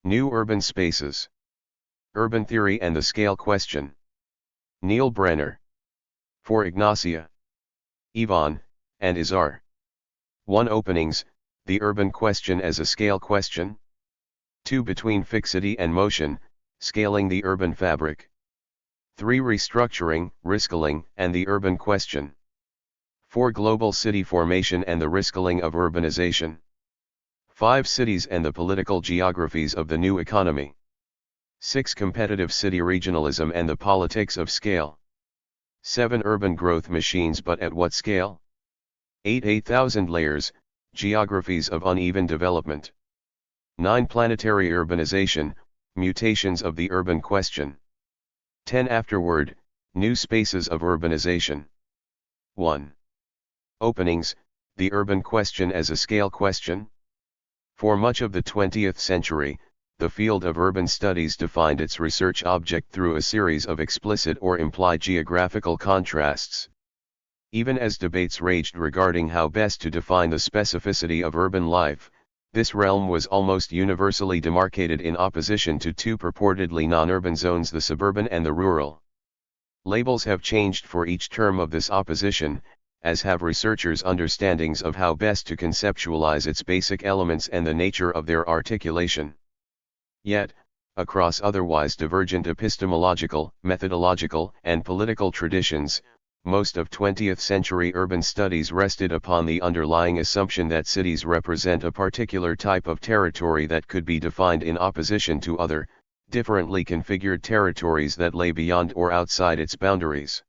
New urban spaces. Urban theory and the scale question. Neil Brenner. For Ignacia, Ivan, and Izar. 1. Openings, the urban question as a scale question. 2. Between fixity and motion, scaling the urban fabric. 3. Restructuring, riscaling, and the urban question. 4. Global city formation and the riscaling of urbanization. 5. Cities and the political geographies of the new economy. 6. Competitive city regionalism and the politics of scale. 7. Urban growth machines, but at what scale? 8. 8,000 layers, geographies of uneven development. 9. Planetary urbanization, mutations of the urban question. 10. Afterward, new spaces of urbanization. 1. Openings, the urban question as a scale question. For much of the 20th century, the field of urban studies defined its research object through a series of explicit or implied geographical contrasts. Even as debates raged regarding how best to define the specificity of urban life, this realm was almost universally demarcated in opposition to two purportedly non-urban zones, the suburban and the rural. Labels have changed for each term of this opposition, as have researchers' understandings of how best to conceptualize its basic elements and the nature of their articulation. Yet, across otherwise divergent epistemological, methodological, and political traditions, most of 20th-century urban studies rested upon the underlying assumption that cities represent a particular type of territory that could be defined in opposition to other, differently configured territories that lay beyond or outside its boundaries.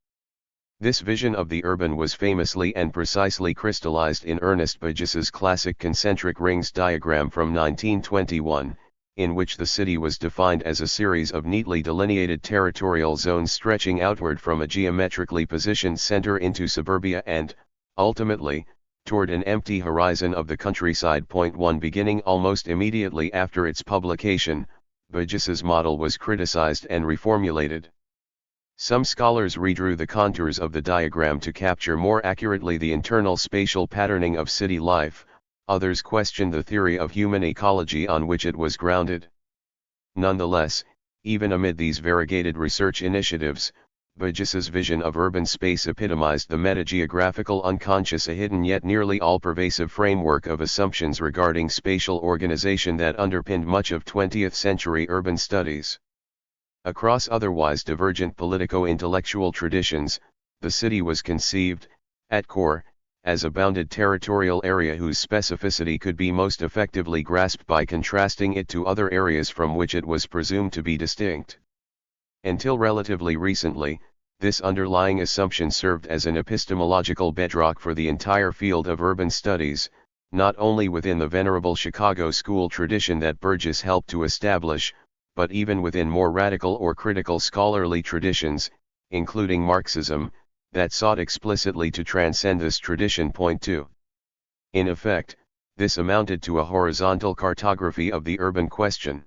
This vision of the urban was famously and precisely crystallized in Ernest Burgess's classic concentric rings diagram from 1921, in which the city was defined as a series of neatly delineated territorial zones stretching outward from a geometrically positioned center into suburbia and, ultimately, toward an empty horizon of the countryside. 1. Beginning almost immediately after its publication, Burgess's model was criticized and reformulated. Some scholars redrew the contours of the diagram to capture more accurately the internal spatial patterning of city life, others questioned the theory of human ecology on which it was grounded. Nonetheless, even amid these variegated research initiatives, Burgess's vision of urban space epitomized the metageographical unconscious, a hidden yet nearly all-pervasive framework of assumptions regarding spatial organization that underpinned much of 20th-century urban studies. Across otherwise divergent politico-intellectual traditions, the city was conceived, at core, as a bounded territorial area whose specificity could be most effectively grasped by contrasting it to other areas from which it was presumed to be distinct. Until relatively recently, this underlying assumption served as an epistemological bedrock for the entire field of urban studies, not only within the venerable Chicago school tradition that Burgess helped to establish, but even within more radical or critical scholarly traditions, including Marxism, that sought explicitly to transcend this tradition. 2. In effect, this amounted to a horizontal cartography of the urban question.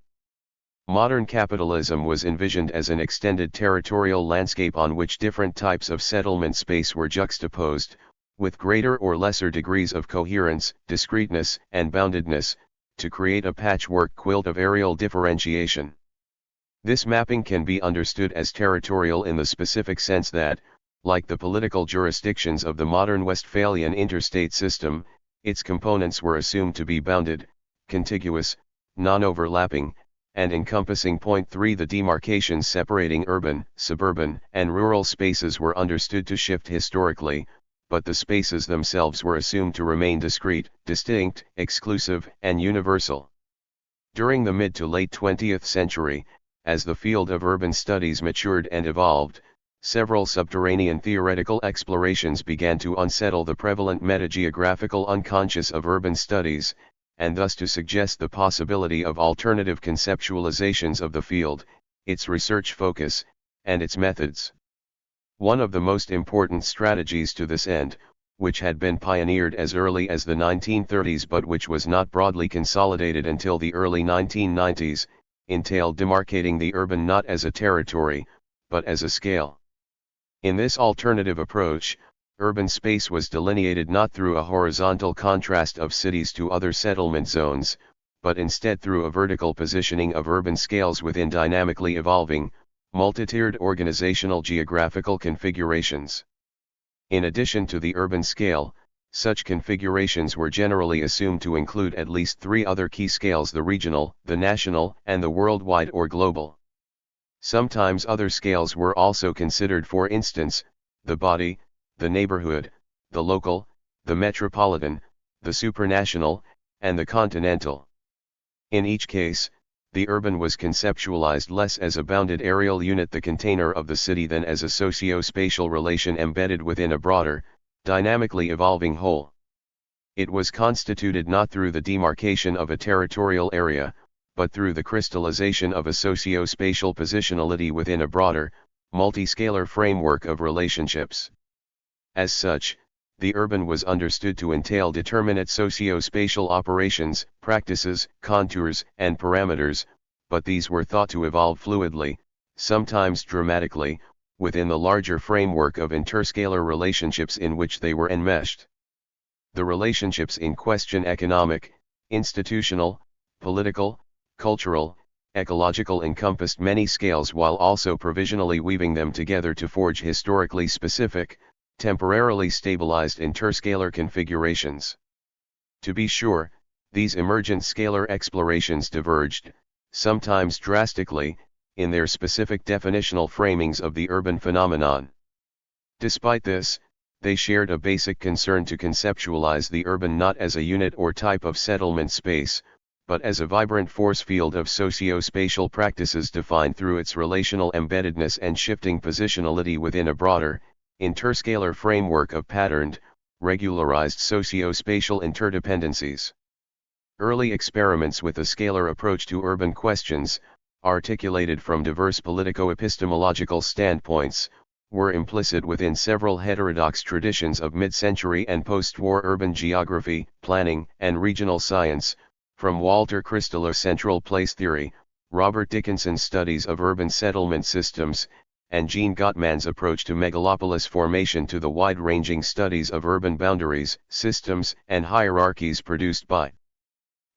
Modern capitalism was envisioned as an extended territorial landscape on which different types of settlement space were juxtaposed, with greater or lesser degrees of coherence, discreteness, and boundedness, to create a patchwork quilt of areal differentiation. This mapping can be understood as territorial in the specific sense that, like the political jurisdictions of the modern Westphalian interstate system, its components were assumed to be bounded, contiguous, non-overlapping, and encompassing. 3. The demarcations separating urban, suburban, and rural spaces were understood to shift historically, but the spaces themselves were assumed to remain discrete, distinct, exclusive, and universal. During the mid to late 20th century, as the field of urban studies matured and evolved, several subterranean theoretical explorations began to unsettle the prevalent metageographical unconscious of urban studies, and thus to suggest the possibility of alternative conceptualizations of the field, its research focus, and its methods. One of the most important strategies to this end, which had been pioneered as early as the 1930s but which was not broadly consolidated until the early 1990s, entailed demarcating the urban not as a territory, but as a scale. In this alternative approach, urban space was delineated not through a horizontal contrast of cities to other settlement zones, but instead through a vertical positioning of urban scales within dynamically evolving, multi-tiered organizational geographical configurations. In addition to the urban scale, such configurations were generally assumed to include at least three other key scales: the regional, the national, and the worldwide or global. Sometimes other scales were also considered, for instance, the body, the neighborhood, the local, the metropolitan, the supranational, and the continental. In each case, the urban was conceptualized less as a bounded areal unit, the container of the city, than as a socio-spatial relation embedded within a broader, dynamically evolving whole. It was constituted not through the demarcation of a territorial area, but through the crystallization of a socio-spatial positionality within a broader, multiscalar framework of relationships. As such, the urban was understood to entail determinate socio-spatial operations, practices, contours, and parameters, but these were thought to evolve fluidly, sometimes dramatically, within the larger framework of interscalar relationships in which they were enmeshed. The relationships in question, economic, institutional, political, cultural, ecological, encompassed many scales while also provisionally weaving them together to forge historically specific, temporarily stabilized interscalar configurations. To be sure, these emergent scalar explorations diverged, sometimes drastically, in their specific definitional framings of the urban phenomenon. Despite this, they shared a basic concern to conceptualize the urban not as a unit or type of settlement space, but as a vibrant force field of socio-spatial practices defined through its relational embeddedness and shifting positionality within a broader, interscalar framework of patterned, regularized socio-spatial interdependencies. Early experiments with a scalar approach to urban questions, articulated from diverse politico-epistemological standpoints, were implicit within several heterodox traditions of mid-century and post-war urban geography, planning, and regional science, from Walter Christoler's central place theory, Robert Dickinson's studies of urban settlement systems, and Jean Gottman's approach to megalopolis formation to the wide-ranging studies of urban boundaries, systems, and hierarchies produced by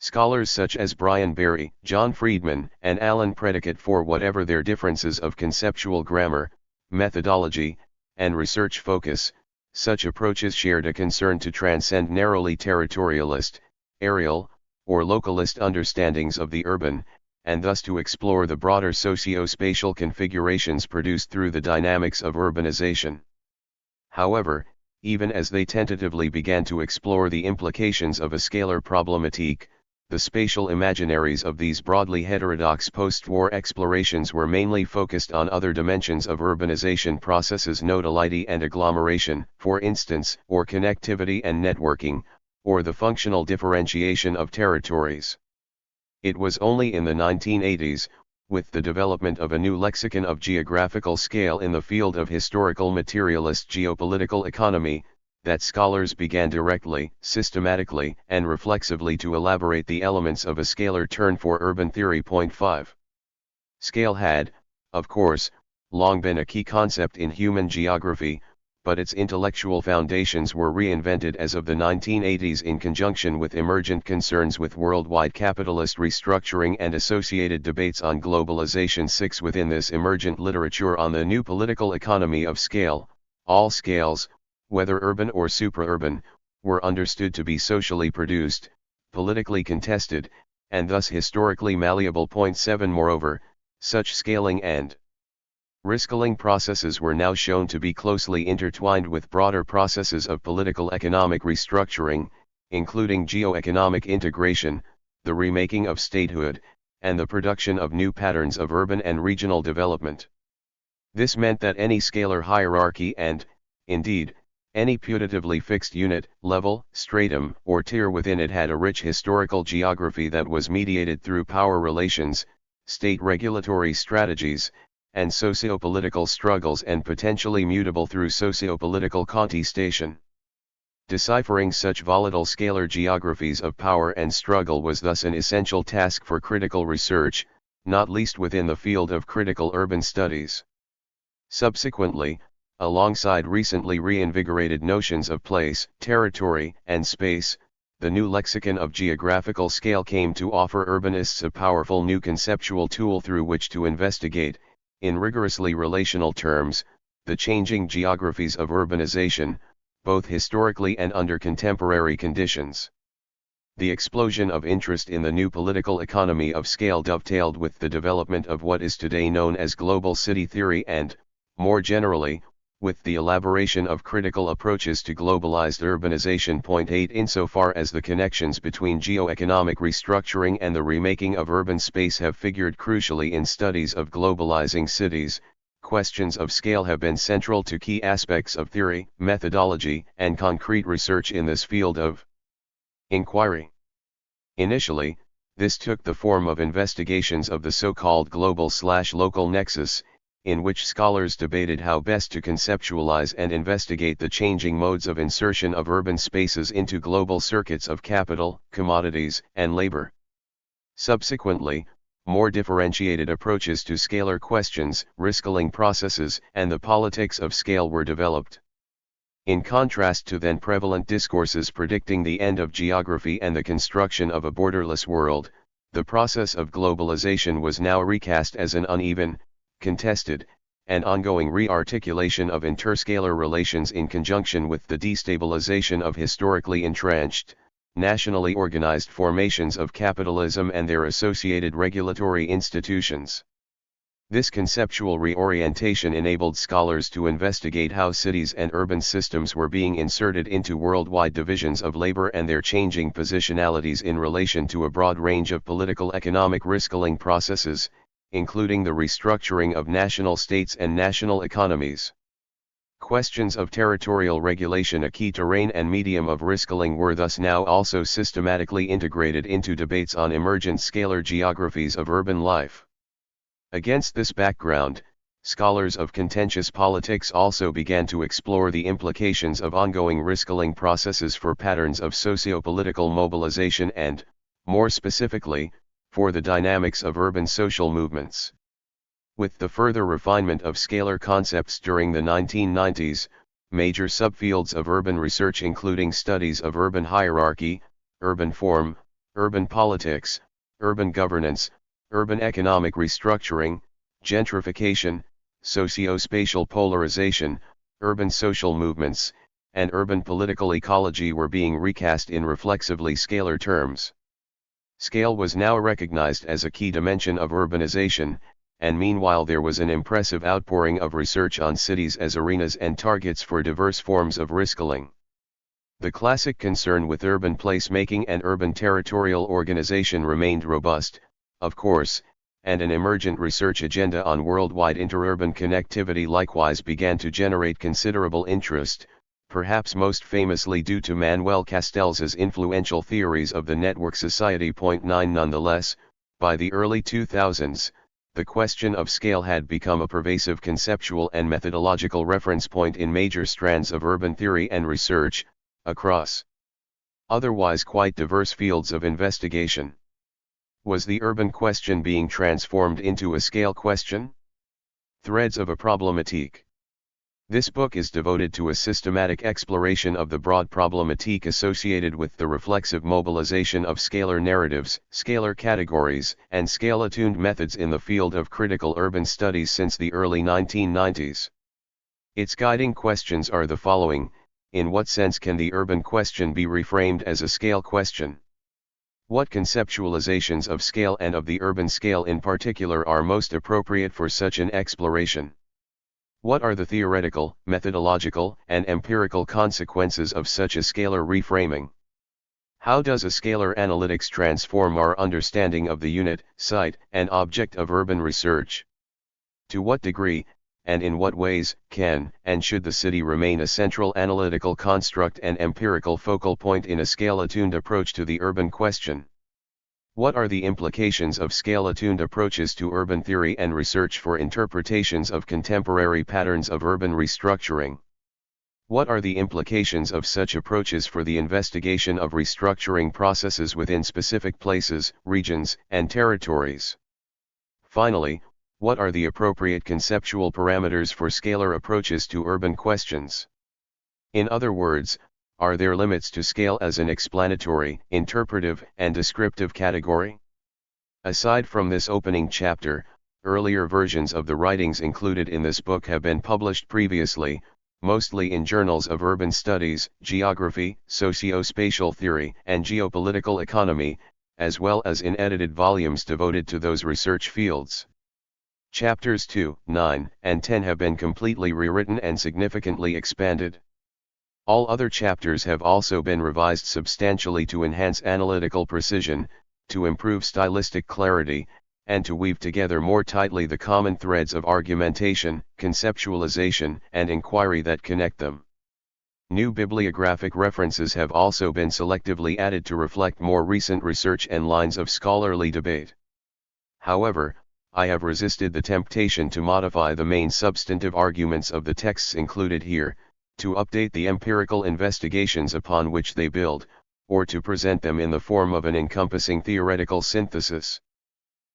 scholars such as Brian Barry, John Friedman, and Alan Predicate. For whatever their differences of conceptual grammar, methodology, and research focus, such approaches shared a concern to transcend narrowly territorialist, areal, or localist understandings of the urban, and thus to explore the broader socio-spatial configurations produced through the dynamics of urbanization. However, even as they tentatively began to explore the implications of a scalar problematique, the spatial imaginaries of these broadly heterodox post-war explorations were mainly focused on other dimensions of urbanization processes: nodality and agglomeration, for instance, or connectivity and networking, or the functional differentiation of territories. It was only in the 1980s, with the development of a new lexicon of geographical scale in the field of historical materialist geopolitical economy, that scholars began directly, systematically, and reflexively to elaborate the elements of a scalar turn for urban theory. 5. Scale had, of course, long been a key concept in human geography, but its intellectual foundations were reinvented as of the 1980s in conjunction with emergent concerns with worldwide capitalist restructuring and associated debates on globalization. 6. Within this emergent literature on the new political economy of scale, all scales, whether urban or supraurban, were understood to be socially produced, politically contested, and thus historically malleable. 7. Moreover, such scaling and rescaling processes were now shown to be closely intertwined with broader processes of political economic restructuring, including geo-economic integration, the remaking of statehood, and the production of new patterns of urban and regional development. This meant that any scalar hierarchy and, indeed, any putatively fixed unit, level, stratum, or tier within it had a rich historical geography that was mediated through power relations, state regulatory strategies, and socio-political struggles, and potentially mutable through socio-political contestation. Deciphering such volatile scalar geographies of power and struggle was thus an essential task for critical research, not least within the field of critical urban studies. Subsequently, alongside recently reinvigorated notions of place, territory, and space, the new lexicon of geographical scale came to offer urbanists a powerful new conceptual tool through which to investigate, in rigorously relational terms, the changing geographies of urbanization, both historically and under contemporary conditions. The explosion of interest in the new political economy of scale dovetailed with the development of what is today known as global city theory and, more generally, with the elaboration of critical approaches to globalized urbanization. 8 Insofar as the connections between geoeconomic restructuring and the remaking of urban space have figured crucially in studies of globalizing cities, questions of scale have been central to key aspects of theory, methodology, and concrete research in this field of inquiry. Initially, this took the form of investigations of the so-called global/local nexus, in which scholars debated how best to conceptualize and investigate the changing modes of insertion of urban spaces into global circuits of capital, commodities, and labor. Subsequently, more differentiated approaches to scalar questions, risk-scaling processes, and the politics of scale were developed. In contrast to then prevalent discourses predicting the end of geography and the construction of a borderless world, the process of globalization was now recast as an uneven, contested, and ongoing re-articulation of interscalar relations in conjunction with the destabilization of historically entrenched, nationally organized formations of capitalism and their associated regulatory institutions. This conceptual reorientation enabled scholars to investigate how cities and urban systems were being inserted into worldwide divisions of labor and their changing positionalities in relation to a broad range of political economic risk-scaling processes, including the restructuring of national states and national economies. Questions of territorial regulation, a key terrain and medium of risk-scaling, were thus now also systematically integrated into debates on emergent scalar geographies of urban life. Against this background, scholars of contentious politics also began to explore the implications of ongoing risk-scaling processes for patterns of socio-political mobilization and, more specifically, for the dynamics of urban social movements. With the further refinement of scalar concepts during the 1990s, major subfields of urban research including studies of urban hierarchy, urban form, urban politics, urban governance, urban economic restructuring, gentrification, socio-spatial polarization, urban social movements, and urban political ecology were being recast in reflexively scalar terms. Scale was now recognized as a key dimension of urbanization, and meanwhile there was an impressive outpouring of research on cities as arenas and targets for diverse forms of risk-scaling. The classic concern with urban placemaking and urban territorial organization remained robust, of course, and an emergent research agenda on worldwide interurban connectivity likewise began to generate considerable interest, perhaps most famously due to Manuel Castells's influential theories of the network society. 9 Nonetheless, by the early 2000s, the question of scale had become a pervasive conceptual and methodological reference point in major strands of urban theory and research, across otherwise quite diverse fields of investigation. Was the urban question being transformed into a scale question? Threads of a Problematique. This book is devoted to a systematic exploration of the broad problematique associated with the reflexive mobilization of scalar narratives, scalar categories, and scale-attuned methods in the field of critical urban studies since the early 1990s. Its guiding questions are the following: in what sense can the urban question be reframed as a scale question? What conceptualizations of scale and of the urban scale in particular are most appropriate for such an exploration? What are the theoretical, methodological, and empirical consequences of such a scalar reframing? How does a scalar analytics transform our understanding of the unit, site, and object of urban research? To what degree, and in what ways, can and should the city remain a central analytical construct and empirical focal point in a scale-attuned approach to the urban question? What are the implications of scale-attuned approaches to urban theory and research for interpretations of contemporary patterns of urban restructuring? What are the implications of such approaches for the investigation of restructuring processes within specific places, regions, and territories? Finally, what are the appropriate conceptual parameters for scalar approaches to urban questions? In other words, Are there limits to scale as an explanatory, interpretive, and descriptive category? Aside from this opening chapter, earlier versions of the writings included in this book have been published previously, mostly in journals of urban studies, geography, socio-spatial theory, and geopolitical economy, as well as in edited volumes devoted to those research fields. Chapters 2, 9, and 10 have been completely rewritten and significantly expanded. All other chapters have also been revised substantially to enhance analytical precision, to improve stylistic clarity, and to weave together more tightly the common threads of argumentation, conceptualization, and inquiry that connect them. New bibliographic references have also been selectively added to reflect more recent research and lines of scholarly debate. However, I have resisted the temptation to modify the main substantive arguments of the texts included here, to update the empirical investigations upon which they build, or to present them in the form of an encompassing theoretical synthesis.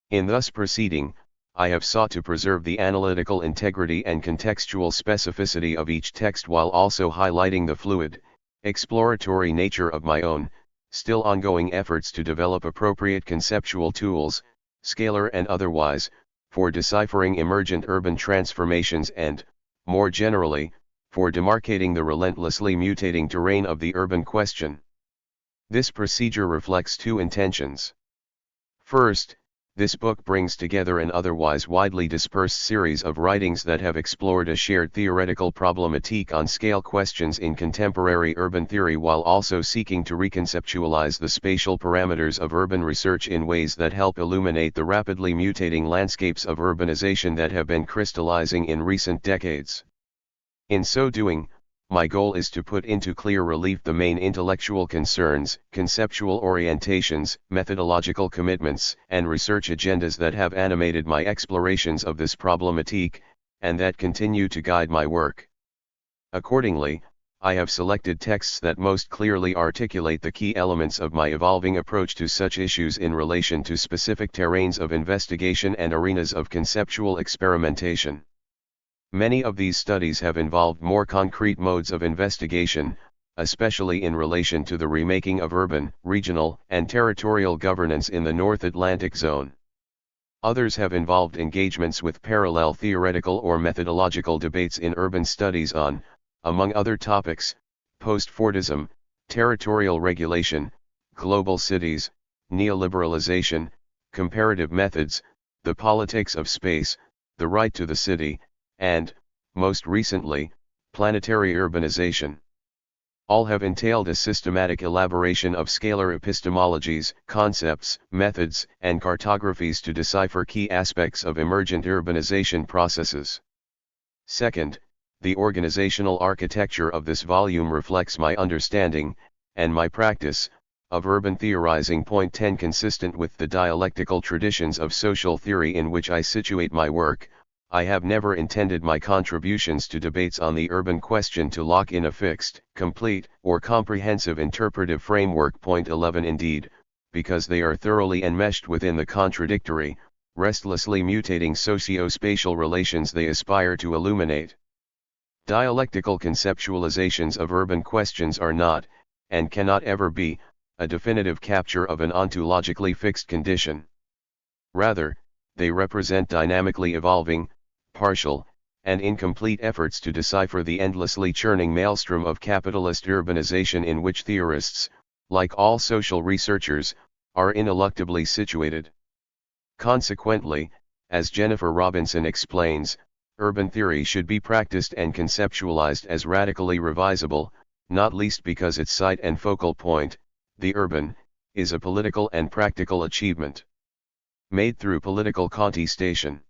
In thus proceeding, I have sought to preserve the analytical integrity and contextual specificity of each text while also highlighting the fluid, exploratory nature of my own, still ongoing efforts to develop appropriate conceptual tools, scalar and otherwise, for deciphering emergent urban transformations and, more generally, for demarcating the relentlessly mutating terrain of the urban question. This procedure reflects two intentions. First, this book brings together an otherwise widely dispersed series of writings that have explored a shared theoretical problematique on scale questions in contemporary urban theory while also seeking to reconceptualize the spatial parameters of urban research in ways that help illuminate the rapidly mutating landscapes of urbanization that have been crystallizing in recent decades. In so doing, my goal is to put into clear relief the main intellectual concerns, conceptual orientations, methodological commitments, and research agendas that have animated my explorations of this problematique, and that continue to guide my work. Accordingly, I have selected texts that most clearly articulate the key elements of my evolving approach to such issues in relation to specific terrains of investigation and arenas of conceptual experimentation. Many of these studies have involved more concrete modes of investigation, especially in relation to the remaking of urban, regional, and territorial governance in the North Atlantic Zone. Others have involved engagements with parallel theoretical or methodological debates in urban studies on, among other topics, post-Fordism, territorial regulation, global cities, neoliberalization, comparative methods, the politics of space, the right to the city, and, most recently, planetary urbanization. All have entailed a systematic elaboration of scalar epistemologies, concepts, methods, and cartographies to decipher key aspects of emergent urbanization processes. Second, the organizational architecture of this volume reflects my understanding, and my practice, of urban theorizing. Point 10 Consistent with the dialectical traditions of social theory in which I situate my work, I have never intended my contributions to debates on the urban question to lock in a fixed, complete, or comprehensive interpretive framework. Point 11 Indeed, because they are thoroughly enmeshed within the contradictory, restlessly mutating socio-spatial relations they aspire to illuminate. Dialectical conceptualizations of urban questions are not, and cannot ever be, a definitive capture of an ontologically fixed condition. Rather, they represent dynamically evolving, partial, and incomplete efforts to decipher the endlessly churning maelstrom of capitalist urbanization in which theorists, like all social researchers, are ineluctably situated. Consequently, as Jennifer Robinson explains, urban theory should be practiced and conceptualized as radically revisable, not least because its site and focal point, the urban, is a political and practical achievement made through political contestation.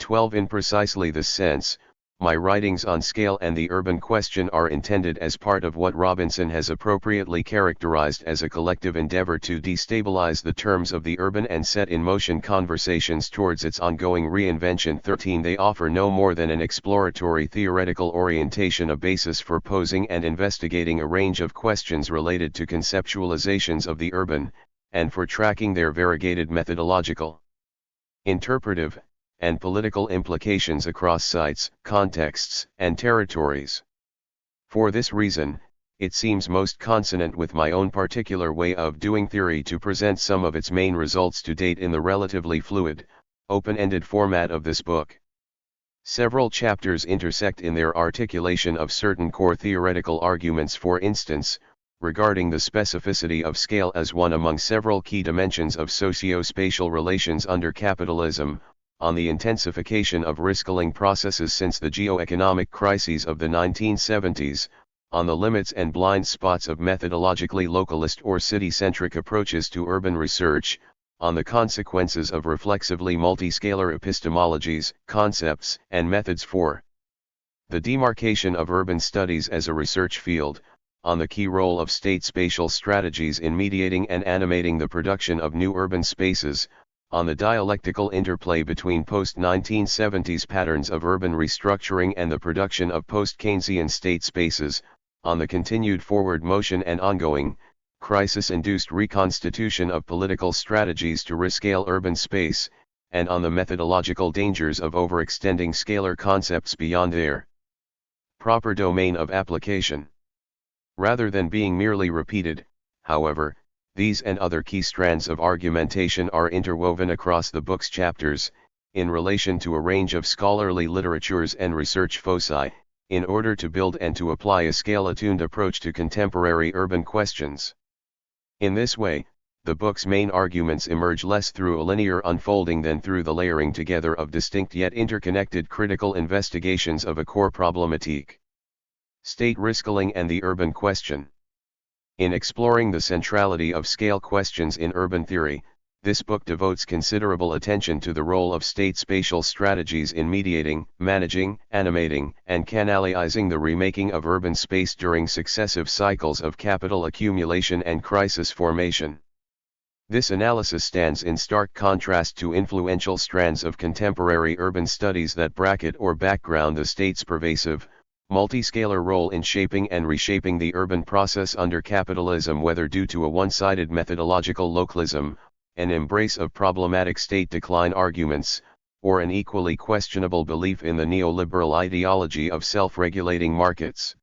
12 In precisely this sense, my writings on scale and the urban question are intended as part of what Robinson has appropriately characterized as a collective endeavor to destabilize the terms of the urban and set in motion conversations towards its ongoing reinvention. 13 They offer no more than an exploratory theoretical orientation, a basis for posing and investigating a range of questions related to conceptualizations of the urban, and for tracking their variegated methodological, interpretive, and political implications across sites, contexts, and territories. For this reason, it seems most consonant with my own particular way of doing theory to present some of its main results to date in the relatively fluid, open-ended format of this book. Several chapters intersect in their articulation of certain core theoretical arguments, for instance, regarding the specificity of scale as one among several key dimensions of socio-spatial relations under capitalism, on the intensification of risk-killing processes since the geo-economic crises of the 1970s, on the limits and blind spots of methodologically localist or city-centric approaches to urban research, on the consequences of reflexively multiscalar epistemologies, concepts, and methods for the demarcation of urban studies as a research field, on the key role of state spatial strategies in mediating and animating the production of new urban spaces, on the dialectical interplay between post-1970s patterns of urban restructuring and the production of post-Keynesian state spaces, on the continued forward motion and ongoing, crisis-induced reconstitution of political strategies to rescale urban space, and on the methodological dangers of overextending scalar concepts beyond their proper domain of application. Rather than being merely repeated, however, these and other key strands of argumentation are interwoven across the book's chapters, in relation to a range of scholarly literatures and research foci, in order to build and to apply a scale-attuned approach to contemporary urban questions. In this way, the book's main arguments emerge less through a linear unfolding than through the layering together of distinct yet interconnected critical investigations of a core problematique: state risk-killing and the urban question. In exploring the centrality of scale questions in urban theory, this book devotes considerable attention to the role of state spatial strategies in mediating, managing, animating, and canalizing the remaking of urban space during successive cycles of capital accumulation and crisis formation. This analysis stands in stark contrast to influential strands of contemporary urban studies that bracket or background the state's pervasive, multiscalar role in shaping and reshaping the urban process under capitalism, whether due to a one-sided methodological localism, an embrace of problematic state decline arguments, or an equally questionable belief in the neoliberal ideology of self-regulating markets.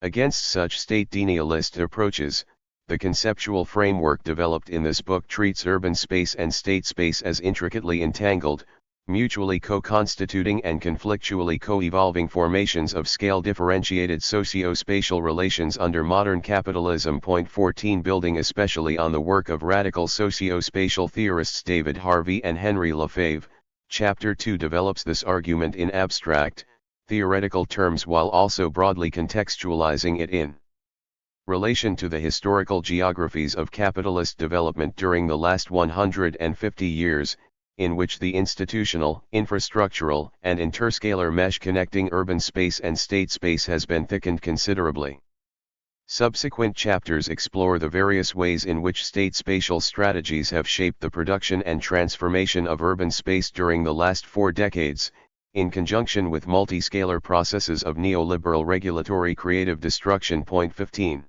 Against such state denialist approaches, the conceptual framework developed in this book treats urban space and state space as intricately entangled, mutually co-constituting and conflictually co-evolving formations of scale-differentiated socio-spatial relations under modern capitalism. Point 14. Building especially on the work of radical socio-spatial theorists David Harvey and Henry Lefebvre, Chapter 2 develops this argument in abstract, theoretical terms while also broadly contextualizing it in relation to the historical geographies of capitalist development during the last 150 years, in which the institutional, infrastructural, and interscalar mesh connecting urban space and state space has been thickened considerably. Subsequent chapters explore the various ways in which state spatial strategies have shaped the production and transformation of urban space during the last 4 decades, in conjunction with multiscalar processes of neoliberal regulatory creative destruction. Point 15.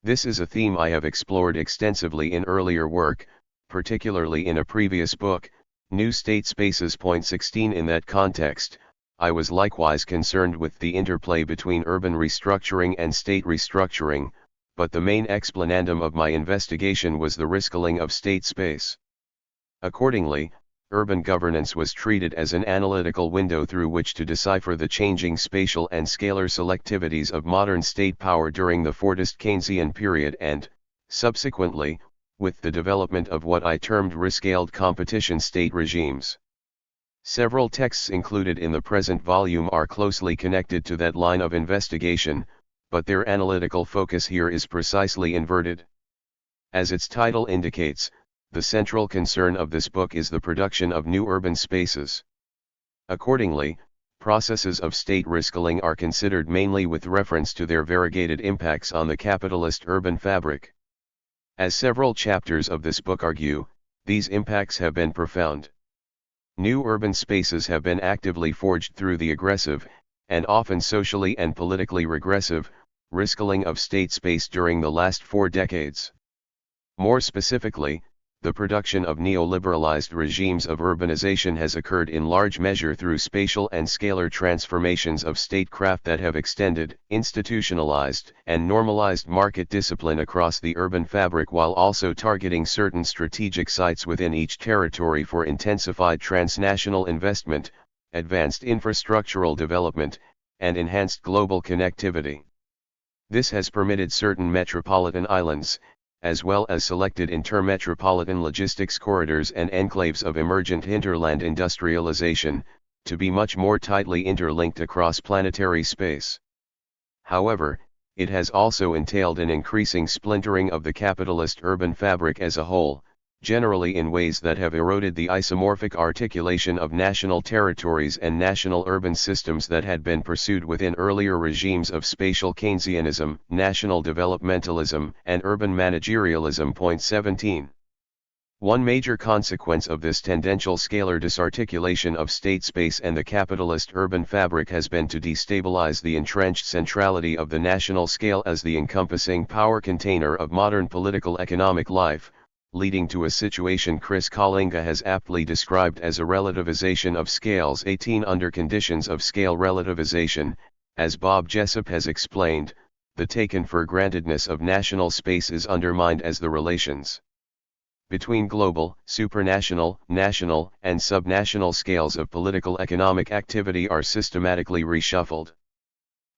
This is a theme I have explored extensively in earlier work, particularly in a previous book, New State Spaces. Point 16. In that context, I was likewise concerned with the interplay between urban restructuring and state restructuring, but the main explanandum of my investigation was the risk-killing of state space. Accordingly, urban governance was treated as an analytical window through which to decipher the changing spatial and scalar selectivities of modern state power during the Fordist Keynesian period and, subsequently, with the development of what I termed rescaled competition state regimes. Several texts included in the present volume are closely connected to that line of investigation, but their analytical focus here is precisely inverted. As its title indicates, the central concern of this book is the production of new urban spaces. Accordingly, processes of state risk-killing are considered mainly with reference to their variegated impacts on the capitalist urban fabric. As several chapters of this book argue, these impacts have been profound. New urban spaces have been actively forged through the aggressive, and often socially and politically regressive, risk-killing of state space during the last 4 decades. More specifically, the production of neoliberalized regimes of urbanization has occurred in large measure through spatial and scalar transformations of statecraft that have extended, institutionalized, and normalized market discipline across the urban fabric while also targeting certain strategic sites within each territory for intensified transnational investment, advanced infrastructural development, and enhanced global connectivity. This has permitted certain metropolitan islands, as well as selected intermetropolitan logistics corridors and enclaves of emergent hinterland industrialization, to be much more tightly interlinked across planetary space. However, it has also entailed an increasing splintering of the capitalist urban fabric as a whole, generally in ways that have eroded the isomorphic articulation of national territories and national urban systems that had been pursued within earlier regimes of spatial Keynesianism, national developmentalism, and urban managerialism. 17. One major consequence of this tendential scalar disarticulation of state space and the capitalist urban fabric has been to destabilize the entrenched centrality of the national scale as the encompassing power container of modern political economic life, leading to a situation Chris Kallinga has aptly described as a relativization of scales. 18 Under conditions of scale relativization, as Bob Jessup has explained, the taken for grantedness of national space is undermined as the relations between global, supranational, national, and subnational scales of political economic activity are systematically reshuffled.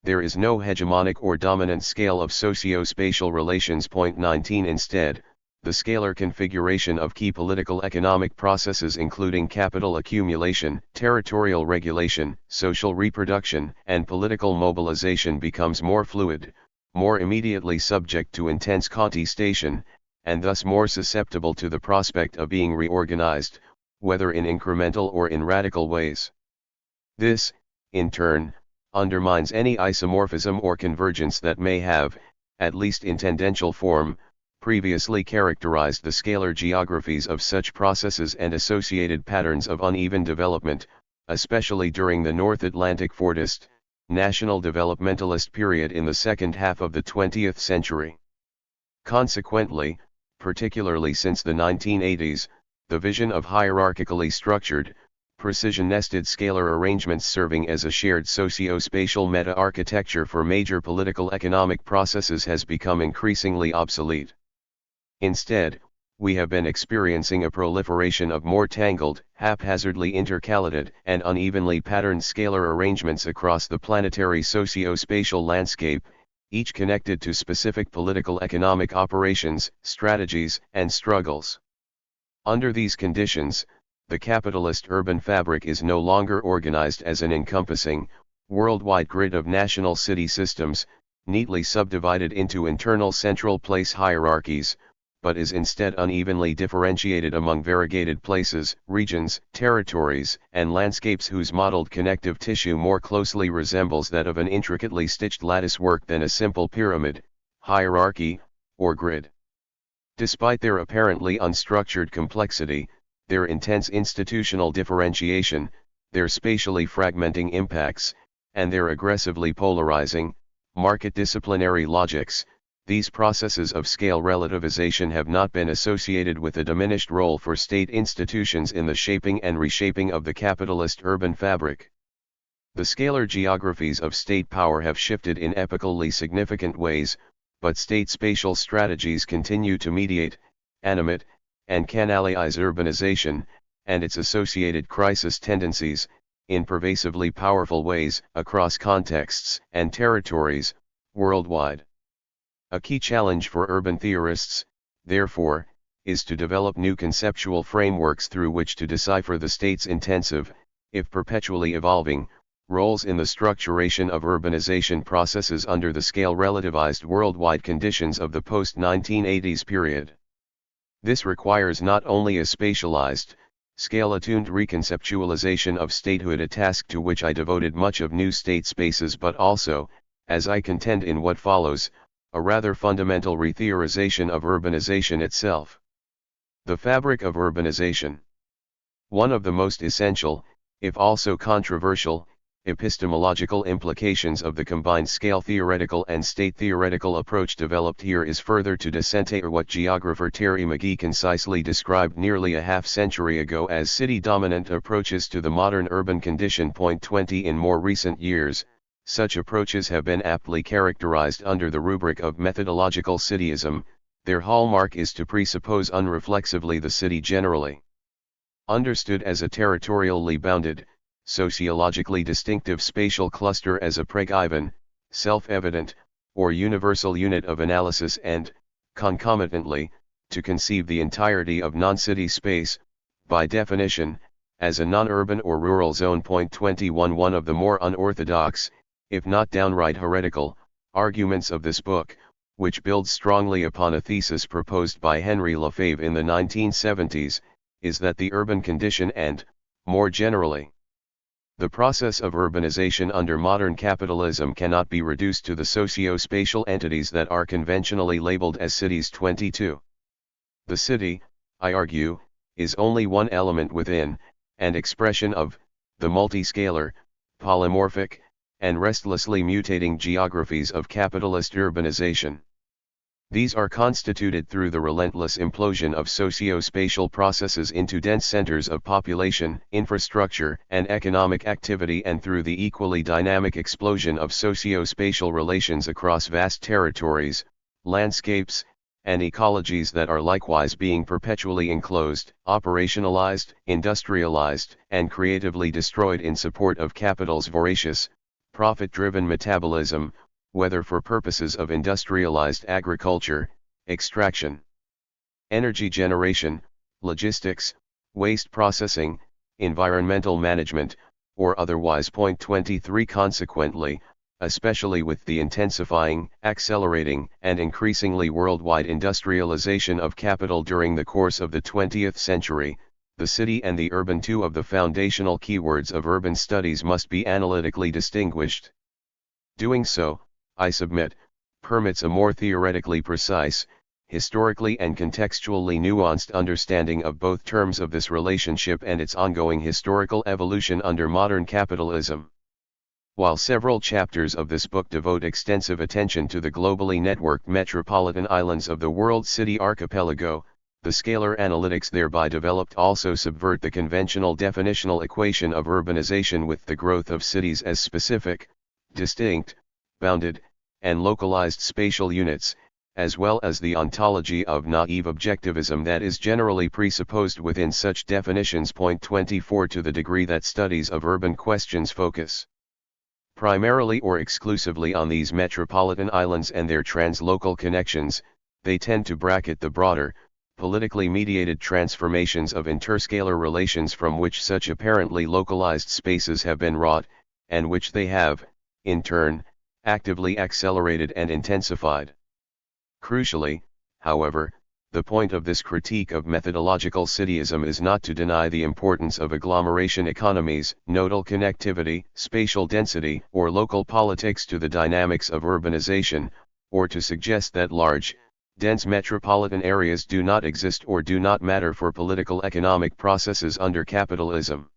There is no hegemonic or dominant scale of socio-spatial relations. 19 Instead, the scalar configuration of key political economic processes including capital accumulation, territorial regulation, social reproduction, and political mobilization becomes more fluid, more immediately subject to intense contestation, and thus more susceptible to the prospect of being reorganized, whether in incremental or in radical ways. This, in turn, undermines any isomorphism or convergence that may have, at least in tendential form, previously characterized the scalar geographies of such processes and associated patterns of uneven development, especially during the North Atlantic Fordist, national developmentalist period in the second half of the 20th century. Consequently, particularly since the 1980s, the vision of hierarchically structured, precision-nested scalar arrangements serving as a shared socio-spatial meta-architecture for major political economic processes has become increasingly obsolete. Instead, we have been experiencing a proliferation of more tangled, haphazardly intercalated, and unevenly patterned scalar arrangements across the planetary socio-spatial landscape, each connected to specific political economic operations, strategies, and struggles. Under these conditions, the capitalist urban fabric is no longer organized as an encompassing, worldwide grid of national city systems, neatly subdivided into internal central place hierarchies, but is instead unevenly differentiated among variegated places, regions, territories, and landscapes whose modeled connective tissue more closely resembles that of an intricately stitched latticework than a simple pyramid, hierarchy, or grid. Despite their apparently unstructured complexity, their intense institutional differentiation, their spatially fragmenting impacts, and their aggressively polarizing, market disciplinary logics, these processes of scale relativization have not been associated with a diminished role for state institutions in the shaping and reshaping of the capitalist urban fabric. The scalar geographies of state power have shifted in epically significant ways, but state spatial strategies continue to mediate, animate, and canalize urbanization, and its associated crisis tendencies, in pervasively powerful ways, across contexts and territories, worldwide. A key challenge for urban theorists, therefore, is to develop new conceptual frameworks through which to decipher the state's intensive, if perpetually evolving, roles in the structuration of urbanization processes under the scale relativized worldwide conditions of the post-1980s period. This requires not only a spatialized, scale-attuned reconceptualization of statehood, a task to which I devoted much of new state spaces, but also, as I contend in what follows, a rather fundamental retheorization of urbanization itself. The fabric of urbanization. One of the most essential, if also controversial, Epistemological implications of the combined scale theoretical and state theoretical approach developed here is further to discentre what geographer Terry McGee concisely described nearly a half-century ago as city-dominant approaches to the modern urban condition. 20 In more recent years, such approaches have been aptly characterized under the rubric of methodological cityism. Their hallmark is to presuppose unreflexively the city generally understood as a territorially bounded, sociologically distinctive spatial cluster as a preggiven, self-evident, or universal unit of analysis and, concomitantly, to conceive the entirety of non-city space, by definition, as a non-urban or rural zone. 21 One of the more unorthodox, if not downright heretical, arguments of this book, which builds strongly upon a thesis proposed by Henry Lefebvre in the 1970s, is that the urban condition and, more generally, the process of urbanization under modern capitalism cannot be reduced to the socio-spatial entities that are conventionally labeled as cities. 22. The city, I argue, is only one element within, and expression of, the multiscalar, polymorphic, and restlessly mutating geographies of capitalist urbanization. These are constituted through the relentless implosion of socio-spatial processes into dense centers of population, infrastructure, and economic activity, and through the equally dynamic explosion of socio-spatial relations across vast territories, landscapes, and ecologies that are likewise being perpetually enclosed, operationalized, industrialized, and creatively destroyed in support of capital's voracious, profit-driven metabolism, whether for purposes of industrialized agriculture, extraction, energy generation, logistics, waste processing, environmental management, or otherwise. 23 Consequently, especially with the intensifying, accelerating, and increasingly worldwide industrialization of capital during the course of the 20th century, the city and the urban, two of the foundational keywords of urban studies, must be analytically distinguished. Doing so, I submit, permits a more theoretically precise, historically and contextually nuanced understanding of both terms of this relationship and its ongoing historical evolution under modern capitalism. While several chapters of this book devote extensive attention to the globally networked metropolitan islands of the world city archipelago, the scalar analytics thereby developed also subvert the conventional definitional equation of urbanization with the growth of cities as specific, distinct, bounded, and localized spatial units, as well as the ontology of naive objectivism that is generally presupposed within such definitions. 24 To the degree that studies of urban questions focus primarily or exclusively on these metropolitan islands and their translocal connections, they tend to bracket the broader, politically mediated transformations of interscalar relations from which such apparently localized spaces have been wrought, and which they have, in turn, actively accelerated and intensified. Crucially, however, the point of this critique of methodological cityism is not to deny the importance of agglomeration economies, nodal connectivity, spatial density, or local politics to the dynamics of urbanization, or to suggest that large, dense metropolitan areas do not exist or do not matter for political economic processes under capitalism.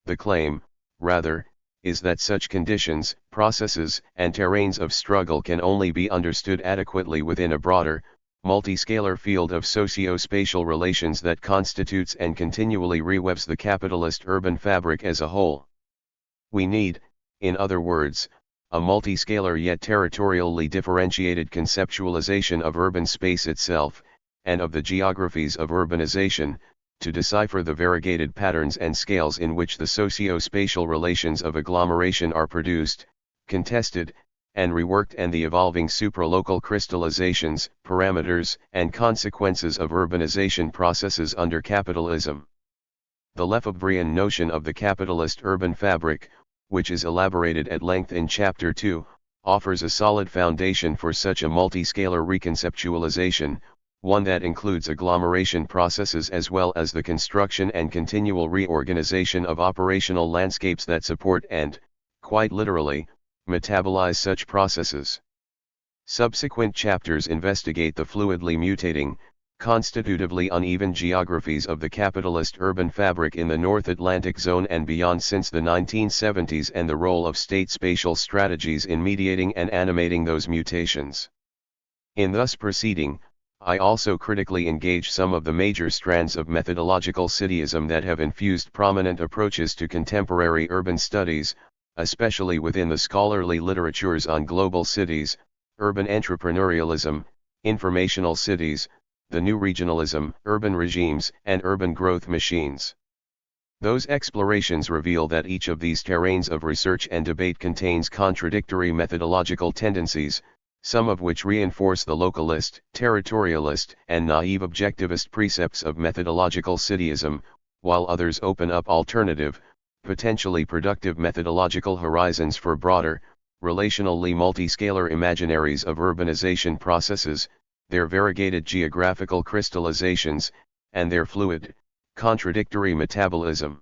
The claim, rather, is that such conditions, processes, and terrains of struggle can only be understood adequately within a broader, multiscalar field of socio-spatial relations that constitutes and continually reweaves the capitalist urban fabric as a whole. We need, in other words, a multiscalar yet territorially differentiated conceptualization of urban space itself, and of the geographies of urbanization, to decipher the variegated patterns and scales in which the socio-spatial relations of agglomeration are produced, contested, and reworked, and the evolving supralocal crystallizations, parameters, and consequences of urbanization processes under capitalism. The Lefebvrean notion of the capitalist urban fabric, which is elaborated at length in Chapter 2, offers a solid foundation for such a multiscalar reconceptualization, one that includes agglomeration processes as well as the construction and continual reorganization of operational landscapes that support and, quite literally, metabolize such processes. Subsequent chapters investigate the fluidly mutating, constitutively uneven geographies of the capitalist urban fabric in the North Atlantic zone and beyond since the 1970s, and the role of state spatial strategies in mediating and animating those mutations. In thus proceeding, I also critically engage some of the major strands of methodological cityism that have infused prominent approaches to contemporary urban studies, especially within the scholarly literatures on global cities, urban entrepreneurialism, informational cities, the new regionalism, urban regimes, and urban growth machines. Those explorations reveal that each of these terrains of research and debate contains contradictory methodological tendencies, some of which reinforce the localist, territorialist, and naive objectivist precepts of methodological cityism, while others open up alternative, potentially productive methodological horizons for broader, relationally multiscalar imaginaries of urbanization processes, their variegated geographical crystallizations, and their fluid, contradictory metabolism.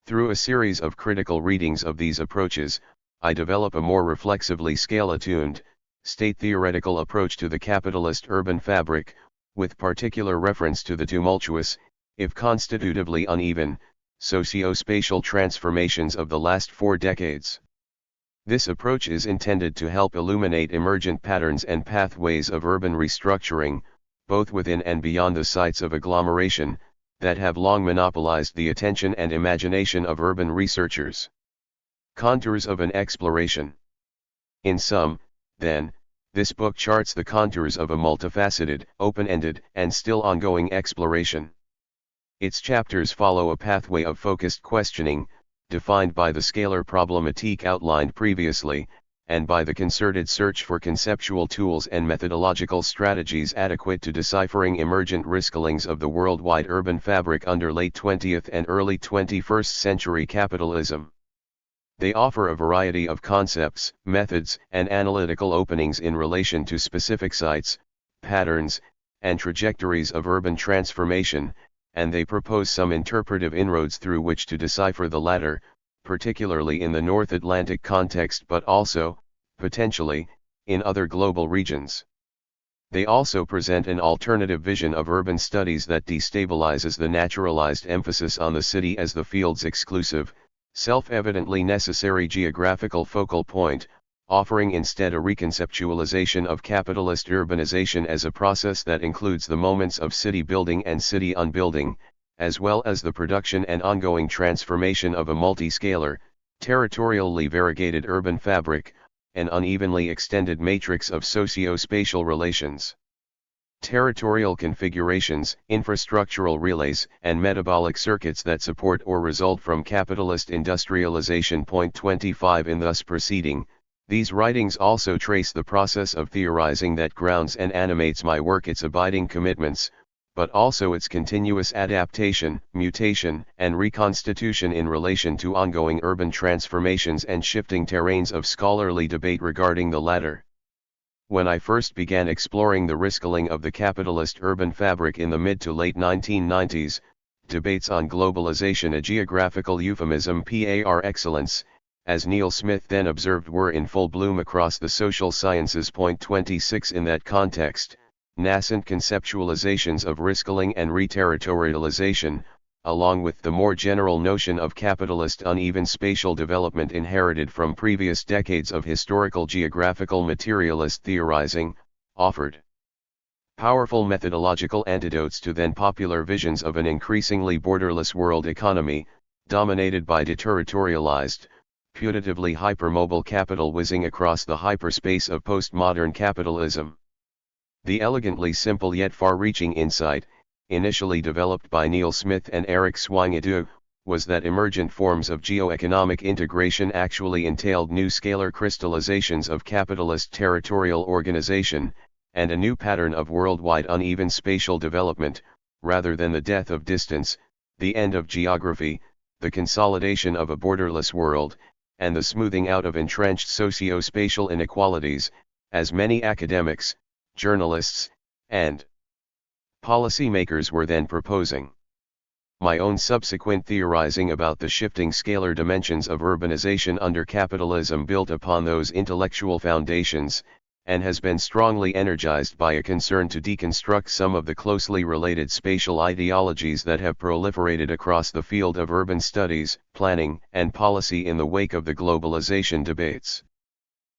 Through a series of critical readings of these approaches, I develop a more reflexively scale-attuned, state-theoretical approach to the capitalist urban fabric, with particular reference to the tumultuous, if constitutively uneven, socio-spatial transformations of the last 4 decades. This approach is intended to help illuminate emergent patterns and pathways of urban restructuring, both within and beyond the sites of agglomeration, that have long monopolized the attention and imagination of urban researchers. Contours of an exploration. In sum, then, this book charts the contours of a multifaceted, open-ended, and still ongoing exploration. Its chapters follow a pathway of focused questioning, defined by the scalar problematique outlined previously, and by the concerted search for conceptual tools and methodological strategies adequate to deciphering emergent risklings of the worldwide urban fabric under late 20th and early 21st century capitalism. They offer a variety of concepts, methods, and analytical openings in relation to specific sites, patterns, and trajectories of urban transformation, and they propose some interpretive inroads through which to decipher the latter, particularly in the North Atlantic context but also, potentially, in other global regions. They also present an alternative vision of urban studies that destabilizes the naturalized emphasis on the city as the field's exclusive, self-evidently necessary geographical focal point, offering instead a reconceptualization of capitalist urbanization as a process that includes the moments of city building and city unbuilding, as well as the production and ongoing transformation of a multiscalar, territorially variegated urban fabric, an unevenly extended matrix of socio-spatial relations. Territorial configurations, infrastructural relays, and metabolic circuits that support or result from capitalist industrialization. Point 25. In thus proceeding, these writings also trace the process of theorizing that grounds and animates my work, its abiding commitments, but also its continuous adaptation, mutation, and reconstitution in relation to ongoing urban transformations and shifting terrains of scholarly debate regarding the latter. When I first began exploring the riskling of the capitalist urban fabric in the mid to late 1990s, debates on globalization, a geographical euphemism par excellence, as Neil Smith then observed, were in full bloom across the social sciences. Point 26. In that context, nascent conceptualizations of riskling and reterritorialization, along with the more general notion of capitalist uneven spatial development inherited from previous decades of historical geographical materialist theorizing, offered powerful methodological antidotes to then popular visions of an increasingly borderless world economy, dominated by deterritorialized, putatively hypermobile capital whizzing across the hyperspace of postmodern capitalism. The elegantly simple yet far-reaching insight, initially developed by Neil Smith and Eric Swingadu, was that emergent forms of geo-economic integration actually entailed new scalar crystallizations of capitalist territorial organization, and a new pattern of worldwide uneven spatial development, rather than the death of distance, the end of geography, the consolidation of a borderless world, and the smoothing out of entrenched socio-spatial inequalities, as many academics, journalists, and policymakers were then proposing. My own subsequent theorizing about the shifting scalar dimensions of urbanization under capitalism built upon those intellectual foundations, and has been strongly energized by a concern to deconstruct some of the closely related spatial ideologies that have proliferated across the field of urban studies, planning, and policy in the wake of the globalization debates.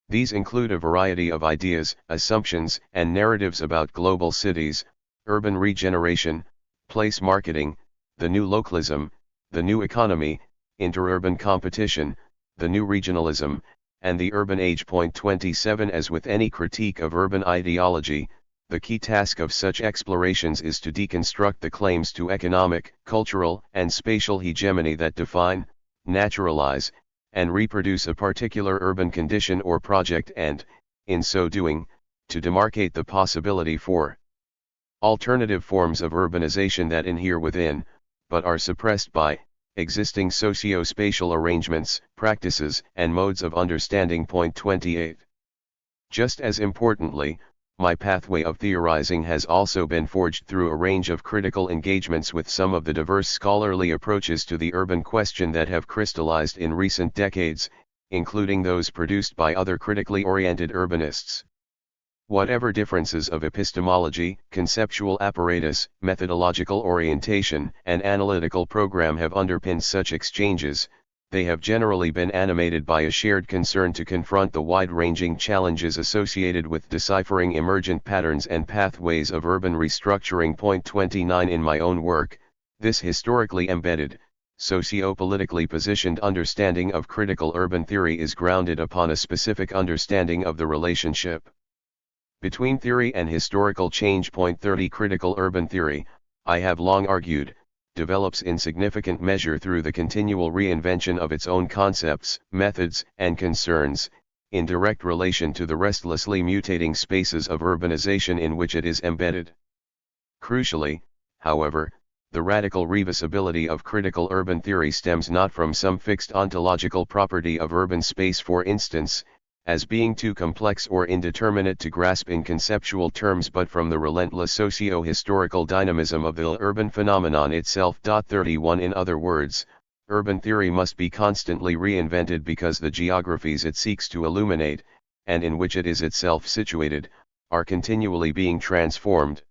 These include a variety of ideas, assumptions, and narratives about global cities, urban regeneration, place marketing, the new localism, the new economy, interurban competition, the new regionalism, and the urban age. 27 As with any critique of urban ideology, the key task of such explorations is to deconstruct the claims to economic, cultural, and spatial hegemony that define, naturalize, and reproduce a particular urban condition or project and, in so doing, to demarcate the possibility for alternative forms of urbanization that inhere within, but are suppressed by, existing socio-spatial arrangements, practices, and modes of understanding. 28. Just as importantly, my pathway of theorizing has also been forged through a range of critical engagements with some of the diverse scholarly approaches to the urban question that have crystallized in recent decades, including those produced by other critically oriented urbanists. Whatever differences of epistemology, conceptual apparatus, methodological orientation, and analytical program have underpinned such exchanges, they have generally been animated by a shared concern to confront the wide-ranging challenges associated with deciphering emergent patterns and pathways of urban restructuring. 29 In my own work, this historically embedded, socio-politically positioned understanding of critical urban theory is grounded upon a specific understanding of the relationship between theory and historical change. 30 Critical urban theory, I have long argued, develops in significant measure through the continual reinvention of its own concepts, methods, and concerns, in direct relation to the restlessly mutating spaces of urbanization in which it is embedded. Crucially, however, the radical revisability of critical urban theory stems not from some fixed ontological property of urban space, for instance, as being too complex or indeterminate to grasp in conceptual terms, but from the relentless socio-historical dynamism of the urban phenomenon itself. 31 In other words, urban theory must be constantly reinvented because the geographies it seeks to illuminate, and in which it is itself situated, are continually being transformed.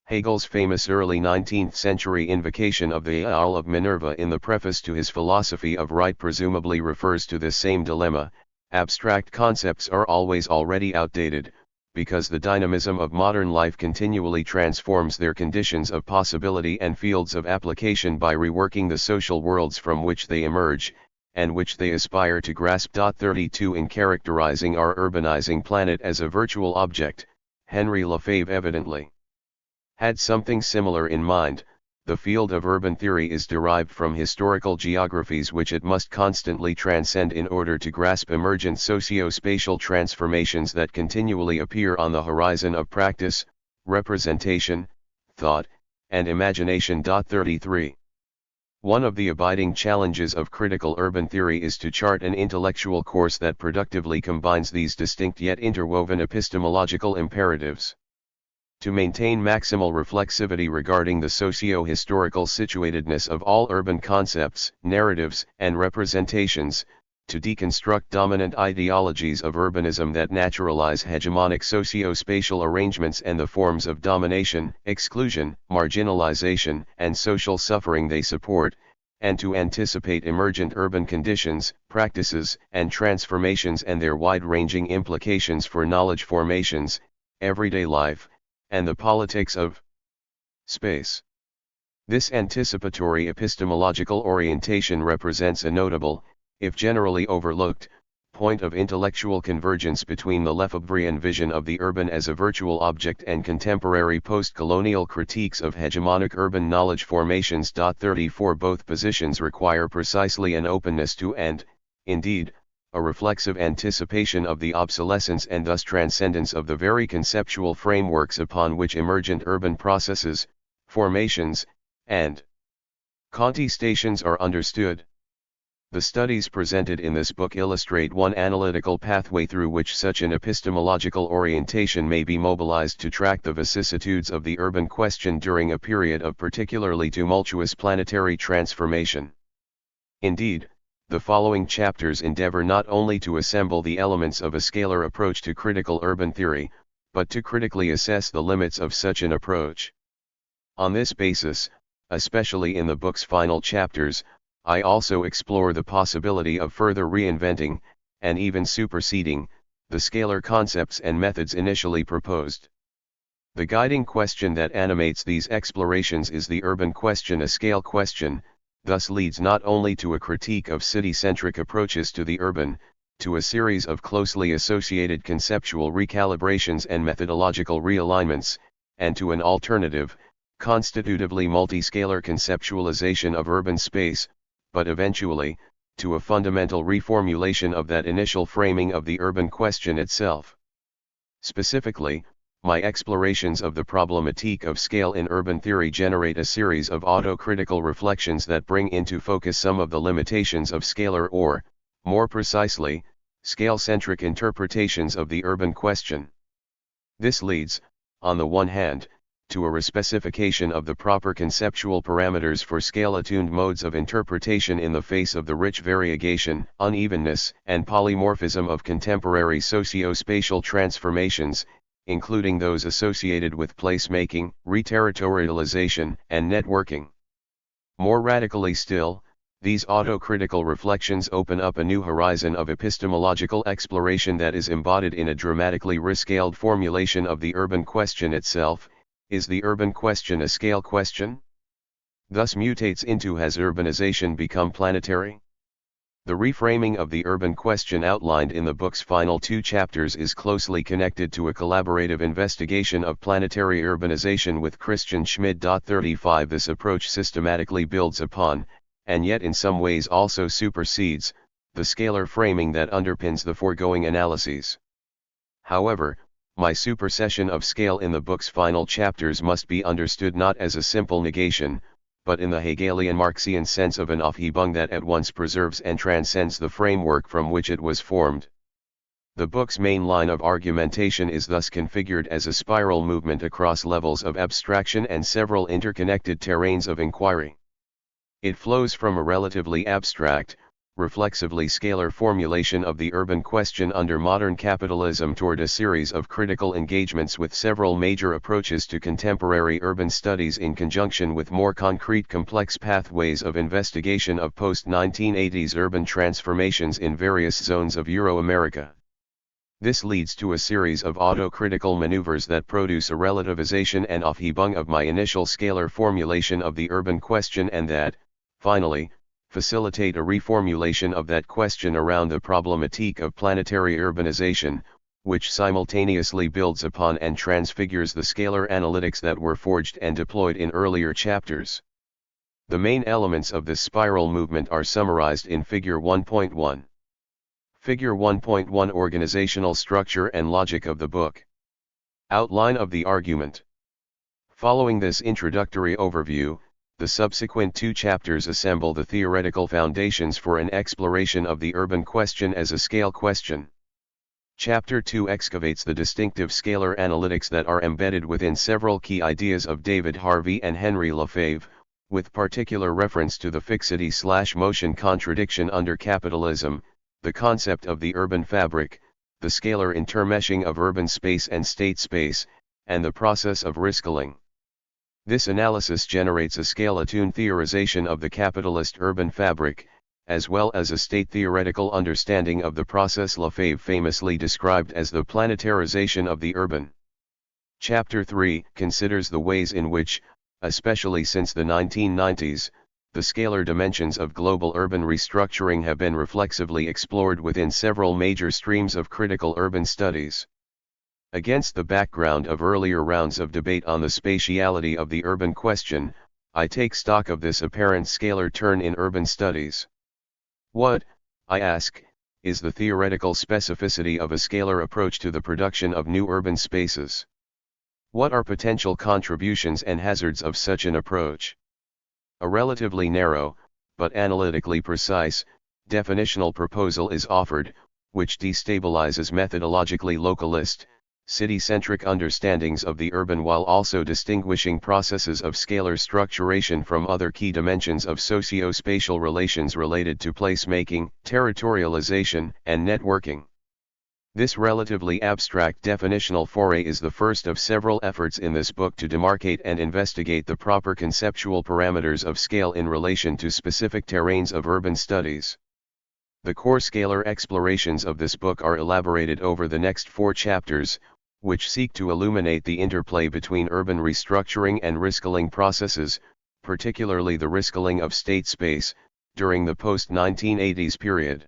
Hegel's famous early 19th century invocation of the Owl of Minerva in the preface to his philosophy of right presumably refers to this same dilemma. Abstract concepts are always already outdated, because the dynamism of modern life continually transforms their conditions of possibility and fields of application by reworking the social worlds from which they emerge, and which they aspire to grasp. 32 In characterizing our urbanizing planet as a virtual object, Henry Lefebvre evidently had something similar in mind. The field of urban theory is derived from historical geographies which it must constantly transcend in order to grasp emergent socio-spatial transformations that continually appear on the horizon of practice, representation, thought, and imagination. 33. One of the abiding challenges of critical urban theory is to chart an intellectual course that productively combines these distinct yet interwoven epistemological imperatives. To maintain maximal reflexivity regarding the socio-historical situatedness of all urban concepts, narratives, and representations, to deconstruct dominant ideologies of urbanism that naturalize hegemonic socio-spatial arrangements and the forms of domination, exclusion, marginalization, and social suffering they support, and to anticipate emergent urban conditions, practices, and transformations and their wide-ranging implications for knowledge formations, everyday life, and the politics of space. This anticipatory epistemological orientation represents a notable, if generally overlooked, point of intellectual convergence between the Lefebvrean vision of the urban as a virtual object and contemporary post-colonial critiques of hegemonic urban knowledge formations. 34 Both positions require precisely an openness to and, indeed, a reflexive anticipation of the obsolescence and thus transcendence of the very conceptual frameworks upon which emergent urban processes, formations, and contestations are understood. The studies presented in this book illustrate one analytical pathway through which such an epistemological orientation may be mobilized to track the vicissitudes of the urban question during a period of particularly tumultuous planetary transformation. Indeed, the following chapters endeavor not only to assemble the elements of a scalar approach to critical urban theory, but to critically assess the limits of such an approach. On this basis, especially in the book's final chapters, I also explore the possibility of further reinventing, and even superseding, the scalar concepts and methods initially proposed. The guiding question that animates these explorations is the urban question, a scale question, thus leads not only to a critique of city-centric approaches to the urban, to a series of closely associated conceptual recalibrations and methodological realignments, and to an alternative, constitutively multiscalar conceptualization of urban space, but eventually, to a fundamental reformulation of that initial framing of the urban question itself. Specifically, my explorations of the problematique of scale in urban theory generate a series of autocritical reflections that bring into focus some of the limitations of scalar or, more precisely, scale-centric interpretations of the urban question. This leads, on the one hand, to a respecification of the proper conceptual parameters for scale-attuned modes of interpretation in the face of the rich variegation, unevenness, and polymorphism of contemporary socio-spatial transformations, including those associated with placemaking, reterritorialization, and networking. More radically still, these autocritical reflections open up a new horizon of epistemological exploration that is embodied in a dramatically rescaled formulation of the urban question itself. Is the urban question a scale question? Thus mutates into, has urbanization become planetary? The reframing of the urban question outlined in the book's final 2 chapters is closely connected to a collaborative investigation of planetary urbanization with Christian Schmid. 35 This approach systematically builds upon, and yet in some ways also supersedes, the scalar framing that underpins the foregoing analyses. However, my supersession of scale in the book's final chapters must be understood not as a simple negation, but in the Hegelian Marxian sense of an Aufhebung that at once preserves and transcends the framework from which it was formed. The book's main line of argumentation is thus configured as a spiral movement across levels of abstraction and several interconnected terrains of inquiry. It flows from a relatively abstract, reflexively scalar formulation of the urban question under modern capitalism toward a series of critical engagements with several major approaches to contemporary urban studies in conjunction with more concrete complex pathways of investigation of post-1980s urban transformations in various zones of Euro-America. This leads to a series of autocritical maneuvers that produce a relativization and Aufhebung of my initial scalar formulation of the urban question and that, finally, facilitate a reformulation of that question around the problematique of planetary urbanization, which simultaneously builds upon and transfigures the scalar analytics that were forged and deployed in earlier chapters. The main elements of this spiral movement are summarized in Figure 1.1. Figure 1.1 Organizational structure and logic of the book. Outline of the argument. Following this introductory overview, the subsequent 2 chapters assemble the theoretical foundations for an exploration of the urban question as a scale question. Chapter 2 excavates the distinctive scalar analytics that are embedded within several key ideas of David Harvey and Henry Lefebvre, with particular reference to the fixity/motion contradiction under capitalism, the concept of the urban fabric, the scalar intermeshing of urban space and state space, and the process of rescaling. This analysis generates a scale-attuned theorization of the capitalist urban fabric, as well as a state-theoretical understanding of the process Lefebvre famously described as the planetarization of the urban. Chapter 3 considers the ways in which, especially since the 1990s, the scalar dimensions of global urban restructuring have been reflexively explored within several major streams of critical urban studies. Against the background of earlier rounds of debate on the spatiality of the urban question, I take stock of this apparent scalar turn in urban studies. What, I ask, is the theoretical specificity of a scalar approach to the production of new urban spaces? What are potential contributions and hazards of such an approach? A relatively narrow, but analytically precise, definitional proposal is offered, which destabilizes methodologically localist, city-centric understandings of the urban while also distinguishing processes of scalar structuration from other key dimensions of socio-spatial relations related to placemaking, territorialization, and networking. This relatively abstract definitional foray is the first of several efforts in this book to demarcate and investigate the proper conceptual parameters of scale in relation to specific terrains of urban studies. The core scalar explorations of this book are elaborated over the next 4 chapters, which seek to illuminate the interplay between urban restructuring and rescaling processes, particularly the rescaling of state space, during the post-1980s period.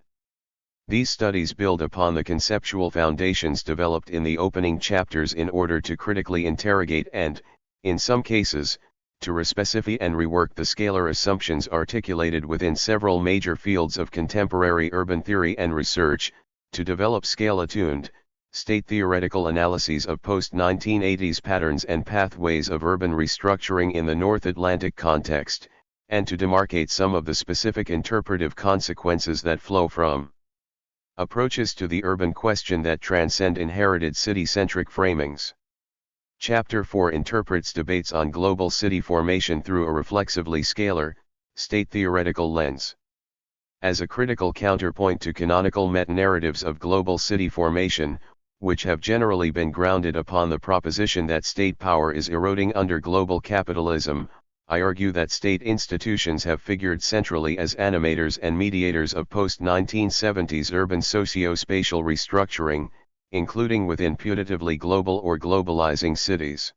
These studies build upon the conceptual foundations developed in the opening chapters in order to critically interrogate and, in some cases, to respecify and rework the scalar assumptions articulated within several major fields of contemporary urban theory and research, to develop scale-attuned, state-theoretical analyses of post-1980s patterns and pathways of urban restructuring in the North Atlantic context, and to demarcate some of the specific interpretive consequences that flow from approaches to the urban question that transcend inherited city-centric framings. Chapter 4 interprets debates on global city formation through a reflexively scalar, state-theoretical lens. As a critical counterpoint to canonical meta-narratives of global city formation, which have generally been grounded upon the proposition that state power is eroding under global capitalism, I argue that state institutions have figured centrally as animators and mediators of post-1970s urban socio-spatial restructuring, including within putatively global or globalizing cities.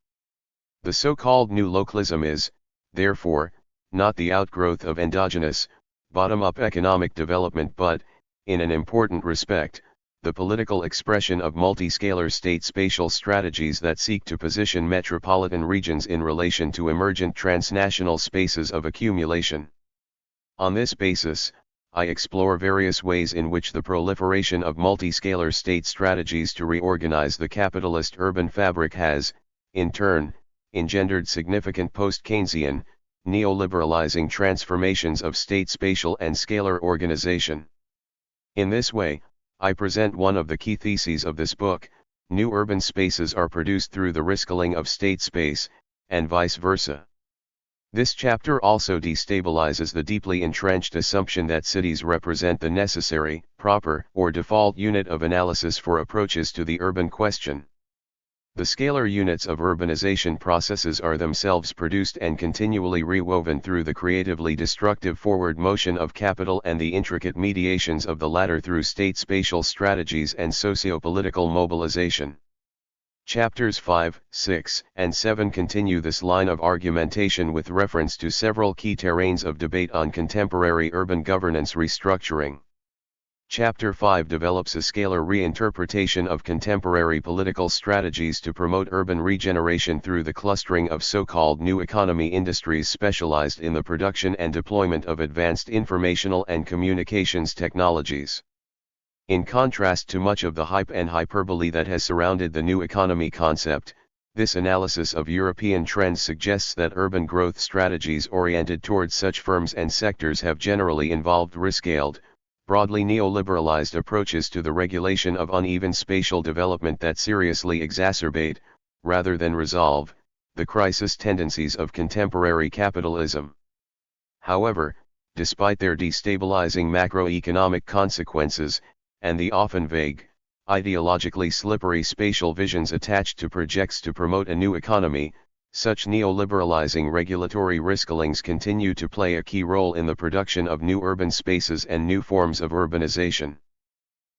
The so-called new localism is, therefore, not the outgrowth of endogenous, bottom-up economic development but, in an important respect, the political expression of multi-scalar state spatial strategies that seek to position metropolitan regions in relation to emergent transnational spaces of accumulation. On this basis, I explore various ways in which the proliferation of multi-scalar state strategies to reorganize the capitalist urban fabric has, in turn, engendered significant post-Keynesian, neoliberalizing transformations of state spatial and scalar organization. In this way, I present one of the key theses of this book: new urban spaces are produced through the rescaling of state space, and vice versa. This chapter also destabilizes the deeply entrenched assumption that cities represent the necessary, proper, or default unit of analysis for approaches to the urban question. The scalar units of urbanization processes are themselves produced and continually rewoven through the creatively destructive forward motion of capital and the intricate mediations of the latter through state spatial strategies and socio-political mobilization. Chapters 5, 6, and 7 continue this line of argumentation with reference to several key terrains of debate on contemporary urban governance restructuring. Chapter 5 develops a scalar reinterpretation of contemporary political strategies to promote urban regeneration through the clustering of so-called new economy industries specialized in the production and deployment of advanced informational and communications technologies. In contrast to much of the hype and hyperbole that has surrounded the new economy concept, this analysis of European trends suggests that urban growth strategies oriented towards such firms and sectors have generally involved rescaled, broadly neoliberalized approaches to the regulation of uneven spatial development that seriously exacerbate, rather than resolve, the crisis tendencies of contemporary capitalism. However, despite their destabilizing macroeconomic consequences, and the often vague, ideologically slippery spatial visions attached to projects to promote a new economy, such neoliberalizing regulatory rescalings continue to play a key role in the production of new urban spaces and new forms of urbanization.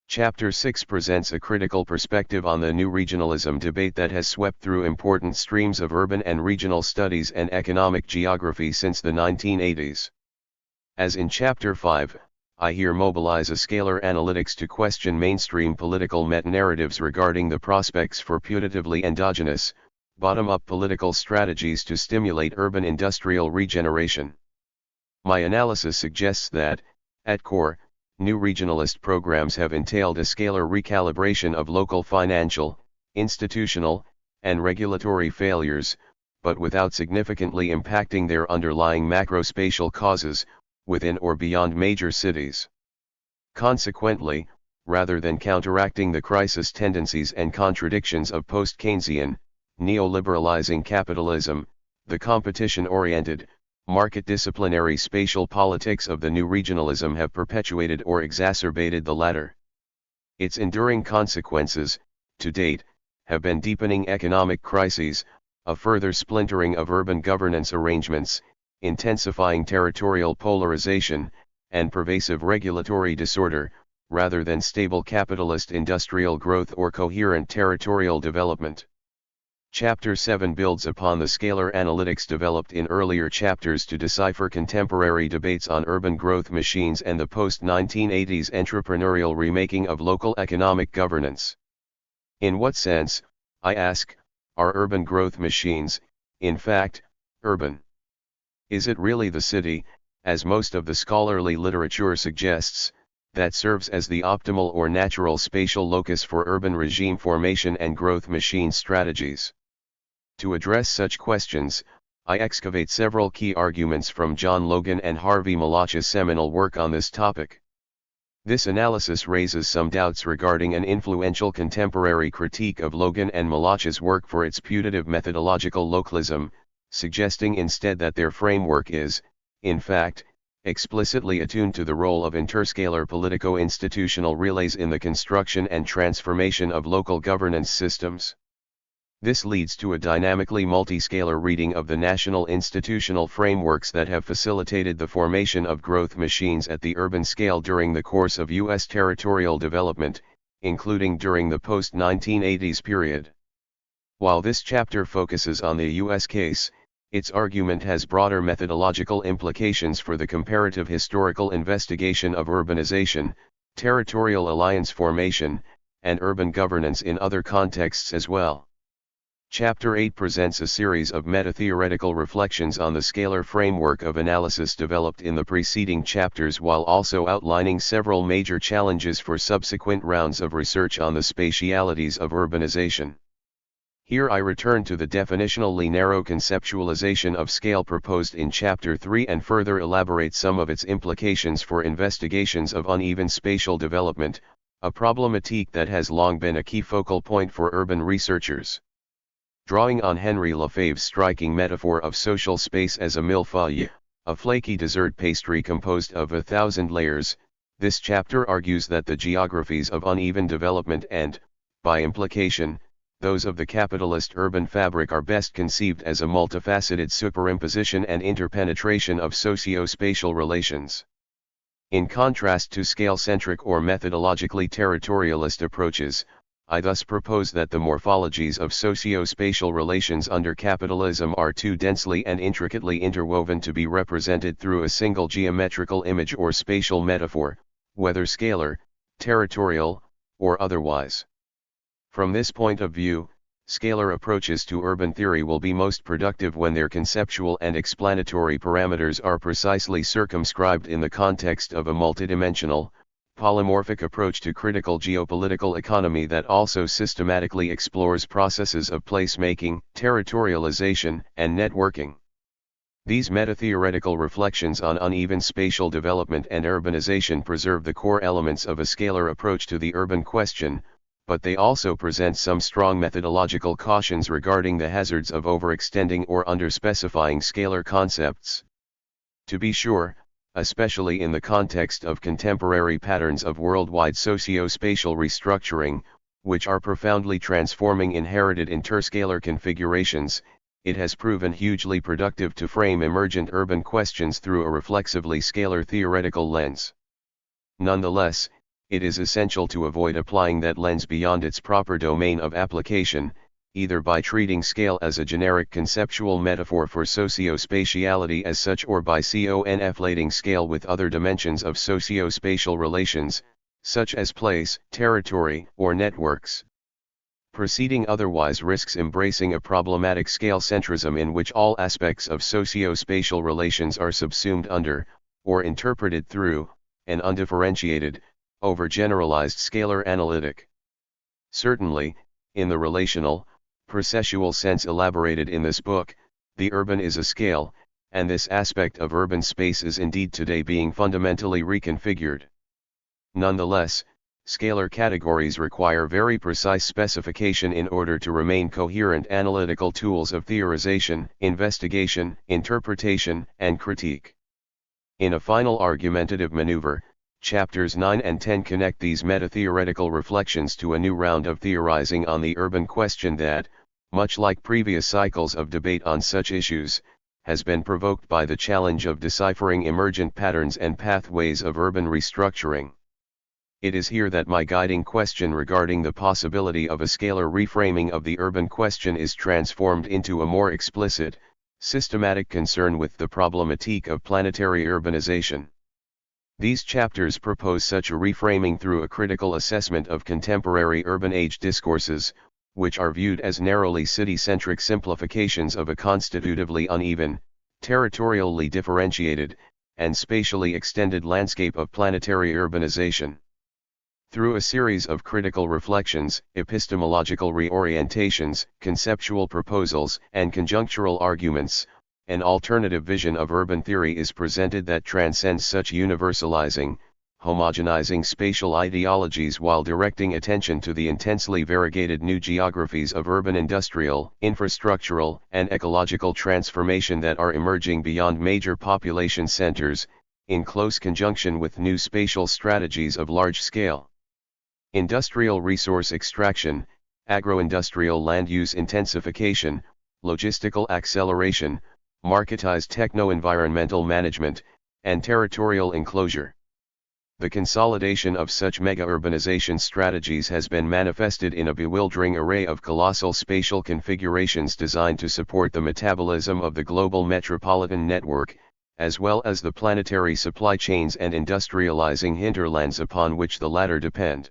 Chapter 6 presents a critical perspective on the new regionalism debate that has swept through important streams of urban and regional studies and economic geography since the 1980s. As in Chapter 5, I here mobilize a scalar analytics to question mainstream political meta-narratives regarding the prospects for putatively endogenous, bottom-up political strategies to stimulate urban industrial regeneration. My analysis suggests that, at core, new regionalist programs have entailed a scalar recalibration of local financial, institutional, and regulatory failures, but without significantly impacting their underlying macrospatial causes, within or beyond major cities. Consequently, rather than counteracting the crisis tendencies and contradictions of post-Keynesian, neoliberalizing capitalism, the competition-oriented, market-disciplinary spatial politics of the new regionalism have perpetuated or exacerbated the latter. Its enduring consequences, to date, have been deepening economic crises, a further splintering of urban governance arrangements, intensifying territorial polarization, and pervasive regulatory disorder, rather than stable capitalist industrial growth or coherent territorial development. Chapter 7 builds upon the scalar analytics developed in earlier chapters to decipher contemporary debates on urban growth machines and the post-1980s entrepreneurial remaking of local economic governance. In what sense, I ask, are urban growth machines, in fact, urban? Is it really the city, as most of the scholarly literature suggests, that serves as the optimal or natural spatial locus for urban regime formation and growth machine strategies? To address such questions, I excavate several key arguments from John Logan and Harvey Malach's seminal work on this topic. This analysis raises some doubts regarding an influential contemporary critique of Logan and Malach's work for its putative methodological localism, suggesting instead that their framework is, in fact, explicitly attuned to the role of interscalar politico-institutional relays in the construction and transformation of local governance systems. This leads to a dynamically multiscalar reading of the national institutional frameworks that have facilitated the formation of growth machines at the urban scale during the course of U.S. territorial development, including during the post-1980s period. While this chapter focuses on the U.S. case, its argument has broader methodological implications for the comparative historical investigation of urbanization, territorial alliance formation, and urban governance in other contexts as well. Chapter 8 presents a series of meta-theoretical reflections on the scalar framework of analysis developed in the preceding chapters while also outlining several major challenges for subsequent rounds of research on the spatialities of urbanization. Here I return to the definitionally narrow conceptualization of scale proposed in Chapter 3 and further elaborate some of its implications for investigations of uneven spatial development, a problematique that has long been a key focal point for urban researchers. Drawing on Henry Lefebvre's striking metaphor of social space as a millefeuille, a flaky dessert pastry composed of 1,000 layers, this chapter argues that the geographies of uneven development and, by implication, those of the capitalist urban fabric are best conceived as a multifaceted superimposition and interpenetration of socio-spatial relations. In contrast to scale-centric or methodologically territorialist approaches, I thus propose that the morphologies of socio-spatial relations under capitalism are too densely and intricately interwoven to be represented through a single geometrical image or spatial metaphor, whether scalar, territorial, or otherwise. From this point of view, scalar approaches to urban theory will be most productive when their conceptual and explanatory parameters are precisely circumscribed in the context of a multidimensional, polymorphic approach to critical geopolitical economy that also systematically explores processes of placemaking, territorialization, and networking. These meta-theoretical reflections on uneven spatial development and urbanization preserve the core elements of a scalar approach to the urban question, but they also present some strong methodological cautions regarding the hazards of overextending or underspecifying scalar concepts. To be sure, especially in the context of contemporary patterns of worldwide socio-spatial restructuring, which are profoundly transforming inherited interscalar configurations, it has proven hugely productive to frame emergent urban questions through a reflexively scalar theoretical lens. Nonetheless, it is essential to avoid applying that lens beyond its proper domain of application, either by treating scale as a generic conceptual metaphor for socio-spatiality as such or by conflating scale with other dimensions of socio-spatial relations, such as place, territory, or networks. Proceeding otherwise risks embracing a problematic scale centrism in which all aspects of socio-spatial relations are subsumed under, or interpreted through, an undifferentiated, overgeneralized scalar analytic. Certainly, in the relational, processual sense elaborated in this book, the urban is a scale, and this aspect of urban space is indeed today being fundamentally reconfigured. Nonetheless, Scalar categories require very precise specification in order to remain coherent analytical tools of theorization, investigation, interpretation, and critique. In a final argumentative maneuver, chapters 9 and 10 connect these meta-theoretical reflections to a new round of theorizing on the urban question that, much like previous cycles of debate on such issues, has been provoked by the challenge of deciphering emergent patterns and pathways of urban restructuring. It is here that my guiding question regarding the possibility of a scalar reframing of the urban question is transformed into a more explicit, systematic concern with the problematique of planetary urbanization. These chapters propose such a reframing through a critical assessment of contemporary urban age discourses, which are viewed as narrowly city-centric simplifications of a constitutively uneven, territorially differentiated, and spatially extended landscape of planetary urbanization. Through a series of critical reflections, epistemological reorientations, conceptual proposals, and conjunctural arguments, an alternative vision of urban theory is presented that transcends such universalizing, homogenizing spatial ideologies while directing attention to the intensely variegated new geographies of urban industrial, infrastructural, and ecological transformation that are emerging beyond major population centers, in close conjunction with new spatial strategies of large scale industrial resource extraction, agro-industrial land use intensification, logistical acceleration, marketized techno-environmental management, and territorial enclosure. The consolidation of such mega-urbanization strategies has been manifested in a bewildering array of colossal spatial configurations designed to support the metabolism of the global metropolitan network, as well as the planetary supply chains and industrializing hinterlands upon which the latter depend.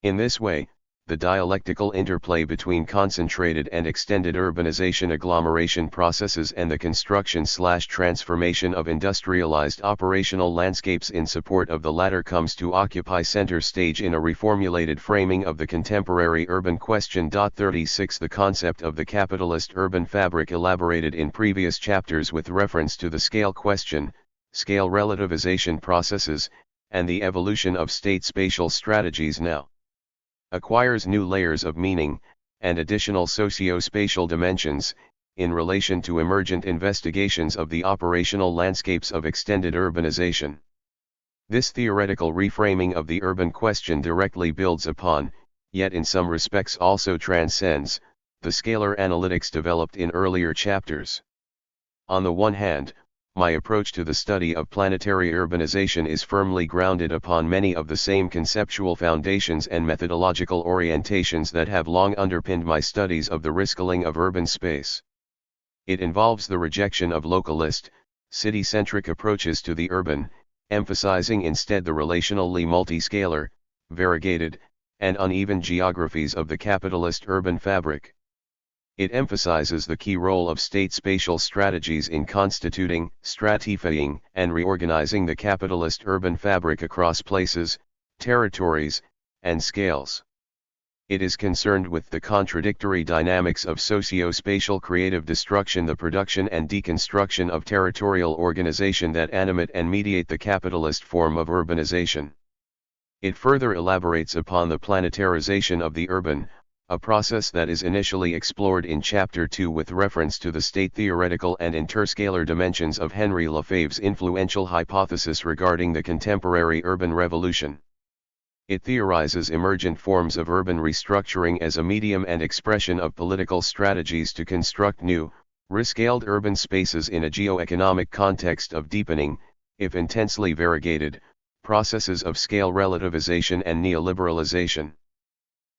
In this way, the dialectical interplay between concentrated and extended urbanization agglomeration processes and the construction/transformation of industrialized operational landscapes in support of the latter comes to occupy center stage in a reformulated framing of the contemporary urban question. 36 The concept of the capitalist urban fabric elaborated in previous chapters with reference to the scale question, scale relativization processes, and the evolution of state spatial strategies now acquires new layers of meaning, and additional socio-spatial dimensions, in relation to emergent investigations of the operational landscapes of extended urbanization. This theoretical reframing of the urban question directly builds upon, yet in some respects also transcends, the scalar analytics developed in earlier chapters. On the one hand, my approach to the study of planetary urbanization is firmly grounded upon many of the same conceptual foundations and methodological orientations that have long underpinned my studies of the riscaling of urban space. It involves the rejection of localist, city-centric approaches to the urban, emphasizing instead the relationally multiscalar, variegated, and uneven geographies of the capitalist urban fabric. It emphasizes the key role of state spatial strategies in constituting, stratifying, and reorganizing the capitalist urban fabric across places, territories, and scales. It is concerned with the contradictory dynamics of socio-spatial creative destruction, the production and deconstruction of territorial organization that animate and mediate the capitalist form of urbanization. It further elaborates upon the planetarization of the urban, a process that is initially explored in Chapter 2 with reference to the state theoretical and interscalar dimensions of Henry Lefebvre's influential hypothesis regarding the contemporary urban revolution. It theorizes emergent forms of urban restructuring as a medium and expression of political strategies to construct new, rescaled urban spaces in a geo-economic context of deepening, if intensely variegated, processes of scale relativization and neoliberalization.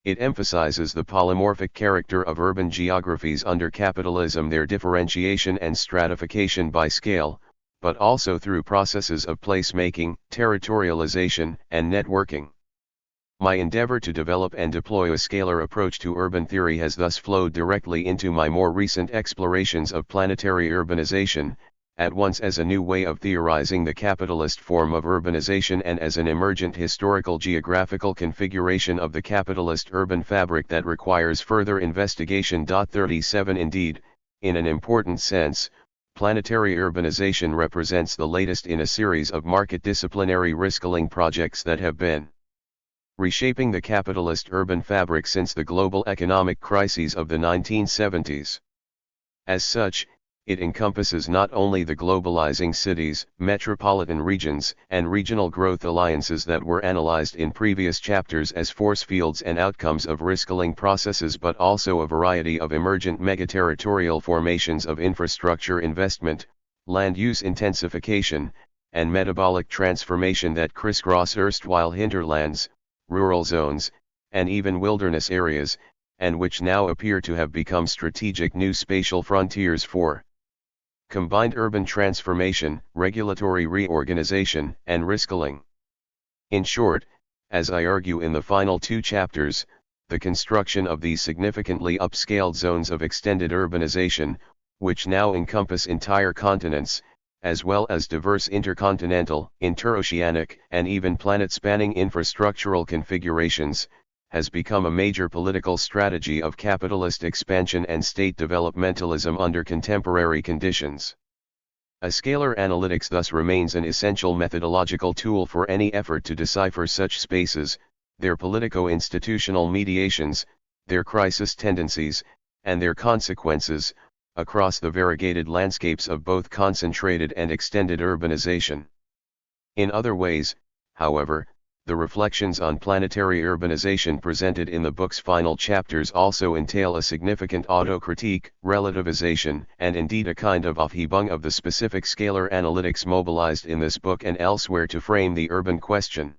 It emphasizes the polymorphic character of urban geographies under capitalism, their differentiation and stratification by scale, but also through processes of placemaking, territorialization, and networking. My endeavor to develop and deploy a scalar approach to urban theory has thus flowed directly into my more recent explorations of planetary urbanization, at once as a new way of theorizing the capitalist form of urbanization and as an emergent historical geographical configuration of the capitalist urban fabric that requires further investigation. 37 Indeed, in an important sense, planetary urbanization represents the latest in a series of market-disciplinary riscaling projects that have been reshaping the capitalist urban fabric since the global economic crises of the 1970s. As such, it encompasses not only the globalizing cities, metropolitan regions, and regional growth alliances that were analyzed in previous chapters as force fields and outcomes of risk-killing processes, but also a variety of emergent megaterritorial formations of infrastructure investment, land use intensification, and metabolic transformation that crisscross erstwhile hinterlands, rural zones, and even wilderness areas, and which now appear to have become strategic new spatial frontiers for combined urban transformation, regulatory reorganization, and risk-killing. In short, as I argue in the final two chapters, the construction of these significantly upscaled zones of extended urbanization, which now encompass entire continents, as well as diverse intercontinental, interoceanic, and even planet-spanning infrastructural configurations, has become a major political strategy of capitalist expansion and state developmentalism under contemporary conditions. A scalar analytics thus remains an essential methodological tool for any effort to decipher such spaces, their politico-institutional mediations, their crisis tendencies, and their consequences, across the variegated landscapes of both concentrated and extended urbanization. In other ways, however, the reflections on planetary urbanization presented in the book's final chapters also entail a significant autocritique, relativization, and indeed a kind of aufhebung of the specific scalar analytics mobilized in this book and elsewhere to frame the urban question.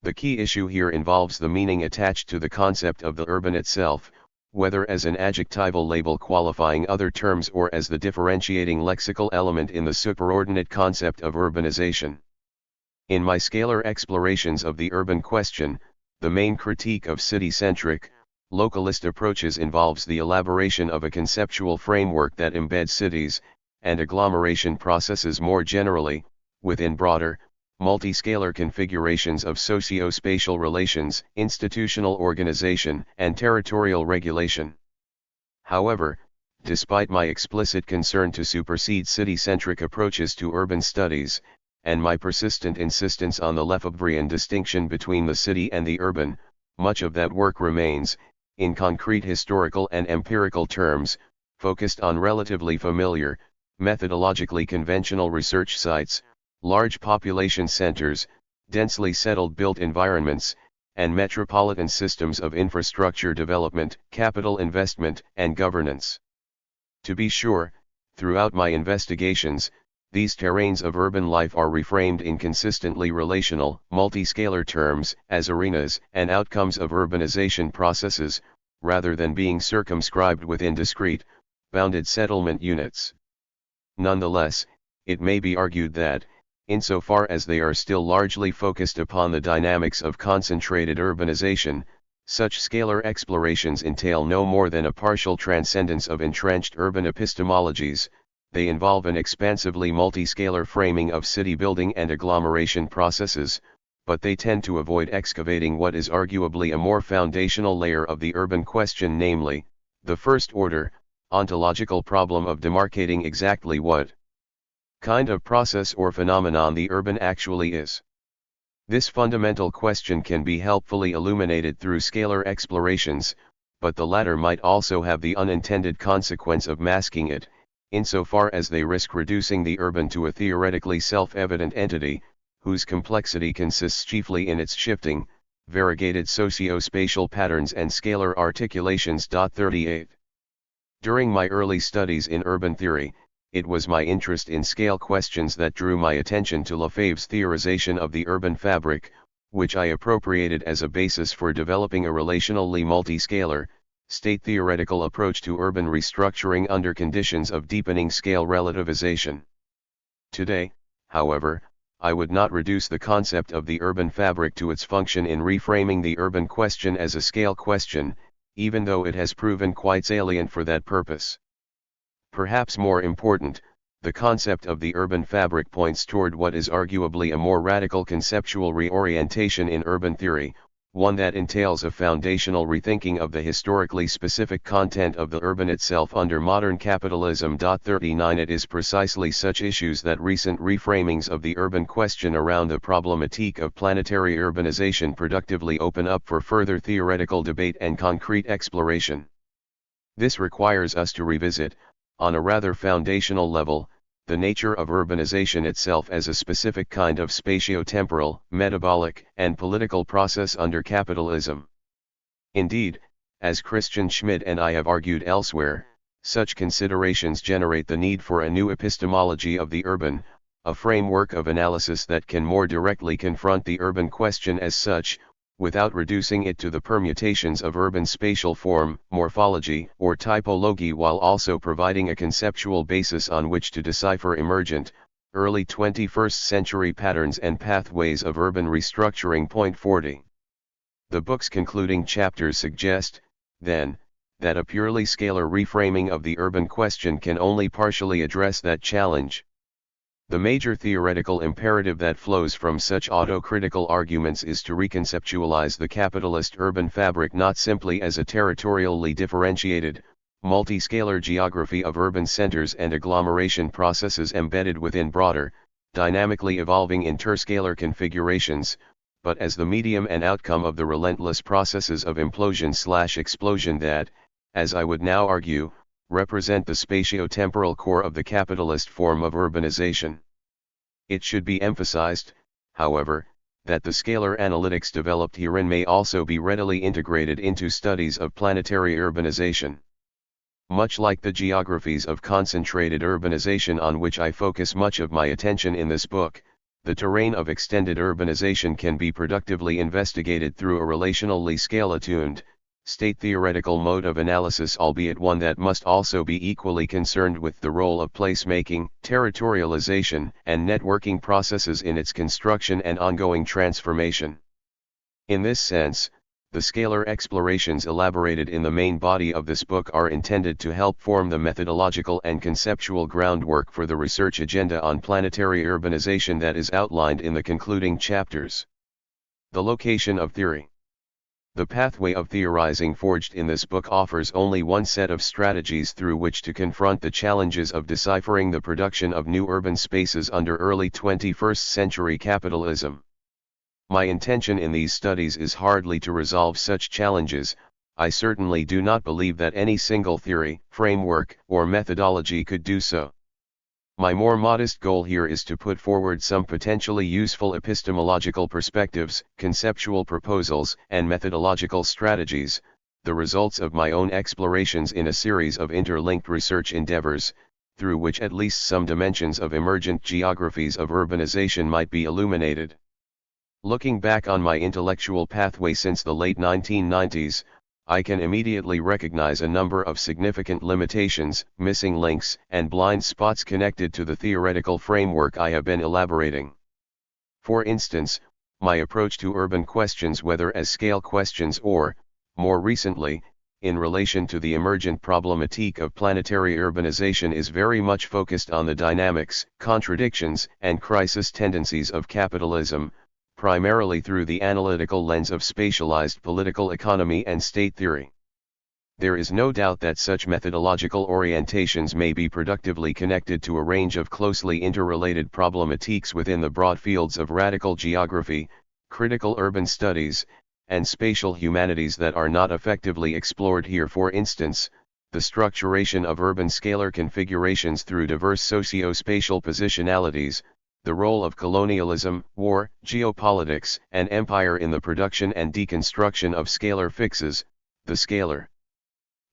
The key issue here involves the meaning attached to the concept of the urban itself, whether as an adjectival label qualifying other terms or as the differentiating lexical element in the superordinate concept of urbanization. In my scalar explorations of the urban question, the main critique of city-centric, localist approaches involves the elaboration of a conceptual framework that embeds cities, and agglomeration processes more generally, within broader, multi-scalar configurations of socio-spatial relations, institutional organization, and territorial regulation. However, despite my explicit concern to supersede city-centric approaches to urban studies, and my persistent insistence on the Lefebvrean distinction between the city and the urban, much of that work remains, in concrete historical and empirical terms, focused on relatively familiar, methodologically conventional research sites, large population centers, densely settled built environments, and metropolitan systems of infrastructure development, capital investment, and governance. To be sure, throughout my investigations, these terrains of urban life are reframed in consistently relational, multi-scalar terms, as arenas and outcomes of urbanization processes, rather than being circumscribed within discrete, bounded settlement units. Nonetheless, it may be argued that, insofar as they are still largely focused upon the dynamics of concentrated urbanization, such scalar explorations entail no more than a partial transcendence of entrenched urban epistemologies. They involve an expansively multi-scalar framing of city building and agglomeration processes, but they tend to avoid excavating what is arguably a more foundational layer of the urban question, namely, the first-order, ontological problem of demarcating exactly what kind of process or phenomenon the urban actually is. This fundamental question can be helpfully illuminated through scalar explorations, but the latter might also have the unintended consequence of masking it, insofar as they risk reducing the urban to a theoretically self-evident entity, whose complexity consists chiefly in its shifting, variegated socio-spatial patterns and scalar articulations. 38. During my early studies in urban theory, it was my interest in scale questions that drew my attention to Lefebvre's theorization of the urban fabric, which I appropriated as a basis for developing a relationally multi-scalar, state-theoretical approach to urban restructuring under conditions of deepening scale relativization. Today, however, I would not reduce the concept of the urban fabric to its function in reframing the urban question as a scale question, even though it has proven quite salient for that purpose. Perhaps more important, the concept of the urban fabric points toward what is arguably a more radical conceptual reorientation in urban theory, one that entails a foundational rethinking of the historically specific content of the urban itself under modern capitalism. 39 It is precisely such issues that recent reframings of the urban question around the problematique of planetary urbanization productively open up for further theoretical debate and concrete exploration. This requires us to revisit, on a rather foundational level, the nature of urbanization itself as a specific kind of spatio-temporal, metabolic, and political process under capitalism. Indeed, as Christian Schmidt and I have argued elsewhere, such considerations generate the need for a new epistemology of the urban, a framework of analysis that can more directly confront the urban question as such, without reducing it to the permutations of urban spatial form, morphology, or typology, while also providing a conceptual basis on which to decipher emergent, early 21st century patterns and pathways of urban restructuring. Point 40. The book's concluding chapters suggest, then, that a purely scalar reframing of the urban question can only partially address that challenge. The major theoretical imperative that flows from such autocritical arguments is to reconceptualize the capitalist urban fabric not simply as a territorially differentiated, multi-scalar geography of urban centers and agglomeration processes embedded within broader, dynamically evolving interscalar configurations, but as the medium and outcome of the relentless processes of implosion/explosion that, as I would now argue, represent the spatio-temporal core of the capitalist form of urbanization. It should be emphasized, however, that the scalar analytics developed herein may also be readily integrated into studies of planetary urbanization. Much like the geographies of concentrated urbanization on which I focus much of my attention in this book, the terrain of extended urbanization can be productively investigated through a relationally scale-attuned, state-theoretical mode of analysis, albeit one that must also be equally concerned with the role of placemaking, territorialization, and networking processes in its construction and ongoing transformation. In this sense, the scalar explorations elaborated in the main body of this book are intended to help form the methodological and conceptual groundwork for the research agenda on planetary urbanization that is outlined in the concluding chapters. The location of theory. The pathway of theorizing forged in this book offers only one set of strategies through which to confront the challenges of deciphering the production of new urban spaces under early 21st century capitalism. My intention in these studies is hardly to resolve such challenges. I certainly do not believe that any single theory, framework, or methodology could do so. My more modest goal here is to put forward some potentially useful epistemological perspectives, conceptual proposals, and methodological strategies, the results of my own explorations in a series of interlinked research endeavors, through which at least some dimensions of emergent geographies of urbanization might be illuminated. Looking back on my intellectual pathway since the late 1990s, I can immediately recognize a number of significant limitations, missing links, and blind spots connected to the theoretical framework I have been elaborating. For instance, my approach to urban questions, whether as scale questions or, more recently, in relation to the emergent problematique of planetary urbanization, is very much focused on the dynamics, contradictions, and crisis tendencies of capitalism, primarily through the analytical lens of spatialized political economy and state theory. There is no doubt that such methodological orientations may be productively connected to a range of closely interrelated problematiques within the broad fields of radical geography, critical urban studies, and spatial humanities that are not effectively explored here. For instance, the structuration of urban scalar configurations through diverse socio-spatial positionalities, the role of colonialism, war, geopolitics, and empire in the production and deconstruction of scalar fixes, the scalar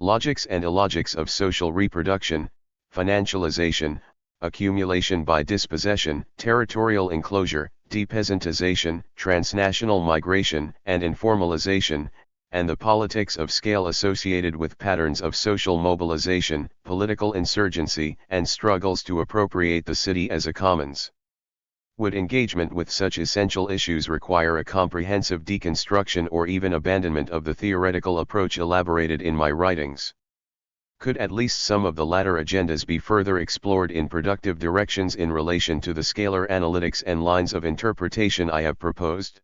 logics and illogics of social reproduction, financialization, accumulation by dispossession, territorial enclosure, depeasantization, transnational migration, and informalization, and the politics of scale associated with patterns of social mobilization, political insurgency, and struggles to appropriate the city as a commons. Would engagement with such essential issues require a comprehensive deconstruction or even abandonment of the theoretical approach elaborated in my writings? Could at least some of the latter agendas be further explored in productive directions in relation to the scalar analytics and lines of interpretation I have proposed?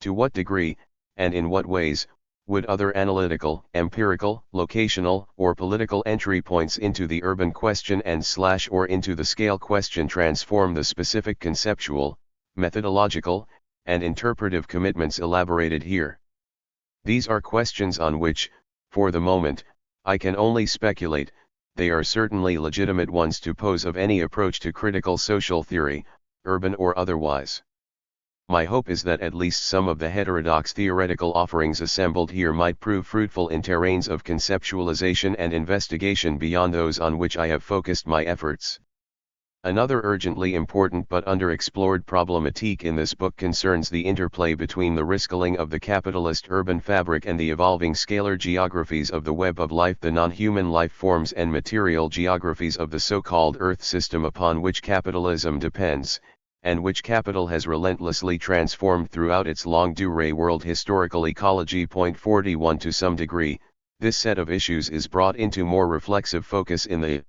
To what degree, and in what ways, would other analytical, empirical, locational, or political entry points into the urban question or into the scale question transform the specific conceptual, methodological, and interpretive commitments elaborated here? These are questions on which, for the moment, I can only speculate. They are certainly legitimate ones to pose of any approach to critical social theory, urban or otherwise. My hope is that at least some of the heterodox theoretical offerings assembled here might prove fruitful in terrains of conceptualization and investigation beyond those on which I have focused my efforts. Another urgently important but underexplored problematique in this book concerns the interplay between the riscaling of the capitalist urban fabric and the evolving scalar geographies of the web of life, the non-human life forms and material geographies of the so-called Earth system upon which capitalism depends, and which capital has relentlessly transformed throughout its longue durée world historical ecology. 41 To some degree, this set of issues is brought into more reflexive focus in the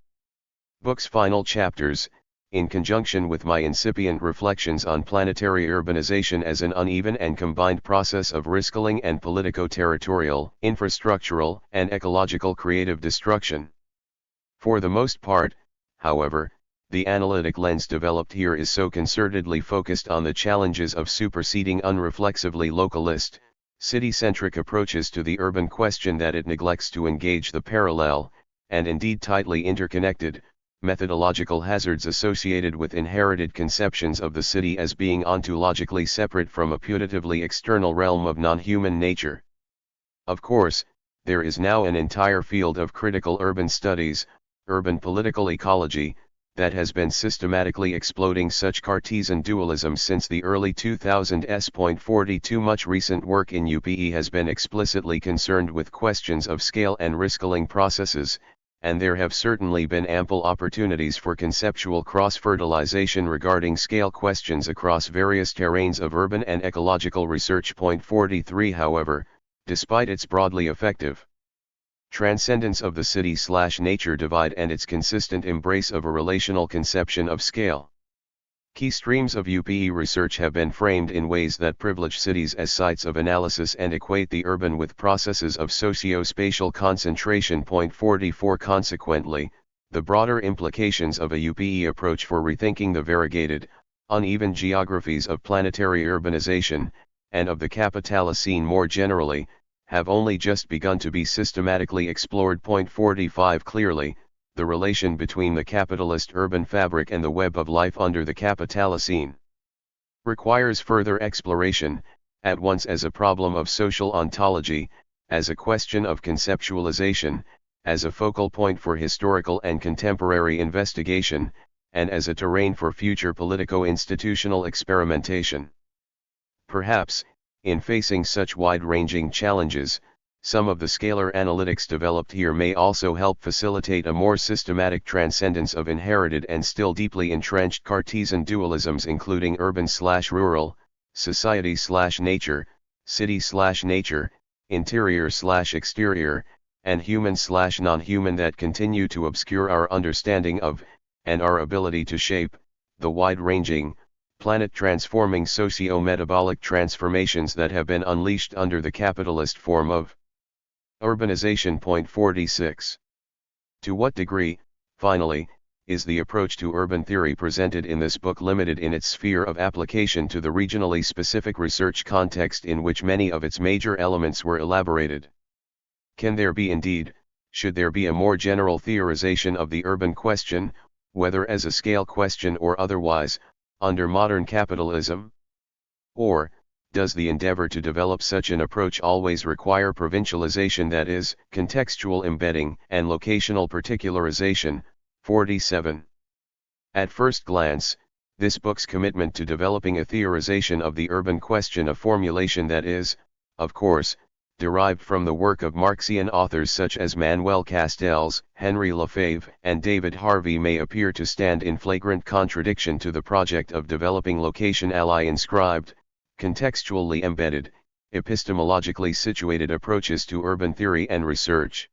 book's final chapters, in conjunction with my incipient reflections on planetary urbanization as an uneven and combined process of riscaling and politico-territorial, infrastructural, and ecological creative destruction. For the most part, however, the analytic lens developed here is so concertedly focused on the challenges of superseding unreflexively localist, city-centric approaches to the urban question that it neglects to engage the parallel, and indeed tightly interconnected, methodological hazards associated with inherited conceptions of the city as being ontologically separate from a putatively external realm of non-human nature. Of course, there is now an entire field of critical urban studies, urban political ecology, that has been systematically exploding such Cartesian dualism since the early 2000s. 42 Much recent work in UPE has been explicitly concerned with questions of scale and riscaling processes, and there have certainly been ample opportunities for conceptual cross-fertilization regarding scale questions across various terrains of urban and ecological research. 43 However, despite its broadly effective transcendence of the city-nature divide and its consistent embrace of a relational conception of scale, key streams of UPE research have been framed in ways that privilege cities as sites of analysis and equate the urban with processes of socio-spatial concentration. 44 Consequently, the broader implications of a UPE approach for rethinking the variegated, uneven geographies of planetary urbanization, and of the capitalocene more generally, have only just begun to be systematically explored. 45 Clearly, the relation between the capitalist urban fabric and the web of life under the capitalocene requires further exploration, at once as a problem of social ontology, as a question of conceptualization, as a focal point for historical and contemporary investigation, and as a terrain for future politico-institutional experimentation. Perhaps, in facing such wide-ranging challenges, some of the scalar analytics developed here may also help facilitate a more systematic transcendence of inherited and still deeply entrenched Cartesian dualisms, including urban/rural, society/nature, city/nature, interior/exterior, and human/non-human that continue to obscure our understanding of, and our ability to shape, the wide-ranging, planet-transforming socio-metabolic transformations that have been unleashed under the capitalist form of urbanization. 46. To what degree, finally, is the approach to urban theory presented in this book limited in its sphere of application to the regionally specific research context in which many of its major elements were elaborated? Can there be indeed, should there be a more general theorization of the urban question, whether as a scale question or otherwise, under modern capitalism? Or, does the endeavor to develop such an approach always require provincialization, that is, contextual embedding and locational particularization? 47. At first glance, this book's commitment to developing a theorization of the urban question, a formulation that is, of course, derived from the work of Marxian authors such as Manuel Castells, Henry Lefebvre, and David Harvey, may appear to stand in flagrant contradiction to the project of developing location-ally inscribed, contextually embedded, epistemologically situated approaches to urban theory and research.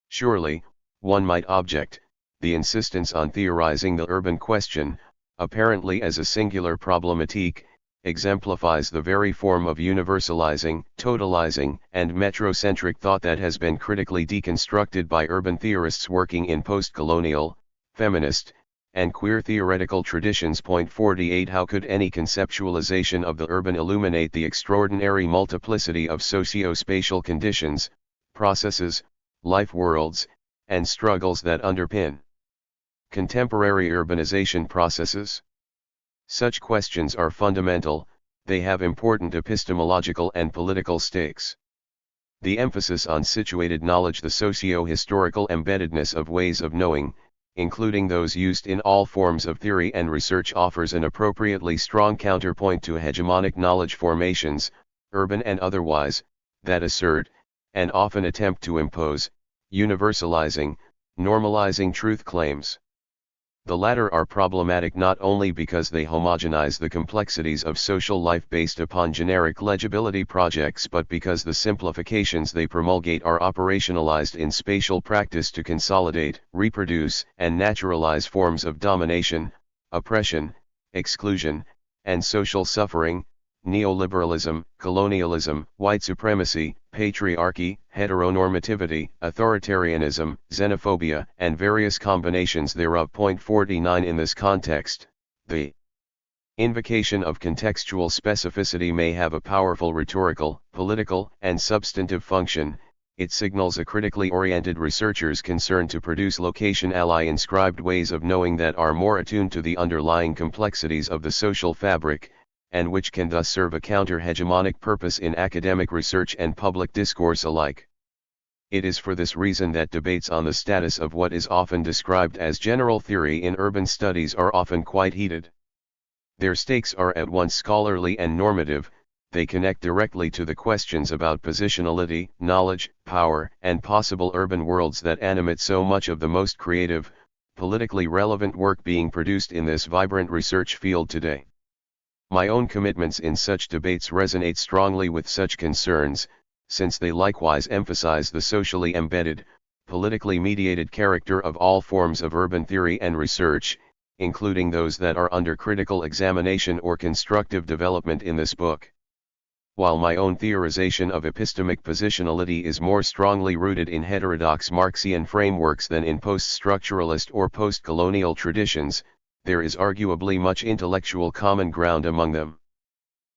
Surely, one might object, the insistence on theorizing the urban question, apparently as a singular problematique, exemplifies the very form of universalizing, totalizing, and metrocentric thought that has been critically deconstructed by urban theorists working in post-colonial, feminist, and queer theoretical traditions. 48 How could any conceptualization of the urban illuminate the extraordinary multiplicity of socio-spatial conditions, processes, life worlds, and struggles that underpin contemporary urbanization processes? Such questions are fundamental, they have important epistemological and political stakes. The emphasis on situated knowledge, the socio-historical embeddedness of ways of knowing, including those used in all forms of theory and research, offers an appropriately strong counterpoint to hegemonic knowledge formations, urban and otherwise, that assert, and often attempt to impose, universalizing, normalizing truth claims. The latter are problematic not only because they homogenize the complexities of social life based upon generic legibility projects, but because the simplifications they promulgate are operationalized in spatial practice to consolidate, reproduce, and naturalize forms of domination, oppression, exclusion, and social suffering: neoliberalism, colonialism, white supremacy, patriarchy, heteronormativity, authoritarianism, xenophobia, and various combinations thereof. 49 In this context, the invocation of contextual specificity may have a powerful rhetorical, political, and substantive function. It signals a critically oriented researcher's concern to produce location-ally inscribed ways of knowing that are more attuned to the underlying complexities of the social fabric, and which can thus serve a counter-hegemonic purpose in academic research and public discourse alike. It is for this reason that debates on the status of what is often described as general theory in urban studies are often quite heated. Their stakes are at once scholarly and normative. They connect directly to the questions about positionality, knowledge, power, and possible urban worlds that animate so much of the most creative, politically relevant work being produced in this vibrant research field today. My own commitments in such debates resonate strongly with such concerns, since they likewise emphasize the socially embedded, politically mediated character of all forms of urban theory and research, including those that are under critical examination or constructive development in this book. While my own theorization of epistemic positionality is more strongly rooted in heterodox Marxian frameworks than in post-structuralist or post-colonial traditions, there is arguably much intellectual common ground among them.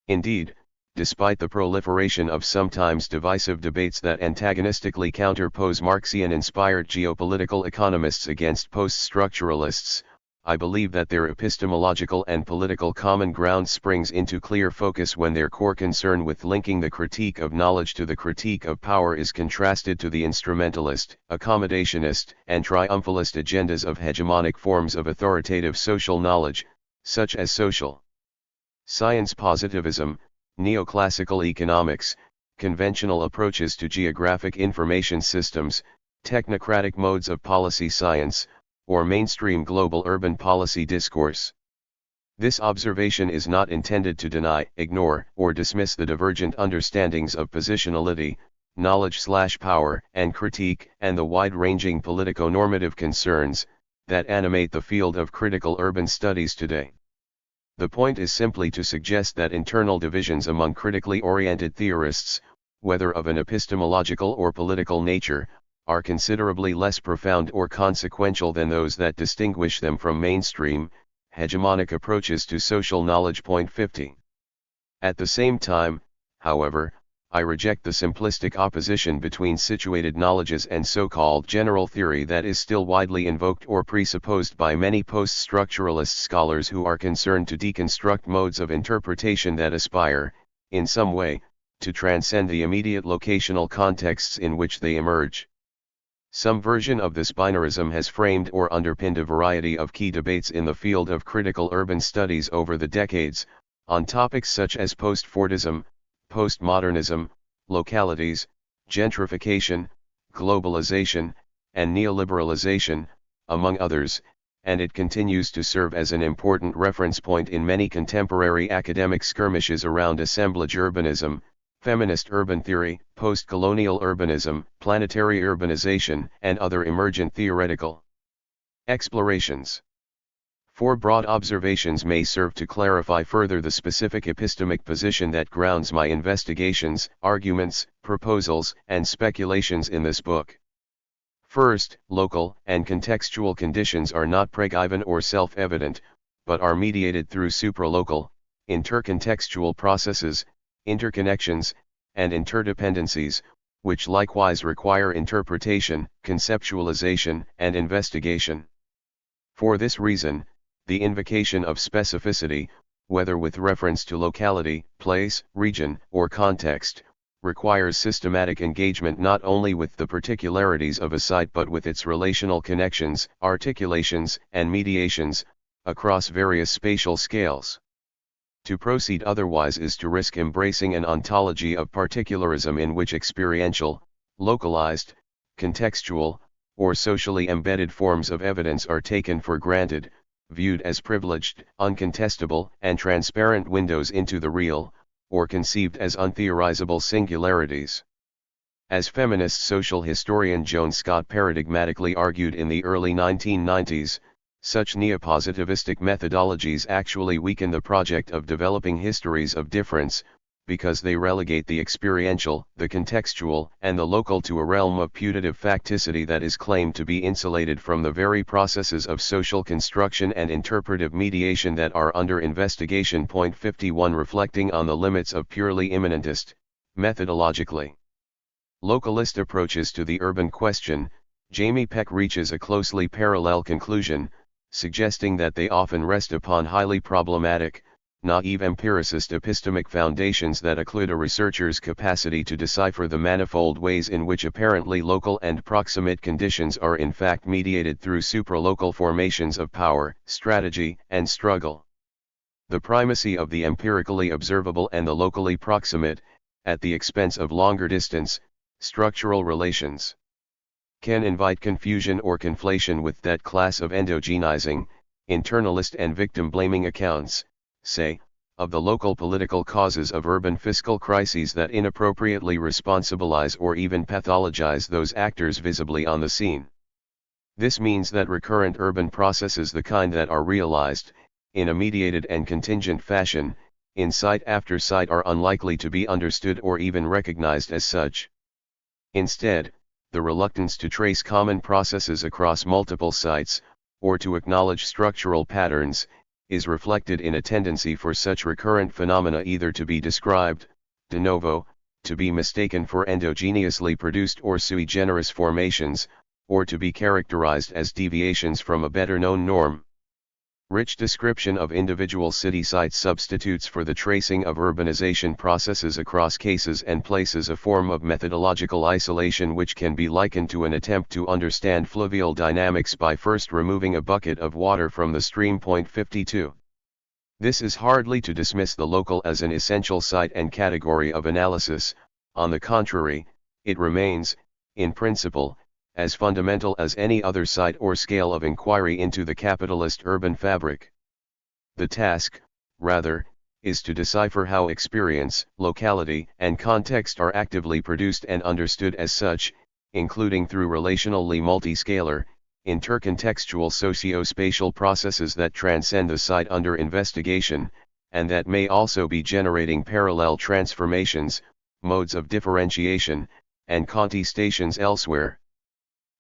Indeed, despite the proliferation of sometimes divisive debates that antagonistically counterpose Marxian-inspired geopolitical economists against post-structuralists, I believe that their epistemological and political common ground springs into clear focus when their core concern with linking the critique of knowledge to the critique of power is contrasted to the instrumentalist, accommodationist, and triumphalist agendas of hegemonic forms of authoritative social knowledge, such as social science positivism, neoclassical economics, conventional approaches to geographic information systems, technocratic modes of policy science, or mainstream global urban policy discourse. This observation is not intended to deny, ignore, or dismiss the divergent understandings of positionality, knowledge/power, and critique, and the wide-ranging politico-normative concerns that animate the field of critical urban studies today. The point is simply to suggest that internal divisions among critically oriented theorists, whether of an epistemological or political nature, are considerably less profound or consequential than those that distinguish them from mainstream, hegemonic approaches to social knowledge. 50. At the same time, however, I reject the simplistic opposition between situated knowledges and so-called general theory that is still widely invoked or presupposed by many post-structuralist scholars who are concerned to deconstruct modes of interpretation that aspire, in some way, to transcend the immediate locational contexts in which they emerge. Some version of this binarism has framed or underpinned a variety of key debates in the field of critical urban studies over the decades, on topics such as post-Fordism, postmodernism, localities, gentrification, globalization, and neoliberalization, among others, and it continues to serve as an important reference point in many contemporary academic skirmishes around assemblage urbanism, feminist urban theory, post-colonial urbanism, planetary urbanization, and other emergent theoretical explorations. Four broad observations may serve to clarify further the specific epistemic position that grounds my investigations, arguments, proposals, and speculations in this book. First, local and contextual conditions are not pregiven or self-evident, but are mediated through supralocal, intercontextual processes, interconnections, and interdependencies, which likewise require interpretation, conceptualization, and investigation. For this reason, the invocation of specificity, whether with reference to locality, place, region, or context, requires systematic engagement not only with the particularities of a site but with its relational connections, articulations, and mediations, across various spatial scales. To proceed otherwise is to risk embracing an ontology of particularism in which experiential, localized, contextual, or socially embedded forms of evidence are taken for granted, viewed as privileged, uncontestable, and transparent windows into the real, or conceived as untheorizable singularities. As feminist social historian Joan Scott paradigmatically argued in the early 1990s, such neopositivistic methodologies actually weaken the project of developing histories of difference, because they relegate the experiential, the contextual, and the local to a realm of putative facticity that is claimed to be insulated from the very processes of social construction and interpretive mediation that are under investigation. Point 51 Reflecting on the limits of purely immanentist, methodologically localist approaches to the urban question, Jamie Peck reaches a closely parallel conclusion, suggesting that they often rest upon highly problematic, naive empiricist epistemic foundations that occlude a researcher's capacity to decipher the manifold ways in which apparently local and proximate conditions are in fact mediated through supralocal formations of power, strategy, and struggle. The primacy of the empirically observable and the locally proximate, at the expense of longer distance, structural relations, can invite confusion or conflation with that class of endogenizing, internalist and victim-blaming accounts, say, of the local political causes of urban fiscal crises that inappropriately responsibilize or even pathologize those actors visibly on the scene. This means that recurrent urban processes, the kind that are realized, in a mediated and contingent fashion, in site after site, are unlikely to be understood or even recognized as such. Instead, the reluctance to trace common processes across multiple sites, or to acknowledge structural patterns, is reflected in a tendency for such recurrent phenomena either to be described, de novo, to be mistaken for endogenously produced or sui generis formations, or to be characterized as deviations from a better-known norm. Rich description of individual city sites substitutes for the tracing of urbanization processes across cases and places a form of methodological isolation which can be likened to an attempt to understand fluvial dynamics by first removing a bucket of water from the stream. Point 52. This is hardly to dismiss the local as an essential site and category of analysis. On the contrary, it remains, in principle, as fundamental as any other site or scale of inquiry into the capitalist urban fabric. The task, rather, is to decipher how experience, locality, and context are actively produced and understood as such, including through relationally multiscalar, intercontextual socio-spatial processes that transcend the site under investigation, and that may also be generating parallel transformations, modes of differentiation, and contestations elsewhere.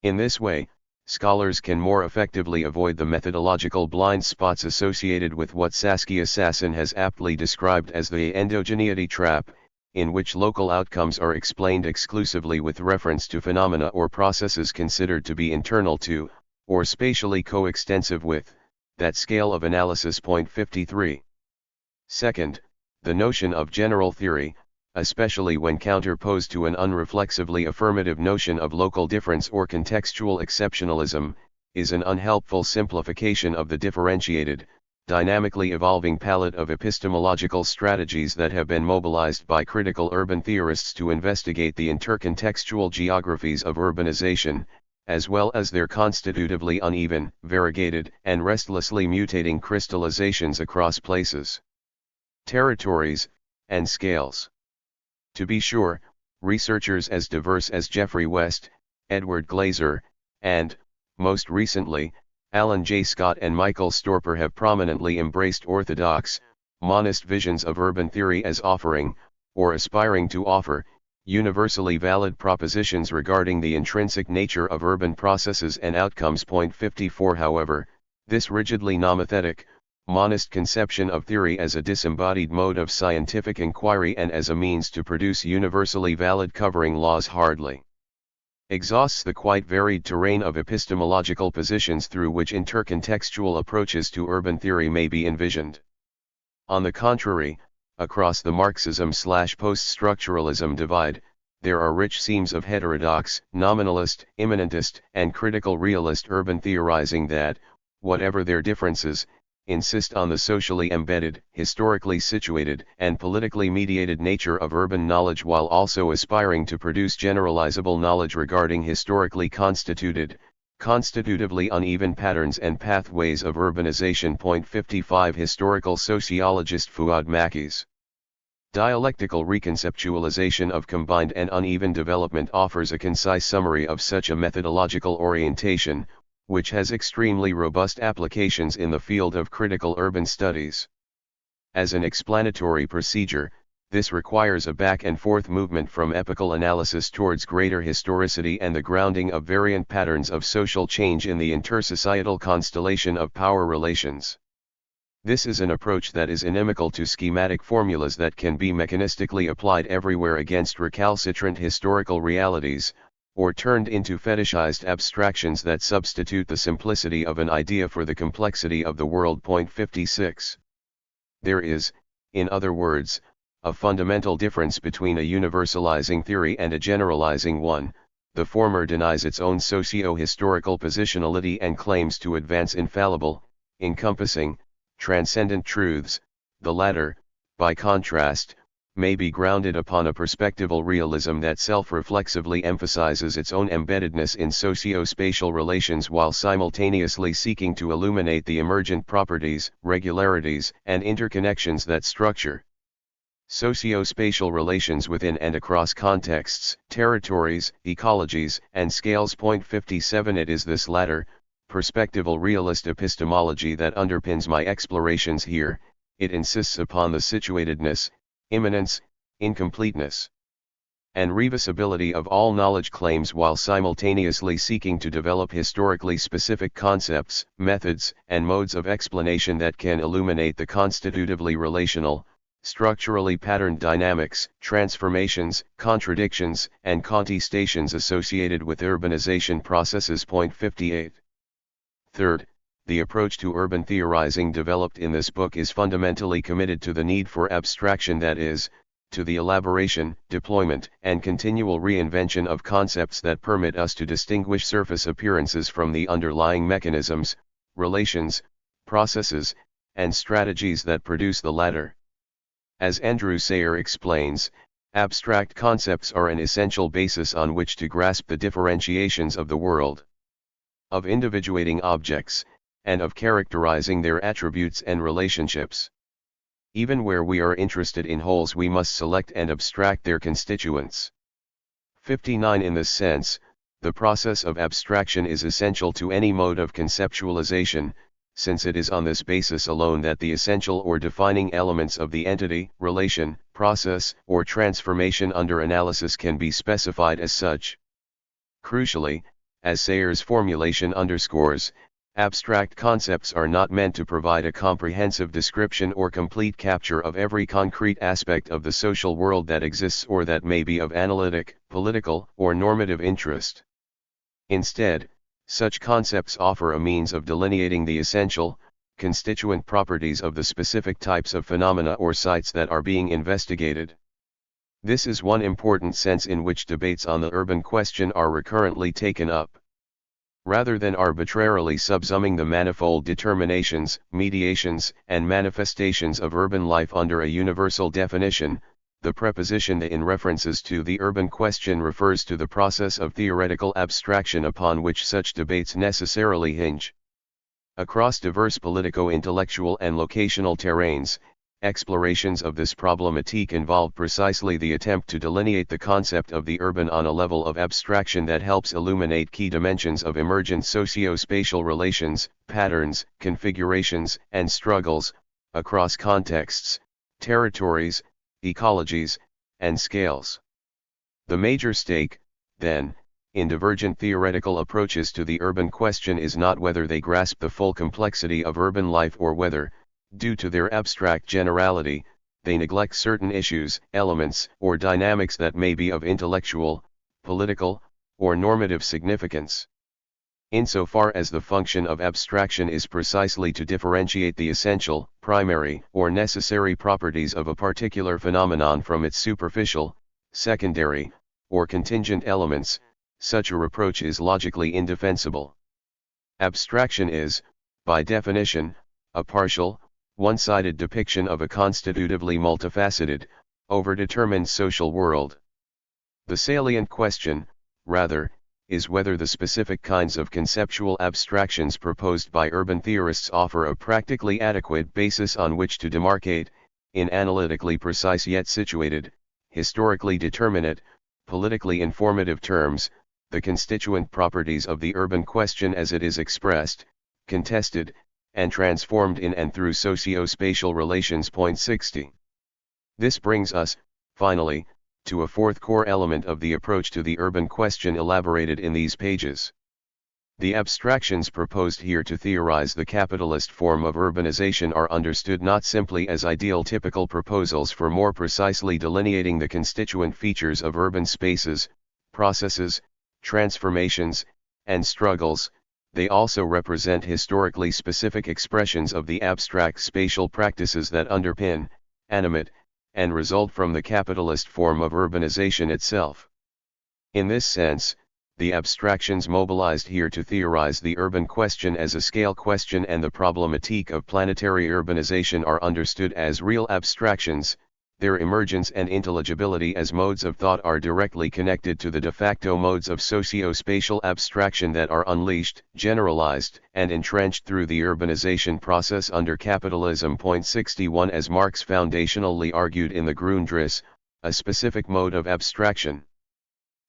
In this way, scholars can more effectively avoid the methodological blind spots associated with what Saskia Sassen has aptly described as the endogeneity trap, in which local outcomes are explained exclusively with reference to phenomena or processes considered to be internal to, or spatially coextensive with, that scale of analysis. Point 53. Second, the notion of general theory, especially when counterposed to an unreflexively affirmative notion of local difference or contextual exceptionalism, is an unhelpful simplification of the differentiated, dynamically evolving palette of epistemological strategies that have been mobilized by critical urban theorists to investigate the intercontextual geographies of urbanization, as well as their constitutively uneven, variegated, and restlessly mutating crystallizations across places, territories, and scales. To be sure, researchers as diverse as Jeffrey West, Edward Glaser, and, most recently, Alan J. Scott and Michael Storper have prominently embraced orthodox, monist visions of urban theory as offering, or aspiring to offer, universally valid propositions regarding the intrinsic nature of urban processes and outcomes. 54 However, this rigidly nomothetic, monist conception of theory as a disembodied mode of scientific inquiry and as a means to produce universally valid covering laws hardly exhausts the quite varied terrain of epistemological positions through which intercontextual approaches to urban theory may be envisioned. On the contrary, across the Marxism/post-structuralism divide, there are rich seams of heterodox, nominalist, immanentist, and critical realist urban theorizing that, whatever their differences, insist on the socially embedded, historically situated, and politically mediated nature of urban knowledge while also aspiring to produce generalizable knowledge regarding historically constituted, constitutively uneven patterns and pathways of urbanization. 55 Historical sociologist Fuad Maki's dialectical reconceptualization of combined and uneven development offers a concise summary of such a methodological orientation, which has extremely robust applications in the field of critical urban studies. As an explanatory procedure, this requires a back-and-forth movement from epochal analysis towards greater historicity and the grounding of variant patterns of social change in the intersocietal constellation of power relations. This is an approach that is inimical to schematic formulas that can be mechanistically applied everywhere against recalcitrant historical realities, or turned into fetishized abstractions that substitute the simplicity of an idea for the complexity of the world. 56. There is, in other words, a fundamental difference between a universalizing theory and a generalizing one. The former denies its own socio-historical positionality and claims to advance infallible, encompassing, transcendent truths. The latter, by contrast, may be grounded upon a perspectival realism that self-reflexively emphasizes its own embeddedness in socio-spatial relations while simultaneously seeking to illuminate the emergent properties, regularities, and interconnections that structure socio-spatial relations within and across contexts, territories, ecologies, and scales. 57 It is this latter, perspectival realist epistemology that underpins my explorations here. It insists upon the situatedness, immanence, incompleteness, and reversibility of all knowledge claims while simultaneously seeking to develop historically specific concepts, methods, and modes of explanation that can illuminate the constitutively relational, structurally patterned dynamics, transformations, contradictions, and contestations associated with urbanization processes. 58. Third, the approach to urban theorizing developed in this book is fundamentally committed to the need for abstraction, that is, to the elaboration, deployment, and continual reinvention of concepts that permit us to distinguish surface appearances from the underlying mechanisms, relations, processes, and strategies that produce the latter. As Andrew Sayer explains, abstract concepts are an essential basis on which to grasp the differentiations of the world, of individuating objects, and of characterizing their attributes and relationships. Even where we are interested in wholes, we must select and abstract their constituents. 59 In this sense, the process of abstraction is essential to any mode of conceptualization, since it is on this basis alone that the essential or defining elements of the entity, relation, process, or transformation under analysis can be specified as such. Crucially, as Sayer's formulation underscores, abstract concepts are not meant to provide a comprehensive description or complete capture of every concrete aspect of the social world that exists or that may be of analytic, political, or normative interest. Instead, such concepts offer a means of delineating the essential, constituent properties of the specific types of phenomena or sites that are being investigated. This is one important sense in which debates on the urban question are recurrently taken up. Rather than arbitrarily subsuming the manifold determinations, mediations, and manifestations of urban life under a universal definition, the preposition the in references to the urban question refers to the process of theoretical abstraction upon which such debates necessarily hinge. Across diverse politico-intellectual and locational terrains, explorations of this problematique involve precisely the attempt to delineate the concept of the urban on a level of abstraction that helps illuminate key dimensions of emergent socio-spatial relations, patterns, configurations, and struggles, across contexts, territories, ecologies, and scales. The major stake, then, in divergent theoretical approaches to the urban question is not whether they grasp the full complexity of urban life or whether, due to their abstract generality, they neglect certain issues, elements, or dynamics that may be of intellectual, political, or normative significance. Insofar as the function of abstraction is precisely to differentiate the essential, primary, or necessary properties of a particular phenomenon from its superficial, secondary, or contingent elements, such a reproach is logically indefensible. Abstraction is, by definition, a partial, one-sided depiction of a constitutively multifaceted, overdetermined social world. The salient question, rather, is whether the specific kinds of conceptual abstractions proposed by urban theorists offer a practically adequate basis on which to demarcate, in analytically precise yet situated, historically determinate, politically informative terms, the constituent properties of the urban question as it is expressed, contested, and transformed in and through socio-spatial relations. 60. This brings us, finally, to a fourth core element of the approach to the urban question elaborated in these pages. The abstractions proposed here to theorize the capitalist form of urbanization are understood not simply as ideal typical proposals for more precisely delineating the constituent features of urban spaces, processes, transformations, and struggles, they also represent historically specific expressions of the abstract spatial practices that underpin, animate, and result from the capitalist form of urbanization itself. In this sense, the abstractions mobilized here to theorize the urban question as a scale question and the problematique of planetary urbanization are understood as real abstractions. Their emergence and intelligibility as modes of thought are directly connected to the de facto modes of socio-spatial abstraction that are unleashed, generalized, and entrenched through the urbanization process under capitalism. 61 As Marx foundationally argued in the Grundriss, a specific mode of abstraction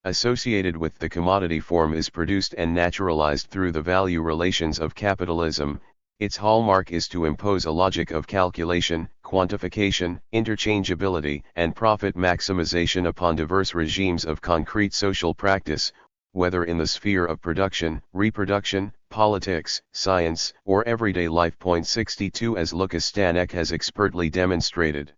associated with the commodity form is produced and naturalized through the value relations of capitalism. Its hallmark is to impose a logic of calculation, quantification, interchangeability, and profit maximization upon diverse regimes of concrete social practice, whether in the sphere of production, reproduction, politics, science, or everyday life. 62 As Lucas Stanek has expertly demonstrated,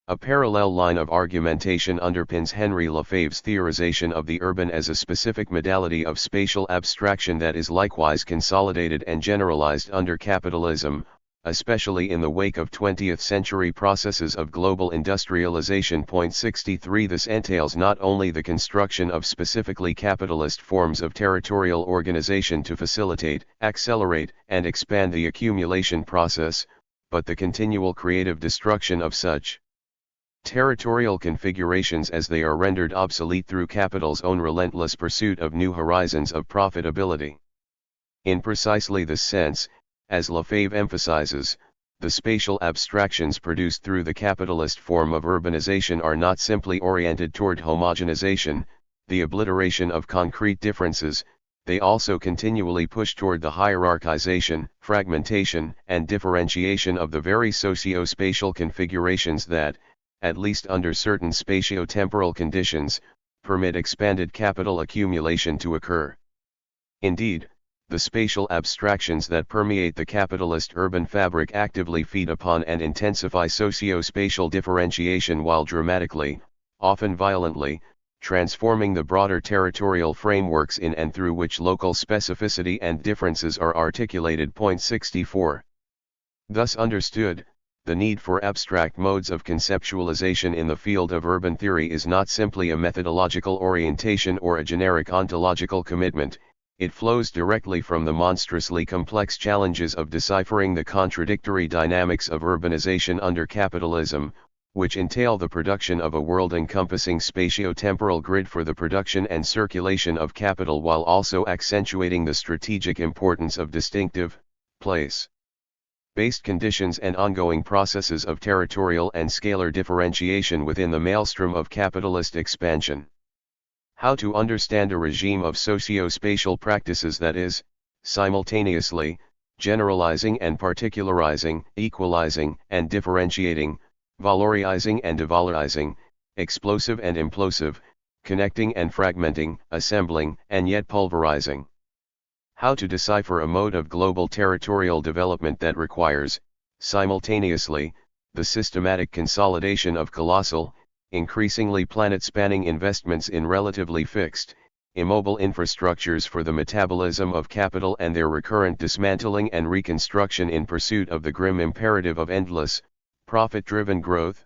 a parallel line of argumentation underpins Henry Lefebvre's theorization of the urban as a specific modality of spatial abstraction that is likewise consolidated and generalized under capitalism, especially in the wake of 20th century processes of global industrialization. 63 This entails not only the construction of specifically capitalist forms of territorial organization to facilitate, accelerate, and expand the accumulation process, but the continual creative destruction of such territorial configurations as they are rendered obsolete through capital's own relentless pursuit of new horizons of profitability. In precisely this sense, as Lefebvre emphasizes, the spatial abstractions produced through the capitalist form of urbanization are not simply oriented toward homogenization, the obliteration of concrete differences, they also continually push toward the hierarchization, fragmentation, and differentiation of the very socio-spatial configurations that, at least under certain spatio-temporal conditions, permit expanded capital accumulation to occur. Indeed, the spatial abstractions that permeate the capitalist urban fabric actively feed upon and intensify socio-spatial differentiation while dramatically, often violently, transforming the broader territorial frameworks in and through which local specificity and differences are articulated. 64. Thus understood, the need for abstract modes of conceptualization in the field of urban theory is not simply a methodological orientation or a generic ontological commitment, it flows directly from the monstrously complex challenges of deciphering the contradictory dynamics of urbanization under capitalism, which entail the production of a world-encompassing spatio-temporal grid for the production and circulation of capital while also accentuating the strategic importance of distinctive, place-based based conditions and ongoing processes of territorial and scalar differentiation within the maelstrom of capitalist expansion. How to understand a regime of socio-spatial practices that is, simultaneously, generalizing and particularizing, equalizing and differentiating, valorizing and devalorizing, explosive and implosive, connecting and fragmenting, assembling and yet pulverizing. How to decipher a mode of global territorial development that requires, simultaneously, the systematic consolidation of colossal, increasingly planet-spanning investments in relatively fixed, immobile infrastructures for the metabolism of capital and their recurrent dismantling and reconstruction in pursuit of the grim imperative of endless, profit-driven growth.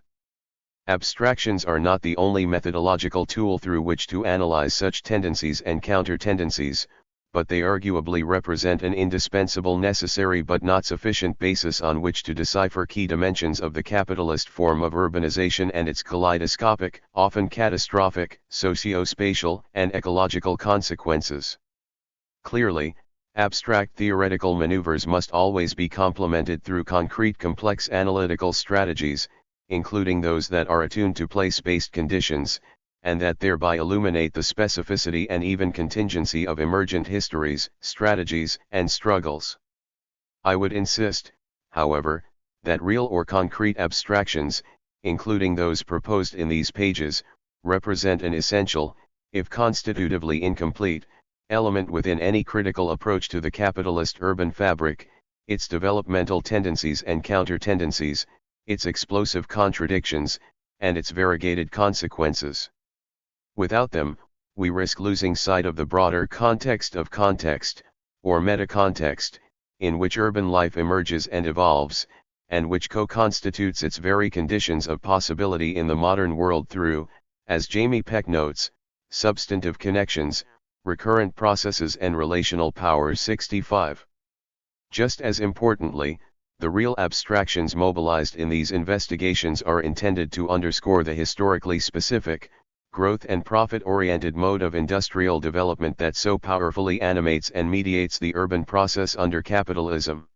Abstractions are not the only methodological tool through which to analyze such tendencies and counter-tendencies, but they arguably represent an indispensable, necessary but not sufficient basis on which to decipher key dimensions of the capitalist form of urbanization and its kaleidoscopic, often catastrophic, socio-spatial and ecological consequences. Clearly, abstract theoretical maneuvers must always be complemented through concrete complex analytical strategies, including those that are attuned to place-based conditions, and that thereby illuminate the specificity and even contingency of emergent histories, strategies, and struggles. I would insist, however, that real or concrete abstractions, including those proposed in these pages, represent an essential, if constitutively incomplete, element within any critical approach to the capitalist urban fabric, its developmental tendencies and counter-tendencies, its explosive contradictions, and its variegated consequences. Without them, we risk losing sight of the broader context of context, or meta-context, in which urban life emerges and evolves, and which co-constitutes its very conditions of possibility in the modern world through, as Jamie Peck notes, substantive connections, recurrent processes and relational powers. 65. Just as importantly, the real abstractions mobilized in these investigations are intended to underscore the historically specific, growth and profit-oriented mode of industrial development that so powerfully animates and mediates the urban process under capitalism.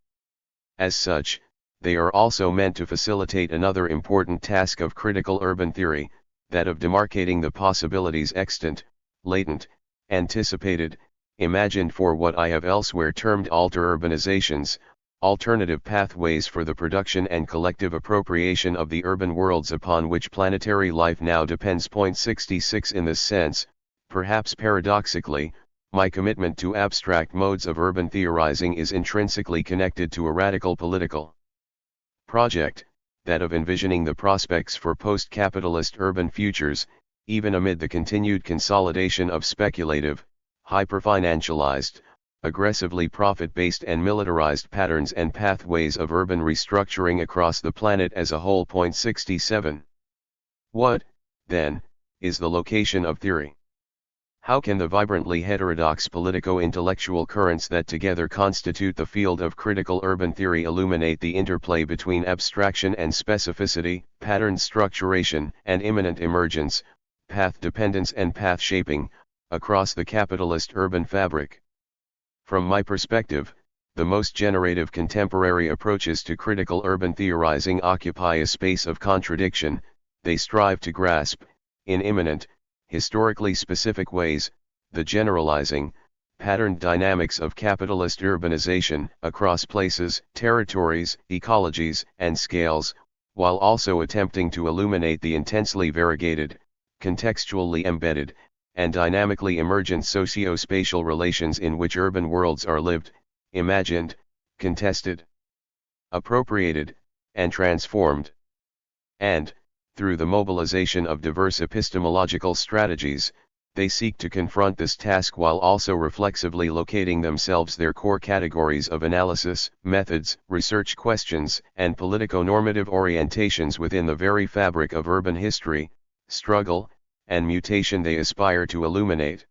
As such, they are also meant to facilitate another important task of critical urban theory, that of demarcating the possibilities extant, latent, anticipated, imagined for what I have elsewhere termed alter-urbanizations, alternative pathways for the production and collective appropriation of the urban worlds upon which planetary life now depends. 66. In this sense, perhaps paradoxically, my commitment to abstract modes of urban theorizing is intrinsically connected to a radical political project, that of envisioning the prospects for post-capitalist urban futures, even amid the continued consolidation of speculative, hyper-financialized, aggressively profit-based and militarized patterns and pathways of urban restructuring across the planet as a whole. 67. What, then, is the location of theory? How can the vibrantly heterodox politico-intellectual currents that together constitute the field of critical urban theory illuminate the interplay between abstraction and specificity, pattern structuration and imminent emergence, path dependence and path shaping, across the capitalist urban fabric? From my perspective, the most generative contemporary approaches to critical urban theorizing occupy a space of contradiction. They strive to grasp, in imminent, historically specific ways, the generalizing, patterned dynamics of capitalist urbanization across places, territories, ecologies, and scales, while also attempting to illuminate the intensely variegated, contextually embedded, and dynamically emergent socio-spatial relations in which urban worlds are lived, imagined, contested, appropriated, and transformed. And, through the mobilization of diverse epistemological strategies, they seek to confront this task while also reflexively locating themselves their core categories of analysis, methods, research questions, and politico-normative orientations within the very fabric of urban history, struggle, and mutation they aspire to illuminate.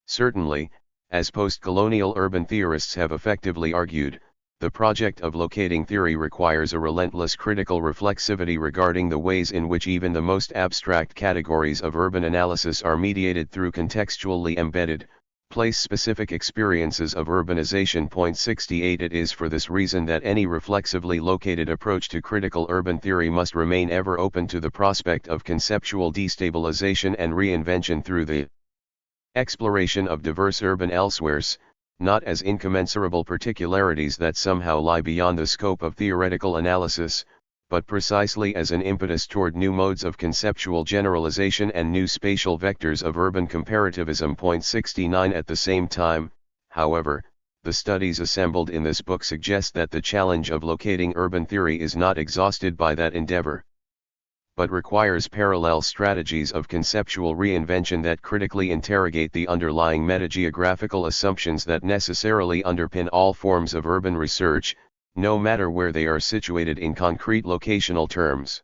Certainly, as post-colonial urban theorists have effectively argued, the project of locating theory requires a relentless critical reflexivity regarding the ways in which even the most abstract categories of urban analysis are mediated through contextually embedded, Place-specific experiences of urbanization. Point 68. It is for this reason that any reflexively located approach to critical urban theory must remain ever open to the prospect of conceptual destabilization and reinvention through the exploration of diverse urban elsewheres, not as incommensurable particularities that somehow lie beyond the scope of theoretical analysis, but precisely as an impetus toward new modes of conceptual generalization and new spatial vectors of urban comparativism. Point 69. At the same time, however, the studies assembled in this book suggest that the challenge of locating urban theory is not exhausted by that endeavor, but requires parallel strategies of conceptual reinvention that critically interrogate the underlying metageographical assumptions that necessarily underpin all forms of urban research, no matter where they are situated in concrete locational terms.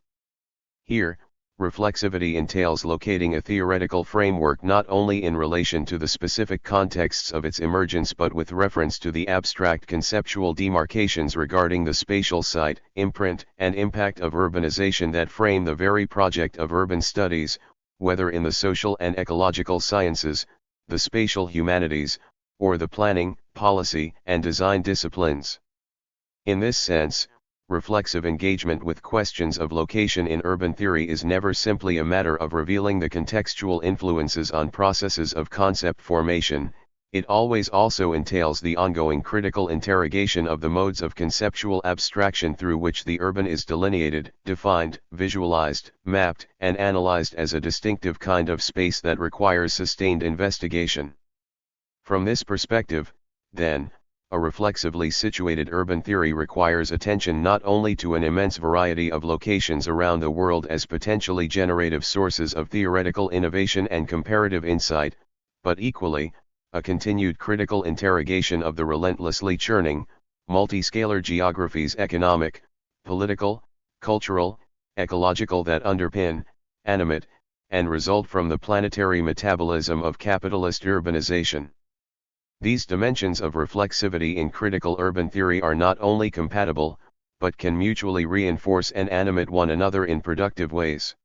Here, reflexivity entails locating a theoretical framework not only in relation to the specific contexts of its emergence but with reference to the abstract conceptual demarcations regarding the spatial site, imprint, and impact of urbanization that frame the very project of urban studies, whether in the social and ecological sciences, the spatial humanities, or the planning, policy, and design disciplines. In this sense, reflexive engagement with questions of location in urban theory is never simply a matter of revealing the contextual influences on processes of concept formation, it always also entails the ongoing critical interrogation of the modes of conceptual abstraction through which the urban is delineated, defined, visualized, mapped, and analyzed as a distinctive kind of space that requires sustained investigation. From this perspective, then, a reflexively situated urban theory requires attention not only to an immense variety of locations around the world as potentially generative sources of theoretical innovation and comparative insight, but equally, a continued critical interrogation of the relentlessly churning, multiscalar geographies economic, political, cultural, ecological that underpin, animate, and result from the planetary metabolism of capitalist urbanization. These dimensions of reflexivity in critical urban theory are not only compatible, but can mutually reinforce and animate one another in productive ways.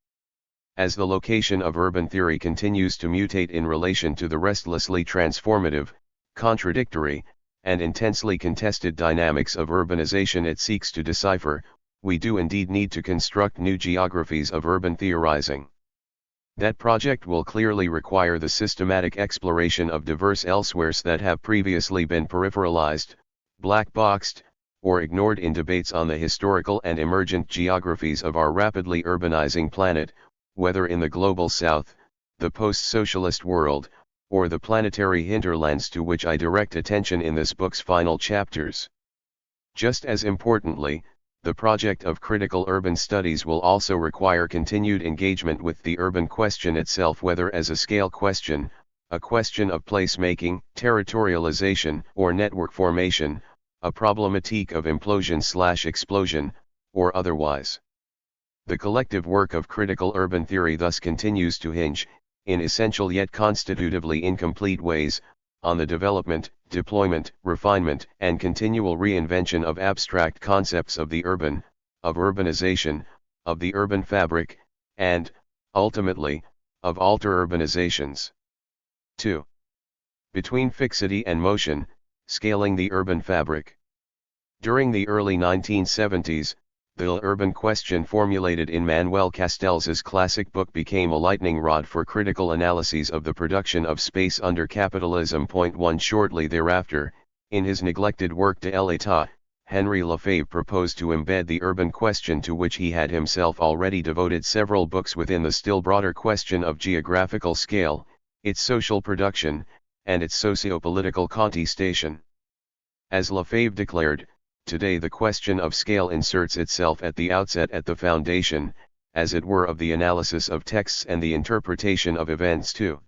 As the location of urban theory continues to mutate in relation to the restlessly transformative, contradictory, and intensely contested dynamics of urbanization it seeks to decipher, we do indeed need to construct new geographies of urban theorizing. That project will clearly require the systematic exploration of diverse elsewheres that have previously been peripheralized, black-boxed, or ignored in debates on the historical and emergent geographies of our rapidly urbanizing planet, whether in the global south, the post-socialist world, or the planetary hinterlands to which I direct attention in this book's final chapters. Just as importantly, the project of critical urban studies will also require continued engagement with the urban question itself, whether as a scale question, a question of placemaking, territorialization, or network formation, a problematique of implosion/explosion, or otherwise. The collective work of critical urban theory thus continues to hinge, in essential yet constitutively incomplete ways, on the development, deployment, refinement, and continual reinvention of abstract concepts of the urban, of urbanization, of the urban fabric, and, ultimately, of alter-urbanizations. 2. Between fixity and motion, scaling the urban fabric. During the early 1970s, the urban question formulated in Manuel Castells's classic book became a lightning rod for critical analyses of the production of space under capitalism. 1. Shortly thereafter, in his neglected work De l'État, Henri Lefebvre proposed to embed the urban question, to which he had himself already devoted several books, within the still broader question of geographical scale, its social production, and its socio-political contestation. As Lefebvre declared, today the question of scale inserts itself at the outset at the foundation, as it were, of the analysis of texts and the interpretation of events too.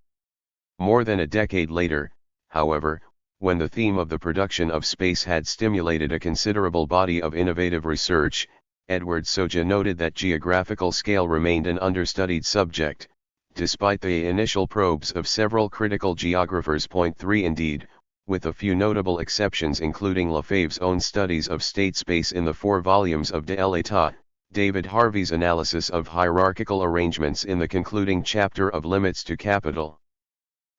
More than a decade later, however, when the theme of the production of space had stimulated a considerable body of innovative research, Edward Soja noted that geographical scale remained an understudied subject, despite the initial probes of several critical geographers. 3. Indeed, with a few notable exceptions including Lefebvre's own studies of state space in the 4 volumes of De l'État, David Harvey's analysis of hierarchical arrangements in the concluding chapter of Limits to Capital,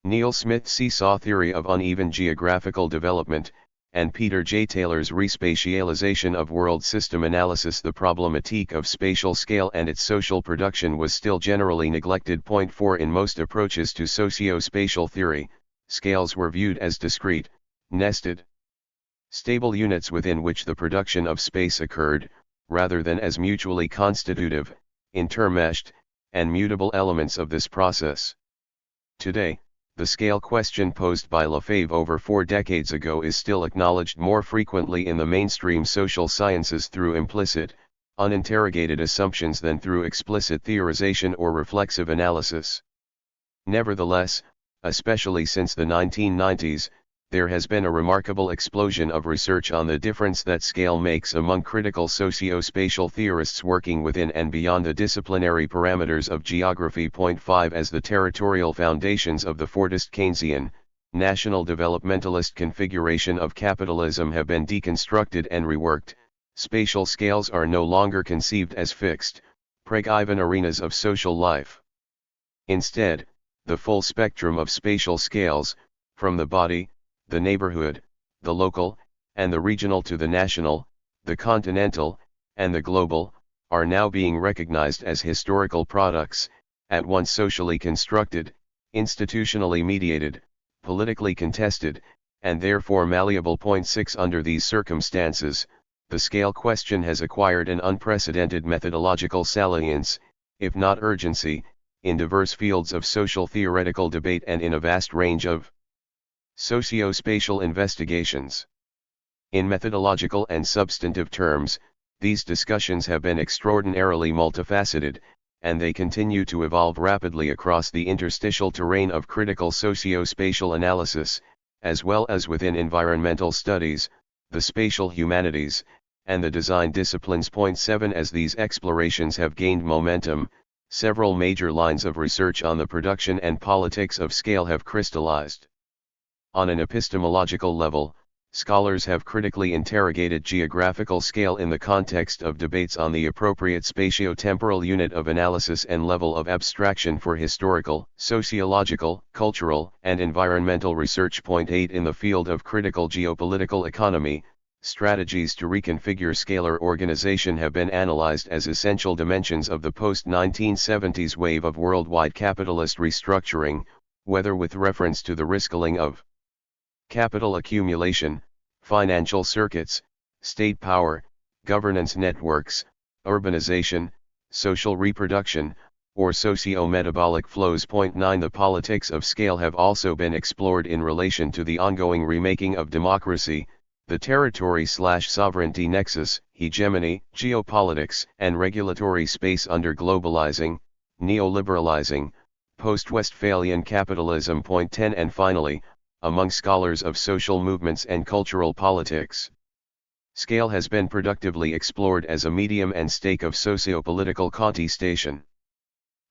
Neil Smith's seesaw theory of uneven geographical development, and Peter J. Taylor's respatialization of world system analysis. The problematique of spatial scale and its social production was still generally neglected. Point 4. In most approaches to socio-spatial theory, scales were viewed as discrete, nested, stable units within which the production of space occurred, rather than as mutually constitutive, intermeshed, and mutable elements of this process. Today, the scale question posed by Lefebvre over 4 decades ago is still acknowledged more frequently in the mainstream social sciences through implicit, uninterrogated assumptions than through explicit theorization or reflexive analysis. Nevertheless, especially since the 1990s, there has been a remarkable explosion of research on the difference that scale makes among critical socio-spatial theorists working within and beyond the disciplinary parameters of geography. Point 5. As the territorial foundations of the Fordist Keynesian, national developmentalist configuration of capitalism have been deconstructed and reworked, spatial scales are no longer conceived as fixed, preggiven arenas of social life. Instead, the full spectrum of spatial scales, from the body, the neighborhood, the local, and the regional to the national, the continental, and the global, are now being recognized as historical products, at once socially constructed, institutionally mediated, politically contested, and therefore malleable. Point 6. Under these circumstances, the scale question has acquired an unprecedented methodological salience, if not urgency, in diverse fields of social theoretical debate and in a vast range of socio-spatial investigations. In methodological and substantive terms, these discussions have been extraordinarily multifaceted, and they continue to evolve rapidly across the interstitial terrain of critical socio-spatial analysis, as well as within environmental studies, the spatial humanities, and the design disciplines. Point 7. As these explorations have gained momentum, several major lines of research on the production and politics of scale have crystallized. On an epistemological level, scholars have critically interrogated geographical scale in the context of debates on the appropriate spatio-temporal unit of analysis and level of abstraction for historical, sociological, cultural, and environmental research. Point 8. In the field of critical geopolitical economy, strategies to reconfigure scalar organization have been analyzed as essential dimensions of the post-1970s wave of worldwide capitalist restructuring, whether with reference to the rescaling of capital accumulation, financial circuits, state power, governance networks, urbanization, social reproduction, or socio-metabolic flows. Point 9. The politics of scale have also been explored in relation to the ongoing remaking of democracy, the territory/sovereignty nexus, hegemony, geopolitics, and regulatory space under globalizing, neoliberalizing, post-Westphalian capitalism. Point 10. And finally, among scholars of social movements and cultural politics, scale has been productively explored as a medium and stake of socio-political contestation.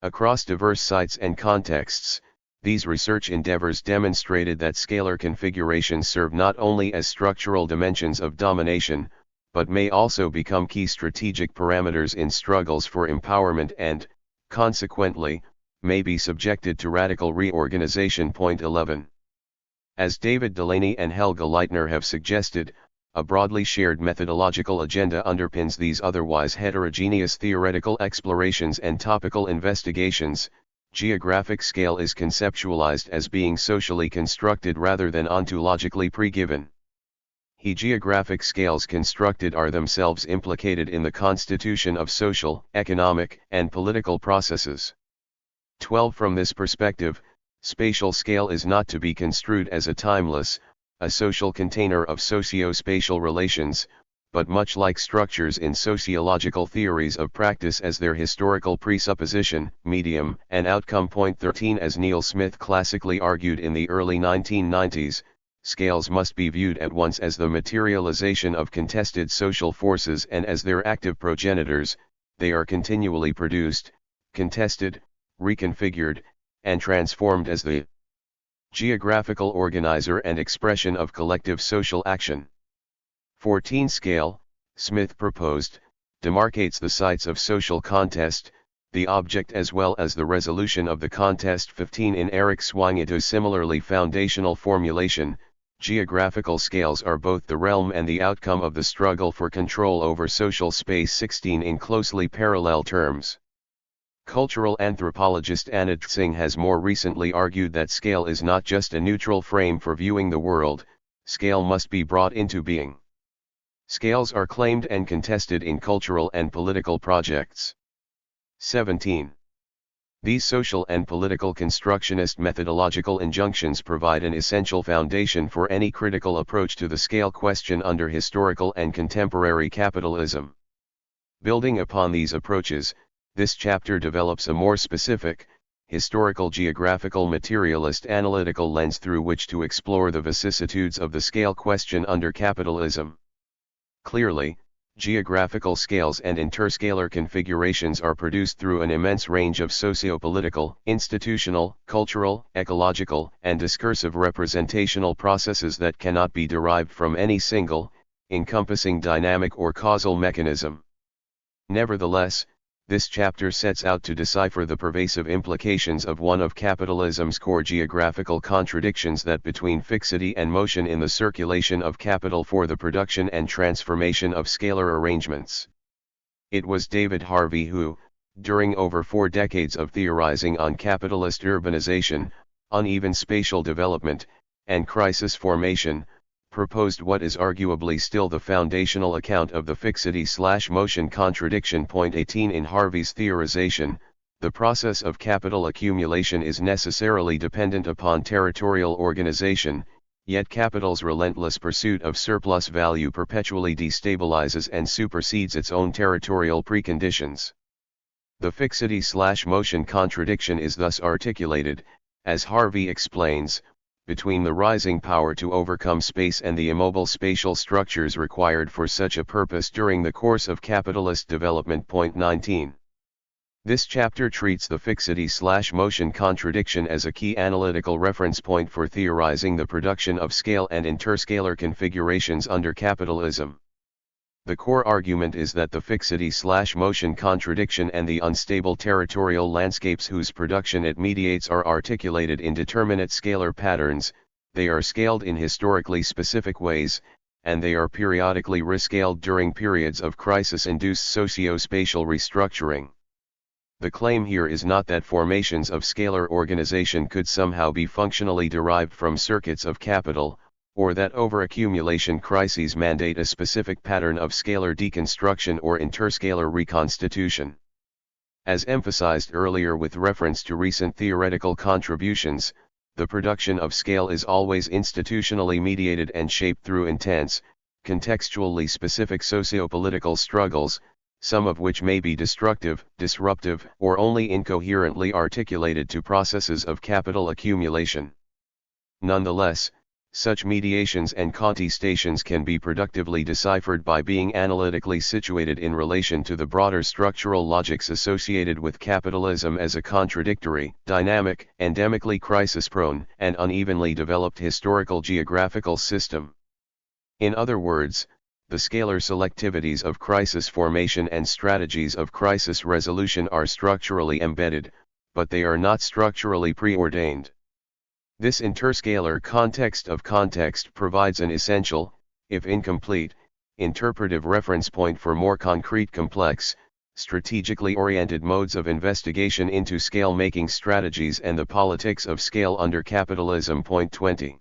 Across diverse sites and contexts, these research endeavors demonstrated that scalar configurations serve not only as structural dimensions of domination, but may also become key strategic parameters in struggles for empowerment and, consequently, may be subjected to radical reorganization. Point 11. As David Delaney and Helga Leitner have suggested, a broadly shared methodological agenda underpins these otherwise heterogeneous theoretical explorations and topical investigations. Geographic scale is conceptualized as being socially constructed rather than ontologically pre-given. Geographic scales constructed are themselves implicated in the constitution of social, economic, and political processes. 12. From this perspective, spatial scale is not to be construed as a timeless, a social container of socio-spatial relations, but much like structures in sociological theories of practice as their historical presupposition, medium, and outcome. Point 13. As Neil Smith classically argued in the early 1990s, scales must be viewed at once as the materialization of contested social forces and as their active progenitors. They are continually produced, contested, reconfigured, and transformed as the geographical organizer and expression of collective social action. 14. Scale, Smith proposed, demarcates the sites of social contest, the object as well as the resolution of the contest. 15 In Eric Swingeto's similarly foundational formulation, geographical scales are both the realm and the outcome of the struggle for control over social space. 16 In closely parallel terms, cultural anthropologist Anand Singh has more recently argued that scale is not just a neutral frame for viewing the world, scale must be brought into being. Scales are claimed and contested in cultural and political projects. 17. These social and political constructionist methodological injunctions provide an essential foundation for any critical approach to the scale question under historical and contemporary capitalism. Building upon these approaches, this chapter develops a more specific, historical geographical materialist analytical lens through which to explore the vicissitudes of the scale question under capitalism. Clearly, geographical scales and interscalar configurations are produced through an immense range of socio-political, institutional, cultural, ecological, and discursive representational processes that cannot be derived from any single, encompassing dynamic or causal mechanism. Nevertheless, this chapter sets out to decipher the pervasive implications of one of capitalism's core geographical contradictions, that between fixity and motion in the circulation of capital for the production and transformation of scalar arrangements. It was David Harvey who, during over 4 decades of theorizing on capitalist urbanization, uneven spatial development, and crisis formation, proposed what is arguably still the foundational account of the fixity/motion contradiction. 18 In Harvey's theorization, the process of capital accumulation is necessarily dependent upon territorial organization, yet capital's relentless pursuit of surplus value perpetually destabilizes and supersedes its own territorial preconditions. The fixity/motion contradiction is thus articulated, as Harvey explains, between the rising power to overcome space and the immobile spatial structures required for such a purpose during the course of capitalist development. 19. This chapter treats the fixity/motion contradiction as a key analytical reference point for theorizing the production of scale and interscalar configurations under capitalism. The core argument is that the fixity/motion contradiction and the unstable territorial landscapes whose production it mediates are articulated in determinate scalar patterns, they are scaled in historically specific ways, and they are periodically rescaled during periods of crisis-induced socio-spatial restructuring. The claim here is not that formations of scalar organization could somehow be functionally derived from circuits of capital, or that overaccumulation crises mandate a specific pattern of scalar deconstruction or interscalar reconstitution. As emphasized earlier with reference to recent theoretical contributions, the production of scale is always institutionally mediated and shaped through intense, contextually specific socio-political struggles, some of which may be destructive, disruptive, or only incoherently articulated to processes of capital accumulation. Nonetheless, such mediations and contestations can be productively deciphered by being analytically situated in relation to the broader structural logics associated with capitalism as a contradictory, dynamic, endemically crisis-prone, and unevenly developed historical geographical system. In other words, the scalar selectivities of crisis formation and strategies of crisis resolution are structurally embedded, but they are not structurally preordained. This interscalar context of context provides an essential, if incomplete, interpretive reference point for more concrete complex, strategically oriented modes of investigation into scale-making strategies and the politics of scale under capitalism. 20.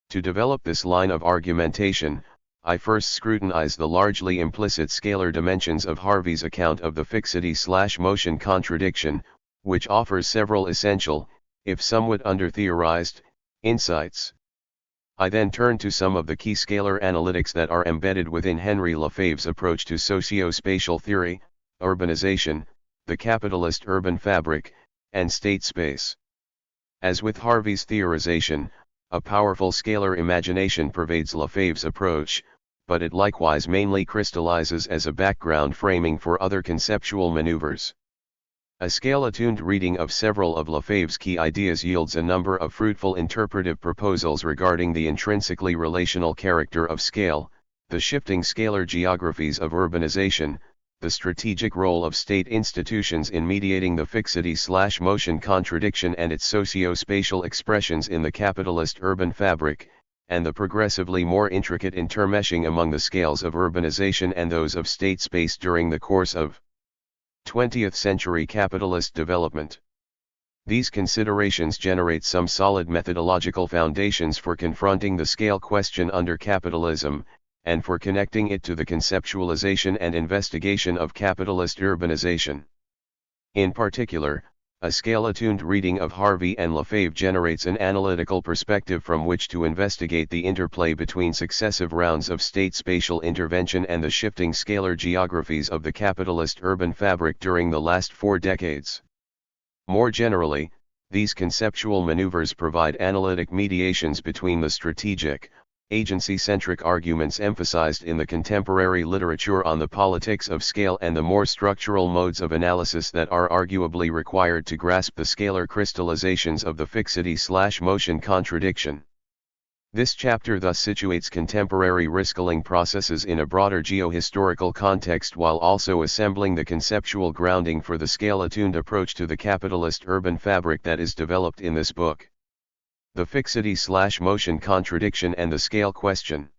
To develop this line of argumentation, I first scrutinize the largely implicit scalar dimensions of Harvey's account of the fixity/motion contradiction, which offers several essential, if somewhat under-theorized, insights. I then turn to some of the key scalar analytics that are embedded within Henry Lefebvre's approach to socio-spatial theory, urbanization, the capitalist urban fabric, and state space. As with Harvey's theorization, a powerful scalar imagination pervades Lefebvre's approach, but it likewise mainly crystallizes as a background framing for other conceptual maneuvers. A scale-attuned reading of several of Lefebvre's key ideas yields a number of fruitful interpretive proposals regarding the intrinsically relational character of scale, the shifting scalar geographies of urbanization, the strategic role of state institutions in mediating the fixity/motion contradiction and its socio-spatial expressions in the capitalist urban fabric, and the progressively more intricate intermeshing among the scales of urbanization and those of state space during the course of 20th century capitalist development. These considerations generate some solid methodological foundations for confronting the scale question under capitalism, and for connecting it to the conceptualization and investigation of capitalist urbanization. In particular, a scale-attuned reading of Harvey and Lefebvre generates an analytical perspective from which to investigate the interplay between successive rounds of state spatial intervention and the shifting scalar geographies of the capitalist urban fabric during the last 4 decades. More generally, these conceptual maneuvers provide analytic mediations between the strategic, agency-centric arguments emphasized in the contemporary literature on the politics of scale and the more structural modes of analysis that are arguably required to grasp the scalar crystallizations of the fixity/motion contradiction. This chapter thus situates contemporary riscaling processes in a broader geohistorical context while also assembling the conceptual grounding for the scale-attuned approach to the capitalist urban fabric that is developed in this book. The fixity/motion contradiction and the scale question.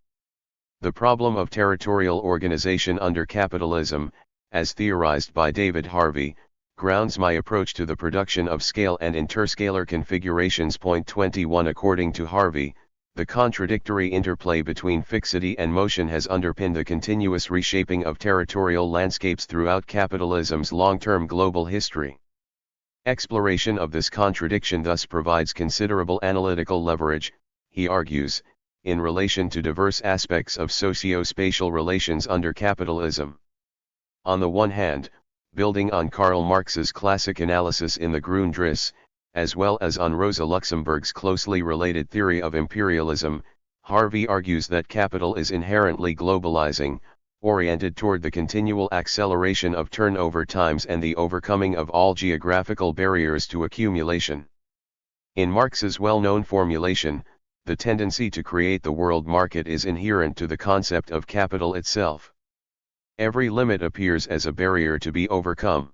The problem of territorial organization under capitalism, as theorized by David Harvey, grounds my approach to the production of scale and interscalar configurations. Point 21. According to Harvey, the contradictory interplay between fixity and motion has underpinned the continuous reshaping of territorial landscapes throughout capitalism's long-term global history. Exploration of this contradiction thus provides considerable analytical leverage, he argues, in relation to diverse aspects of socio-spatial relations under capitalism. On the one hand, building on Karl Marx's classic analysis in the Grundrisse, as well as on Rosa Luxemburg's closely related theory of imperialism, Harvey argues that capital is inherently globalizing, oriented toward the continual acceleration of turnover times and the overcoming of all geographical barriers to accumulation. In Marx's well-known formulation, the tendency to create the world market is inherent to the concept of capital itself. Every limit appears as a barrier to be overcome.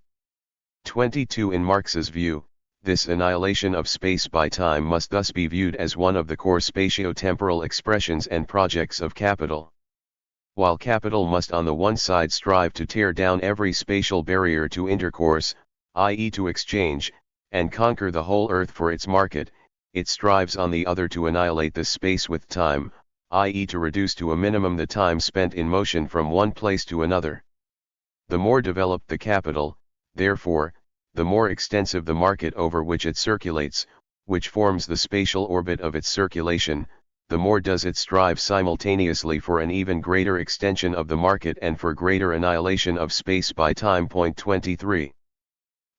22. In Marx's view, this annihilation of space by time must thus be viewed as one of the core spatio-temporal expressions and projects of capital. While capital must on the one side strive to tear down every spatial barrier to intercourse, i.e. to exchange, and conquer the whole earth for its market, it strives on the other to annihilate this space with time, i.e. to reduce to a minimum the time spent in motion from one place to another. The more developed the capital, therefore, the more extensive the market over which it circulates, which forms the spatial orbit of its circulation, the more does it strive simultaneously for an even greater extension of the market and for greater annihilation of space by time. Point 23.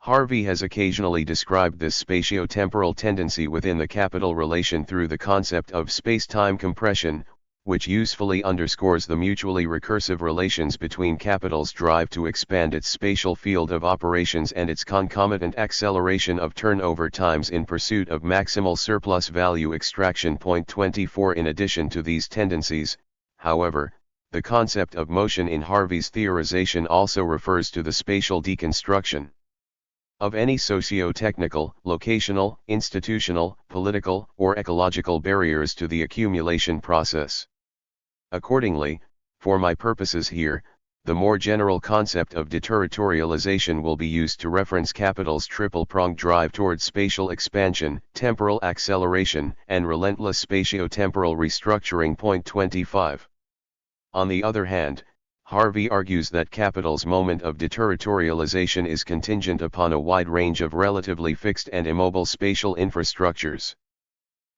Harvey has occasionally described this spatio-temporal tendency within the capital relation through the concept of space-time compression, which usefully underscores the mutually recursive relations between capital's drive to expand its spatial field of operations and its concomitant acceleration of turnover times in pursuit of maximal surplus value extraction. Point 24. In addition to these tendencies, however, the concept of motion in Harvey's theorization also refers to the spatial deconstruction of any socio-technical, locational, institutional, political, or ecological barriers to the accumulation process. Accordingly, for my purposes here, the more general concept of deterritorialization will be used to reference capital's triple-pronged drive towards spatial expansion, temporal acceleration, and relentless spatio-temporal restructuring. Point 25. On the other hand, Harvey argues that capital's moment of deterritorialization is contingent upon a wide range of relatively fixed and immobile spatial infrastructures.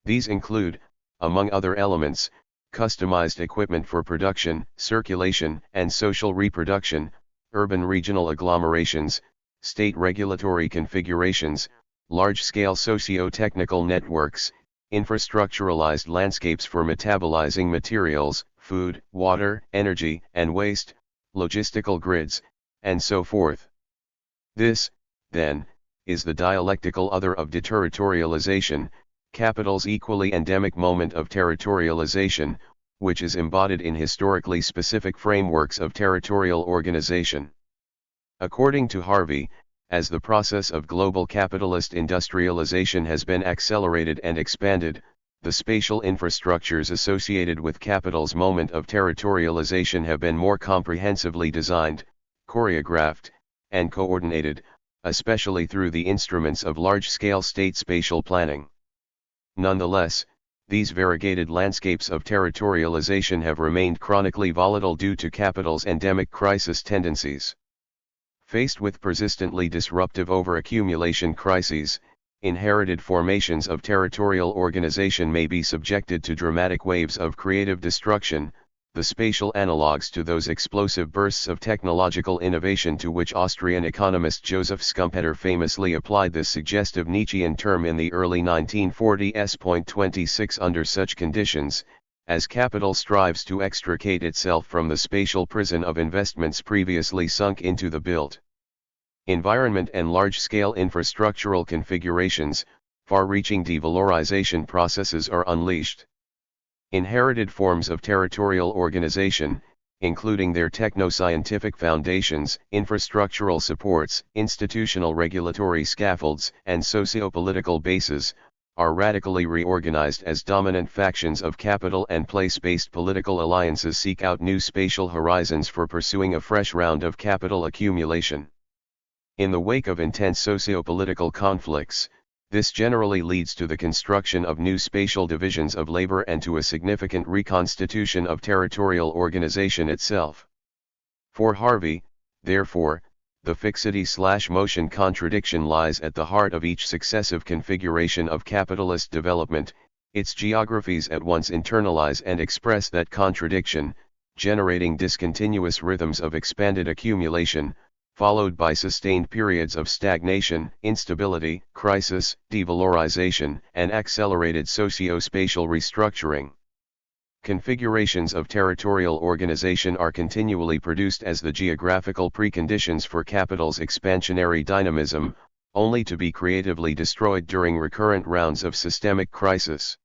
These include, among other elements, customized equipment for production, circulation, and social reproduction, urban regional agglomerations, state regulatory configurations, large-scale socio-technical networks, infrastructuralized landscapes for metabolizing materials, food, water, energy, and waste, logistical grids, and so forth. This, then, is the dialectical other of deterritorialization, capital's equally endemic moment of territorialization, which is embodied in historically specific frameworks of territorial organization. According to Harvey, as the process of global capitalist industrialization has been accelerated and expanded, the spatial infrastructures associated with capital's moment of territorialization have been more comprehensively designed, choreographed, and coordinated, especially through the instruments of large-scale state spatial planning. Nonetheless, these variegated landscapes of territorialization have remained chronically volatile due to capital's endemic crisis tendencies. Faced with persistently disruptive overaccumulation crises, inherited formations of territorial organization may be subjected to dramatic waves of creative destruction, the spatial analogues to those explosive bursts of technological innovation to which Austrian economist Joseph Schumpeter famously applied this suggestive Nietzschean term in the early 1940s. 26 Under such conditions, as capital strives to extricate itself from the spatial prison of investments previously sunk into the built environment and large-scale infrastructural configurations, far-reaching devalorization processes are unleashed. Inherited forms of territorial organization, including their techno-scientific foundations, infrastructural supports, institutional regulatory scaffolds, and socio-political bases, are radically reorganized as dominant factions of capital and place-based political alliances seek out new spatial horizons for pursuing a fresh round of capital accumulation. In the wake of intense socio-political conflicts, this generally leads to the construction of new spatial divisions of labor and to a significant reconstitution of territorial organization itself. For Harvey, therefore, the fixity/motion contradiction lies at the heart of each successive configuration of capitalist development. Its geographies at once internalize and express that contradiction, generating discontinuous rhythms of expanded accumulation, followed by sustained periods of stagnation, instability, crisis, devalorization, and accelerated socio-spatial restructuring. Configurations of territorial organization are continually produced as the geographical preconditions for capital's expansionary dynamism, only to be creatively destroyed during recurrent rounds of systemic crisis.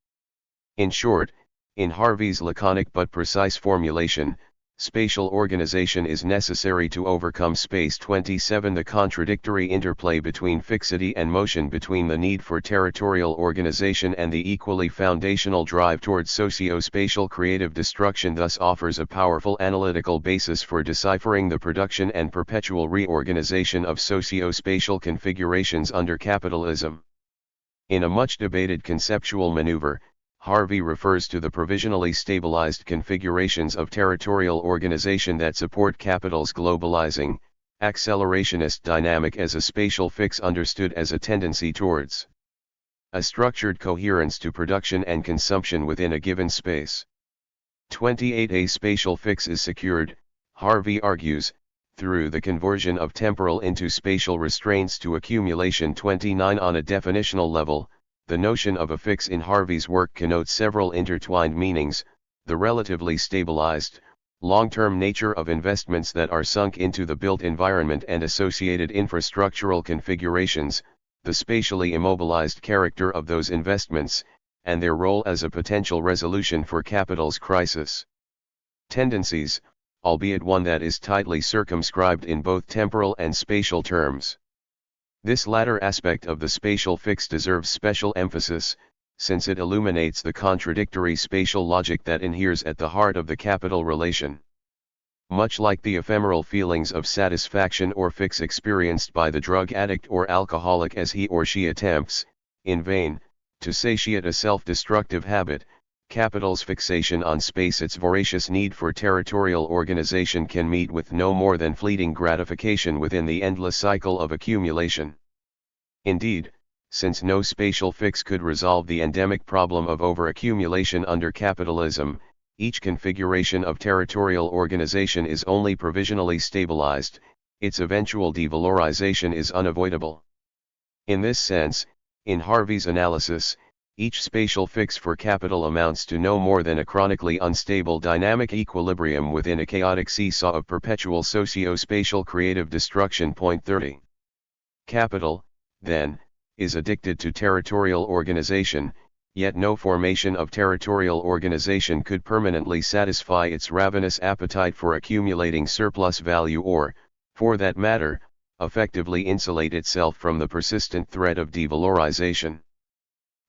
In short, in Harvey's laconic but precise formulation, spatial organization is necessary to overcome space 27. The contradictory interplay between fixity and motion, between the need for territorial organization and the equally foundational drive towards socio-spatial creative destruction, thus offers a powerful analytical basis for deciphering the production and perpetual reorganization of socio-spatial configurations under capitalism. In a much debated conceptual maneuver, Harvey refers to the provisionally stabilized configurations of territorial organization that support capital's globalizing, accelerationist dynamic as a spatial fix understood as a tendency towards a structured coherence to production and consumption within a given space. 28. A spatial fix is secured, Harvey argues, through the conversion of temporal into spatial restraints to accumulation. 29. On a definitional level, the notion of a fix in Harvey's work connotes several intertwined meanings: the relatively stabilized, long-term nature of investments that are sunk into the built environment and associated infrastructural configurations, the spatially immobilized character of those investments, and their role as a potential resolution for capital's crisis tendencies, albeit one that is tightly circumscribed in both temporal and spatial terms. This latter aspect of the spatial fix deserves special emphasis, since it illuminates the contradictory spatial logic that inheres at the heart of the capital relation. Much like the ephemeral feelings of satisfaction or fix experienced by the drug addict or alcoholic as he or she attempts, in vain, to satiate a self-destructive habit, capital's fixation on space, its voracious need for territorial organization, can meet with no more than fleeting gratification within the endless cycle of accumulation. Indeed, since no spatial fix could resolve the endemic problem of overaccumulation under capitalism, each configuration of territorial organization is only provisionally stabilized, its eventual devalorization is unavoidable. In this sense, in Harvey's analysis, each spatial fix for capital amounts to no more than a chronically unstable dynamic equilibrium within a chaotic seesaw of perpetual socio-spatial creative destruction. 30. Capital, then, is addicted to territorial organization, yet no formation of territorial organization could permanently satisfy its ravenous appetite for accumulating surplus value or, for that matter, effectively insulate itself from the persistent threat of devalorization.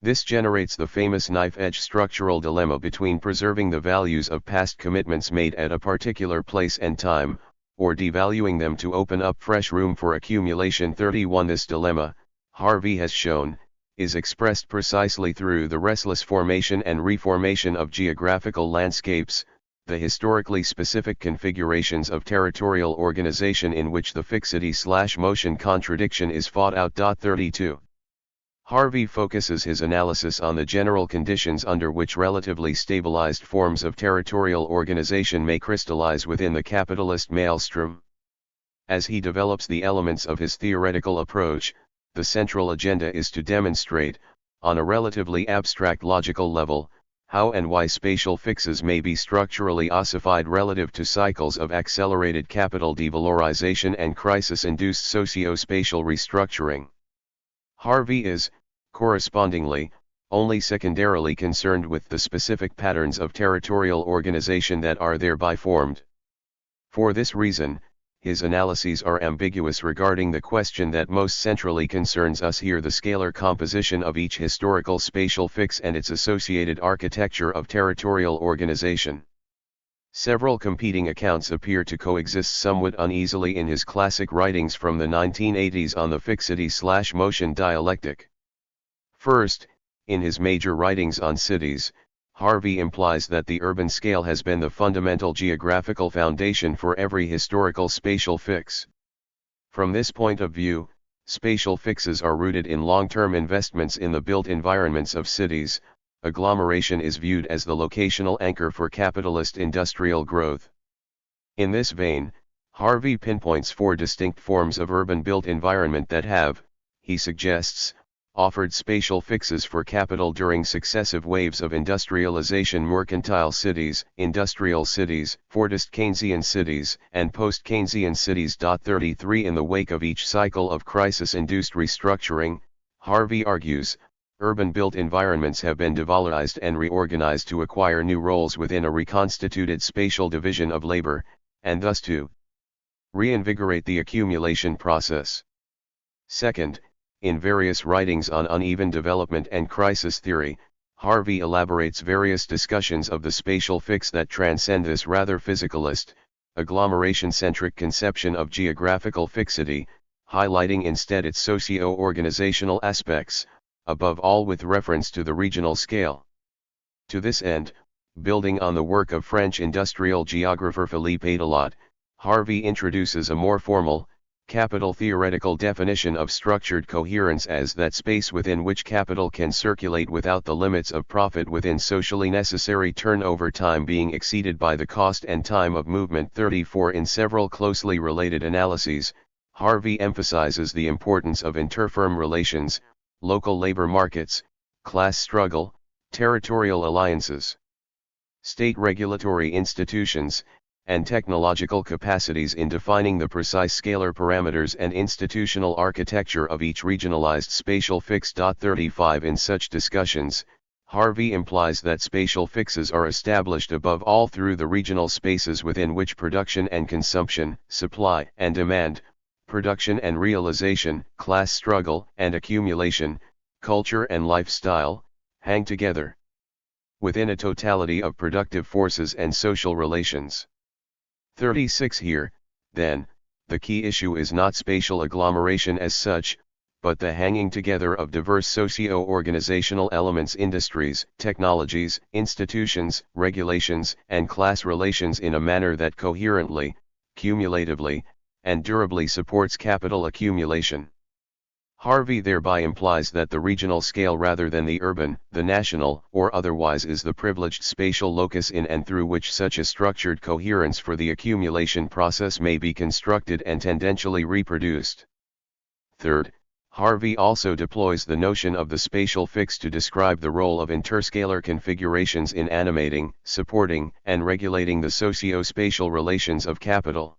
This generates the famous knife-edge structural dilemma between preserving the values of past commitments made at a particular place and time, or devaluing them to open up fresh room for accumulation. 31. This dilemma, Harvey has shown, is expressed precisely through the restless formation and reformation of geographical landscapes, the historically specific configurations of territorial organization in which the fixity/motion contradiction is fought out. 32. Harvey focuses his analysis on the general conditions under which relatively stabilized forms of territorial organization may crystallize within the capitalist maelstrom. As he develops the elements of his theoretical approach, the central agenda is to demonstrate, on a relatively abstract logical level, how and why spatial fixes may be structurally ossified relative to cycles of accelerated capital devalorization and crisis-induced socio-spatial restructuring. Harvey is, correspondingly, only secondarily concerned with the specific patterns of territorial organization that are thereby formed. For this reason, his analyses are ambiguous regarding the question that most centrally concerns us here: the scalar composition of each historical spatial fix and its associated architecture of territorial organization. Several competing accounts appear to coexist somewhat uneasily in his classic writings from the 1980s on the fixity/motion dialectic. First, in his major writings on cities, Harvey implies that the urban scale has been the fundamental geographical foundation for every historical spatial fix. From this point of view, spatial fixes are rooted in long-term investments in the built environments of cities. Agglomeration is viewed as the locational anchor for capitalist industrial growth. In this vein, Harvey pinpoints four distinct forms of urban built environment that have, he suggests, offered spatial fixes for capital during successive waves of industrialization: mercantile cities, industrial cities, Fordist Keynesian cities, and post-Keynesian cities. 33. In the wake of each cycle of crisis-induced restructuring, Harvey argues, urban built environments have been devalorized and reorganized to acquire new roles within a reconstituted spatial division of labor, and thus to reinvigorate the accumulation process. Second, in various writings on uneven development and crisis theory, Harvey elaborates various discussions of the spatial fix that transcend this rather physicalist, agglomeration-centric conception of geographical fixity, highlighting instead its socio-organizational aspects, above all with reference to the regional scale. To this end, building on the work of French industrial geographer Philippe Adelot, Harvey introduces a more formal, capital theoretical definition of structured coherence as that space within which capital can circulate without the limits of profit within socially necessary turnover time being exceeded by the cost and time of movement. 34. In several closely related analyses, Harvey emphasizes the importance of interfirm relations, local labor markets, class struggle, territorial alliances, state regulatory institutions, and technological capacities in defining the precise scalar parameters and institutional architecture of each regionalized spatial fix. 35. In such discussions, Harvey implies that spatial fixes are established above all through the regional spaces within which production and consumption, supply and demand, production and realization, class struggle and accumulation, culture and lifestyle, hang together within a totality of productive forces and social relations. 36. Here, then, the key issue is not spatial agglomeration as such, but the hanging together of diverse socio-organizational elements, industries, technologies, institutions, regulations, and class relations in a manner that coherently, cumulatively, and durably supports capital accumulation. Harvey thereby implies that the regional scale rather than the urban, the national, or otherwise is the privileged spatial locus in and through which such a structured coherence for the accumulation process may be constructed and tendentially reproduced. Third, Harvey also deploys the notion of the spatial fix to describe the role of interscalar configurations in animating, supporting, and regulating the socio-spatial relations of capital.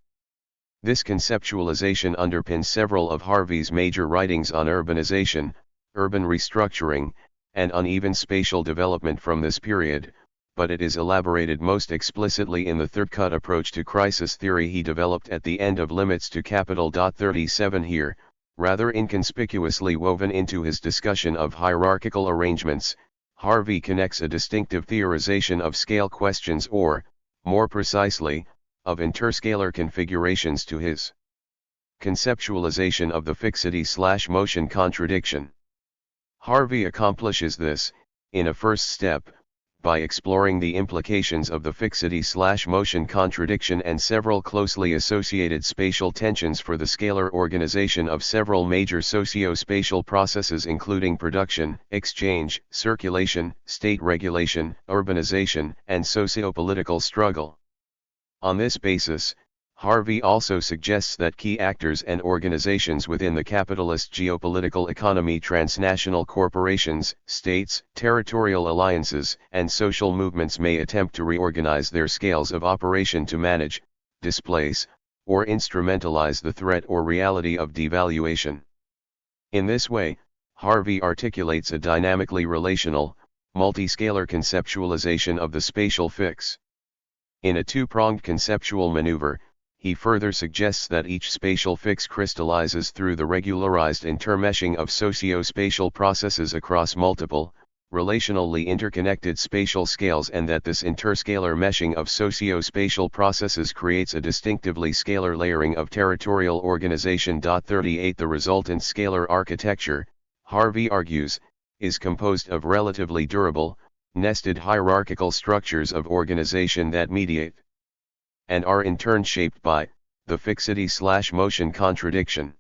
This conceptualization underpins several of Harvey's major writings on urbanization, urban restructuring, and uneven spatial development from this period, but it is elaborated most explicitly in the third cut approach to crisis theory he developed at the end of Limits to Capital. 37 here, rather inconspicuously woven into his discussion of hierarchical arrangements, Harvey connects a distinctive theorization of scale questions or, more precisely, of interscalar configurations to his conceptualization of the fixity/motion contradiction. Harvey accomplishes this, in a first step, by exploring the implications of the fixity/motion contradiction and several closely associated spatial tensions for the scalar organization of several major socio-spatial processes including production, exchange, circulation, state regulation, urbanization, and socio-political struggle. On this basis, Harvey also suggests that key actors and organizations within the capitalist geopolitical economy, transnational corporations, states, territorial alliances, and social movements may attempt to reorganize their scales of operation to manage, displace, or instrumentalize the threat or reality of devaluation. In this way, Harvey articulates a dynamically relational, multiscalar conceptualization of the spatial fix. In a two-pronged conceptual maneuver, he further suggests that each spatial fix crystallizes through the regularized intermeshing of socio-spatial processes across multiple, relationally interconnected spatial scales, and that this interscalar meshing of socio-spatial processes creates a distinctively scalar layering of territorial organization. 38 The resultant scalar architecture, Harvey argues, is composed of relatively durable, nested hierarchical structures of organization that mediate and are in turn shaped by the fixity/motion contradiction.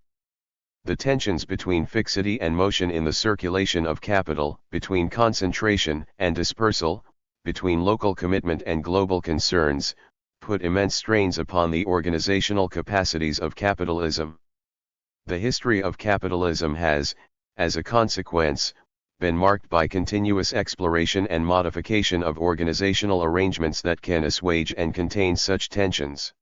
The tensions between fixity and motion in the circulation of capital, between concentration and dispersal, between local commitment and global concerns, put immense strains upon the organizational capacities of capitalism. The history of capitalism has, as a consequence, been marked by continuous exploration and modification of organizational arrangements that can assuage and contain such tensions.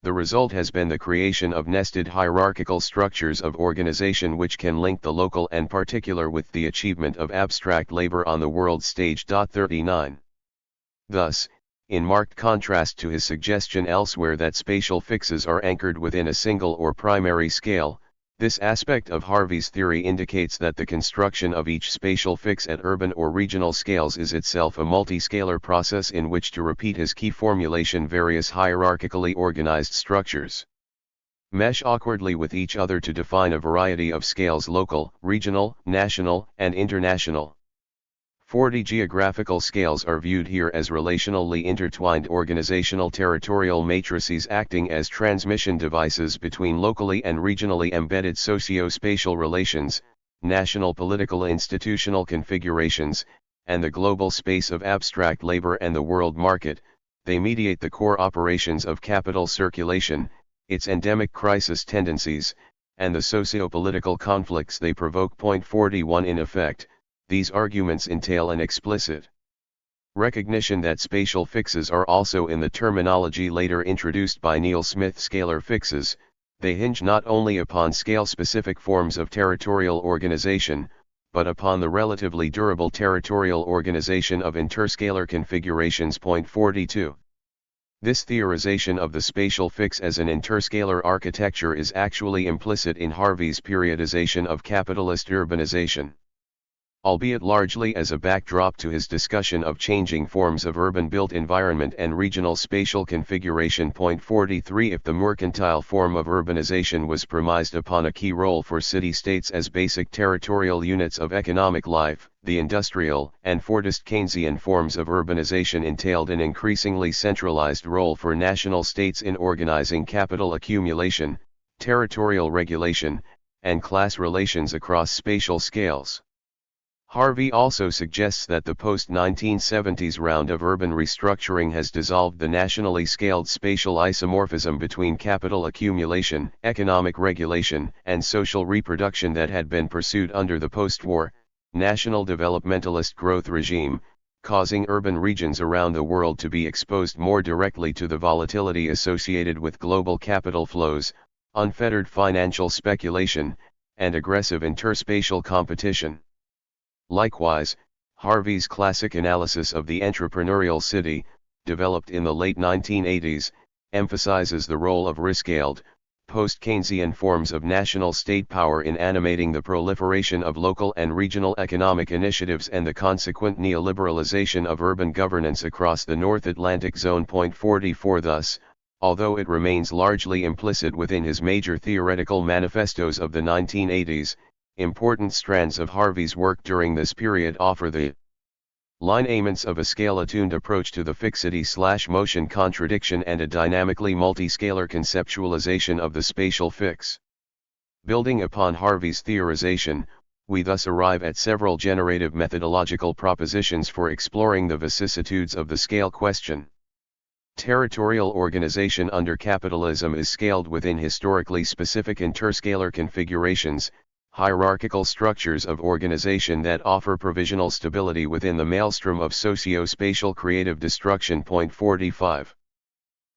The result has been the creation of nested hierarchical structures of organization which can link the local and particular with the achievement of abstract labor on the world stage. 39. Thus, in marked contrast to his suggestion elsewhere that spatial fixes are anchored within a single or primary scale, this aspect of Harvey's theory indicates that the construction of each spatial fix at urban or regional scales is itself a multiscalar process in which to repeat his key formulation various hierarchically organized structures mesh awkwardly with each other to define a variety of scales: local, regional, national, and international. 40 geographical scales are viewed here as relationally intertwined organizational territorial matrices acting as transmission devices between locally and regionally embedded socio-spatial relations, national political institutional configurations, and the global space of abstract labor and the world market. They mediate the core operations of capital circulation, its endemic crisis tendencies, and the socio-political conflicts they provoke. 41 In effect, these arguments entail an explicit recognition that spatial fixes are also, in the terminology later introduced by Neil Smith, scalar fixes. They hinge not only upon scale-specific forms of territorial organization, but upon the relatively durable territorial organization of interscalar configurations. 42. This theorization of the spatial fix as an interscalar architecture is actually implicit in Harvey's periodization of capitalist urbanization. Albeit largely as a backdrop to his discussion of changing forms of urban-built environment and regional spatial configuration. 43 If the mercantile form of urbanization was premised upon a key role for city-states as basic territorial units of economic life, the industrial and Fordist Keynesian forms of urbanization entailed an increasingly centralized role for national states in organizing capital accumulation, territorial regulation, and class relations across spatial scales. Harvey also suggests that the post-1970s round of urban restructuring has dissolved the nationally scaled spatial isomorphism between capital accumulation, economic regulation, and social reproduction that had been pursued under the post-war, national developmentalist growth regime, causing urban regions around the world to be exposed more directly to the volatility associated with global capital flows, unfettered financial speculation, and aggressive interspatial competition. Likewise, Harvey's classic analysis of the entrepreneurial city, developed in the late 1980s, emphasizes the role of rescaled, post-Keynesian forms of national state power in animating the proliferation of local and regional economic initiatives and the consequent neoliberalization of urban governance across the North Atlantic Zone. 44 Thus, although it remains largely implicit within his major theoretical manifestos of the 1980s, important strands of Harvey's work during this period offer the lineaments of a scale-attuned approach to the fixity/motion contradiction and a dynamically multiscalar conceptualization of the spatial fix. Building upon Harvey's theorization, we thus arrive at several generative methodological propositions for exploring the vicissitudes of the scale question. Territorial organization under capitalism is scaled within historically specific interscalar configurations, hierarchical structures of organization that offer provisional stability within the maelstrom of socio-spatial creative destruction. 45.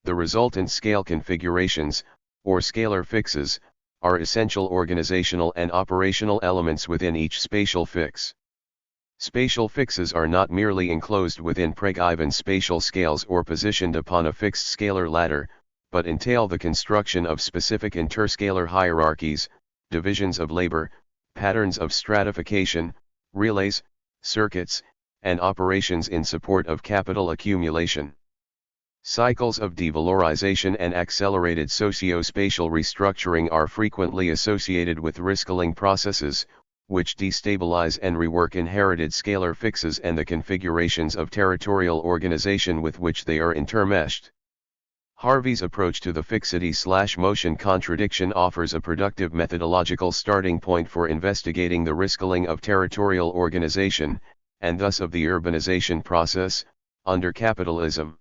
The resultant scale configurations, or scalar fixes, are essential organizational and operational elements within each spatial fix. Spatial fixes are not merely enclosed within Pregg-Ivan spatial scales or positioned upon a fixed scalar ladder, but entail the construction of specific interscalar hierarchies, divisions of labor, patterns of stratification, relays, circuits, and operations in support of capital accumulation. Cycles of devalorization and accelerated socio-spatial restructuring are frequently associated with rescaling processes, which destabilize and rework inherited scalar fixes and the configurations of territorial organization with which they are intermeshed. Harvey's approach to the fixity/motion contradiction offers a productive methodological starting point for investigating the rescaling of territorial organization, and thus of the urbanization process, under capitalism.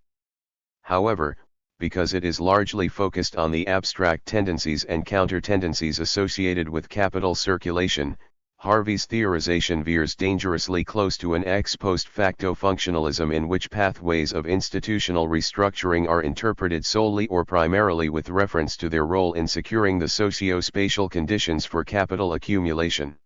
However, because it is largely focused on the abstract tendencies and counter-tendencies associated with capital circulation, Harvey's theorization veers dangerously close to an ex post facto functionalism in which pathways of institutional restructuring are interpreted solely or primarily with reference to their role in securing the socio-spatial conditions for capital accumulation.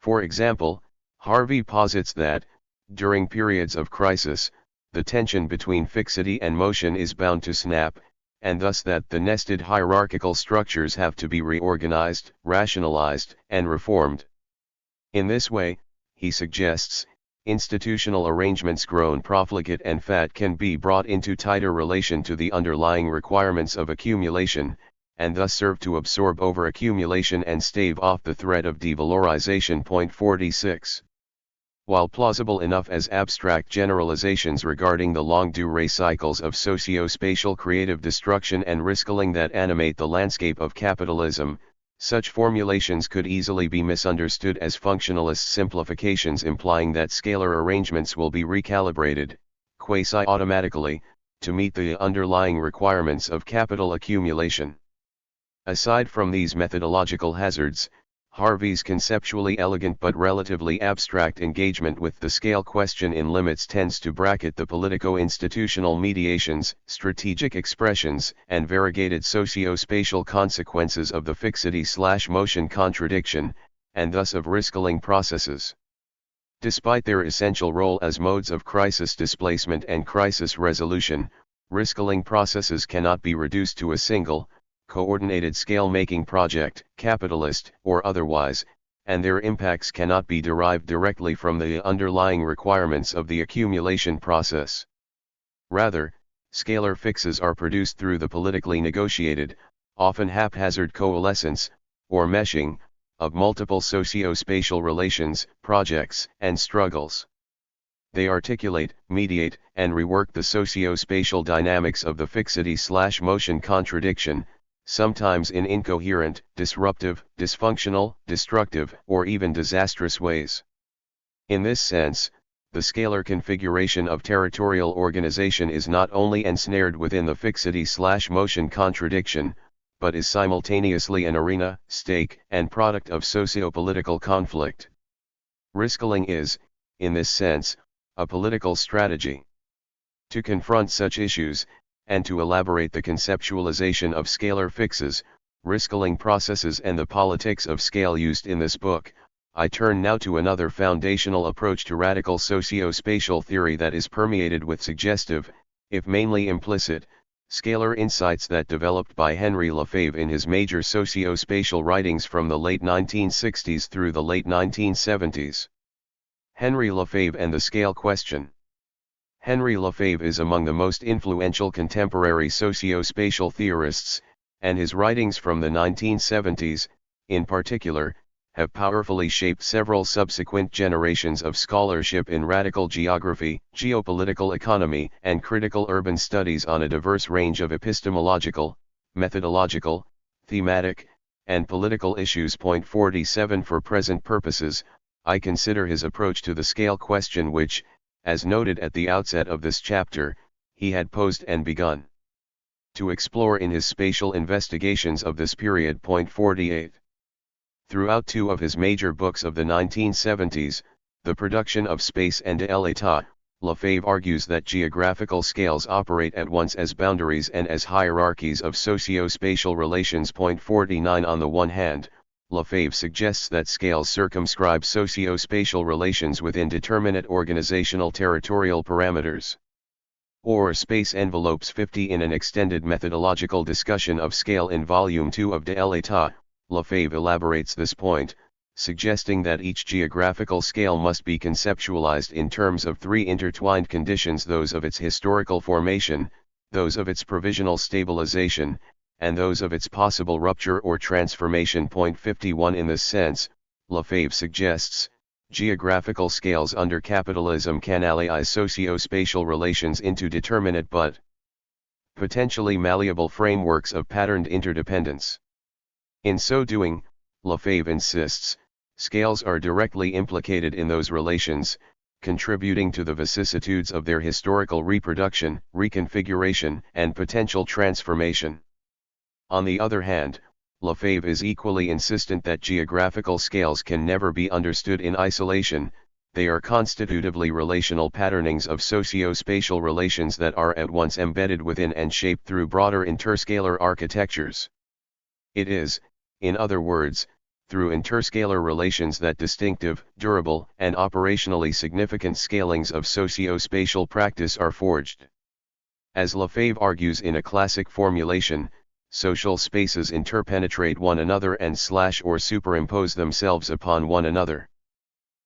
For example, Harvey posits that, during periods of crisis, the tension between fixity and motion is bound to snap, and thus that the nested hierarchical structures have to be reorganized, rationalized, and reformed. In this way, he suggests, institutional arrangements grown profligate and fat can be brought into tighter relation to the underlying requirements of accumulation, and thus serve to absorb overaccumulation and stave off the threat of devalorization. 46. While plausible enough as abstract generalizations regarding the longue durée cycles of socio-spatial creative destruction and rescaling that animate the landscape of capitalism, such formulations could easily be misunderstood as functionalist simplifications implying that scalar arrangements will be recalibrated, quasi-automatically, to meet the underlying requirements of capital accumulation. Aside from these methodological hazards, Harvey's conceptually elegant but relatively abstract engagement with the scale question in limits tends to bracket the politico-institutional mediations, strategic expressions, and variegated socio-spatial consequences of the fixity/motion contradiction, and thus of rescaling processes. Despite their essential role as modes of crisis displacement and crisis resolution, rescaling processes cannot be reduced to a single, coordinated scale-making project, capitalist or otherwise, and their impacts cannot be derived directly from the underlying requirements of the accumulation process. Rather, scalar fixes are produced through the politically negotiated, often haphazard coalescence, or meshing, of multiple socio-spatial relations, projects, and struggles. They articulate, mediate, and rework the socio-spatial dynamics of the fixity/motion contradiction, sometimes in incoherent, disruptive, dysfunctional, destructive, or even disastrous ways. In this sense, the scalar configuration of territorial organization is not only ensnared within the fixity/motion contradiction, but is simultaneously an arena, stake, and product of socio-political conflict. Rescaling is, in this sense, a political strategy. To confront such issues, and to elaborate the conceptualization of scalar fixes, rescaling processes and the politics of scale used in this book, I turn now to another foundational approach to radical socio-spatial theory that is permeated with suggestive, if mainly implicit, scalar insights that developed by Henry Lefebvre in his major socio-spatial writings from the late 1960s through the late 1970s. Henry Lefebvre and the scale question. Henry Lefebvre is among the most influential contemporary socio-spatial theorists, and his writings from the 1970s, in particular, have powerfully shaped several subsequent generations of scholarship in radical geography, geopolitical economy, and critical urban studies on a diverse range of epistemological, methodological, thematic, and political issues. Point 47. For present purposes, I consider his approach to the scale question which, as noted at the outset of this chapter, he had posed and begun to explore in his spatial investigations of this period. Point 48. Throughout two of his major books of the 1970s, The Production of Space and de l'État, Lefebvre argues that geographical scales operate at once as boundaries and as hierarchies of socio-spatial relations. Point 49. On the one hand, Lefebvre suggests that scales circumscribe socio-spatial relations within determinate organizational territorial parameters, or space envelopes. 50. In an extended methodological discussion of scale in Volume 2 of De l'État, Lefebvre elaborates this point, suggesting that each geographical scale must be conceptualized in terms of three intertwined conditions: those of its historical formation, those of its provisional stabilization, and those of its possible rupture or transformation. Point 51. In this sense, Lefebvre suggests, geographical scales under capitalism can analyze socio-spatial relations into determinate but potentially malleable frameworks of patterned interdependence. In so doing, Lefebvre insists, scales are directly implicated in those relations, contributing to the vicissitudes of their historical reproduction, reconfiguration, and potential transformation. On the other hand, Lefebvre is equally insistent that geographical scales can never be understood in isolation. They are constitutively relational patternings of socio-spatial relations that are at once embedded within and shaped through broader interscalar architectures. It is, in other words, through interscalar relations that distinctive, durable, and operationally significant scalings of socio-spatial practice are forged. As Lefebvre argues in a classic formulation, social spaces interpenetrate one another and or superimpose themselves upon one another.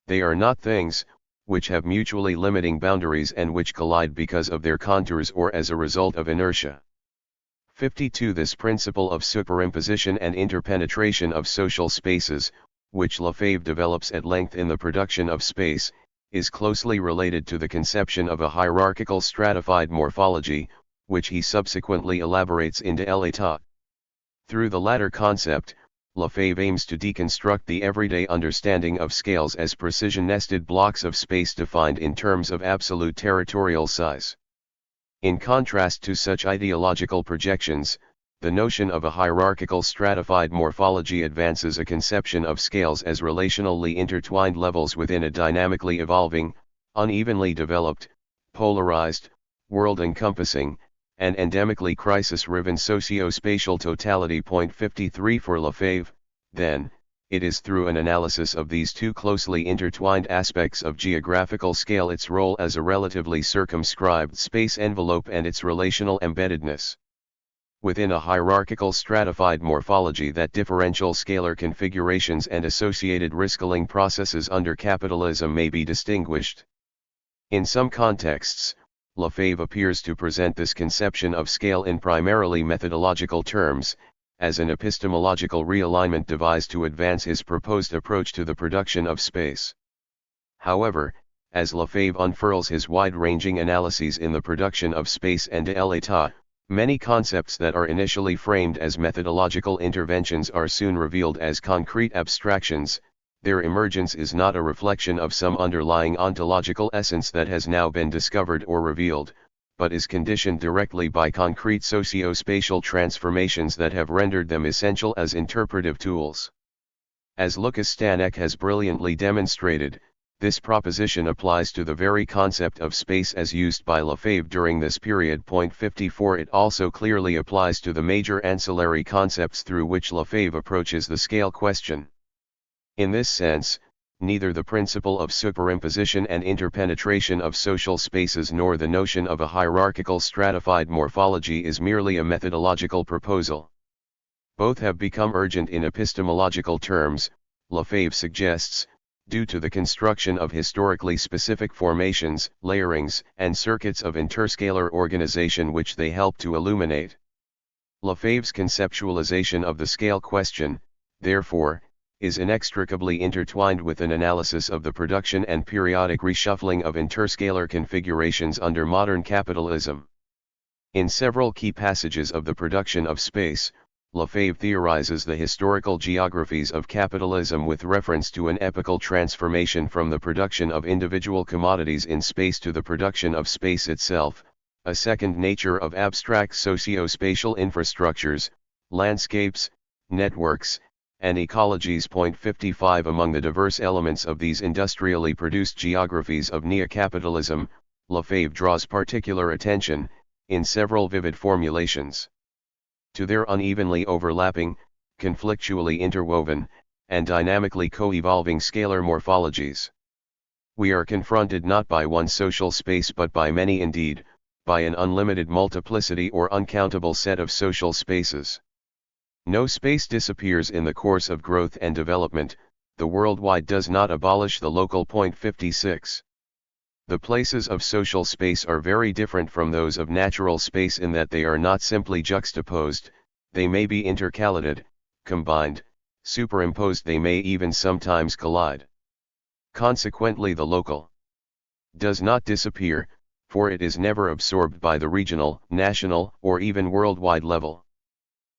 They are not things, which have mutually limiting boundaries and which collide because of their contours or as a result of inertia. 52. This principle of superimposition and interpenetration of social spaces, which Lefebvre develops at length in The Production of Space, is closely related to the conception of a hierarchical stratified morphology, which he subsequently elaborates in De l'État. Through the latter concept, Lefebvre aims to deconstruct the everyday understanding of scales as precision-nested blocks of space defined in terms of absolute territorial size. In contrast to such ideological projections, the notion of a hierarchical stratified morphology advances a conception of scales as relationally intertwined levels within a dynamically evolving, unevenly developed, polarized, world-encompassing, and endemically crisis-riven socio-spatial totality. Point 53. For Lefebvre, then, it is through an analysis of these two closely intertwined aspects of geographical scale, its role as a relatively circumscribed space envelope and its relational embeddedness within a hierarchical stratified morphology, that differential scalar configurations and associated riscaling processes under capitalism may be distinguished. In some contexts, Lefebvre appears to present this conception of scale in primarily methodological terms, as an epistemological realignment devised to advance his proposed approach to the production of space. However, as Lefebvre unfurls his wide-ranging analyses in The Production of Space and De l'État, many concepts that are initially framed as methodological interventions are soon revealed as concrete abstractions. Their emergence is not a reflection of some underlying ontological essence that has now been discovered or revealed, but is conditioned directly by concrete socio-spatial transformations that have rendered them essential as interpretive tools. As Lucas Stanek has brilliantly demonstrated, this proposition applies to the very concept of space as used by Lefebvre during this period. Point 54. It also clearly applies to the major ancillary concepts through which Lefebvre approaches the scale question. In this sense, neither the principle of superimposition and interpenetration of social spaces nor the notion of a hierarchical stratified morphology is merely a methodological proposal. Both have become urgent in epistemological terms, Lefebvre suggests, due to the construction of historically specific formations, layerings, and circuits of interscalar organization which they help to illuminate. Lefebvre's conceptualization of the scale question, therefore, is inextricably intertwined with an analysis of the production and periodic reshuffling of interscalar configurations under modern capitalism. In several key passages of the production of space, Lefebvre theorizes the historical geographies of capitalism with reference to an epochal transformation from the production of individual commodities in space to the production of space itself, a second nature of abstract socio-spatial infrastructures, landscapes, networks, and ecologies. 55 Among the diverse elements of these industrially produced geographies of neocapitalism, Lefebvre draws particular attention, in several vivid formulations, to their unevenly overlapping, conflictually interwoven, and dynamically co-evolving scalar morphologies. We are confronted not by one social space but by many, indeed, by an unlimited multiplicity or uncountable set of social spaces. No space disappears in the course of growth and development, the worldwide does not abolish the local. 56. The places of social space are very different from those of natural space in that they are not simply juxtaposed, they may be intercalated, combined, superimposed, they may even sometimes collide. Consequently, the local does not disappear, for it is never absorbed by the regional, national, or even worldwide level.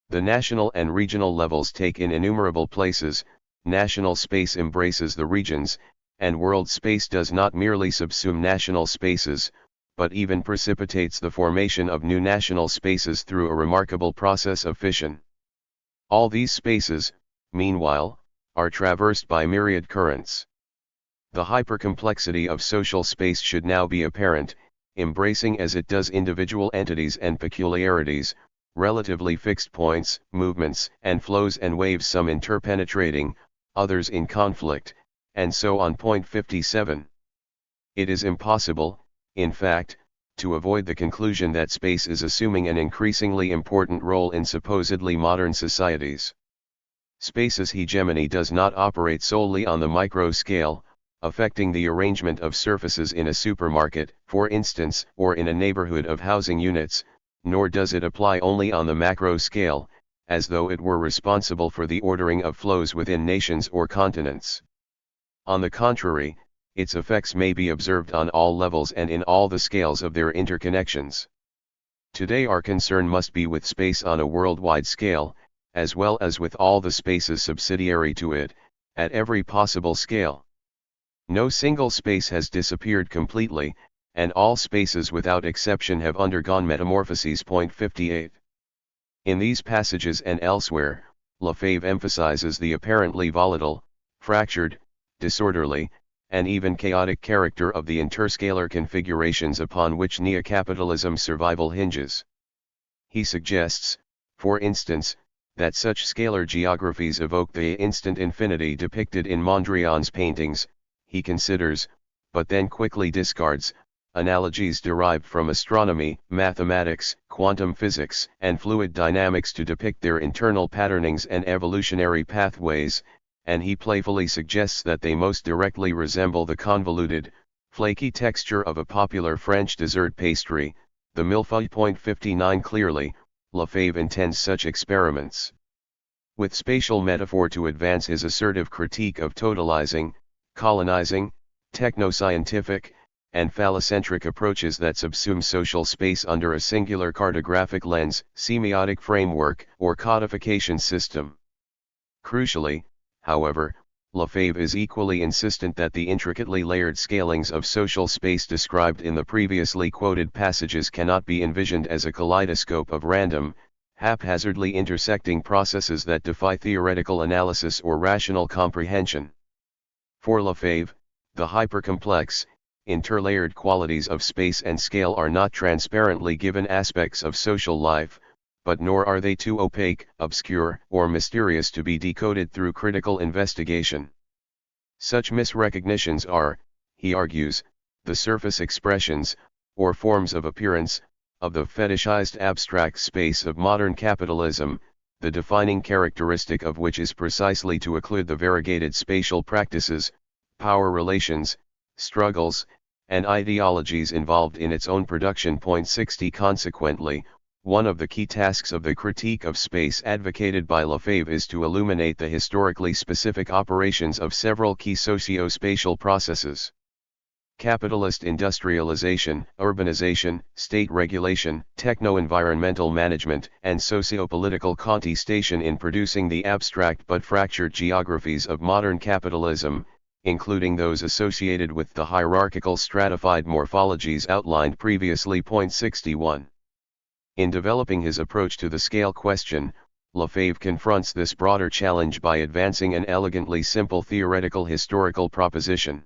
The national and regional levels take in innumerable places, national space embraces the regions, and world space does not merely subsume national spaces, but even precipitates the formation of new national spaces through a remarkable process of fission. All these spaces, meanwhile, are traversed by myriad currents. The hypercomplexity of social space should now be apparent, embracing as it does individual entities and peculiarities, relatively fixed points, movements, and flows and waves, some interpenetrating, others in conflict, and so on. 57. It is impossible, in fact, to avoid the conclusion that space is assuming an increasingly important role in supposedly modern societies. Space's hegemony does not operate solely on the micro scale, affecting the arrangement of surfaces in a supermarket, for instance, or in a neighborhood of housing units, nor does it apply only on the macro scale, as though it were responsible for the ordering of flows within nations or continents. On the contrary, its effects may be observed on all levels and in all the scales of their interconnections. Today our concern must be with space on a worldwide scale, as well as with all the spaces subsidiary to it, at every possible scale. No single space has disappeared completely, and all spaces without exception have undergone metamorphoses. 58. In these passages and elsewhere, Lefebvre emphasizes the apparently volatile, fractured, disorderly, and even chaotic character of the interscalar configurations upon which neocapitalism's survival hinges. He suggests, for instance, that such scalar geographies evoke the instant infinity depicted in Mondrian's paintings. He considers, but then quickly discards, analogies derived from astronomy, mathematics, quantum physics, and fluid dynamics to depict their internal patternings and evolutionary pathways, and he playfully suggests that they most directly resemble the convoluted, flaky texture of a popular French dessert pastry, the millefeuille. 59. Clearly, Lefebvre intends such experiments with spatial metaphor to advance his assertive critique of totalizing, colonizing, technoscientific, and phallocentric approaches that subsume social space under a singular cartographic lens, semiotic framework, or codification system. Crucially, however, Lefebvre is equally insistent that the intricately layered scalings of social space described in the previously quoted passages cannot be envisioned as a kaleidoscope of random, haphazardly intersecting processes that defy theoretical analysis or rational comprehension. For Lefebvre, the hypercomplex, interlayered qualities of space and scale are not transparently given aspects of social life, but nor are they too opaque, obscure, or mysterious to be decoded through critical investigation. Such misrecognitions are, he argues, the surface expressions, or forms of appearance, of the fetishized abstract space of modern capitalism, the defining characteristic of which is precisely to occlude the variegated spatial practices, power relations, struggles, and ideologies involved in its own production. 60 Consequently, one of the key tasks of the critique of space advocated by Lefebvre is to illuminate the historically specific operations of several key socio-spatial processes. Capitalist industrialization, urbanization, state regulation, techno-environmental management, and socio-political contestation in producing the abstract but fractured geographies of modern capitalism, including those associated with the hierarchical stratified morphologies outlined previously. 61. In developing his approach to the scale question, Lefebvre confronts this broader challenge by advancing an elegantly simple theoretical historical proposition.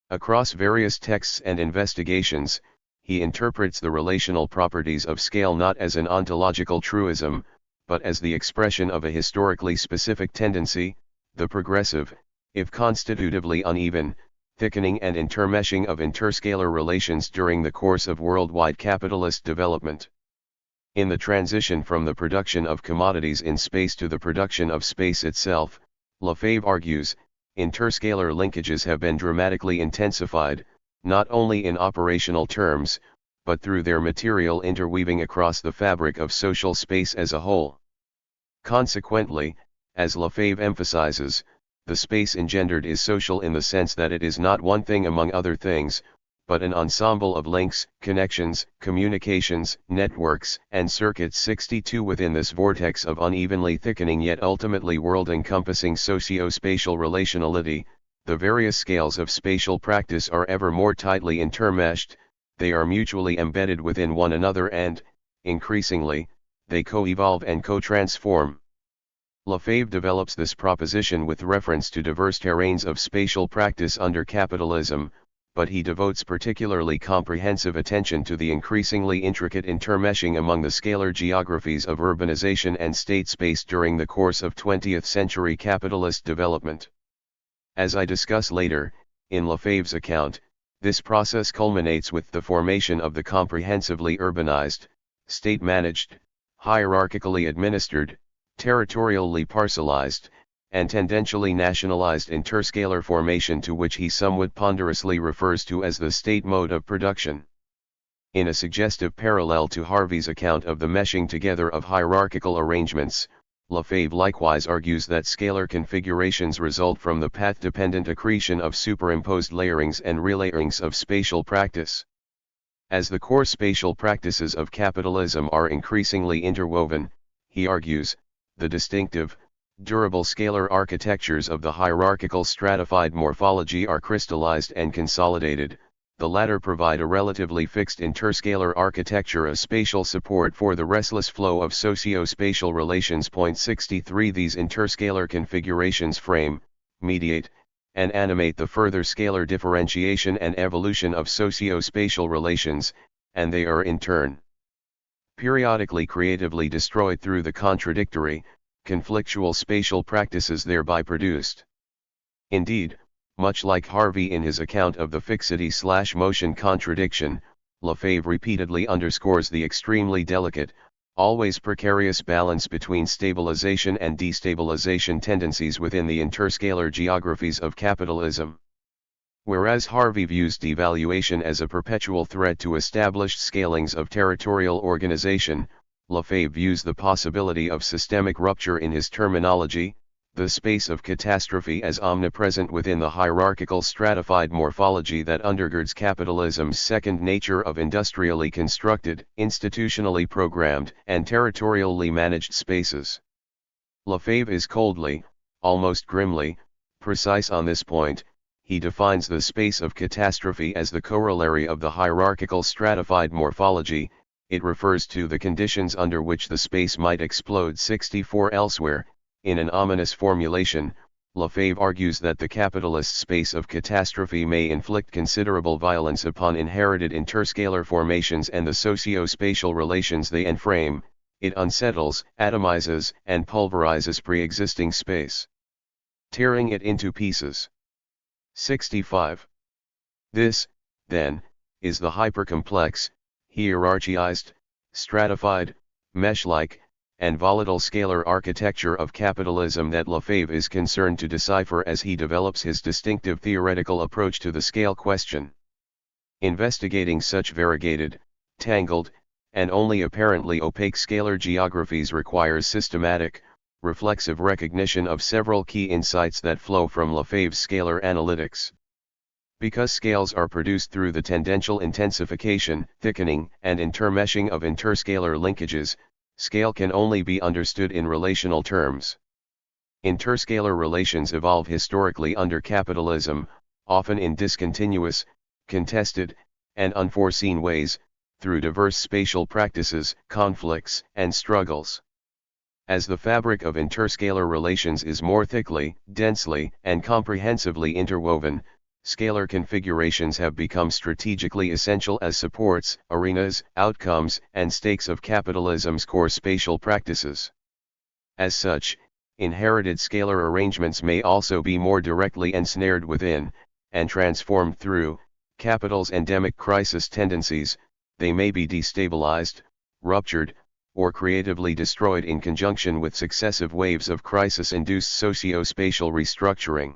Across various texts and investigations, he interprets the relational properties of scale not as an ontological truism, but as the expression of a historically specific tendency, the progressive, if constitutively uneven, thickening and intermeshing of interscalar relations during the course of worldwide capitalist development. In the transition from the production of commodities in space to the production of space itself, Lefebvre argues, interscalar linkages have been dramatically intensified, not only in operational terms, but through their material interweaving across the fabric of social space as a whole. Consequently, as Lefebvre emphasizes, the space engendered is social in the sense that it is not one thing among other things, but an ensemble of links, connections, communications, networks, and circuits. 62 Within this vortex of unevenly thickening yet ultimately world-encompassing socio-spatial relationality, the various scales of spatial practice are ever more tightly intermeshed, they are mutually embedded within one another and, increasingly, they co-evolve and co-transform. Lefebvre develops this proposition with reference to diverse terrains of spatial practice under capitalism, but he devotes particularly comprehensive attention to the increasingly intricate intermeshing among the scalar geographies of urbanization and state space during the course of 20th century capitalist development. As I discuss later, in Lefebvre's account, this process culminates with the formation of the comprehensively urbanized, state-managed, hierarchically administered, territorially parcellized, and tendentially nationalized interscalar formation to which he somewhat ponderously refers to as the state mode of production. In a suggestive parallel to Harvey's account of the meshing together of hierarchical arrangements, Lefebvre likewise argues that scalar configurations result from the path-dependent accretion of superimposed layerings and relayerings of spatial practice. As the core spatial practices of capitalism are increasingly interwoven, he argues, the distinctive, durable scalar architectures of the hierarchical stratified morphology are crystallized and consolidated, the latter provide a relatively fixed interscalar architecture of spatial support for the restless flow of socio-spatial relations. 63 These interscalar configurations frame, mediate, and animate the further scalar differentiation and evolution of socio-spatial relations, and they are in turn periodically creatively destroyed through the contradictory, conflictual spatial practices thereby produced. Indeed, much like Harvey in his account of the fixity/motion contradiction, Lefebvre repeatedly underscores the extremely delicate, always precarious balance between stabilization and destabilization tendencies within the interscalar geographies of capitalism. Whereas Harvey views devaluation as a perpetual threat to established scalings of territorial organization, Lefebvre views the possibility of systemic rupture in his terminology, the space of catastrophe, as omnipresent within the hierarchical stratified morphology that undergirds capitalism's second nature of industrially constructed, institutionally programmed, and territorially managed spaces. Lefebvre is coldly, almost grimly, precise on this point. He defines the space of catastrophe as the corollary of the hierarchical stratified morphology. It refers to the conditions under which the space might explode. 64 Elsewhere, in an ominous formulation, Lefebvre argues that the capitalist space of catastrophe may inflict considerable violence upon inherited interscalar formations and the socio-spatial relations they enframe. It unsettles, atomizes, and pulverizes pre-existing space, tearing it into pieces. 65. This, then, is the hypercomplex, hierarchized, stratified, mesh-like, and volatile scalar architecture of capitalism that Lefebvre is concerned to decipher as he develops his distinctive theoretical approach to the scale question. Investigating such variegated, tangled, and only apparently opaque scalar geographies requires systematic, reflexive recognition of several key insights that flow from Lefebvre's scalar analytics. Because scales are produced through the tangential intensification, thickening, and intermeshing of interscalar linkages, scale can only be understood in relational terms. Interscalar relations evolve historically under capitalism, often in discontinuous, contested, and unforeseen ways, through diverse spatial practices, conflicts, and struggles. As the fabric of interscalar relations is more thickly, densely, and comprehensively interwoven, scalar configurations have become strategically essential as supports, arenas, outcomes, and stakes of capitalism's core spatial practices. As such, inherited scalar arrangements may also be more directly ensnared within, and transformed through, capital's endemic crisis tendencies. They may be destabilized, ruptured, or creatively destroyed in conjunction with successive waves of crisis-induced socio-spatial restructuring.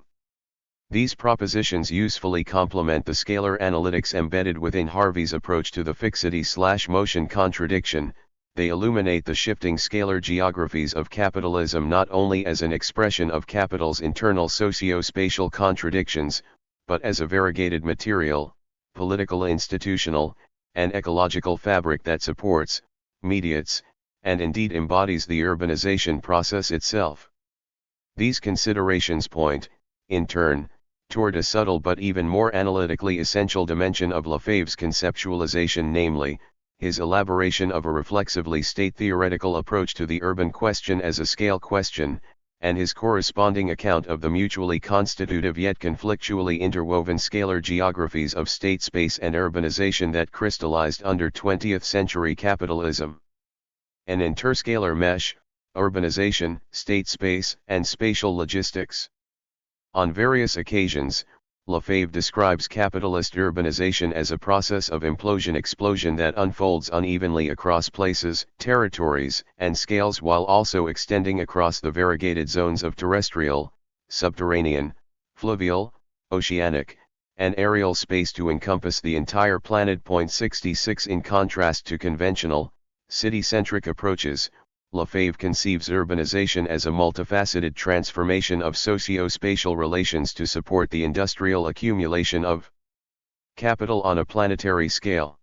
These propositions usefully complement the scalar analytics embedded within Harvey's approach to the fixity/motion contradiction. They illuminate the shifting scalar geographies of capitalism not only as an expression of capital's internal socio-spatial contradictions, but as a variegated material, political, institutional, and ecological fabric that supports, mediates, and indeed embodies the urbanization process itself. These considerations point, in turn, toward a subtle but even more analytically essential dimension of Lefebvre's conceptualization, namely, his elaboration of a reflexively state-theoretical approach to the urban question as a scale question, and his corresponding account of the mutually constitutive yet conflictually interwoven scalar geographies of state space and urbanization that crystallized under 20th-century capitalism. An interscalar mesh, urbanization, state space, and spatial logistics. On various occasions, Lefebvre describes capitalist urbanization as a process of implosion-explosion that unfolds unevenly across places, territories, and scales while also extending across the variegated zones of terrestrial, subterranean, fluvial, oceanic, and aerial space to encompass the entire planet. 66 In contrast to conventional, city-centric approaches, Lefebvre conceives urbanization as a multifaceted transformation of socio-spatial relations to support the industrial accumulation of capital on a planetary scale.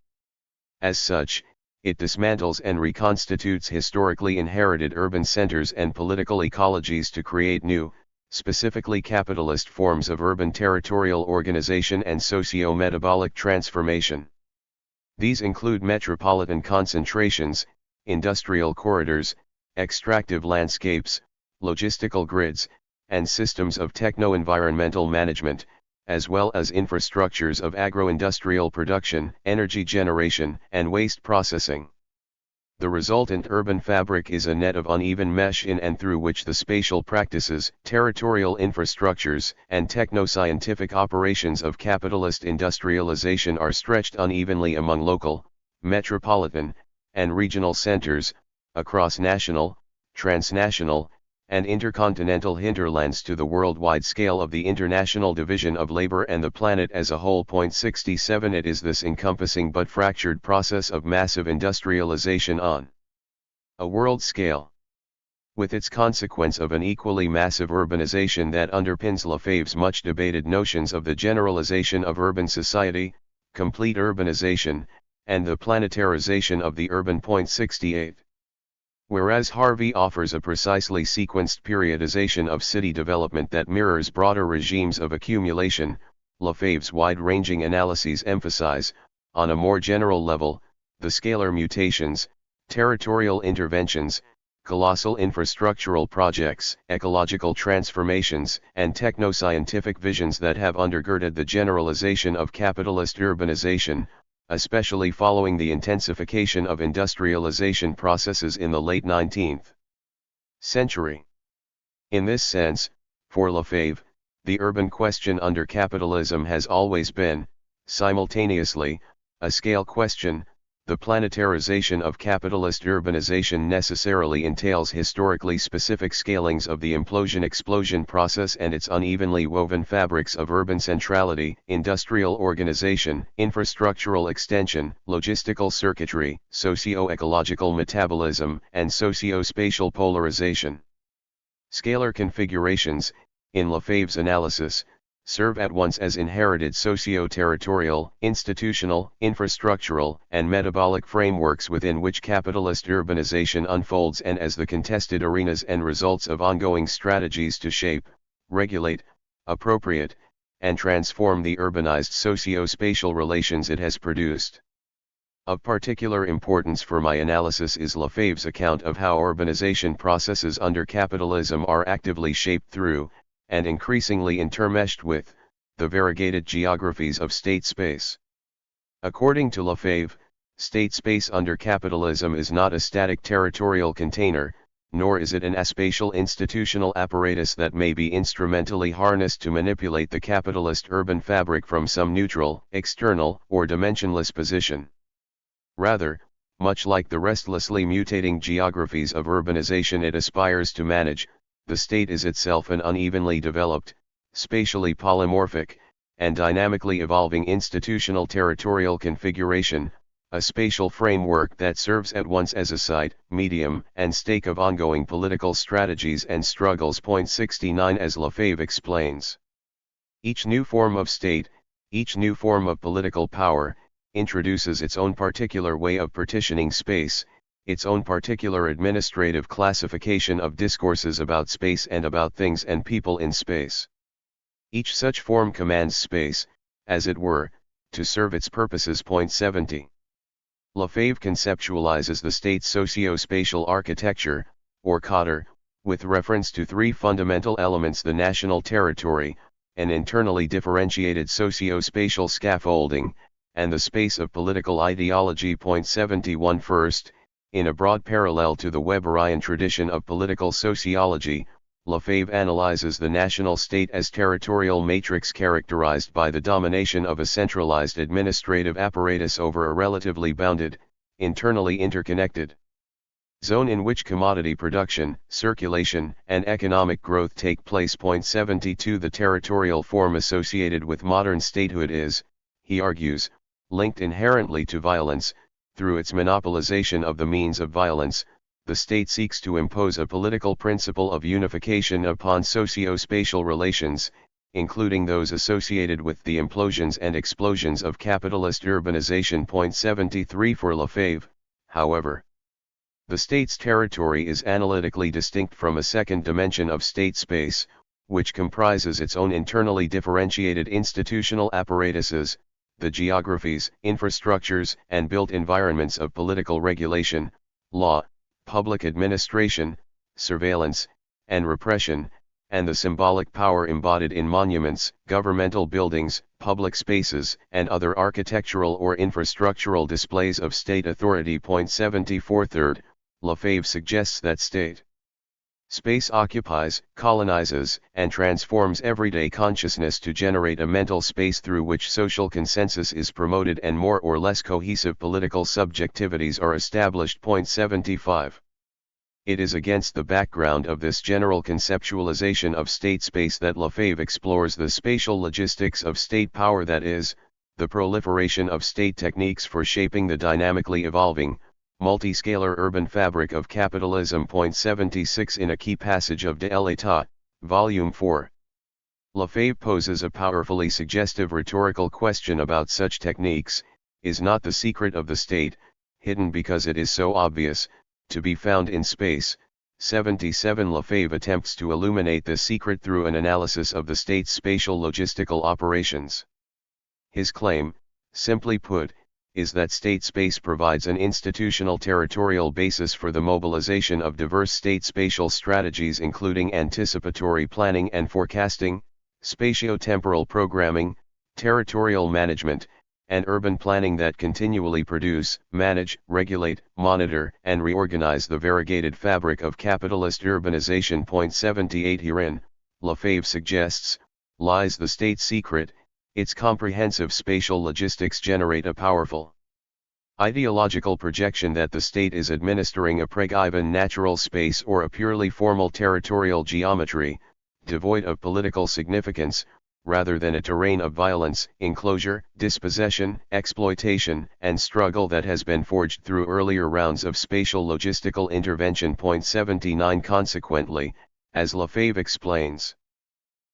As such, it dismantles and reconstitutes historically inherited urban centers and political ecologies to create new, specifically capitalist forms of urban territorial organization and socio-metabolic transformation. These include metropolitan concentrations, industrial corridors, extractive landscapes, logistical grids, and systems of techno-environmental management, as well as infrastructures of agro-industrial production, energy generation, and waste processing. The resultant urban fabric is a net of uneven mesh in and through which the spatial practices, territorial infrastructures, and techno-scientific operations of capitalist industrialization are stretched unevenly among local, metropolitan, and regional centers, across national, transnational, and intercontinental hinterlands to the worldwide scale of the international division of labor and the planet as a whole. 67 It is this encompassing but fractured process of massive industrialization on a world scale, with its consequence of an equally massive urbanization, that underpins Lefebvre's much debated notions of the generalization of urban society, complete urbanization, and the planetarization of the urban. 68. Whereas Harvey offers a precisely sequenced periodization of city development that mirrors broader regimes of accumulation, Lefebvre's wide-ranging analyses emphasize, on a more general level, the scalar mutations, territorial interventions, colossal infrastructural projects, ecological transformations, and techno-scientific visions that have undergirded the generalization of capitalist urbanization, especially following the intensification of industrialization processes in the late 19th century. In this sense, for Lefebvre, The urban question under capitalism has always been, simultaneously, a scale question. The planetarization of capitalist urbanization necessarily entails historically specific scalings of the implosion-explosion process and its unevenly woven fabrics of urban centrality, industrial organization, infrastructural extension, logistical circuitry, socio-ecological metabolism, and socio-spatial polarization. Scalar configurations, in Lefebvre's analysis, serve at once as inherited socio-territorial, institutional, infrastructural, and metabolic frameworks within which capitalist urbanization unfolds and as the contested arenas and results of ongoing strategies to shape, regulate, appropriate, and transform the urbanized socio-spatial relations it has produced. Of particular importance for my analysis is Lefebvre's account of how urbanization processes under capitalism are actively shaped through, and increasingly intermeshed with, the variegated geographies of state space. According to Lefebvre, state space under capitalism is not a static territorial container, nor is it an aspatial institutional apparatus that may be instrumentally harnessed to manipulate the capitalist urban fabric from some neutral, external, or dimensionless position. Rather, much like the restlessly mutating geographies of urbanization it aspires to manage, the state is itself an unevenly developed, spatially polymorphic, and dynamically evolving institutional territorial configuration, a spatial framework that serves at once as a site, medium, and stake of ongoing political strategies and struggles. 69 As Lefebvre explains, each new form of state, each new form of political power, introduces its own particular way of partitioning space, its own particular administrative classification of discourses about space and about things and people in space. Each such form commands space, as it were, to serve its purposes. 70. Lefebvre conceptualizes the state's socio-spatial architecture, or cadre, with reference to three fundamental elements: the national territory, an internally differentiated socio-spatial scaffolding, and the space of political ideology. 71 First, in a broad parallel to the Weberian tradition of political sociology, Lefebvre analyzes the national state as territorial matrix characterized by the domination of a centralized administrative apparatus over a relatively bounded, internally interconnected zone in which commodity production, circulation, and economic growth take place. 72 The territorial form associated with modern statehood is, he argues, linked inherently to violence. Through its monopolization of the means of violence, the state seeks to impose a political principle of unification upon socio-spatial relations, including those associated with the implosions and explosions of capitalist urbanization. 73 For Lefebvre, however, the state's territory is analytically distinct from a second dimension of state space, which comprises its own internally differentiated institutional apparatuses, the geographies, infrastructures, and built environments of political regulation, law, public administration, surveillance, and repression, and the symbolic power embodied in monuments, governmental buildings, public spaces, and other architectural or infrastructural displays of state authority. 74 Third, Lefebvre suggests that state space occupies, colonizes, and transforms everyday consciousness to generate a mental space through which social consensus is promoted and more or less cohesive political subjectivities are established. 75. It is against the background of this general conceptualization of state space that Lefebvre explores the spatial logistics of state power, that is, the proliferation of state techniques for shaping the dynamically evolving, multiscalar urban fabric of capitalism. 76 In a key passage of De l'État, Volume 4. Lefebvre poses a powerfully suggestive rhetorical question about such techniques: is not the secret of the state, hidden because it is so obvious, to be found in space? 77 Lefebvre attempts to illuminate this secret through an analysis of the state's spatial logistical operations. His claim, simply put, is that state space provides an institutional territorial basis for the mobilization of diverse state spatial strategies, including anticipatory planning and forecasting, spatio-temporal programming, territorial management, and urban planning that continually produce, manage, regulate, monitor, and reorganize the variegated fabric of capitalist urbanization. 78 Herein, Lefebvre suggests, lies the state secret. Its comprehensive spatial logistics generate a powerful ideological projection that the state is administering a pre-given natural space or a purely formal territorial geometry, devoid of political significance, rather than a terrain of violence, enclosure, dispossession, exploitation, and struggle that has been forged through earlier rounds of spatial logistical intervention. 79 Consequently, as Lefebvre explains,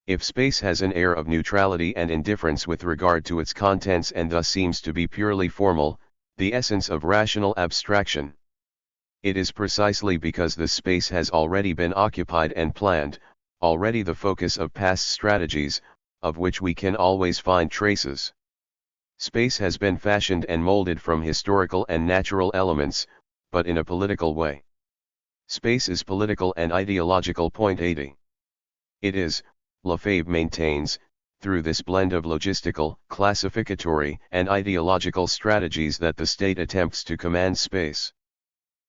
if space has an air of neutrality and indifference with regard to its contents and thus seems to be purely formal, the essence of rational abstraction, it is precisely because this space has already been occupied and planned, already the focus of past strategies, of which we can always find traces. Space has been fashioned and molded from historical and natural elements, but in a political way. Space is political and ideological. 80. It is, Lefebvre maintains, through this blend of logistical, classificatory, and ideological strategies that the state attempts to command space,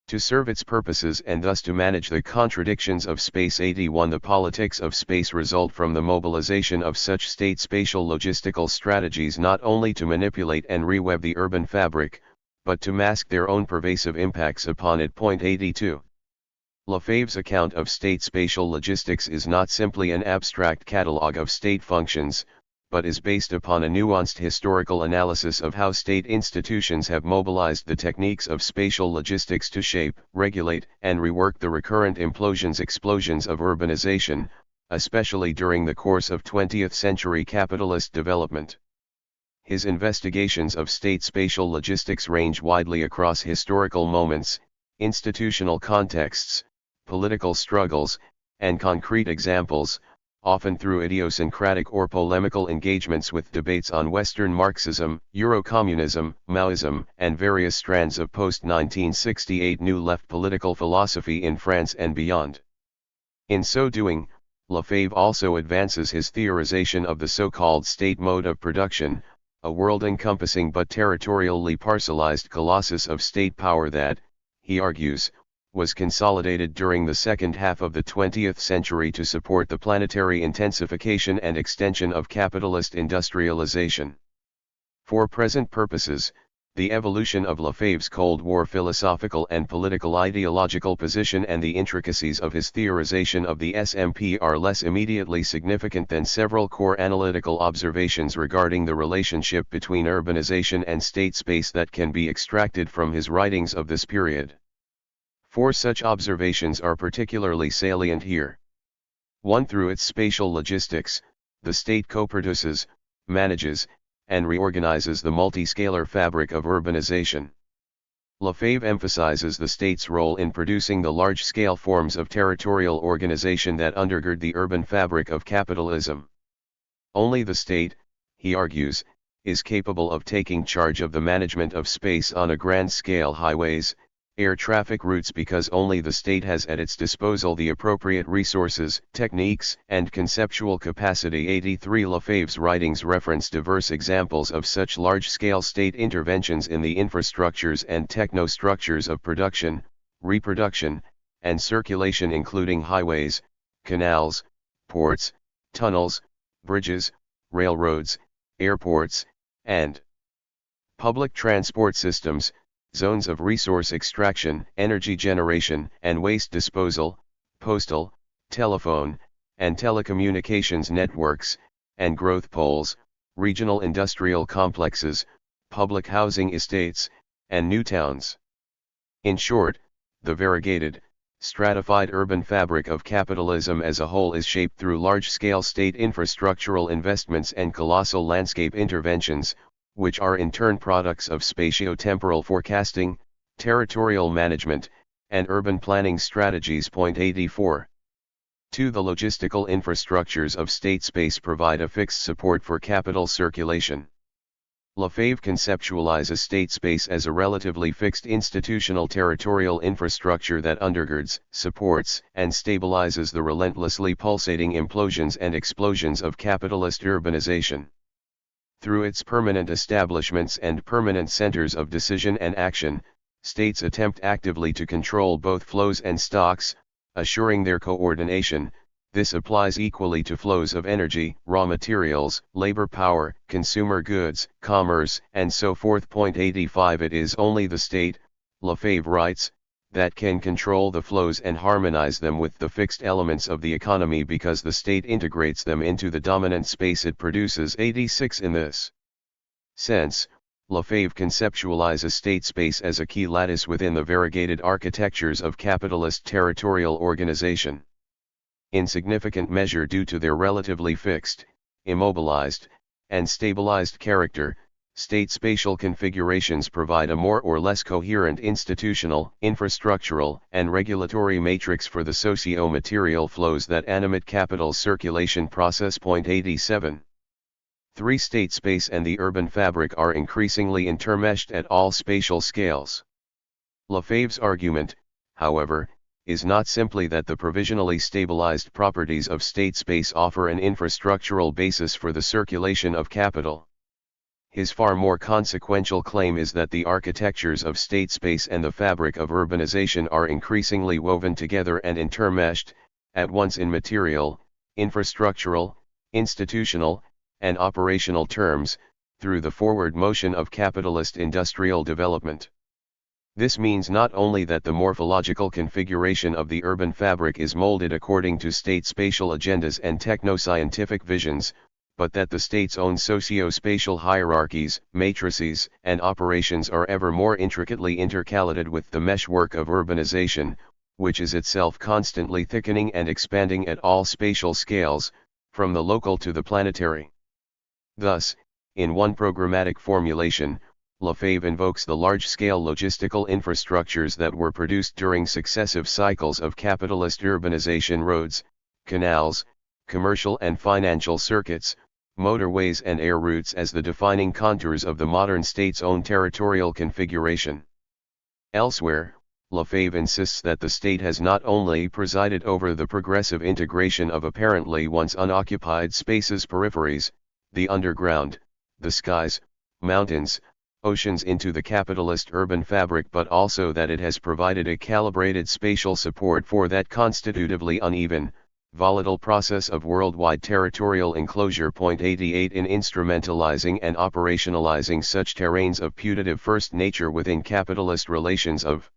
to serve its purposes and thus to manage the contradictions of space. 81 The politics of space result from the mobilization of such state spatial logistical strategies not only to manipulate and reweb the urban fabric, but to mask their own pervasive impacts upon it. 82. Lefebvre's account of state spatial logistics is not simply an abstract catalogue of state functions, but is based upon a nuanced historical analysis of how state institutions have mobilized the techniques of spatial logistics to shape, regulate, and rework the recurrent explosions of urbanization, especially during the course of 20th-century capitalist development. His investigations of state spatial logistics range widely across historical moments, institutional contexts, political struggles, and concrete examples, often through idiosyncratic or polemical engagements with debates on Western Marxism, Eurocommunism, Maoism, and various strands of post-1968 New Left political philosophy in France and beyond. In so doing, Lefebvre also advances his theorization of the so-called state mode of production, a world-encompassing but territorially parcellized colossus of state power that, he argues, was consolidated during the second half of the 20th century to support the planetary intensification and extension of capitalist industrialization. For present purposes, the evolution of Lefebvre's Cold War philosophical and political ideological position and the intricacies of his theorization of the SMP are less immediately significant than several core analytical observations regarding the relationship between urbanization and state space that can be extracted from his writings of this period. Four such observations are particularly salient here. 1. Through its spatial logistics, the state co-produces, manages, and reorganizes the multiscalar fabric of urbanization. Lefebvre emphasizes the state's role in producing the large-scale forms of territorial organization that undergird the urban fabric of capitalism. Only the state, he argues, is capable of taking charge of the management of space on a grand scale: highways, air traffic routes, because only the state has at its disposal the appropriate resources, techniques, and conceptual capacity. 83 Lefebvre's writings reference diverse examples of such large-scale state interventions in the infrastructures and technostructures of production, reproduction, and circulation, including highways, canals, ports, tunnels, bridges, railroads, airports, and public transport systems, zones of resource extraction, energy generation, and waste disposal, postal, telephone, and telecommunications networks, and growth poles, regional industrial complexes, public housing estates, and new towns. In short, the variegated, stratified urban fabric of capitalism as a whole is shaped through large-scale state infrastructural investments and colossal landscape interventions, which are in turn products of spatio-temporal forecasting, territorial management, and urban planning strategies. 84. 2. The logistical infrastructures of state space provide a fixed support for capital circulation. Lefebvre conceptualizes state space as a relatively fixed institutional territorial infrastructure that undergirds, supports, and stabilizes the relentlessly pulsating implosions and explosions of capitalist urbanization. Through its permanent establishments and permanent centers of decision and action, states attempt actively to control both flows and stocks, assuring their coordination, This applies equally to flows of energy, raw materials, labor power, consumer goods, commerce, and so forth. 85 It is only the state, Lefebvre writes, that can control the flows and harmonize them with the fixed elements of the economy because the state integrates them into the dominant space it produces. 86 In this sense, Lefebvre conceptualizes state space as a key lattice within the variegated architectures of capitalist territorial organization. In significant measure due to their relatively fixed, immobilized, and stabilized character, state spatial configurations provide a more or less coherent institutional, infrastructural, and regulatory matrix for the socio-material flows that animate capital's circulation process. 87 3 State space and the urban fabric are increasingly intermeshed at all spatial scales. Lefebvre's argument, however, is not simply that the provisionally stabilized properties of state space offer an infrastructural basis for the circulation of capital. His far more consequential claim is that the architectures of state space and the fabric of urbanization are increasingly woven together and intermeshed, at once in material, infrastructural, institutional, and operational terms, through the forward motion of capitalist industrial development. This means not only that the morphological configuration of the urban fabric is molded according to state spatial agendas and techno-scientific visions, but that the state's own socio-spatial hierarchies, matrices, and operations are ever more intricately intercalated with the meshwork of urbanization, which is itself constantly thickening and expanding at all spatial scales, from the local to the planetary. Thus, in one programmatic formulation, Lefebvre invokes the large-scale logistical infrastructures that were produced during successive cycles of capitalist urbanization: roads, canals, commercial and financial circuits, motorways and air routes as the defining contours of the modern state's own territorial configuration. Elsewhere, Lefebvre insists that the state has not only presided over the progressive integration of apparently once unoccupied spaces' peripheries, the underground, the skies, mountains, oceans into the capitalist urban fabric, but also that it has provided a calibrated spatial support for that constitutively uneven, volatile process of worldwide territorial enclosure. 88 In instrumentalizing and operationalizing such terrains of putative first nature within capitalist relations of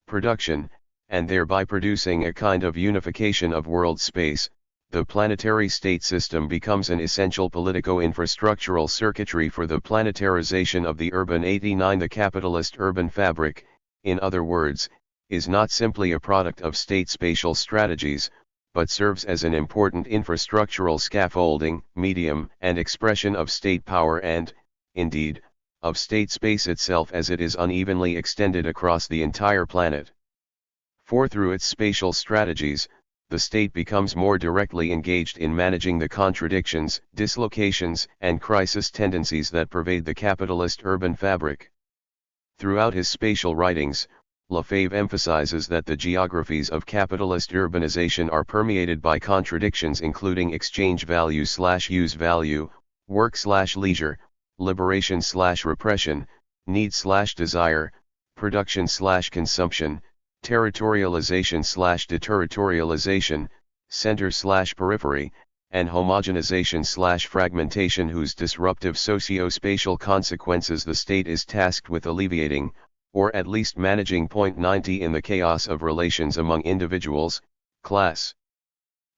production, and thereby producing a kind of unification of world space, the planetary state system becomes an essential politico-infrastructural circuitry for the planetarization of the urban. 89 The capitalist urban fabric, in other words, is not simply a product of state spatial strategies, but serves as an important infrastructural scaffolding, medium, and expression of state power and, indeed, of state space itself as it is unevenly extended across the entire planet. For through its spatial strategies, the state becomes more directly engaged in managing the contradictions, dislocations, and crisis tendencies that pervade the capitalist urban fabric. Throughout his spatial writings, Lefebvre emphasizes that the geographies of capitalist urbanization are permeated by contradictions including exchange value/use value, work/leisure, liberation/repression, need/desire, production/consumption, territorialization/deterritorialization, center/periphery, and homogenization/fragmentation, whose disruptive socio-spatial consequences the state is tasked with alleviating, or at least managing. 90 In the chaos of relations among individuals, class,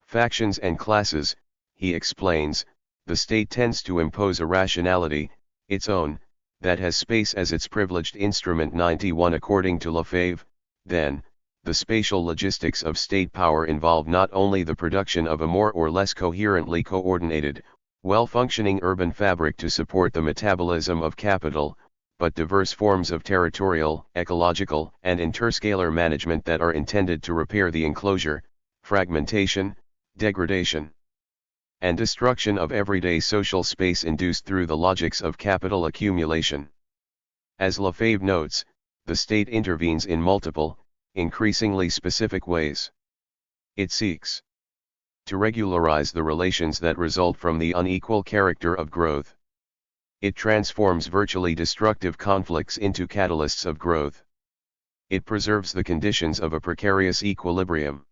factions and classes, he explains, the state tends to impose a rationality, its own, that has space as its privileged instrument. 91 According to Lefebvre, then, the spatial logistics of state power involve not only the production of a more or less coherently coordinated, well-functioning urban fabric to support the metabolism of capital, but diverse forms of territorial, ecological, and interscalar management that are intended to repair the enclosure, fragmentation, degradation, and destruction of everyday social space induced through the logics of capital accumulation. As Lefebvre notes, the state intervenes in multiple, increasingly specific ways. It seeks to regularize the relations that result from the unequal character of growth. It transforms virtually destructive conflicts into catalysts of growth. It preserves the conditions of a precarious equilibrium.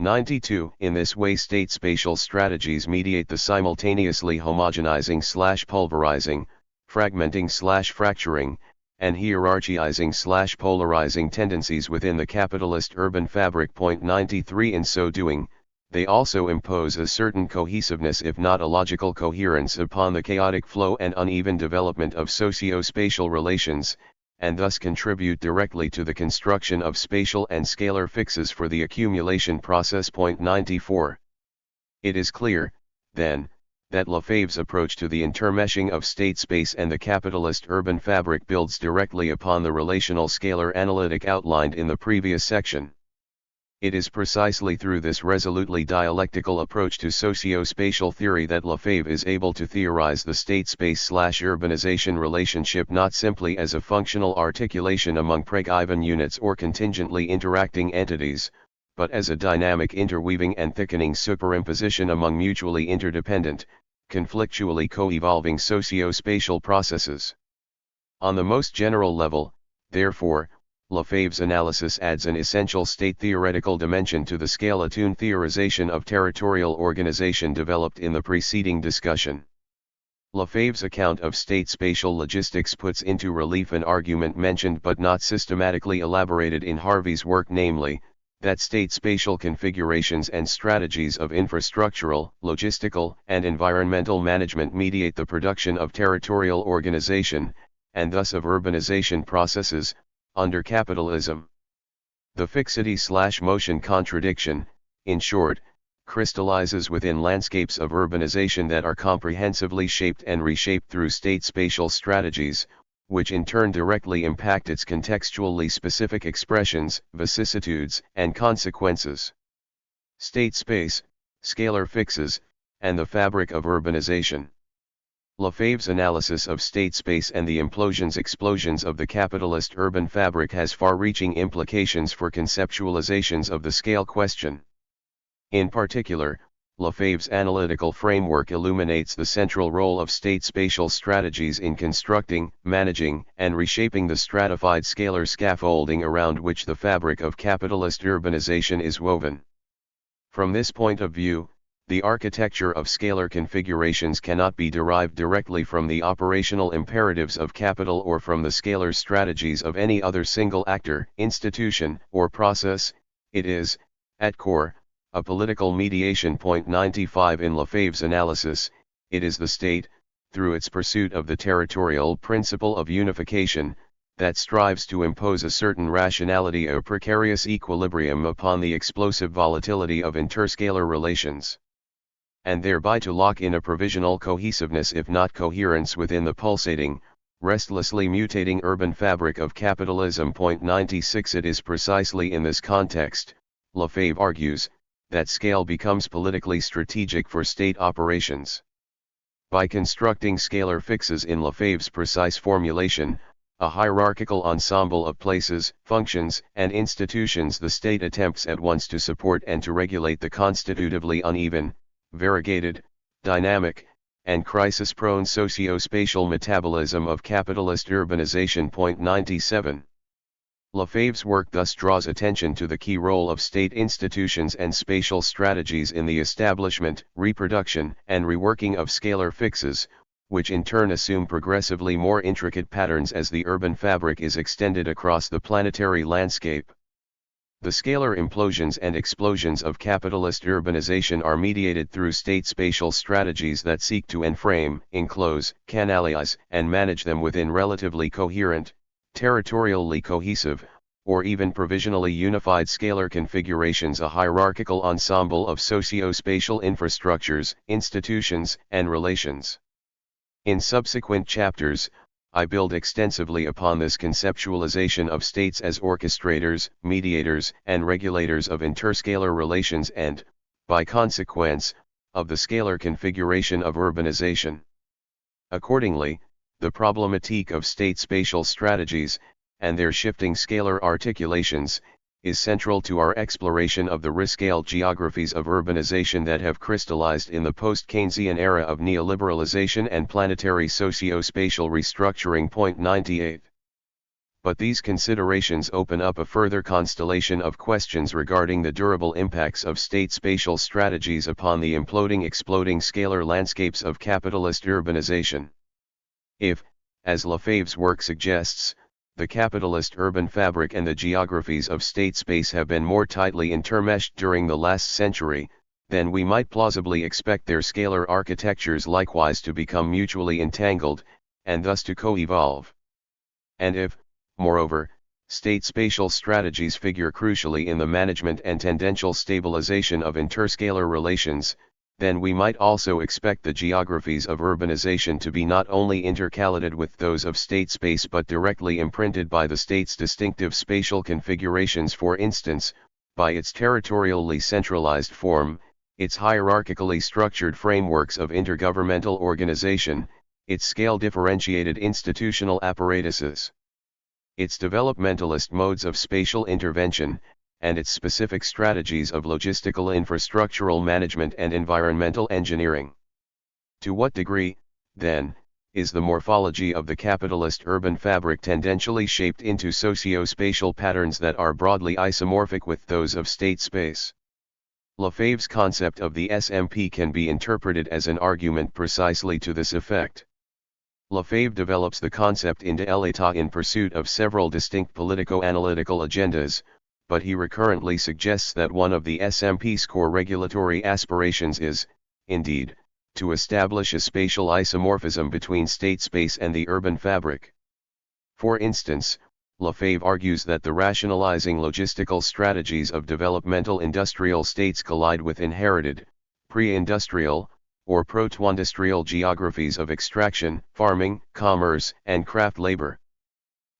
92. In this way state-spatial strategies mediate the simultaneously homogenizing/pulverizing, fragmenting/fracturing, and hierarchizing/polarizing tendencies within the capitalist urban fabric. 93. In so doing, they also impose a certain cohesiveness if not a logical coherence upon the chaotic flow and uneven development of socio-spatial relations, and thus contribute directly to the construction of spatial and scalar fixes for the accumulation process. 94. It is clear, then, that Lefebvre's approach to the intermeshing of state space and the capitalist urban fabric builds directly upon the relational scalar analytic outlined in the previous section. It is precisely through this resolutely dialectical approach to socio-spatial theory that Lefebvre is able to theorize the state-space/urbanization relationship not simply as a functional articulation among precise units or contingently interacting entities, but as a dynamic interweaving and thickening superimposition among mutually interdependent, conflictually co-evolving socio-spatial processes. On the most general level, therefore, Lefebvre's analysis adds an essential state-theoretical dimension to the scale-attuned theorization of territorial organization developed in the preceding discussion. Lefebvre's account of state-spatial logistics puts into relief an argument mentioned but not systematically elaborated in Harvey's work, namely, that state-spatial configurations and strategies of infrastructural, logistical, and environmental management mediate the production of territorial organization, and thus of urbanization processes, under capitalism. The fixity/motion contradiction, in short, crystallizes within landscapes of urbanization that are comprehensively shaped and reshaped through state-spatial strategies, which in turn directly impact its contextually specific expressions, vicissitudes, and consequences. State space, scalar fixes, and the fabric of urbanization. Lefebvre's analysis of state space and the implosions-explosions of the capitalist urban fabric has far-reaching implications for conceptualizations of the scale question. In particular, Lefebvre's analytical framework illuminates the central role of state-spatial strategies in constructing, managing, and reshaping the stratified scalar scaffolding around which the fabric of capitalist urbanization is woven. From this point of view, the architecture of scalar configurations cannot be derived directly from the operational imperatives of capital or from the scalar strategies of any other single actor, institution, or process. It is, at core, a political mediation. 95. In Lefebvre's analysis, it is the state, through its pursuit of the territorial principle of unification, that strives to impose a certain rationality or precarious equilibrium upon the explosive volatility of interscalar relations, and thereby to lock in a provisional cohesiveness if not coherence within the pulsating, restlessly mutating urban fabric of capitalism. 96. It is precisely in this context, Lefebvre argues, that scale becomes politically strategic for state operations. By constructing scalar fixes in Lefebvre's precise formulation, a hierarchical ensemble of places, functions, and institutions, the state attempts at once to support and to regulate the constitutively uneven, variegated, dynamic, and crisis-prone socio-spatial metabolism of capitalist urbanization. 97. Lefebvre's work thus draws attention to the key role of state institutions and spatial strategies in the establishment, reproduction, and reworking of scalar fixes, which in turn assume progressively more intricate patterns as the urban fabric is extended across the planetary landscape. The scalar implosions and explosions of capitalist urbanization are mediated through state-spatial strategies that seek to enframe, enclose, canalize, and manage them within relatively coherent, territorially cohesive, or even provisionally unified scalar configurations, a hierarchical ensemble of socio-spatial infrastructures, institutions, and relations. In subsequent chapters, I build extensively upon this conceptualization of states as orchestrators, mediators, and regulators of interscalar relations and, by consequence, of the scalar configuration of urbanization. Accordingly, the problematique of state-spatial strategies, and their shifting scalar articulations, is central to our exploration of the riscale geographies of urbanization that have crystallized in the post-Keynesian era of neoliberalization and planetary socio-spatial restructuring. 98. but these considerations open up a further constellation of questions regarding the durable impacts of state spatial strategies upon the exploding scalar landscapes of capitalist urbanization. If, as Lefebvre's work suggests, the capitalist urban fabric and the geographies of state space have been more tightly intermeshed during the last century, then we might plausibly expect their scalar architectures likewise to become mutually entangled, and thus to co-evolve. And if, moreover, state spatial strategies figure crucially in the management and tendential stabilization of interscalar relations, then we might also expect the geographies of urbanization to be not only intercalated with those of state space but directly imprinted by the state's distinctive spatial configurations, for instance, by its territorially centralized form, its hierarchically structured frameworks of intergovernmental organization, its scale-differentiated institutional apparatuses, its developmentalist modes of spatial intervention, and its specific strategies of logistical infrastructural management and environmental engineering. To what degree, then, is the morphology of the capitalist urban fabric tendentially shaped into socio-spatial patterns that are broadly isomorphic with those of state space? Lefebvre's concept of the SMP can be interpreted as an argument precisely to this effect. Lefebvre develops the concept in De l'État in pursuit of several distinct politico-analytical agendas, but he recurrently suggests that one of the SMP's core regulatory aspirations is, indeed, to establish a spatial isomorphism between state space and the urban fabric. For instance, Lefebvre argues that the rationalizing logistical strategies of developmental industrial states collide with inherited, pre-industrial, or proto-industrial geographies of extraction, farming, commerce, and craft labor.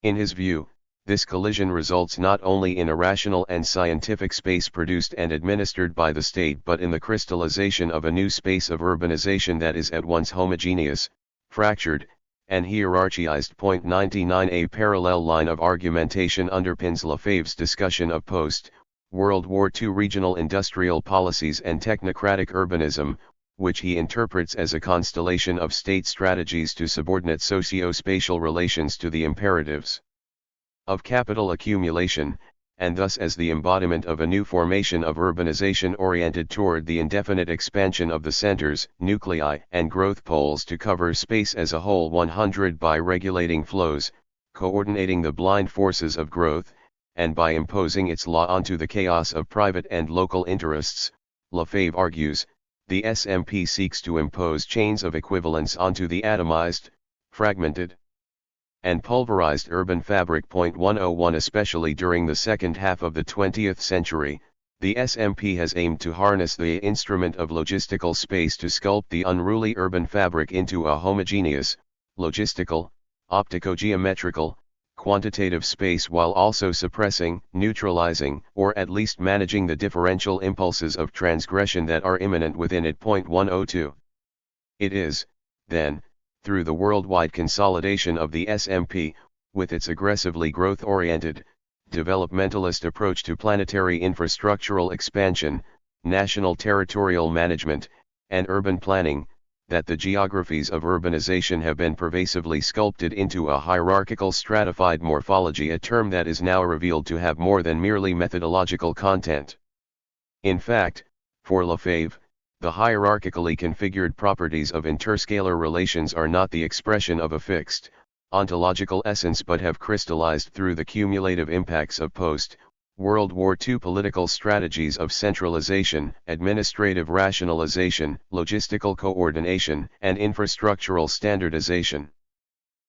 In his view, this collision results not only in a rational and scientific space produced and administered by the state but in the crystallization of a new space of urbanization that is at once homogeneous, fractured, and hierarchized. 99. A parallel line of argumentation underpins Lefebvre's discussion of post-World War II regional industrial policies and technocratic urbanism, which he interprets as a constellation of state strategies to subordinate socio-spatial relations to the imperatives of capital accumulation, and thus as the embodiment of a new formation of urbanization oriented toward the indefinite expansion of the centers, nuclei, and growth poles to cover space as a whole. 100. By regulating flows, coordinating the blind forces of growth, and by imposing its law onto the chaos of private and local interests, Lefebvre argues, the SMP seeks to impose chains of equivalence onto the atomized, fragmented, and pulverized urban fabric. 101. Especially during the second half of the 20th century, the SMP has aimed to harness the instrument of logistical space to sculpt the unruly urban fabric into a homogeneous, logistical, optico-geometrical, quantitative space while also suppressing, neutralizing, or at least managing the differential impulses of transgression that are immanent within it. 102. It is, then, through the worldwide consolidation of the SMP, with its aggressively growth-oriented, developmentalist approach to planetary infrastructural expansion, national territorial management, and urban planning, that the geographies of urbanization have been pervasively sculpted into a hierarchical stratified morphology, a term that is now revealed to have more than merely methodological content. In fact, for Lefebvre, the hierarchically configured properties of interscalar relations are not the expression of a fixed, ontological essence but have crystallized through the cumulative impacts of post-World War II political strategies of centralization, administrative rationalization, logistical coordination, and infrastructural standardization.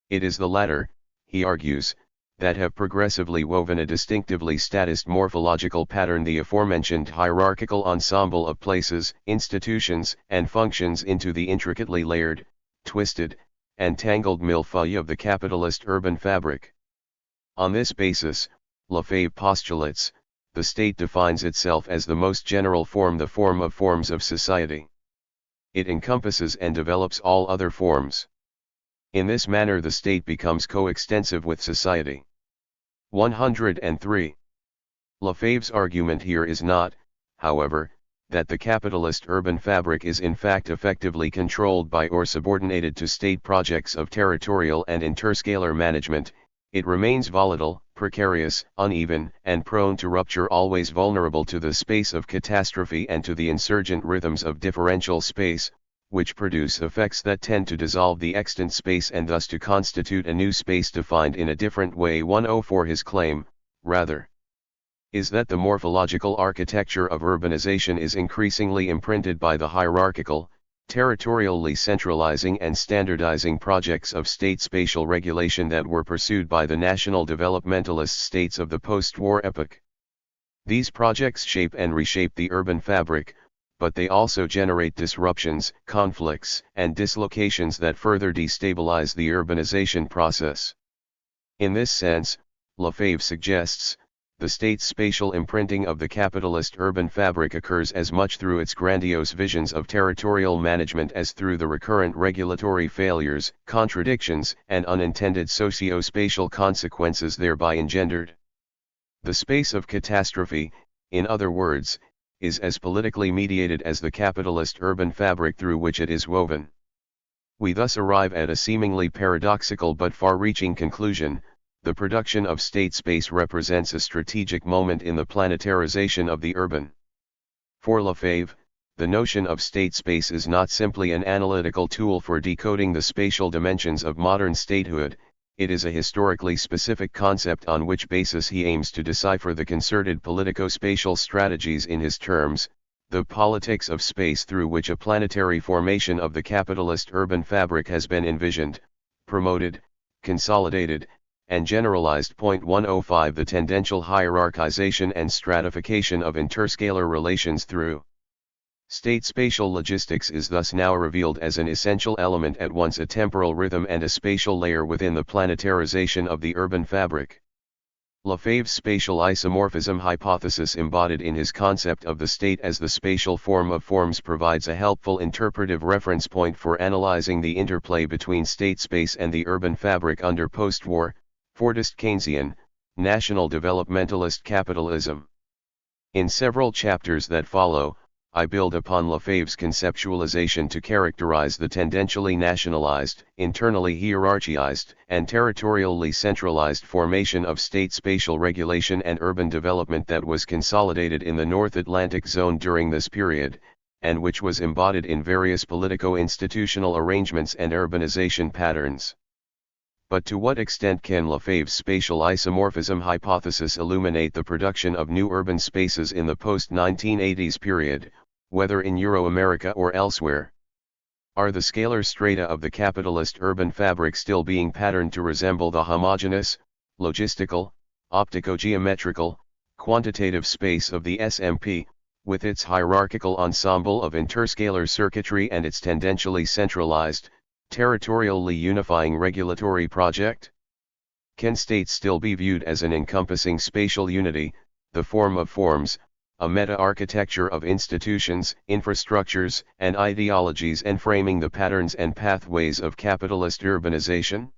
It is the latter, he argues, that have progressively woven a distinctively statist morphological pattern, the aforementioned hierarchical ensemble of places, institutions, and functions, into the intricately layered, twisted, and tangled millefeuille of the capitalist urban fabric. On this basis, Lefebvre postulates, the state defines itself as the most general form, the form of forms of society. It encompasses and develops all other forms. In this manner the state becomes coextensive with society. 103. Lefebvre's argument here is not, however, that the capitalist urban fabric is in fact effectively controlled by or subordinated to state projects of territorial and interscalar management. It remains volatile, precarious, uneven, and prone to rupture, always vulnerable to the space of catastrophe and to the insurgent rhythms of differential space, which produce effects that tend to dissolve the extant space and thus to constitute a new space defined in a different way. 104 His claim, rather, is that the morphological architecture of urbanization is increasingly imprinted by the hierarchical, territorially centralizing and standardizing projects of state spatial regulation that were pursued by the national developmentalist states of the post-war epoch. These projects shape and reshape the urban fabric, but they also generate disruptions, conflicts, and dislocations that further destabilize the urbanization process. In this sense, Lefebvre suggests, the state's spatial imprinting of the capitalist urban fabric occurs as much through its grandiose visions of territorial management as through the recurrent regulatory failures, contradictions, and unintended socio-spatial consequences thereby engendered. The space of catastrophe, in other words, is as politically mediated as the capitalist urban fabric through which it is woven. We thus arrive at a seemingly paradoxical but far-reaching conclusion. The production of state space represents a strategic moment in the planetarization of the urban. For Lefebvre, the notion of state space is not simply an analytical tool for decoding the spatial dimensions of modern statehood, it is a historically specific concept on which basis he aims to decipher the concerted politico-spatial strategies in his terms, the politics of space through which a planetary formation of the capitalist urban fabric has been envisioned, promoted, consolidated, and generalized. 105 The tendential hierarchization and stratification of interscalar relations through state spatial logistics is thus now revealed as an essential element, at once a temporal rhythm and a spatial layer within the planetarization of the urban fabric. Lefebvre's spatial isomorphism hypothesis, embodied in his concept of the state as the spatial form of forms, provides a helpful interpretive reference point for analyzing the interplay between state space and the urban fabric under post-war, Fordist Keynesian, national developmentalist capitalism. In several chapters that follow, I build upon Lefebvre's conceptualization to characterize the tendentially nationalized, internally hierarchized, and territorially centralized formation of state spatial regulation and urban development that was consolidated in the North Atlantic zone during this period, and which was embodied in various politico-institutional arrangements and urbanization patterns. But to what extent can Lefebvre's spatial isomorphism hypothesis illuminate the production of new urban spaces in the post-1980s period, whether in Euro-America or elsewhere? Are the scalar strata of the capitalist urban fabric still being patterned to resemble the homogeneous, logistical, optico-geometrical, quantitative space of the SMP, with its hierarchical ensemble of interscalar circuitry and its tendentially centralized, territorially unifying regulatory project? Can states still be viewed as an encompassing spatial unity, the form of forms, a meta-architecture of institutions, infrastructures, and ideologies enframing the patterns and pathways of capitalist urbanization?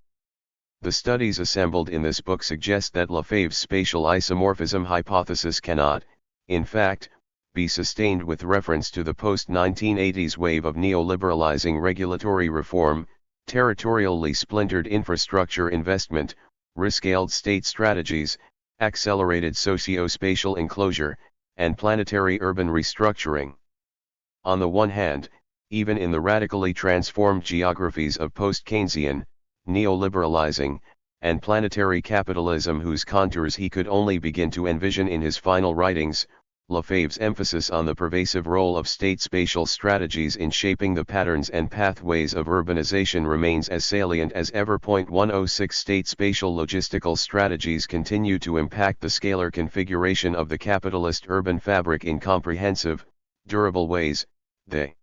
The studies assembled in this book suggest that Lefebvre's spatial isomorphism hypothesis cannot, in fact, be sustained with reference to the post-1980s wave of neoliberalizing regulatory reform, territorially splintered infrastructure investment, rescaled state strategies, accelerated socio-spatial enclosure, and planetary urban restructuring. On the one hand, even in the radically transformed geographies of post-Keynesian, neoliberalizing, and planetary capitalism whose contours he could only begin to envision in his final writings, Lefebvre's emphasis on the pervasive role of state spatial strategies in shaping the patterns and pathways of urbanization remains as salient as ever. 106 State spatial logistical strategies continue to impact the scalar configuration of the capitalist urban fabric in comprehensive, durable ways. They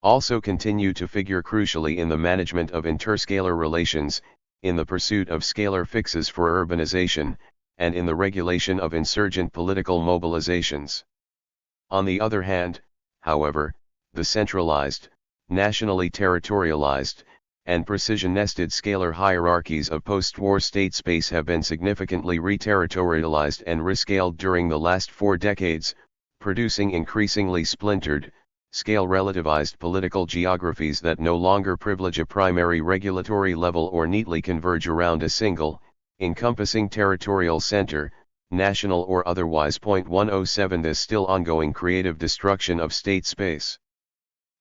also continue to figure crucially in the management of interscalar relations, in the pursuit of scalar fixes for urbanization, and in the regulation of insurgent political mobilizations. On the other hand, however, the centralized, nationally territorialized, and precision-nested scalar hierarchies of post-war state space have been significantly re-territorialized and rescaled during the last 4 decades, producing increasingly splintered, scale-relativized political geographies that no longer privilege a primary regulatory level or neatly converge around a single, encompassing territorial center, national or otherwise. 107 This still ongoing creative destruction of state space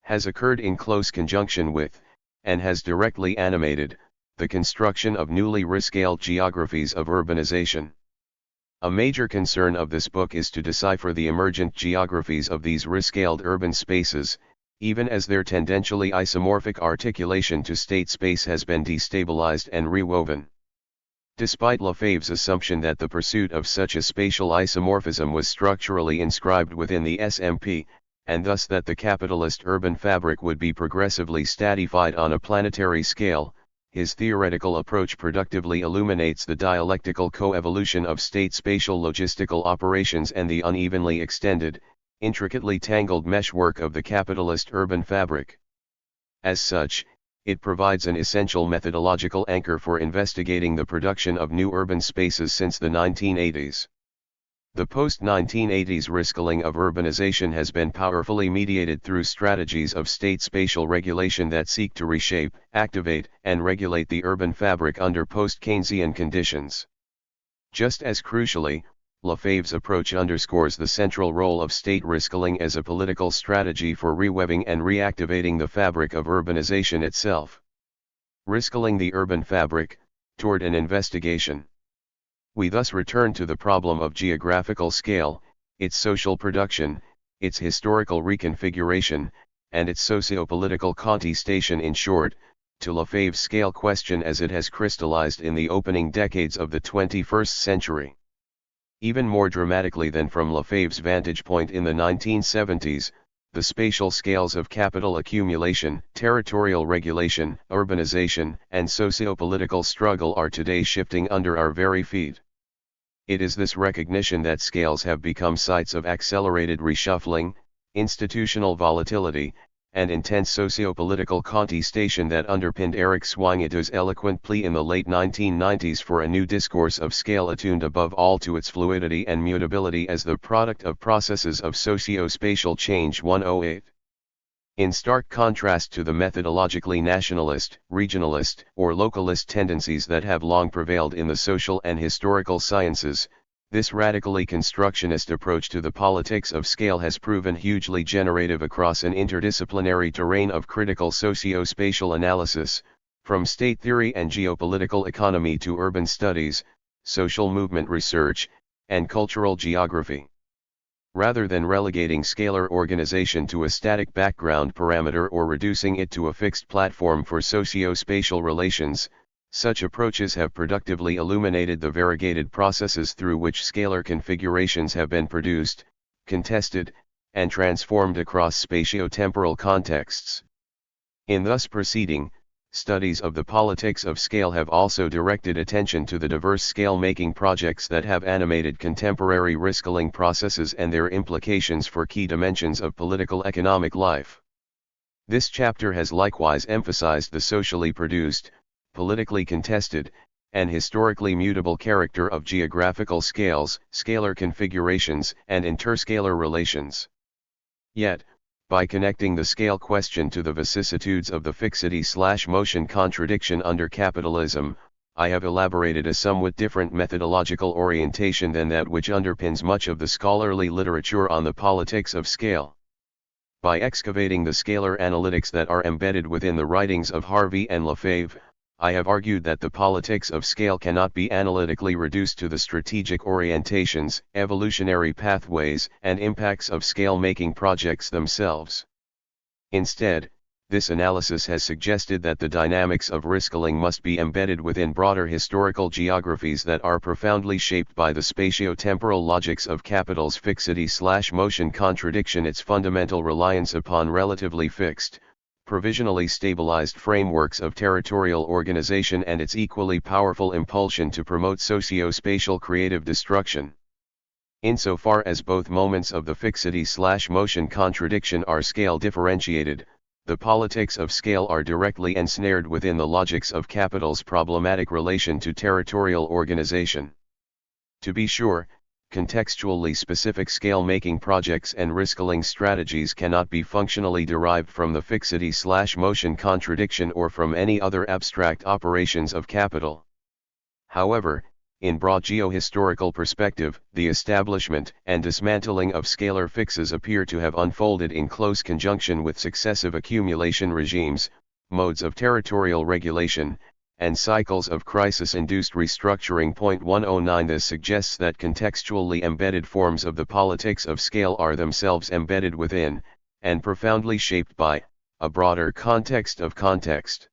has occurred in close conjunction with, and has directly animated, the construction of newly rescaled geographies of urbanization. A major concern of this book is to decipher the emergent geographies of these rescaled urban spaces, even as their tendentially isomorphic articulation to state space has been destabilized and rewoven. Despite Lefebvre's assumption that the pursuit of such a spatial isomorphism was structurally inscribed within the SMP, and thus that the capitalist urban fabric would be progressively stratified on a planetary scale, his theoretical approach productively illuminates the dialectical coevolution of state-spatial logistical operations and the unevenly extended, intricately tangled meshwork of the capitalist urban fabric. As such, it provides an essential methodological anchor for investigating the production of new urban spaces since the 1980s. The post-1980s rescaling of urbanization has been powerfully mediated through strategies of state spatial regulation that seek to reshape, activate, and regulate the urban fabric under post-Keynesian conditions. Just as crucially, Lefebvre's approach underscores the central role of state rescaling as a political strategy for rewebbing and reactivating the fabric of urbanization itself. Rescaling the urban fabric, toward an investigation. We thus return to the problem of geographical scale, its social production, its historical reconfiguration, and its socio-political contestation. In short, to Lefebvre's scale question as it has crystallized in the opening decades of the 21st century. Even more dramatically than from Lefebvre's vantage point in the 1970s, the spatial scales of capital accumulation, territorial regulation, urbanization, and socio-political struggle are today shifting under our very feet. It is this recognition that scales have become sites of accelerated reshuffling, institutional volatility, and intense socio-political contestation that underpinned Eric Swingert's eloquent plea in the late 1990s for a new discourse of scale attuned above all to its fluidity and mutability as the product of processes of socio-spatial change. 108. In stark contrast to the methodologically nationalist, regionalist, or localist tendencies that have long prevailed in the social and historical sciences, this radically constructionist approach to the politics of scale has proven hugely generative across an interdisciplinary terrain of critical socio-spatial analysis, from state theory and geopolitical economy to urban studies, social movement research, and cultural geography. Rather than relegating scalar organization to a static background parameter or reducing it to a fixed platform for socio-spatial relations, such approaches have productively illuminated the variegated processes through which scalar configurations have been produced, contested, and transformed across spatio-temporal contexts. In thus proceeding, studies of the politics of scale have also directed attention to the diverse scale-making projects that have animated contemporary rescaling processes and their implications for key dimensions of political economic life. This chapter has likewise emphasized the socially produced, politically contested, and historically mutable character of geographical scales, scalar configurations, and interscalar relations. Yet, by connecting the scale question to the vicissitudes of the fixity/motion contradiction under capitalism, I have elaborated a somewhat different methodological orientation than that which underpins much of the scholarly literature on the politics of scale. By excavating the scalar analytics that are embedded within the writings of Harvey and Lefebvre, I have argued that the politics of scale cannot be analytically reduced to the strategic orientations, evolutionary pathways, and impacts of scale-making projects themselves. Instead, this analysis has suggested that the dynamics of rescaling must be embedded within broader historical geographies that are profoundly shaped by the spatio-temporal logics of capital's fixity/motion contradiction, its fundamental reliance upon relatively fixed, provisionally stabilized frameworks of territorial organization, and its equally powerful impulsion to promote socio-spatial creative destruction. Insofar as both moments of the fixity/motion contradiction are scale differentiated, the politics of scale are directly ensnared within the logics of capital's problematic relation to territorial organization. To be sure, contextually specific scale-making projects and rescaling strategies cannot be functionally derived from the fixity/motion contradiction or from any other abstract operations of capital. However, in broad geohistorical perspective, the establishment and dismantling of scalar fixes appear to have unfolded in close conjunction with successive accumulation regimes, modes of territorial regulation, and cycles of crisis-induced restructuring. 109 This suggests that contextually embedded forms of the politics of scale are themselves embedded within, and profoundly shaped by, a broader context of context.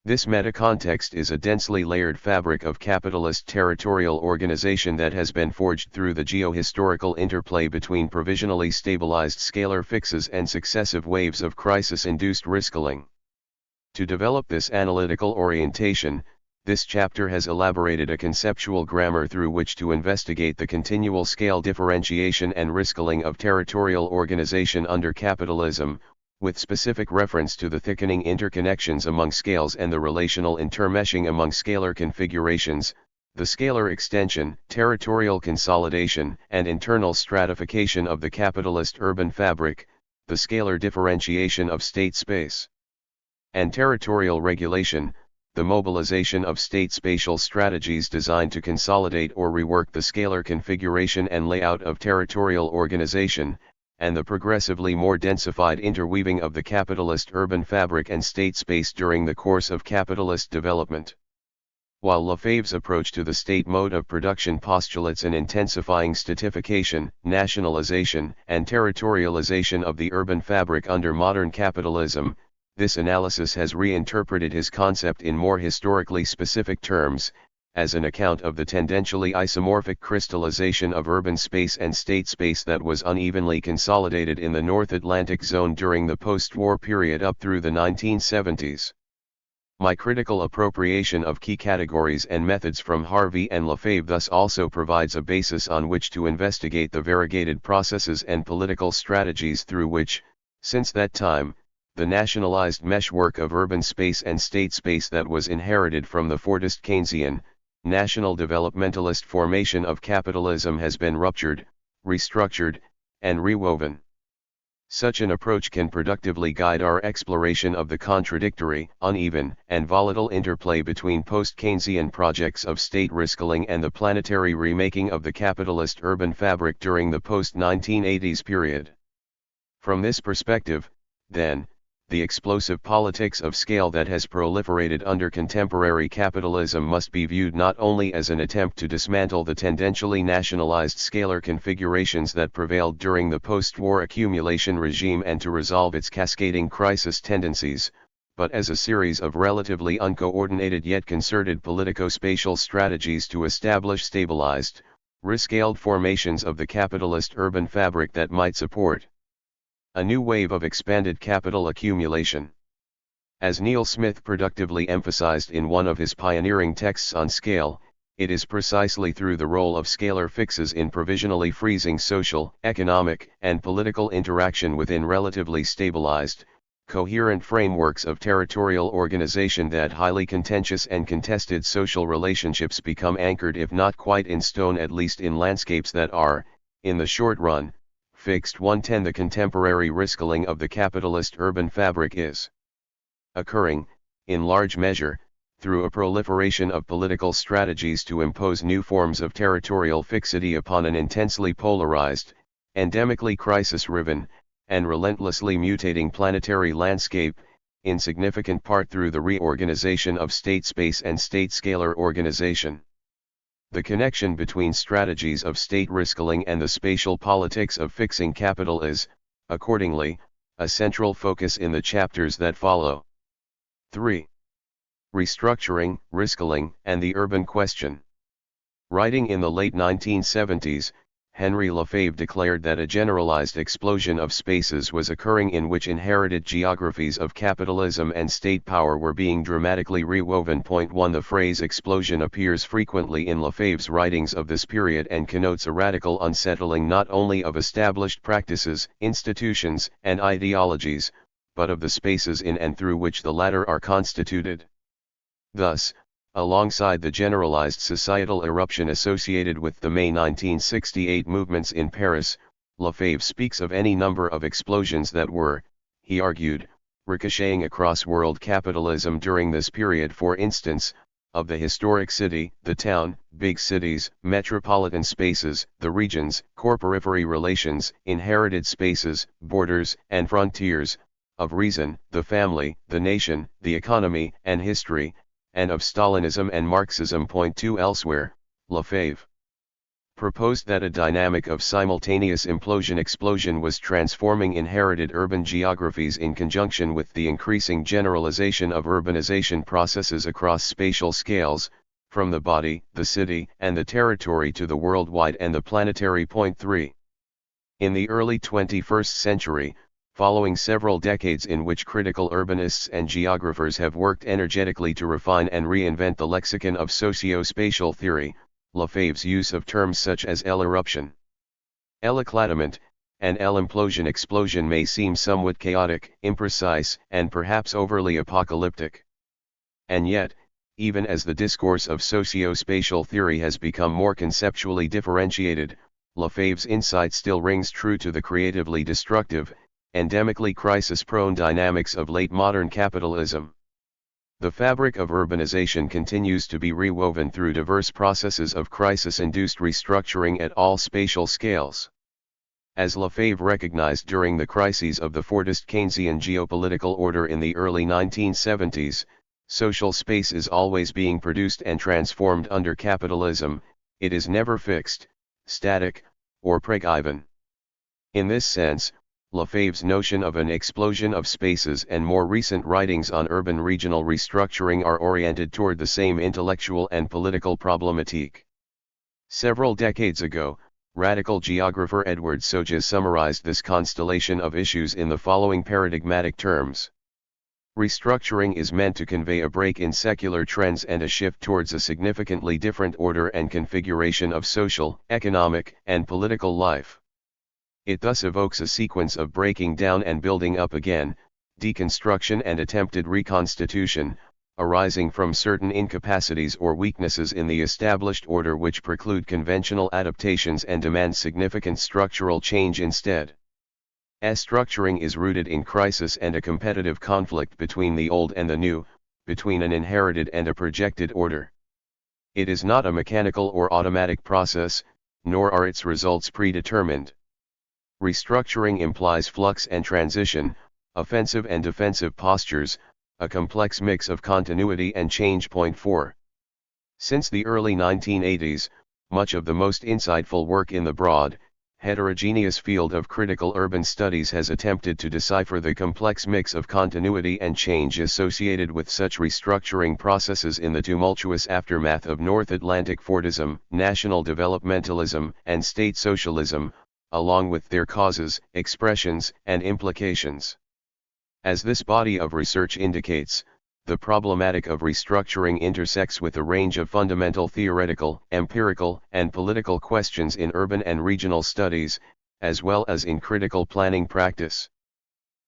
This meta-context is a densely layered fabric of capitalist territorial organization that has been forged through the geohistorical interplay between provisionally stabilized scalar fixes and successive waves of crisis-induced risking. To develop this analytical orientation, this chapter has elaborated a conceptual grammar through which to investigate the continual scale differentiation and risking of territorial organization under capitalism, with specific reference to the thickening interconnections among scales and the relational intermeshing among scalar configurations, the scalar extension, territorial consolidation, and internal stratification of the capitalist urban fabric, the scalar differentiation of state space and territorial regulation, the mobilization of state spatial strategies designed to consolidate or rework the scalar configuration and layout of territorial organization, and the progressively more densified interweaving of the capitalist urban fabric and state space during the course of capitalist development. While Lefebvre's approach to the state mode of production postulates an intensifying statification, nationalization, and territorialization of the urban fabric under modern capitalism, this analysis has reinterpreted his concept in more historically specific terms, as an account of the tendentially isomorphic crystallization of urban space and state space that was unevenly consolidated in the North Atlantic zone during the post-war period up through the 1970s. My critical appropriation of key categories and methods from Harvey and Lefebvre thus also provides a basis on which to investigate the variegated processes and political strategies through which, since that time, the nationalized meshwork of urban space and state space that was inherited from the Fordist Keynesian, national developmentalist formation of capitalism has been ruptured, restructured, and rewoven. Such an approach can productively guide our exploration of the contradictory, uneven, and volatile interplay between post-Keynesian projects of state risking and the planetary remaking of the capitalist urban fabric during the post-1980s period. From this perspective, then, the explosive politics of scale that has proliferated under contemporary capitalism must be viewed not only as an attempt to dismantle the tendentially nationalized scalar configurations that prevailed during the post-war accumulation regime and to resolve its cascading crisis tendencies, but as a series of relatively uncoordinated yet concerted politico-spatial strategies to establish stabilized, rescaled formations of the capitalist urban fabric that might support a new wave of expanded capital accumulation. As Neil Smith productively emphasized in one of his pioneering texts on scale, it is precisely through the role of scalar fixes in provisionally freezing social, economic, and political interaction within relatively stabilized, coherent frameworks of territorial organization that highly contentious and contested social relationships become anchored, if not quite in stone, at least in landscapes that are, in the short run, fixed. 110 The contemporary risking of the capitalist urban fabric is occurring, in large measure, through a proliferation of political strategies to impose new forms of territorial fixity upon an intensely polarized, endemically crisis-riven, and relentlessly mutating planetary landscape, in significant part through the reorganization of state space and state scalar organization. The connection between strategies of state risking and the spatial politics of fixing capital is, accordingly, a central focus in the chapters that follow. 3. Restructuring, risking, and the urban question. Writing in the late 1970s, Henry Lefebvre declared that a generalized explosion of spaces was occurring in which inherited geographies of capitalism and state power were being dramatically rewoven. 1 The phrase explosion appears frequently in Lefebvre's writings of this period and connotes a radical unsettling not only of established practices, institutions, and ideologies, but of the spaces in and through which the latter are constituted. Thus, alongside the generalized societal eruption associated with the May 1968 movements in Paris, Lefebvre speaks of any number of explosions that were, he argued, ricocheting across world capitalism during this period. For instance, of the historic city, the town, big cities, metropolitan spaces, the regions, core-periphery relations, inherited spaces, borders, and frontiers, of reason, the family, the nation, the economy, and history, and of Stalinism and Marxism. Point 2 Elsewhere, Lefebvre proposed that a dynamic of simultaneous implosion-explosion was transforming inherited urban geographies in conjunction with the increasing generalization of urbanization processes across spatial scales, from the body, the city, and the territory to the worldwide and the planetary. Point 3. In the early 21st century, following several decades in which critical urbanists and geographers have worked energetically to refine and reinvent the lexicon of socio-spatial theory, Lefebvre's use of terms such as L-eruption, L-éclatement, and L-implosion-explosion may seem somewhat chaotic, imprecise, and perhaps overly apocalyptic. And yet, even as the discourse of socio-spatial theory has become more conceptually differentiated, Lefebvre's insight still rings true to the creatively destructive, endemically crisis-prone dynamics of late modern capitalism. The fabric of urbanization continues to be rewoven through diverse processes of crisis-induced restructuring at all spatial scales. As Lefebvre recognized during the crises of the Fordist Keynesian geopolitical order in the early 1970s, social space is always being produced and transformed under capitalism. It is never fixed, static, or preggiven. In this sense, Lefebvre's notion of an explosion of spaces and more recent writings on urban regional restructuring are oriented toward the same intellectual and political problematique. Several decades ago, radical geographer Edward Soja summarized this constellation of issues in the following paradigmatic terms. Restructuring is meant to convey a break in secular trends and a shift towards a significantly different order and configuration of social, economic, and political life. It thus evokes a sequence of breaking down and building up again, deconstruction and attempted reconstitution, arising from certain incapacities or weaknesses in the established order which preclude conventional adaptations and demand significant structural change instead. Structuring is rooted in crisis and a competitive conflict between the old and the new, between an inherited and a projected order. It is not a mechanical or automatic process, nor are its results predetermined. Restructuring implies flux and transition, offensive and defensive postures, a complex mix of continuity and change. Point 4. Since the early 1980s, much of the most insightful work in the broad, heterogeneous field of critical urban studies has attempted to decipher the complex mix of continuity and change associated with such restructuring processes in the tumultuous aftermath of North Atlantic Fordism, national developmentalism, and state socialism, along with their causes, expressions, and implications. As this body of research indicates, the problematic of restructuring intersects with a range of fundamental theoretical, empirical, and political questions in urban and regional studies, as well as in critical planning practice.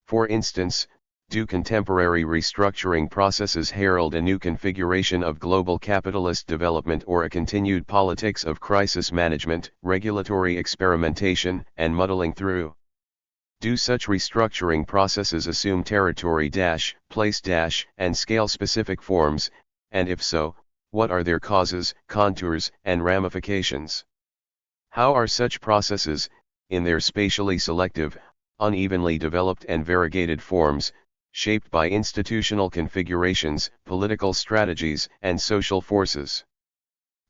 For instance, do contemporary restructuring processes herald a new configuration of global capitalist development or a continued politics of crisis management, regulatory experimentation, and muddling through? Do such restructuring processes assume territory, place, and scale-specific forms, and if so, what are their causes, contours, and ramifications? How are such processes, in their spatially selective, unevenly developed and variegated forms, shaped by institutional configurations, political strategies, and social forces?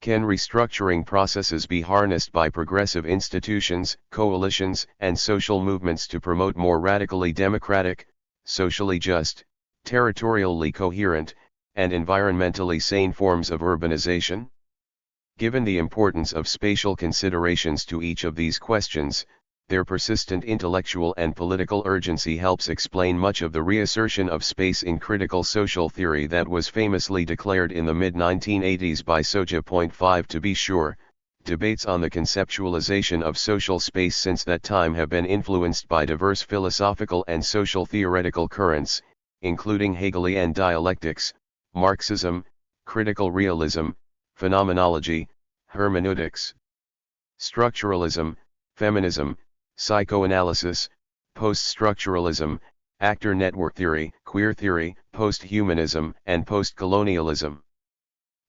Can restructuring processes be harnessed by progressive institutions, coalitions, and social movements to promote more radically democratic, socially just, territorially coherent, and environmentally sane forms of urbanization? Given the importance of spatial considerations to each of these questions, their persistent intellectual and political urgency helps explain much of the reassertion of space in critical social theory that was famously declared in the mid-1980s by Soja. 5 To be sure, debates on the conceptualization of social space since that time have been influenced by diverse philosophical and social theoretical currents, including Hegelian dialectics, Marxism, critical realism, phenomenology, hermeneutics, structuralism, feminism, psychoanalysis, post-structuralism, actor network theory, queer theory, post-humanism, and post-colonialism.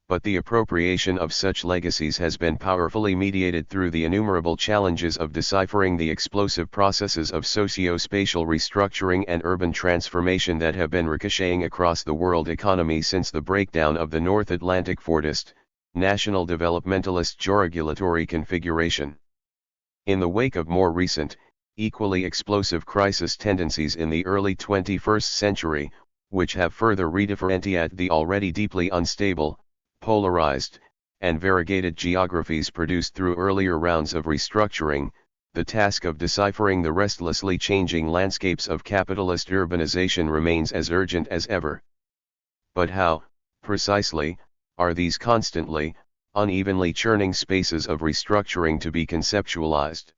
but the appropriation of such legacies has been powerfully mediated through the innumerable challenges of deciphering the explosive processes of socio-spatial restructuring and urban transformation that have been ricocheting across the world economy since the breakdown of the North Atlantic Fordist, national developmentalist georegulatory configuration. In the wake of more recent, equally explosive crisis tendencies in the early 21st century, which have further redifferentiated the already deeply unstable, polarized, and variegated geographies produced through earlier rounds of restructuring, the task of deciphering the restlessly changing landscapes of capitalist urbanization remains as urgent as ever. But how, precisely, are these constantly, unevenly churning spaces of restructuring to be conceptualized?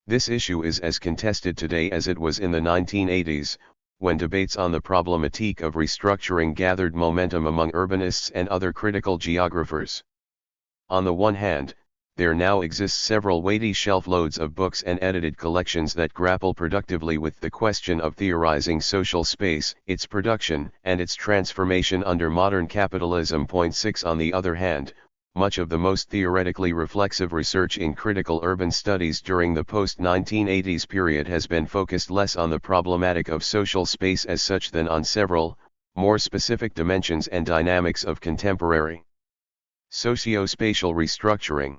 This issue is as contested today as it was in the 1980s, when debates on the problematique of restructuring gathered momentum among urbanists and other critical geographers. On the one hand, there now exists several weighty shelf loads of books and edited collections that grapple productively with the question of theorizing social space, its production, and its transformation under modern capitalism. 6 On the other hand, much of the most theoretically reflexive research in critical urban studies during the post-1980s period has been focused less on the problematic of social space as such than on several, more specific dimensions and dynamics of contemporary socio-spatial restructuring.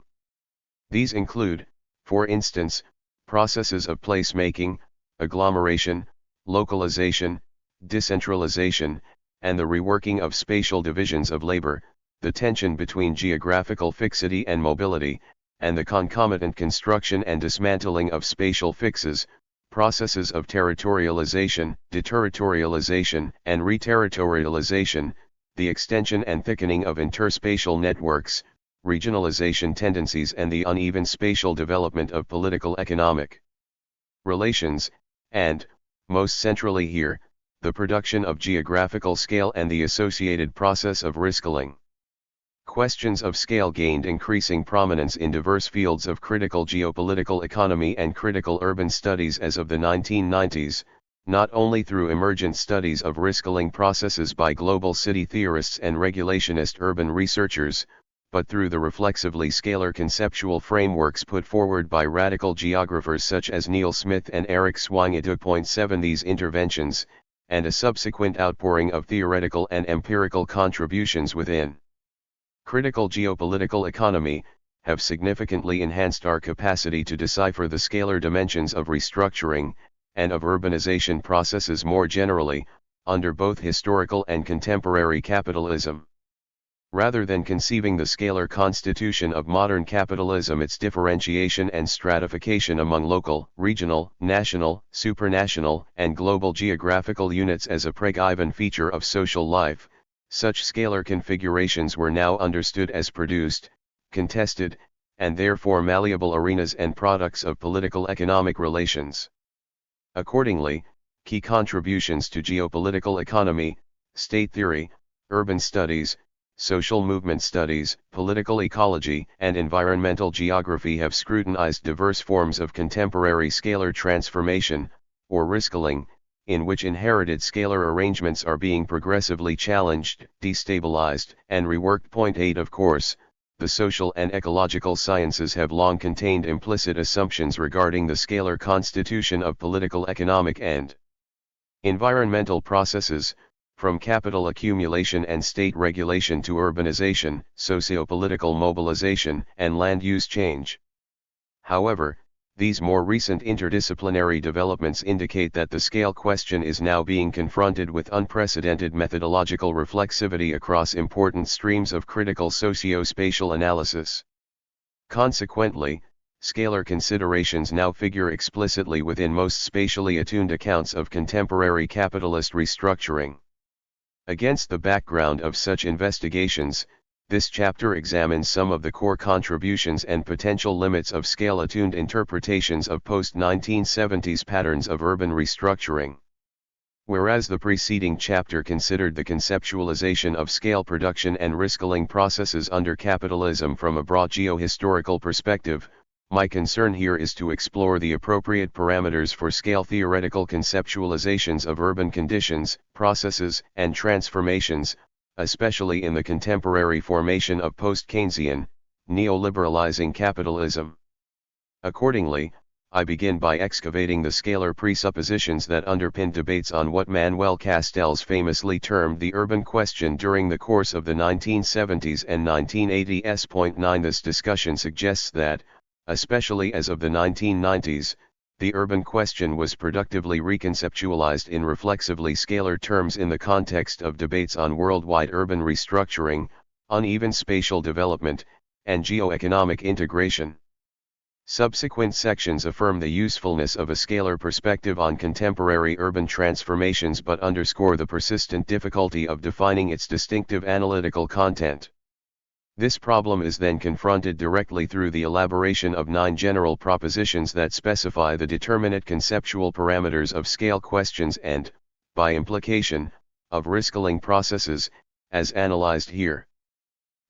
These include, for instance, processes of placemaking, agglomeration, localization, decentralization, and the reworking of spatial divisions of labor, the tension between geographical fixity and mobility, and the concomitant construction and dismantling of spatial fixes, processes of territorialization, deterritorialization, and reterritorialization, the extension and thickening of interspatial networks, regionalization tendencies, and the uneven spatial development of political economic relations, and, most centrally here, the production of geographical scale and the associated process of riscaling. Questions of scale gained increasing prominence in diverse fields of critical geopolitical economy and critical urban studies as of the 1990s, not only through emergent studies of riscaling processes by global city theorists and regulationist urban researchers, but through the reflexively scalar conceptual frameworks put forward by radical geographers such as Neil Smith and Eric Swingedoup. 7 These interventions, and a subsequent outpouring of theoretical and empirical contributions within critical geopolitical economy, have significantly enhanced our capacity to decipher the scalar dimensions of restructuring, and of urbanization processes more generally, under both historical and contemporary capitalism. Rather than conceiving the scalar constitution of modern capitalism, its differentiation and stratification among local, regional, national, supranational, and global geographical units as a preggiven feature of social life, such scalar configurations were now understood as produced, contested, and therefore malleable arenas and products of political economic relations. Accordingly, key contributions to geopolitical economy, state theory, urban studies, social movement studies, political ecology, and environmental geography have scrutinized diverse forms of contemporary scalar transformation, or riscaling, in which inherited scalar arrangements are being progressively challenged, destabilized, and reworked. 8 Of course, the social and ecological sciences have long contained implicit assumptions regarding the scalar constitution of political, economic, and environmental processes, from capital accumulation and state regulation to urbanization, socio-political mobilization, and land use change. However, these more recent interdisciplinary developments indicate that the scale question is now being confronted with unprecedented methodological reflexivity across important streams of critical socio-spatial analysis. Consequently, scalar considerations now figure explicitly within most spatially attuned accounts of contemporary capitalist restructuring. Against the background of such investigations, this chapter examines some of the core contributions and potential limits of scale-attuned interpretations of post-1970s patterns of urban restructuring. Whereas the preceding chapter considered the conceptualization of scale production and riscaling processes under capitalism from a broad geo-historical perspective, my concern here is to explore the appropriate parameters for scale-theoretical conceptualizations of urban conditions, processes, and transformations, especially in the contemporary formation of post-Keynesian, neoliberalizing capitalism. Accordingly, I begin by excavating the scalar presuppositions that underpin debates on what Manuel Castells famously termed the urban question during the course of the 1970s and 1980s. 9 This discussion suggests that, especially as of the 1990s, the urban question was productively reconceptualized in reflexively scalar terms in the context of debates on worldwide urban restructuring, uneven spatial development, and geoeconomic integration. Subsequent sections affirm the usefulness of a scalar perspective on contemporary urban transformations but underscore the persistent difficulty of defining its distinctive analytical content. This problem is then confronted directly through the elaboration of 9 general propositions that specify the determinate conceptual parameters of scale questions and, by implication, of riscaling processes, as analyzed here.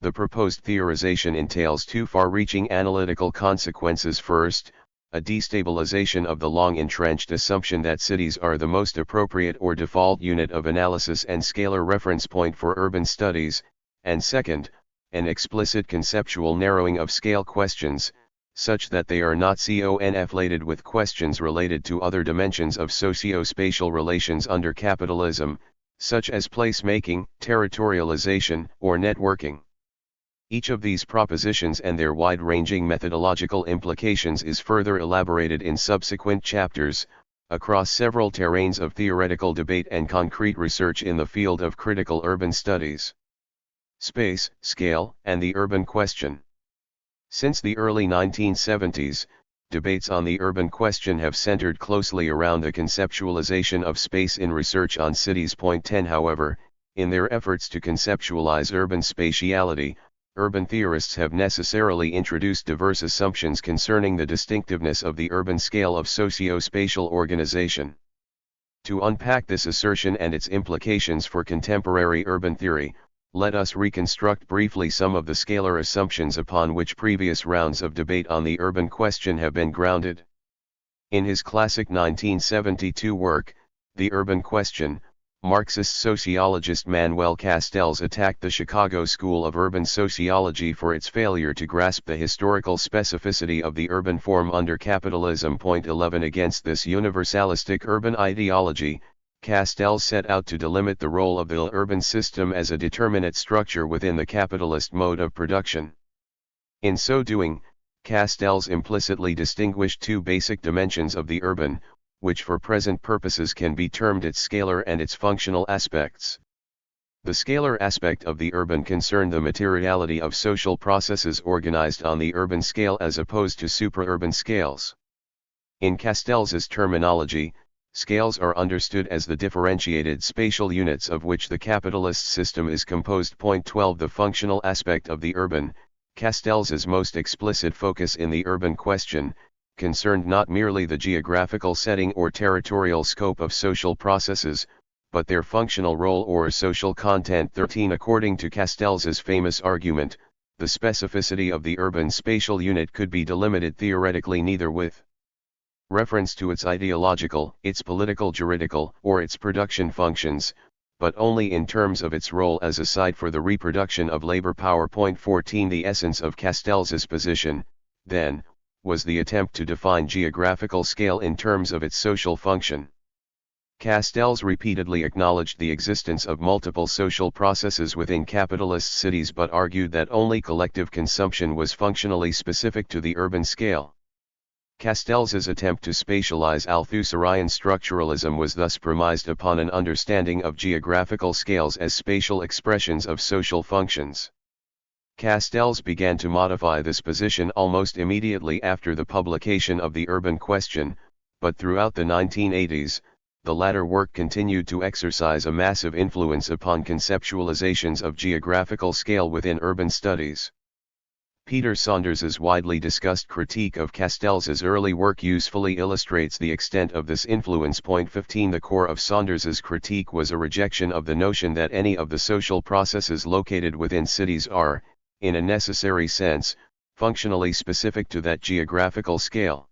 The proposed theorization entails 2 far-reaching analytical consequences. First, a destabilization of the long-entrenched assumption that cities are the most appropriate or default unit of analysis and scalar reference point for urban studies, and second, an explicit conceptual narrowing of scale questions, such that they are not conflated with questions related to other dimensions of socio-spatial relations under capitalism, such as placemaking, territorialization, or networking. Each of these propositions and their wide-ranging methodological implications is further elaborated in subsequent chapters, across several terrains of theoretical debate and concrete research in the field of critical urban studies. Space, scale, and the urban question. Since the early 1970s, debates on the urban question have centered closely around the conceptualization of space in research on cities. 10 However, in their efforts to conceptualize urban spatiality, urban theorists have necessarily introduced diverse assumptions concerning the distinctiveness of the urban scale of socio-spatial organization. To unpack this assertion and its implications for contemporary urban theory, let us reconstruct briefly some of the scalar assumptions upon which previous rounds of debate on the urban question have been grounded. In his classic 1972 work, The Urban Question, Marxist sociologist Manuel Castells attacked the Chicago School of Urban Sociology for its failure to grasp the historical specificity of the urban form under capitalism. 11 Against this universalistic urban ideology, Castells set out to delimit the role of the urban system as a determinate structure within the capitalist mode of production. In so doing, Castells implicitly distinguished 2 basic dimensions of the urban, which for present purposes can be termed its scalar and its functional aspects. The scalar aspect of the urban concerned the materiality of social processes organized on the urban scale as opposed to supraurban scales. In Castells's terminology, scales are understood as the differentiated spatial units of which the capitalist system is composed. 12 The functional aspect of the urban, Castells's most explicit focus in the urban question, concerned not merely the geographical setting or territorial scope of social processes, but their functional role or social content. 13 According to Castells's famous argument, the specificity of the urban spatial unit could be delimited theoretically neither with reference to its ideological, its political juridical, or its production functions, but only in terms of its role as a site for the reproduction of labor power. 14 The essence of Castells's position, then, was the attempt to define geographical scale in terms of its social function. Castells repeatedly acknowledged the existence of multiple social processes within capitalist cities but argued that only collective consumption was functionally specific to the urban scale. Castells's attempt to spatialize Althusserian structuralism was thus premised upon an understanding of geographical scales as spatial expressions of social functions. Castells began to modify this position almost immediately after the publication of The Urban Question, but throughout the 1980s, the latter work continued to exercise a massive influence upon conceptualizations of geographical scale within urban studies. Peter Saunders's widely discussed critique of Castells's early work usefully illustrates the extent of this influence. 15 The core of Saunders's critique was a rejection of the notion that any of the social processes located within cities are, in a necessary sense, functionally specific to that geographical scale.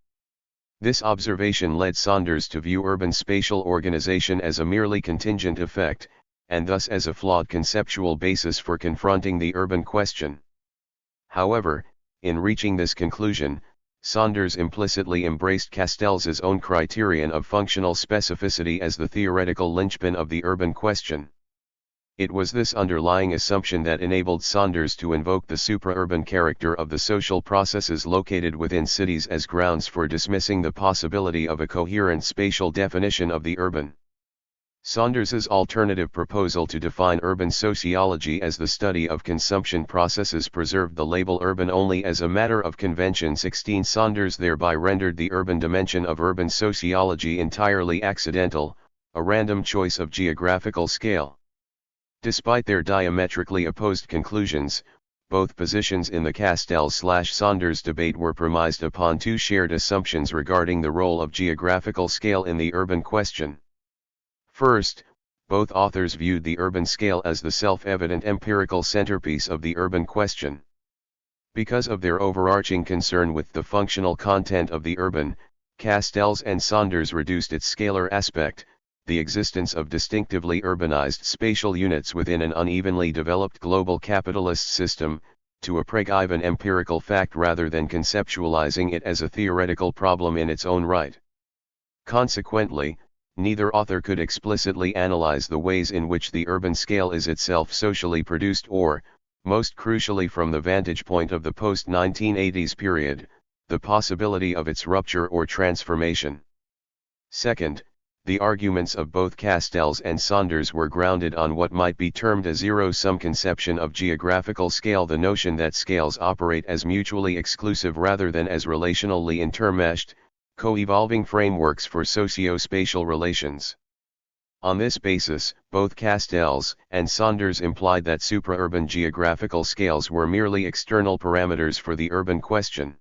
This observation led Saunders to view urban spatial organization as a merely contingent effect, and thus as a flawed conceptual basis for confronting the urban question. However, in reaching this conclusion, Saunders implicitly embraced Castells's own criterion of functional specificity as the theoretical linchpin of the urban question. It was this underlying assumption that enabled Saunders to invoke the supra-urban character of the social processes located within cities as grounds for dismissing the possibility of a coherent spatial definition of the urban. Saunders's alternative proposal to define urban sociology as the study of consumption processes preserved the label urban only as a matter of convention. 16 Saunders thereby rendered the urban dimension of urban sociology entirely accidental, a random choice of geographical scale. Despite their diametrically opposed conclusions, both positions in the Castells/Saunders debate were premised upon two shared assumptions regarding the role of geographical scale in the urban question. First, both authors viewed the urban scale as the self-evident empirical centerpiece of the urban question. Because of their overarching concern with the functional content of the urban, Castells and Saunders reduced its scalar aspect, the existence of distinctively urbanized spatial units within an unevenly developed global capitalist system, to a preg-even empirical fact rather than conceptualizing it as a theoretical problem in its own right. Consequently, neither author could explicitly analyze the ways in which the urban scale is itself socially produced or, most crucially from the vantage point of the post-1980s period, the possibility of its rupture or transformation. Second, the arguments of both Castells and Saunders were grounded on what might be termed a zero-sum conception of geographical scale, the notion that scales operate as mutually exclusive rather than as relationally intermeshed, co-evolving frameworks for socio-spatial relations. On this basis, both Castells and Saunders implied that supra-urban geographical scales were merely external parameters for the urban question.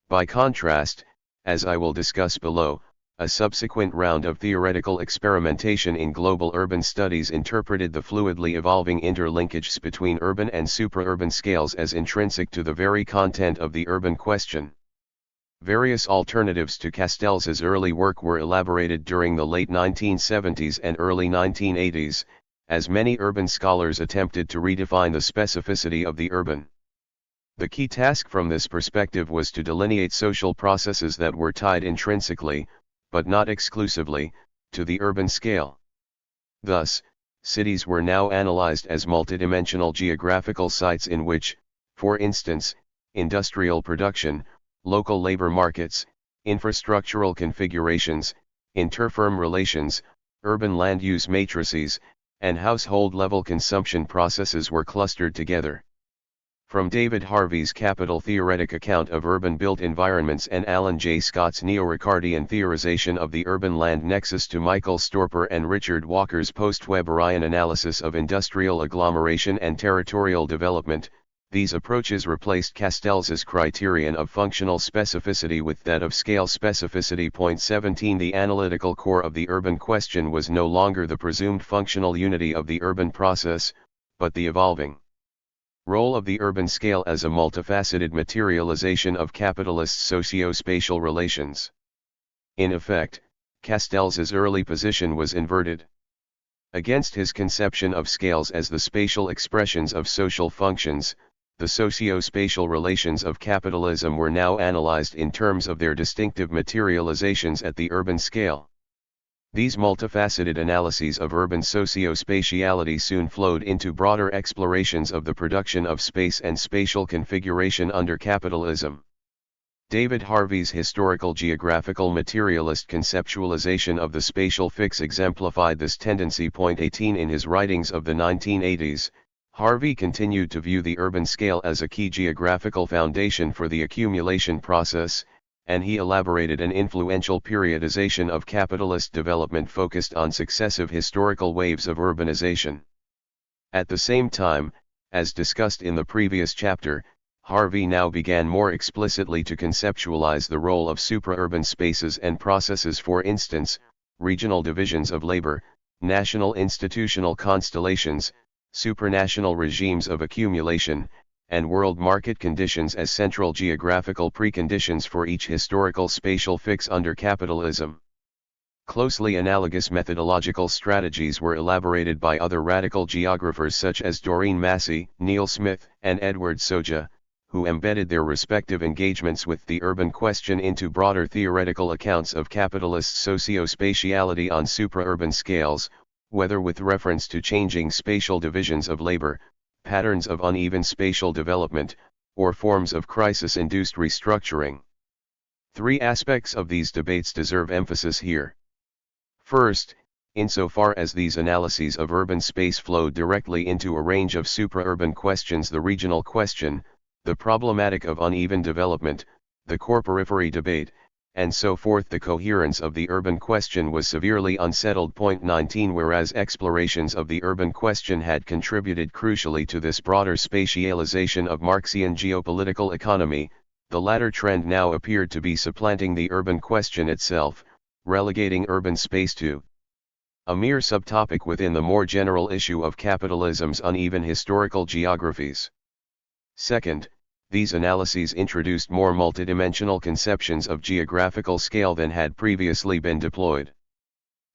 By contrast, as I will discuss below, a subsequent round of theoretical experimentation in global urban studies interpreted the fluidly evolving interlinkages between urban and supra-urban scales as intrinsic to the very content of the urban question. Various alternatives to Castells's early work were elaborated during the late 1970s and early 1980s, as many urban scholars attempted to redefine the specificity of the urban. The key task from this perspective was to delineate social processes that were tied intrinsically, but not exclusively, to the urban scale. Thus, cities were now analyzed as multidimensional geographical sites in which, for instance, industrial production, local labor markets, infrastructural configurations, inter-firm relations, urban land use matrices, and household-level consumption processes were clustered together. From David Harvey's Capital Theoretic Account of Urban Built Environments and Alan J. Scott's Neo-Ricardian theorization of the urban land nexus to Michael Storper and Richard Walker's post-Weberian analysis of industrial agglomeration and territorial development, these approaches replaced Castells's criterion of functional specificity with that of scale specificity. 17 The analytical core of the urban question was no longer the presumed functional unity of the urban process, but the evolving role of the urban scale as a multifaceted materialization of capitalist socio-spatial relations. In effect, Castells's early position was inverted. Against his conception of scales as the spatial expressions of social functions, the socio-spatial relations of capitalism were now analyzed in terms of their distinctive materializations at the urban scale. These multifaceted analyses of urban socio-spatiality soon flowed into broader explorations of the production of space and spatial configuration under capitalism. David Harvey's historical geographical materialist conceptualization of the spatial fix exemplified this tendency. 18 In his writings of the 1980s, Harvey continued to view the urban scale as a key geographical foundation for the accumulation process, and he elaborated an influential periodization of capitalist development focused on successive historical waves of urbanization. At the same time, as discussed in the previous chapter, Harvey now began more explicitly to conceptualize the role of supra-urban spaces and processes, for instance, regional divisions of labor, national institutional constellations, supranational regimes of accumulation, and world market conditions as central geographical preconditions for each historical spatial fix under capitalism. Closely analogous methodological strategies were elaborated by other radical geographers such as Doreen Massey, Neil Smith, and Edward Soja, who embedded their respective engagements with the urban question into broader theoretical accounts of capitalist socio-spatiality on supra-urban scales, whether with reference to changing spatial divisions of labor, patterns of uneven spatial development, or forms of crisis-induced restructuring. Three aspects of these debates deserve emphasis here. First, insofar as these analyses of urban space flowed directly into a range of supra-urban questions: the regional question, the problematic of uneven development, the corporifery debate, and so forth, the coherence of the urban question was severely unsettled. Point 19. Whereas explorations of the urban question had contributed crucially to this broader spatialization of Marxian geopolitical economy, the latter trend now appeared to be supplanting the urban question itself, relegating urban space to a mere subtopic within the more general issue of capitalism's uneven historical geographies. Second, these analyses introduced more multidimensional conceptions of geographical scale than had previously been deployed.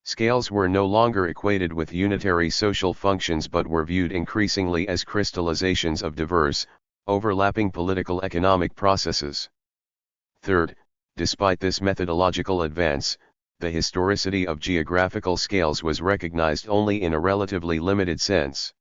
Scales were no longer equated with unitary social functions but were viewed increasingly as crystallizations of diverse, overlapping political economic processes. Third, despite this methodological advance, the historicity of geographical scales was recognized only in a relatively limited sense.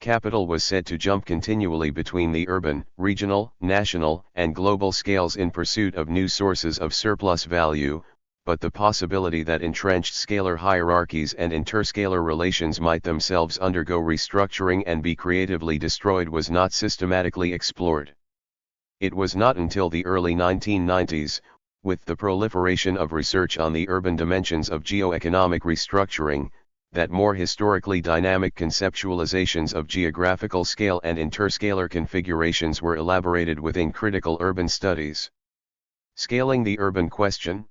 Capital was said to jump continually between the urban, regional, national, and global scales in pursuit of new sources of surplus value, but the possibility that entrenched scalar hierarchies and interscalar relations might themselves undergo restructuring and be creatively destroyed was not systematically explored. It was not until the early 1990s, with the proliferation of research on the urban dimensions of geoeconomic restructuring, that more historically dynamic conceptualizations of geographical scale and interscalar configurations were elaborated within critical urban studies. Scaling the urban question.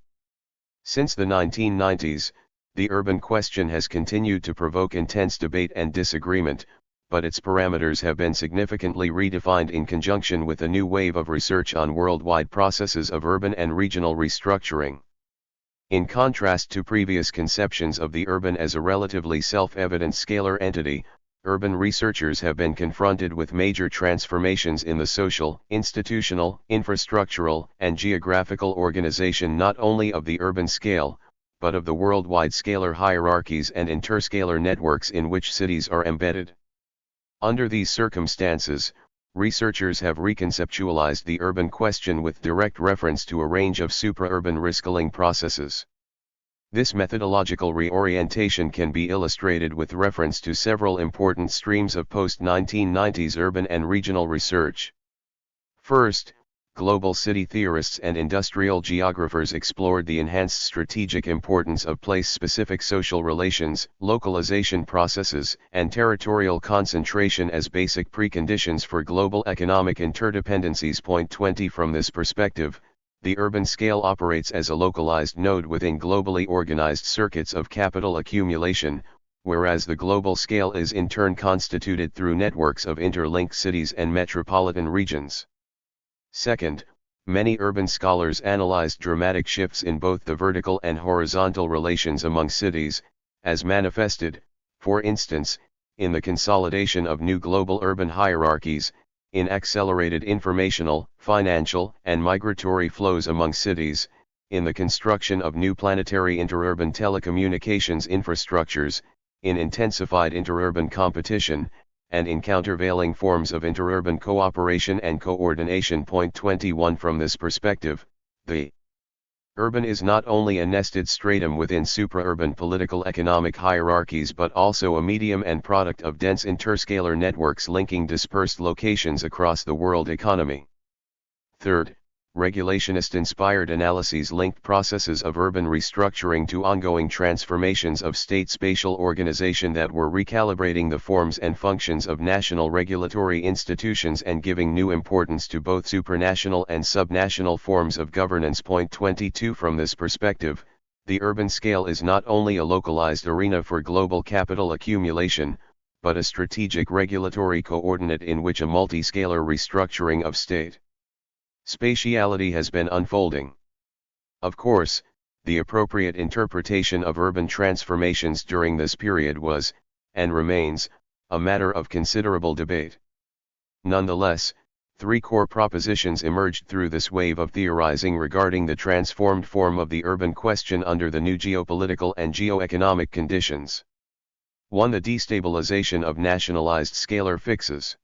Since the 1990s, the urban question has continued to provoke intense debate and disagreement, but its parameters have been significantly redefined in conjunction with a new wave of research on worldwide processes of urban and regional restructuring. In contrast to previous conceptions of the urban as a relatively self-evident scalar entity, urban researchers have been confronted with major transformations in the social, institutional, infrastructural, and geographical organization not only of the urban scale, but of the worldwide scalar hierarchies and interscalar networks in which cities are embedded. Under these circumstances, researchers have reconceptualized the urban question with direct reference to a range of supra-urban rescaling processes. This methodological reorientation can be illustrated with reference to several important streams of post-1990s urban and regional research. First, global city theorists and industrial geographers explored the enhanced strategic importance of place-specific social relations, localization processes, and territorial concentration as basic preconditions for global economic interdependencies. Point 20. From this perspective, the urban scale operates as a localized node within globally organized circuits of capital accumulation, whereas the global scale is in turn constituted through networks of interlinked cities and metropolitan regions. Second, many urban scholars analyzed dramatic shifts in both the vertical and horizontal relations among cities, as manifested, for instance, in the consolidation of new global urban hierarchies, in accelerated informational, financial, and migratory flows among cities, in the construction of new planetary interurban telecommunications infrastructures, in intensified interurban competition, and in countervailing forms of interurban cooperation and coordination. Point 21. From this perspective, the urban is not only a nested stratum within supra-urban political economic hierarchies but also a medium and product of dense interscalar networks linking dispersed locations across the world economy. Third, regulationist-inspired analyses linked processes of urban restructuring to ongoing transformations of state spatial organization that were recalibrating the forms and functions of national regulatory institutions and giving new importance to both supranational and subnational forms of governance. Point 22. From this perspective, the urban scale is not only a localized arena for global capital accumulation, but a strategic regulatory coordinate in which a multi-scalar restructuring of state spatiality has been unfolding. Of course, the appropriate interpretation of urban transformations during this period was, and remains, a matter of considerable debate. Nonetheless, three core propositions emerged through this wave of theorizing regarding the transformed form of the urban question under the new geopolitical and geoeconomic conditions. 1. The destabilization of nationalized scalar fixes.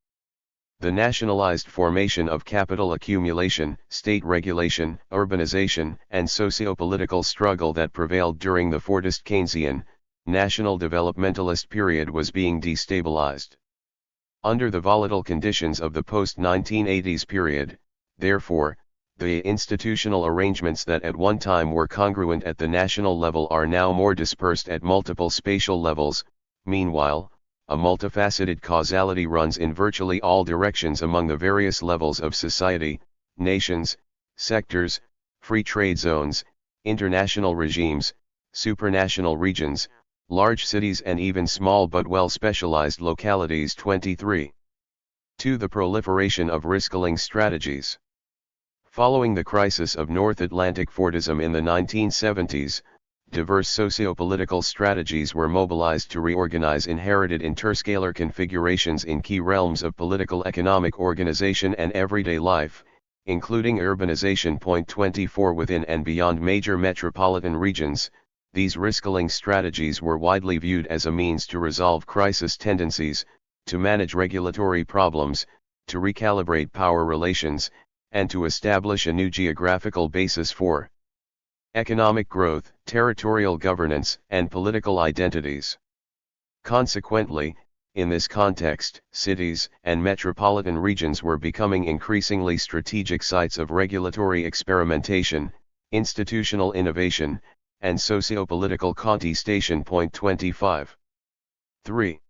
The nationalized formation of capital accumulation, state regulation, urbanization, and socio-political struggle that prevailed during the Fordist Keynesian, national developmentalist period was being destabilized. Under the volatile conditions of the post-1980s period, therefore, the institutional arrangements that at one time were congruent at the national level are now more dispersed at multiple spatial levels. Meanwhile, a multifaceted causality runs in virtually all directions among the various levels of society, nations, sectors, free trade zones, international regimes, supranational regions, large cities and even small but well-specialized localities. 23. 2. The proliferation of risk-killing strategies. Following the crisis of North Atlantic Fordism in the 1970s, diverse socio-political strategies were mobilized to reorganize inherited interscalar configurations in key realms of political economic organization and everyday life, including urbanization. 24. Within and beyond major metropolitan regions, these risk-killing strategies were widely viewed as a means to resolve crisis tendencies, to manage regulatory problems, to recalibrate power relations, and to establish a new geographical basis for economic growth, territorial governance, and political identities. Consequently, in this context, cities and metropolitan regions were becoming increasingly strategic sites of regulatory experimentation, institutional innovation, and socio-political contestation. 25. 3.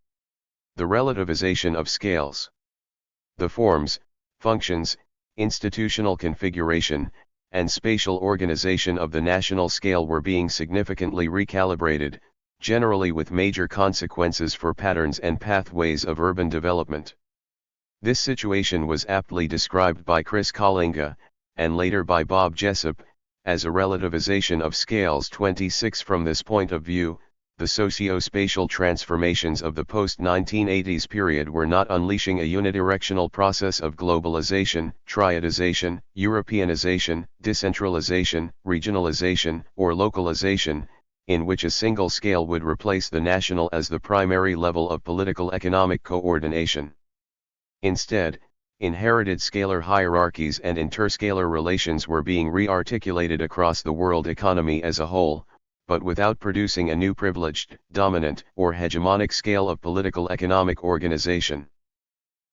The relativization of scales. The forms, functions, institutional configuration, and spatial organization of the national scale were being significantly recalibrated, generally with major consequences for patterns and pathways of urban development. This situation was aptly described by Chris Collinga, and later by Bob Jessup, as a relativization of scales. 26. From this point of view, the socio-spatial transformations of the post-1980s period were not unleashing a unidirectional process of globalization, triadization, Europeanization, decentralization, regionalization, or localization, in which a single scale would replace the national as the primary level of political economic coordination. Instead, inherited scalar hierarchies and interscalar relations were being re-articulated across the world economy as a whole, but without producing a new privileged, dominant, or hegemonic scale of political economic organization.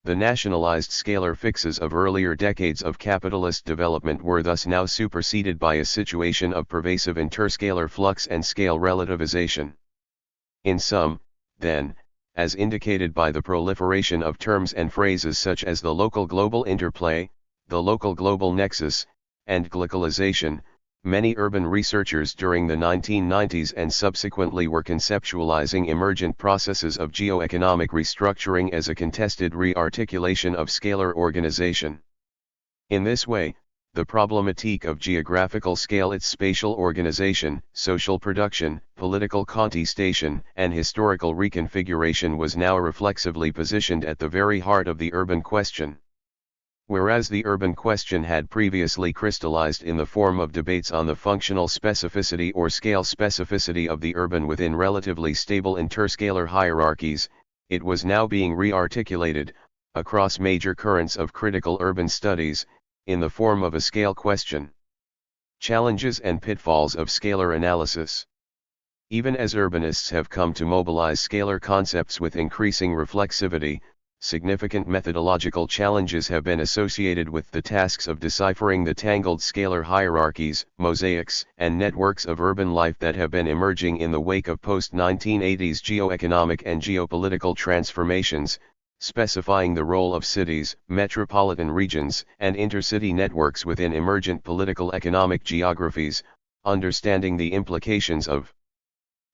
The nationalized scalar fixes of earlier decades of capitalist development were thus now superseded by a situation of pervasive interscalar flux and scale relativization. In sum, then, as indicated by the proliferation of terms and phrases such as the local-global interplay, the local-global nexus, and globalization, many urban researchers during the 1990s and subsequently were conceptualizing emergent processes of geoeconomic restructuring as a contested re-articulation of scalar organization. In this way, the problematique of geographical scale, its spatial organization, social production, political contestation, and historical reconfiguration was now reflexively positioned at the very heart of the urban question. Whereas the urban question had previously crystallized in the form of debates on the functional specificity or scale specificity of the urban within relatively stable interscalar hierarchies, it was now being re-articulated, across major currents of critical urban studies, in the form of a scale question. Challenges and pitfalls of scalar analysis. Even as urbanists have come to mobilize scalar concepts with increasing reflexivity, significant methodological challenges have been associated with the tasks of deciphering the tangled scalar hierarchies, mosaics, and networks of urban life that have been emerging in the wake of post-1980s geoeconomic and geopolitical transformations, specifying the role of cities, metropolitan regions, and intercity networks within emergent political economic geographies, understanding the implications of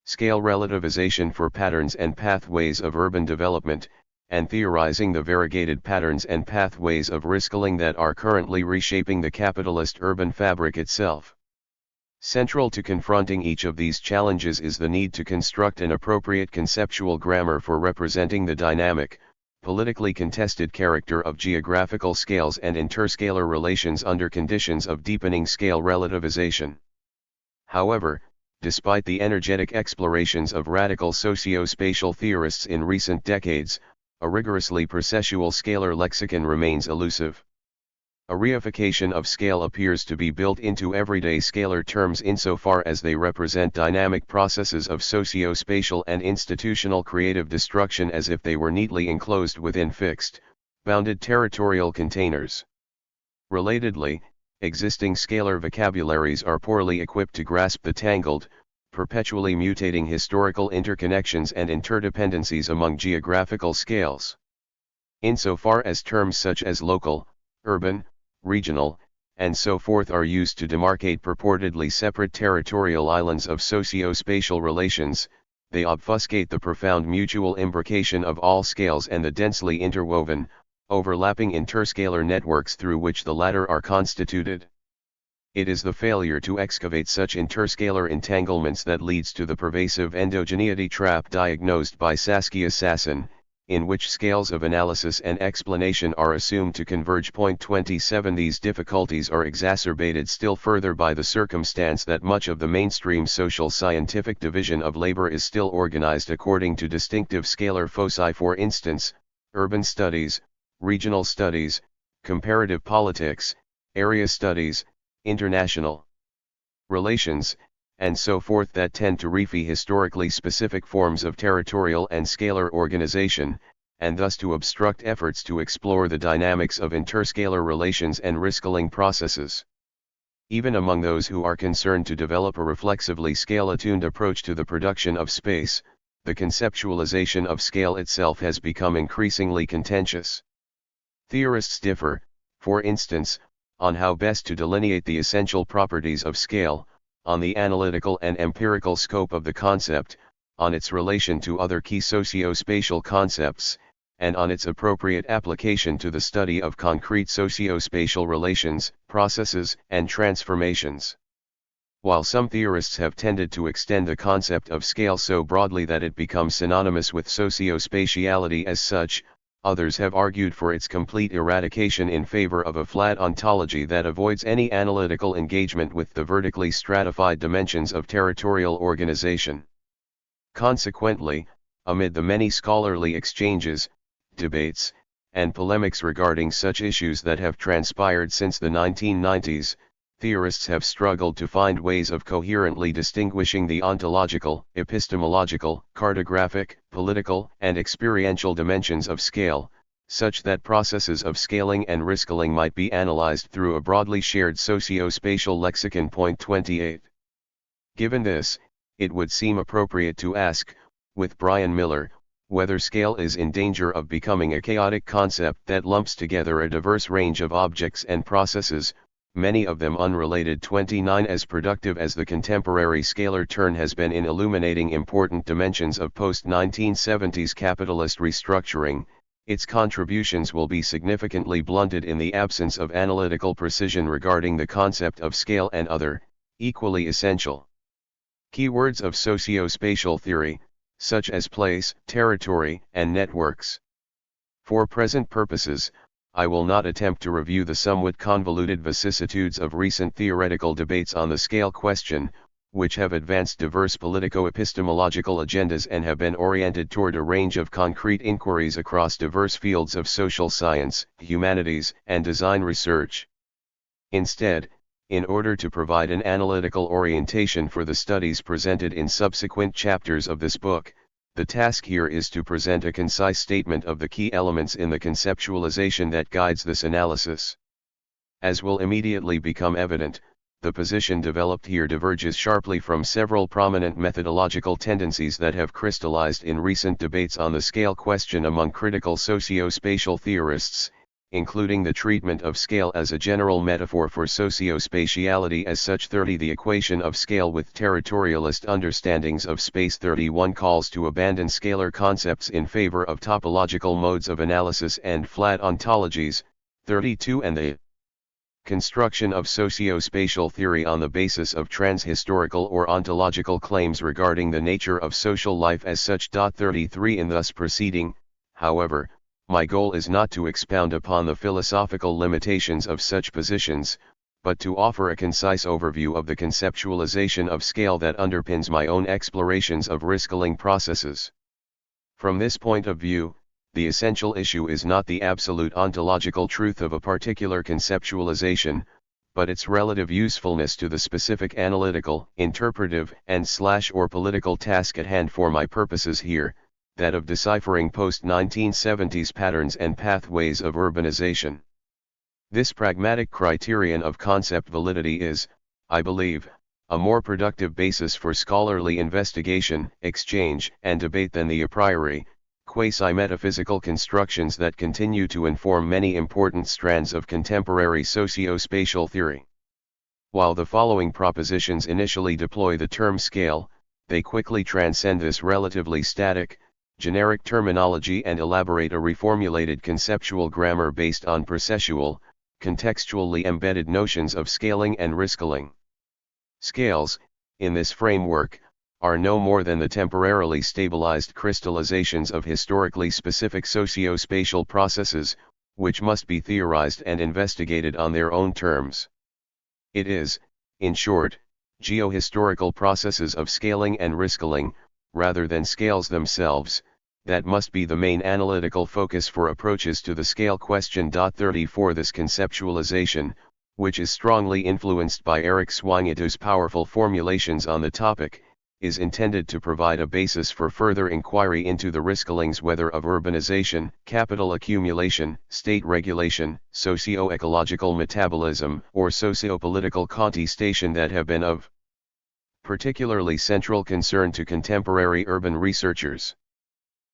scale relativization for patterns and pathways of urban development, and theorizing the variegated patterns and pathways of risk-killing that are currently reshaping the capitalist urban fabric itself. Central to confronting each of these challenges is the need to construct an appropriate conceptual grammar for representing the dynamic, politically contested character of geographical scales and interscalar relations under conditions of deepening scale relativization. However, despite the energetic explorations of radical socio-spatial theorists in recent decades, a rigorously processual scalar lexicon remains elusive. A reification of scale appears to be built into everyday scalar terms insofar as they represent dynamic processes of socio-spatial and institutional creative destruction as if they were neatly enclosed within fixed, bounded territorial containers. Relatedly, existing scalar vocabularies are poorly equipped to grasp the tangled, perpetually mutating historical interconnections and interdependencies among geographical scales. Insofar as terms such as local, urban, regional, and so forth are used to demarcate purportedly separate territorial islands of socio-spatial relations, they obfuscate the profound mutual imbrication of all scales and the densely interwoven, overlapping interscalar networks through which the latter are constituted. It is the failure to excavate such interscalar entanglements that leads to the pervasive endogeneity trap diagnosed by Saskia Sassen, in which scales of analysis and explanation are assumed to converge. 27 These difficulties are exacerbated still further by the circumstance that much of the mainstream social scientific division of labor is still organized according to distinctive scalar foci, for instance, urban studies, regional studies, comparative politics, area studies, international relations, and so forth, that tend to reify historically specific forms of territorial and scalar organization, and thus to obstruct efforts to explore the dynamics of interscalar relations and riscaling processes. Even among those who are concerned to develop a reflexively scale-attuned approach to the production of space, the conceptualization of scale itself has become increasingly contentious. Theorists differ, for instance, on how best to delineate the essential properties of scale, on the analytical and empirical scope of the concept, on its relation to other key socio-spatial concepts, and on its appropriate application to the study of concrete socio-spatial relations, processes, and transformations. While some theorists have tended to extend the concept of scale so broadly that it becomes synonymous with socio-spatiality as such, others have argued for its complete eradication in favor of a flat ontology that avoids any analytical engagement with the vertically stratified dimensions of territorial organization. Consequently, amid the many scholarly exchanges, debates, and polemics regarding such issues that have transpired since the 1990s, theorists have struggled to find ways of coherently distinguishing the ontological, epistemological, cartographic, political, and experiential dimensions of scale, such that processes of scaling and riscaling might be analyzed through a broadly shared socio-spatial lexicon. 28. Given this, it would seem appropriate to ask, with Brian Miller, whether scale is in danger of becoming a chaotic concept that lumps together a diverse range of objects and processes, many of them unrelated. 29 As productive as the contemporary scalar turn has been in illuminating important dimensions of post-1970s capitalist restructuring, its contributions will be significantly blunted in the absence of analytical precision regarding the concept of scale and other, equally essential keywords of socio-spatial theory, such as place, territory, and networks. For present purposes, I will not attempt to review the somewhat convoluted vicissitudes of recent theoretical debates on the scale question, which have advanced diverse politico-epistemological agendas and have been oriented toward a range of concrete inquiries across diverse fields of social science, humanities, and design research. Instead, in order to provide an analytical orientation for the studies presented in subsequent chapters of this book, the task here is to present a concise statement of the key elements in the conceptualization that guides this analysis. As will immediately become evident, the position developed here diverges sharply from several prominent methodological tendencies that have crystallized in recent debates on the scale question among critical socio-spatial theorists, including the treatment of scale as a general metaphor for socio-spatiality as such. 30 The equation of scale with territorialist understandings of space. 31 Calls to abandon scalar concepts in favor of topological modes of analysis and flat ontologies. 32 And the Construction of socio-spatial theory on the basis of trans-historical or ontological claims regarding the nature of social life as such. 33 In thus proceeding, however, my goal is not to expound upon the philosophical limitations of such positions, but to offer a concise overview of the conceptualization of scale that underpins my own explorations of riscaling processes. From this point of view, the essential issue is not the absolute ontological truth of a particular conceptualization, but its relative usefulness to the specific analytical, interpretive, and/or political task at hand. For my purposes here, that of deciphering post-1970s patterns and pathways of urbanization. This pragmatic criterion of concept validity is, I believe, a more productive basis for scholarly investigation, exchange, and debate than the a priori, quasi-metaphysical constructions that continue to inform many important strands of contemporary socio-spatial theory. While the following propositions initially deploy the term scale, they quickly transcend this relatively static, generic terminology and elaborate a reformulated conceptual grammar based on processual, contextually embedded notions of scaling and riscaling. Scales, in this framework, are no more than the temporarily stabilized crystallizations of historically specific socio-spatial processes, which must be theorized and investigated on their own terms. It is, in short, geohistorical processes of scaling and riscaling, rather than scales themselves, that must be the main analytical focus for approaches to the scale question. 34 This conceptualization, which is strongly influenced by Eric Swingert's powerful formulations on the topic, is intended to provide a basis for further inquiry into the riscalings whether of urbanization, capital accumulation, state regulation, socio-ecological metabolism, or socio-political contestation that have been of particularly central concern to contemporary urban researchers.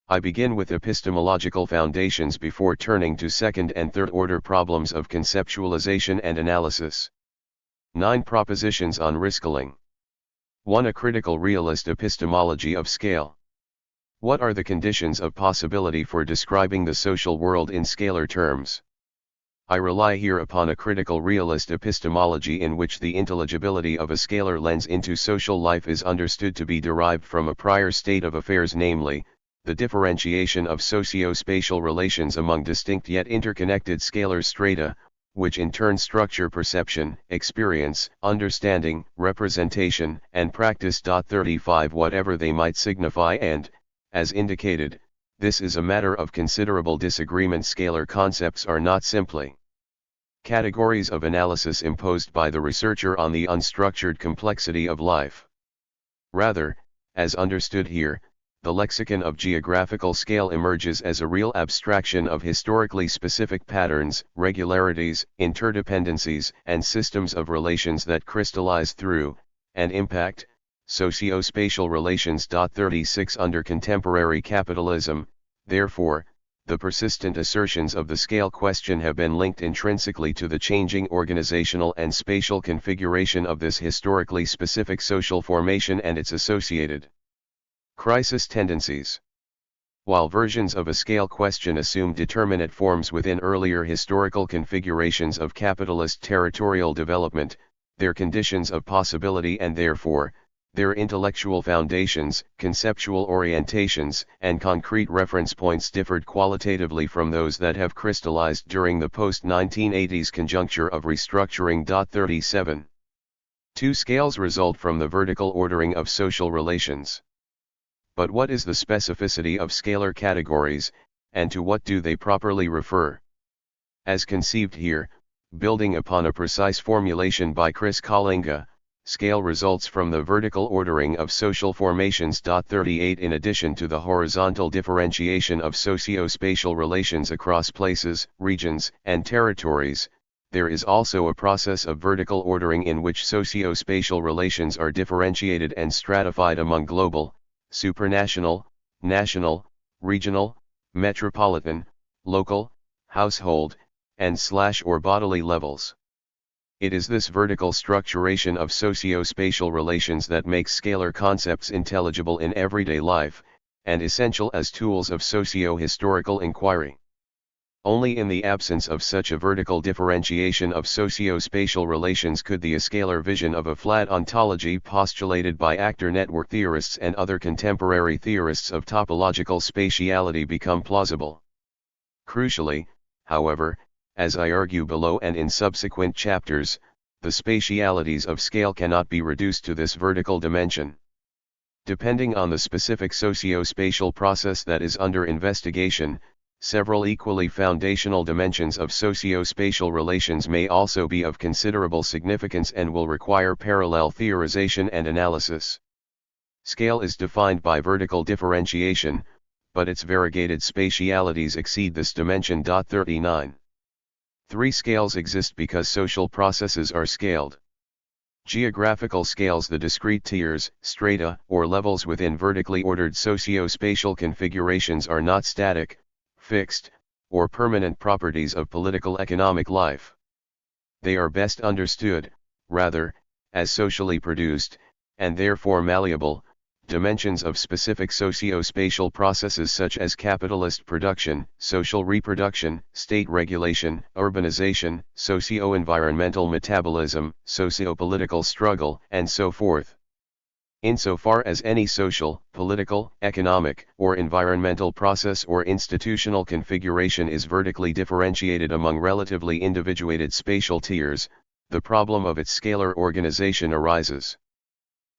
I begin with epistemological foundations before turning to second and third order problems of conceptualization and analysis. 9 propositions on riscaling. 1. A critical realist epistemology of scale. What are the conditions of possibility for describing the social world in scalar terms? I rely here upon a critical realist epistemology in which the intelligibility of a scalar lens into social life is understood to be derived from a prior state of affairs, namely, the differentiation of socio-spatial relations among distinct yet interconnected scalar strata, which in turn structure perception, experience, understanding, representation, and practice. 35 Whatever they might signify and, as indicated, this is a matter of considerable disagreement. Scalar concepts are not simply categories of analysis imposed by the researcher on the unstructured complexity of life. Rather, as understood here, the lexicon of geographical scale emerges as a real abstraction of historically specific patterns, regularities, interdependencies, and systems of relations that crystallize through, and impact, socio-spatial relations. 36 Under contemporary capitalism, therefore, the persistent assertions of the scale question have been linked intrinsically to the changing organizational and spatial configuration of this historically specific social formation and its associated crisis tendencies. While versions of a scale question assume determinate forms within earlier historical configurations of capitalist territorial development, their conditions of possibility and therefore, their intellectual foundations, conceptual orientations, and concrete reference points differed qualitatively from those that have crystallized during the post-1980s conjuncture of restructuring. 37. 2 Scales result from the vertical ordering of social relations. But what is the specificity of scalar categories, and to what do they properly refer? As conceived here, building upon a precise formulation by Chris Kalinga, scale results from the vertical ordering of social formations. 38 In addition to the horizontal differentiation of socio-spatial relations across places, regions, and territories, there is also a process of vertical ordering in which socio-spatial relations are differentiated and stratified among global, supranational, national, regional, metropolitan, local, household, and/or bodily levels. It is this vertical structuration of socio-spatial relations that makes scalar concepts intelligible in everyday life, and essential as tools of socio-historical inquiry. Only in the absence of such a vertical differentiation of socio-spatial relations could the scalar vision of a flat ontology postulated by actor network theorists and other contemporary theorists of topological spatiality become plausible. Crucially, however, as I argue below and in subsequent chapters, the spatialities of scale cannot be reduced to this vertical dimension. Depending on the specific socio-spatial process that is under investigation, several equally foundational dimensions of socio-spatial relations may also be of considerable significance and will require parallel theorization and analysis. Scale is defined by vertical differentiation, but its variegated spatialities exceed this dimension. 39. 3 scales exist because social processes are scaled. Geographical scales, the discrete tiers, strata, or levels within vertically ordered socio-spatial configurations, are not static, fixed, or permanent properties of political economic life. They are best understood, rather, as socially produced, and therefore malleable, dimensions of specific socio-spatial processes such as capitalist production, social reproduction, state regulation, urbanization, socio-environmental metabolism, socio-political struggle, and so forth. Insofar as any social, political, economic, or environmental process or institutional configuration is vertically differentiated among relatively individuated spatial tiers, the problem of its scalar organization arises.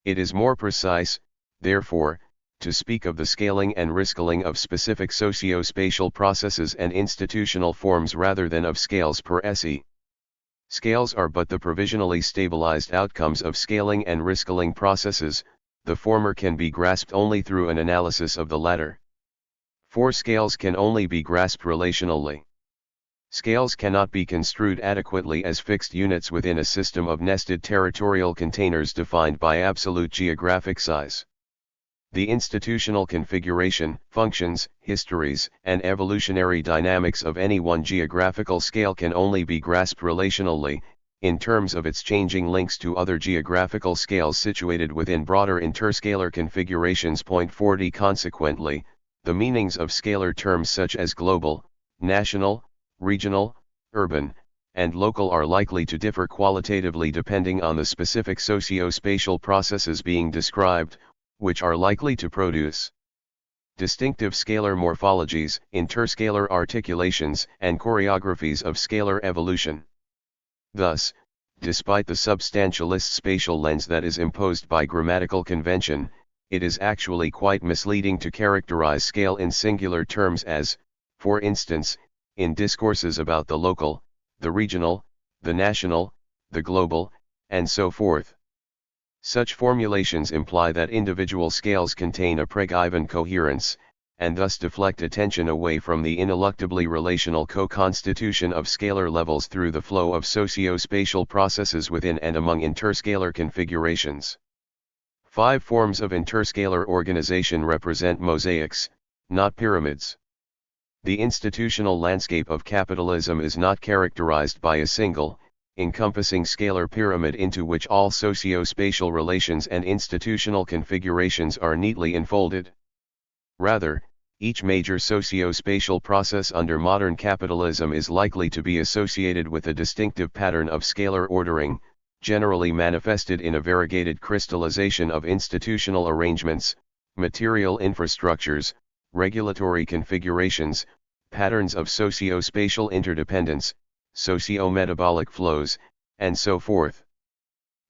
It is more precise, therefore, to speak of the scaling and rescaling of specific socio-spatial processes and institutional forms rather than of scales per se. Scales are but the provisionally stabilized outcomes of scaling and rescaling processes. The former can be grasped only through an analysis of the latter. For scales can only be grasped relationally. Scales cannot be construed adequately as fixed units within a system of nested territorial containers defined by absolute geographic size. The institutional configuration, functions, histories, and evolutionary dynamics of any one geographical scale can only be grasped relationally, in terms of its changing links to other geographical scales situated within broader interscalar configurations. 40 Consequently, the meanings of scalar terms such as global, national, regional, urban, and local are likely to differ qualitatively depending on the specific socio-spatial processes being described, which are likely to produce distinctive scalar morphologies, interscalar articulations, and choreographies of scalar evolution. Thus, despite the substantialist spatial lens that is imposed by grammatical convention, it is actually quite misleading to characterize scale in singular terms as, for instance, in discourses about the local, the regional, the national, the global, and so forth. Such formulations imply that individual scales contain a preggiven coherence, and thus deflect attention away from the ineluctably relational co-constitution of scalar levels through the flow of socio-spatial processes within and among interscalar configurations. 5 forms of interscalar organization represent mosaics, not pyramids. The institutional landscape of capitalism is not characterized by a single, encompassing scalar pyramid into which all socio-spatial relations and institutional configurations are neatly enfolded. Rather, each major socio-spatial process under modern capitalism is likely to be associated with a distinctive pattern of scalar ordering, generally manifested in a variegated crystallization of institutional arrangements, material infrastructures, regulatory configurations, patterns of socio-spatial interdependence, socio-metabolic flows, and so forth.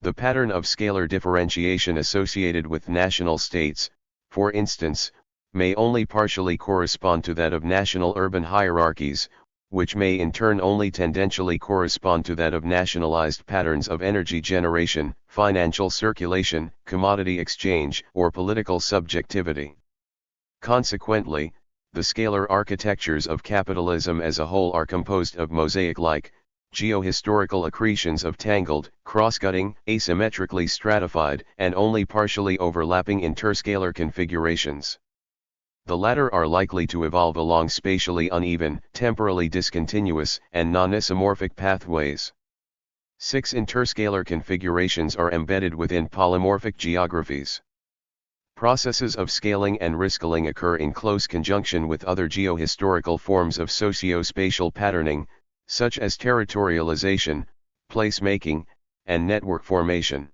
The pattern of scalar differentiation associated with national states, for instance, may only partially correspond to that of national urban hierarchies, which may in turn only tendentially correspond to that of nationalized patterns of energy generation, financial circulation, commodity exchange, or political subjectivity. Consequently, the scalar architectures of capitalism as a whole are composed of mosaic-like, geohistorical accretions of tangled, cross-cutting, asymmetrically stratified, and only partially overlapping interscalar configurations. The latter are likely to evolve along spatially uneven, temporally discontinuous, and non-isomorphic pathways. 6 interscalar configurations are embedded within polymorphic geographies. Processes of scaling and rescaling occur in close conjunction with other geohistorical forms of socio-spatial patterning, such as territorialization, placemaking, and network formation.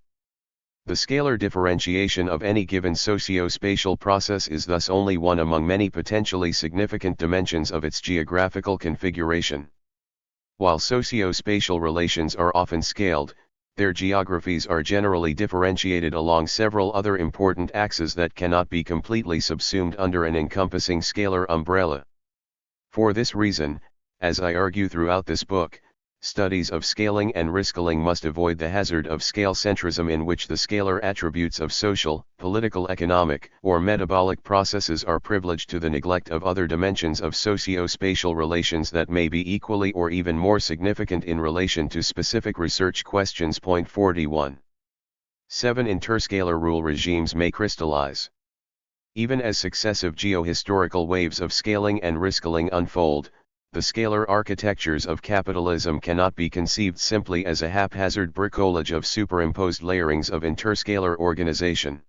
The scalar differentiation of any given socio-spatial process is thus only one among many potentially significant dimensions of its geographical configuration. While socio-spatial relations are often scaled, their geographies are generally differentiated along several other important axes that cannot be completely subsumed under an encompassing scalar umbrella. For this reason, as I argue throughout this book, studies of scaling and rescaling must avoid the hazard of scale centrism, in which the scalar attributes of social, political, economic, or metabolic processes are privileged to the neglect of other dimensions of socio-spatial relations that may be equally or even more significant in relation to specific research questions. Point 41. 7. Interscalar rule regimes may crystallize. Even as successive geohistorical waves of scaling and rescaling unfold, the scalar architectures of capitalism cannot be conceived simply as a haphazard bricolage of superimposed layerings of interscalar organization.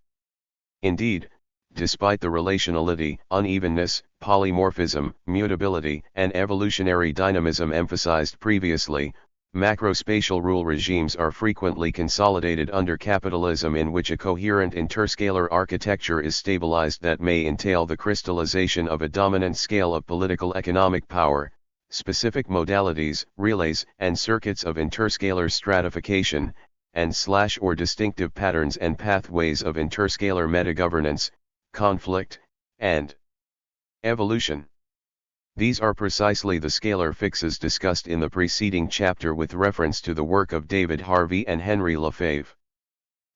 Indeed, despite the relationality, unevenness, polymorphism, mutability, and evolutionary dynamism emphasized previously, macrospatial rule regimes are frequently consolidated under capitalism, in which a coherent interscalar architecture is stabilized that may entail the crystallization of a dominant scale of political economic power, specific modalities, relays, and circuits of interscalar stratification, and or distinctive patterns and pathways of interscalar metagovernance, conflict, and evolution. These are precisely the scalar fixes discussed in the preceding chapter with reference to the work of David Harvey and Henry Lefebvre.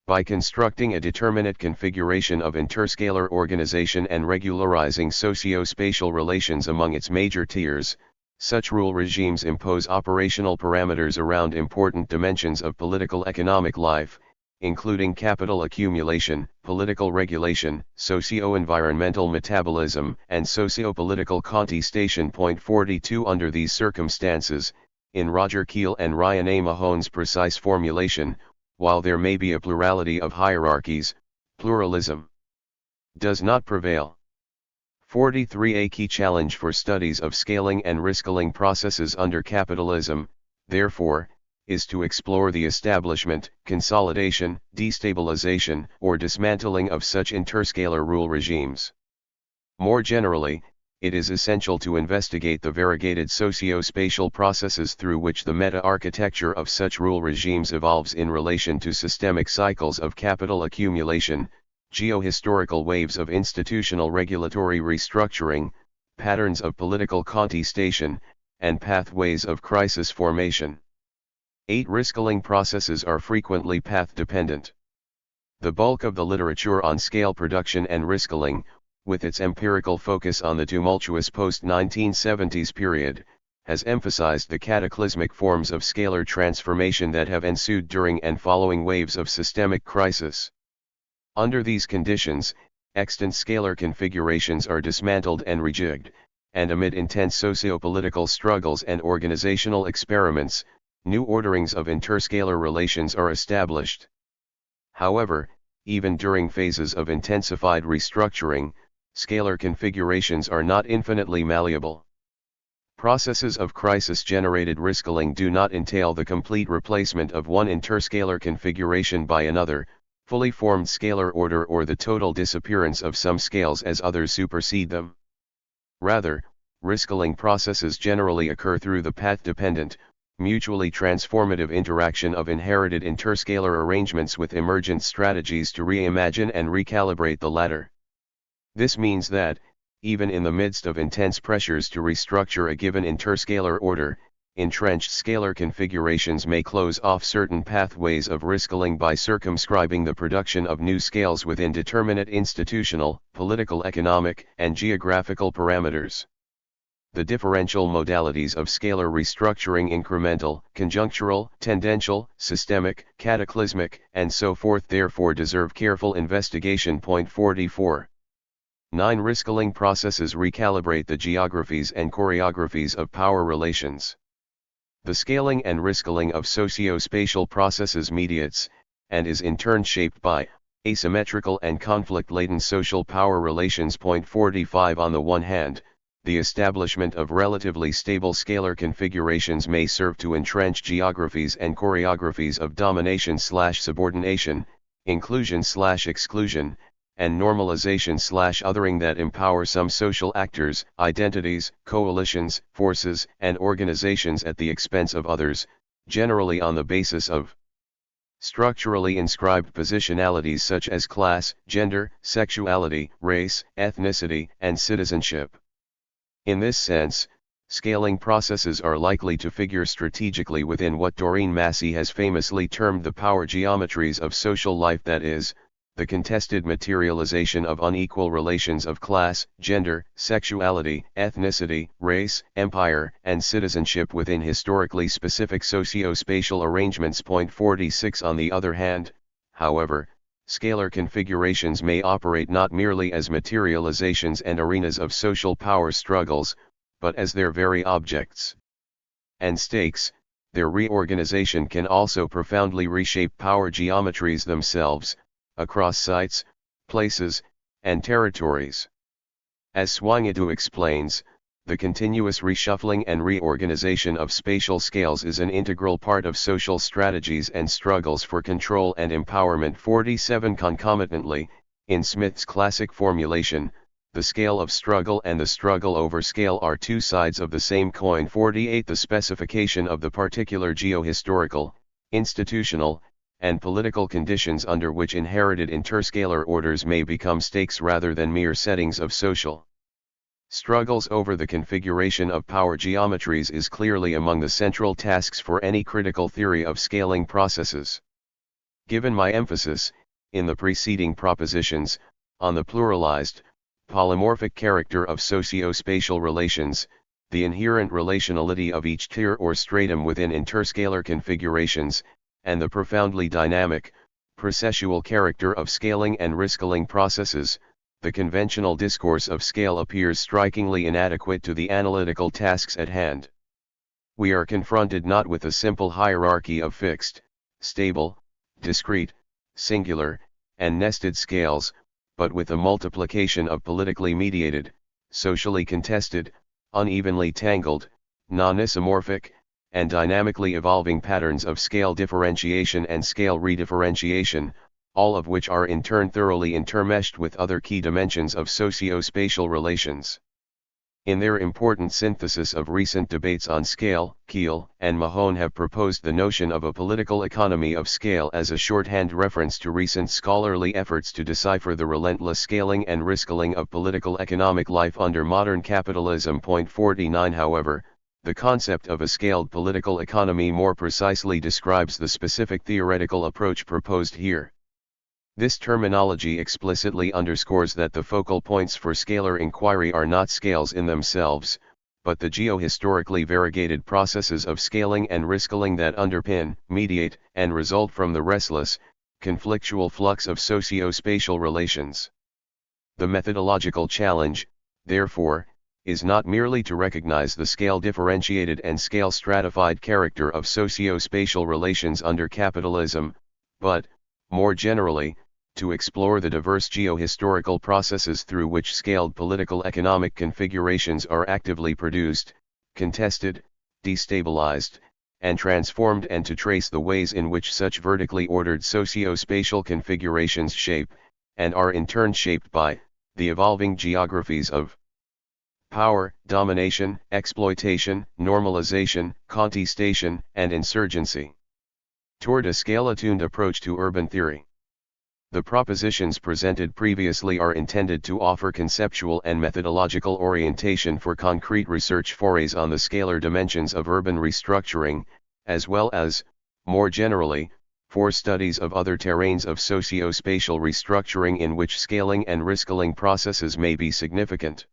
By constructing a determinate configuration of interscalar organization and regularizing socio-spatial relations among its major tiers, such rule regimes impose operational parameters around important dimensions of political economic life, including capital accumulation, political regulation, socio-environmental metabolism, and socio-political contestation. Point 42. Under these circumstances, in Roger Keel and Ryan A. Mahone's precise formulation, while there may be a plurality of hierarchies, pluralism does not prevail. 43. A key challenge for studies of scaling and rescaling processes under capitalism, therefore, is to explore the establishment, consolidation, destabilization, or dismantling of such interscalar rule regimes. More generally, it is essential to investigate the variegated socio-spatial processes through which the meta-architecture of such rule regimes evolves in relation to systemic cycles of capital accumulation, geohistorical waves of institutional regulatory restructuring, patterns of political contestation, and pathways of crisis formation. 8. Rescaling processes are frequently path-dependent. The bulk of the literature on scale production and rescaling, with its empirical focus on the tumultuous post-1970s period, has emphasized the cataclysmic forms of scalar transformation that have ensued during and following waves of systemic crisis. Under these conditions, extant scalar configurations are dismantled and rejigged, and amid intense socio-political struggles and organizational experiments, new orderings of interscalar relations are established. However, even during phases of intensified restructuring, scalar configurations are not infinitely malleable. Processes of crisis-generated rescaling do not entail the complete replacement of one interscalar configuration by another, fully formed scalar order, or the total disappearance of some scales as others supersede them. Rather, rescaling processes generally occur through the path-dependent, mutually transformative interaction of inherited interscalar arrangements with emergent strategies to reimagine and recalibrate the latter. This means that, even in the midst of intense pressures to restructure a given interscalar order, entrenched scalar configurations may close off certain pathways of rescaling by circumscribing the production of new scales within determinate institutional, political, economic, and geographical parameters. The differential modalities of scalar restructuring, incremental, conjunctural, tendential, systemic, cataclysmic, and so forth, therefore deserve careful investigation. Point 44. 9. Rescaling processes recalibrate the geographies and choreographies of power relations. The scaling and rescaling of socio-spatial processes mediates, and is in turn shaped by, Asymmetrical and conflict-laden social power relations. Point 45. On the one hand, the establishment of relatively stable scalar configurations may serve to entrench geographies and choreographies of domination/subordination, inclusion/exclusion, and normalization/othering that empower some social actors, identities, coalitions, forces, and organizations at the expense of others, generally on the basis of structurally inscribed positionalities such as class, gender, sexuality, race, ethnicity, and citizenship. In this sense, scaling processes are likely to figure strategically within what Doreen Massey has famously termed the power geometries of social life, that is, the contested materialization of unequal relations of class, gender, sexuality, ethnicity, race, empire, and citizenship within historically specific socio-spatial arrangements. Point 46. On the other hand, however, scalar configurations may operate not merely as materializations and arenas of social power struggles, but as their very objects and stakes. Their reorganization can also profoundly reshape power geometries themselves, across sites, places, and territories. As Swangadu explains, the continuous reshuffling and reorganization of spatial scales is an integral part of social strategies and struggles for control and empowerment. 47. Concomitantly, in Smith's classic formulation, the scale of struggle and the struggle over scale are two sides of the same coin. 48. The specification of the particular geohistorical, institutional, and political conditions under which inherited interscalar orders may become stakes rather than mere settings of social struggles over the configuration of power geometries is clearly among the central tasks for any critical theory of scaling processes. Given my emphasis, in the preceding propositions, on the pluralized, polymorphic character of socio-spatial relations, the inherent relationality of each tier or stratum within interscalar configurations, and the profoundly dynamic, processual character of scaling and rescaling processes, the conventional discourse of scale appears strikingly inadequate to the analytical tasks at hand. We are confronted not with a simple hierarchy of fixed, stable, discrete, singular, and nested scales, but with a multiplication of politically mediated, socially contested, unevenly tangled, non-isomorphic, and dynamically evolving patterns of scale differentiation and scale redifferentiation, all of which are in turn thoroughly intermeshed with other key dimensions of socio-spatial relations. In their important synthesis of recent debates on scale, Keel and Mahone have proposed the notion of a political economy of scale as a shorthand reference to recent scholarly efforts to decipher the relentless scaling and rescaling of political economic life under modern capitalism. Point 49. However, the concept of a scaled political economy more precisely describes the specific theoretical approach proposed here. This terminology explicitly underscores that the focal points for scalar inquiry are not scales in themselves, but the geohistorically variegated processes of scaling and rescaling that underpin, mediate, and result from the restless, conflictual flux of socio-spatial relations. The methodological challenge, therefore, is not merely to recognize the scale-differentiated and scale-stratified character of socio-spatial relations under capitalism, but, more generally, to explore the diverse geohistorical processes through which scaled political economic configurations are actively produced, contested, destabilized, and transformed, and to trace the ways in which such vertically ordered socio-spatial configurations shape, and are in turn shaped by, the evolving geographies of power, domination, exploitation, normalization, contestation, and insurgency. Toward a scale-attuned approach to urban theory. The propositions presented previously are intended to offer conceptual and methodological orientation for concrete research forays on the scalar dimensions of urban restructuring, as well as, more generally, for studies of other terrains of socio-spatial restructuring in which scaling and rescaling processes may be significant.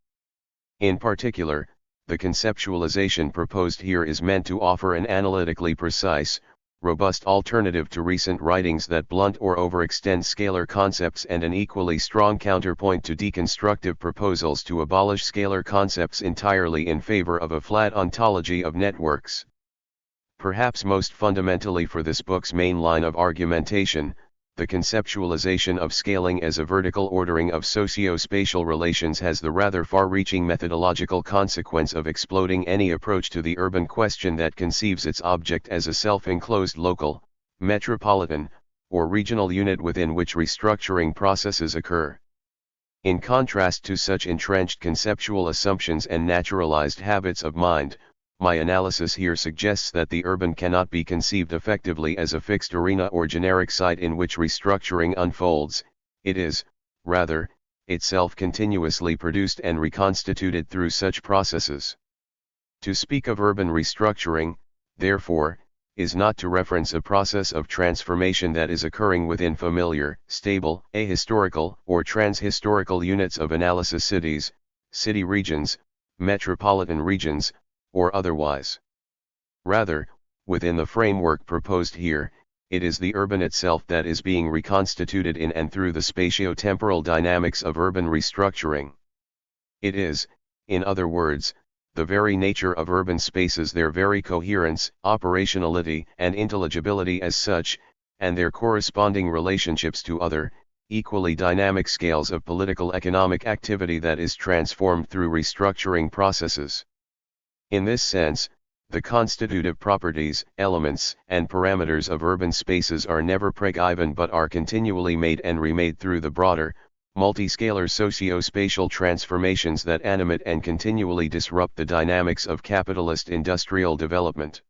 In particular, the conceptualization proposed here is meant to offer an analytically precise, robust alternative to recent writings that blunt or overextend scalar concepts, and an equally strong counterpoint to deconstructive proposals to abolish scalar concepts entirely in favor of a flat ontology of networks. Perhaps most fundamentally for this book's main line of argumentation, the conceptualization of scaling as a vertical ordering of socio-spatial relations has the rather far-reaching methodological consequence of exploding any approach to the urban question that conceives its object as a self-enclosed local, metropolitan, or regional unit within which restructuring processes occur. In contrast to such entrenched conceptual assumptions and naturalized habits of mind, my analysis here suggests that the urban cannot be conceived effectively as a fixed arena or generic site in which restructuring unfolds. It is, rather, itself continuously produced and reconstituted through such processes. To speak of urban restructuring, therefore, is not to reference a process of transformation that is occurring within familiar, stable, ahistorical, or transhistorical units of analysis cities, city regions, metropolitan regions, or otherwise. Rather, within the framework proposed here, it is the urban itself that is being reconstituted in and through the spatio-temporal dynamics of urban restructuring. It is, in other words, the very nature of urban spaces, their very coherence, operationality, and intelligibility as such, and their corresponding relationships to other, equally dynamic scales of political economic activity that is transformed through restructuring processes. In this sense, the constitutive properties, elements, and parameters of urban spaces are never pre-given but are continually made and remade through the broader, multiscalar socio-spatial transformations that animate and continually disrupt the dynamics of capitalist industrial development.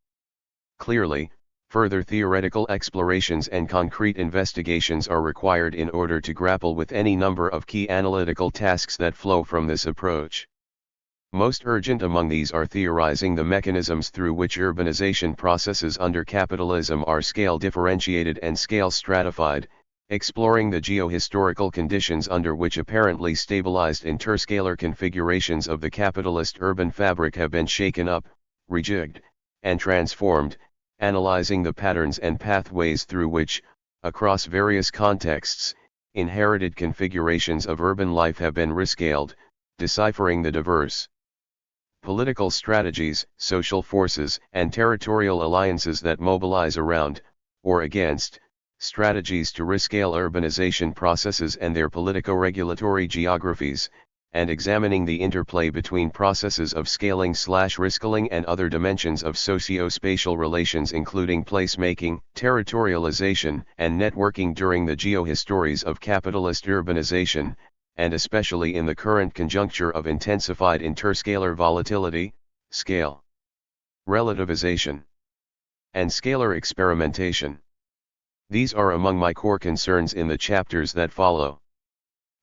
Clearly, further theoretical explorations and concrete investigations are required in order to grapple with any number of key analytical tasks that flow from this approach. Most urgent among these are theorizing the mechanisms through which urbanization processes under capitalism are scale differentiated and scale stratified, exploring the geohistorical conditions under which apparently stabilized interscalar configurations of the capitalist urban fabric have been shaken up, rejigged, and transformed, analyzing the patterns and pathways through which, across various contexts, inherited configurations of urban life have been rescaled, deciphering the diverse political strategies, social forces, and territorial alliances that mobilize around, or against, strategies to rescale urbanization processes and their politico-regulatory geographies, and examining the interplay between processes of scaling/rescaling and other dimensions of socio-spatial relations including placemaking, territorialization, and networking during the geohistories of capitalist urbanization, and especially in the current conjuncture of intensified interscalar volatility, scale relativization, and scalar experimentation. These are among my core concerns in the chapters that follow.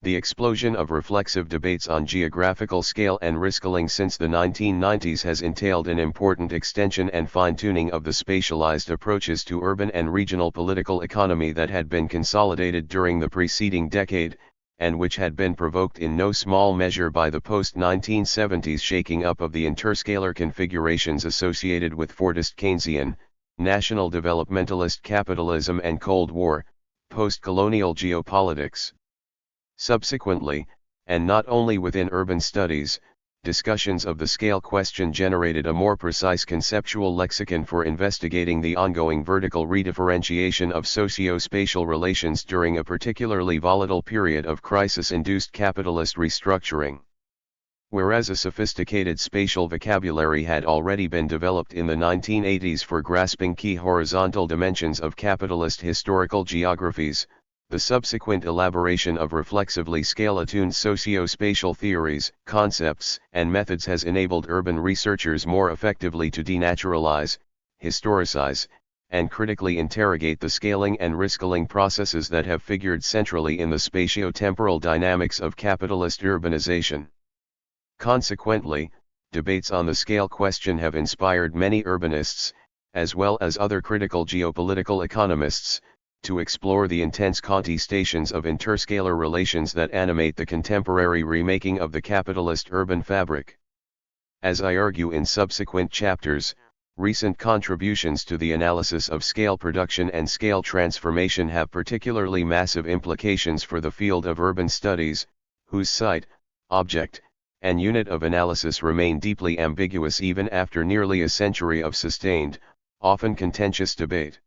The explosion of reflexive debates on geographical scale and rescaling since the 1990s has entailed an important extension and fine-tuning of the spatialized approaches to urban and regional political economy that had been consolidated during the preceding decade, and which had been provoked in no small measure by the post-1970s shaking up of the interscalar configurations associated with Fordist Keynesian, national developmentalist capitalism and Cold War, post-colonial geopolitics. Subsequently, and not only within urban studies, discussions of the scale question generated a more precise conceptual lexicon for investigating the ongoing vertical redifferentiation of socio-spatial relations during a particularly volatile period of crisis-induced capitalist restructuring. Whereas a sophisticated spatial vocabulary had already been developed in the 1980s for grasping key horizontal dimensions of capitalist historical geographies, the subsequent elaboration of reflexively scale-attuned socio-spatial theories, concepts, and methods has enabled urban researchers more effectively to denaturalize, historicize, and critically interrogate the scaling and rescaling processes that have figured centrally in the spatio-temporal dynamics of capitalist urbanization. Consequently, debates on the scale question have inspired many urbanists, as well as other critical geopolitical economists, to explore the intense contestations of interscalar relations that animate the contemporary remaking of the capitalist urban fabric. As I argue in subsequent chapters, recent contributions to the analysis of scale production and scale transformation have particularly massive implications for the field of urban studies, whose site, object, and unit of analysis remain deeply ambiguous even after nearly a century of sustained, often contentious debate.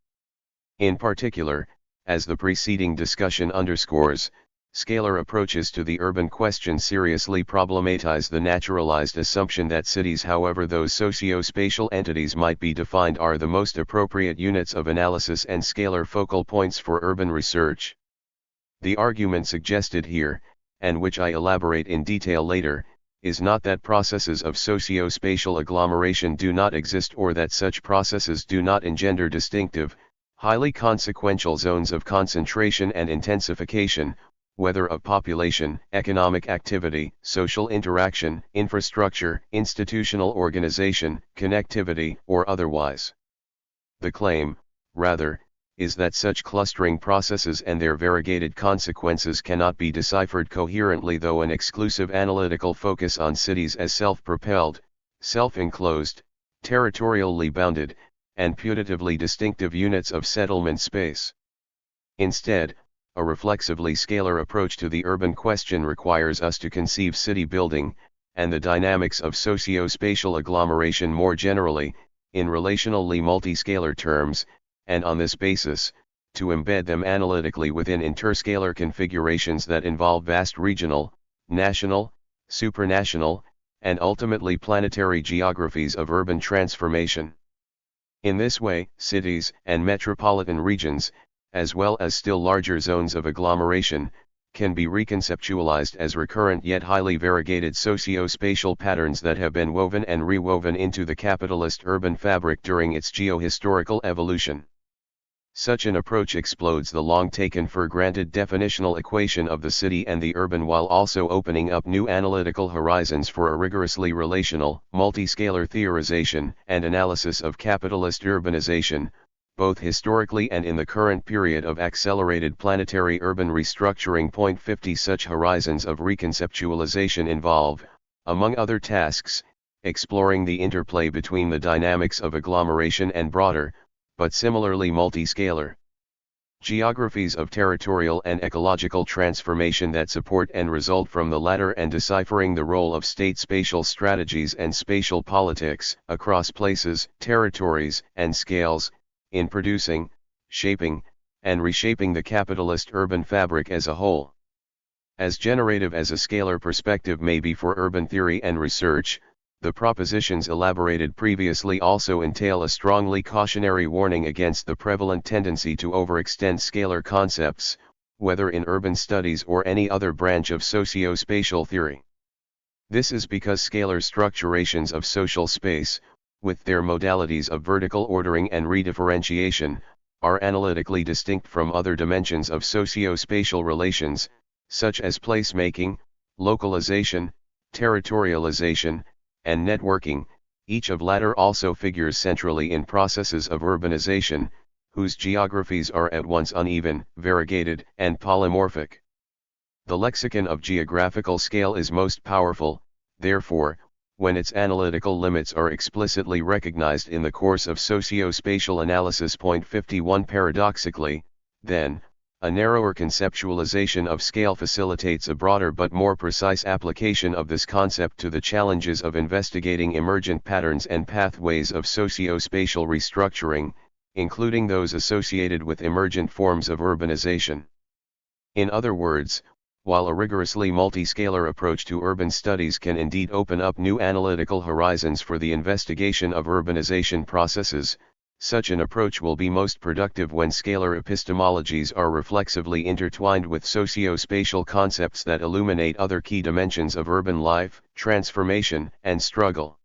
In particular, as the preceding discussion underscores, scalar approaches to the urban question seriously problematize the naturalized assumption that cities, however those socio-spatial entities might be defined, are the most appropriate units of analysis and scalar focal points for urban research. The argument suggested here, and which I elaborate in detail later, is not that processes of socio-spatial agglomeration do not exist or that such processes do not engender distinctive, highly consequential zones of concentration and intensification, whether of population, economic activity, social interaction, infrastructure, institutional organization, connectivity, or otherwise. The claim, rather, is that such clustering processes and their variegated consequences cannot be deciphered coherently, though an exclusive analytical focus on cities as self-propelled, self-enclosed, territorially bounded, and putatively distinctive units of settlement space. Instead, a reflexively scalar approach to the urban question requires us to conceive city building, and the dynamics of socio-spatial agglomeration more generally, in relationally multiscalar terms, and on this basis, to embed them analytically within interscalar configurations that involve vast regional, national, supranational, and ultimately planetary geographies of urban transformation. In this way, cities and metropolitan regions, as well as still larger zones of agglomeration, can be reconceptualized as recurrent yet highly variegated socio-spatial patterns that have been woven and rewoven into the capitalist urban fabric during its geohistorical evolution. Such an approach explodes the long-taken-for-granted definitional equation of the city and the urban, while also opening up new analytical horizons for a rigorously relational, multiscalar theorization and analysis of capitalist urbanization, both historically and in the current period of accelerated planetary urban restructuring. 50 Such horizons of reconceptualization involve, among other tasks, exploring the interplay between the dynamics of agglomeration and broader, but similarly multiscalar geographies of territorial and ecological transformation that support and result from the latter, and deciphering the role of state spatial strategies and spatial politics across places, territories, and scales, in producing, shaping, and reshaping the capitalist urban fabric as a whole. As generative as a scalar perspective may be for urban theory and research, the propositions elaborated previously also entail a strongly cautionary warning against the prevalent tendency to overextend scalar concepts, whether in urban studies or any other branch of socio-spatial theory. This is because scalar structurations of social space, with their modalities of vertical ordering and redifferentiation, are analytically distinct from other dimensions of socio-spatial relations, such as placemaking, localization, territorialization, and networking. Each of latter also figures centrally in processes of urbanization, whose geographies are at once uneven, variegated, and polymorphic. The lexicon of geographical scale is most powerful, therefore, when its analytical limits are explicitly recognized in the course of socio-spatial analysis. 51 Paradoxically, then, a narrower conceptualization of scale facilitates a broader but more precise application of this concept to the challenges of investigating emergent patterns and pathways of socio-spatial restructuring, including those associated with emergent forms of urbanization. In other words, while a rigorously multiscalar approach to urban studies can indeed open up new analytical horizons for the investigation of urbanization processes, such an approach will be most productive when scalar epistemologies are reflexively intertwined with socio-spatial concepts that illuminate other key dimensions of urban life, transformation, and struggle.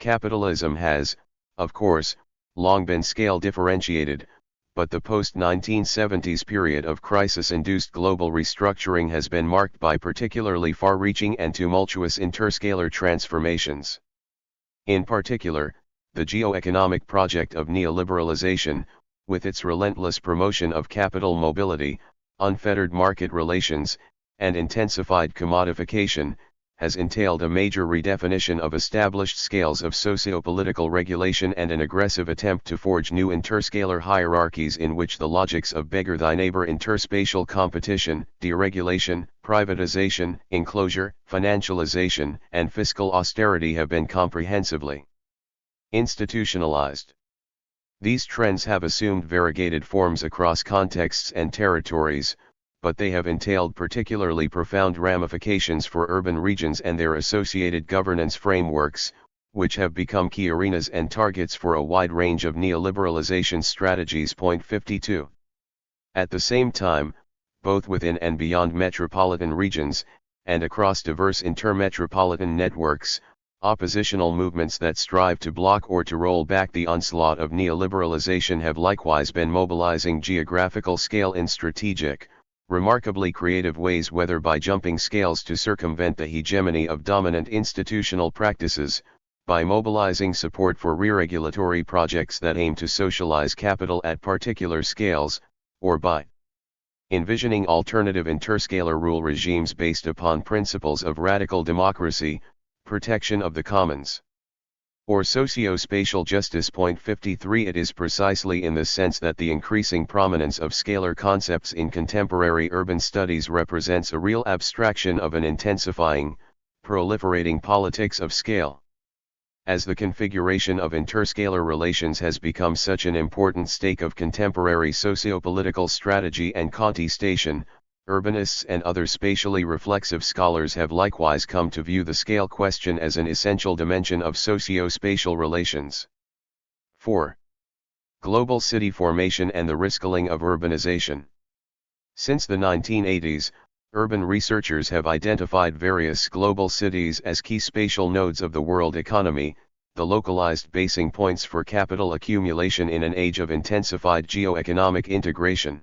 Capitalism has, of course, long been scale differentiated, but the post-1970s period of crisis-induced global restructuring has been marked by particularly far-reaching and tumultuous interscalar transformations. In particular, the geo-economic project of neoliberalization, with its relentless promotion of capital mobility, unfettered market relations, and intensified commodification, has entailed a major redefinition of established scales of socio-political regulation and an aggressive attempt to forge new interscalar hierarchies in which the logics of beggar-thy-neighbor interspatial competition, deregulation, privatization, enclosure, financialization, and fiscal austerity have been comprehensively institutionalized. These trends have assumed variegated forms across contexts and territories, but they have entailed particularly profound ramifications for urban regions and their associated governance frameworks, which have become key arenas and targets for a wide range of neoliberalization strategies. Point 52. At the same time, both within and beyond metropolitan regions, and across diverse intermetropolitan networks, oppositional movements that strive to block or to roll back the onslaught of neoliberalization have likewise been mobilizing geographical scale in strategic, remarkably creative ways, whether by jumping scales to circumvent the hegemony of dominant institutional practices, by mobilizing support for re-regulatory projects that aim to socialize capital at particular scales, or by envisioning alternative interscalar rule regimes based upon principles of radical democracy, protection of the commons, or socio-spatial justice. Point 53. It is precisely in the sense that the increasing prominence of scalar concepts in contemporary urban studies represents a real abstraction of an intensifying, proliferating politics of scale. As the configuration of interscalar relations has become such an important stake of contemporary socio-political strategy and contestation, urbanists and other spatially reflexive scholars have likewise come to view the scale question as an essential dimension of socio-spatial relations. 4. Global city formation and the rescaling of urbanization. Since the 1980s, urban researchers have identified various global cities as key spatial nodes of the world economy, the localized basing points for capital accumulation in an age of intensified geo-economic integration.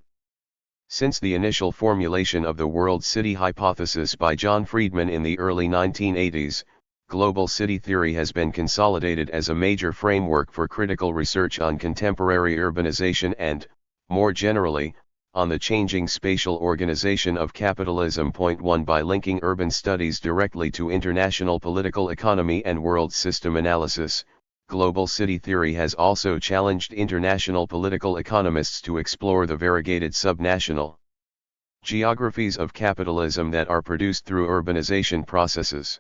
Since the initial formulation of the World City Hypothesis by John Friedman in the early 1980s, global city theory has been consolidated as a major framework for critical research on contemporary urbanization and, more generally, on the changing spatial organization of capitalism. Point 1. By linking urban studies directly to international political economy and world system analysis, global city theory has also challenged international political economists to explore the variegated subnational geographies of capitalism that are produced through urbanization processes.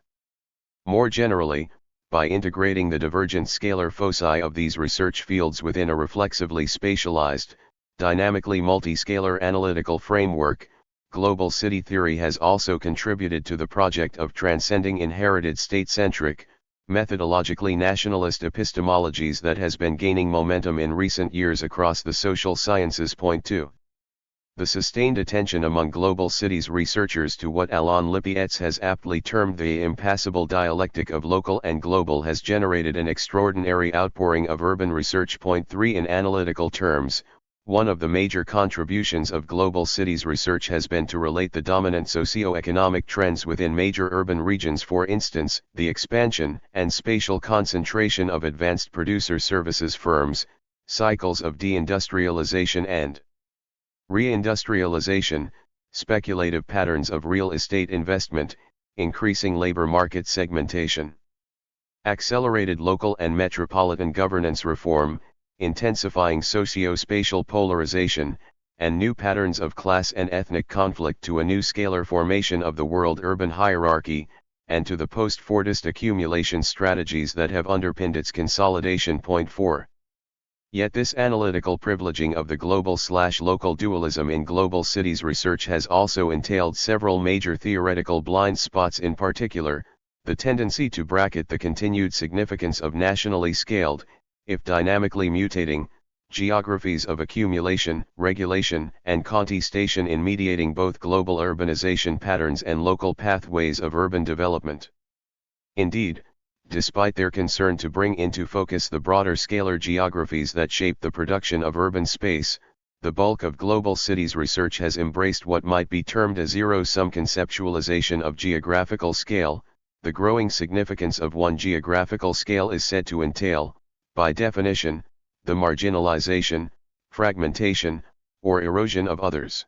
More generally, by integrating the divergent scalar foci of these research fields within a reflexively spatialized, dynamically multiscalar analytical framework, global city theory has also contributed to the project of transcending inherited state-centric, methodologically nationalist epistemologies that has been gaining momentum in recent years across the social sciences. Point 2. The sustained attention among global cities researchers to what Alain Lipietz has aptly termed the impassable dialectic of local and global has generated an extraordinary outpouring of urban research. Point 3. In analytical terms, one of the major contributions of global cities research has been to relate the dominant socio-economic trends within major urban regions, for instance, the expansion and spatial concentration of advanced producer services firms, cycles of deindustrialization and reindustrialization, speculative patterns of real estate investment, increasing labor market segmentation, accelerated local and metropolitan governance reform, intensifying socio-spatial polarization, and new patterns of class and ethnic conflict, to a new scalar formation of the world urban hierarchy, and to the post-Fordist accumulation strategies that have underpinned its consolidation. Point 4. Yet this analytical privileging of the global/local dualism in global cities research has also entailed several major theoretical blind spots. In particular, the tendency to bracket the continued significance of nationally scaled, if dynamically mutating, geographies of accumulation, regulation, and contestation in mediating both global urbanization patterns and local pathways of urban development. Indeed, despite their concern to bring into focus the broader scalar geographies that shape the production of urban space, the bulk of global cities research has embraced what might be termed a zero-sum conceptualization of geographical scale. The growing significance of one geographical scale is said to entail, by definition, the marginalization, fragmentation, or erosion of others.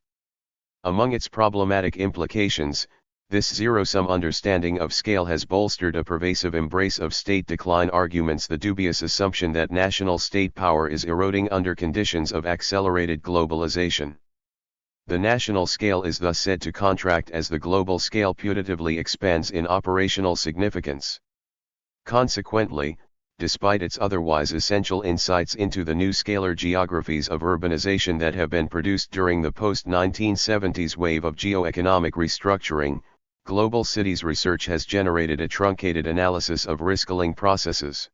Among its problematic implications, this zero-sum understanding of scale has bolstered a pervasive embrace of state decline arguments, the dubious assumption that national state power is eroding under conditions of accelerated globalization. The national scale is thus said to contract as the global scale putatively expands in operational significance. Consequently, despite its otherwise essential insights into the new scalar geographies of urbanization that have been produced during the post-1970s wave of geoeconomic restructuring, global cities research has generated a truncated analysis of risk-scaling processes.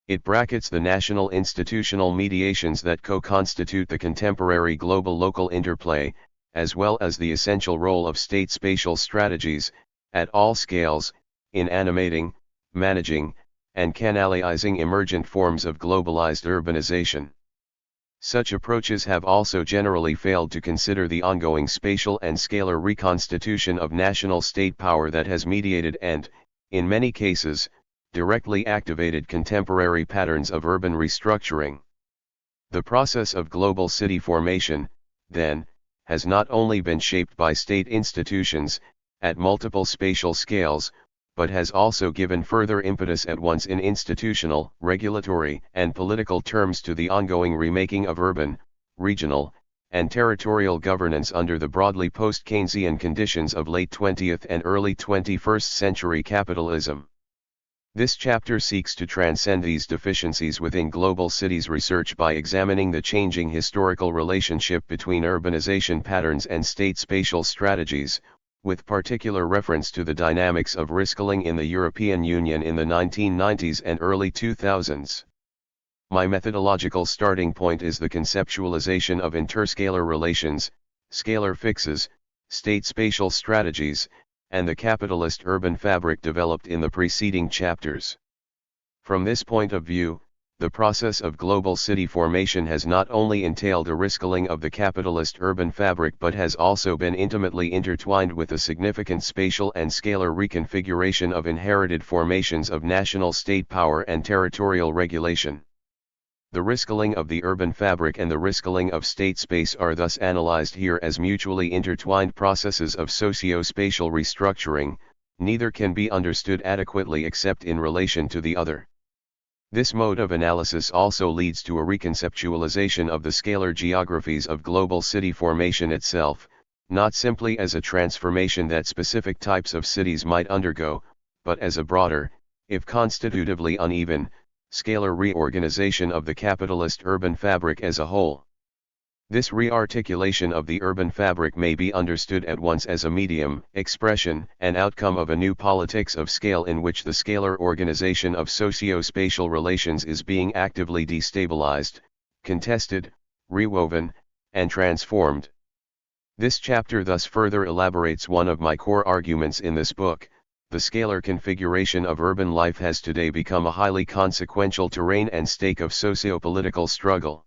It brackets the national institutional mediations that co-constitute the contemporary global-local interplay, as well as the essential role of state spatial strategies, at all scales, in animating, managing, and canalizing emergent forms of globalized urbanization. Such approaches have also generally failed to consider the ongoing spatial and scalar reconstitution of national state power that has mediated and, in many cases, directly activated contemporary patterns of urban restructuring. The process of global city formation, then, has not only been shaped by state institutions, at multiple spatial scales, but has also given further impetus at once in institutional, regulatory, and political terms to the ongoing remaking of urban, regional, and territorial governance under the broadly post-Keynesian conditions of late 20th and early 21st century capitalism. This chapter seeks to transcend these deficiencies within global cities research by examining the changing historical relationship between urbanization patterns and state spatial strategies, with particular reference to the dynamics of risk-scaling in the European Union in the 1990s and early 2000s. My methodological starting point is the conceptualization of interscalar relations, scalar fixes, state spatial strategies, and the capitalist urban fabric developed in the preceding chapters. From this point of view, the process of global city formation has not only entailed a risk-scaling of the capitalist urban fabric but has also been intimately intertwined with a significant spatial and scalar reconfiguration of inherited formations of national state power and territorial regulation. The risk-scaling of the urban fabric and the risk-scaling of state space are thus analyzed here as mutually intertwined processes of socio-spatial restructuring. Neither can be understood adequately except in relation to the other. This mode of analysis also leads to a reconceptualization of the scalar geographies of global city formation itself, not simply as a transformation that specific types of cities might undergo, but as a broader, if constitutively uneven, scalar reorganization of the capitalist urban fabric as a whole. This rearticulation of the urban fabric may be understood at once as a medium, expression, and outcome of a new politics of scale in which the scalar organization of socio-spatial relations is being actively destabilized, contested, rewoven, and transformed. This chapter thus further elaborates one of my core arguments in this book. The scalar configuration of urban life has today become a highly consequential terrain and stake of socio-political struggle.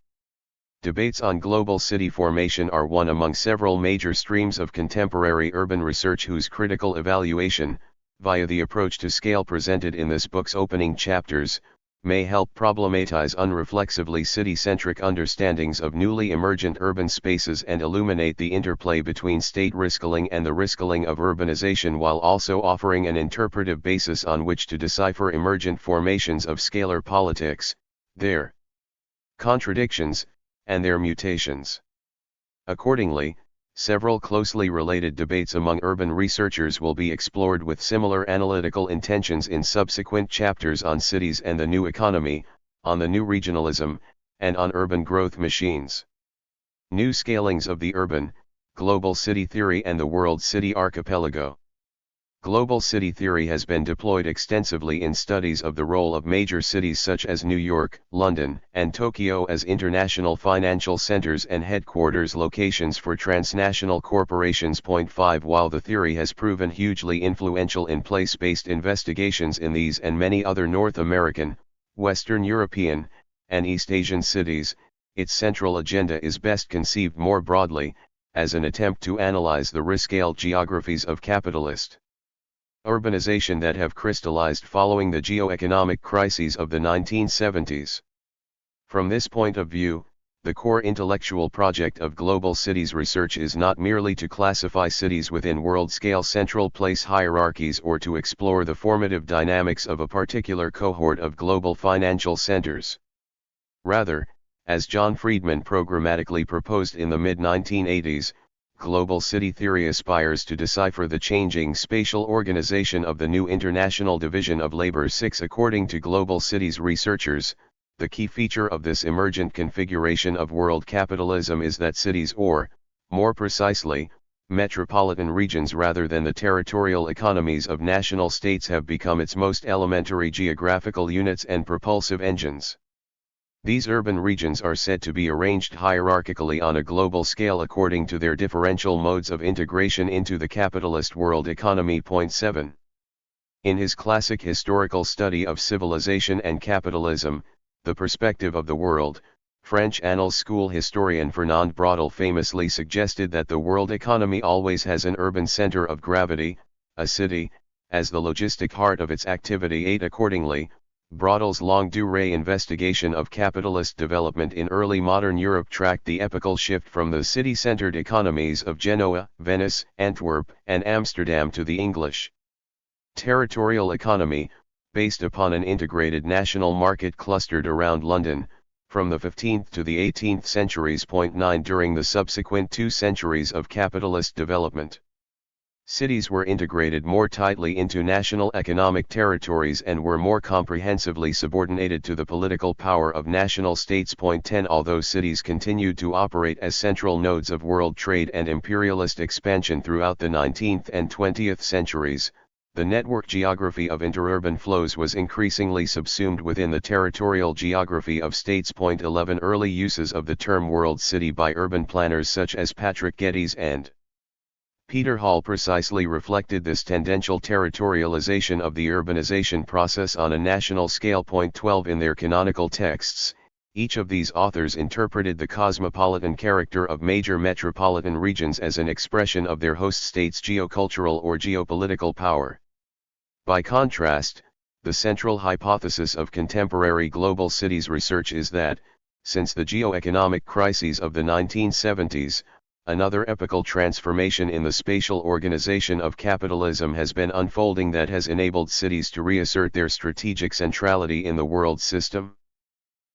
Debates on global city formation are one among several major streams of contemporary urban research whose critical evaluation, via the approach to scale presented in this book's opening chapters, may help problematize unreflexively city-centric understandings of newly emergent urban spaces and illuminate the interplay between state risk-scaling and the risk-scaling of urbanization while also offering an interpretive basis on which to decipher emergent formations of scalar politics, their contradictions, and their mutations. Accordingly, several closely related debates among urban researchers will be explored with similar analytical intentions in subsequent chapters on cities and the new economy, on the new regionalism, and on urban growth machines. New scalings of the urban, global city theory and the world city archipelago. Global city theory has been deployed extensively in studies of the role of major cities such as New York, London, and Tokyo as international financial centers and headquarters locations for transnational corporations. 5 While the theory has proven hugely influential in place-based investigations in these and many other North American, Western European, and East Asian cities, its central agenda is best conceived more broadly, as an attempt to analyze the risk-scale geographies of capitalist urbanization that have crystallized following the geoeconomic crises of the 1970s. From this point of view, the core intellectual project of global cities research is not merely to classify cities within world-scale central place hierarchies or to explore the formative dynamics of a particular cohort of global financial centers. Rather, as John Friedman programmatically proposed in the mid-1980s, global city theory aspires to decipher the changing spatial organization of the new international division of labor. 6. According to global cities researchers, the key feature of this emergent configuration of world capitalism is that cities, or, more precisely, metropolitan regions rather than the territorial economies of national states, have become its most elementary geographical units and propulsive engines. These urban regions are said to be arranged hierarchically on a global scale according to their differential modes of integration into the capitalist world economy. 7. In his classic historical study of civilization and capitalism, The Perspective of the World, French Annals School historian Fernand Braudel famously suggested that the world economy always has an urban center of gravity, a city, as the logistic heart of its activity. 8. Accordingly, Braudel's longue-durée investigation of capitalist development in early modern Europe tracked the epochal shift from the city-centered economies of Genoa, Venice, Antwerp, and Amsterdam to the English territorial economy, based upon an integrated national market clustered around London, from the 15th to the 18th centuries. 9. During the subsequent 2 centuries of capitalist development, cities were integrated more tightly into national economic territories and were more comprehensively subordinated to the political power of national states. 10. Although cities continued to operate as central nodes of world trade and imperialist expansion throughout the 19th and 20th centuries, the network geography of interurban flows was increasingly subsumed within the territorial geography of states. 11. Early uses of the term world city by urban planners such as Patrick Geddes and Peter Hall precisely reflected this tendential territorialization of the urbanization process on a national scale. 12. In their canonical texts, each of these authors interpreted the cosmopolitan character of major metropolitan regions as an expression of their host states' geocultural or geopolitical power. By contrast, the central hypothesis of contemporary global cities research is that, since the geo-economic crises of the 1970s, another epochal transformation in the spatial organization of capitalism has been unfolding that has enabled cities to reassert their strategic centrality in the world system.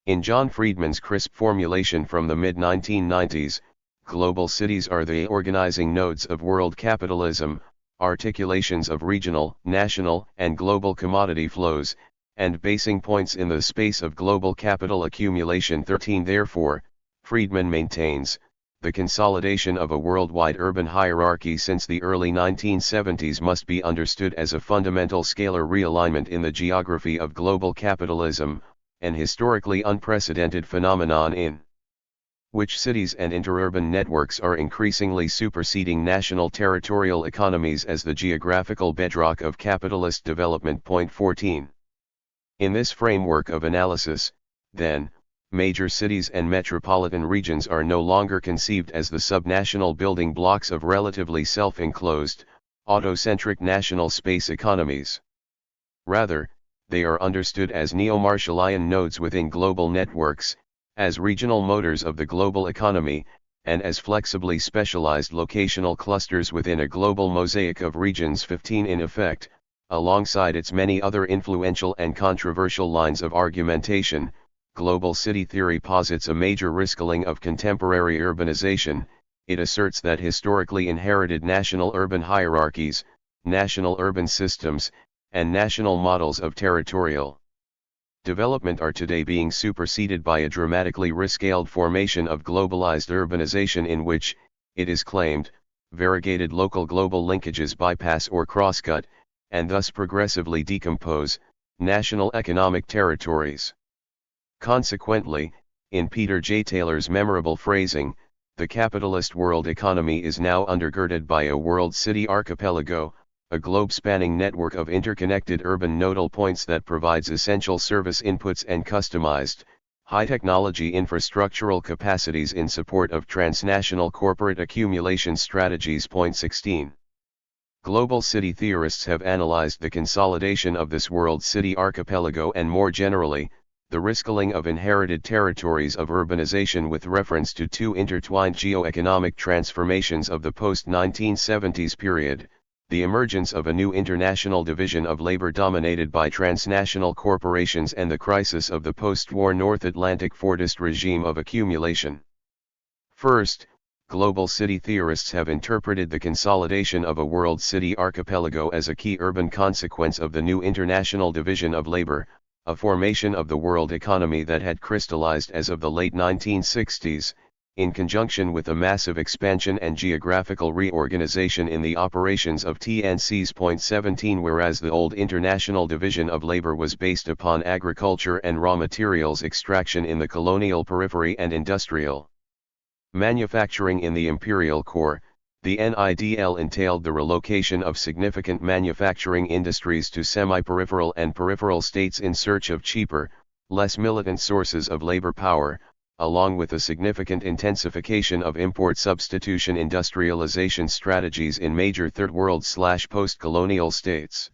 In John Friedman's crisp formulation from the mid-1990s, global cities are the organizing nodes of world capitalism, articulations of regional, national, and global commodity flows, and basing points in the space of global capital accumulation. 13. Therefore, Friedman maintains, the consolidation of a worldwide urban hierarchy since the early 1970s must be understood as a fundamental scalar realignment in the geography of global capitalism, an historically unprecedented phenomenon in which cities and interurban networks are increasingly superseding national territorial economies as the geographical bedrock of capitalist development. 14. In this framework of analysis, then, major cities and metropolitan regions are no longer conceived as the subnational building blocks of relatively self-enclosed, autocentric national space economies. Rather, they are understood as neo-Marshallian nodes within global networks, as regional motors of the global economy, and as flexibly specialized locational clusters within a global mosaic of regions. 15. In effect, alongside its many other influential and controversial lines of argumentation, global city theory posits a major rescaling of contemporary urbanization. It asserts that historically inherited national urban hierarchies, national urban systems, and national models of territorial development are today being superseded by a dramatically rescaled formation of globalized urbanization in which, it is claimed, variegated local global linkages bypass or crosscut, and thus progressively decompose, national economic territories. Consequently, in Peter J. Taylor's memorable phrasing, the capitalist world economy is now undergirded by a world city archipelago, a globe-spanning network of interconnected urban nodal points that provides essential service inputs and customized, high-technology infrastructural capacities in support of transnational corporate accumulation strategies. 16. Global city theorists have analyzed the consolidation of this world city archipelago and more generally, the rescaling of inherited territories of urbanization with reference to 2 intertwined geo-economic transformations of the post-1970s period. The emergence of a new international division of labor dominated by transnational corporations and the crisis of the post-war North Atlantic Fordist regime of accumulation. First, global city theorists have interpreted the consolidation of a world city archipelago as a key urban consequence of the new international division of labor, a formation of the world economy that had crystallized as of the late 1960s, in conjunction with a massive expansion and geographical reorganization in the operations of TNC's Point 17, whereas the old international division of labor was based upon agriculture and raw materials extraction in the colonial periphery and industrial manufacturing in the imperial core. The NIDL entailed the relocation of significant manufacturing industries to semi-peripheral and peripheral states in search of cheaper, less militant sources of labor power, along with a significant intensification of import substitution industrialization strategies in major third-world/post-colonial states.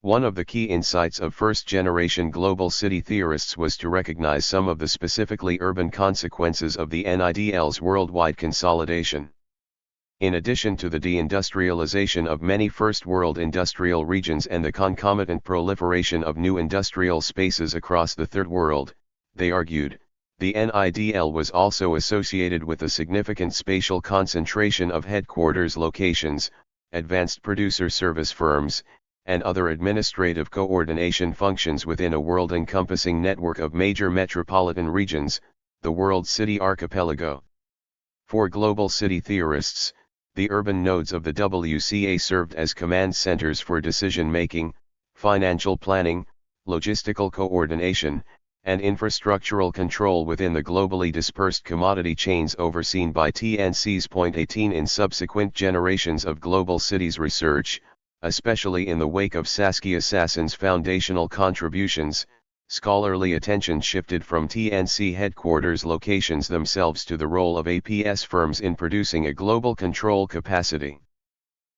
One of the key insights of first-generation global city theorists was to recognize some of the specifically urban consequences of the NIDL's worldwide consolidation. In addition to the deindustrialization of many first-world industrial regions and the concomitant proliferation of new industrial spaces across the Third World, they argued, the NIDL was also associated with a significant spatial concentration of headquarters locations, advanced producer service firms, and other administrative coordination functions within a world-encompassing network of major metropolitan regions, the World City Archipelago. For global city theorists, the urban nodes of the WCA served as command centers for decision-making, financial planning, logistical coordination, and infrastructural control within the globally dispersed commodity chains overseen by TNC's Point 18 in subsequent generations of global cities research. Especially in the wake of Saskia Sassen's foundational contributions, scholarly attention shifted from TNC headquarters locations themselves to the role of APS firms in producing a global control capacity.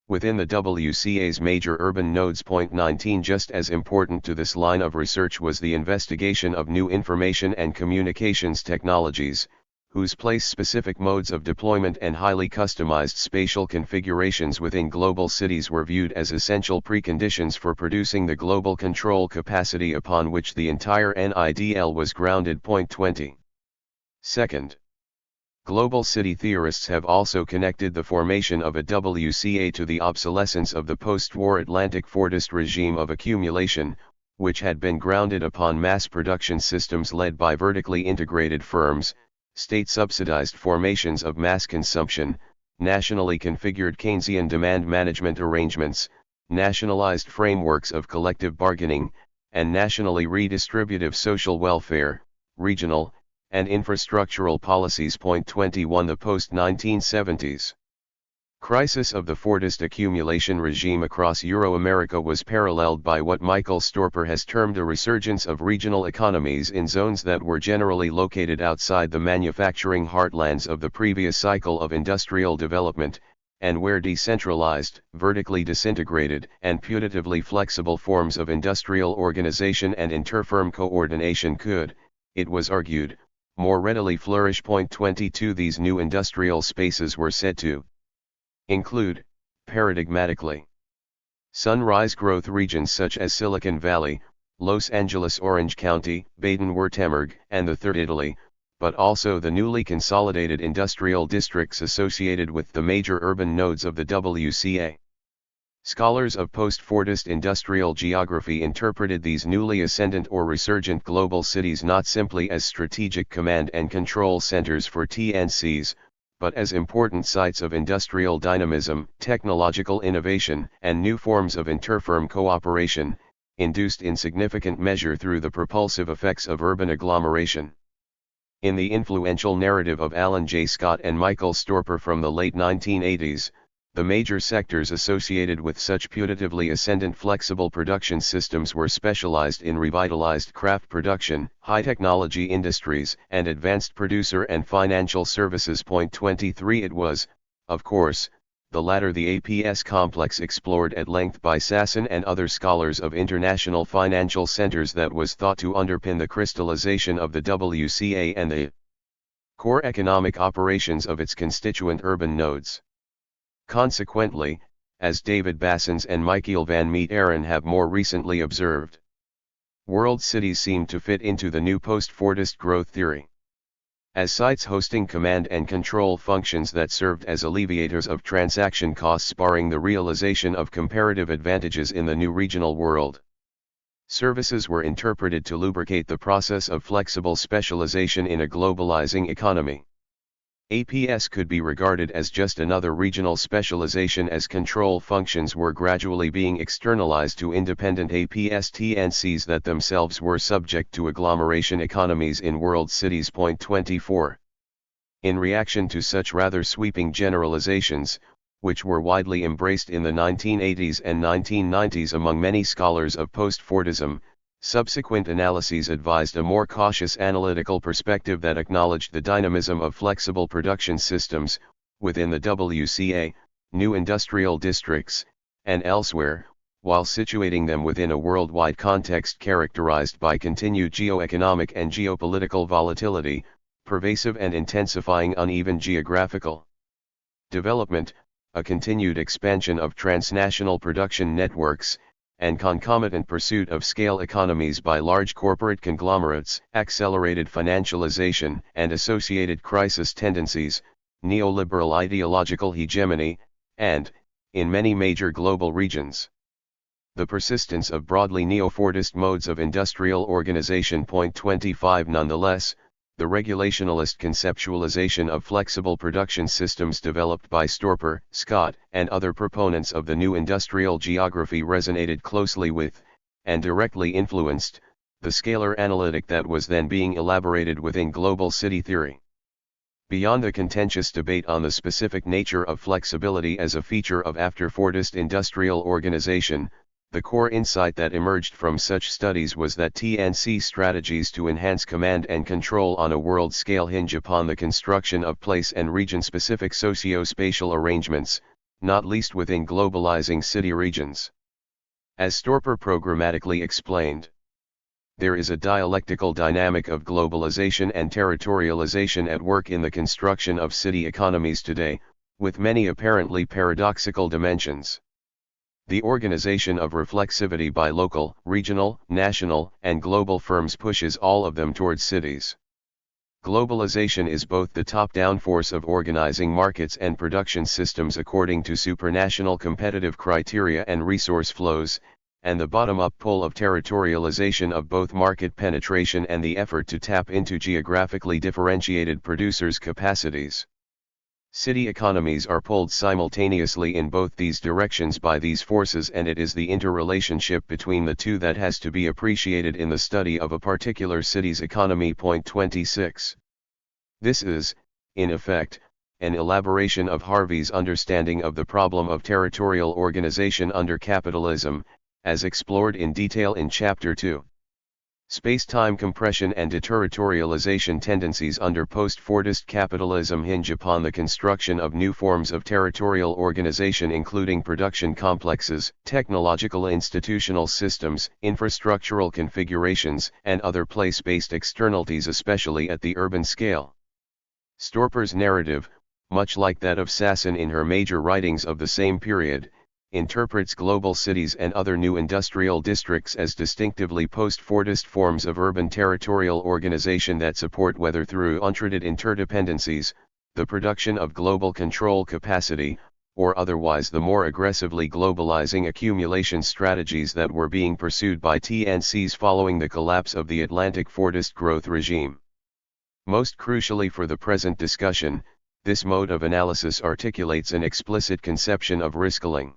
Within the WCA's major urban nodes, Point 19, just as important to this line of research was the investigation of new information and communications technologies, whose place-specific modes of deployment and highly customized spatial configurations within global cities were viewed as essential preconditions for producing the global control capacity upon which the entire NIDL was grounded. Point 20. Second, global city theorists have also connected the formation of a WCA to the obsolescence of the post-war Atlantic Fordist regime of accumulation, which had been grounded upon mass production systems led by vertically integrated firms, state-subsidized formations of mass consumption, nationally configured Keynesian demand management arrangements, nationalized frameworks of collective bargaining, and nationally redistributive social welfare, regional, and infrastructural policies. Point 21. The post-1970s crisis of the Fordist accumulation regime across Euro-America was paralleled by what Michael Storper has termed a resurgence of regional economies in zones that were generally located outside the manufacturing heartlands of the previous cycle of industrial development, and where decentralized, vertically disintegrated, and putatively flexible forms of industrial organization and interfirm coordination could, it was argued, more readily flourish. Point 22. These new industrial spaces were said to include, paradigmatically, sunrise growth regions such as Silicon Valley, Los Angeles, Orange County, Baden-Württemberg, and the Third Italy, but also the newly consolidated industrial districts associated with the major urban nodes of the WCA. Scholars of post-Fordist industrial geography interpreted these newly ascendant or resurgent global cities not simply as strategic command and control centers for TNCs, but as important sites of industrial dynamism, technological innovation, and new forms of interfirm cooperation, induced in significant measure through the propulsive effects of urban agglomeration. In the influential narrative of Alan J. Scott and Michael Storper from the late 1980s, the major sectors associated with such putatively ascendant flexible production systems were specialized in revitalized craft production, high-technology industries, and advanced producer and financial services. Point 23. It was, of course, the latter, the APS complex explored at length by Sassen and other scholars of international financial centers, that was thought to underpin the crystallization of the WCA and the core economic operations of its constituent urban nodes. Consequently, as David Bassens and Michiel van Meeteren have more recently observed, world cities seem to fit into the new post-Fordist growth theory. as sites hosting command and control functions that served as alleviators of transaction costs, barring the realization of comparative advantages in the new regional world. Services were interpreted to lubricate the process of flexible specialization in a globalizing economy. APS could be regarded as just another regional specialization, as control functions were gradually being externalized to independent APS-TNCs that themselves were subject to agglomeration economies in world cities. 24. In reaction to such rather sweeping generalizations, which were widely embraced in the 1980s and 1990s among many scholars of post-Fordism, subsequent analyses advised a more cautious analytical perspective that acknowledged the dynamism of flexible production systems, within the WCA, new industrial districts, and elsewhere, while situating them within a worldwide context characterized by continued geoeconomic and geopolitical volatility, pervasive and intensifying uneven geographical development, a continued expansion of transnational production networks, and concomitant pursuit of scale economies by large corporate conglomerates, accelerated financialization and associated crisis tendencies, neoliberal ideological hegemony, and, in many major global regions, the persistence of broadly neo-Fordist modes of industrial organization. 25. Nonetheless, the regulationalist conceptualization of flexible production systems developed by Storper, Scott, and other proponents of the new industrial geography resonated closely with, and directly influenced, the scalar analytic that was then being elaborated within global city theory. Beyond the contentious debate on the specific nature of flexibility as a feature of after-Fordist industrial organization, the core insight that emerged from such studies was that TNC strategies to enhance command and control on a world scale hinge upon the construction of place and region-specific socio-spatial arrangements, not least within globalizing city regions. As Storper programmatically explained, there is a dialectical dynamic of globalization and territorialization at work in the construction of city economies today, with many apparently paradoxical dimensions. The organization of reflexivity by local, regional, national, and global firms pushes all of them towards cities. Globalization is both the top-down force of organizing markets and production systems according to supranational competitive criteria and resource flows, and the bottom-up pull of territorialization of both market penetration and the effort to tap into geographically differentiated producers' capacities. City economies are pulled simultaneously in both these directions by these forces, and it is the interrelationship between the two that has to be appreciated in the study of a particular city's economy. 26. This is, in effect, an elaboration of Harvey's understanding of the problem of territorial organization under capitalism, as explored in detail in Chapter 2. Space-time compression and deterritorialization tendencies under post-Fordist capitalism hinge upon the construction of new forms of territorial organization, including production complexes, technological institutional systems, infrastructural configurations, and other place-based externalities, especially at the urban scale. Storper's narrative, much like that of Sasson in her major writings of the same period, interprets global cities and other new industrial districts as distinctively post-Fordist forms of urban territorial organization that support, whether through untreated interdependencies, the production of global control capacity, or otherwise the more aggressively globalizing accumulation strategies that were being pursued by TNCs following the collapse of the Atlantic Fordist growth regime. Most crucially for the present discussion, this mode of analysis articulates an explicit conception of riskling.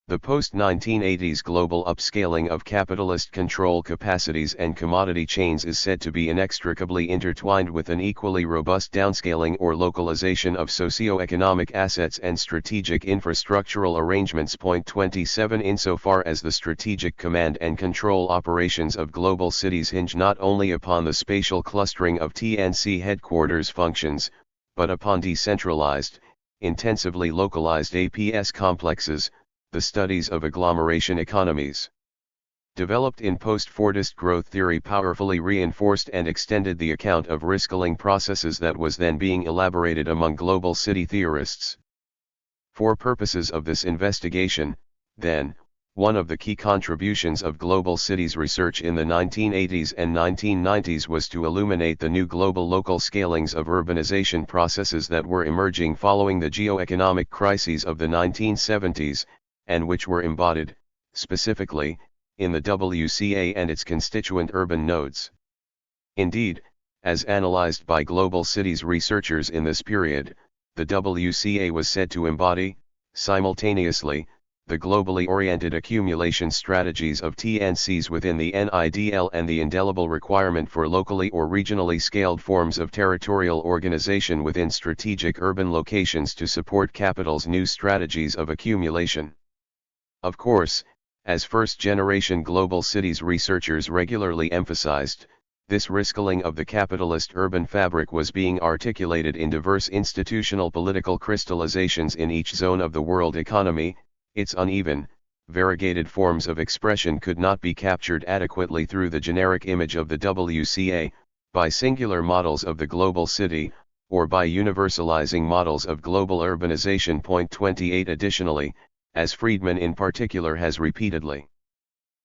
The post-1980s global upscaling of capitalist control capacities and commodity chains is said to be inextricably intertwined with an equally robust downscaling or localization of socio-economic assets and strategic infrastructural arrangements. 27 Insofar as the strategic command and control operations of global cities hinge not only upon the spatial clustering of TNC headquarters functions, but upon decentralized, intensively localized APS complexes, the studies of agglomeration economies, developed in post-Fordist growth theory, powerfully reinforced and extended the account of riskling processes that was then being elaborated among global city theorists. For purposes of this investigation, then, One of the key contributions of global cities research in the 1980s and 1990s was to illuminate the new global local scalings of urbanization processes that were emerging following the geo-economic crises of the 1970s, and which were embodied, specifically, in the WCA and its constituent urban nodes. Indeed, as analyzed by global cities researchers in this period, the WCA was said to embody, simultaneously, the globally oriented accumulation strategies of TNCs within the NIDL and the indelible requirement for locally or regionally scaled forms of territorial organization within strategic urban locations to support capital's new strategies of accumulation. Of course, as first-generation global cities researchers regularly emphasized, this rescaling of the capitalist urban fabric was being articulated in diverse institutional political crystallizations in each zone of the world economy. Its uneven, variegated forms of expression could not be captured adequately through the generic image of the WCA, by singular models of the global city, or by universalizing models of global urbanization. 28 Additionally, as Friedman in particular has repeatedly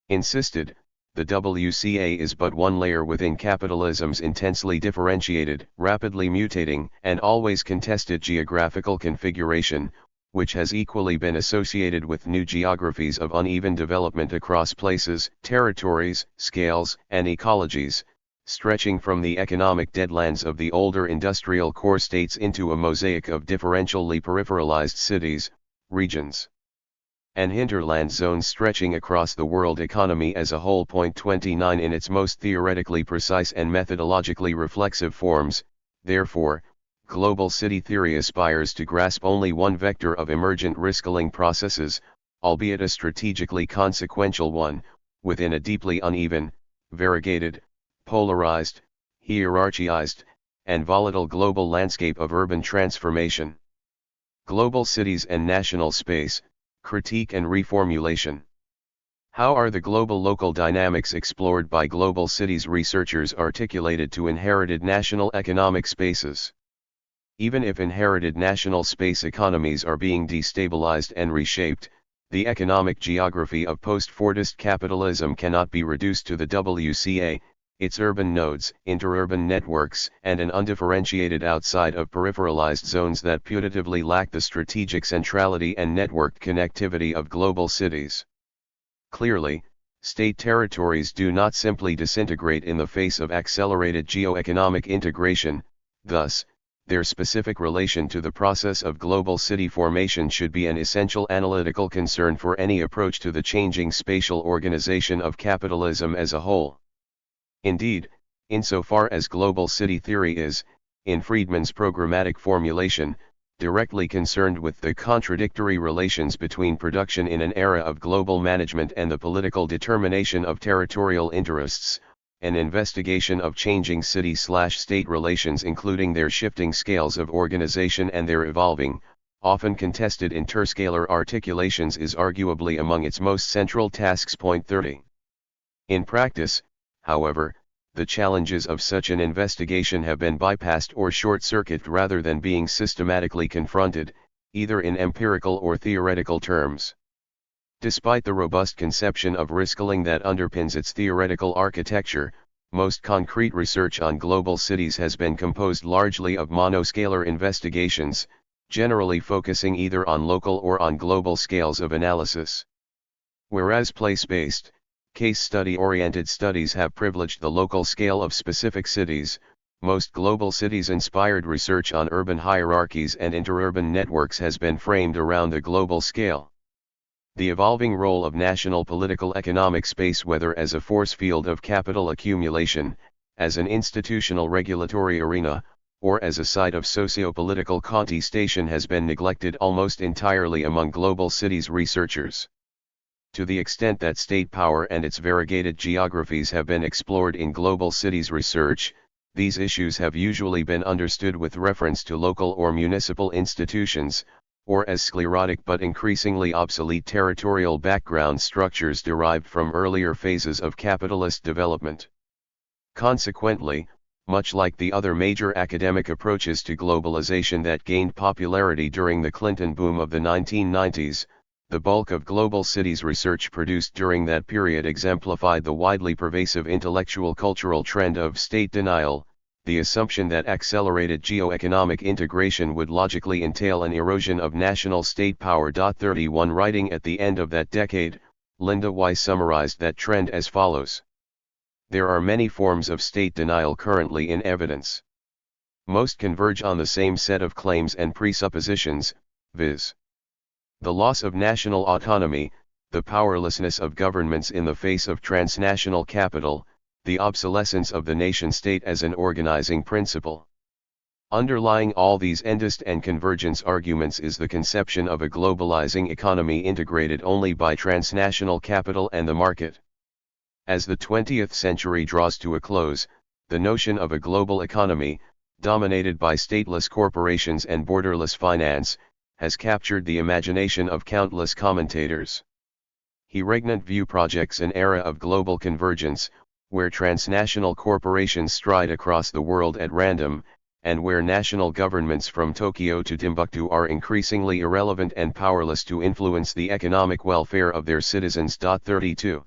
insisted, the WCA is but one layer within capitalism's intensely differentiated, rapidly mutating, and always contested geographical configuration, which has equally been associated with new geographies of uneven development across places, territories, scales, and ecologies, stretching from the economic deadlands of the older industrial core states into a mosaic of differentially peripheralized cities, regions, and hinterland zones stretching across the world economy as a whole. 29 In its most theoretically precise and methodologically reflexive forms, therefore, global city theory aspires to grasp only one vector of emergent rescaling processes, albeit a strategically consequential one, within a deeply uneven, variegated, polarized, hierarchized, and volatile global landscape of urban transformation. Global cities and national space, critique and reformulation. How are the global local dynamics explored by global cities researchers articulated to inherited national economic spaces? Even if inherited national space economies are being destabilized and reshaped, the economic geography of post-Fordist capitalism cannot be reduced to the WCA, its urban nodes, interurban networks, and an undifferentiated outside of peripheralized zones that putatively lack the strategic centrality and networked connectivity of global cities. Clearly, state territories do not simply disintegrate in the face of accelerated geo-economic integration. Thus, their specific relation to the process of global city formation should be an essential analytical concern for any approach to the changing spatial organization of capitalism as a whole. Indeed, insofar as global city theory is, in Friedman's programmatic formulation, directly concerned with the contradictory relations between production in an era of global management and the political determination of territorial interests, an investigation of changing city-state relations including their shifting scales of organization and their evolving, often contested interscalar articulations is arguably among its most central tasks. 30. In practice, however, the challenges of such an investigation have been bypassed or short-circuited rather than being systematically confronted, either in empirical or theoretical terms. Despite the robust conception of rescaling that underpins its theoretical architecture, most concrete research on global cities has been composed largely of monoscalar investigations, generally focusing either on local or on global scales of analysis. Whereas place-based, case study-oriented studies have privileged the local scale of specific cities, most global cities-inspired research on urban hierarchies and interurban networks has been framed around the global scale. The evolving role of national political economic space, whether as a force field of capital accumulation, as an institutional regulatory arena, or as a site of socio-political contestation, has been neglected almost entirely among global cities researchers. To the extent that state power and its variegated geographies have been explored in global cities research, these issues have usually been understood with reference to local or municipal institutions, or as sclerotic but increasingly obsolete territorial background structures derived from earlier phases of capitalist development. Consequently, much like the other major academic approaches to globalization that gained popularity during the Clinton boom of the 1990s, the bulk of global cities research produced during that period exemplified the widely pervasive intellectual cultural trend of state denial, the assumption that accelerated geo-economic integration would logically entail an erosion of national state power. 31 Writing at the end of that decade, Linda Weiss summarized that trend as follows. There are many forms of state denial currently in evidence. Most converge on the same set of claims and presuppositions, viz. The loss of national autonomy, the powerlessness of governments in the face of transnational capital, the obsolescence of the nation-state as an organizing principle. Underlying all these endist and convergence arguments is the conception of a globalizing economy integrated only by transnational capital and the market. As the 20th century draws to a close, the notion of a global economy, dominated by stateless corporations and borderless finance, has captured the imagination of countless commentators. He regnant view projects an era of global convergence, where transnational corporations stride across the world at random, and where national governments from Tokyo to Timbuktu are increasingly irrelevant and powerless to influence the economic welfare of their citizens. 32.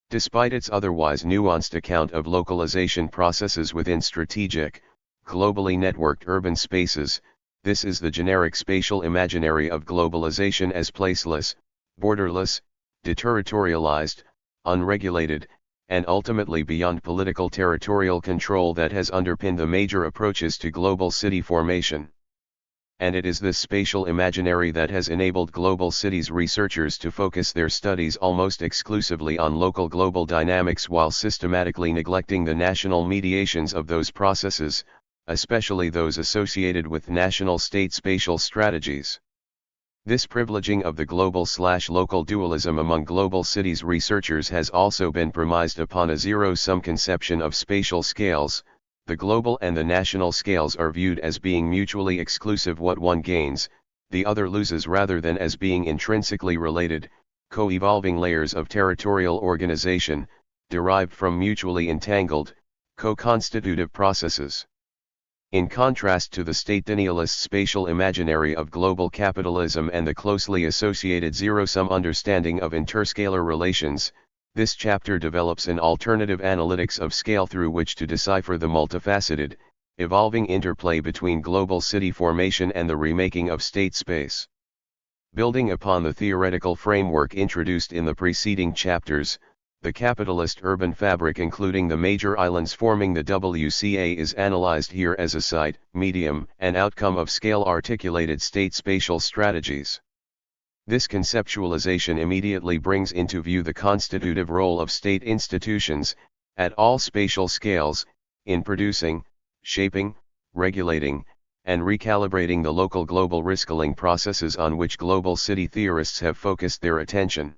Despite its otherwise nuanced account of localization processes within strategic, globally networked urban spaces, this is the generic spatial imaginary of globalization as placeless, borderless, deterritorialized, unregulated, and ultimately beyond political territorial control that has underpinned the major approaches to global city formation. And it is this spatial imaginary that has enabled global cities researchers to focus their studies almost exclusively on local global dynamics while systematically neglecting the national mediations of those processes, especially those associated with national state spatial strategies. This privileging of the global/local dualism among global cities researchers has also been premised upon a zero-sum conception of spatial scales. The global and the national scales are viewed as being mutually exclusive. What one gains, the other loses, rather than as being intrinsically related, co-evolving layers of territorial organization, derived from mutually entangled, co-constitutive processes. In contrast to the state denialist spatial imaginary of global capitalism and the closely associated zero-sum understanding of interscalar relations, this chapter develops an alternative analytics of scale through which to decipher the multifaceted, evolving interplay between global city formation and the remaking of state space. Building upon the theoretical framework introduced in the preceding chapters, the capitalist urban fabric including the major islands forming the WCA is analyzed here as a site, medium, and outcome of scale-articulated state spatial strategies. This conceptualization immediately brings into view the constitutive role of state institutions, at all spatial scales, in producing, shaping, regulating, and recalibrating the local global riscaling processes on which global city theorists have focused their attention.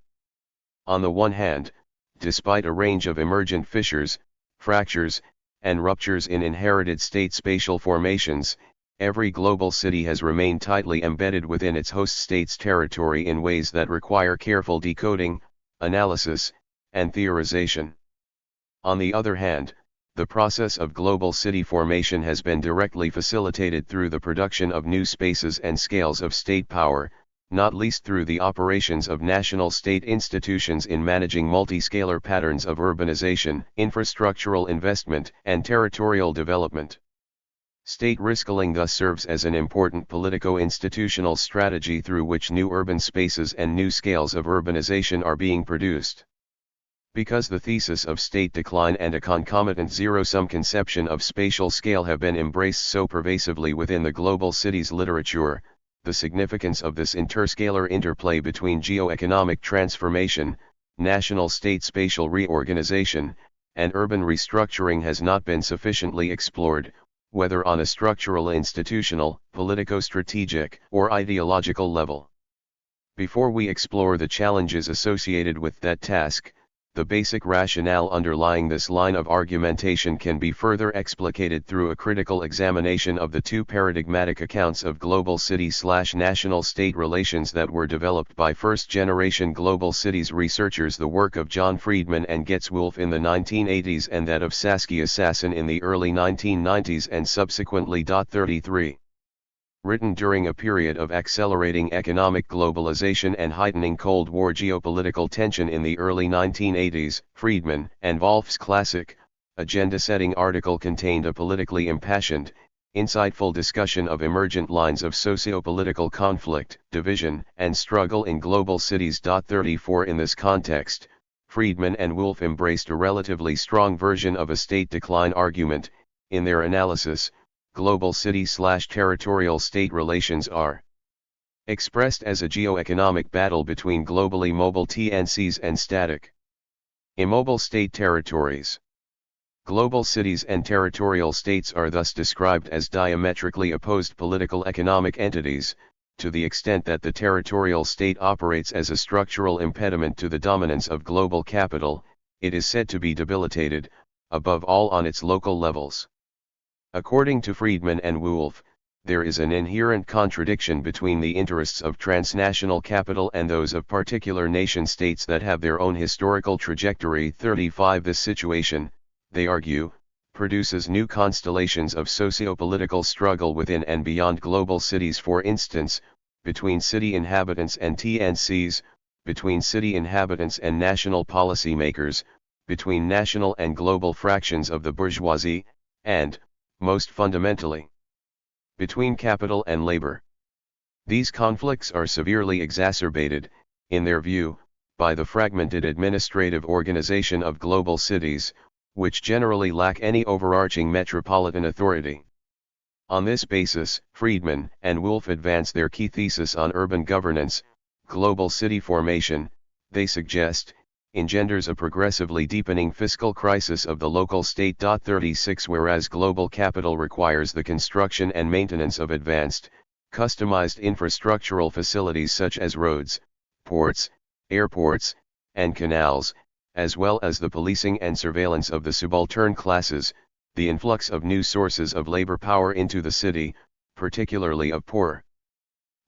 On the one hand, despite a range of emergent fissures, fractures, and ruptures in inherited state spatial formations, every global city has remained tightly embedded within its host state's territory in ways that require careful decoding, analysis, and theorization. On the other hand, the process of global city formation has been directly facilitated through the production of new spaces and scales of state power, not least through the operations of national state institutions in managing multi-scalar patterns of urbanization, infrastructural investment, and territorial development. State riscaling thus serves as an important politico-institutional strategy through which new urban spaces and new scales of urbanization are being produced. Because the thesis of state decline and a concomitant zero-sum conception of spatial scale have been embraced so pervasively within the global cities literature, the significance of this interscalar interplay between geo-economic transformation, national state spatial reorganization, and urban restructuring has not been sufficiently explored, whether on a structural, institutional, politico-strategic, or ideological level. Before we explore the challenges associated with that task, the basic rationale underlying this line of argumentation can be further explicated through a critical examination of the two paradigmatic accounts of global city/national state relations that were developed by first-generation global cities researchers, the work of John Friedman and Getzwolf in the 1980s and that of Saskia Sassen in the early 1990s and subsequently. 33. written during a period of accelerating economic globalization and heightening Cold War geopolitical tension in the early 1980s, Friedman and Wolff's classic, agenda-setting article contained a politically impassioned, insightful discussion of emergent lines of socio-political conflict, division, and struggle in global cities. 34 In this context, Friedman and Wolff embraced a relatively strong version of a state decline argument. In their analysis, global city/territorial state relations are expressed as a geo-economic battle between globally mobile TNCs and static, immobile state territories. Global cities and territorial states are thus described as diametrically opposed political economic entities, to the extent that the territorial state operates as a structural impediment to the dominance of global capital. It is said to be debilitated, above all on its local levels. According to Friedman and Wolff, there is an inherent contradiction between the interests of transnational capital and those of particular nation-states that have their own historical trajectory. 35 This situation, they argue, produces new constellations of socio-political struggle within and beyond global cities, for instance, between city inhabitants and TNCs, between city inhabitants and national policymakers, between national and global fractions of the bourgeoisie, and, most fundamentally, between capital and labor. These conflicts are severely exacerbated, in their view, by the fragmented administrative organization of global cities, which generally lack any overarching metropolitan authority. On this basis, Friedman and Wolff advance their key thesis on urban governance. Global city formation, they suggest, engenders a progressively deepening fiscal crisis of the local state. 36 Whereas global capital requires the construction and maintenance of advanced, customized infrastructural facilities such as roads, ports, airports, and canals, as well as the policing and surveillance of the subaltern classes, the influx of new sources of labor power into the city, particularly of poor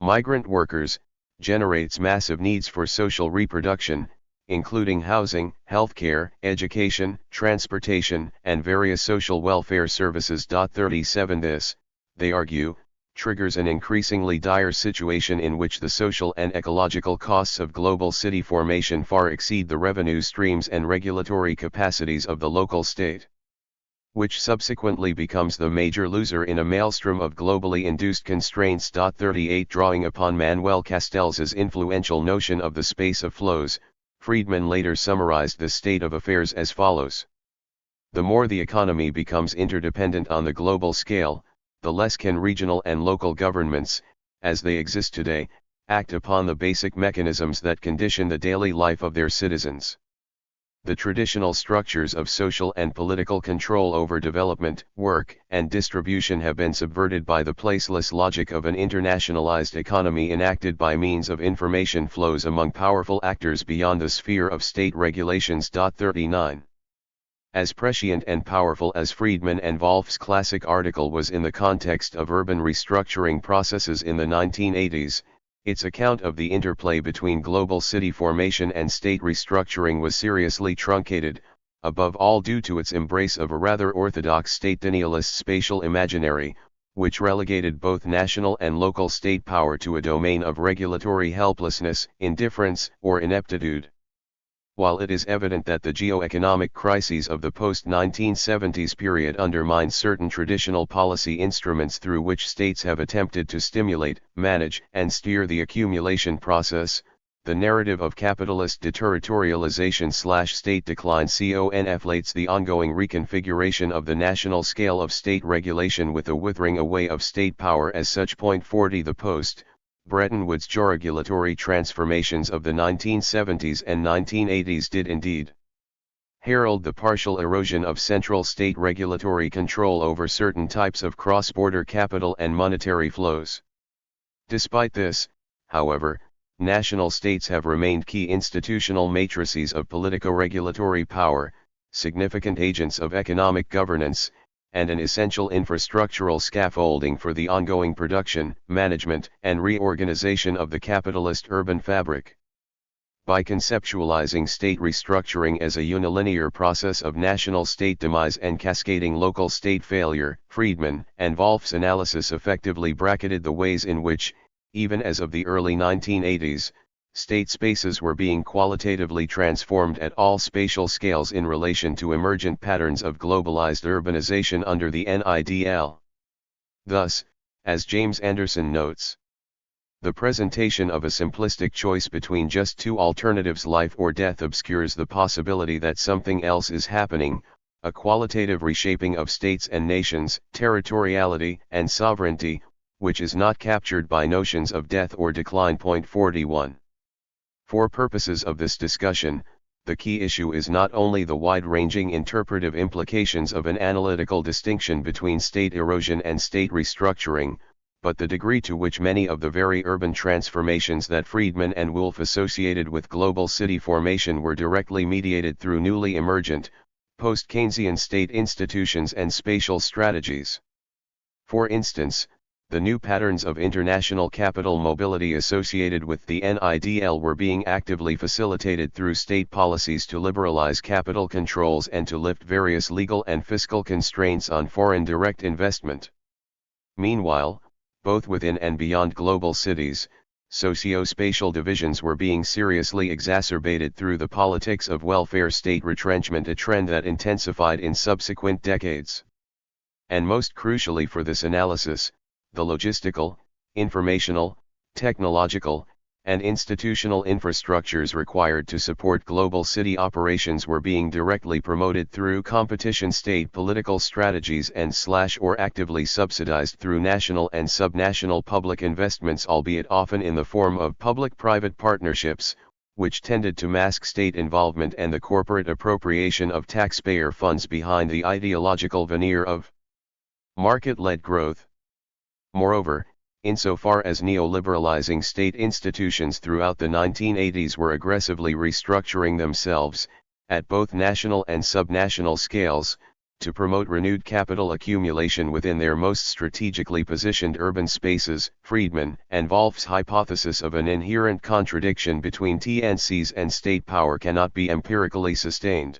migrant workers, generates massive needs for social reproduction, including housing, healthcare, education, transportation, and various social welfare services. 37 This, they argue, triggers an increasingly dire situation in which the social and ecological costs of global city formation far exceed the revenue streams and regulatory capacities of the local state, which subsequently becomes the major loser in a maelstrom of globally induced constraints. 38 Drawing upon Manuel Castells's influential notion of the space of flows, Friedman later summarized the state of affairs as follows: the more the economy becomes interdependent on the global scale, the less can regional and local governments, as they exist today, act upon the basic mechanisms that condition the daily life of their citizens. The traditional structures of social and political control over development, work, and distribution have been subverted by the placeless logic of an internationalized economy enacted by means of information flows among powerful actors beyond the sphere of state regulations. 39 As prescient and powerful as Friedman and Wolff's classic article was in the context of urban restructuring processes in the 1980s, its account of the interplay between global city formation and state restructuring was seriously truncated, above all due to its embrace of a rather orthodox state denialist spatial imaginary, which relegated both national and local state power to a domain of regulatory helplessness, indifference, or ineptitude. While it is evident that the geo-economic crises of the post-1970s period undermine certain traditional policy instruments through which states have attempted to stimulate, manage, and steer the accumulation process, the narrative of capitalist deterritorialization/state decline conflates the ongoing reconfiguration of the national scale of state regulation with the withering away of state power as such. 40 The Bretton Woods regulatory transformations of the 1970s and 1980s did indeed herald the partial erosion of central state regulatory control over certain types of cross-border capital and monetary flows. Despite this, however, national states have remained key institutional matrices of politico-regulatory power, significant agents of economic governance, and an essential infrastructural scaffolding for the ongoing production, management, and reorganization of the capitalist urban fabric. By conceptualizing state restructuring as a unilinear process of national state demise and cascading local state failure, Friedman and Wolff's analysis effectively bracketed the ways in which, even as of the early 1980s, state spaces were being qualitatively transformed at all spatial scales in relation to emergent patterns of globalized urbanization under the NIDL. Thus, as James Anderson notes, the presentation of a simplistic choice between just two alternatives, life or death, obscures the possibility that something else is happening, a qualitative reshaping of states and nations, territoriality and sovereignty, which is not captured by notions of death or decline. 41. For purposes of this discussion, the key issue is not only the wide-ranging interpretive implications of an analytical distinction between state erosion and state restructuring, but the degree to which many of the very urban transformations that Friedman and Wolff associated with global city formation were directly mediated through newly emergent, post-Keynesian state institutions and spatial strategies. For instance, the new patterns of international capital mobility associated with the NIDL were being actively facilitated through state policies to liberalize capital controls and to lift various legal and fiscal constraints on foreign direct investment. Meanwhile, both within and beyond global cities, socio-spatial divisions were being seriously exacerbated through the politics of welfare state retrenchment, a trend that intensified in subsequent decades. And most crucially for this analysis, the logistical, informational, technological, and institutional infrastructures required to support global city operations were being directly promoted through competition state political strategies and/or actively subsidized through national and subnational public investments, albeit often in the form of public-private partnerships, which tended to mask state involvement and the corporate appropriation of taxpayer funds behind the ideological veneer of market-led growth. Moreover, insofar as neoliberalizing state institutions throughout the 1980s were aggressively restructuring themselves, at both national and subnational scales, to promote renewed capital accumulation within their most strategically positioned urban spaces, Friedman and Wolff's hypothesis of an inherent contradiction between TNCs and state power cannot be empirically sustained.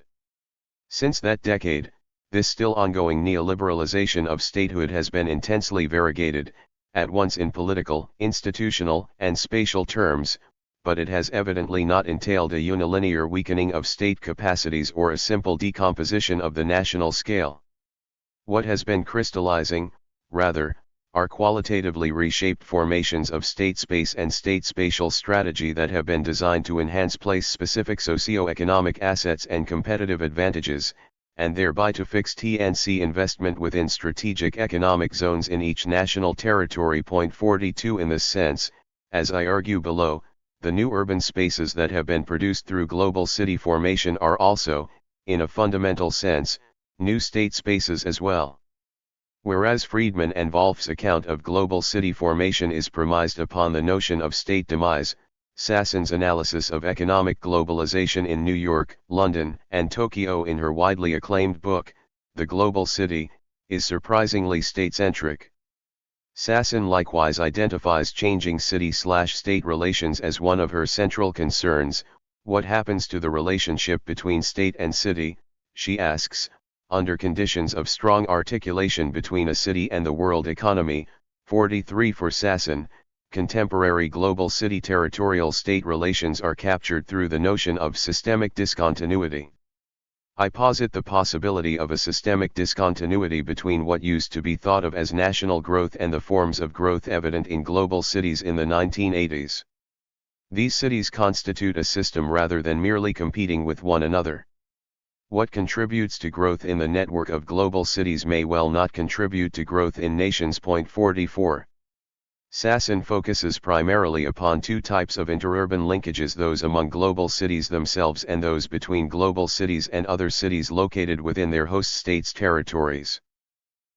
Since that decade, this still ongoing neoliberalization of statehood has been intensely variegated, at once in political, institutional, and spatial terms, but it has evidently not entailed a unilinear weakening of state capacities or a simple decomposition of the national scale. What has been crystallizing, rather, are qualitatively reshaped formations of state space and state spatial strategy that have been designed to enhance place-specific socio-economic assets and competitive advantages, and thereby to fix TNC investment within strategic economic zones in each national territory. 42. In this sense, as I argue below, the new urban spaces that have been produced through global city formation are also, in a fundamental sense, new state spaces as well. Whereas Friedman and Wolff's account of global city formation is premised upon the notion of state demise, Sassen's analysis of economic globalization in New York, London, and Tokyo in her widely acclaimed book, The Global City, is surprisingly state-centric. Sassen likewise identifies changing city-state relations as one of her central concerns. What happens to the relationship between state and city, she asks, under conditions of strong articulation between a city and the world economy? 43. For Sassen, contemporary global city-territorial state relations are captured through the notion of systemic discontinuity. I posit the possibility of a systemic discontinuity between what used to be thought of as national growth and the forms of growth evident in global cities in the 1980s. These cities constitute a system rather than merely competing with one another. What contributes to growth in the network of global cities may well not contribute to growth in nations. 44. Sassen focuses primarily upon two types of interurban linkages, those among global cities themselves and those between global cities and other cities located within their host states' territories.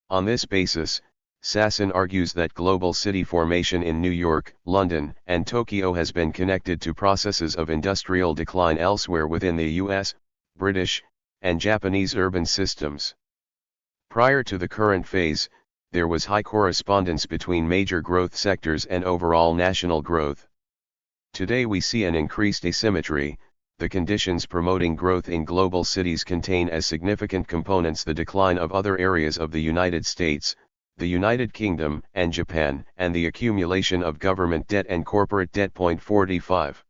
On this basis, Sassen argues that global city formation in New York, London, and Tokyo has been connected to processes of industrial decline elsewhere within the US, British, and Japanese urban systems. Prior to the current phase, there was high correspondence between major growth sectors and overall national growth. Today we see an increased asymmetry. The conditions promoting growth in global cities contain as significant components the decline of other areas of the United States, the United Kingdom and Japan, and the accumulation of government debt and corporate debt. 45.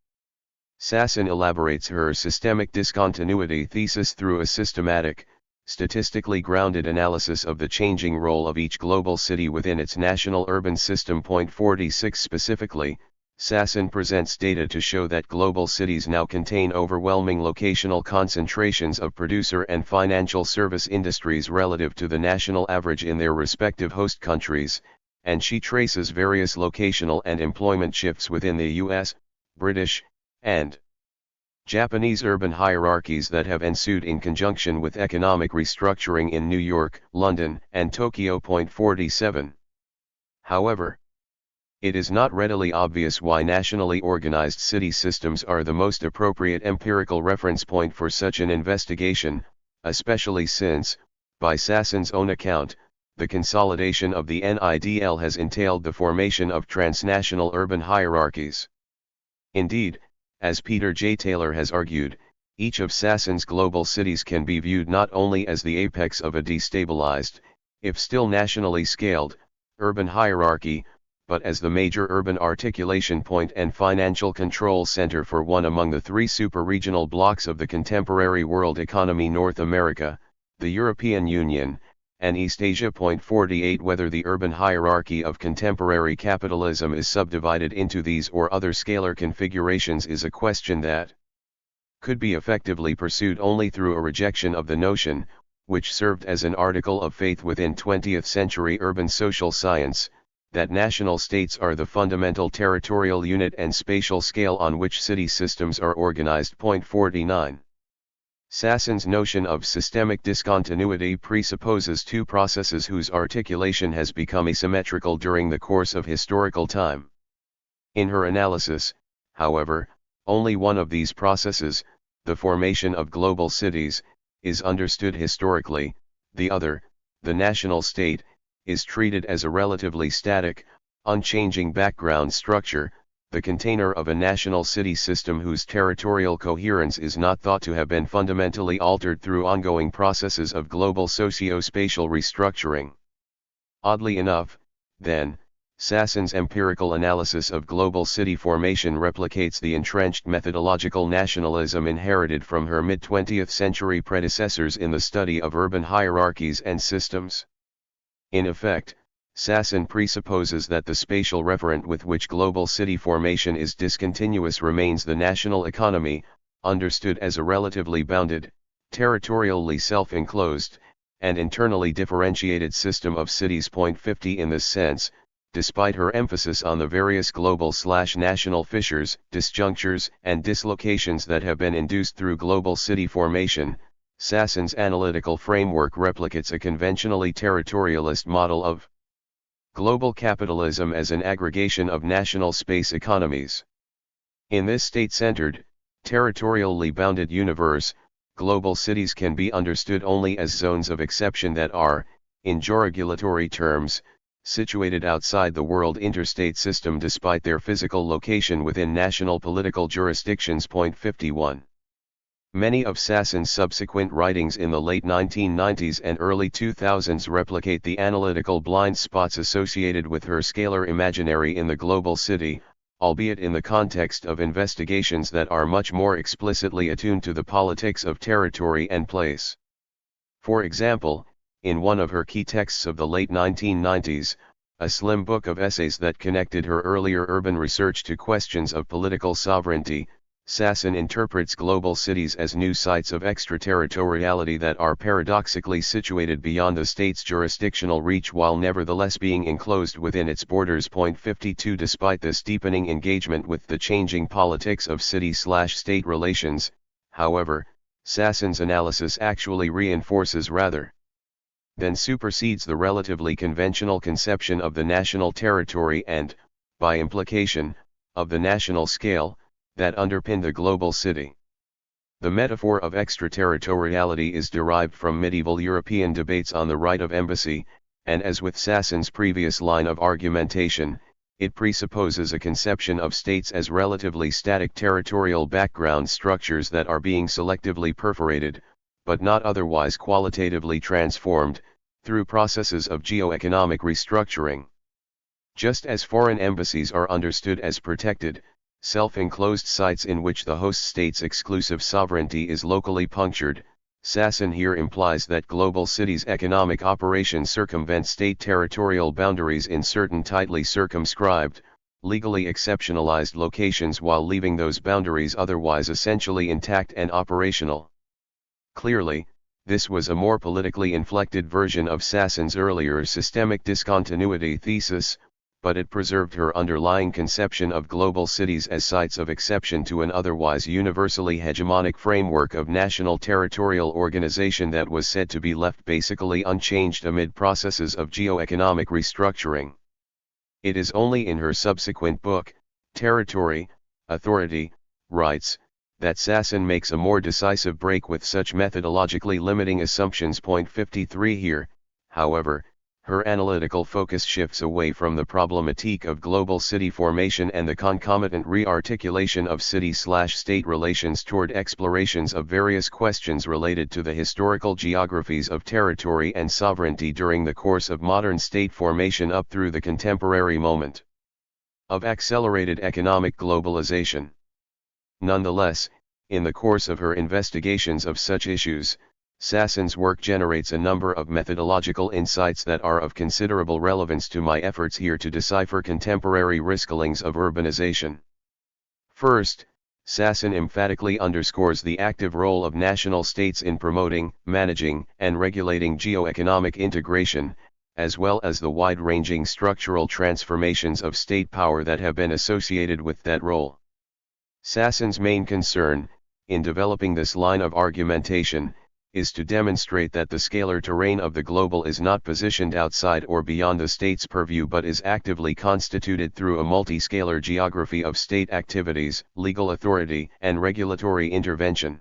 Sasson elaborates her systemic discontinuity thesis through a systematic, statistically grounded analysis of the changing role of each global city within its national urban system. 46 Specifically, Sasson presents data to show that global cities now contain overwhelming locational concentrations of producer and financial service industries relative to the national average in their respective host countries, and she traces various locational and employment shifts within the US, British, and Japanese urban hierarchies that have ensued in conjunction with economic restructuring in New York, London, and Tokyo. 47. However, it is not readily obvious why nationally organized city systems are the most appropriate empirical reference point for such an investigation, especially since, by Sasson's own account, the consolidation of the NIDL has entailed the formation of transnational urban hierarchies. Indeed, as Peter J. Taylor has argued, each of Sasson's global cities can be viewed not only as the apex of a destabilized, if still nationally scaled, urban hierarchy, but as the major urban articulation point and financial control center for one among the three super-regional blocks of the contemporary world economy: North America, the European Union, and East Asia. 48 Whether the urban hierarchy of contemporary capitalism is subdivided into these or other scalar configurations is a question that could be effectively pursued only through a rejection of the notion, which served as an article of faith within 20th century urban social science, that national states are the fundamental territorial unit and spatial scale on which city systems are organized. 49. Sasson's notion of systemic discontinuity presupposes two processes whose articulation has become asymmetrical during the course of historical time. In her analysis, however, only one of these processes, the formation of global cities, is understood historically; the other, the national state, is treated as a relatively static, unchanging background structure, the container of a national city system whose territorial coherence is not thought to have been fundamentally altered through ongoing processes of global socio-spatial restructuring. Oddly enough, then, Sasson's empirical analysis of global city formation replicates the entrenched methodological nationalism inherited from her mid-20th century predecessors in the study of urban hierarchies and systems. In effect, Sasson presupposes that the spatial referent with which global city formation is discontinuous remains the national economy, understood as a relatively bounded, territorially self-enclosed, and internally differentiated system of cities. 50 In this sense, despite her emphasis on the various global/national fissures, disjunctures, and dislocations that have been induced through global city formation, Sasson's analytical framework replicates a conventionally territorialist model of global capitalism as an aggregation of national space economies. In this state-centered, territorially bounded universe, global cities can be understood only as zones of exception that are, in georegulatory terms, situated outside the world interstate system despite their physical location within national political jurisdictions. 51. Many of Sasson's subsequent writings in the late 1990s and early 2000s replicate the analytical blind spots associated with her scalar imaginary in the global city, albeit in the context of investigations that are much more explicitly attuned to the politics of territory and place. For example, in one of her key texts of the late 1990s, a slim book of essays that connected her earlier urban research to questions of political sovereignty, Sasson interprets global cities as new sites of extraterritoriality that are paradoxically situated beyond the state's jurisdictional reach while nevertheless being enclosed within its borders. 52 Despite this deepening engagement with the changing politics of city/state relations, however, Sasson's analysis actually reinforces rather than supersedes the relatively conventional conception of the national territory and, by implication, of the national scale, that underpin the global city. The metaphor of extraterritoriality is derived from medieval European debates on the right of embassy, and as with Sasson's previous line of argumentation, It presupposes a conception of states as relatively static territorial background structures that are being selectively perforated, but not otherwise qualitatively transformed, through processes of geo-economic restructuring. Just as foreign embassies are understood as protected, self-enclosed sites in which the host state's exclusive sovereignty is locally punctured, Sasson here implies that global cities' economic operations circumvent state territorial boundaries in certain tightly circumscribed, legally exceptionalized locations while leaving those boundaries otherwise essentially intact and operational. Clearly, this was a more politically inflected version of Sasson's earlier systemic discontinuity thesis, but it preserved her underlying conception of global cities as sites of exception to an otherwise universally hegemonic framework of national territorial organization that was said to be left basically unchanged amid processes of geo-economic restructuring. It is only in her subsequent book, Territory, Authority, Rights, that Sasson makes a more decisive break with such methodologically limiting assumptions. 53 Here, however, her analytical focus shifts away from the problematique of global city formation and the concomitant re-articulation of city-state relations toward explorations of various questions related to the historical geographies of territory and sovereignty during the course of modern state formation up through the contemporary moment of accelerated economic globalization. Nonetheless, in the course of her investigations of such issues, Sasson's work generates a number of methodological insights that are of considerable relevance to my efforts here to decipher contemporary risklings of urbanization. First, Sasson emphatically underscores the active role of national states in promoting, managing, and regulating geo-economic integration, as well as the wide-ranging structural transformations of state power that have been associated with that role. Sasson's main concern, in developing this line of argumentation, is to demonstrate that the scalar terrain of the global is not positioned outside or beyond the state's purview but is actively constituted through a multi-scalar geography of state activities, legal authority, and regulatory intervention.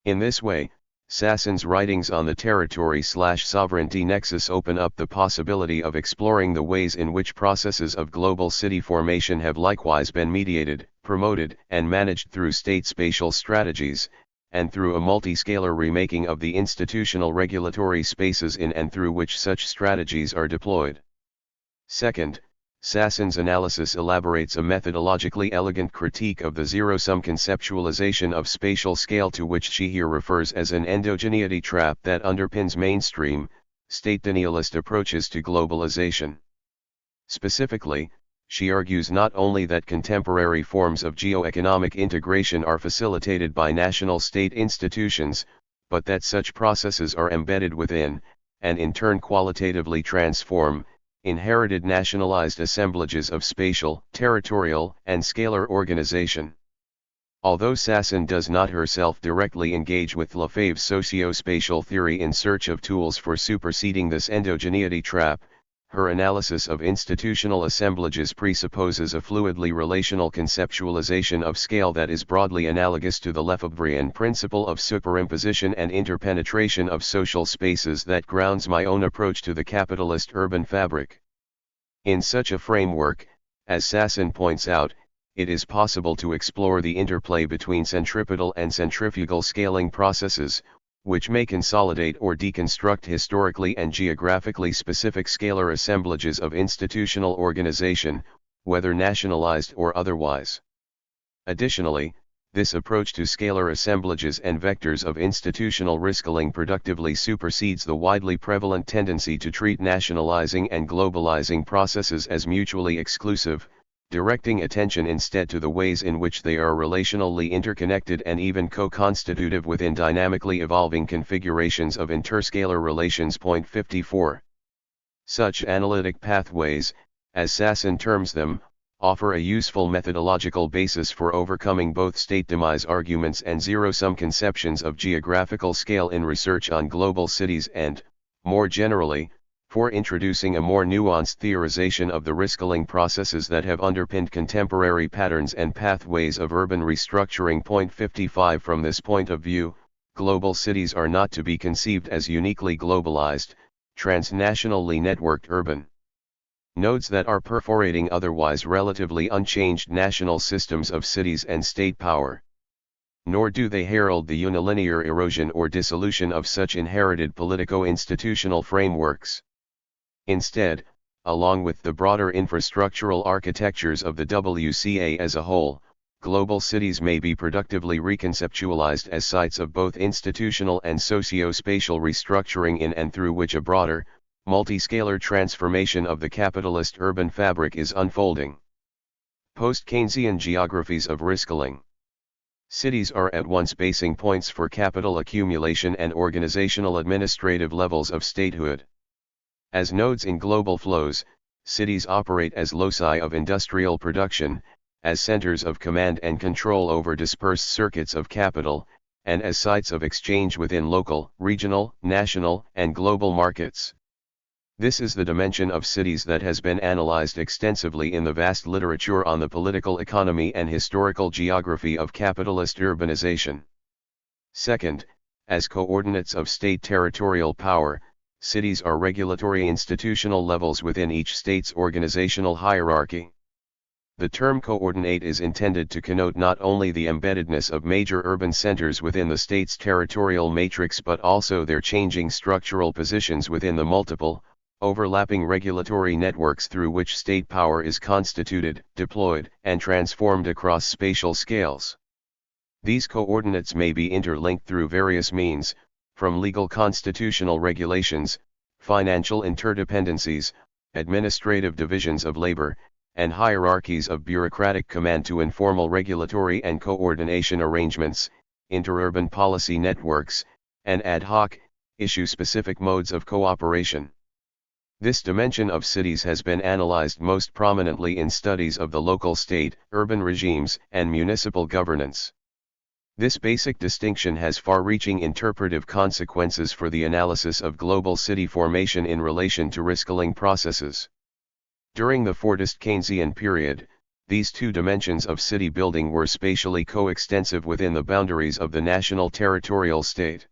In this way, Sasson's writings on the territory/sovereignty nexus open up the possibility of exploring the ways in which processes of global city formation have likewise been mediated, promoted, and managed through state spatial strategies, and through a multi-scalar remaking of the institutional regulatory spaces in and through which such strategies are deployed. Second, Sasson's analysis elaborates a methodologically elegant critique of the zero-sum conceptualization of spatial scale to which she here refers as an endogeneity trap that underpins mainstream, state-denialist approaches to globalization. Specifically, she argues not only that contemporary forms of geo-economic integration are facilitated by national state institutions, but that such processes are embedded within, and in turn qualitatively transform, inherited nationalized assemblages of spatial, territorial, and scalar organization. Although Sasson does not herself directly engage with Lefebvre's socio-spatial theory in search of tools for superseding this endogeneity trap, her analysis of institutional assemblages presupposes a fluidly relational conceptualization of scale that is broadly analogous to the Lefebvrean principle of superimposition and interpenetration of social spaces that grounds my own approach to the capitalist urban fabric. In such a framework, as Sasson points out, it is possible to explore the interplay between centripetal and centrifugal scaling processes, which may consolidate or deconstruct historically and geographically specific scalar assemblages of institutional organization, whether nationalized or otherwise. Additionally, this approach to scalar assemblages and vectors of institutional riskling productively supersedes the widely prevalent tendency to treat nationalizing and globalizing processes as mutually exclusive, directing attention instead to the ways in which they are relationally interconnected and even co-constitutive within dynamically evolving configurations of interscalar relations. 54. Such analytic pathways, as Sasson terms them, offer a useful methodological basis for overcoming both state demise arguments and zero-sum conceptions of geographical scale in research on global cities and, more generally, for introducing a more nuanced theorization of the riskling processes that have underpinned contemporary patterns and pathways of urban restructuring. 55 From this point of view, global cities are not to be conceived as uniquely globalized, transnationally networked urban nodes that are perforating otherwise relatively unchanged national systems of cities and state power. Nor do they herald the unilinear erosion or dissolution of such inherited politico-institutional frameworks. Instead, along with the broader infrastructural architectures of the WCA as a whole, global cities may be productively reconceptualized as sites of both institutional and socio-spatial restructuring in and through which a broader, multi-scalar transformation of the capitalist urban fabric is unfolding. Post-Keynesian geographies of risking. Cities are at once basing points for capital accumulation and organizational administrative levels of statehood. As nodes in global flows, cities operate as loci of industrial production, as centers of command and control over dispersed circuits of capital, and as sites of exchange within local, regional, national, and global markets. This is the dimension of cities that has been analyzed extensively in the vast literature on the political economy and historical geography of capitalist urbanization. Second, as coordinates of state territorial power, cities are regulatory institutional levels within each state's organizational hierarchy. The term coordinate is intended to connote not only the embeddedness of major urban centers within the state's territorial matrix but also their changing structural positions within the multiple, overlapping regulatory networks through which state power is constituted, deployed, and transformed across spatial scales. These coordinates may be interlinked through various means, from legal constitutional regulations, financial interdependencies, administrative divisions of labor, and hierarchies of bureaucratic command to informal regulatory and coordination arrangements, interurban policy networks, and ad hoc, issue-specific modes of cooperation. This dimension of cities has been analyzed most prominently in studies of the local state, urban regimes, and municipal governance. This basic distinction has far-reaching interpretive consequences for the analysis of global city formation in relation to risking processes. During the Fordist Keynesian period, these two dimensions of city building were spatially coextensive within the boundaries of the national territorial state.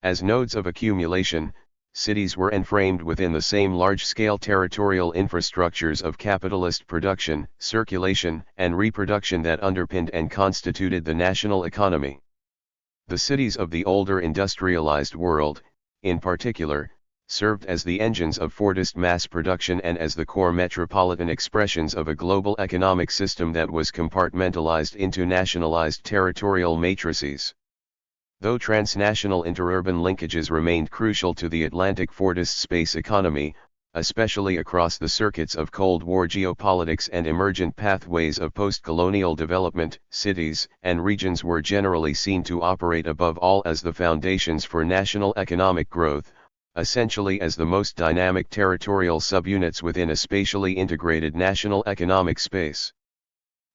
As nodes of accumulation, cities were enframed within the same large-scale territorial infrastructures of capitalist production, circulation, and reproduction that underpinned and constituted the national economy. The cities of the older industrialized world, in particular, served as the engines of Fordist mass production and as the core metropolitan expressions of a global economic system that was compartmentalized into nationalized territorial matrices. Though transnational interurban linkages remained crucial to the Atlantic Fordist space economy, especially across the circuits of Cold War geopolitics and emergent pathways of post-colonial development, cities and regions were generally seen to operate above all as the foundations for national economic growth, essentially as the most dynamic territorial subunits within a spatially integrated national economic space.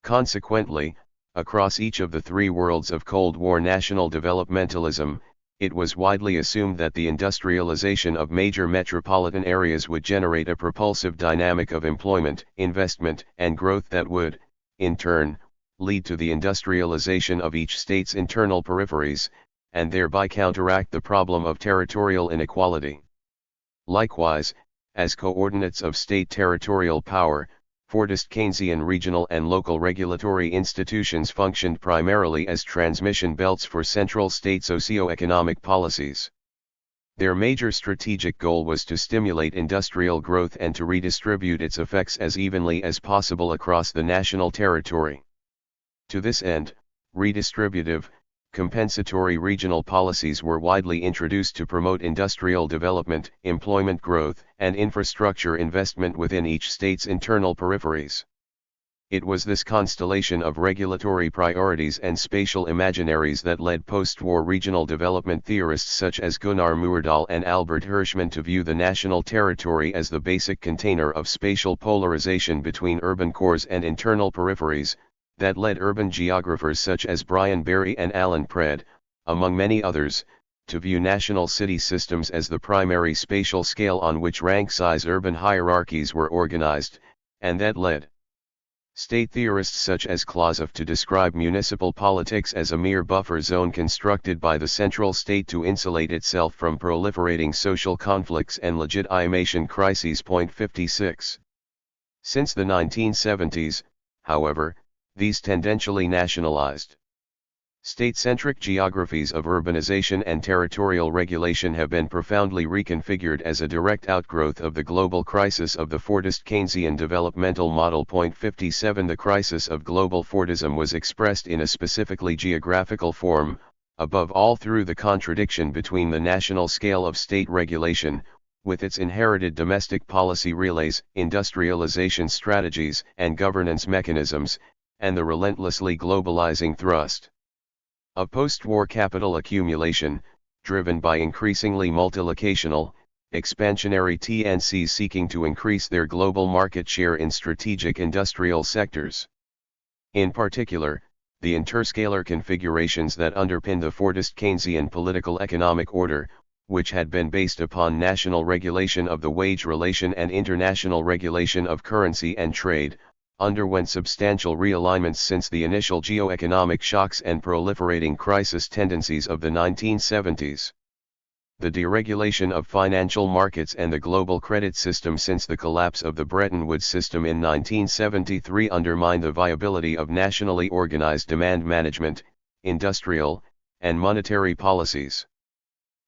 Consequently, across each of the three worlds of Cold War national developmentalism, it was widely assumed that the industrialization of major metropolitan areas would generate a propulsive dynamic of employment, investment, and growth that would, in turn, lead to the industrialization of each state's internal peripheries, and thereby counteract the problem of territorial inequality. Likewise, as coordinates of state territorial power, Fordist Keynesian regional and local regulatory institutions functioned primarily as transmission belts for central state socio-economic policies. Their major strategic goal was to stimulate industrial growth and to redistribute its effects as evenly as possible across the national territory. To this end, redistributive, compensatory regional policies were widely introduced to promote industrial development, employment growth, and infrastructure investment within each state's internal peripheries. It was this constellation of regulatory priorities and spatial imaginaries that led post-war regional development theorists such as Gunnar Myrdal and Albert Hirschman to view the national territory as the basic container of spatial polarization between urban cores and internal peripheries, that led urban geographers such as Brian Barry and Alan Pred, among many others, to view national city systems as the primary spatial scale on which rank-size urban hierarchies were organized, and that led state theorists such as Clausewitz to describe municipal politics as a mere buffer zone constructed by the central state to insulate itself from proliferating social conflicts and legitimation crises. 56. Since the 1970s, however, these tendentially nationalized. State-centric geographies of urbanization and territorial regulation have been profoundly reconfigured as a direct outgrowth of the global crisis of the Fordist Keynesian developmental model. 57 The crisis of global Fordism was expressed in a specifically geographical form, above all through the contradiction between the national scale of state regulation, with its inherited domestic policy relays, industrialization strategies and governance mechanisms, and the relentlessly globalizing thrust of post-war capital accumulation, driven by increasingly multilocational, expansionary TNCs seeking to increase their global market share in strategic industrial sectors. In particular, the interscalar configurations that underpin the Fordist Keynesian political economic order, which had been based upon national regulation of the wage relation and international regulation of currency and trade, underwent substantial realignments since the initial geo-economic shocks and proliferating crisis tendencies of the 1970s. The deregulation of financial markets and the global credit system since the collapse of the Bretton Woods system in 1973 undermined the viability of nationally organized demand management, industrial, and monetary policies.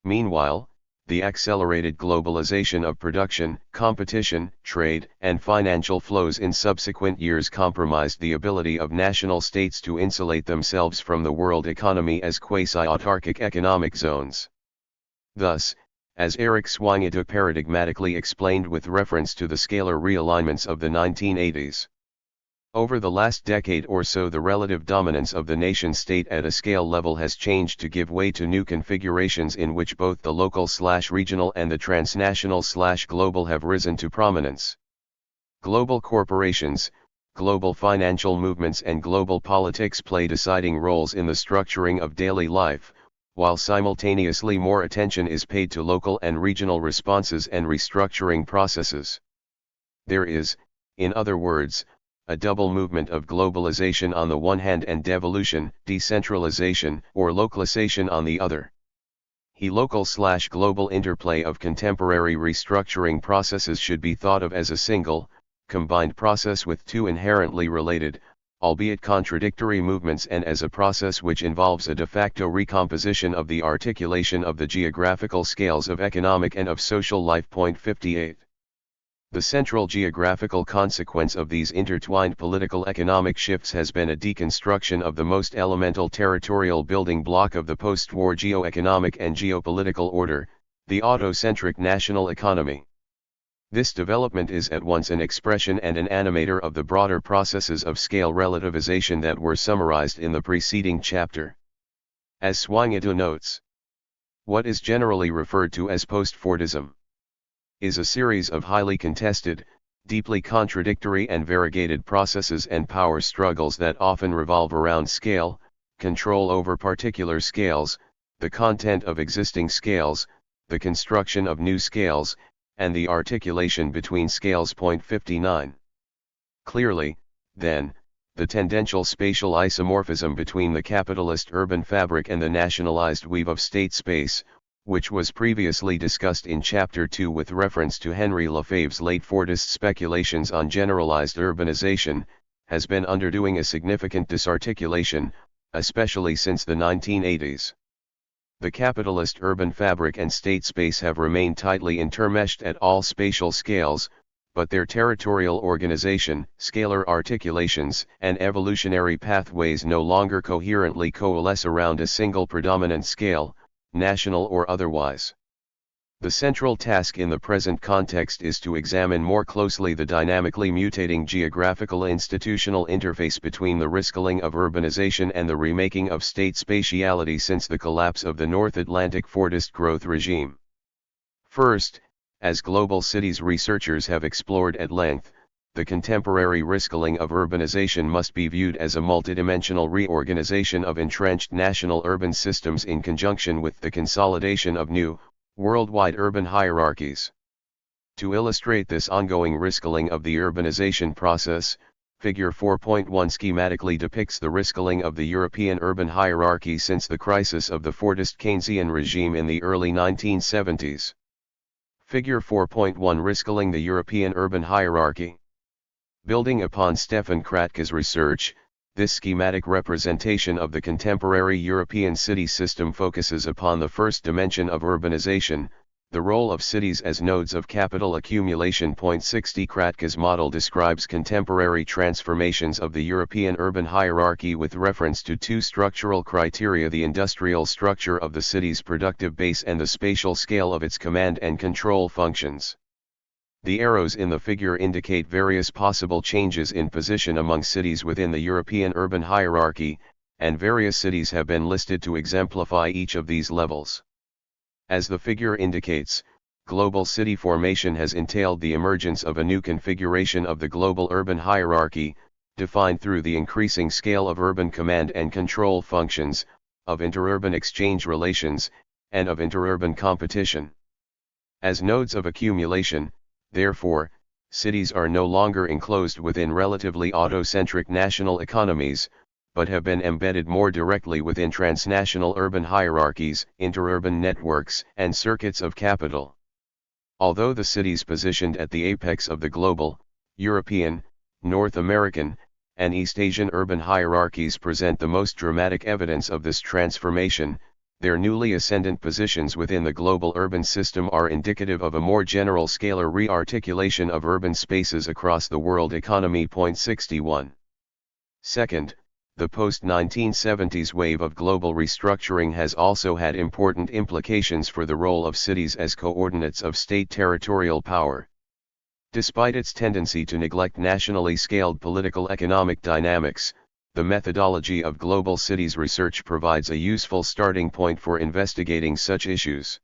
Meanwhile, the accelerated globalization of production, competition, trade, and financial flows in subsequent years compromised the ability of national states to insulate themselves from the world economy as quasi-autarkic economic zones. Thus, as Eric Swangita paradigmatically explained with reference to the scalar realignments of the 1980s, over the last decade or so the relative dominance of the nation-state at a scale level has changed to give way to new configurations in which both the local/regional and the transnational/global have risen to prominence. Global corporations, global financial movements and global politics play deciding roles in the structuring of daily life, while simultaneously more attention is paid to local and regional responses and restructuring processes. There is, in other words, a double movement of globalization on the one hand and devolution, decentralization, or localization on the other. The local/global interplay of contemporary restructuring processes should be thought of as a single, combined process with two inherently related, albeit contradictory movements, and as a process which involves a de facto recomposition of the articulation of the geographical scales of economic and of social life. 58. The central geographical consequence of these intertwined political economic shifts has been a deconstruction of the most elemental territorial building block of the post-war geo-economic and geopolitical order, the autocentric national economy. This development is at once an expression and an animator of the broader processes of scale relativization that were summarized in the preceding chapter. As Swangita notes, what is generally referred to as post-Fordism is a series of highly contested, deeply contradictory and variegated processes and power struggles that often revolve around scale, control over particular scales, the content of existing scales, the construction of new scales, and the articulation between scales. 59. Clearly, then, the tendential spatial isomorphism between the capitalist urban fabric and the nationalized weave of state space, which was previously discussed in Chapter 2 with reference to Henry Lefebvre's late Fordist speculations on generalized urbanization, has been undergoing a significant disarticulation, especially since the 1980s. The capitalist urban fabric and state space have remained tightly intermeshed at all spatial scales, but their territorial organization, scalar articulations, and evolutionary pathways no longer coherently coalesce around a single predominant scale, national or otherwise. The central task in the present context is to examine more closely the dynamically mutating geographical institutional interface between the rescaling of urbanization and the remaking of state spatiality since the collapse of the North Atlantic Fordist growth regime. First, as global cities researchers have explored at length, the contemporary rescaling of urbanization must be viewed as a multidimensional reorganization of entrenched national urban systems in conjunction with the consolidation of new, worldwide urban hierarchies. To illustrate this ongoing rescaling of the urbanization process, Figure 4.1 schematically depicts the rescaling of the European urban hierarchy since the crisis of the Fordist Keynesian regime in the early 1970s. Figure 4.1 Rescaling the European urban hierarchy. Building upon Stefan Kratka's research, this schematic representation of the contemporary European city system focuses upon the first dimension of urbanization, the role of cities as nodes of capital accumulation. 60 Kratka's model describes contemporary transformations of the European urban hierarchy with reference to two structural criteria: the industrial structure of the city's productive base and the spatial scale of its command and control functions. The arrows in the figure indicate various possible changes in position among cities within the European urban hierarchy, and various cities have been listed to exemplify each of these levels. As the figure indicates, global city formation has entailed the emergence of a new configuration of the global urban hierarchy, defined through the increasing scale of urban command and control functions, of interurban exchange relations, and of interurban competition. As nodes of accumulation, therefore, cities are no longer enclosed within relatively autocentric national economies, but have been embedded more directly within transnational urban hierarchies, interurban networks, and circuits of capital. Although the cities positioned at the apex of the global, European, North American, and East Asian urban hierarchies present the most dramatic evidence of this transformation, their newly ascendant positions within the global urban system are indicative of a more general scalar re-articulation of urban spaces across the world economy. 61. Second, the post-1970s wave of global restructuring has also had important implications for the role of cities as coordinates of state territorial power. Despite its tendency to neglect nationally scaled political economic dynamics, the methodology of global cities research provides a useful starting point for investigating such issues.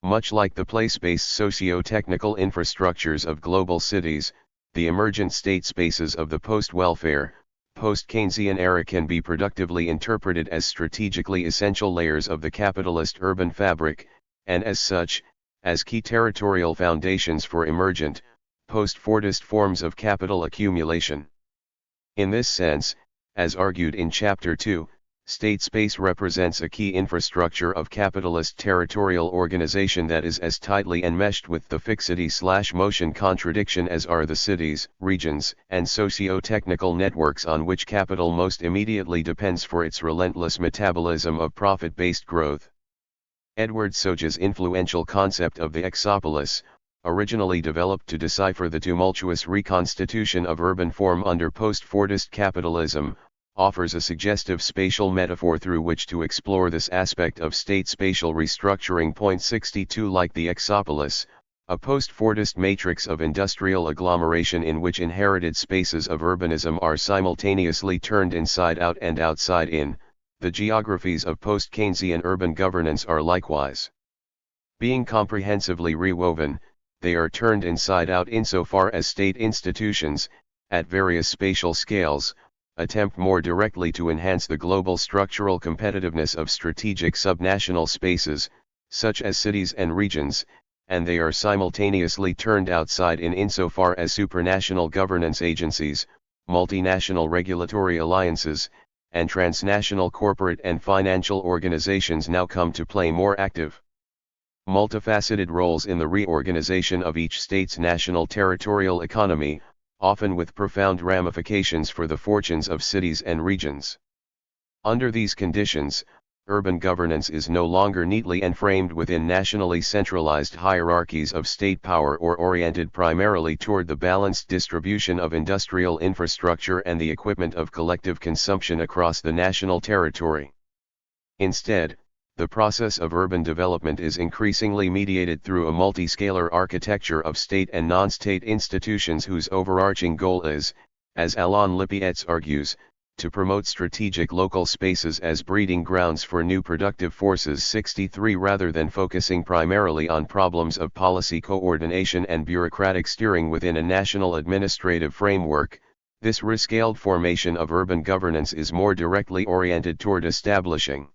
Much like the place-based socio-technical infrastructures of global cities, the emergent state spaces of the post-welfare, post-Keynesian era can be productively interpreted as strategically essential layers of the capitalist urban fabric, and as such, as key territorial foundations for emergent, post-Fordist forms of capital accumulation. In this sense, as argued in Chapter 2, state space represents a key infrastructure of capitalist territorial organization that is as tightly enmeshed with the fixity/motion contradiction as are the cities, regions, and socio-technical networks on which capital most immediately depends for its relentless metabolism of profit-based growth. Edward Soja's influential concept of the exopolis, originally developed to decipher the tumultuous reconstitution of urban form under post-Fordist capitalism, offers a suggestive spatial metaphor through which to explore this aspect of state spatial restructuring. 62 Like the exopolis, a post-Fordist matrix of industrial agglomeration in which inherited spaces of urbanism are simultaneously turned inside out and outside in, the geographies of post-Keynesian urban governance are likewise. Being comprehensively rewoven, they are turned inside out insofar as state institutions, at various spatial scales, attempt more directly to enhance the global structural competitiveness of strategic subnational spaces, such as cities and regions, and they are simultaneously turned outside in insofar as supranational governance agencies, multinational regulatory alliances, and transnational corporate and financial organizations now come to play more active, multifaceted roles in the reorganization of each state's national territorial economy, often with profound ramifications for the fortunes of cities and regions. Under these conditions, urban governance is no longer neatly enframed within nationally centralized hierarchies of state power or oriented primarily toward the balanced distribution of industrial infrastructure and the equipment of collective consumption across the national territory. Instead, the process of urban development is increasingly mediated through a multiscalar architecture of state and non-state institutions whose overarching goal is, as Alain Lipietz argues, to promote strategic local spaces as breeding grounds for new productive forces. 63 Rather than focusing primarily on problems of policy coordination and bureaucratic steering within a national administrative framework, this rescaled formation of urban governance is more directly oriented toward establishing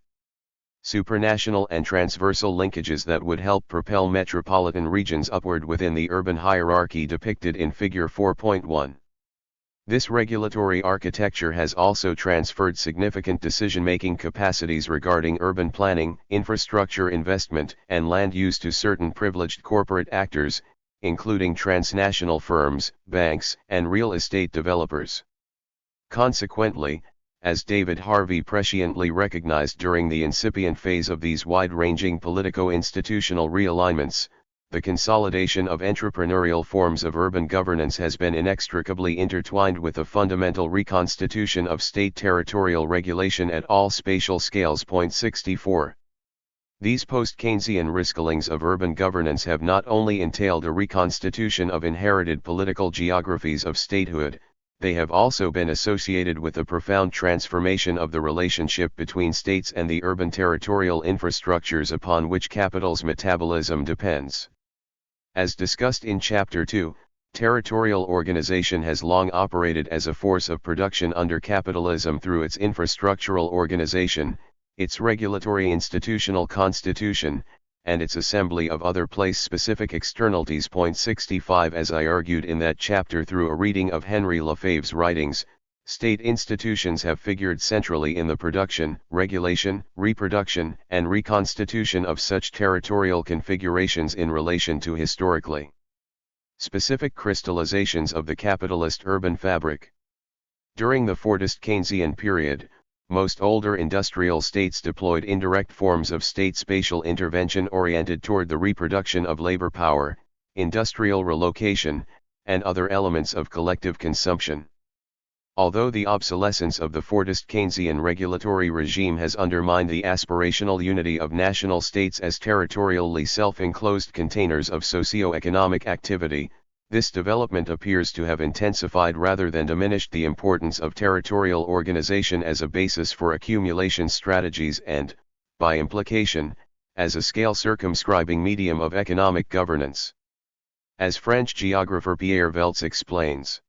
supranational and transversal linkages that would help propel metropolitan regions upward within the urban hierarchy depicted in Figure 4.1. This regulatory architecture has also transferred significant decision-making capacities regarding urban planning, infrastructure investment, and land use to certain privileged corporate actors, including transnational firms, banks, and real estate developers. Consequently, as David Harvey presciently recognized during the incipient phase of these wide-ranging politico-institutional realignments, the consolidation of entrepreneurial forms of urban governance has been inextricably intertwined with a fundamental reconstitution of state territorial regulation at all spatial scales. 64. These post-Keynesian rescalings of urban governance have not only entailed a reconstitution of inherited political geographies of statehood, they have also been associated with a profound transformation of the relationship between states and the urban territorial infrastructures upon which capital's metabolism depends. As discussed in Chapter 2, territorial organization has long operated as a force of production under capitalism through its infrastructural organization, its regulatory institutional constitution, and its assembly of other place-specific externalities. 65. As I argued in that chapter through a reading of Henry Lefebvre's writings, state institutions have figured centrally in the production, regulation, reproduction, and reconstitution of such territorial configurations in relation to historically specific crystallizations of the capitalist urban fabric. During the Fordist Keynesian period, most older industrial states deployed indirect forms of state spatial intervention oriented toward the reproduction of labor power, industrial relocation, and other elements of collective consumption. Although the obsolescence of the Fordist Keynesian regulatory regime has undermined the aspirational unity of national states as territorially self-enclosed containers of socio-economic activity, this development appears to have intensified rather than diminished the importance of territorial organization as a basis for accumulation strategies and, by implication, as a scale circumscribing medium of economic governance. As French geographer Pierre Veltz explains,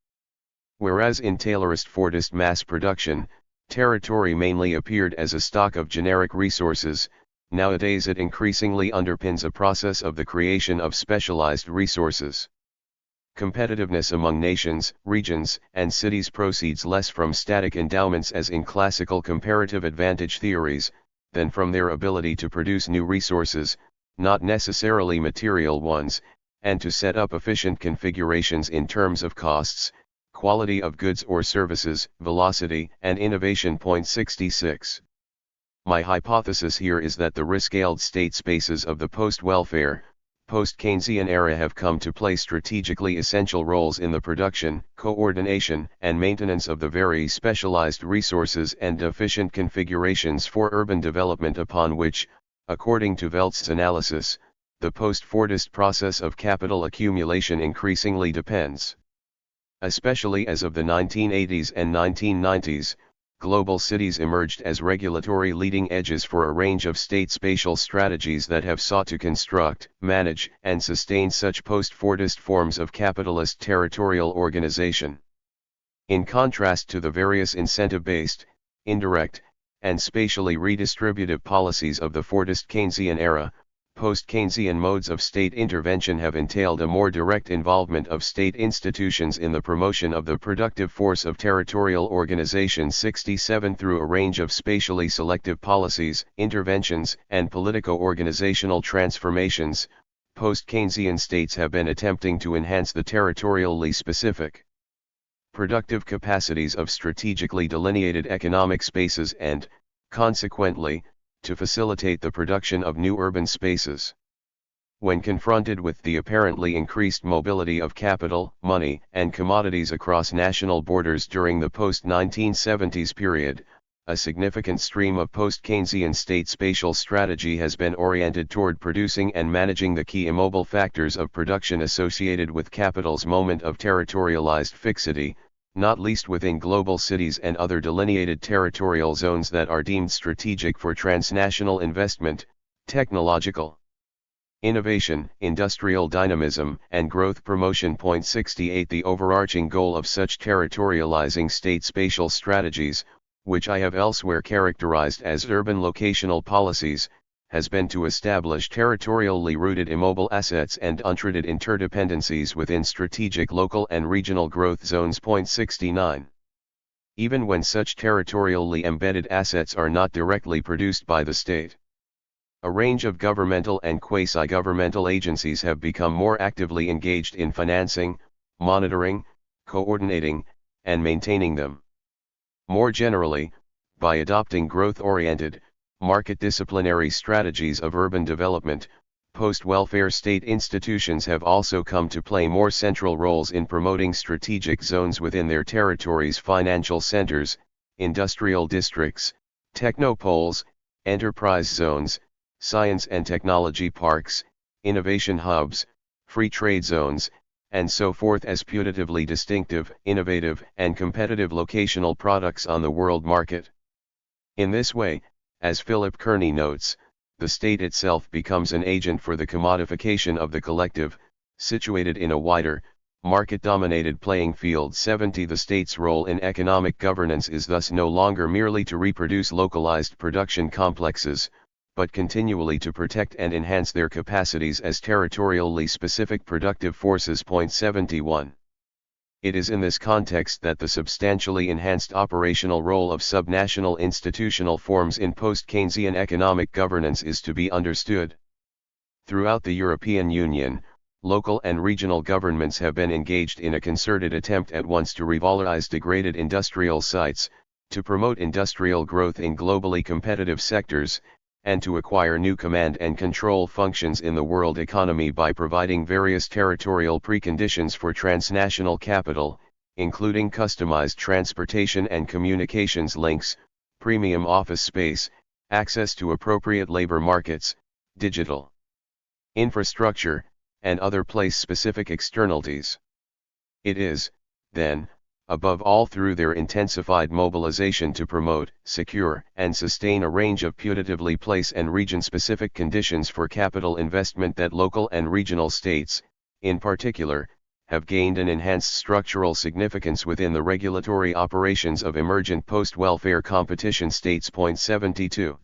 whereas in Taylorist Fordist mass production, territory mainly appeared as a stock of generic resources, nowadays it increasingly underpins a process of the creation of specialized resources. Competitiveness among nations, regions, and cities proceeds less from static endowments as in classical comparative advantage theories, than from their ability to produce new resources, not necessarily material ones, and to set up efficient configurations in terms of costs, quality of goods or services, velocity, and innovation. 66. My hypothesis here is that the rescaled state spaces of the post-welfare, post-Keynesian era have come to play strategically essential roles in the production, coordination, and maintenance of the very specialized resources and efficient configurations for urban development upon which, according to Veltz's analysis, the post-Fordist process of capital accumulation increasingly depends. Especially as of the 1980s and 1990s, global cities emerged as regulatory leading edges for a range of state spatial strategies that have sought to construct, manage, and sustain such post-Fordist forms of capitalist territorial organization. In contrast to the various incentive-based, indirect, and spatially redistributive policies of the Fordist Keynesian era, post-Keynesian modes of state intervention have entailed a more direct involvement of state institutions in the promotion of the productive force of territorial organization. 67. Through a range of spatially selective policies, interventions, and politico-organizational transformations, post-Keynesian states have been attempting to enhance the territorially specific productive capacities of strategically delineated economic spaces and, consequently, to facilitate the production of new urban spaces. When confronted with the apparently increased mobility of capital, money, and commodities across national borders during the post-1970s period, a significant stream of post-Keynesian state spatial strategy has been oriented toward producing and managing the key immobile factors of production associated with capital's moment of territorialized fixity, not least within global cities and other delineated territorial zones that are deemed strategic for transnational investment, technological innovation, industrial dynamism, and growth promotion. 68. The overarching goal of such territorializing state spatial strategies, which I have elsewhere characterized as urban locational policies, has been to establish territorially rooted immobile assets and untreated interdependencies within strategic local and regional growth zones. 69. Even when such territorially embedded assets are not directly produced by the state. A range of governmental and quasi-governmental agencies have become more actively engaged in financing, monitoring, coordinating, and maintaining them. More generally, by adopting growth-oriented, market-disciplinary strategies of urban development, post-welfare state institutions have also come to play more central roles in promoting strategic zones within their territories: financial centers, industrial districts, technopoles, enterprise zones, science and technology parks, innovation hubs, free trade zones, and so forth, as putatively distinctive, innovative, and competitive locational products on the world market. In this way, as Philip Kearney notes, the state itself becomes an agent for the commodification of the collective, situated in a wider, market-dominated playing field. 70. The state's role in economic governance is thus no longer merely to reproduce localized production complexes, but continually to protect and enhance their capacities as territorially specific productive forces. 71. It is in this context that the substantially enhanced operational role of subnational institutional forms in post-Keynesian economic governance is to be understood. Throughout the European Union, local and regional governments have been engaged in a concerted attempt at once to revalorize degraded industrial sites, to promote industrial growth in globally competitive sectors, and to acquire new command and control functions in the world economy by providing various territorial preconditions for transnational capital, including customized transportation and communications links, premium office space, access to appropriate labor markets, digital infrastructure, and other place-specific externalities. It is, then, above all through their intensified mobilization to promote, secure, and sustain a range of putatively place and region-specific conditions for capital investment that local and regional states, in particular, have gained an enhanced structural significance within the regulatory operations of emergent post-welfare competition states. 72.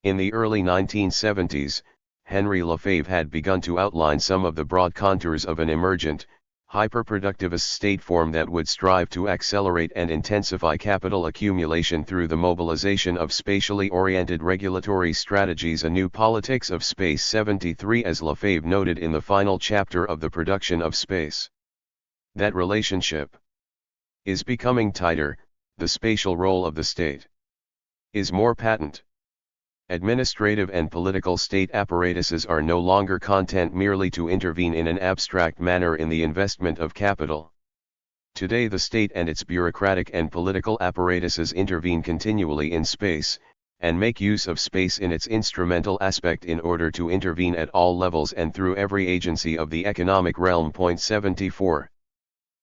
In the early 1970s, Henry Lefebvre had begun to outline some of the broad contours of an emergent, hyperproductivist state form that would strive to accelerate and intensify capital accumulation through the mobilization of spatially oriented regulatory strategies, a new politics of space. 73. As Lefebvre noted in the final chapter of The Production of Space, that relationship is becoming tighter, the spatial role of the state is more patent. Administrative and political state apparatuses are no longer content merely to intervene in an abstract manner in the investment of capital. Today the state and its bureaucratic and political apparatuses intervene continually in space, and make use of space in its instrumental aspect in order to intervene at all levels and through every agency of the economic realm. 74.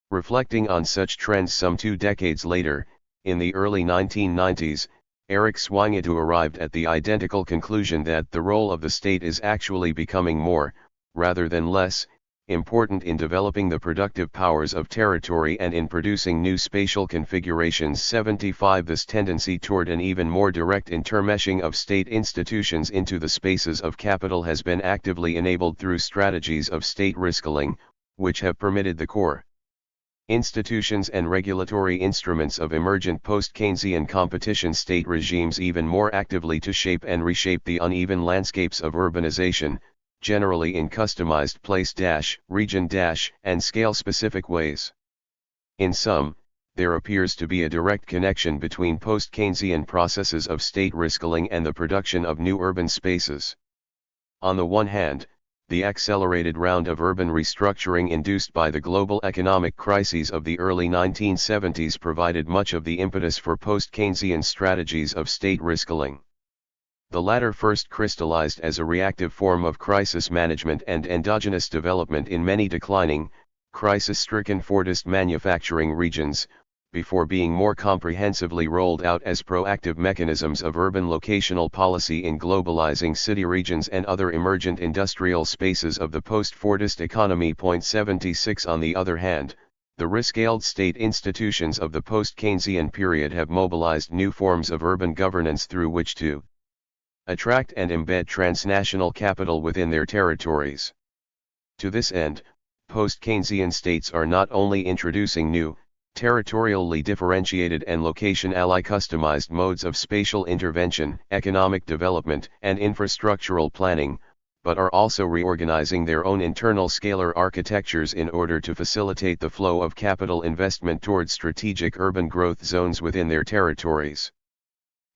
Reflecting on such trends some 2 decades later, in the early 1990s, Eric Swangatu arrived at the identical conclusion that the role of the state is actually becoming more, rather than less, important in developing the productive powers of territory and in producing new spatial configurations. 75. This tendency toward an even more direct intermeshing of state institutions into the spaces of capital has been actively enabled through strategies of state riskilling, which have permitted the core institutions and regulatory instruments of emergent post-Keynesian competition state regimes even more actively to shape and reshape the uneven landscapes of urbanization, generally in customized place, region, and scale-specific ways. In sum, there appears to be a direct connection between post-Keynesian processes of state riskilling and the production of new urban spaces. On the one hand, the accelerated round of urban restructuring induced by the global economic crises of the early 1970s provided much of the impetus for post-Keynesian strategies of state riskilling. The latter first crystallized as a reactive form of crisis management and endogenous development in many declining, crisis-stricken Fordist manufacturing regions, before being more comprehensively rolled out as proactive mechanisms of urban locational policy in globalizing city regions and other emergent industrial spaces of the post-Fordist economy. 76. On the other hand, the riscaled state institutions of the post-Keynesian period have mobilized new forms of urban governance through which to attract and embed transnational capital within their territories. To this end, post-Keynesian states are not only introducing new, territorially differentiated and location-ally customized modes of spatial intervention, economic development, and infrastructural planning, but are also reorganizing their own internal scalar architectures in order to facilitate the flow of capital investment towards strategic urban growth zones within their territories.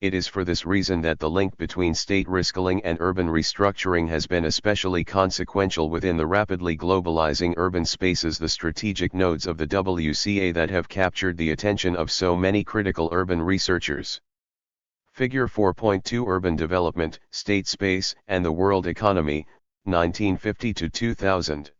It is for this reason that the link between state reskilling and urban restructuring has been especially consequential within the rapidly globalizing urban spaces, the strategic nodes of the WCA that have captured the attention of so many critical urban researchers. Figure 4.2 Urban Development, State Space, and the World Economy, 1950 to 2000.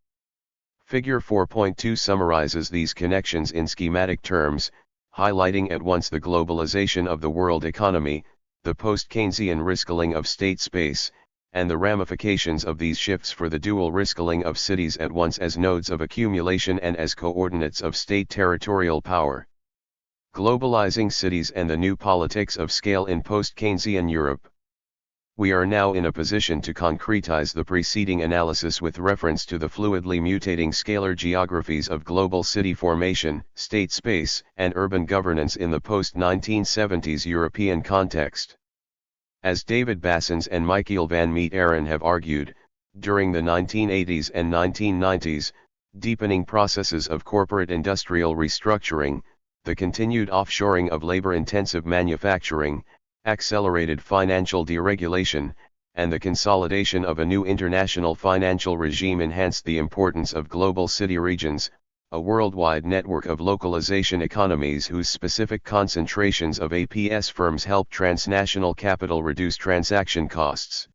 Figure 4.2 summarizes these connections in schematic terms, highlighting at once the globalization of the world economy, the post-Keynesian reskilling of state space, and the ramifications of these shifts for the dual reskilling of cities at once as nodes of accumulation and as coordinates of state territorial power. Globalizing cities and the new politics of scale in post-Keynesian Europe. We are now in a position to concretize the preceding analysis with reference to the fluidly mutating scalar geographies of global city formation, state space, and urban governance in the post-1970s European context. As David Bassens and Michiel van Meet-Aaron have argued, during the 1980s and 1990s, deepening processes of corporate industrial restructuring, the continued offshoring of labor-intensive manufacturing, accelerated financial deregulation, and the consolidation of a new international financial regime enhanced the importance of global city regions, a worldwide network of localization economies whose specific concentrations of APS firms help transnational capital reduce transaction costs,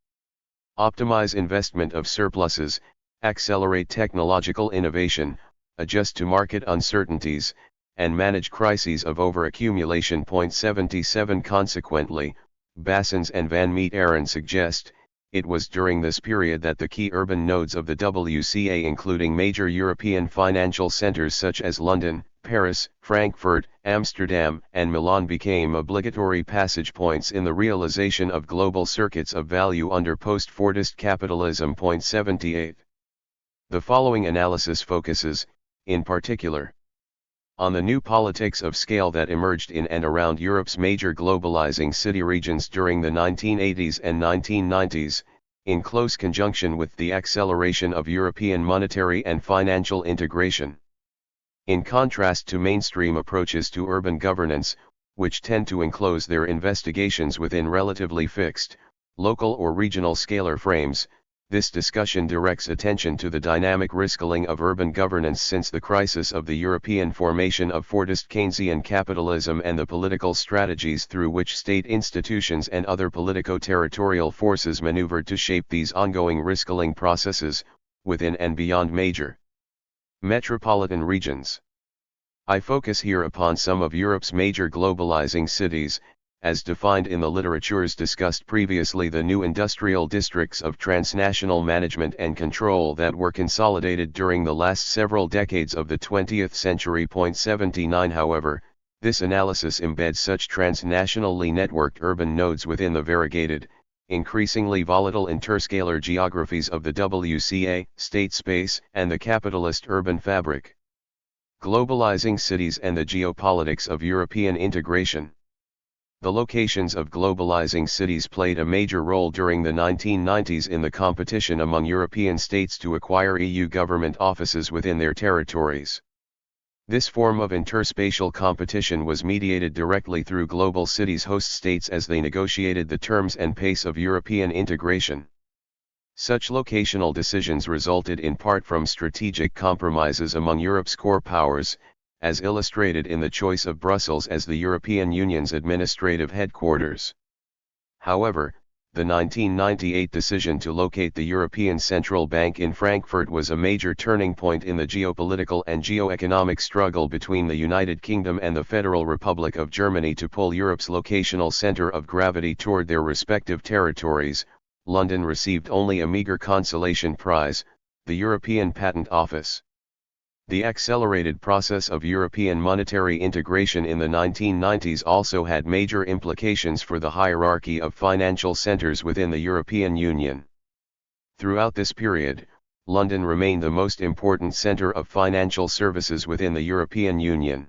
optimize investment of surpluses, accelerate technological innovation, adjust to market uncertainties, and manage crises of overaccumulation. 77 Consequently, Bassens and Van Meet-Aaron suggest, it was during this period that the key urban nodes of the WCA, including major European financial centers such as London, Paris, Frankfurt, Amsterdam, and Milan, became obligatory passage points in the realization of global circuits of value under post-Fordist capitalism. 78. The following analysis focuses, in particular, on the new politics of scale that emerged in and around Europe's major globalizing city regions during the 1980s and 1990s, in close conjunction with the acceleration of European monetary and financial integration. In contrast to mainstream approaches to urban governance, which tend to enclose their investigations within relatively fixed, local or regional scalar frames, this discussion directs attention to the dynamic reskilling of urban governance since the crisis of the European formation of Fordist Keynesian capitalism and the political strategies through which state institutions and other politico-territorial forces maneuvered to shape these ongoing reskilling processes, within and beyond major metropolitan regions. I focus here upon some of Europe's major globalizing cities, as defined in the literatures discussed previously, the new industrial districts of transnational management and control that were consolidated during the last several decades of the 20th century. 79 However, this analysis embeds such transnationally networked urban nodes within the variegated, increasingly volatile interscalar geographies of the WCA, state space, and the capitalist urban fabric. Globalizing cities and the geopolitics of European integration. The locations of globalizing cities played a major role during the 1990s in the competition among European states to acquire EU government offices within their territories. This form of interspatial competition was mediated directly through global cities' host states as they negotiated the terms and pace of European integration. Such locational decisions resulted in part from strategic compromises among Europe's core powers, as illustrated in the choice of Brussels as the European Union's administrative headquarters. However, the 1998 decision to locate the European Central Bank in Frankfurt was a major turning point in the geopolitical and geo-economic struggle between the United Kingdom and the Federal Republic of Germany to pull Europe's locational center of gravity toward their respective territories. London received only a meager consolation prize, the European Patent Office. The accelerated process of European monetary integration in the 1990s also had major implications for the hierarchy of financial centers within the European Union. Throughout this period, London remained the most important center of financial services within the European Union.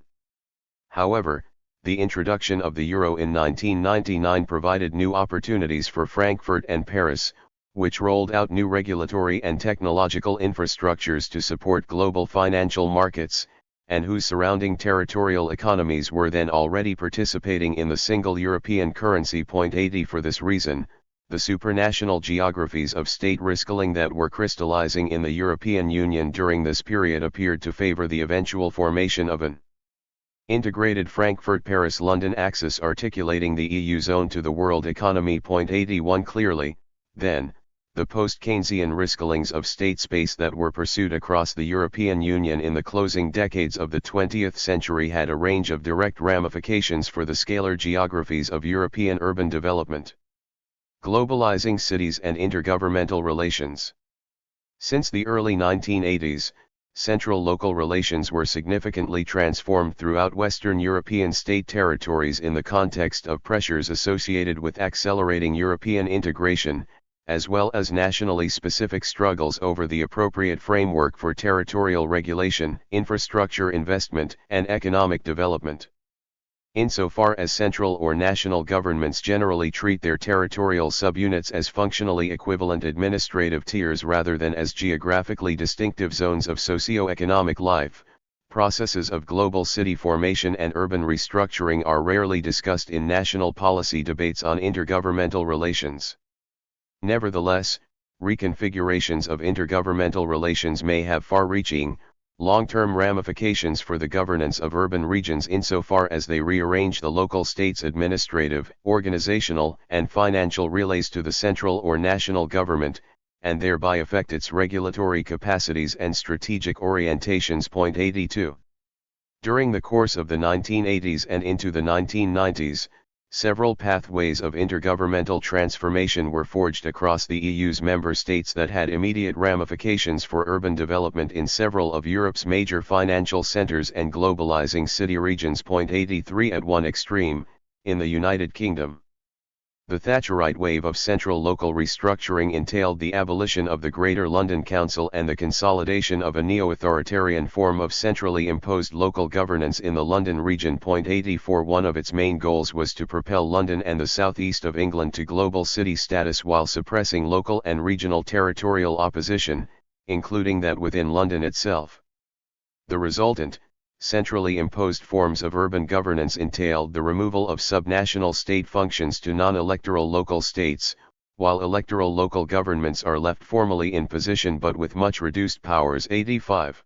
However, the introduction of the euro in 1999 provided new opportunities for Frankfurt and Paris, which rolled out new regulatory and technological infrastructures to support global financial markets, and whose surrounding territorial economies were then already participating in the single European currency. 80 For this reason, the supranational geographies of state risk-killing that were crystallizing in the European Union during this period appeared to favor the eventual formation of an integrated Frankfurt-Paris-London axis articulating the EU zone to the world economy. 81 Clearly, then, the post-Keynesian risk-killings of state space that were pursued across the European Union in the closing decades of the 20th century had a range of direct ramifications for the scalar geographies of European urban development, globalizing cities and intergovernmental relations. Since the early 1980s, central-local relations were significantly transformed throughout Western European state territories in the context of pressures associated with accelerating European integration, as well as nationally specific struggles over the appropriate framework for territorial regulation, infrastructure investment, and economic development. Insofar as central or national governments generally treat their territorial subunits as functionally equivalent administrative tiers rather than as geographically distinctive zones of socio-economic life, processes of global city formation and urban restructuring are rarely discussed in national policy debates on intergovernmental relations. Nevertheless, reconfigurations of intergovernmental relations may have far-reaching, long-term ramifications for the governance of urban regions insofar as they rearrange the local state's administrative, organizational, and financial relays to the central or national government, and thereby affect its regulatory capacities and strategic orientations. 82. During the course of the 1980s and into the 1990s, several pathways of intergovernmental transformation were forged across the EU's member states that had immediate ramifications for urban development in several of Europe's major financial centers and globalizing city regions. 83 At one extreme, in the United Kingdom, the Thatcherite wave of central local restructuring entailed the abolition of the Greater London Council and the consolidation of a neo-authoritarian form of centrally imposed local governance in the London region. 84 One of its main goals was to propel London and the southeast of England to global city status while suppressing local and regional territorial opposition, including that within London itself. The resultant, centrally imposed forms of urban governance entailed the removal of subnational state functions to non-electoral local states, while electoral local governments are left formally in position but with much reduced powers. 85.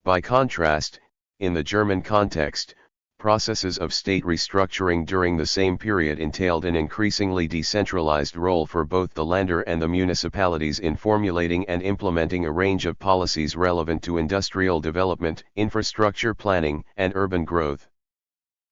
By contrast, in the German context, processes of state restructuring during the same period entailed an increasingly decentralized role for both the Länder and the municipalities in formulating and implementing a range of policies relevant to industrial development, infrastructure planning, and urban growth.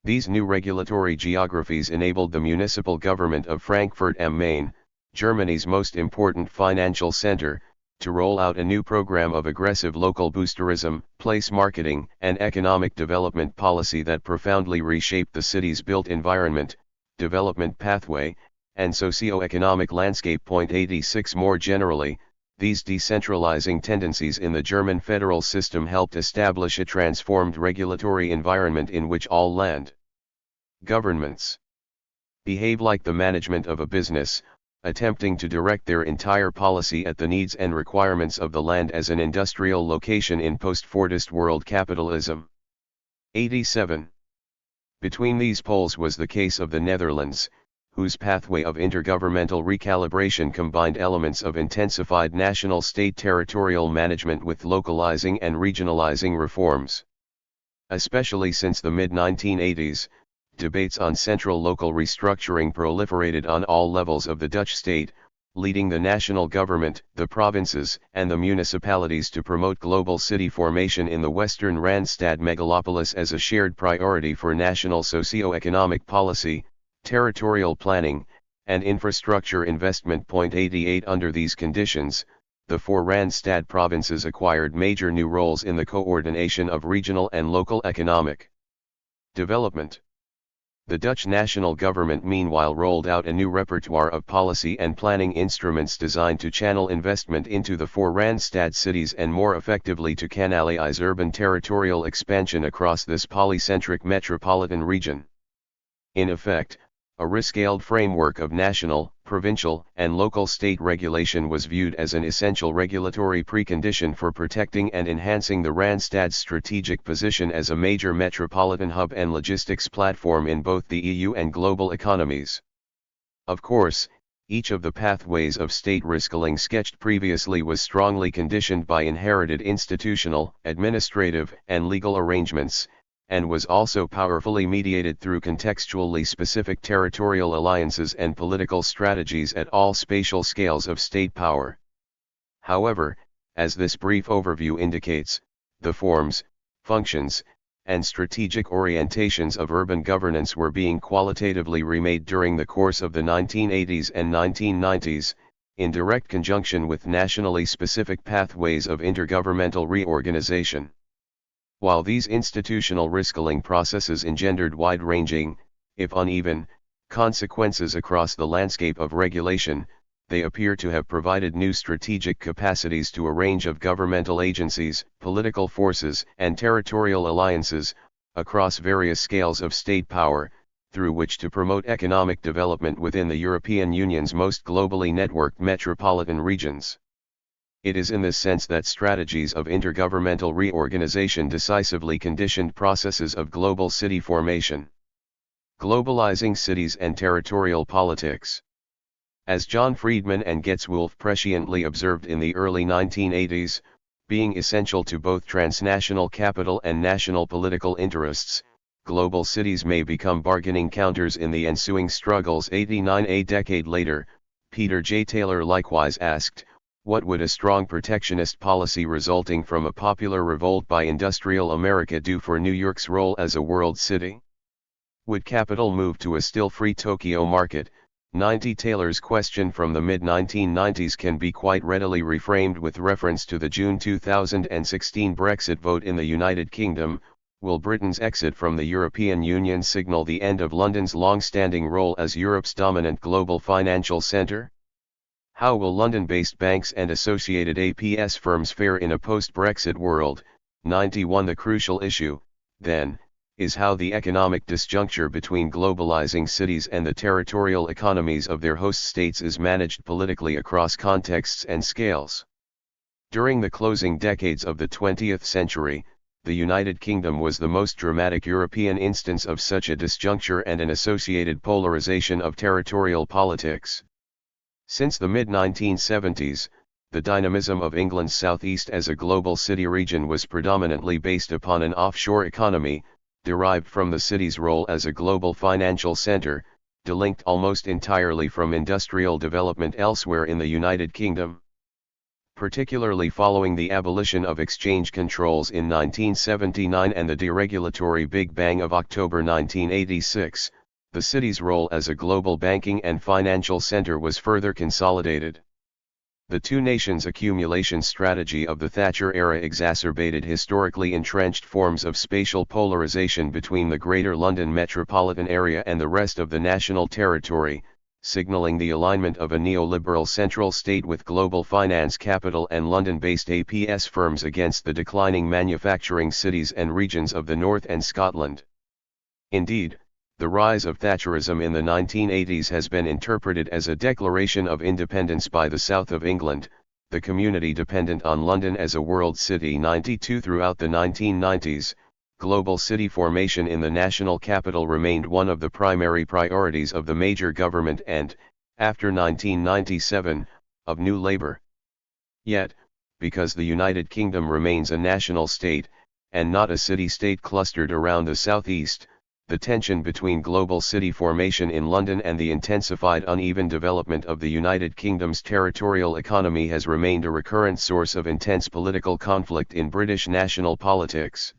These new regulatory geographies enabled the municipal government of Frankfurt am Main, Germany's most important financial center, to roll out a new program of aggressive local boosterism, place marketing, and economic development policy that profoundly reshaped the city's built environment, development pathway, and socio-economic landscape. 86 More generally, these decentralizing tendencies in the German federal system helped establish a transformed regulatory environment in which all land governments behave like the management of a business, attempting to direct their entire policy at the needs and requirements of the land as an industrial location in post-Fordist world capitalism. 87. Between these poles was the case of the Netherlands, whose pathway of intergovernmental recalibration combined elements of intensified national state territorial management with localizing and regionalizing reforms. Especially since the mid-1980s, debates on central local restructuring proliferated on all levels of the Dutch state, leading the national government, the provinces, and the municipalities to promote global city formation in the Western Randstad megalopolis as a shared priority for national socio-economic policy, territorial planning, and infrastructure investment. 88 Under these conditions, the four Randstad provinces acquired major new roles in the coordination of regional and local economic development. The Dutch national government meanwhile rolled out a new repertoire of policy and planning instruments designed to channel investment into the four Randstad cities and more effectively to canalize urban territorial expansion across this polycentric metropolitan region. In effect, a rescaled framework of national, provincial, and local state regulation was viewed as an essential regulatory precondition for protecting and enhancing the Randstad's strategic position as a major metropolitan hub and logistics platform in both the EU and global economies. Of course, each of the pathways of state rescaling sketched previously was strongly conditioned by inherited institutional, administrative, and legal arrangements, and was also powerfully mediated through contextually specific territorial alliances and political strategies at all spatial scales of state power. However, as this brief overview indicates, the forms, functions, and strategic orientations of urban governance were being qualitatively remade during the course of the 1980s and 1990s, in direct conjunction with nationally specific pathways of intergovernmental reorganization. While these institutional rescaling processes engendered wide-ranging, if uneven, consequences across the landscape of regulation, they appear to have provided new strategic capacities to a range of governmental agencies, political forces, and territorial alliances, across various scales of state power, through which to promote economic development within the European Union's most globally networked metropolitan regions. It is in this sense that strategies of intergovernmental reorganization decisively conditioned processes of global city formation. Globalizing cities and territorial politics. As John Friedman and Getzwolf presciently observed in the early 1980s, being essential to both transnational capital and national political interests, global cities may become bargaining counters in the ensuing struggles. 89. A decade later, Peter J. Taylor likewise asked, what would a strong protectionist policy resulting from a popular revolt by industrial America do for New York's role as a world city? Would capital move to a still-free Tokyo market? 90. Taylor's question from the mid-1990s can be quite readily reframed with reference to the June 2016 Brexit vote in the United Kingdom. Will Britain's exit from the European Union signal the end of London's long-standing role as Europe's dominant global financial centre? How will London-based banks and associated APS firms fare in a post-Brexit world? 91. The crucial issue, then, is how the economic disjuncture between globalizing cities and the territorial economies of their host states is managed politically across contexts and scales. During the closing decades of the 20th century, the United Kingdom was the most dramatic European instance of such a disjuncture and an associated polarization of territorial politics. Since the mid-1970s, the dynamism of England's southeast as a global city region was predominantly based upon an offshore economy, derived from the city's role as a global financial center, delinked almost entirely from industrial development elsewhere in the United Kingdom. Particularly following the abolition of exchange controls in 1979 and the deregulatory Big Bang of October 1986, the city's role as a global banking and financial center was further consolidated. The two nations' accumulation strategy of the Thatcher era exacerbated historically entrenched forms of spatial polarization between the Greater London metropolitan area and the rest of the national territory, signaling the alignment of a neoliberal central state with global finance capital and London-based APS firms against the declining manufacturing cities and regions of the North and Scotland. Indeed, the rise of Thatcherism in the 1980s has been interpreted as a declaration of independence by the south of England, the community dependent on London as a world city. 92. Throughout the 1990s, global city formation in the national capital remained one of the primary priorities of the major government and, after 1997, of New Labour. Yet, because the United Kingdom remains a national state, and not a city-state clustered around the southeast, the tension between global city formation in London and the intensified uneven development of the United Kingdom's territorial economy has remained a recurrent source of intense political conflict in British national politics.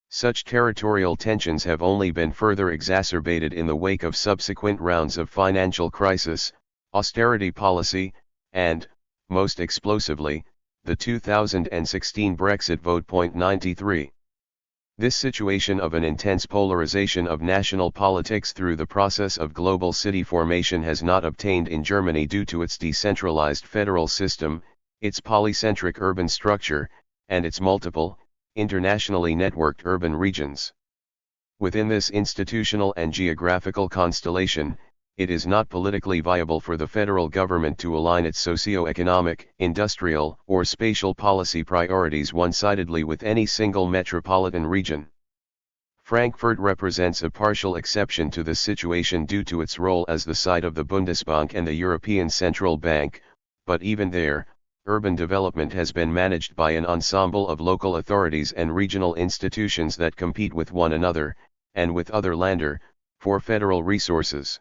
Such territorial tensions have only been further exacerbated in the wake of subsequent rounds of financial crisis, austerity policy, and, most explosively, the 2016 Brexit vote. 93. This situation of an intense polarization of national politics through the process of global city formation has not obtained in Germany due to its decentralized federal system, its polycentric urban structure, and its multiple, internationally networked urban regions. Within this institutional and geographical constellation, it is not politically viable for the federal government to align its socio-economic, industrial, or spatial policy priorities one-sidedly with any single metropolitan region. Frankfurt represents a partial exception to this situation due to its role as the site of the Bundesbank and the European Central Bank, but even there, urban development has been managed by an ensemble of local authorities and regional institutions that compete with one another, and with other Länder, for federal resources.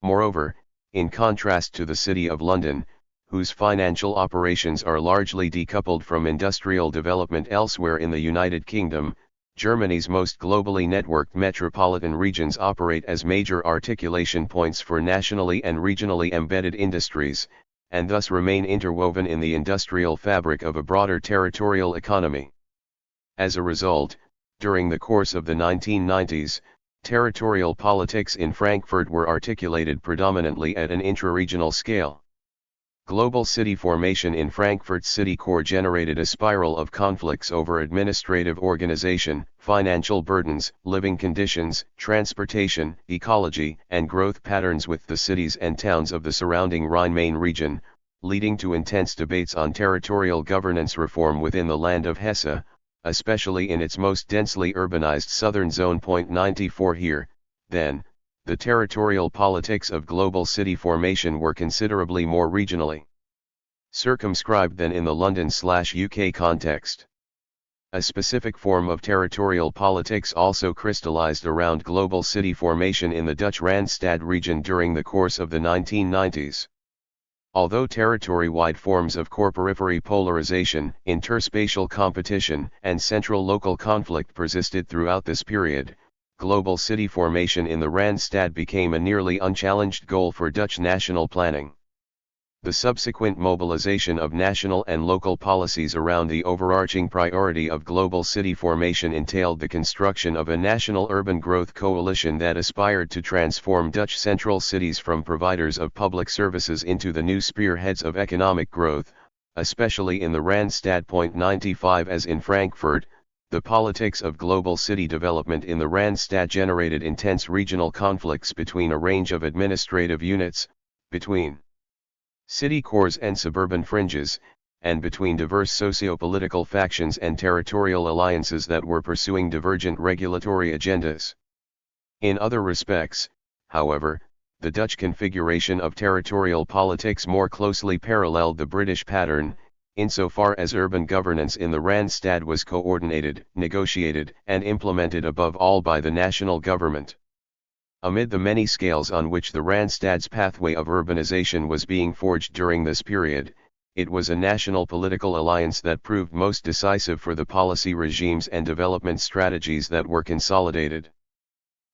Moreover, in contrast to the City of London, whose financial operations are largely decoupled from industrial development elsewhere in the United Kingdom, Germany's most globally networked metropolitan regions operate as major articulation points for nationally and regionally embedded industries, and thus remain interwoven in the industrial fabric of a broader territorial economy. As a result, during the course of the 1990s, territorial politics in Frankfurt were articulated predominantly at an intra-regional scale. Global city formation in Frankfurt's city core generated a spiral of conflicts over administrative organization, financial burdens, living conditions, transportation, ecology, and growth patterns with the cities and towns of the surrounding Rhine-Main region, leading to intense debates on territorial governance reform within the land of Hesse, especially in its most densely urbanized southern zone. 94 Here, then, the territorial politics of global city formation were considerably more regionally circumscribed than in the London/UK context. A specific form of territorial politics also crystallized around global city formation in the Dutch Randstad region during the course of the 1990s. Although territory-wide forms of core-periphery polarization, interspatial competition, and central-local conflict persisted throughout this period, global city formation in the Randstad became a nearly unchallenged goal for Dutch national planning. The subsequent mobilization of national and local policies around the overarching priority of global city formation entailed the construction of a national urban growth coalition that aspired to transform Dutch central cities from providers of public services into the new spearheads of economic growth, especially in the Randstad. 95 As in Frankfurt, the politics of global city development in the Randstad generated intense regional conflicts between a range of administrative units, between city cores and suburban fringes, and between diverse socio-political factions and territorial alliances that were pursuing divergent regulatory agendas. In other respects, however, the Dutch configuration of territorial politics more closely paralleled the British pattern, insofar as urban governance in the Randstad was coordinated, negotiated, and implemented above all by the national government. Amid the many scales on which the Randstad's pathway of urbanization was being forged during this period, it was a national political alliance that proved most decisive for the policy regimes and development strategies that were consolidated.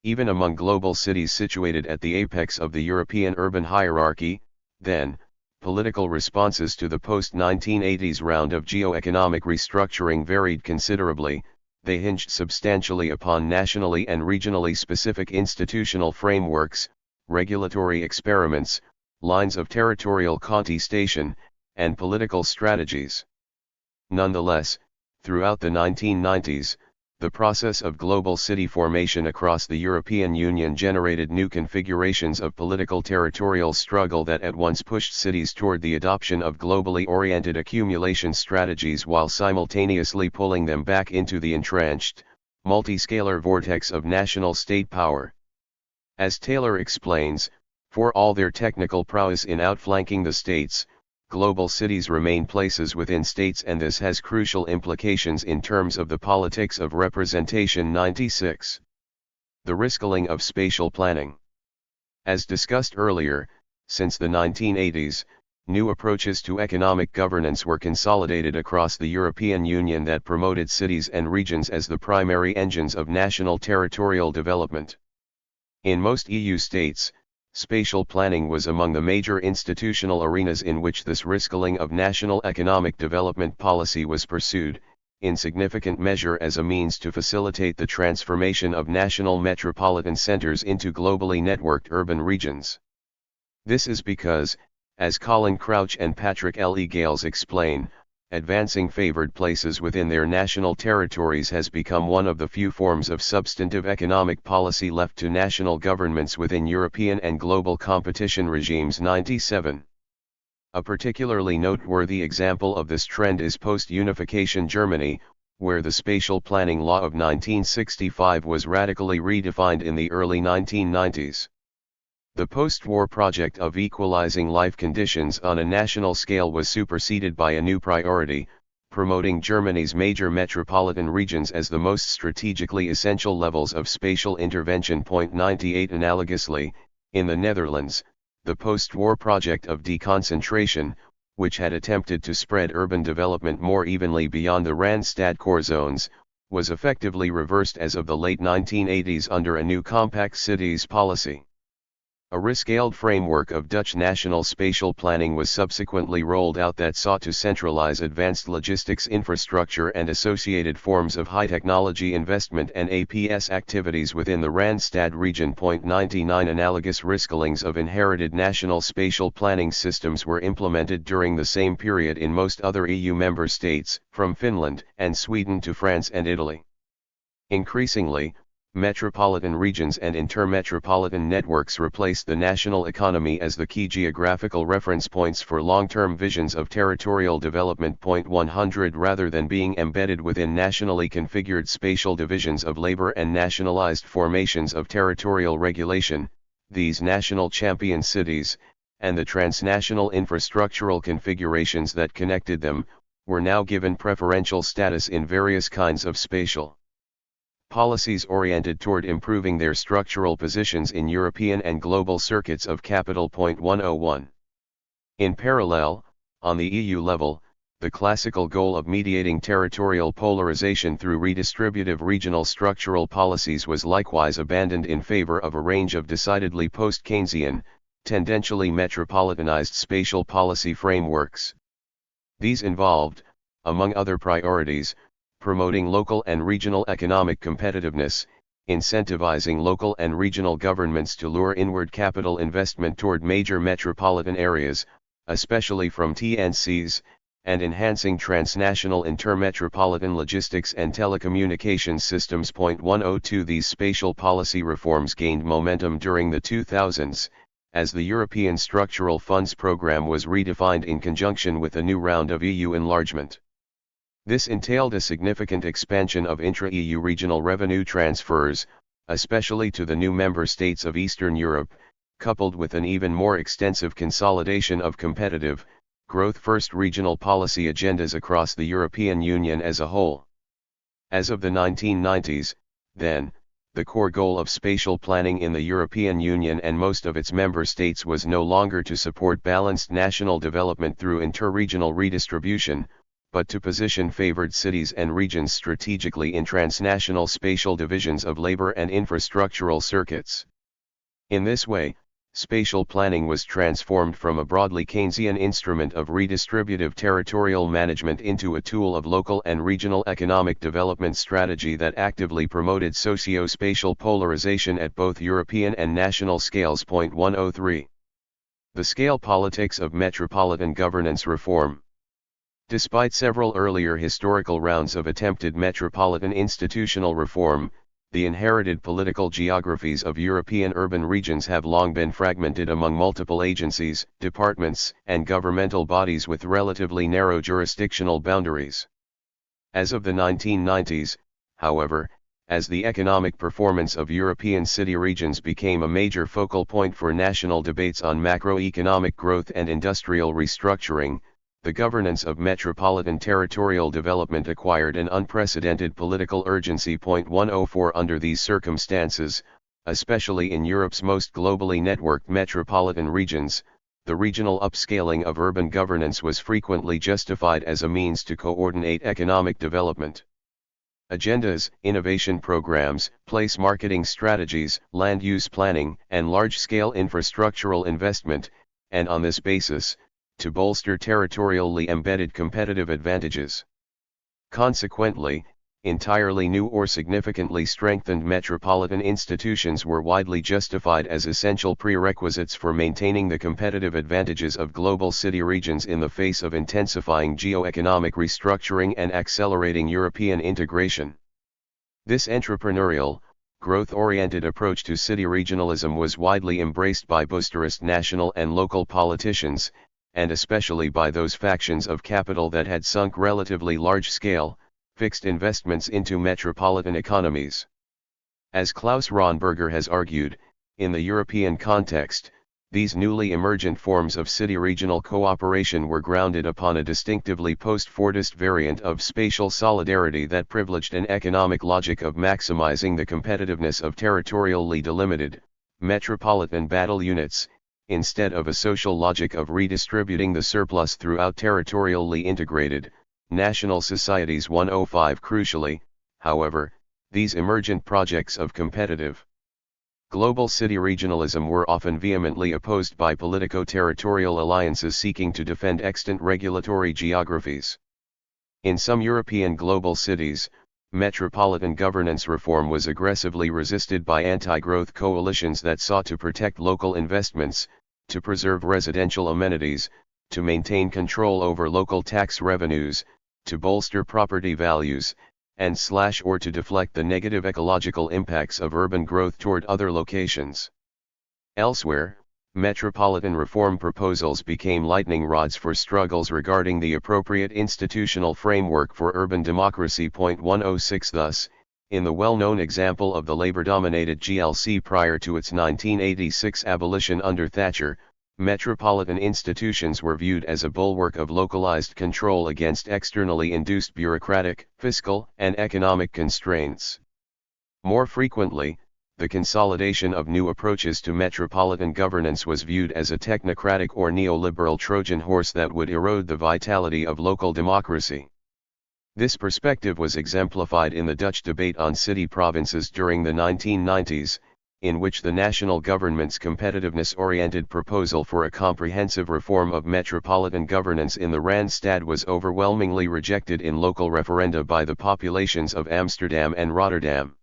Even among global cities situated at the apex of the European urban hierarchy, then, political responses to the post-1980s round of geo-economic restructuring varied considerably. They hinged substantially upon nationally and regionally specific institutional frameworks, regulatory experiments, lines of territorial contestation, and political strategies. Nonetheless, throughout the 1990s, the process of global city formation across the European Union generated new configurations of political territorial struggle that at once pushed cities toward the adoption of globally oriented accumulation strategies while simultaneously pulling them back into the entrenched, multiscalar vortex of national state power. As Taylor explains, for all their technical prowess in outflanking the states, global cities remain places within states, and this has crucial implications in terms of the politics of representation. 96. The reskilling of spatial planning. As discussed earlier, since the 1980s, new approaches to economic governance were consolidated across the European Union that promoted cities and regions as the primary engines of national territorial development. In most EU states, spatial planning was among the major institutional arenas in which this reskilling of national economic development policy was pursued, in significant measure as a means to facilitate the transformation of national metropolitan centers into globally networked urban regions. This is because, as Colin Crouch and Patrick L. E. Gales explain, advancing favored places within their national territories has become one of the few forms of substantive economic policy left to national governments within European and global competition regimes. 97. A particularly noteworthy example of this trend is post-unification Germany, where the spatial planning law of 1965 was radically redefined in the early 1990s. The post-war project of equalizing life conditions on a national scale was superseded by a new priority, promoting Germany's major metropolitan regions as the most strategically essential levels of spatial intervention. 98 Analogously, in the Netherlands, the post-war project of deconcentration, which had attempted to spread urban development more evenly beyond the Randstad core zones, was effectively reversed as of the late 1980s under a new compact cities policy. A rescaled framework of Dutch national spatial planning was subsequently rolled out that sought to centralize advanced logistics infrastructure and associated forms of high-technology investment and APS activities within the Randstad region. 99 Analogous rescalings of inherited national spatial planning systems were implemented during the same period in most other EU member states, from Finland and Sweden to France and Italy. Increasingly, metropolitan regions and intermetropolitan networks replace the national economy as the key geographical reference points for long-term visions of territorial development. 100 Rather than being embedded within nationally configured spatial divisions of labor and nationalized formations of territorial regulation, these national champion cities, and the transnational infrastructural configurations that connected them, were now given preferential status in various kinds of spatial policies oriented toward improving their structural positions in European and global circuits of capital. 101. In parallel, on the EU level, the classical goal of mediating territorial polarization through redistributive regional structural policies was likewise abandoned in favor of a range of decidedly post-Keynesian, tendentially metropolitanized spatial policy frameworks. These involved, among other priorities, promoting local and regional economic competitiveness, incentivizing local and regional governments to lure inward capital investment toward major metropolitan areas, especially from TNCs, and enhancing transnational intermetropolitan logistics and telecommunications systems. 102 These spatial policy reforms gained momentum during the 2000s, as the European Structural Funds program was redefined in conjunction with a new round of EU enlargement. This entailed a significant expansion of intra-EU regional revenue transfers, especially to the new member states of Eastern Europe, coupled with an even more extensive consolidation of competitive, growth-first regional policy agendas across the European Union as a whole. As of the 1990s, then, the core goal of spatial planning in the European Union and most of its member states was no longer to support balanced national development through inter-regional redistribution, but to position favored cities and regions strategically in transnational spatial divisions of labor and infrastructural circuits. In this way, spatial planning was transformed from a broadly Keynesian instrument of redistributive territorial management into a tool of local and regional economic development strategy that actively promoted socio-spatial polarization at both European and national scales. 103. The scale politics of metropolitan governance reform. Despite several earlier historical rounds of attempted metropolitan institutional reform, the inherited political geographies of European urban regions have long been fragmented among multiple agencies, departments, and governmental bodies with relatively narrow jurisdictional boundaries. As of the 1990s, however, as the economic performance of European city regions became a major focal point for national debates on macroeconomic growth and industrial restructuring, the governance of metropolitan territorial development acquired an unprecedented political urgency. 104 Under these circumstances, especially in Europe's most globally networked metropolitan regions, the regional upscaling of urban governance was frequently justified as a means to coordinate economic development. Agendas, innovation programs, place marketing strategies, land use planning, and large-scale infrastructural investment, and on this basis, to bolster territorially embedded competitive advantages. Consequently, entirely new or significantly strengthened metropolitan institutions were widely justified as essential prerequisites for maintaining the competitive advantages of global city regions in the face of intensifying geo-economic restructuring and accelerating European integration. This entrepreneurial, growth-oriented approach to city regionalism was widely embraced by boosterist national and local politicians, and especially by those factions of capital that had sunk relatively large-scale, fixed investments into metropolitan economies. As Klaus Ronberger has argued, in the European context, these newly emergent forms of city-regional cooperation were grounded upon a distinctively post-Fordist variant of spatial solidarity that privileged an economic logic of maximizing the competitiveness of territorially delimited, metropolitan battle units, instead of a social logic of redistributing the surplus throughout territorially integrated, national societies. 105 Crucially, however, these emergent projects of competitive global city regionalism were often vehemently opposed by politico-territorial alliances seeking to defend extant regulatory geographies. In some European global cities, metropolitan governance reform was aggressively resisted by anti-growth coalitions that sought to protect local investments, to preserve residential amenities, to maintain control over local tax revenues, to bolster property values, and or to deflect the negative ecological impacts of urban growth toward other locations. Elsewhere, metropolitan reform proposals became lightning rods for struggles regarding the appropriate institutional framework for urban democracy. 106 Thus, in the well-known example of the labor-dominated GLC prior to its 1986 abolition under Thatcher, metropolitan institutions were viewed as a bulwark of localized control against externally induced bureaucratic, fiscal, and economic constraints. More frequently, the consolidation of new approaches to metropolitan governance was viewed as a technocratic or neoliberal Trojan horse that would erode the vitality of local democracy. This perspective was exemplified in the Dutch debate on city-provinces during the 1990s, in which the national government's competitiveness-oriented proposal for a comprehensive reform of metropolitan governance in the Randstad was overwhelmingly rejected in local referenda by the populations of Amsterdam and Rotterdam.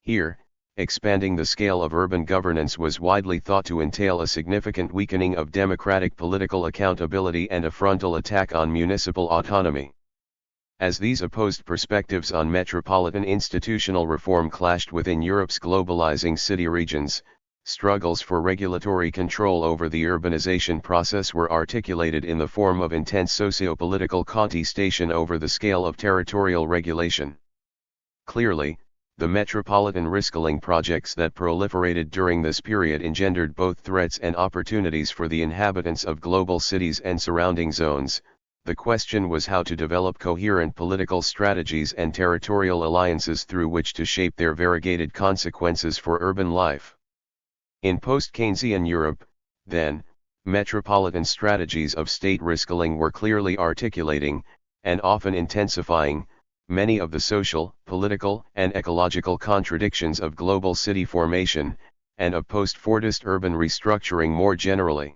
Here, expanding the scale of urban governance was widely thought to entail a significant weakening of democratic political accountability and a frontal attack on municipal autonomy. As these opposed perspectives on metropolitan institutional reform clashed within Europe's globalizing city regions, struggles for regulatory control over the urbanization process were articulated in the form of intense socio-political contestation over the scale of territorial regulation. Clearly, the metropolitan rescaling projects that proliferated during this period engendered both threats and opportunities for the inhabitants of global cities and surrounding zones. The question was how to develop coherent political strategies and territorial alliances through which to shape their variegated consequences for urban life. In post-Keynesian Europe, then, metropolitan strategies of state rescaling were clearly articulating, and often intensifying, many of the social, political, and ecological contradictions of global city formation, and of post-Fordist urban restructuring more generally.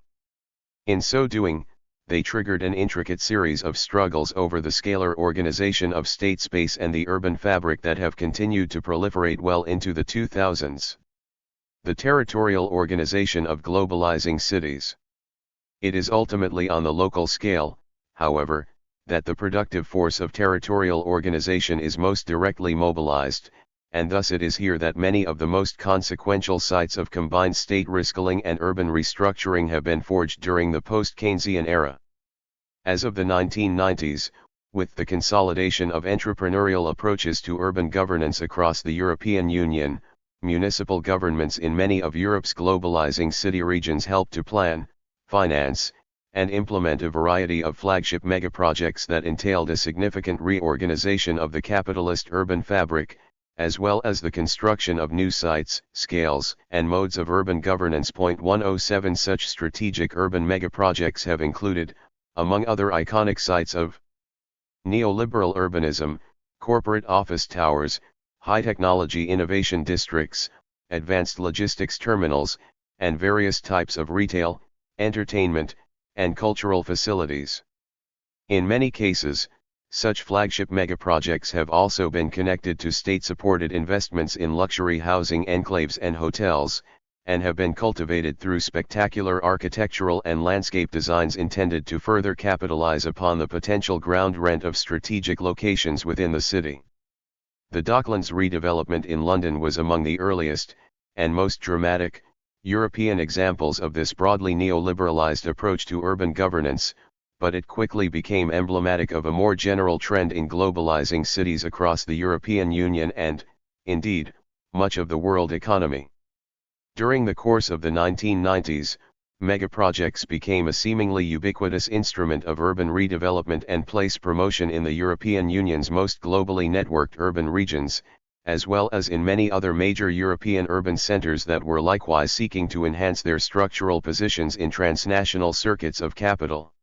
In so doing, they triggered an intricate series of struggles over the scalar organization of state space and the urban fabric that have continued to proliferate well into the 2000s. The territorial organization of globalizing cities. It is ultimately on the local scale, however, that the productive force of territorial organization is most directly mobilized, and thus it is here that many of the most consequential sites of combined state rescaling and urban restructuring have been forged during the post-Keynesian era. As of the 1990s, with the consolidation of entrepreneurial approaches to urban governance across the European Union, municipal governments in many of Europe's globalizing city regions helped to plan, finance, and implement a variety of flagship megaprojects that entailed a significant reorganization of the capitalist urban fabric, as well as the construction of new sites, scales, and modes of urban governance. 107 Such strategic urban megaprojects have included, among other iconic sites of neoliberal urbanism, corporate office towers, high-technology innovation districts, advanced logistics terminals, and various types of retail, entertainment, and cultural facilities. In many cases, Such flagship megaprojects have also been connected to state-supported investments in luxury housing enclaves and hotels, and have been cultivated through spectacular architectural and landscape designs intended to further capitalize upon the potential ground rent of strategic locations within the city. The Docklands redevelopment in London was among the earliest, and most dramatic, European examples of this broadly neoliberalized approach to urban governance, but it quickly became emblematic of a more general trend in globalizing cities across the European Union and, indeed, much of the world economy. During the course of the 1990s, megaprojects became a seemingly ubiquitous instrument of urban redevelopment and place promotion in the European Union's most globally networked urban regions, as well as in many other major European urban centers that were likewise seeking to enhance their structural positions in transnational circuits of capital.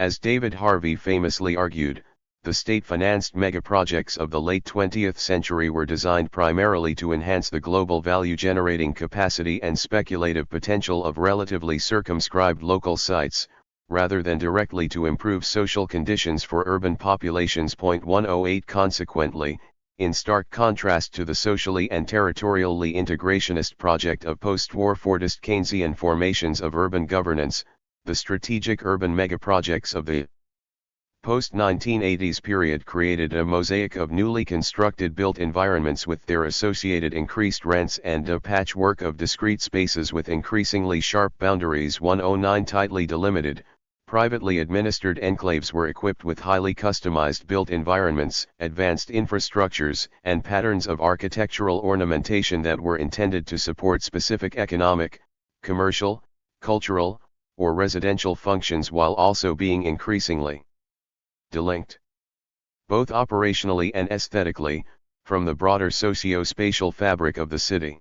As David Harvey famously argued, the state-financed megaprojects of the late 20th century were designed primarily to enhance the global value-generating capacity and speculative potential of relatively circumscribed local sites, rather than directly to improve social conditions for urban populations. 108 Consequently, in stark contrast to the socially and territorially integrationist project of post-war Fordist Keynesian formations of urban governance, the strategic urban megaprojects of the post-1980s period created a mosaic of newly constructed built environments with their associated increased rents and a patchwork of discrete spaces with increasingly sharp boundaries. 109 Tightly delimited, privately administered enclaves were equipped with highly customized built environments, advanced infrastructures, and patterns of architectural ornamentation that were intended to support specific economic, commercial, cultural, or residential functions while also being increasingly delinked, both operationally and aesthetically, from the broader socio-spatial fabric of the city.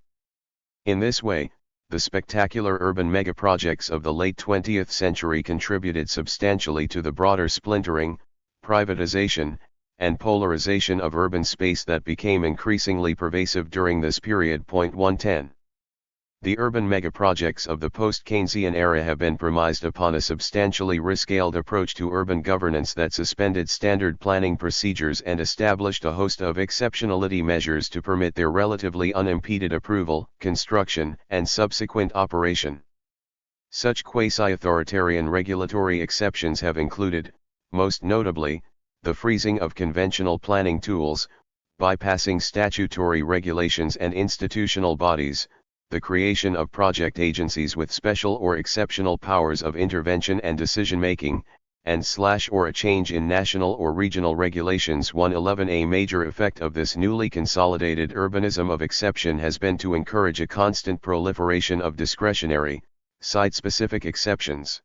In this way, the spectacular urban megaprojects of the late 20th century contributed substantially to the broader splintering, privatization, and polarization of urban space that became increasingly pervasive during this period. 110. The urban megaprojects of the post-Keynesian era have been premised upon a substantially rescaled approach to urban governance that suspended standard planning procedures and established a host of exceptionality measures to permit their relatively unimpeded approval, construction, and subsequent operation. Such quasi-authoritarian regulatory exceptions have included, most notably, the freezing of conventional planning tools, bypassing statutory regulations and institutional bodies, the creation of project agencies with special or exceptional powers of intervention and decision-making, and/or a change in national or regional regulations. 111 A major effect of this newly consolidated urbanism of exception has been to encourage a constant proliferation of discretionary, site-specific exceptions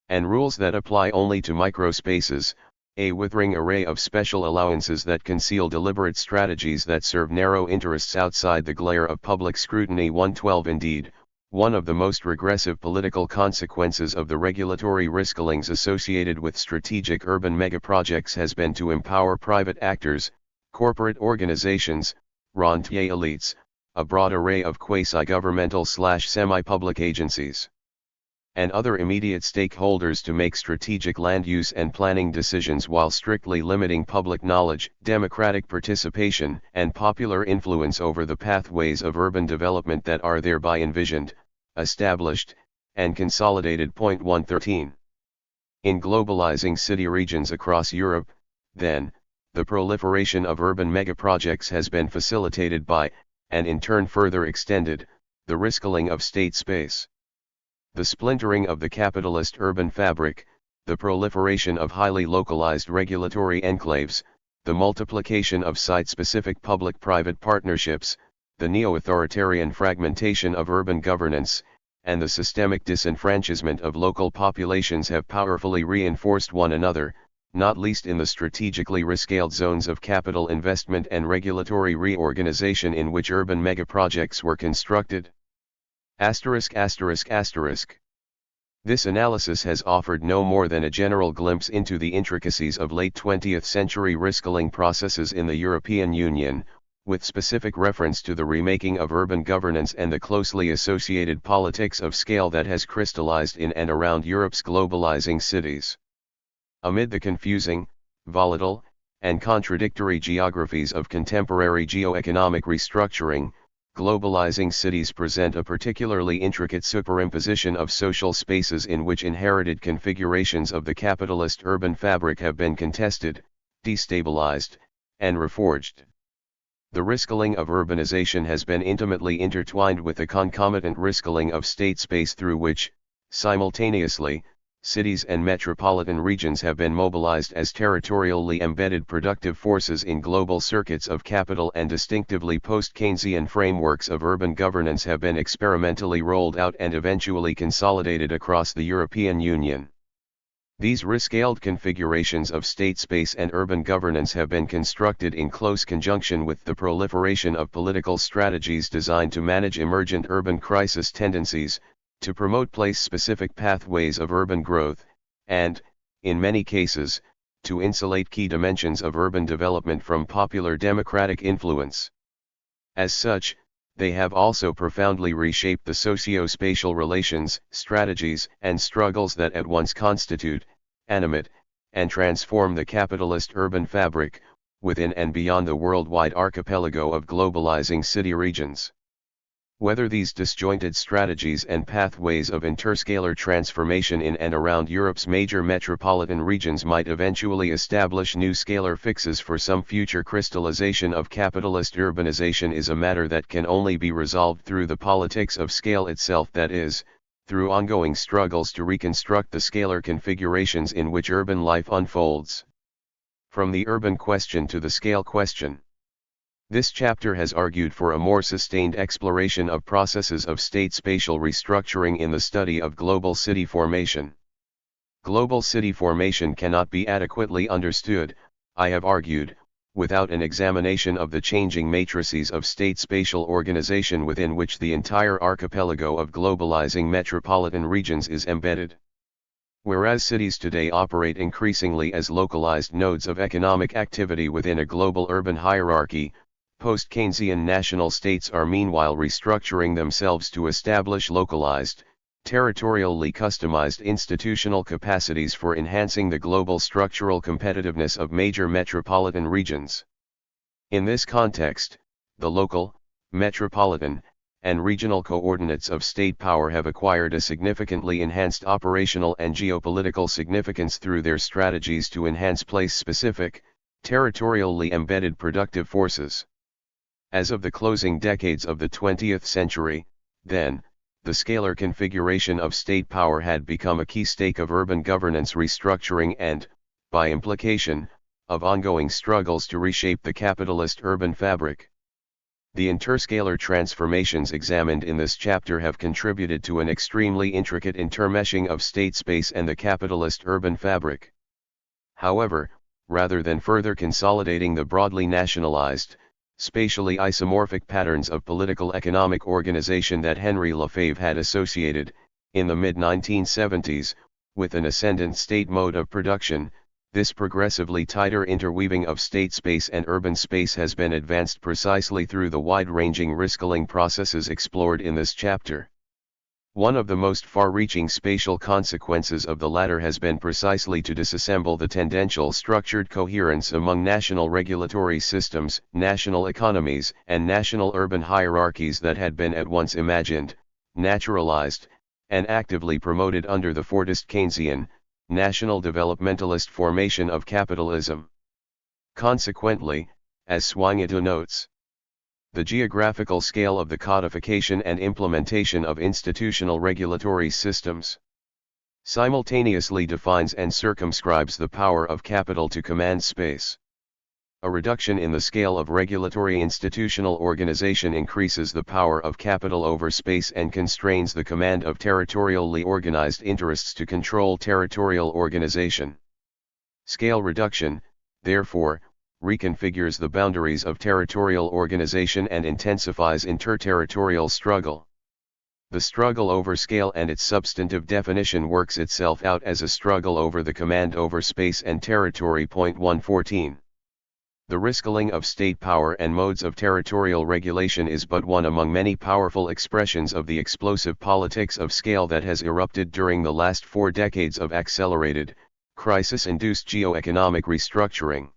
and rules that apply only to microspaces, a withering array of special allowances that conceal deliberate strategies that serve narrow interests outside the glare of public scrutiny. 112 Indeed, one of the most regressive political consequences of the regulatory risklings associated with strategic urban megaprojects has been to empower private actors, corporate organizations, rentier elites, a broad array of quasi-governmental/semi-public agencies, and other immediate stakeholders to make strategic land use and planning decisions while strictly limiting public knowledge, democratic participation, and popular influence over the pathways of urban development that are thereby envisioned, established, and consolidated. 113. In globalizing city regions across Europe, then, the proliferation of urban megaprojects has been facilitated by, and in turn further extended, the riskling of state space. The splintering of the capitalist urban fabric, the proliferation of highly localized regulatory enclaves, the multiplication of site-specific public-private partnerships, the neo-authoritarian fragmentation of urban governance, and the systemic disenfranchisement of local populations have powerfully reinforced one another, not least in the strategically rescaled zones of capital investment and regulatory reorganization in which urban megaprojects were constructed. This analysis has offered no more than a general glimpse into the intricacies of late 20th century riskling processes in the European Union, with specific reference to the remaking of urban governance and the closely associated politics of scale that has crystallized in and around Europe's globalizing cities. Amid the confusing, volatile, and contradictory geographies of contemporary geo-economic restructuring, globalizing cities present a particularly intricate superimposition of social spaces in which inherited configurations of the capitalist urban fabric have been contested, destabilized, and reforged. The riscaling of urbanization has been intimately intertwined with the concomitant riscaling of state space through which, simultaneously, cities and metropolitan regions have been mobilized as territorially embedded productive forces in global circuits of capital, and distinctively post-Keynesian frameworks of urban governance have been experimentally rolled out and eventually consolidated across the European Union. These rescaled configurations of state space and urban governance have been constructed in close conjunction with the proliferation of political strategies designed to manage emergent urban crisis tendencies, to promote place-specific pathways of urban growth, and, in many cases, to insulate key dimensions of urban development from popular democratic influence. As such, they have also profoundly reshaped the socio-spatial relations, strategies, and struggles that at once constitute, animate, and transform the capitalist urban fabric, within and beyond the worldwide archipelago of globalizing city regions. Whether these disjointed strategies and pathways of interscalar transformation in and around Europe's major metropolitan regions might eventually establish new scalar fixes for some future crystallization of capitalist urbanization is a matter that can only be resolved through the politics of scale itself, that is, through ongoing struggles to reconstruct the scalar configurations in which urban life unfolds. From the urban question to the scale question. This chapter has argued for a more sustained exploration of processes of state-spatial restructuring in the study of global city formation. Global city formation cannot be adequately understood, I have argued, without an examination of the changing matrices of state-spatial organization within which the entire archipelago of globalizing metropolitan regions is embedded. Whereas cities today operate increasingly as localized nodes of economic activity within a global urban hierarchy, post-Keynesian national states are meanwhile restructuring themselves to establish localized, territorially customized institutional capacities for enhancing the global structural competitiveness of major metropolitan regions. In this context, the local, metropolitan, and regional coordinates of state power have acquired a significantly enhanced operational and geopolitical significance through their strategies to enhance place-specific, territorially embedded productive forces. As of the closing decades of the 20th century, then, the scalar configuration of state power had become a key stake of urban governance restructuring and, by implication, of ongoing struggles to reshape the capitalist urban fabric. The interscalar transformations examined in this chapter have contributed to an extremely intricate intermeshing of state space and the capitalist urban fabric. However, rather than further consolidating the broadly nationalized, spatially isomorphic patterns of political economic organization that Henry Lefebvre had associated, in the mid-1970s, with an ascendant state mode of production, this progressively tighter interweaving of state space and urban space has been advanced precisely through the wide-ranging riscaling processes explored in this chapter. One of the most far-reaching spatial consequences of the latter has been precisely to disassemble the tendential structured coherence among national regulatory systems, national economies, and national urban hierarchies that had been at once imagined, naturalized, and actively promoted under the Fordist Keynesian, national developmentalist formation of capitalism. Consequently, as Swangita notes, the geographical scale of the codification and implementation of institutional regulatory systems simultaneously defines and circumscribes the power of capital to command space. A reduction in the scale of regulatory institutional organization increases the power of capital over space and constrains the command of territorially organized interests to control territorial organization. Scale reduction, therefore, reconfigures the boundaries of territorial organization and intensifies interterritorial struggle. The struggle over scale and its substantive definition works itself out as a struggle over the command over space and territory. 114. The riscaling of state power and modes of territorial regulation is but one among many powerful expressions of the explosive politics of scale that has erupted during the last 4 decades of accelerated, crisis-induced geo-economic restructuring.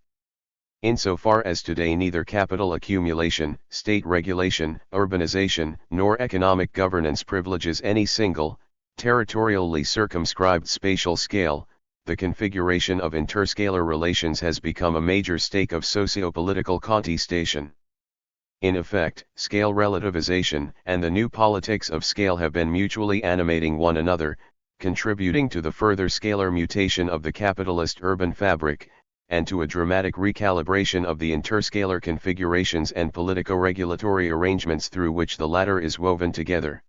Insofar as today neither capital accumulation, state regulation, urbanization, nor economic governance privileges any single, territorially circumscribed spatial scale, the configuration of interscalar relations has become a major stake of socio-political contestation. In effect, scale relativization and the new politics of scale have been mutually animating one another, contributing to the further scalar mutation of the capitalist urban fabric, and to a dramatic recalibration of the interscalar configurations and politico-regulatory arrangements through which the latter is woven together.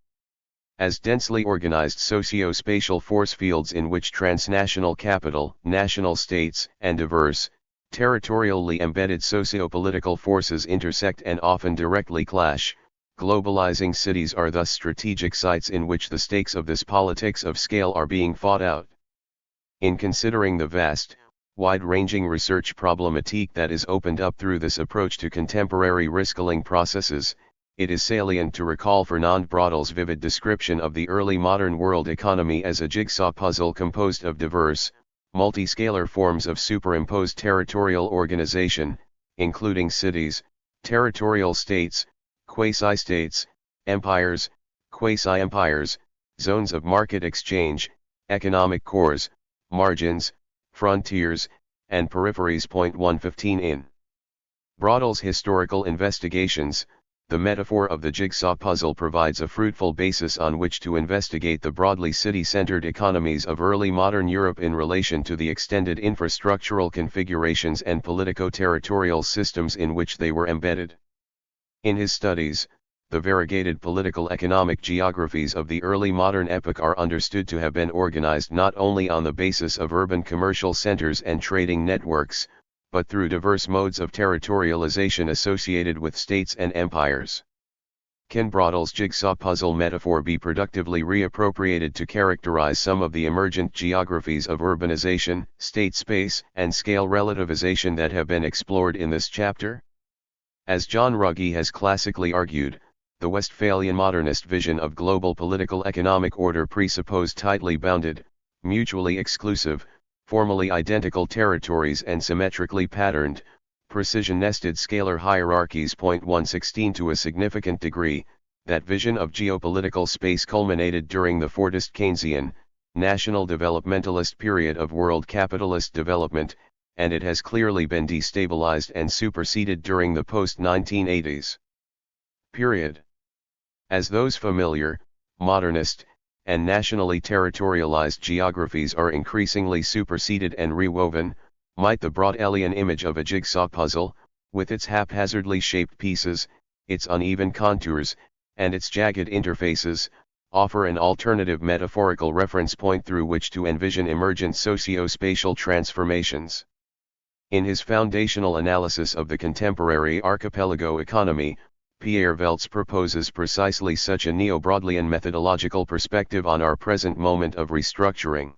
As densely organized socio-spatial force fields in which transnational capital, national states, and diverse, territorially embedded socio-political forces intersect and often directly clash, globalizing cities are thus strategic sites in which the stakes of this politics of scale are being fought out. In considering the vast, wide-ranging research problematique that is opened up through this approach to contemporary risking processes, it is salient to recall Fernand Braudel's vivid description of the early modern world economy as a jigsaw puzzle composed of diverse, multiscalar forms of superimposed territorial organization, including cities, territorial states, quasi-states, empires, quasi-empires, zones of market exchange, economic cores, margins, frontiers, and peripheries. 115 In Braudel's historical investigations, the metaphor of the jigsaw puzzle provides a fruitful basis on which to investigate the broadly city-centered economies of early modern Europe in relation to the extended infrastructural configurations and politico-territorial systems in which they were embedded. In his studies, the variegated political economic geographies of the early modern epoch are understood to have been organized not only on the basis of urban commercial centers and trading networks, but through diverse modes of territorialization associated with states and empires. Can Braudel's jigsaw puzzle metaphor be productively reappropriated to characterize some of the emergent geographies of urbanization, state space, and scale relativization that have been explored in this chapter? As John Ruggie has classically argued, the Westphalian modernist vision of global political economic order presupposed tightly bounded, mutually exclusive, formally identical territories and symmetrically patterned, precision-nested scalar hierarchies. 116 To a significant degree, that vision of geopolitical space culminated during the Fordist Keynesian, national developmentalist period of world capitalist development, and it has clearly been destabilized and superseded during the post-1980s period. As those familiar, modernist, and nationally territorialized geographies are increasingly superseded and rewoven, might the Braudelian image of a jigsaw puzzle, with its haphazardly shaped pieces, its uneven contours, and its jagged interfaces, offer an alternative metaphorical reference point through which to envision emergent socio-spatial transformations. In his foundational analysis of the contemporary archipelago economy, Pierre Veltz proposes precisely such a neo-Braudelian methodological perspective on our present moment of restructuring.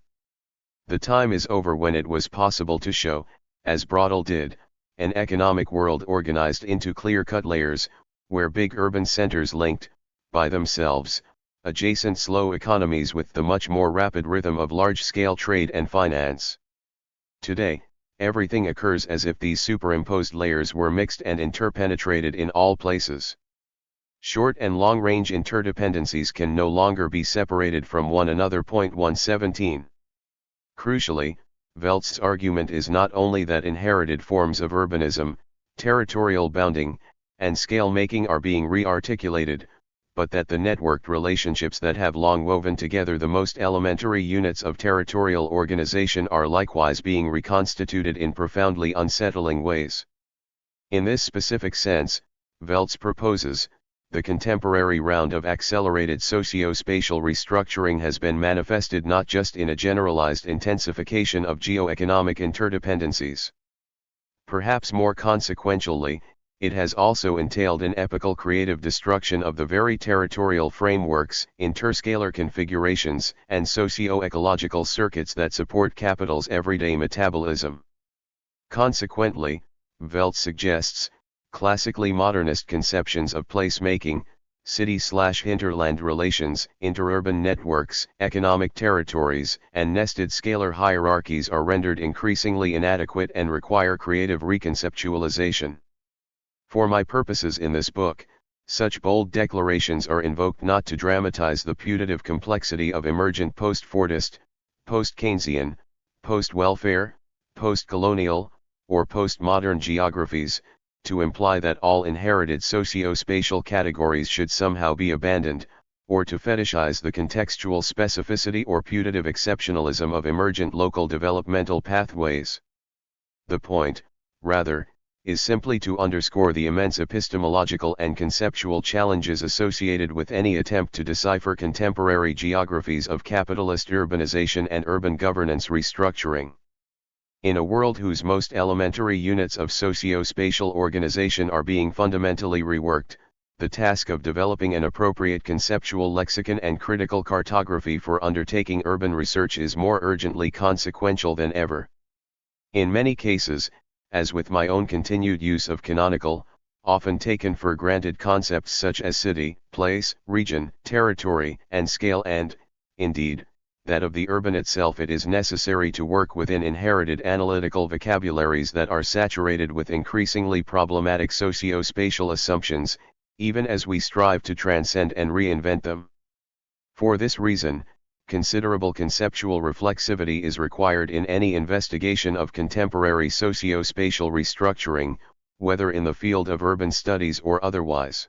The time is over when it was possible to show, as Braudel did, an economic world organized into clear-cut layers, where big urban centers linked, by themselves, adjacent slow economies with the much more rapid rhythm of large-scale trade and finance. Today, everything occurs as if these superimposed layers were mixed and interpenetrated in all places. Short and long-range interdependencies can no longer be separated from one another. 117. Crucially, Veltz's argument is not only that inherited forms of urbanism, territorial bounding, and scale-making are being re-articulated, but that the networked relationships that have long woven together the most elementary units of territorial organization are likewise being reconstituted in profoundly unsettling ways. In this specific sense, Veltz proposes, the contemporary round of accelerated socio-spatial restructuring has been manifested not just in a generalized intensification of geo-economic interdependencies. Perhaps more consequentially, it has also entailed an epochal creative destruction of the very territorial frameworks, interscalar configurations, and socio-ecological circuits that support capital's everyday metabolism. Consequently, Veltz suggests, classically modernist conceptions of placemaking, city/hinterland relations, interurban networks, economic territories, and nested scalar hierarchies are rendered increasingly inadequate and require creative reconceptualization. For my purposes in this book, such bold declarations are invoked not to dramatize the putative complexity of emergent post-Fordist, post-Keynesian, post-welfare, post-colonial, or post-modern geographies, to imply that all inherited socio-spatial categories should somehow be abandoned, or to fetishize the contextual specificity or putative exceptionalism of emergent local developmental pathways. The point, rather, is simply to underscore the immense epistemological and conceptual challenges associated with any attempt to decipher contemporary geographies of capitalist urbanization and urban governance restructuring. In a world whose most elementary units of socio-spatial organization are being fundamentally reworked, the task of developing an appropriate conceptual lexicon and critical cartography for undertaking urban research is more urgently consequential than ever. In many cases, as with my own continued use of canonical, often taken for granted concepts such as city, place, region, territory, and scale and, indeed, that of the urban itself, it is necessary to work within inherited analytical vocabularies that are saturated with increasingly problematic socio-spatial assumptions, even as we strive to transcend and reinvent them. For this reason, considerable conceptual reflexivity is required in any investigation of contemporary socio-spatial restructuring, whether in the field of urban studies or otherwise.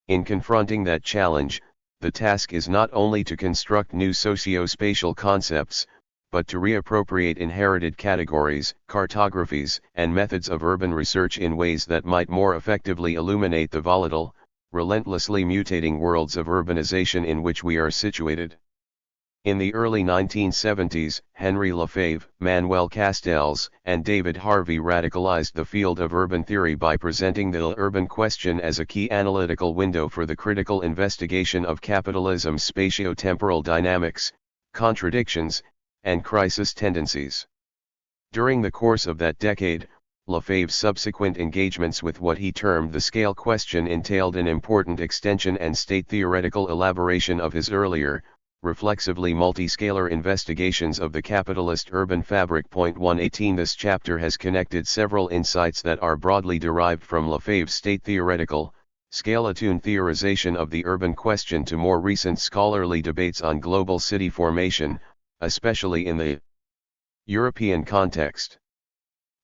In confronting that challenge, the task is not only to construct new socio-spatial concepts, but to reappropriate inherited categories, cartographies, and methods of urban research in ways that might more effectively illuminate the volatile, relentlessly mutating worlds of urbanization in which we are situated. In the early 1970s, Henry Lefebvre, Manuel Castells, and David Harvey radicalized the field of urban theory by presenting the urban question as a key analytical window for the critical investigation of capitalism's spatio-temporal dynamics, contradictions, and crisis tendencies. During the course of that decade, Lefebvre's subsequent engagements with what he termed the scale question entailed an important extension and state-theoretical elaboration of his earlier, reflexively multiscalar investigations of the capitalist urban fabric. 118 This chapter has connected several insights that are broadly derived from Lefebvre's state-theoretical, scale-attuned theorization of the urban question to more recent scholarly debates on global city formation, especially in the European context.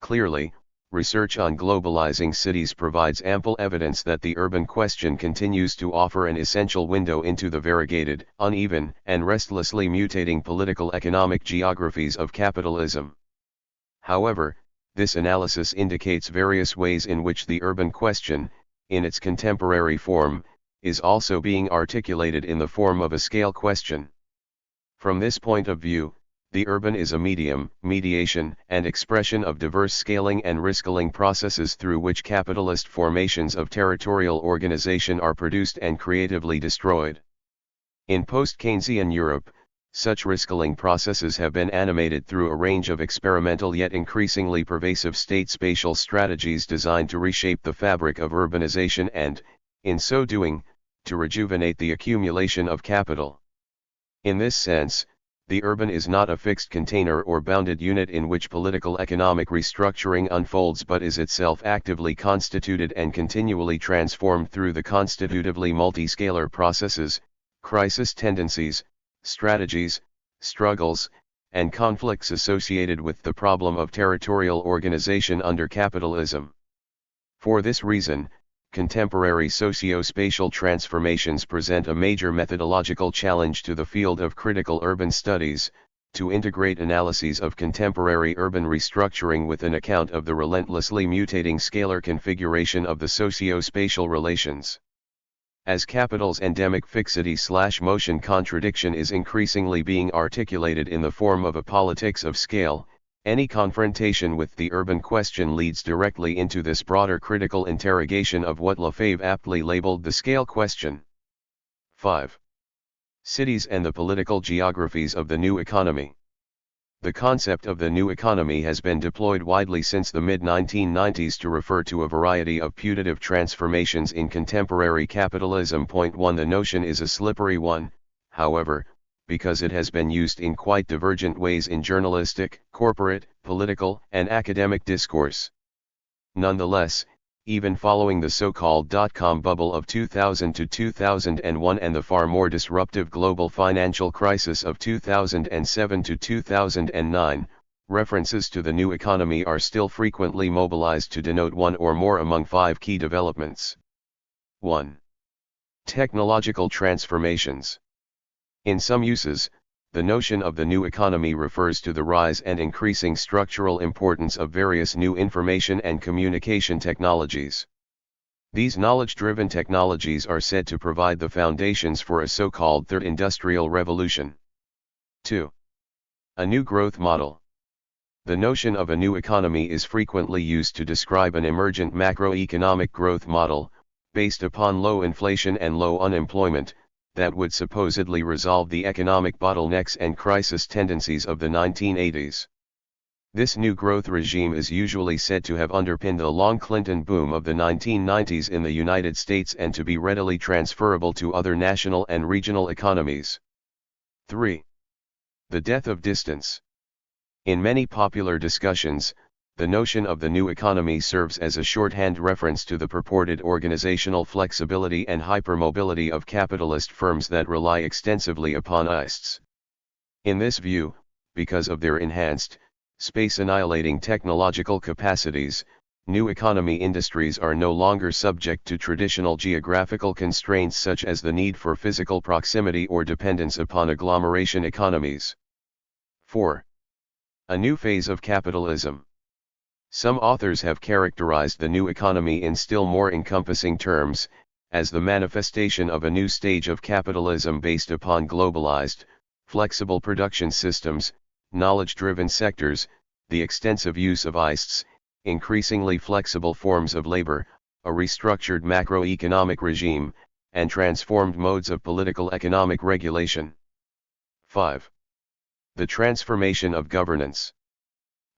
Clearly, research on globalizing cities provides ample evidence that the urban question continues to offer an essential window into the variegated, uneven, and restlessly mutating political-economic geographies of capitalism. However, this analysis indicates various ways in which the urban question, in its contemporary form, is also being articulated in the form of a scale question. From this point of view, the urban is a medium, mediation, and expression of diverse scaling and rescaling processes through which capitalist formations of territorial organization are produced and creatively destroyed. In post-Keynesian Europe, such rescaling processes have been animated through a range of experimental yet increasingly pervasive state-spatial strategies designed to reshape the fabric of urbanization and, in so doing, to rejuvenate the accumulation of capital. In this sense, the urban is not a fixed container or bounded unit in which political economic restructuring unfolds, but is itself actively constituted and continually transformed through the constitutively multiscalar processes, crisis tendencies, strategies, struggles, and conflicts associated with the problem of territorial organization under capitalism. For this reason, contemporary socio-spatial transformations present a major methodological challenge to the field of critical urban studies, to integrate analyses of contemporary urban restructuring with an account of the relentlessly mutating scalar configuration of the socio-spatial relations. As capital's endemic fixity/motion contradiction is increasingly being articulated in the form of a politics of scale, any confrontation with the urban question leads directly into this broader critical interrogation of what Lefebvre aptly labeled the scale question. 5. Cities and the political geographies of the new economy. The concept of the new economy has been deployed widely since the mid-1990s to refer to a variety of putative transformations in contemporary capitalism. Point 1. The notion is a slippery one, however, because it has been used in quite divergent ways in journalistic, corporate, political, and academic discourse. Nonetheless, even following the so-called dot-com bubble of 2000 to 2001 and the far more disruptive global financial crisis of 2007 to 2009, references to the new economy are still frequently mobilized to denote one or more among 5 key developments. 1. Technological transformations. In some uses, the notion of the new economy refers to the rise and increasing structural importance of various new information and communication technologies. These knowledge-driven technologies are said to provide the foundations for a so-called third industrial revolution. 2. A new growth model. The notion of a new economy is frequently used to describe an emergent macroeconomic growth model, based upon low inflation and low unemployment, that would supposedly resolve the economic bottlenecks and crisis tendencies of the 1980s. This new growth regime is usually said to have underpinned the long Clinton boom of the 1990s in the United States and to be readily transferable to other national and regional economies. 3. The death of distance. In many popular discussions, the notion of the new economy serves as a shorthand reference to the purported organizational flexibility and hypermobility of capitalist firms that rely extensively upon ISTs. In this view, because of their enhanced, space-annihilating technological capacities, new economy industries are no longer subject to traditional geographical constraints such as the need for physical proximity or dependence upon agglomeration economies. 4. A new phase of capitalism. Some authors have characterized the new economy in still more encompassing terms, as the manifestation of a new stage of capitalism based upon globalized, flexible production systems, knowledge-driven sectors, the extensive use of ISTs, increasingly flexible forms of labor, a restructured macroeconomic regime, and transformed modes of political economic regulation. 5. The transformation of governance.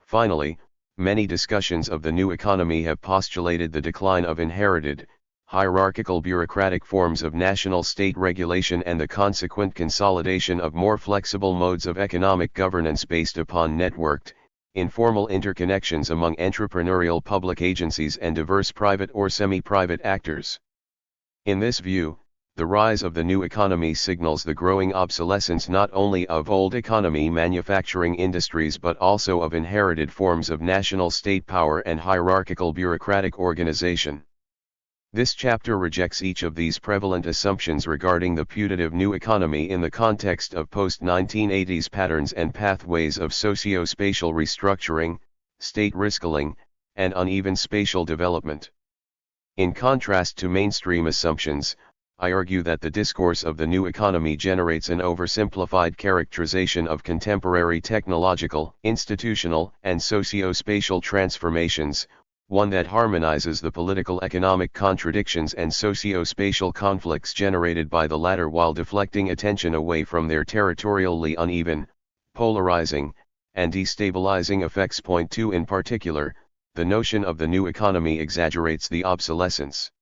Finally, many discussions of the new economy have postulated the decline of inherited, hierarchical bureaucratic forms of national state regulation and the consequent consolidation of more flexible modes of economic governance based upon networked, informal interconnections among entrepreneurial public agencies and diverse private or semi-private actors. In this view, the rise of the new economy signals the growing obsolescence not only of old economy manufacturing industries but also of inherited forms of national state power and hierarchical bureaucratic organization. This chapter rejects each of these prevalent assumptions regarding the putative new economy in the context of post-1980s patterns and pathways of socio-spatial restructuring, state rescaling, and uneven spatial development. In contrast to mainstream assumptions, I argue that the discourse of the new economy generates an oversimplified characterization of contemporary technological, institutional, and socio-spatial transformations, one that harmonizes the political economic contradictions and socio-spatial conflicts generated by the latter while deflecting attention away from their territorially uneven, polarizing, and destabilizing effects. Point 2. In particular, the notion of the new economy exaggerates the obsolescence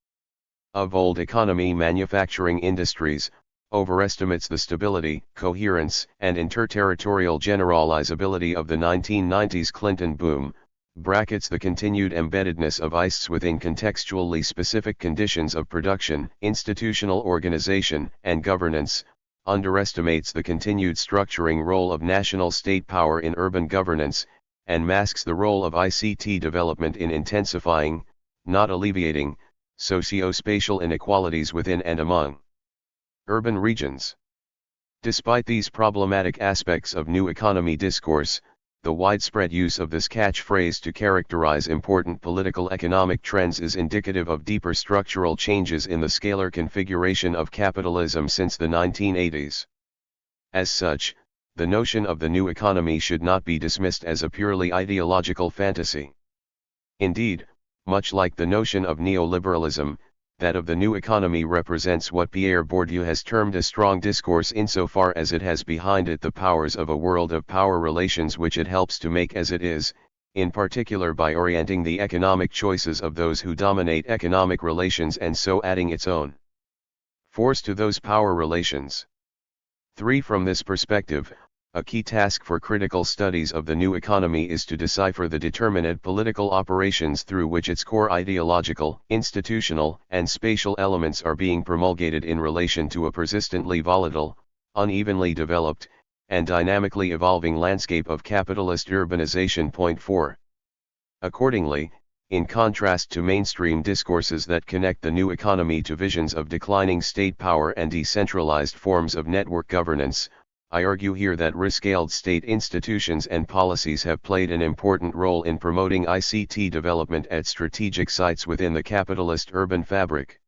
of old economy manufacturing industries, overestimates the stability, coherence, and interterritorial generalizability of the 1990s Clinton boom, brackets the continued embeddedness of ISTs within contextually specific conditions of production, institutional organization, and governance, underestimates the continued structuring role of national state power in urban governance, and masks the role of ICT development in intensifying, not alleviating, socio-spatial inequalities within and among urban regions. Despite these problematic aspects of new economy discourse, the widespread use of this catchphrase to characterize important political economic trends is indicative of deeper structural changes in the scalar configuration of capitalism since the 1980s. As such, the notion of the new economy should not be dismissed as a purely ideological fantasy. Indeed, much like the notion of neoliberalism, that of the new economy represents what Pierre Bourdieu has termed a strong discourse insofar as it has behind it the powers of a world of power relations which it helps to make as it is, in particular by orienting the economic choices of those who dominate economic relations and so adding its own force to those power relations. 3. From this perspective, a key task for critical studies of the new economy is to decipher the determinate political operations through which its core ideological, institutional, and spatial elements are being promulgated in relation to a persistently volatile, unevenly developed, and dynamically evolving landscape of capitalist urbanization. 4. Accordingly, in contrast to mainstream discourses that connect the new economy to visions of declining state power and decentralized forms of network governance, I argue here that rescaled state institutions and policies have played an important role in promoting ICT development at strategic sites within the capitalist urban fabric.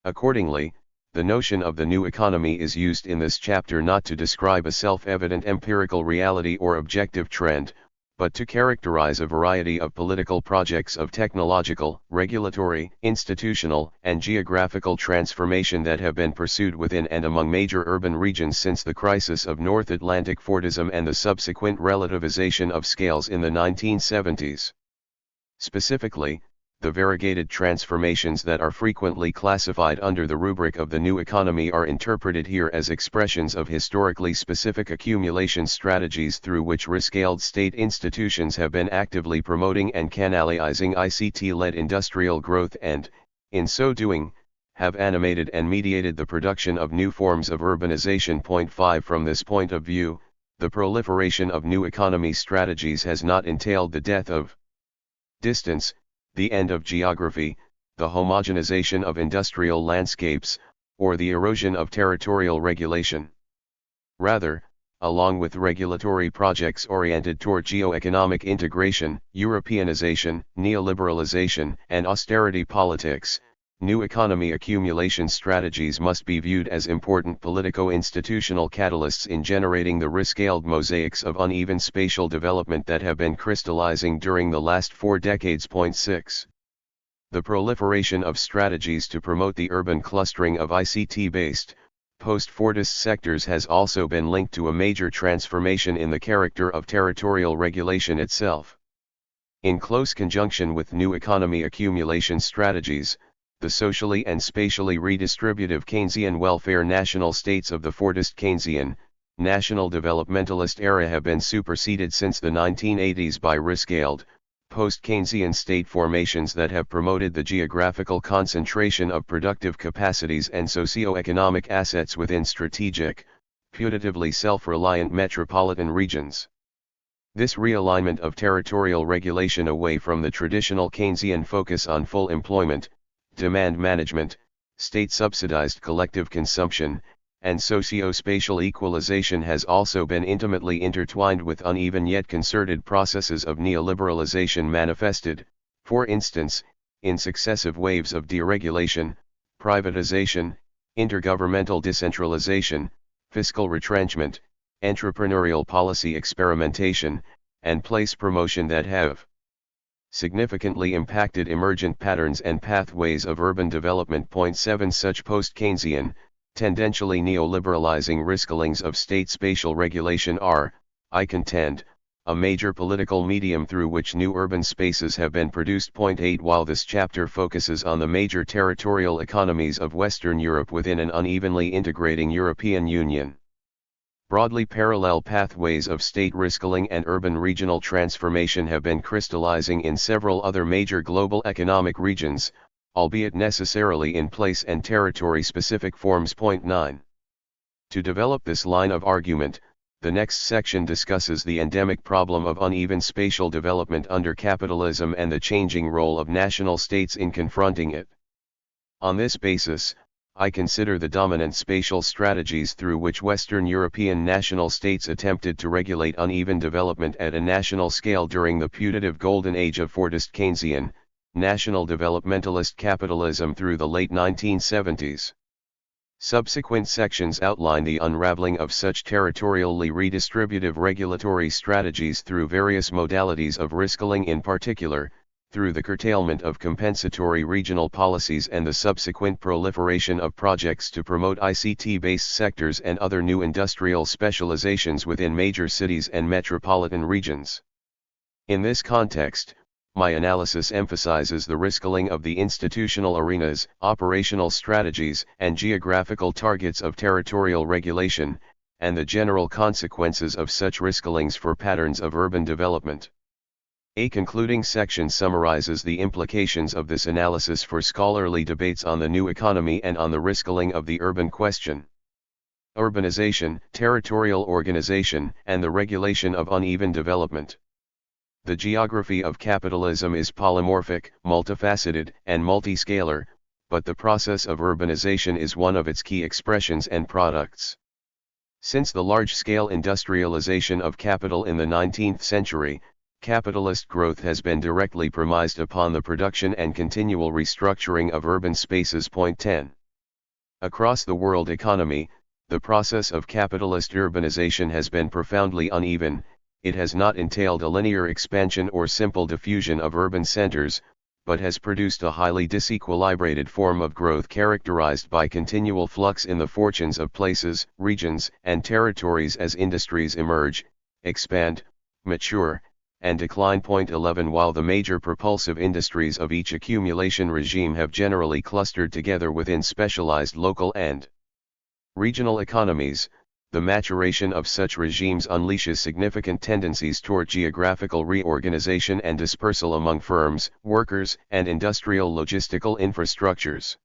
Accordingly, the notion of the new economy is used in this chapter not to describe a self-evident empirical reality or objective trend, but to characterize a variety of political projects of technological, regulatory, institutional, and geographical transformation that have been pursued within and among major urban regions since the crisis of North Atlantic Fordism and the subsequent relativization of scales in the 1970s. Specifically, the variegated transformations that are frequently classified under the rubric of the new economy are interpreted here as expressions of historically specific accumulation strategies through which rescaled state institutions have been actively promoting and canalizing ICT-led industrial growth and, in so doing, have animated and mediated the production of new forms of urbanization. 5. From this point of view, the proliferation of new economy strategies has not entailed the death of distance, the end of geography, the homogenization of industrial landscapes, or the erosion of territorial regulation. Rather, along with regulatory projects oriented toward geo-economic integration, Europeanization, neoliberalization, and austerity politics, new economy accumulation strategies must be viewed as important politico-institutional catalysts in generating the rescaled mosaics of uneven spatial development that have been crystallizing during the last 4 decades. 6. The proliferation of strategies to promote the urban clustering of ICT-based, post-Fordist sectors has also been linked to a major transformation in the character of territorial regulation itself. In close conjunction with new economy accumulation strategies, the socially and spatially redistributive Keynesian welfare national states of the Fordist Keynesian, national developmentalist era have been superseded since the 1980s by rescaled, post-Keynesian state formations that have promoted the geographical concentration of productive capacities and socio-economic assets within strategic, putatively self-reliant metropolitan regions. This realignment of territorial regulation away from the traditional Keynesian focus on full employment, demand management, state-subsidized collective consumption, and socio-spatial equalization has also been intimately intertwined with uneven yet concerted processes of neoliberalization manifested, for instance, in successive waves of deregulation, privatization, intergovernmental decentralization, fiscal retrenchment, entrepreneurial policy experimentation, and place promotion that have significantly impacted emergent patterns and pathways of urban development. 7 Such post-Keynesian, tendentially neoliberalizing rescalings of state spatial regulation are, I contend, a major political medium through which new urban spaces have been produced. 8 While this chapter focuses on the major territorial economies of Western Europe within an unevenly integrating European Union, broadly parallel pathways of state rescaling and urban regional transformation have been crystallizing in several other major global economic regions, albeit necessarily in place and territory-specific forms. 9. To develop this line of argument, the next section discusses the endemic problem of uneven spatial development under capitalism and the changing role of national states in confronting it. On this basis, I consider the dominant spatial strategies through which Western European national states attempted to regulate uneven development at a national scale during the putative golden age of Fordist Keynesian, national developmentalist capitalism through the late 1970s. Subsequent sections outline the unraveling of such territorially redistributive regulatory strategies through various modalities of rescaling, in particular, through the curtailment of compensatory regional policies and the subsequent proliferation of projects to promote ICT-based sectors and other new industrial specializations within major cities and metropolitan regions. In this context, my analysis emphasizes the reskilling of the institutional arenas, operational strategies, and geographical targets of territorial regulation, and the general consequences of such reskillings for patterns of urban development. A concluding section summarizes the implications of this analysis for scholarly debates on the new economy and on the reskilling of the urban question. Urbanization, territorial organization, and the regulation of uneven development. The geography of capitalism is polymorphic, multifaceted, and multiscalar, but the process of urbanization is one of its key expressions and products. Since the large-scale industrialization of capital in the 19th century, capitalist growth has been directly premised upon the production and continual restructuring of urban spaces. Point 10. Across the world economy, the process of capitalist urbanization has been profoundly uneven. It has not entailed a linear expansion or simple diffusion of urban centers, but has produced a highly disequilibrated form of growth characterized by continual flux in the fortunes of places, regions, and territories as industries emerge, expand, mature, and decline. Point 11. While the major propulsive industries of each accumulation regime have generally clustered together within specialized local and regional economies, the maturation of such regimes unleashes significant tendencies toward geographical reorganization and dispersal among firms, workers, and industrial logistical infrastructures.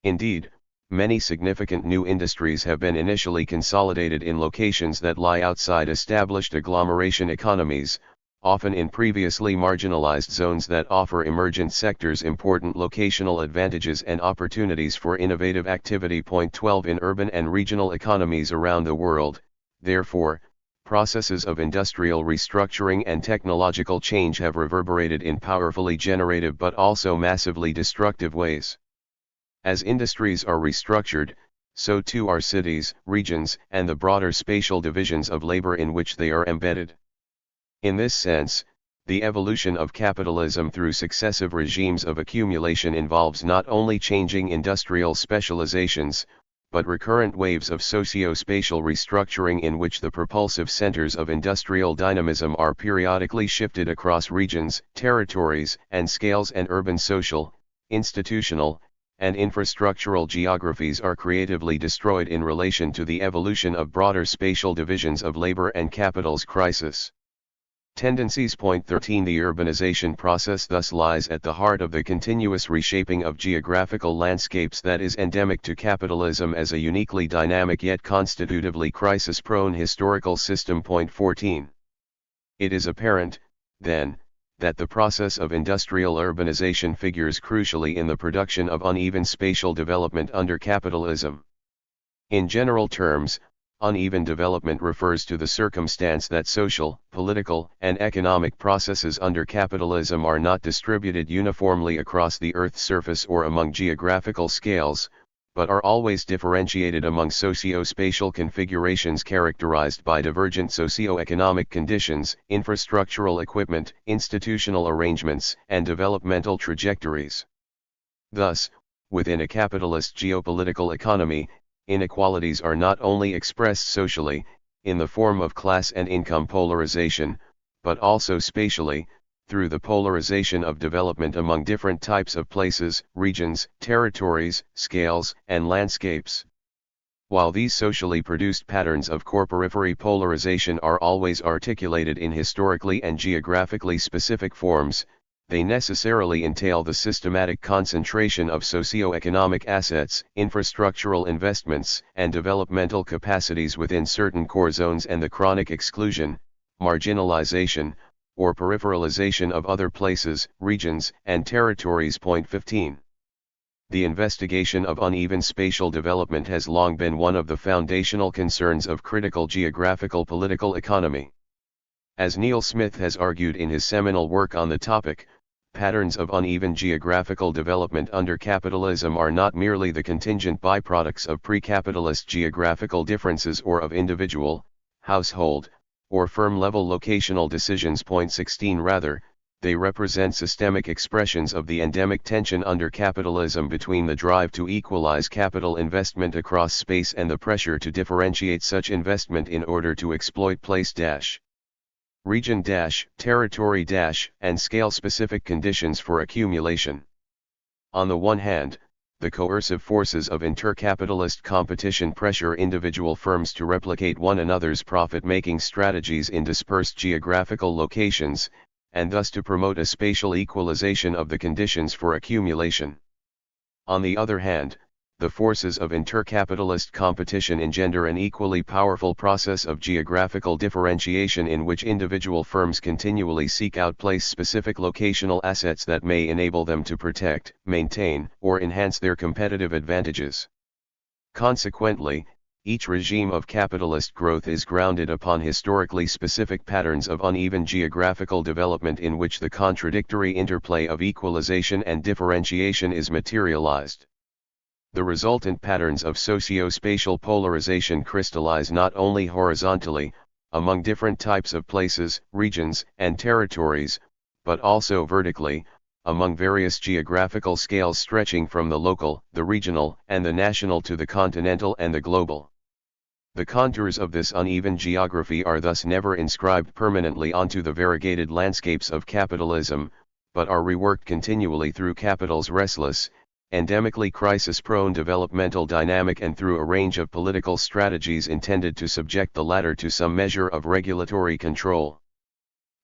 Indeed, many significant new industries have been initially consolidated in locations that lie outside established agglomeration economies, often in previously marginalized zones that offer emergent sectors important locational advantages and opportunities for innovative activity. Point 12. In urban and regional economies around the world, therefore, processes of industrial restructuring and technological change have reverberated in powerfully generative but also massively destructive ways. As industries are restructured, so too are cities, regions, and the broader spatial divisions of labor in which they are embedded. In this sense, the evolution of capitalism through successive regimes of accumulation involves not only changing industrial specializations, but recurrent waves of socio-spatial restructuring in which the propulsive centers of industrial dynamism are periodically shifted across regions, territories, and scales, and urban social, institutional, and infrastructural geographies are creatively destroyed in relation to the evolution of broader spatial divisions of labor and capital's crisis. Tendencies. Point 13. The urbanization process thus lies at the heart of the continuous reshaping of geographical landscapes that is endemic to capitalism as a uniquely dynamic yet constitutively crisis-prone historical system. Point 14. It is apparent, then, that the process of industrial urbanization figures crucially in the production of uneven spatial development under capitalism. In general terms, uneven development refers to the circumstance that social, political, and economic processes under capitalism are not distributed uniformly across the Earth's surface or among geographical scales, but are always differentiated among socio-spatial configurations characterized by divergent socio-economic conditions, infrastructural equipment, institutional arrangements, and developmental trajectories. Thus, within a capitalist geopolitical economy, inequalities are not only expressed socially, in the form of class and income polarization, but also spatially, through the polarization of development among different types of places, regions, territories, scales, and landscapes. While these socially produced patterns of corporifery polarization are always articulated in historically and geographically specific forms, they necessarily entail the systematic concentration of socio-economic assets, infrastructural investments, and developmental capacities within certain core zones and the chronic exclusion, marginalization, or peripheralization of other places, regions, and territories. Point 15. The investigation of uneven spatial development has long been one of the foundational concerns of critical geographical political economy. As Neil Smith has argued in his seminal work on the topic, patterns of uneven geographical development under capitalism are not merely the contingent byproducts of pre-capitalist geographical differences or of individual, household, or firm-level locational decisions. Point 16. Rather, they represent systemic expressions of the endemic tension under capitalism between the drive to equalize capital investment across space and the pressure to differentiate such investment in order to exploit place-region- territory- and scale-specific conditions for accumulation. On the one hand, the coercive forces of intercapitalist competition pressure individual firms to replicate one another's profit-making strategies in dispersed geographical locations, and thus to promote a spatial equalization of the conditions for accumulation. On the other hand, the forces of intercapitalist competition engender an equally powerful process of geographical differentiation in which individual firms continually seek out place-specific locational assets that may enable them to protect, maintain, or enhance their competitive advantages. Consequently, each regime of capitalist growth is grounded upon historically specific patterns of uneven geographical development in which the contradictory interplay of equalization and differentiation is materialized. The resultant patterns of socio-spatial polarization crystallize not only horizontally, among different types of places, regions, and territories, but also vertically, among various geographical scales stretching from the local, the regional, and the national to the continental and the global. The contours of this uneven geography are thus never inscribed permanently onto the variegated landscapes of capitalism, but are reworked continually through capital's restless, endemically crisis-prone developmental dynamic and through a range of political strategies intended to subject the latter to some measure of regulatory control.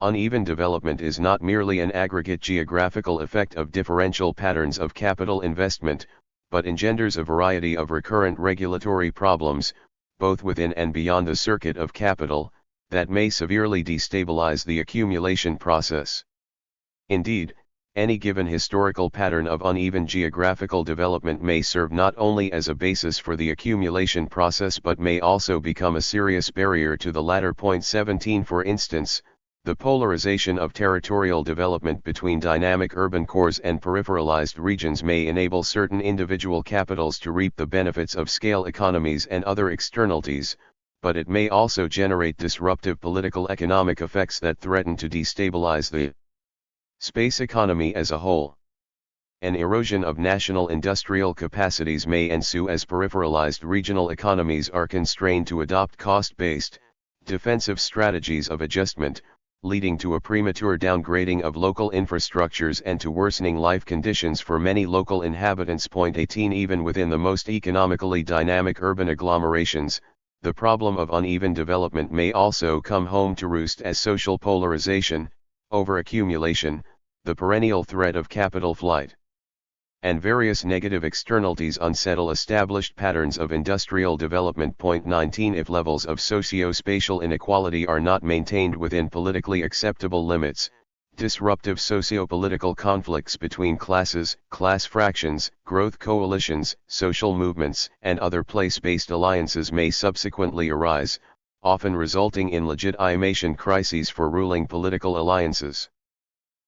Uneven development is not merely an aggregate geographical effect of differential patterns of capital investment, but engenders a variety of recurrent regulatory problems, both within and beyond the circuit of capital, that may severely destabilize the accumulation process. Indeed, any given historical pattern of uneven geographical development may serve not only as a basis for the accumulation process but may also become a serious barrier to the latter. Point 17 For instance, the polarization of territorial development between dynamic urban cores and peripheralized regions may enable certain individual capitals to reap the benefits of scale economies and other externalities, but it may also generate disruptive political economic effects that threaten to destabilize the space economy as a whole. An erosion of national industrial capacities may ensue as peripheralized regional economies are constrained to adopt cost-based, defensive strategies of adjustment, leading to a premature downgrading of local infrastructures and to worsening life conditions for many local inhabitants. Point 18 Even within the most economically dynamic urban agglomerations, the problem of uneven development may also come home to roost as social polarization, overaccumulation, the perennial threat of capital flight, and various negative externalities unsettle established patterns of industrial development. Point 19 If levels of socio-spatial inequality are not maintained within politically acceptable limits, disruptive socio-political conflicts between classes, class fractions, growth coalitions, social movements, and other place-based alliances may subsequently arise, often resulting in legitimation crises for ruling political alliances.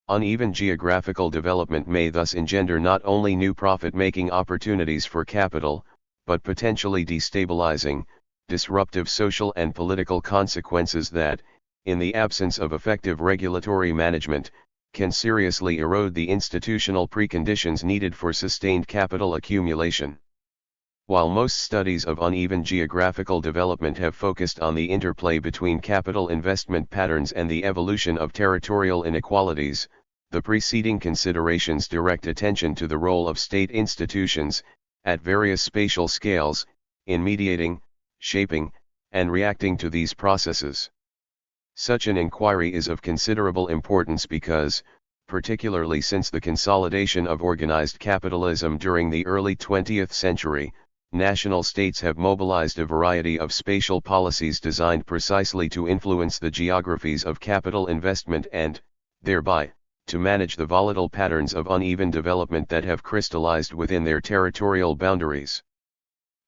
Uneven geographical development may thus engender not only new profit-making opportunities for capital, but potentially destabilizing, disruptive social and political consequences that, in the absence of effective regulatory management, can seriously erode the institutional preconditions needed for sustained capital accumulation. While most studies of uneven geographical development have focused on the interplay between capital investment patterns and the evolution of territorial inequalities, the preceding considerations direct attention to the role of state institutions, at various spatial scales, in mediating, shaping, and reacting to these processes. Such an inquiry is of considerable importance because, particularly since the consolidation of organized capitalism during the early 20th century, national states have mobilized a variety of spatial policies designed precisely to influence the geographies of capital investment and, thereby, to manage the volatile patterns of uneven development that have crystallized within their territorial boundaries.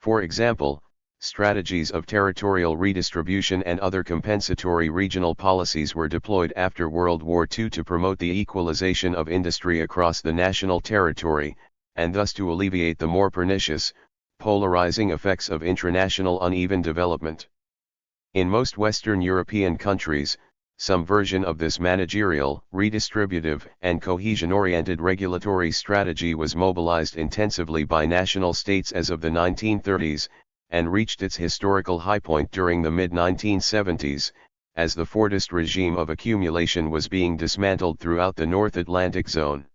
For example, strategies of territorial redistribution and other compensatory regional policies were deployed after World War II to promote the equalization of industry across the national territory, and thus to alleviate the more pernicious, polarizing effects of intranational uneven development. In most Western European countries, Some version of this managerial, redistributive, and cohesion-oriented regulatory strategy was mobilized intensively by national states as of the 1930s, and reached its historical high point during the mid-1970s, as the Fordist regime of accumulation was being dismantled throughout the North Atlantic zone.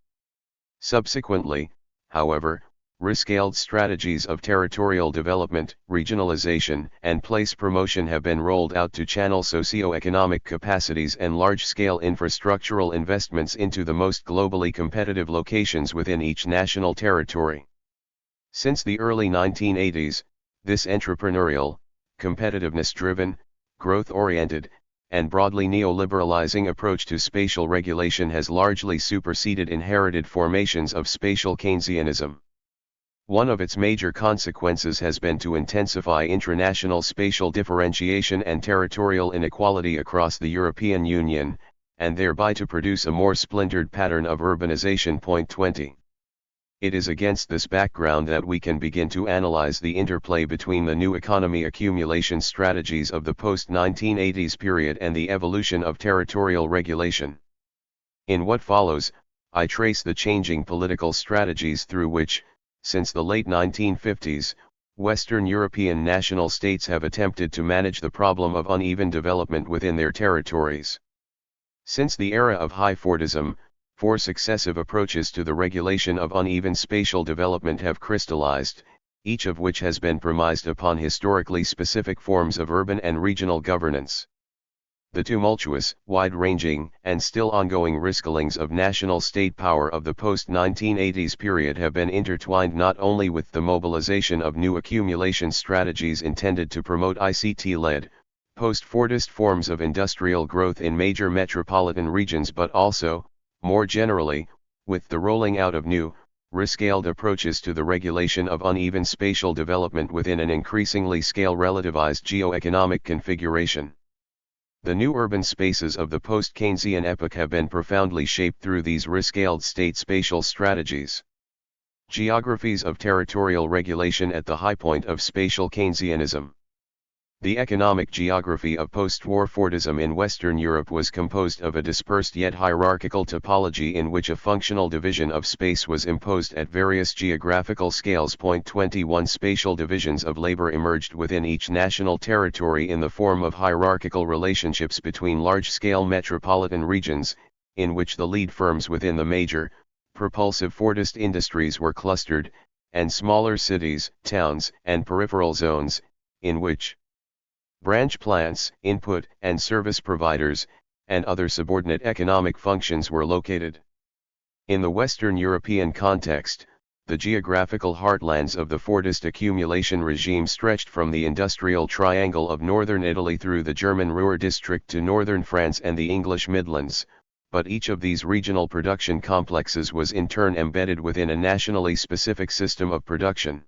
Subsequently, however, rescaled strategies of territorial development, regionalization, and place promotion have been rolled out to channel socio-economic capacities and large-scale infrastructural investments into the most globally competitive locations within each national territory. Since the early 1980s, this entrepreneurial, competitiveness-driven, growth-oriented, and broadly neoliberalizing approach to spatial regulation has largely superseded inherited formations of spatial Keynesianism. One of its major consequences has been to intensify international spatial differentiation and territorial inequality across the European Union, and thereby to produce a more splintered pattern of urbanization. 20. It is against this background that we can begin to analyze the interplay between the new economy accumulation strategies of the post-1980s period and the evolution of territorial regulation. In what follows, I trace the changing political strategies through which, since the late 1950s, Western European national states have attempted to manage the problem of uneven development within their territories. Since the era of high Fordism, four successive approaches to the regulation of uneven spatial development have crystallized, each of which has been premised upon historically specific forms of urban and regional governance. The tumultuous, wide-ranging, and still ongoing riscalings of national state power of the post-1980s period have been intertwined not only with the mobilization of new accumulation strategies intended to promote ICT-led, post-Fordist forms of industrial growth in major metropolitan regions but also, more generally, with the rolling out of new, rescaled approaches to the regulation of uneven spatial development within an increasingly scale-relativized geo-economic configuration. The new urban spaces of the post-Keynesian epoch have been profoundly shaped through these rescaled state spatial strategies. Geographies of territorial regulation at the high point of spatial Keynesianism. The economic geography of post-war Fordism in Western Europe was composed of a dispersed yet hierarchical topology in which a functional division of space was imposed at various geographical scales. 21 Spatial divisions of labor emerged within each national territory in the form of hierarchical relationships between large-scale metropolitan regions, in which the lead firms within the major, propulsive Fordist industries were clustered, and smaller cities, towns, and peripheral zones, in which branch plants, input and service providers, and other subordinate economic functions were located. In the Western European context, the geographical heartlands of the Fordist accumulation regime stretched from the industrial triangle of northern Italy through the German Ruhr district to northern France and the English Midlands, but each of these regional production complexes was in turn embedded within a nationally specific system of production.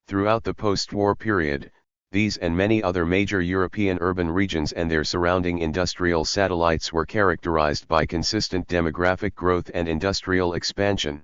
Throughout the post-war period, these and many other major European urban regions and their surrounding industrial satellites were characterized by consistent demographic growth and industrial expansion.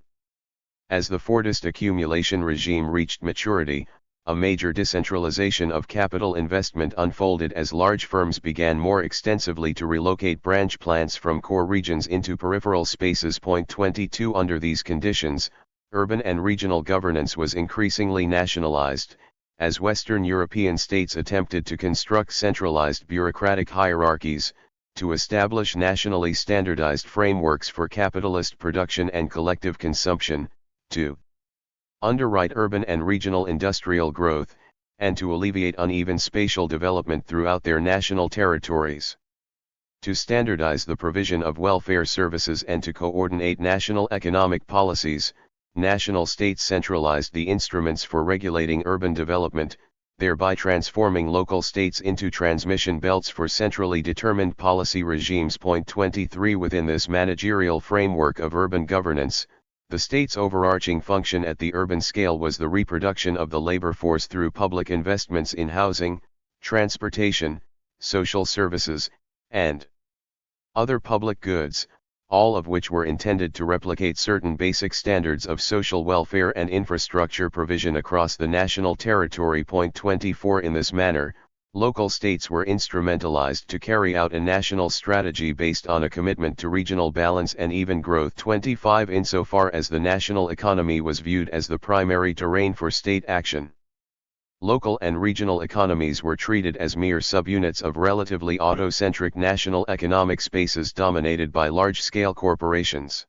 As the Fordist accumulation regime reached maturity, a major decentralization of capital investment unfolded as large firms began more extensively to relocate branch plants from core regions into peripheral spaces. 22 Under these conditions, urban and regional governance was increasingly nationalized, as Western European states attempted to construct centralized bureaucratic hierarchies, to establish nationally standardized frameworks for capitalist production and collective consumption, to underwrite urban and regional industrial growth, and to alleviate uneven spatial development throughout their national territories. To standardize the provision of welfare services and to coordinate national economic policies, national states centralized the instruments for regulating urban development, thereby transforming local states into transmission belts for centrally determined policy regimes. 23 Within this managerial framework of urban governance, the state's overarching function at the urban scale was the reproduction of the labor force through public investments in housing, transportation, social services, and other public goods, all of which were intended to replicate certain basic standards of social welfare and infrastructure provision across the national territory. 24 In this manner, Local states were instrumentalized to carry out a national strategy based on a commitment to regional balance and even growth. 25 Insofar as the national economy was viewed as the primary terrain for state action, local and regional economies were treated as mere subunits of relatively autocentric national economic spaces dominated by large-scale corporations.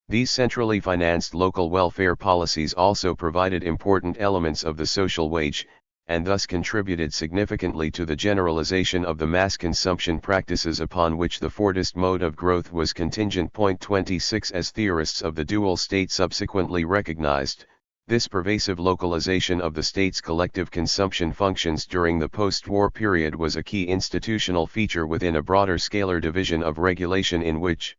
These centrally financed local welfare policies also provided important elements of the social wage, and thus contributed significantly to the generalization of the mass consumption practices upon which the Fordist mode of growth was contingent. 26 As theorists of the dual state subsequently recognized, this pervasive localization of the state's collective consumption functions during the post-war period was a key institutional feature within a broader scalar division of regulation in which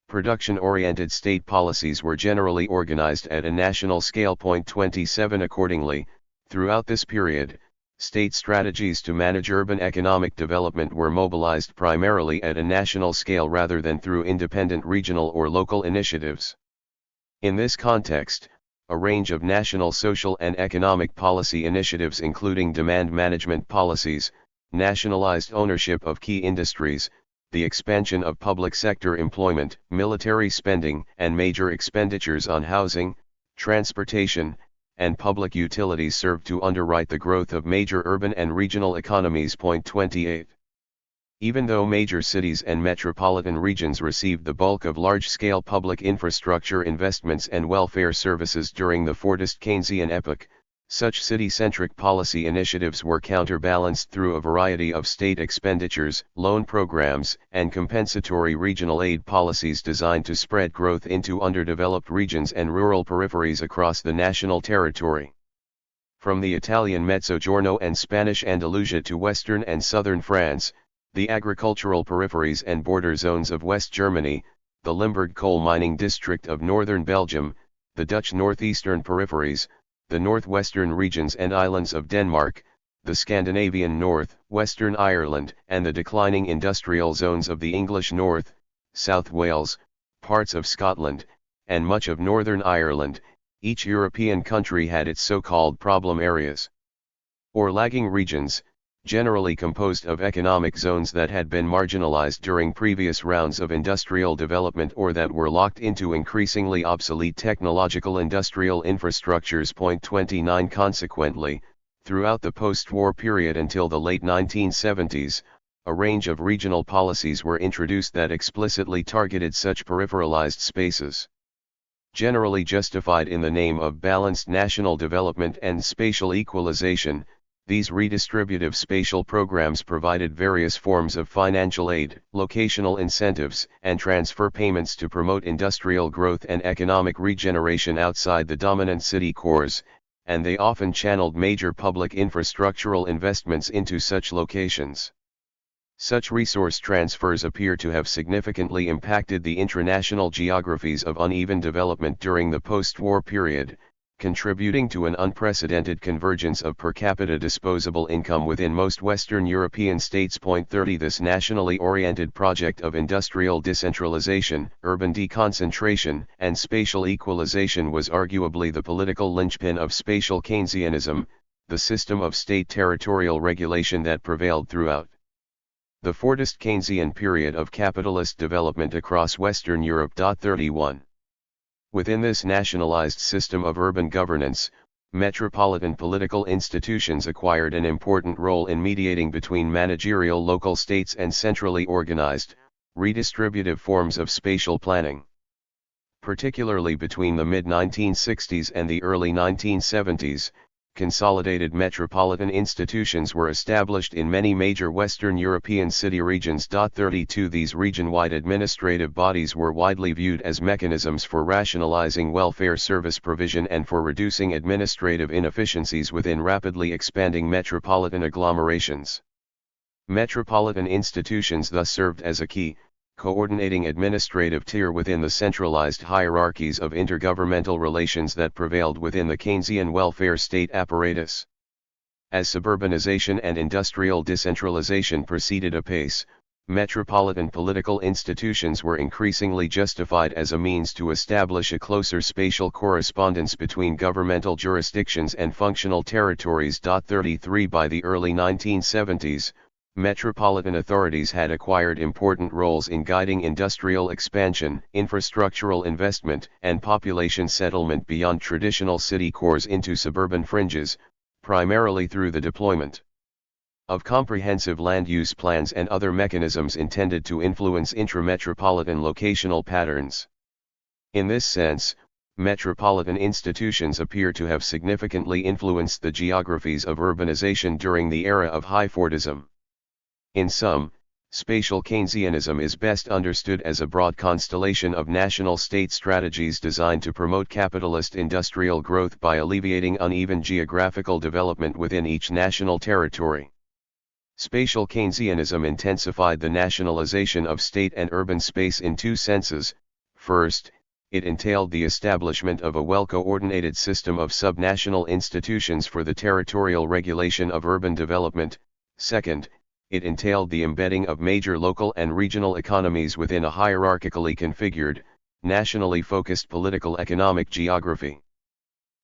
production-oriented state policies were generally organized at a national scale. 27 Accordingly, throughout this period, state strategies to manage urban economic development were mobilized primarily at a national scale rather than through independent regional or local initiatives. In this context, a range of national social and economic policy initiatives including demand management policies, nationalized ownership of key industries, the expansion of public sector employment, military spending, and major expenditures on housing, transportation, and public utilities served to underwrite the growth of major urban and regional economies. 28. Even though major cities and metropolitan regions received the bulk of large-scale public infrastructure investments and welfare services during the Fordist Keynesian epoch, such city-centric policy initiatives were counterbalanced through a variety of state expenditures, loan programs, and compensatory regional aid policies designed to spread growth into underdeveloped regions and rural peripheries across the national territory. From the Italian Mezzogiorno and Spanish Andalusia to western and southern France, the agricultural peripheries and border zones of West Germany, the Limburg coal mining district of northern Belgium, the Dutch northeastern peripheries, the northwestern regions and islands of Denmark, the Scandinavian North, Western Ireland, and the declining industrial zones of the English North, South Wales, parts of Scotland, and much of Northern Ireland. Each European country had its so-called problem areas, or lagging regions, generally composed of economic zones that had been marginalized during previous rounds of industrial development or that were locked into increasingly obsolete technological industrial infrastructures. 29 Consequently, throughout the post-war period until the late 1970s, a range of regional policies were introduced that explicitly targeted such peripheralized spaces. Generally justified in the name of balanced national development and spatial equalization, these redistributive spatial programs provided various forms of financial aid, locational incentives, and transfer payments to promote industrial growth and economic regeneration outside the dominant city cores, and they often channeled major public infrastructural investments into such locations. Such resource transfers appear to have significantly impacted the intranational geographies of uneven development during the post-war period, contributing to an unprecedented convergence of per capita disposable income within most Western European states. 30 This nationally oriented project of industrial decentralization, urban deconcentration, and spatial equalization was arguably the political linchpin of spatial Keynesianism, the system of state territorial regulation that prevailed throughout the Fordist Keynesian period of capitalist development across Western Europe. 31 Within this nationalized system of urban governance, metropolitan political institutions acquired an important role in mediating between managerial local states and centrally organized, redistributive forms of spatial planning. Particularly between the mid-1960s and the early 1970s, consolidated metropolitan institutions were established in many major Western European city regions. 32 These region-wide administrative bodies were widely viewed as mechanisms for rationalizing welfare service provision and for reducing administrative inefficiencies within rapidly expanding metropolitan agglomerations. Metropolitan institutions thus served as a key, coordinating administrative tier within the centralized hierarchies of intergovernmental relations that prevailed within the Keynesian welfare state apparatus. As suburbanization and industrial decentralization proceeded apace, metropolitan political institutions were increasingly justified as a means to establish a closer spatial correspondence between governmental jurisdictions and functional territories. 33 By the early 1970s, metropolitan authorities had acquired important roles in guiding industrial expansion, infrastructural investment, and population settlement beyond traditional city cores into suburban fringes, primarily through the deployment of comprehensive land use plans and other mechanisms intended to influence intrametropolitan locational patterns. In this sense, metropolitan institutions appear to have significantly influenced the geographies of urbanization during the era of high Fordism. In sum, spatial Keynesianism is best understood as a broad constellation of national state strategies designed to promote capitalist industrial growth by alleviating uneven geographical development within each national territory. Spatial Keynesianism intensified the nationalization of state and urban space in two senses. First, it entailed the establishment of a well-coordinated system of subnational institutions for the territorial regulation of urban development. Second, it entailed the embedding of major local and regional economies within a hierarchically configured, nationally focused political economic geography.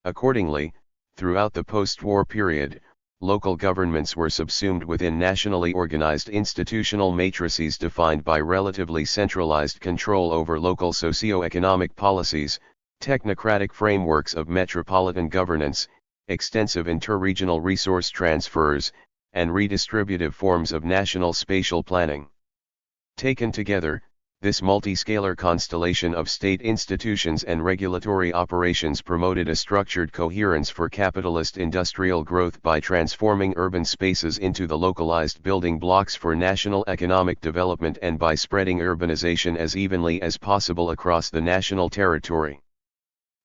Accordingly, throughout the post-war period, local governments were subsumed within nationally organized institutional matrices defined by relatively centralized control over local socio-economic policies, technocratic frameworks of metropolitan governance, extensive interregional resource transfers, and redistributive forms of national spatial planning. Taken together, this multi-scalar constellation of state institutions and regulatory operations promoted a structured coherence for capitalist industrial growth by transforming urban spaces into the localized building blocks for national economic development and by spreading urbanization as evenly as possible across the national territory.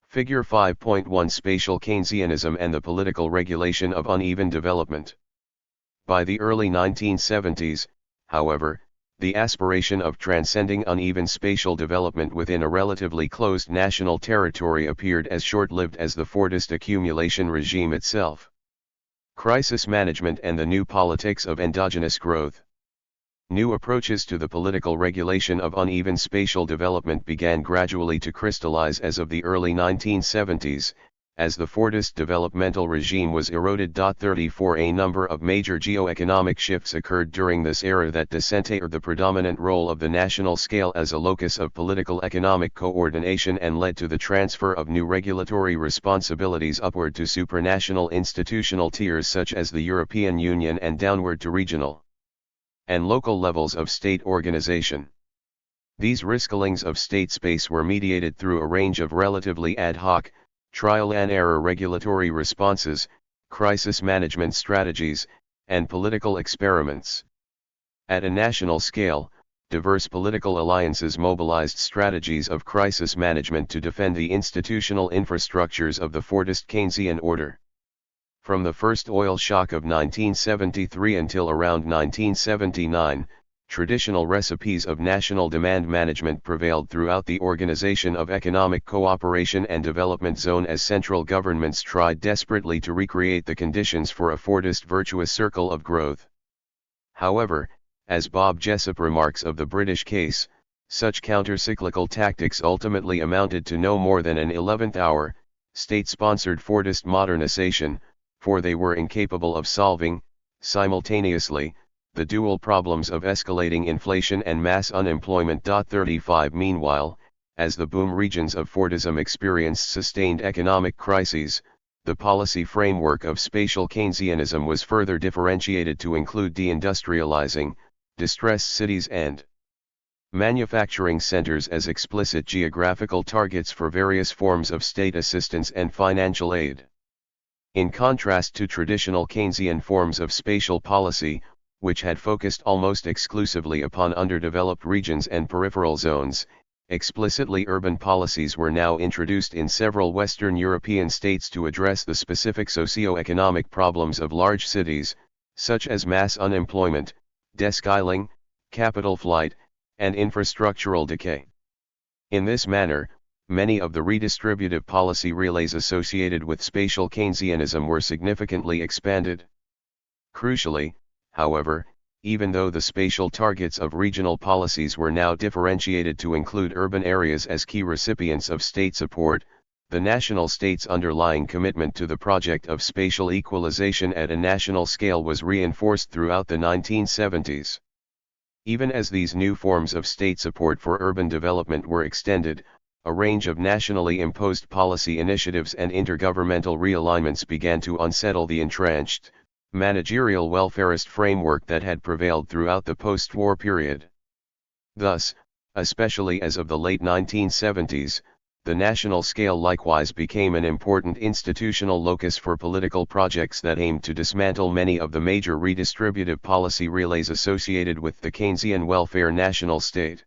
Figure 5.1 Spatial Keynesianism and the political regulation of uneven development. By the early 1970s, however, the aspiration of transcending uneven spatial development within a relatively closed national territory appeared as short-lived as the Fordist accumulation regime itself. Crisis management and the new politics of endogenous growth. New approaches to the political regulation of uneven spatial development began gradually to crystallize as of the early 1970s, as the Fordist developmental regime was eroded. 34 A number of major geo-economic shifts occurred during this era that decentered the predominant role of the national scale as a locus of political economic coordination and led to the transfer of new regulatory responsibilities upward to supranational institutional tiers such as the European Union and downward to regional and local levels of state organization. These risklings of state space were mediated through a range of relatively ad hoc, trial-and-error regulatory responses, crisis management strategies, and political experiments. At a national scale, diverse political alliances mobilized strategies of crisis management to defend the institutional infrastructures of the Fordist Keynesian order. From the first oil shock of 1973 until around 1979, traditional recipes of national demand management prevailed throughout the Organization of Economic Cooperation and Development Zone as central governments tried desperately to recreate the conditions for a Fordist virtuous circle of growth. However, as Bob Jessop remarks of the British case, such counter-cyclical tactics ultimately amounted to no more than an 11th hour, state-sponsored Fordist modernization, for they were incapable of solving, simultaneously, the dual problems of escalating inflation and mass unemployment. 35 Meanwhile, as the boom regions of Fordism experienced sustained economic crises, the policy framework of spatial Keynesianism was further differentiated to include deindustrializing, distressed cities and manufacturing centers as explicit geographical targets for various forms of state assistance and financial aid. In contrast to traditional Keynesian forms of spatial policy, which had focused almost exclusively upon underdeveloped regions and peripheral zones, explicitly urban policies were now introduced in several Western European states to address the specific socio-economic problems of large cities, such as mass unemployment, deskyling, capital flight, and infrastructural decay. In this manner, many of the redistributive policy relays associated with spatial Keynesianism were significantly expanded. Crucially, however, even though the spatial targets of regional policies were now differentiated to include urban areas as key recipients of state support, the national state's underlying commitment to the project of spatial equalization at a national scale was reinforced throughout the 1970s. Even as these new forms of state support for urban development were extended, a range of nationally imposed policy initiatives and intergovernmental realignments began to unsettle the entrenched, managerial welfarist framework that had prevailed throughout the post-war period. Thus, especially as of the late 1970s, the national scale likewise became an important institutional locus for political projects that aimed to dismantle many of the major redistributive policy relays associated with the Keynesian welfare national state.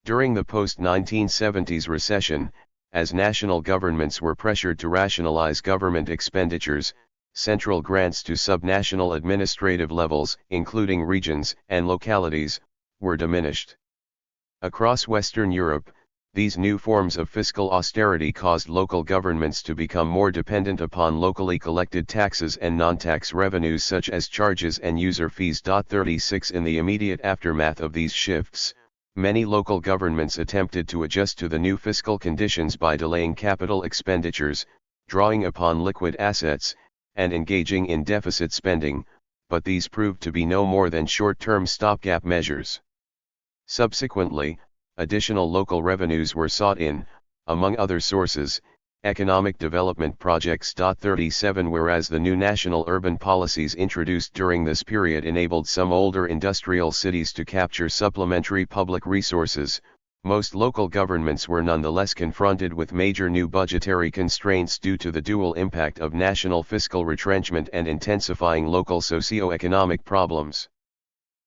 During the post-1970s recession, as national governments were pressured to rationalize government expenditures, central grants to subnational administrative levels, including regions and localities, were diminished. Across Western Europe, these new forms of fiscal austerity caused local governments to become more dependent upon locally collected taxes and non-tax revenues such as charges and user fees. 36 In the immediate aftermath of these shifts, many local governments attempted to adjust to the new fiscal conditions by delaying capital expenditures, drawing upon liquid assets, and engaging in deficit spending, but these proved to be no more than short-term stopgap measures. Subsequently, additional local revenues were sought in, among other sources, economic development projects. 37 Whereas the new national urban policies introduced during this period enabled some older industrial cities to capture supplementary public resources, most local governments were nonetheless confronted with major new budgetary constraints due to the dual impact of national fiscal retrenchment and intensifying local socio-economic problems.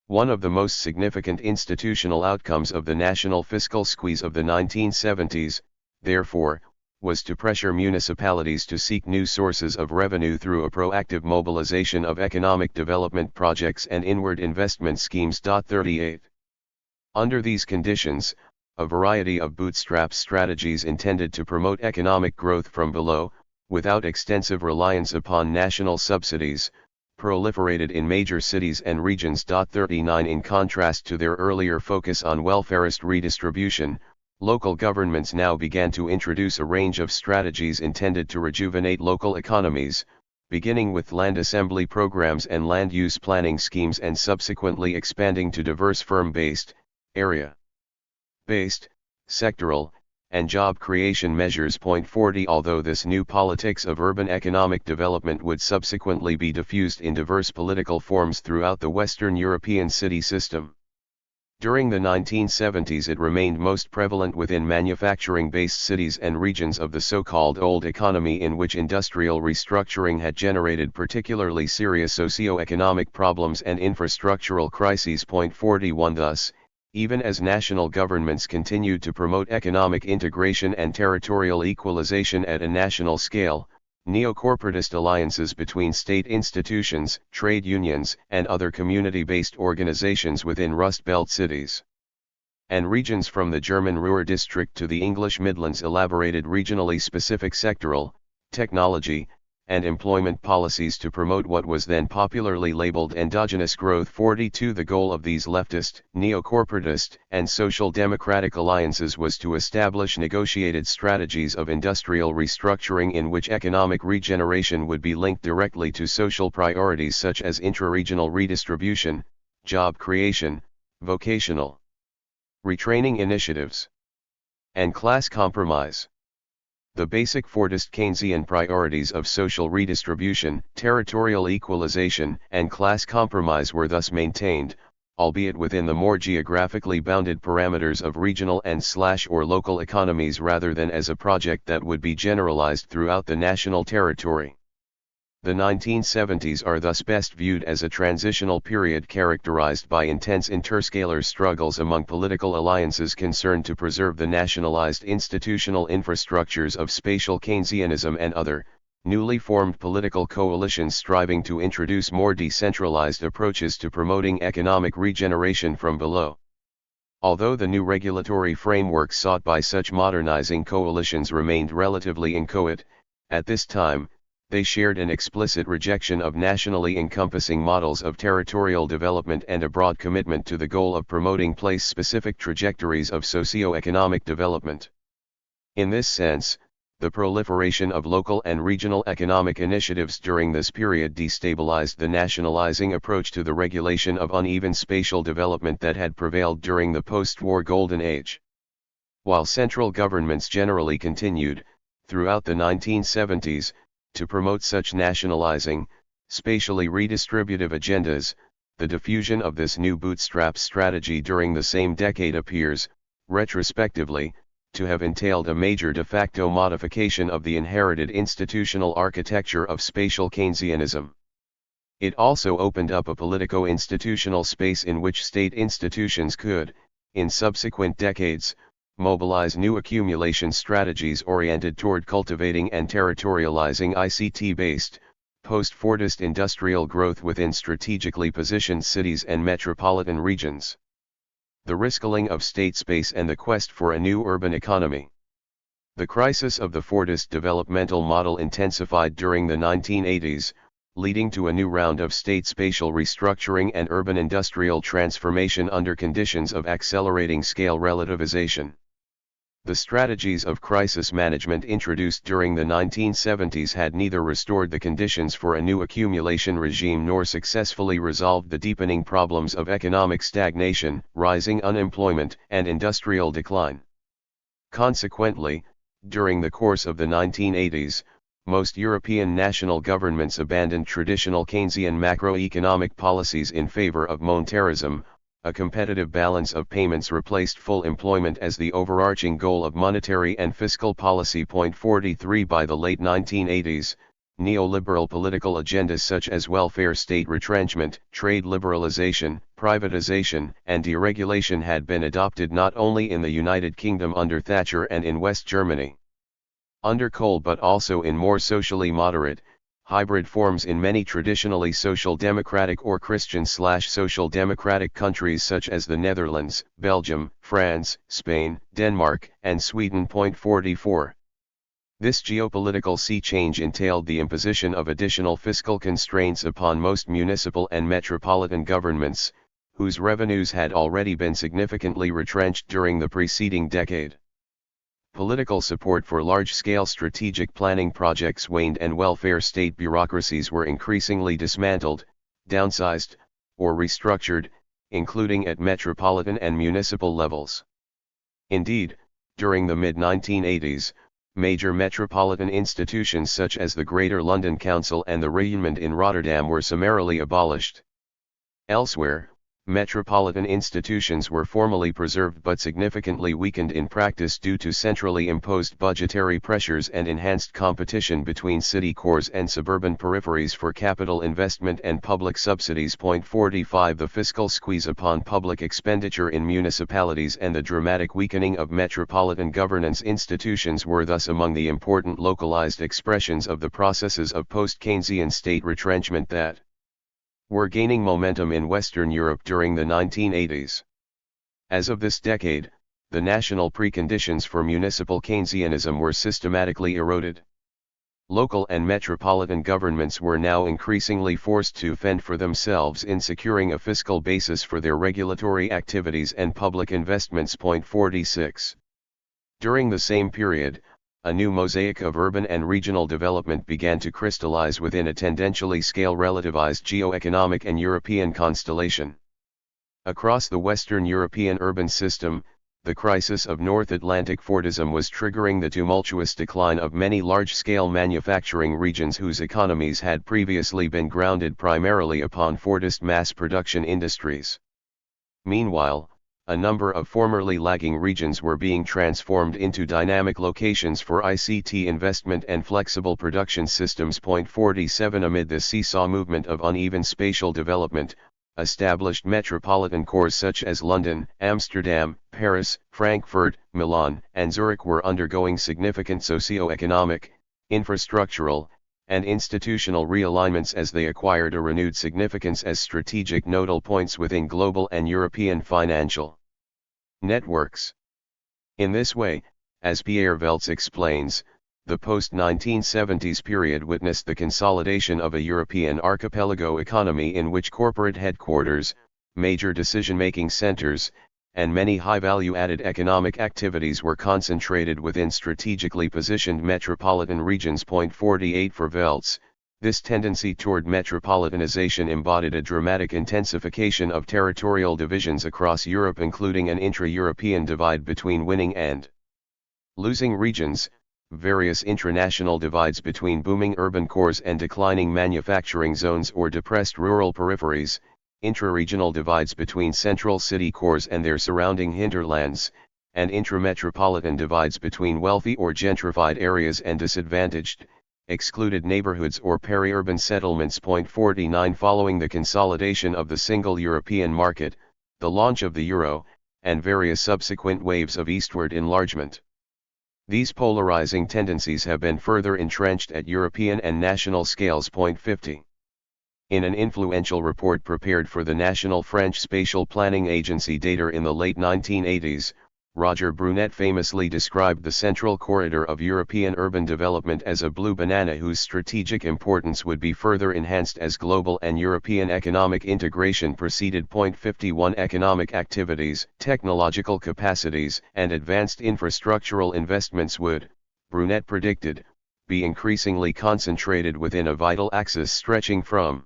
One of the most significant institutional outcomes of the national fiscal squeeze of the 1970s, therefore, was to pressure municipalities to seek new sources of revenue through a proactive mobilization of economic development projects and inward investment schemes. 38. Under these conditions, a variety of bootstrap strategies intended to promote economic growth from below, without extensive reliance upon national subsidies, proliferated in major cities and regions. 39 In contrast to their earlier focus on welfarist redistribution, local governments now began to introduce a range of strategies intended to rejuvenate local economies, beginning with land assembly programs and land use planning schemes and subsequently expanding to diverse firm-based, area-based, sectoral, and job creation measures. 40 Although this new politics of urban economic development would subsequently be diffused in diverse political forms throughout the Western European city system, during the 1970s it remained most prevalent within manufacturing-based cities and regions of the so-called old economy in which industrial restructuring had generated particularly serious socio-economic problems and infrastructural crises. 41 Thus, even as national governments continued to promote economic integration and territorial equalization at a national scale, neo-corporatist alliances between state institutions, trade unions, and other community-based organizations within Rust Belt cities and regions from the German Ruhr district to the English Midlands elaborated regionally specific sectoral, technology, and employment policies to promote what was then popularly labeled endogenous growth. 42 The goal of these leftist, neo-corporatist, and social democratic alliances was to establish negotiated strategies of industrial restructuring in which economic regeneration would be linked directly to social priorities such as intra-regional redistribution, job creation, vocational retraining initiatives, and class compromise. The basic Fordist Keynesian priorities of social redistribution, territorial equalization, and class compromise were thus maintained, albeit within the more geographically bounded parameters of regional and/or local economies rather than as a project that would be generalized throughout the national territory. The 1970s are thus best viewed as a transitional period characterized by intense interscalar struggles among political alliances concerned to preserve the nationalized institutional infrastructures of spatial Keynesianism and other, newly formed political coalitions striving to introduce more decentralized approaches to promoting economic regeneration from below. Although the new regulatory framework sought by such modernizing coalitions remained relatively inchoate, at this time, They shared an explicit rejection of nationally encompassing models of territorial development and a broad commitment to the goal of promoting place-specific trajectories of socio-economic development. In this sense, the proliferation of local and regional economic initiatives during this period destabilized the nationalizing approach to the regulation of uneven spatial development that had prevailed during the post-war Golden Age. While central governments generally continued, throughout the 1970s, to promote such nationalizing, spatially redistributive agendas, the diffusion of this new bootstrap strategy during the same decade appears, retrospectively, to have entailed a major de facto modification of the inherited institutional architecture of spatial Keynesianism. It also opened up a politico-institutional space in which state institutions could, in subsequent decades, mobilize new accumulation strategies oriented toward cultivating and territorializing ICT-based, post-Fordist industrial growth within strategically positioned cities and metropolitan regions. The risking of state space and the quest for a new urban economy. The crisis of the Fordist developmental model intensified during the 1980s, leading to a new round of state spatial restructuring and urban industrial transformation under conditions of accelerating scale relativization. The strategies of crisis management introduced during the 1970s had neither restored the conditions for a new accumulation regime nor successfully resolved the deepening problems of economic stagnation, rising unemployment, and industrial decline. Consequently, during the course of the 1980s, most European national governments abandoned traditional Keynesian macroeconomic policies in favor of monetarism. A competitive balance of payments replaced full employment as the overarching goal of monetary and fiscal policy. 43 By the late 1980s, neoliberal political agendas such as welfare state retrenchment, trade liberalization, privatization, and deregulation had been adopted not only in the United Kingdom under Thatcher and in West Germany under Kohl but also in more socially moderate, hybrid forms in many traditionally social democratic or Christian/social democratic countries such as the Netherlands, Belgium, France, Spain, Denmark, and Sweden. 44. This geopolitical sea change entailed the imposition of additional fiscal constraints upon most municipal and metropolitan governments, whose revenues had already been significantly retrenched during the preceding decade. Political support for large-scale strategic planning projects waned and welfare state bureaucracies were increasingly dismantled, downsized, or restructured, including at metropolitan and municipal levels. Indeed, during the mid-1980s, major metropolitan institutions such as the Greater London Council and the Rijnmond in Rotterdam were summarily abolished. Elsewhere, metropolitan institutions were formally preserved but significantly weakened in practice due to centrally imposed budgetary pressures and enhanced competition between city cores and suburban peripheries for capital investment and public subsidies. 45 The fiscal squeeze upon public expenditure in municipalities and the dramatic weakening of metropolitan governance institutions were thus among the important localized expressions of the processes of post-Keynesian state retrenchment that were gaining momentum in Western Europe during the 1980s. As of this decade, the national preconditions for municipal Keynesianism were systematically eroded. Local and metropolitan governments were now increasingly forced to fend for themselves in securing a fiscal basis for their regulatory activities and public investments. 46. During the same period, a new mosaic of urban and regional development began to crystallize within a tendentially scale-relativized geo-economic and European constellation. Across the Western European urban system, the crisis of North Atlantic Fordism was triggering the tumultuous decline of many large-scale manufacturing regions whose economies had previously been grounded primarily upon Fordist mass production industries. Meanwhile, a number of formerly lagging regions were being transformed into dynamic locations for ICT investment and flexible production systems. 47 Amid the seesaw movement of uneven spatial development, established metropolitan cores such as London, Amsterdam, Paris, Frankfurt, Milan, and Zurich were undergoing significant socio-economic, infrastructural, and institutional realignments as they acquired a renewed significance as strategic nodal points within global and European financial networks. In this way, as Pierre Veltz explains, The post-1970s period witnessed the consolidation of a European archipelago economy in which corporate headquarters, major decision-making centers, and many high-value-added economic activities were concentrated within strategically positioned metropolitan regions. 48 For Veltz, this tendency toward metropolitanization embodied a dramatic intensification of territorial divisions across Europe, including an intra-European divide between winning and losing regions, various intranational divides between booming urban cores and declining manufacturing zones or depressed rural peripheries, intra-regional divides between central city cores and their surrounding hinterlands, and intrametropolitan divides between wealthy or gentrified areas and disadvantaged, excluded neighborhoods or peri-urban settlements. 49 Following the consolidation of the single European market, the launch of the euro, and various subsequent waves of eastward enlargement, these polarizing tendencies have been further entrenched at European and national scales. 50. In an influential report prepared for the National French Spatial Planning Agency data in the late 1980s, Roger Brunet famously described the central corridor of European urban development as a blue banana whose strategic importance would be further enhanced as global and European economic integration proceeded. 51 Economic activities, technological capacities, and advanced infrastructural investments would, Brunet predicted, be increasingly concentrated within a vital axis stretching from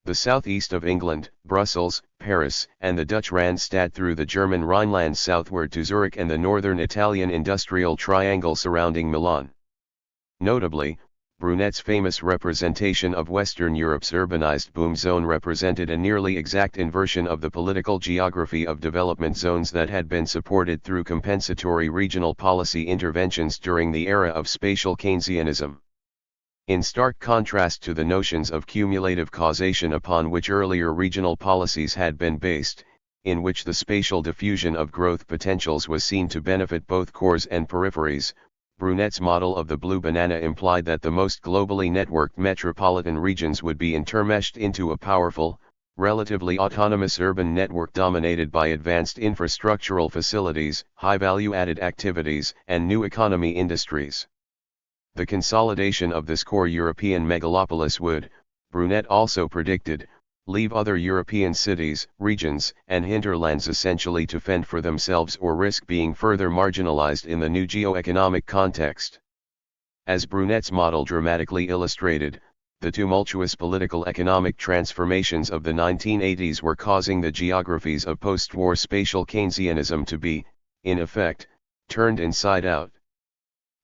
the southeast of England, Brussels, Paris, and the Dutch Randstad through the German Rhineland southward to Zurich and the northern Italian industrial triangle surrounding Milan. Notably, Brunet's famous representation of Western Europe's urbanized boom zone represented a nearly exact inversion of the political geography of development zones that had been supported through compensatory regional policy interventions during the era of spatial Keynesianism. In stark contrast to the notions of cumulative causation upon which earlier regional policies had been based, in which the spatial diffusion of growth potentials was seen to benefit both cores and peripheries, Brunet's model of the blue banana implied that the most globally networked metropolitan regions would be intermeshed into a powerful, relatively autonomous urban network dominated by advanced infrastructural facilities, high-value-added activities, and new economy industries. The consolidation of this core European megalopolis would, Brunet also predicted, leave other European cities, regions, and hinterlands essentially to fend for themselves or risk being further marginalized in the new geo-economic context. As Brunet's model dramatically illustrated, the tumultuous political economic transformations of the 1980s were causing the geographies of post-war spatial Keynesianism to be, in effect, turned inside out.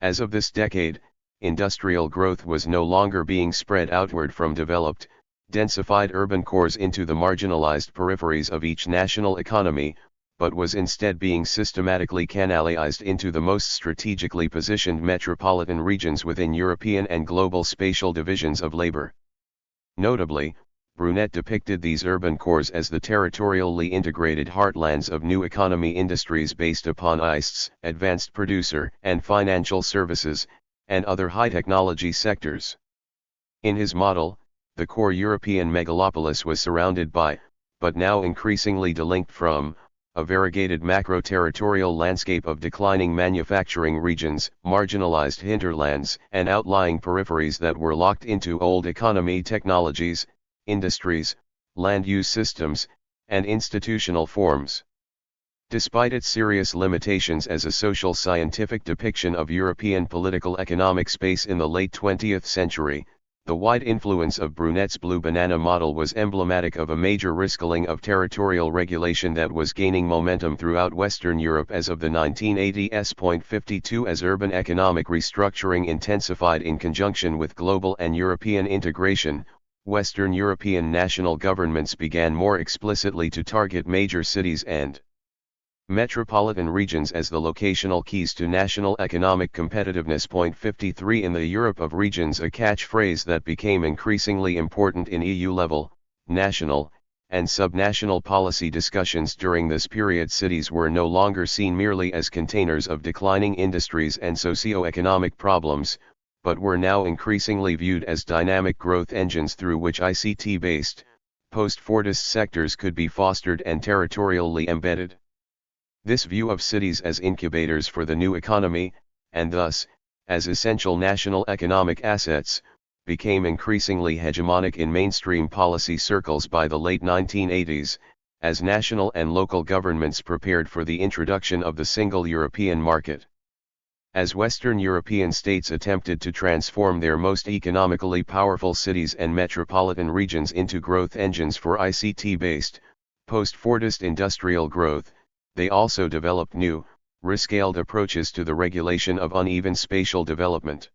As of this decade, industrial growth was no longer being spread outward from developed, densified urban cores into the marginalized peripheries of each national economy, but was instead being systematically canalized into the most strategically positioned metropolitan regions within European and global spatial divisions of labor. Notably, Brunet depicted these urban cores as the territorially integrated heartlands of new economy industries based upon ISTs, advanced producer and financial services, and other high-technology sectors. In his model, the core European megalopolis was surrounded by, but now increasingly delinked from, a variegated macro-territorial landscape of declining manufacturing regions, marginalized hinterlands, and outlying peripheries that were locked into old economy technologies, industries, land use systems, and institutional forms. Despite its serious limitations as a social scientific depiction of European political economic space in the late 20th century, the wide influence of Brunet's blue banana model was emblematic of a major rescaling of territorial regulation that was gaining momentum throughout Western Europe as of the 1980s. 52 As urban economic restructuring intensified in conjunction with global and European integration, Western European national governments began more explicitly to target major cities and metropolitan regions as the locational keys to national economic competitiveness. 53 In the Europe of regions, a catchphrase that became increasingly important in EU-level, national, and subnational policy discussions during this period. Cities were no longer seen merely as containers of declining industries and socio-economic problems, but were now increasingly viewed as dynamic growth engines through which ICT-based, post-Fordist sectors could be fostered and territorially embedded. This view of cities as incubators for the new economy, and thus, as essential national economic assets, became increasingly hegemonic in mainstream policy circles by the late 1980s, as national and local governments prepared for the introduction of the single European market. As Western European states attempted to transform their most economically powerful cities and metropolitan regions into growth engines for ICT-based, post-Fordist industrial growth, they also developed new, rescaled approaches to the regulation of uneven spatial development.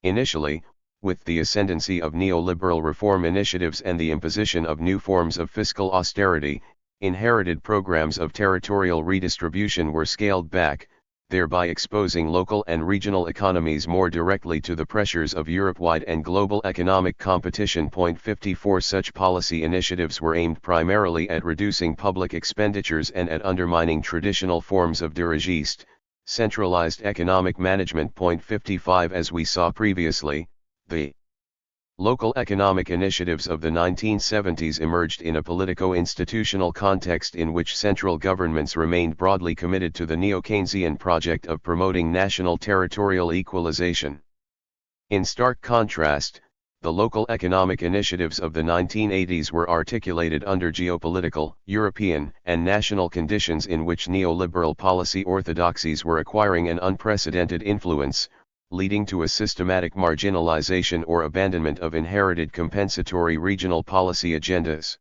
Initially, with the ascendancy of neoliberal reform initiatives and the imposition of new forms of fiscal austerity, inherited programs of territorial redistribution were scaled back, thereby exposing local and regional economies more directly to the pressures of Europe-wide and global economic competition. 54 Such policy initiatives were aimed primarily at reducing public expenditures and at undermining traditional forms of dirigiste, centralized economic management. 55 As we saw previously, the local economic initiatives of the 1970s emerged in a politico-institutional context in which central governments remained broadly committed to the neo-Keynesian project of promoting national territorial equalization. In stark contrast, the local economic initiatives of the 1980s were articulated under geopolitical, European, and national conditions in which neoliberal policy orthodoxies were acquiring an unprecedented influence, leading to a systematic marginalization or abandonment of inherited compensatory regional policy agendas.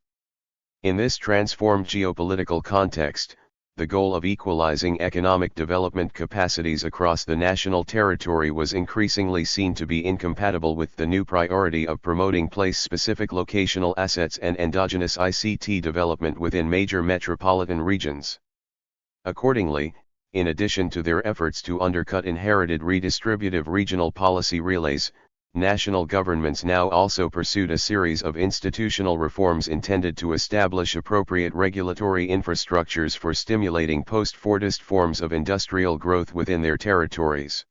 In this transformed geopolitical context, the goal of equalizing economic development capacities across the national territory was increasingly seen to be incompatible with the new priority of promoting place-specific locational assets and endogenous ICT development within major metropolitan regions. Accordingly, in addition to their efforts to undercut inherited redistributive regional policy relays, national governments now also pursued a series of institutional reforms intended to establish appropriate regulatory infrastructures for stimulating post-Fordist forms of industrial growth within their territories.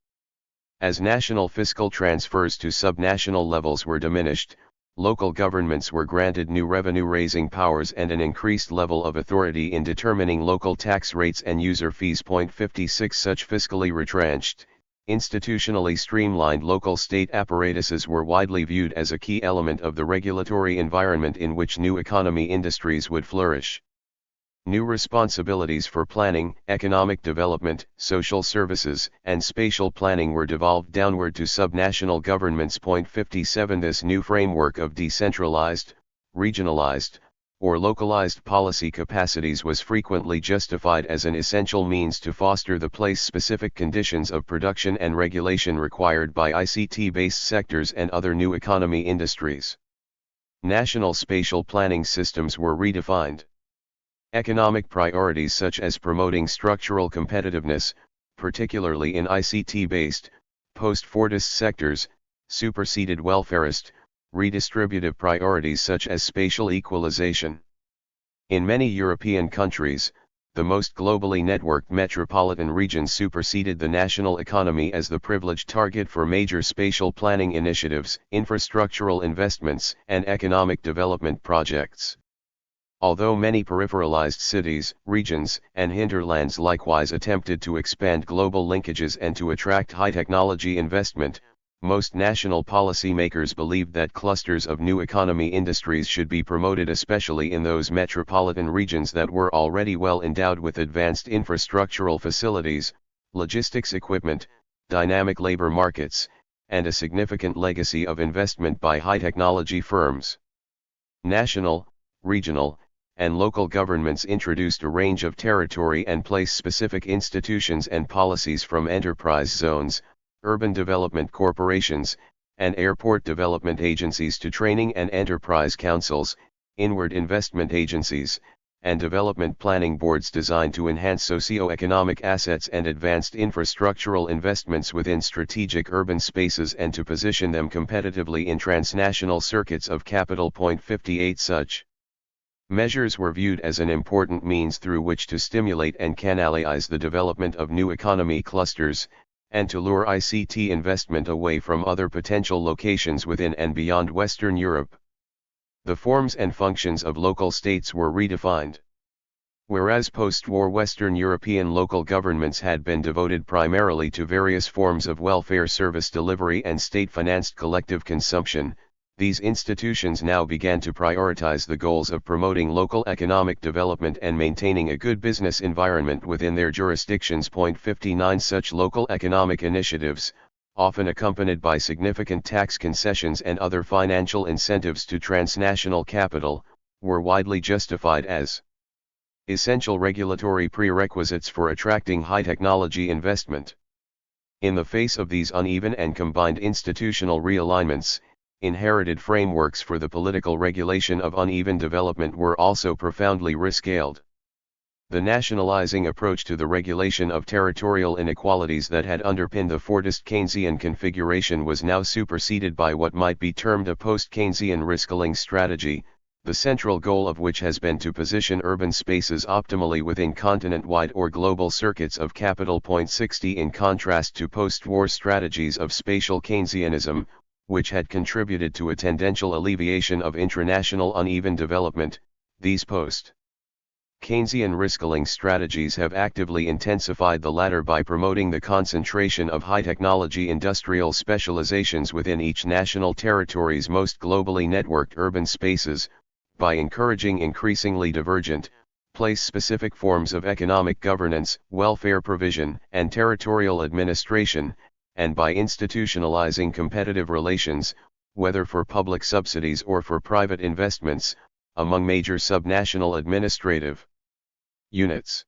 As national fiscal transfers to subnational levels were diminished, local governments were granted new revenue-raising powers and an increased level of authority in determining local tax rates and user fees. 56 Such fiscally retrenched, institutionally streamlined local state apparatuses were widely viewed as a key element of the regulatory environment in which new economy industries would flourish. New responsibilities for planning, economic development, social services, and spatial planning were devolved downward to subnational governments. 57 This new framework of decentralized, regionalized, or localized policy capacities was frequently justified as an essential means to foster the place-specific conditions of production and regulation required by ICT-based sectors and other new economy industries. National spatial planning systems were redefined. Economic priorities such as promoting structural competitiveness, particularly in ICT-based, post-Fordist sectors, superseded welfarist, redistributive priorities such as spatial equalization. In many European countries, the most globally networked metropolitan regions superseded the national economy as the privileged target for major spatial planning initiatives, infrastructural investments, and economic development projects. Although many peripheralized cities, regions, and hinterlands likewise attempted to expand global linkages and to attract high-technology investment, most national policymakers believed that clusters of new economy industries should be promoted, especially in those metropolitan regions that were already well endowed with advanced infrastructural facilities, logistics equipment, dynamic labor markets, and a significant legacy of investment by high-technology firms. National, regional, and local governments introduced a range of territory and place-specific institutions and policies, from enterprise zones, urban development corporations, and airport development agencies to training and enterprise councils, inward investment agencies, and development planning boards designed to enhance socio-economic assets and advanced infrastructural investments within strategic urban spaces and to position them competitively in transnational circuits of capital. 58 Such measures were viewed as an important means through which to stimulate and canalize the development of new economy clusters, and to lure ICT investment away from other potential locations within and beyond Western Europe. The forms and functions of local states were redefined. Whereas post-war Western European local governments had been devoted primarily to various forms of welfare service delivery and state-financed collective consumption, these institutions now began to prioritize the goals of promoting local economic development and maintaining a good business environment within their jurisdictions. 59 Such local economic initiatives, often accompanied by significant tax concessions and other financial incentives to transnational capital, were widely justified as essential regulatory prerequisites for attracting high-technology investment. In the face of these uneven and combined institutional realignments, inherited frameworks for the political regulation of uneven development were also profoundly rescaled. The nationalizing approach to the regulation of territorial inequalities that had underpinned the Fordist Keynesian configuration was now superseded by what might be termed a post-Keynesian risk-killing strategy, the central goal of which has been to position urban spaces optimally within continent-wide or global circuits of capital. 60 In contrast to post-war strategies of spatial Keynesianism, which had contributed to a tendential alleviation of intranational uneven development, these post-Keynesian risk-killing strategies have actively intensified the latter by promoting the concentration of high-technology industrial specializations within each national territory's most globally networked urban spaces, by encouraging increasingly divergent, place-specific forms of economic governance, welfare provision, and territorial administration, and by institutionalizing competitive relations, whether for public subsidies or for private investments, among major subnational administrative units.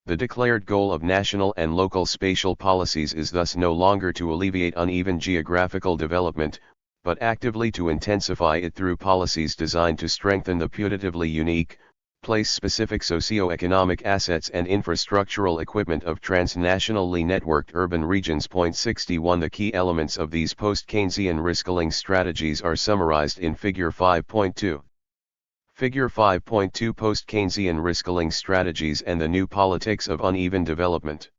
The declared goal of national and local spatial policies is thus no longer to alleviate uneven geographical development, but actively to intensify it through policies designed to strengthen the putatively unique, place-specific socio-economic assets and infrastructural equipment of transnationally networked urban regions. 61 The key elements of these post-Keynesian risk-killing strategies are summarized in Figure 5.2. Figure 5.2 Post-Keynesian risk-killing strategies and the new politics of uneven development.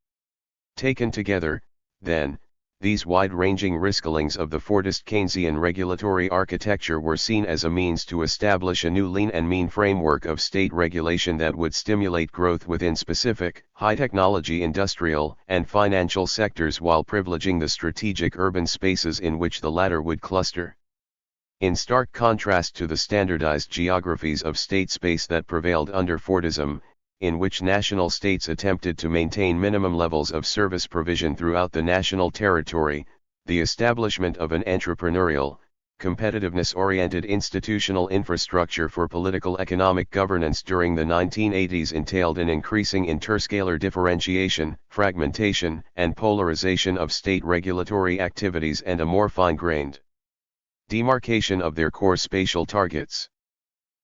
Taken together, then, these wide-ranging risk-killings of the Fordist Keynesian regulatory architecture were seen as a means to establish a new lean and mean framework of state regulation that would stimulate growth within specific, high-technology industrial and financial sectors while privileging the strategic urban spaces in which the latter would cluster. In stark contrast to the standardized geographies of state space that prevailed under Fordism, in which national states attempted to maintain minimum levels of service provision throughout the national territory, the establishment of an entrepreneurial, competitiveness-oriented institutional infrastructure for political economic governance during the 1980s entailed an increasing interscalar differentiation, fragmentation, and polarization of state regulatory activities and a more fine-grained demarcation of their core spatial targets.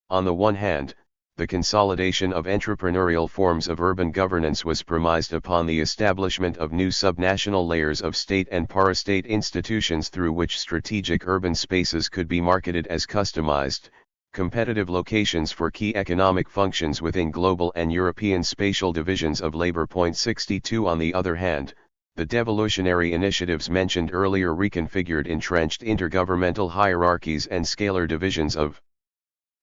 On the one hand, the consolidation of entrepreneurial forms of urban governance was premised upon the establishment of new subnational layers of state and parastate institutions through which strategic urban spaces could be marketed as customized, competitive locations for key economic functions within global and European spatial divisions of labor. 62 On the other hand, the devolutionary initiatives mentioned earlier reconfigured entrenched intergovernmental hierarchies and scalar divisions of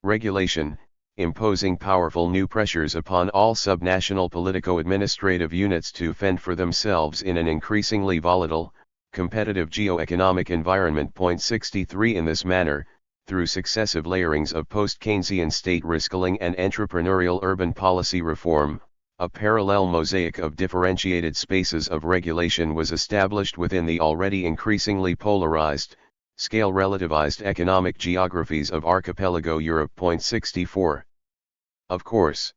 regulation, imposing powerful new pressures upon all subnational politico-administrative units to fend for themselves in an increasingly volatile, competitive geo-economic environment. 63 In this manner, through successive layerings of post-Keynesian state risk-killing and entrepreneurial urban policy reform, a parallel mosaic of differentiated spaces of regulation was established within the already increasingly polarized, scale-relativized economic geographies of Archipelago Europe. 64. Of course,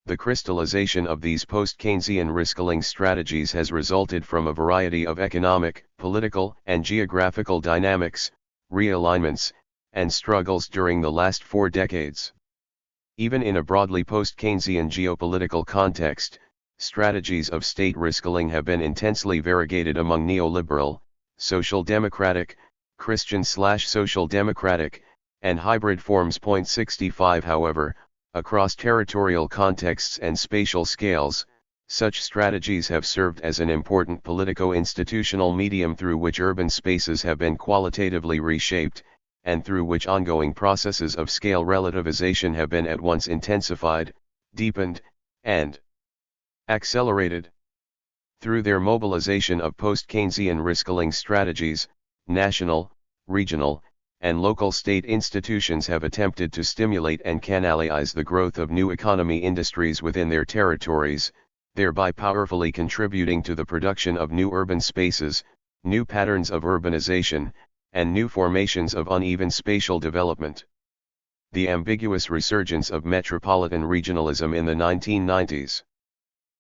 the crystallization of these post-Keynesian risk-killing strategies has resulted from a variety of economic, political, and geographical dynamics, realignments, and struggles during the last 4 decades. Even in a broadly post-Keynesian geopolitical context, strategies of state risk-killing have been intensely variegated among neoliberal, social democratic, Christian/social democratic, and hybrid forms. 65 However, across territorial contexts and spatial scales, such strategies have served as an important politico-institutional medium through which urban spaces have been qualitatively reshaped, and through which ongoing processes of scale relativization have been at once intensified, deepened, and accelerated. Through their mobilization of post-Keynesian reskilling strategies, national, regional, and local state institutions have attempted to stimulate and canalize the growth of new economy industries within their territories, thereby powerfully contributing to the production of new urban spaces, new patterns of urbanization, and new formations of uneven spatial development. The ambiguous resurgence of metropolitan regionalism in the 1990s.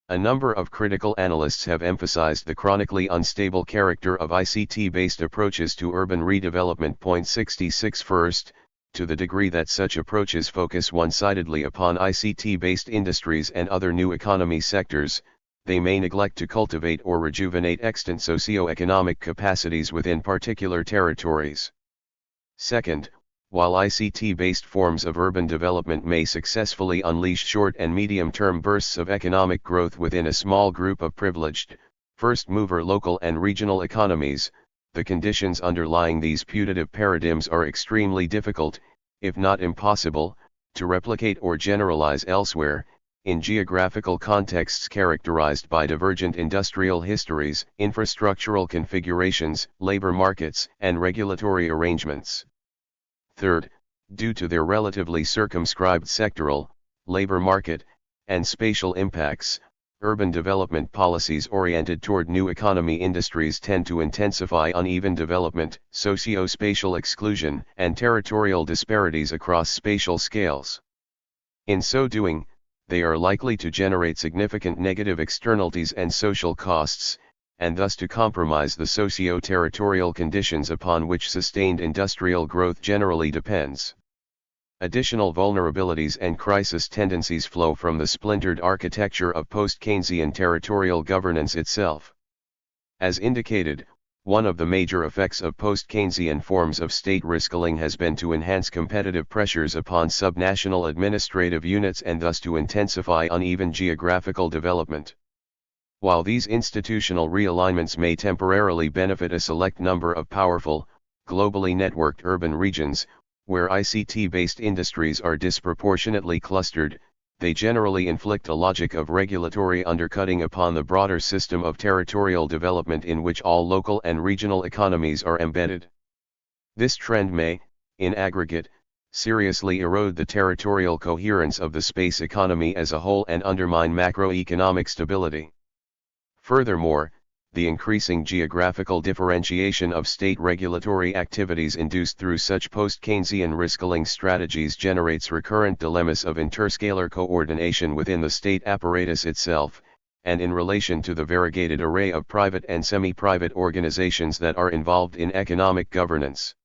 A number of critical analysts have emphasized the chronically unstable character of ICT-based approaches to urban redevelopment. 66 First, to the degree that such approaches focus one-sidedly upon ICT-based industries and other new economy sectors, they may neglect to cultivate or rejuvenate extant socio-economic capacities within particular territories. Second, while ICT-based forms of urban development may successfully unleash short and medium-term bursts of economic growth within a small group of privileged, first-mover local and regional economies, the conditions underlying these putative paradigms are extremely difficult, if not impossible, to replicate or generalize elsewhere, in geographical contexts characterized by divergent industrial histories, infrastructural configurations, labor markets, and regulatory arrangements. Third, due to their relatively circumscribed sectoral, labor market, and spatial impacts, urban development policies oriented toward new economy industries tend to intensify uneven development, socio-spatial exclusion, and territorial disparities across spatial scales. In so doing, they are likely to generate significant negative externalities and social costs, and thus to compromise the socio-territorial conditions upon which sustained industrial growth generally depends. Additional vulnerabilities and crisis tendencies flow from the splintered architecture of post-Keynesian territorial governance itself. As indicated, one of the major effects of post-Keynesian forms of state reskilling has been to enhance competitive pressures upon subnational administrative units and thus to intensify uneven geographical development. While these institutional realignments may temporarily benefit a select number of powerful, globally networked urban regions, where ICT-based industries are disproportionately clustered, they generally inflict a logic of regulatory undercutting upon the broader system of territorial development in which all local and regional economies are embedded. This trend may, in aggregate, seriously erode the territorial coherence of the space economy as a whole and undermine macroeconomic stability. Furthermore, the increasing geographical differentiation of state regulatory activities induced through such post-Keynesian reskilling strategies generates recurrent dilemmas of interscalar coordination within the state apparatus itself, and in relation to the variegated array of private and semi-private organizations that are involved in economic governance.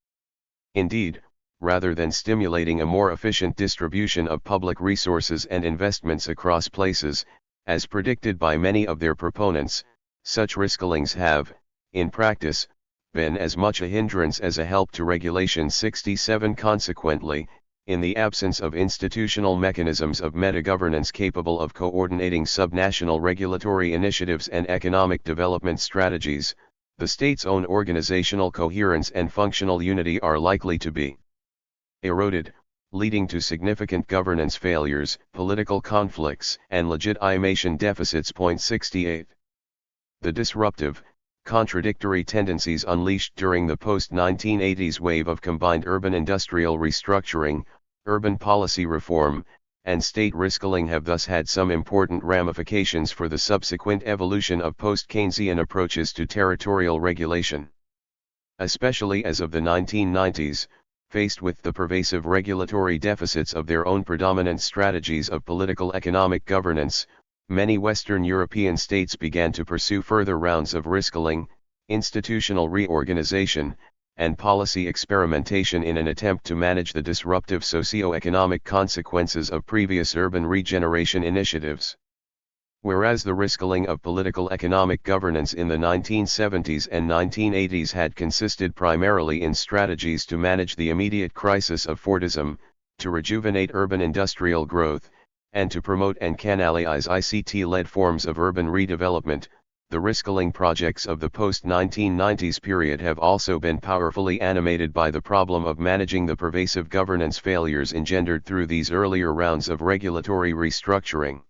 Indeed, rather than stimulating a more efficient distribution of public resources and investments across places, as predicted by many of their proponents, such reskillings have, in practice, been as much a hindrance as a help to Regulation 67. Consequently, in the absence of institutional mechanisms of meta-governance capable of coordinating subnational regulatory initiatives and economic development strategies, the state's own organizational coherence and functional unity are likely to be eroded, leading to significant governance failures, political conflicts, and legitimation deficits. 68. The disruptive, contradictory tendencies unleashed during the post-1980s wave of combined urban industrial restructuring, urban policy reform, and state reskilling have thus had some important ramifications for the subsequent evolution of post-Keynesian approaches to territorial regulation. Especially as of the 1990s, faced with the pervasive regulatory deficits of their own predominant strategies of political economic governance, many Western European states began to pursue further rounds of reskilling, institutional reorganization, and policy experimentation in an attempt to manage the disruptive socio-economic consequences of previous urban regeneration initiatives. Whereas the reskilling of political economic governance in the 1970s and 1980s had consisted primarily in strategies to manage the immediate crisis of Fordism, to rejuvenate urban industrial growth, and to promote and canalize ICT-led forms of urban redevelopment, the risk-killing projects of the post-1990s period have also been powerfully animated by the problem of managing the pervasive governance failures engendered through these earlier rounds of regulatory restructuring.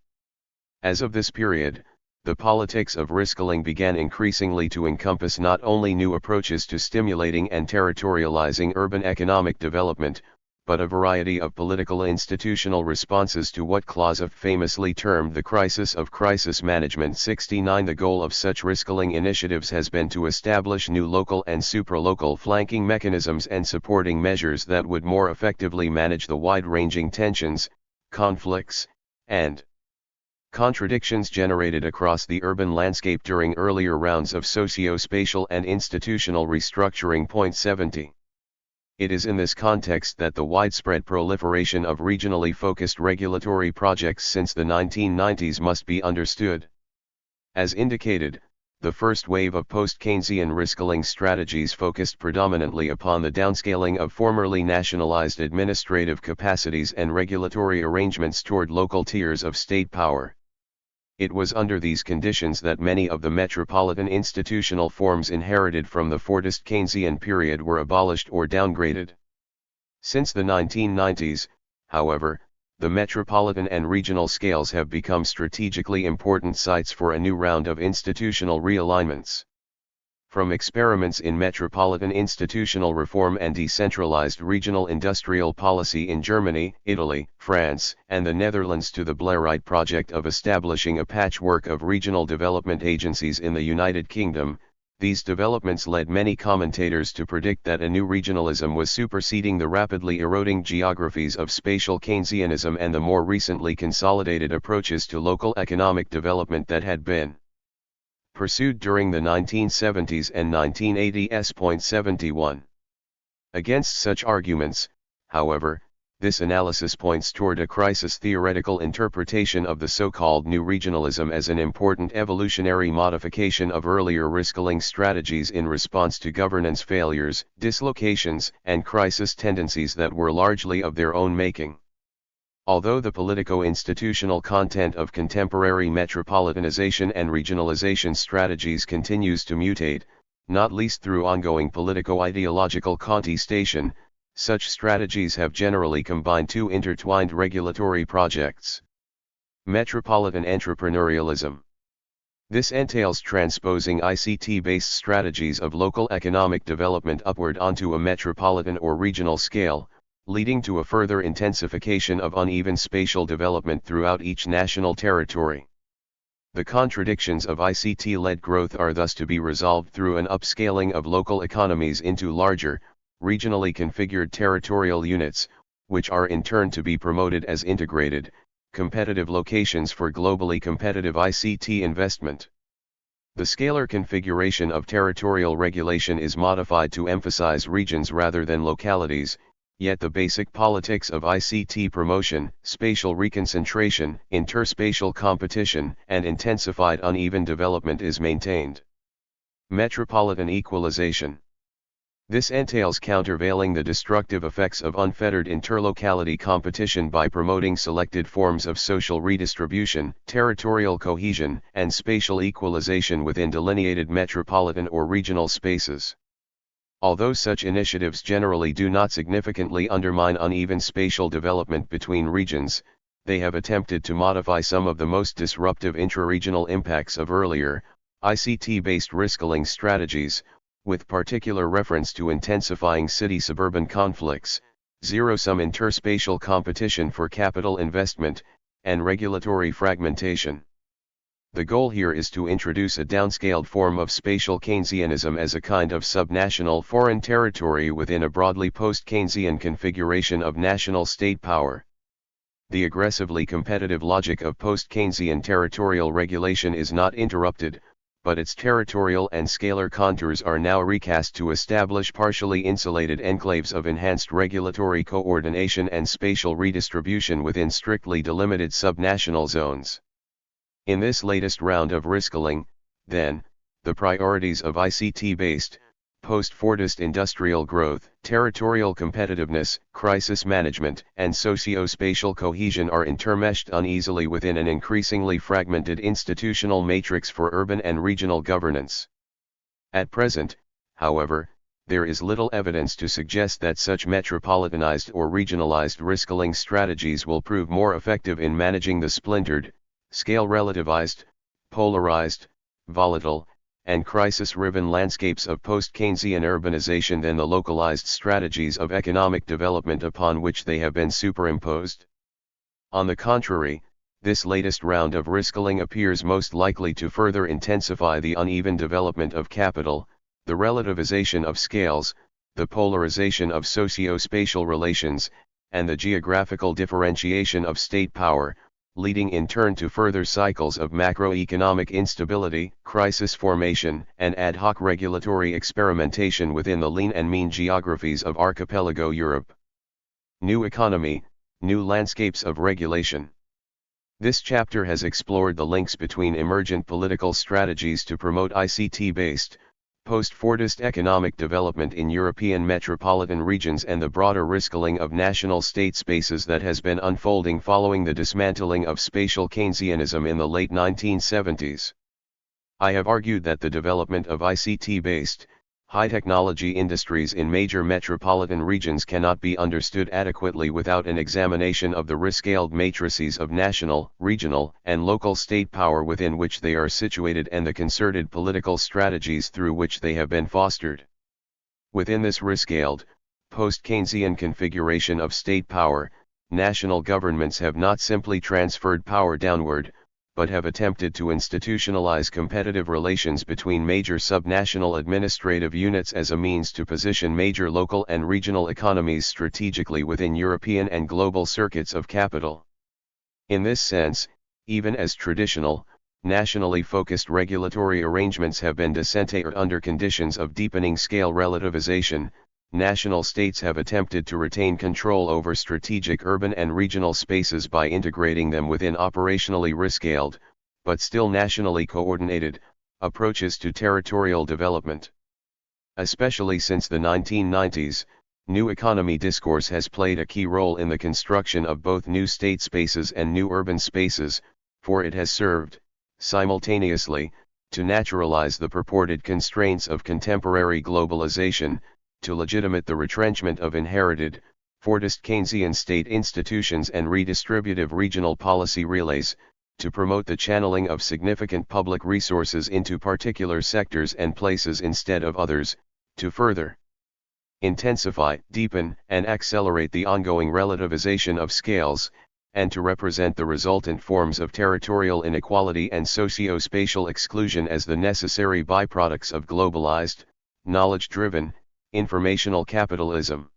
As of this period, the politics of risk-killing began increasingly to encompass not only new approaches to stimulating and territorializing urban economic development, but a variety of political institutional responses to what Clausewitz famously termed the crisis of crisis management. 69 The goal of such risk-killing initiatives has been to establish new local and supralocal flanking mechanisms and supporting measures that would more effectively manage the wide-ranging tensions, conflicts, and contradictions generated across the urban landscape during earlier rounds of socio-spatial and institutional restructuring. 70. It is in this context that the widespread proliferation of regionally focused regulatory projects since the 1990s must be understood. As indicated, the first wave of post-Keynesian risk-killing strategies focused predominantly upon the downscaling of formerly nationalized administrative capacities and regulatory arrangements toward local tiers of state power. It was under these conditions that many of the metropolitan institutional forms inherited from the Fordist Keynesian period were abolished or downgraded. Since the 1990s, however, the metropolitan and regional scales have become strategically important sites for a new round of institutional realignments. From experiments in metropolitan institutional reform and decentralized regional industrial policy in Germany, Italy, France, and the Netherlands to the Blairite project of establishing a patchwork of regional development agencies in the United Kingdom, these developments led many commentators to predict that a new regionalism was superseding the rapidly eroding geographies of spatial Keynesianism and the more recently consolidated approaches to local economic development that had been pursued during the 1970s and 1980s. 71. Against such arguments, however, this analysis points toward a crisis-theoretical interpretation of the so-called new regionalism as an important evolutionary modification of earlier risk-killing strategies in response to governance failures, dislocations, and crisis tendencies that were largely of their own making. Although the politico-institutional content of contemporary metropolitanization and regionalization strategies continues to mutate, not least through ongoing politico-ideological contestation, such strategies have generally combined two intertwined regulatory projects. Metropolitan entrepreneurialism. This entails transposing ICT-based strategies of local economic development upward onto a metropolitan or regional scale, leading to a further intensification of uneven spatial development throughout each national territory. The contradictions of ICT-led growth are thus to be resolved through an upscaling of local economies into larger, regionally configured territorial units, which are in turn to be promoted as integrated, competitive locations for globally competitive ICT investment. The scalar configuration of territorial regulation is modified to emphasize regions rather than localities, yet the basic politics of ICT promotion, spatial reconcentration, interspatial competition, and intensified uneven development is maintained. Metropolitan equalization. This entails countervailing the destructive effects of unfettered interlocality competition by promoting selected forms of social redistribution, territorial cohesion, and spatial equalization within delineated metropolitan or regional spaces. Although such initiatives generally do not significantly undermine uneven spatial development between regions, they have attempted to modify some of the most disruptive intraregional impacts of earlier, ICT-based risk-killing strategies, with particular reference to intensifying city-suburban conflicts, zero-sum interspatial competition for capital investment, and regulatory fragmentation. The goal here is to introduce a downscaled form of spatial Keynesianism as a kind of subnational foreign territory within a broadly post-Keynesian configuration of national state power. The aggressively competitive logic of post-Keynesian territorial regulation is not interrupted, but its territorial and scalar contours are now recast to establish partially insulated enclaves of enhanced regulatory coordination and spatial redistribution within strictly delimited subnational zones. In this latest round of risk-killing, then, the priorities of ICT-based, post-Fordist industrial growth, territorial competitiveness, crisis management, and socio-spatial cohesion are intermeshed uneasily within an increasingly fragmented institutional matrix for urban and regional governance. At present, however, there is little evidence to suggest that such metropolitanized or regionalized risk-killing strategies will prove more effective in managing the splintered, scale-relativized, polarized, volatile, and crisis-riven landscapes of post-Keynesian urbanization than the localized strategies of economic development upon which they have been superimposed. On the contrary, this latest round of risk-killing appears most likely to further intensify the uneven development of capital, the relativization of scales, the polarization of socio-spatial relations, and the geographical differentiation of state power, leading in turn to further cycles of macroeconomic instability, crisis formation, and ad hoc regulatory experimentation within the lean and mean geographies of archipelago Europe. New economy, new landscapes of regulation. This chapter has explored the links between emergent political strategies to promote ICT-based, post-Fordist economic development in European metropolitan regions and the broader risk-killing of national state spaces that has been unfolding following the dismantling of spatial Keynesianism in the late 1970s. I have argued that the development of ICT-based, high-technology industries in major metropolitan regions cannot be understood adequately without an examination of the risk-scaled matrices of national, regional, and local state power within which they are situated and the concerted political strategies through which they have been fostered. Within this risk-scaled, post-Keynesian configuration of state power, national governments have not simply transferred power downward, but have attempted to institutionalize competitive relations between major subnational administrative units as a means to position major local and regional economies strategically within European and global circuits of capital. In this sense, even as traditional, nationally focused regulatory arrangements have been disintegrated under conditions of deepening scale relativization, national states have attempted to retain control over strategic urban and regional spaces by integrating them within operationally risk-scaled, but still nationally coordinated, approaches to territorial development. Especially since the 1990s, new economy discourse has played a key role in the construction of both new state spaces and new urban spaces, for it has served, simultaneously, to naturalize the purported constraints of contemporary globalization, to legitimate the retrenchment of inherited, Fordist Keynesian state institutions and redistributive regional policy relays, to promote the channeling of significant public resources into particular sectors and places instead of others, to further intensify, deepen, and accelerate the ongoing relativization of scales, and to represent the resultant forms of territorial inequality and socio-spatial exclusion as the necessary byproducts of globalized, knowledge-driven, informational capitalism.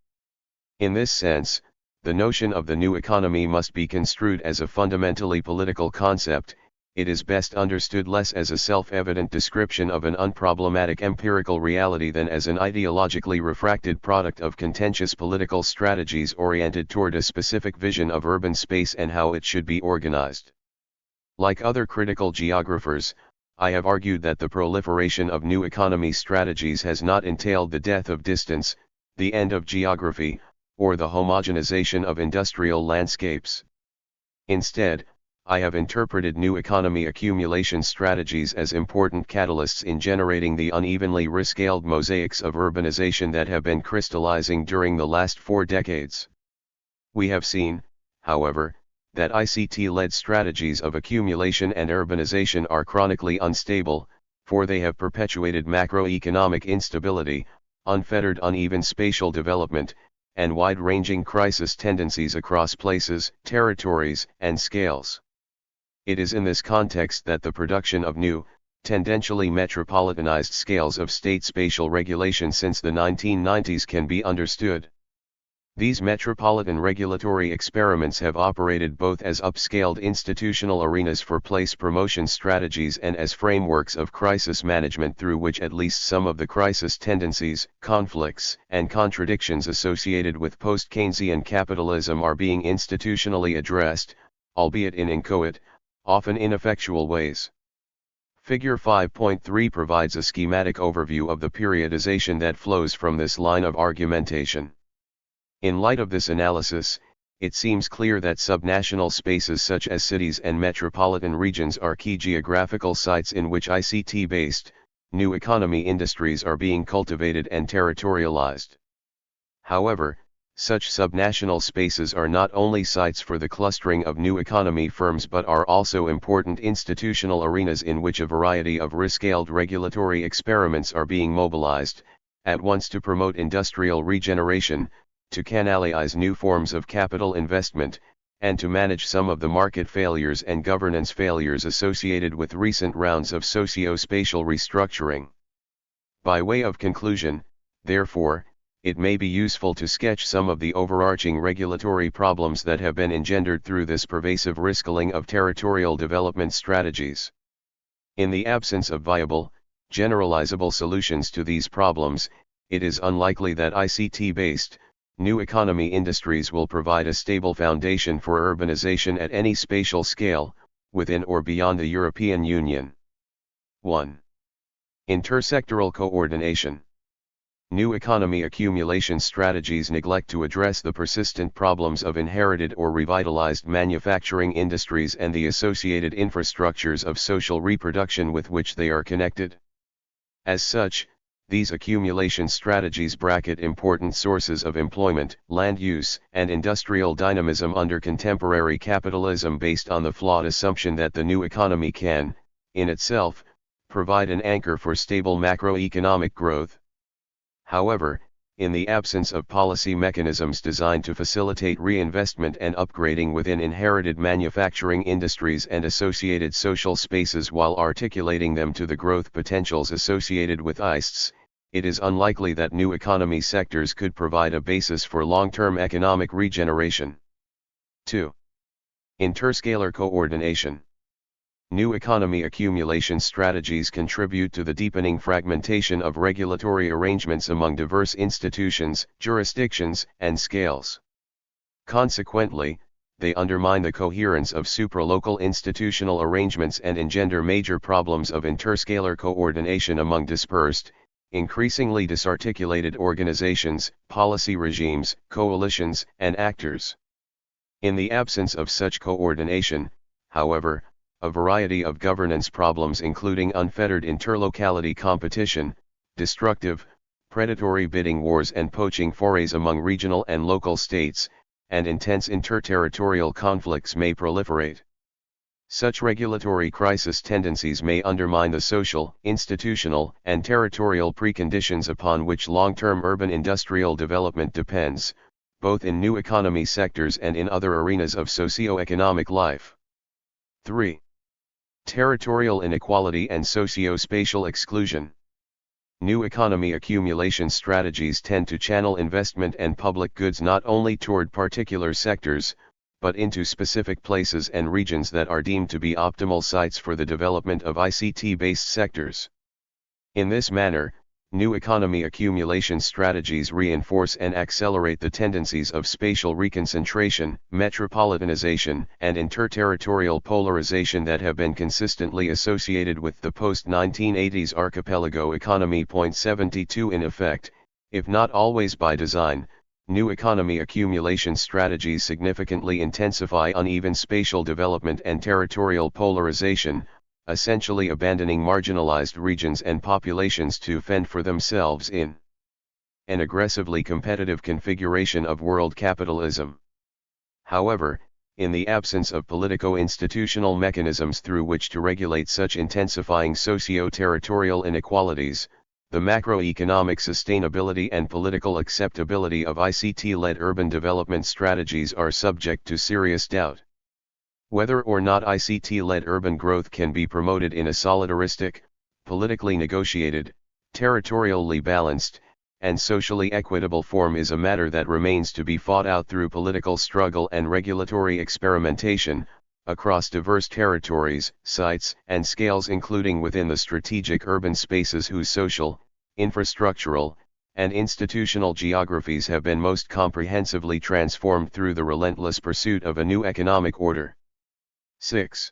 In this sense, the notion of the new economy must be construed as a fundamentally political concept. It is best understood less as a self-evident description of an unproblematic empirical reality than as an ideologically refracted product of contentious political strategies oriented toward a specific vision of urban space and how it should be organized. Like other critical geographers, I have argued that the proliferation of new economy strategies has not entailed the death of distance, the end of geography, or the homogenization of industrial landscapes. Instead, I have interpreted new economy accumulation strategies as important catalysts in generating the unevenly risk-scaled mosaics of urbanization that have been crystallizing during the last 4 decades. We have seen, however, that ICT-led strategies of accumulation and urbanization are chronically unstable, for they have perpetuated macroeconomic instability, unfettered uneven spatial development, and wide-ranging crisis tendencies across places, territories, and scales. It is in this context that the production of new, tendentially metropolitanized scales of state spatial regulation since the 1990s can be understood. These metropolitan regulatory experiments have operated both as upscaled institutional arenas for place promotion strategies and as frameworks of crisis management through which at least some of the crisis tendencies, conflicts, and contradictions associated with post-Keynesian capitalism are being institutionally addressed, albeit in inchoate, often ineffectual ways. Figure 5.3 provides a schematic overview of the periodization that flows from this line of argumentation. In light of this analysis, it seems clear that subnational spaces such as cities and metropolitan regions are key geographical sites in which ICT-based, new economy industries are being cultivated and territorialized. However, such subnational spaces are not only sites for the clustering of new economy firms but are also important institutional arenas in which a variety of risk-scaled regulatory experiments are being mobilized, at once to promote industrial regeneration, to canalize new forms of capital investment, and to manage some of the market failures and governance failures associated with recent rounds of socio-spatial restructuring. By way of conclusion, therefore, it may be useful to sketch some of the overarching regulatory problems that have been engendered through this pervasive risking of territorial development strategies. In the absence of viable, generalizable solutions to these problems, it is unlikely that ICT-based, new economy industries will provide a stable foundation for urbanization at any spatial scale, within or beyond the European Union. 1. Intersectoral coordination. New economy accumulation strategies neglect to address the persistent problems of inherited or revitalized manufacturing industries and the associated infrastructures of social reproduction with which they are connected. As such, these accumulation strategies bracket important sources of employment, land use, and industrial dynamism under contemporary capitalism based on the flawed assumption that the new economy can, in itself, provide an anchor for stable macroeconomic growth. However, in the absence of policy mechanisms designed to facilitate reinvestment and upgrading within inherited manufacturing industries and associated social spaces while articulating them to the growth potentials associated with ICTs, it is unlikely that new economy sectors could provide a basis for long-term economic regeneration. 2. Interscalar coordination. New economy accumulation strategies contribute to the deepening fragmentation of regulatory arrangements among diverse institutions, jurisdictions, and scales. Consequently, they undermine the coherence of supralocal institutional arrangements and engender major problems of interscalar coordination among dispersed, increasingly disarticulated organizations, policy regimes, coalitions, and actors. In the absence of such coordination, however, a variety of governance problems including unfettered interlocality competition, destructive, predatory bidding wars and poaching forays among regional and local states, and intense interterritorial conflicts may proliferate. Such regulatory crisis tendencies may undermine the social, institutional, and territorial preconditions upon which long-term urban industrial development depends, both in new economy sectors and in other arenas of socio-economic life. 3. Territorial inequality and socio-spatial exclusion. New economy accumulation strategies tend to channel investment and public goods not only toward particular sectors, but into specific places and regions that are deemed to be optimal sites for the development of ICT-based sectors. In this manner, new economy accumulation strategies reinforce and accelerate the tendencies of spatial reconcentration, metropolitanization, and interterritorial polarization that have been consistently associated with the post-1980s archipelago economy. 72 In effect, if not always by design, new economy accumulation strategies significantly intensify uneven spatial development and territorial polarization, essentially abandoning marginalized regions and populations to fend for themselves in an aggressively competitive configuration of world capitalism. However, in the absence of politico-institutional mechanisms through which to regulate such intensifying socio-territorial inequalities, the macroeconomic sustainability and political acceptability of ICT-led urban development strategies are subject to serious doubt. Whether or not ICT-led urban growth can be promoted in a solidaristic, politically negotiated, territorially balanced, and socially equitable form is a matter that remains to be fought out through political struggle and regulatory experimentation, across diverse territories, sites, and scales including within the strategic urban spaces whose social, infrastructural, and institutional geographies have been most comprehensively transformed through the relentless pursuit of a new economic order. 6.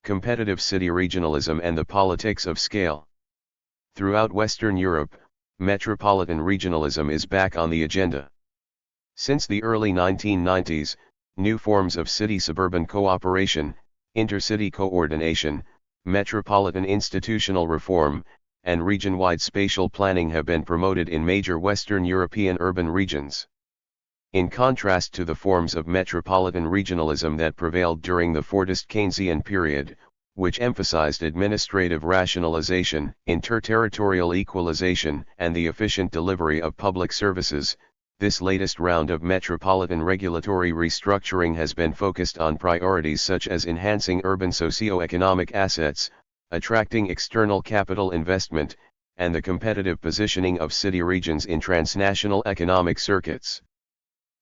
Competitive city regionalism and the politics of scale. Throughout Western Europe, metropolitan regionalism is back on the agenda. Since the early 1990s, new forms of city-suburban cooperation, intercity coordination, metropolitan institutional reform, and region-wide spatial planning have been promoted in major Western European urban regions. In contrast to the forms of metropolitan regionalism that prevailed during the Fordist Keynesian period, which emphasized administrative rationalization, interterritorial equalization, and the efficient delivery of public services, this latest round of metropolitan regulatory restructuring has been focused on priorities such as enhancing urban socio-economic assets, attracting external capital investment, and the competitive positioning of city regions in transnational economic circuits.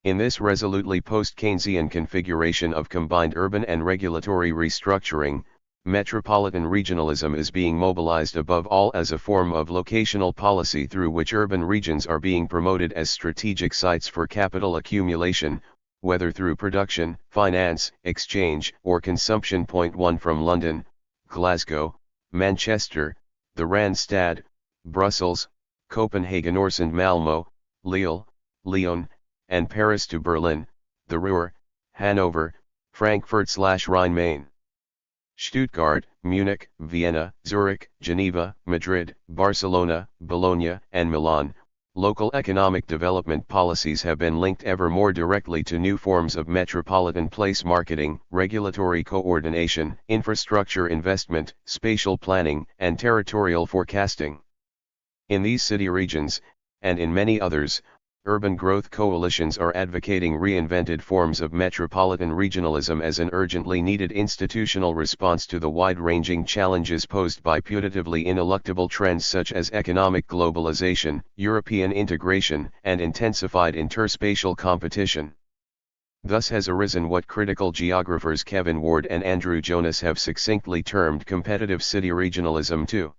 In this resolutely post-Keynesian configuration of combined urban and regulatory restructuring, metropolitan regionalism is being mobilized above all as a form of locational policy through which urban regions are being promoted as strategic sites for capital accumulation, whether through production, finance, exchange, or consumption. 1 From London, Glasgow, Manchester, the Randstad, Brussels, Copenhagen, Orsund, Malmö, Lille, Lyon, and Paris to Berlin, the Ruhr, Hanover, Frankfurt/Rhine-Main, Stuttgart, Munich, Vienna, Zurich, Geneva, Madrid, Barcelona, Bologna, and Milan. Local economic development policies have been linked ever more directly to new forms of metropolitan place marketing, regulatory coordination, infrastructure investment, spatial planning, and territorial forecasting. In these city regions, and in many others, urban growth coalitions are advocating reinvented forms of metropolitan regionalism as an urgently needed institutional response to the wide-ranging challenges posed by putatively ineluctable trends such as economic globalization, European integration, and intensified interspatial competition. Thus has arisen what critical geographers Kevin Ward and Andrew Jonas have succinctly termed competitive city regionalism 2.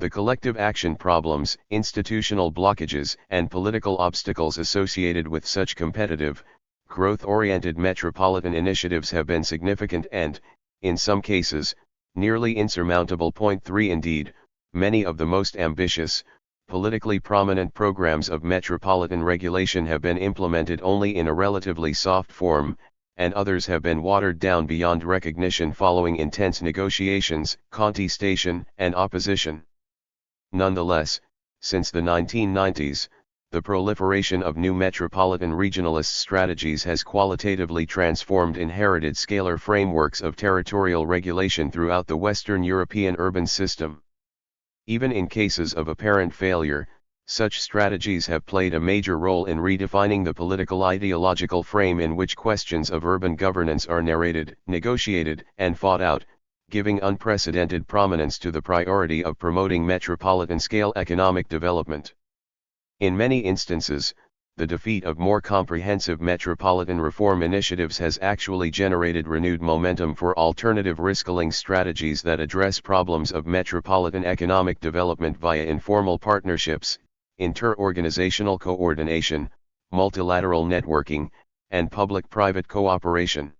The collective action problems, institutional blockages, and political obstacles associated with such competitive, growth-oriented metropolitan initiatives have been significant and, in some cases, nearly insurmountable. 3 Indeed, many of the most ambitious, politically prominent programs of metropolitan regulation have been implemented only in a relatively soft form, and others have been watered down beyond recognition following intense negotiations, contestation, and opposition. Nonetheless, since the 1990s, the proliferation of new metropolitan regionalist strategies has qualitatively transformed inherited scalar frameworks of territorial regulation throughout the Western European urban system. Even in cases of apparent failure, such strategies have played a major role in redefining the political ideological frame in which questions of urban governance are narrated, negotiated, and fought out, giving unprecedented prominence to the priority of promoting metropolitan-scale economic development. In many instances, the defeat of more comprehensive metropolitan reform initiatives has actually generated renewed momentum for alternative risk-killing strategies that address problems of metropolitan economic development via informal partnerships, inter-organizational coordination, multilateral networking, and public-private cooperation.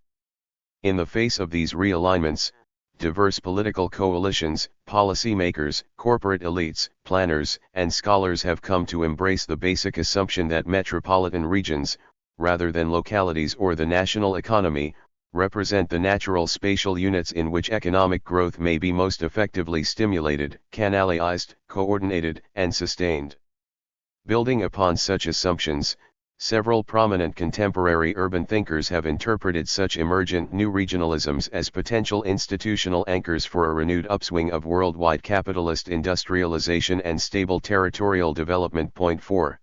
In the face of these realignments, diverse political coalitions, policymakers, corporate elites, planners, and scholars have come to embrace the basic assumption that metropolitan regions, rather than localities or the national economy, represent the natural spatial units in which economic growth may be most effectively stimulated, canalized, coordinated, and sustained. Building upon such assumptions, several prominent contemporary urban thinkers have interpreted such emergent new regionalisms as potential institutional anchors for a renewed upswing of worldwide capitalist industrialization and stable territorial development. 4.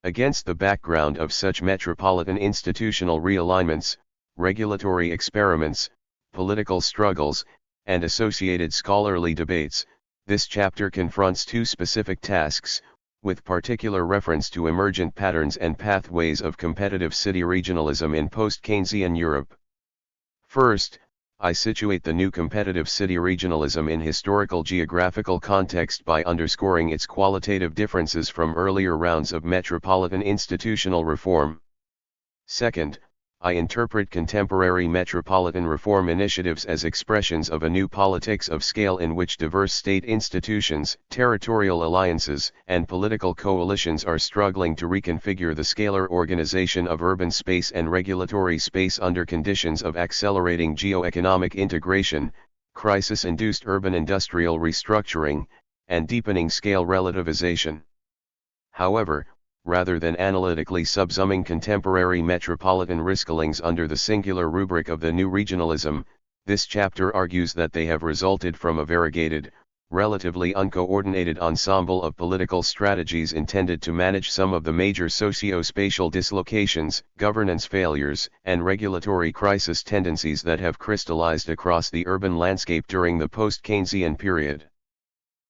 Against the background of such metropolitan institutional realignments, regulatory experiments, political struggles, and associated scholarly debates, this chapter confronts two specific tasks, with particular reference to emergent patterns and pathways of competitive city regionalism in post-Keynesian Europe. First, I situate the new competitive city regionalism in historical geographical context by underscoring its qualitative differences from earlier rounds of metropolitan institutional reform. Second, I interpret contemporary metropolitan reform initiatives as expressions of a new politics of scale in which diverse state institutions, territorial alliances, and political coalitions are struggling to reconfigure the scalar organization of urban space and regulatory space under conditions of accelerating geo-economic integration, crisis-induced urban industrial restructuring, and deepening scale relativization. However, rather than analytically subsuming contemporary metropolitan riskalings under the singular rubric of the new regionalism, this chapter argues that they have resulted from a variegated, relatively uncoordinated ensemble of political strategies intended to manage some of the major socio-spatial dislocations, governance failures, and regulatory crisis tendencies that have crystallized across the urban landscape during the post-Keynesian period.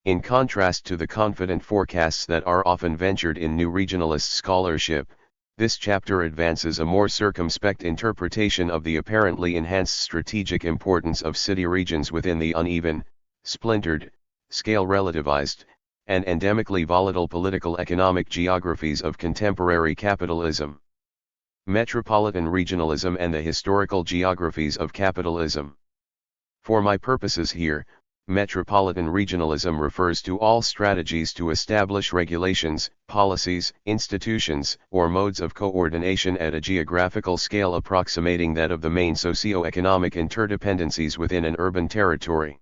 In contrast to the confident forecasts that are often ventured in new regionalist scholarship, this chapter advances a more circumspect interpretation of the apparently enhanced strategic importance of city regions within the uneven, splintered, scale relativized, and endemically volatile political economic geographies of contemporary capitalism. Metropolitan regionalism and the historical geographies of capitalism. For my purposes here, metropolitan regionalism refers to all strategies to establish regulations, policies, institutions, or modes of coordination at a geographical scale approximating that of the main socio-economic interdependencies within an urban territory.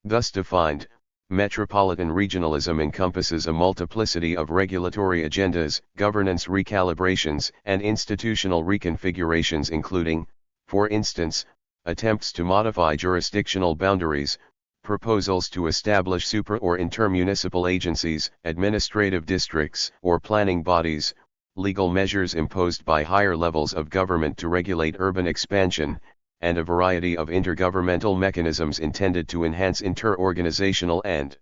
Thus defined, metropolitan regionalism encompasses a multiplicity of regulatory agendas, governance recalibrations, and institutional reconfigurations including, for instance, attempts to modify jurisdictional boundaries, proposals to establish supra- or intermunicipal agencies, administrative districts, or planning bodies, legal measures imposed by higher levels of government to regulate urban expansion, and a variety of intergovernmental mechanisms intended to enhance inter-organizational and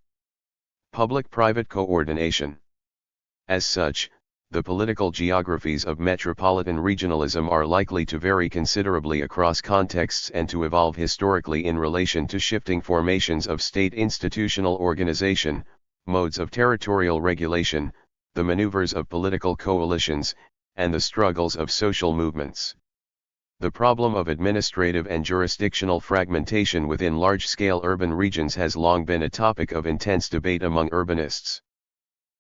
public-private coordination. As such, the political geographies of metropolitan regionalism are likely to vary considerably across contexts and to evolve historically in relation to shifting formations of state institutional organization, modes of territorial regulation, the maneuvers of political coalitions, and the struggles of social movements. The problem of administrative and jurisdictional fragmentation within large-scale urban regions has long been a topic of intense debate among urbanists.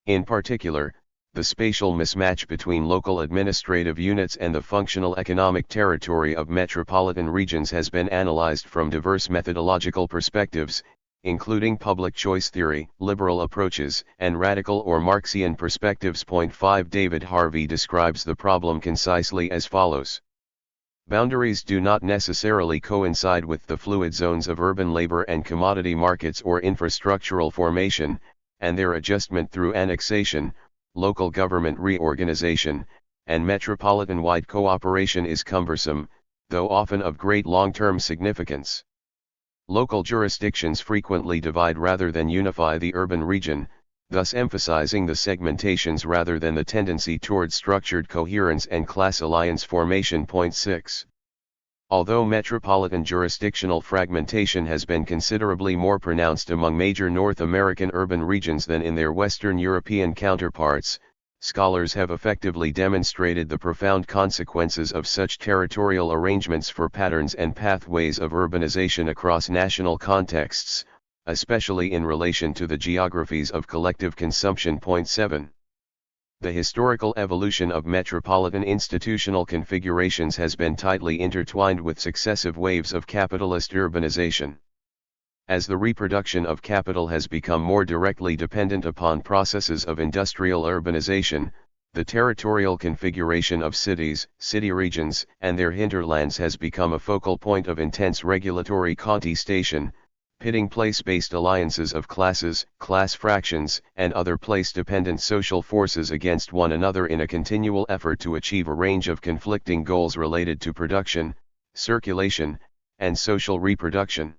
In particular, the spatial mismatch between local administrative units and the functional economic territory of metropolitan regions has been analyzed from diverse methodological perspectives, including public choice theory, liberal approaches, and radical or Marxian perspectives. 5 David Harvey describes the problem concisely as follows. Boundaries do not necessarily coincide with the fluid zones of urban labor and commodity markets or infrastructural formation, and their adjustment through annexation, local government reorganization, and metropolitan-wide cooperation is cumbersome, though often of great long-term significance. Local jurisdictions frequently divide rather than unify the urban region, thus emphasizing the segmentations rather than the tendency towards structured coherence and class alliance formation. 6. Although metropolitan jurisdictional fragmentation has been considerably more pronounced among major North American urban regions than in their Western European counterparts, scholars have effectively demonstrated the profound consequences of such territorial arrangements for patterns and pathways of urbanization across national contexts, especially in relation to the geographies of collective consumption. 7. The historical evolution of metropolitan institutional configurations has been tightly intertwined with successive waves of capitalist urbanization. As the reproduction of capital has become more directly dependent upon processes of industrial urbanization, the territorial configuration of cities, city regions, and their hinterlands has become a focal point of intense regulatory contestation, pitting place-based alliances of classes, class fractions, and other place-dependent social forces against one another in a continual effort to achieve a range of conflicting goals related to production, circulation, and social reproduction.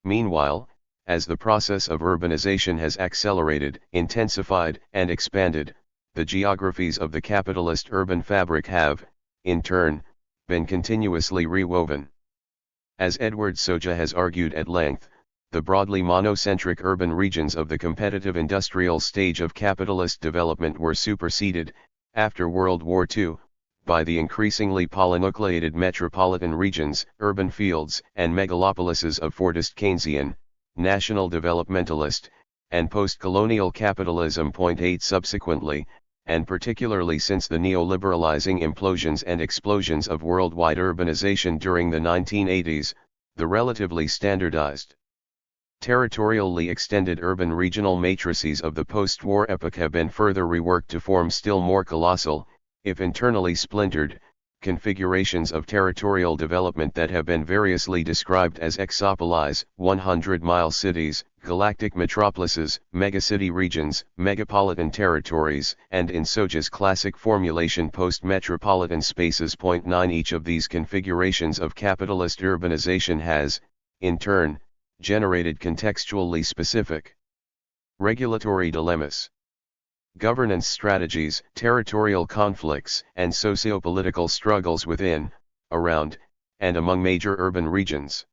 Meanwhile, as the process of urbanization has accelerated, intensified, and expanded, the geographies of the capitalist urban fabric have, in turn, been continuously rewoven. As Edward Soja has argued at length, the broadly monocentric urban regions of the competitive industrial stage of capitalist development were superseded, after World War II, by the increasingly polynucleated metropolitan regions, urban fields, and megalopolises of Fordist Keynesian, national developmentalist, and post-colonial capitalism. 8 Subsequently, and particularly since the neoliberalizing implosions and explosions of worldwide urbanization during the 1980s, the relatively standardized, territorially extended urban regional matrices of the post-war epoch have been further reworked to form still more colossal, if internally splintered, configurations of territorial development that have been variously described as exopolies, 100-mile cities, galactic metropolises, megacity regions, megapolitan territories, and in Soja's classic formulation post-metropolitan spaces. 9 Each of these configurations of capitalist urbanization has, in turn, generated contextually specific regulatory dilemmas, governance strategies, territorial conflicts, and socio-political struggles within, around, and among major urban regions.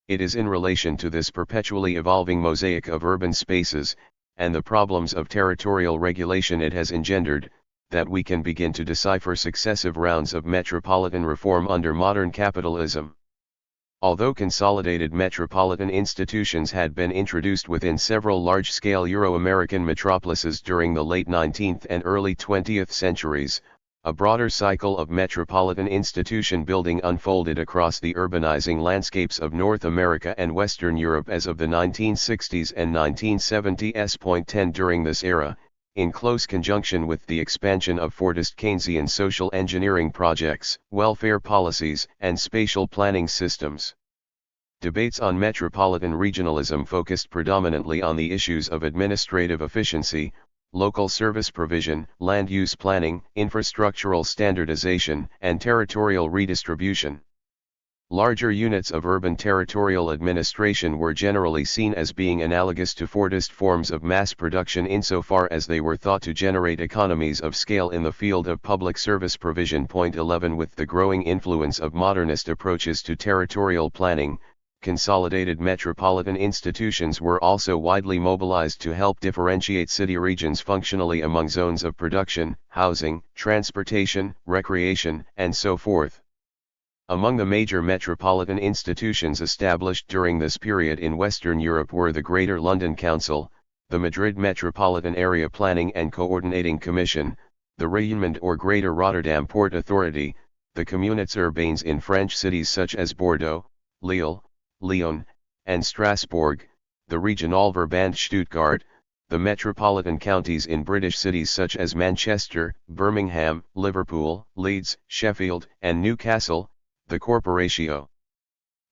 It is in relation to this perpetually evolving mosaic of urban spaces, and the problems of territorial regulation it has engendered, that we can begin to decipher successive rounds of metropolitan reform under modern capitalism. Although consolidated metropolitan institutions had been introduced within several large-scale Euro-American metropolises during the late 19th and early 20th centuries, a broader cycle of metropolitan institution building unfolded across the urbanizing landscapes of North America and Western Europe as of the 1960s and 1970s. 10 During this era, in close conjunction with the expansion of Fordist Keynesian social engineering projects, welfare policies, and spatial planning systems, debates on metropolitan regionalism focused predominantly on the issues of administrative efficiency, local service provision, land use planning, infrastructural standardization, and territorial redistribution. Larger units of urban territorial administration were generally seen as being analogous to Fordist forms of mass production insofar as they were thought to generate economies of scale in the field of public service provision. 11 With the growing influence of modernist approaches to territorial planning, consolidated metropolitan institutions were also widely mobilized to help differentiate city regions functionally among zones of production, housing, transportation, recreation, and so forth. Among the major metropolitan institutions established during this period in Western Europe were the Greater London Council, the Madrid Metropolitan Area Planning and Coordinating Commission, the Rijnmond or Greater Rotterdam Port Authority, the Communes urbaines in French cities such as Bordeaux, Lille, Lyon, and Strasbourg, the Regionalverband Stuttgart, the metropolitan counties in British cities such as Manchester, Birmingham, Liverpool, Leeds, Sheffield, and Newcastle, the Corporatio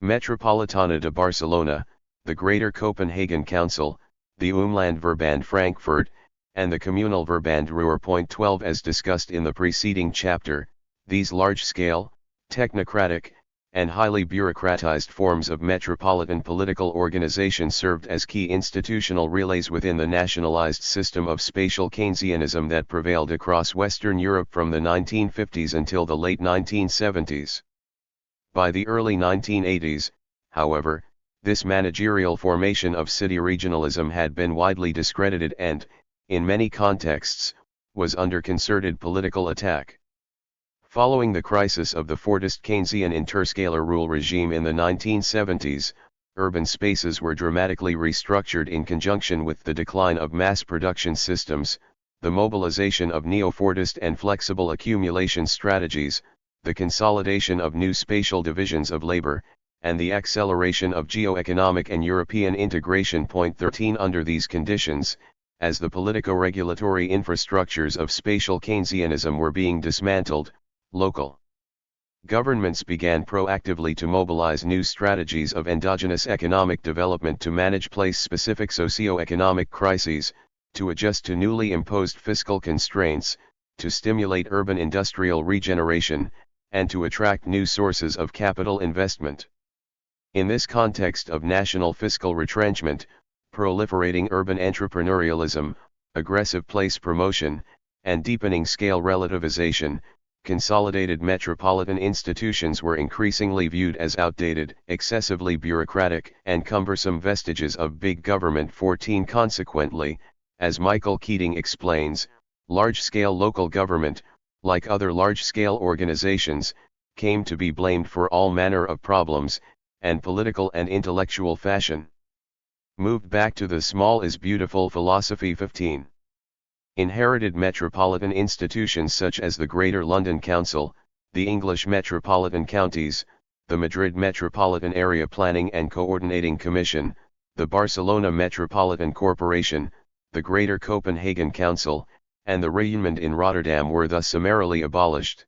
Metropolitana de Barcelona, the Greater Copenhagen Council, the Umlandverband Frankfurt, and the Kommunalverband Ruhr. 12 As discussed in the preceding chapter, these large-scale, technocratic, and highly bureaucratized forms of metropolitan political organization served as key institutional relays within the nationalized system of spatial Keynesianism that prevailed across Western Europe from the 1950s until the late 1970s. By the early 1980s, however, this managerial formation of city regionalism had been widely discredited and, in many contexts, was under concerted political attack. Following the crisis of the Fordist Keynesian interscalar rule regime in the 1970s, urban spaces were dramatically restructured in conjunction with the decline of mass production systems, the mobilization of neo-Fordist and flexible accumulation strategies, the consolidation of new spatial divisions of labor, and the acceleration of geo-economic and European integration. 13 Under these conditions, as the politico-regulatory infrastructures of spatial Keynesianism were being dismantled, local governments began proactively to mobilize new strategies of endogenous economic development to manage place-specific socio-economic crises, to adjust to newly imposed fiscal constraints, to stimulate urban industrial regeneration, and to attract new sources of capital investment. In this context of national fiscal retrenchment, proliferating urban entrepreneurialism, aggressive place promotion, and deepening scale relativization, consolidated metropolitan institutions were increasingly viewed as outdated, excessively bureaucratic, and cumbersome vestiges of big government. 14 Consequently, as Michael Keating explains, large-scale local government, like other large-scale organizations, came to be blamed for all manner of problems, and political and intellectual fashion. Moved back to the small is beautiful philosophy. 15. Inherited metropolitan institutions such as the Greater London Council, the English Metropolitan Counties, the Madrid Metropolitan Area Planning and Coordinating Commission, the Barcelona Metropolitan Corporation, the Greater Copenhagen Council, and the Rijnmond in Rotterdam were thus summarily abolished.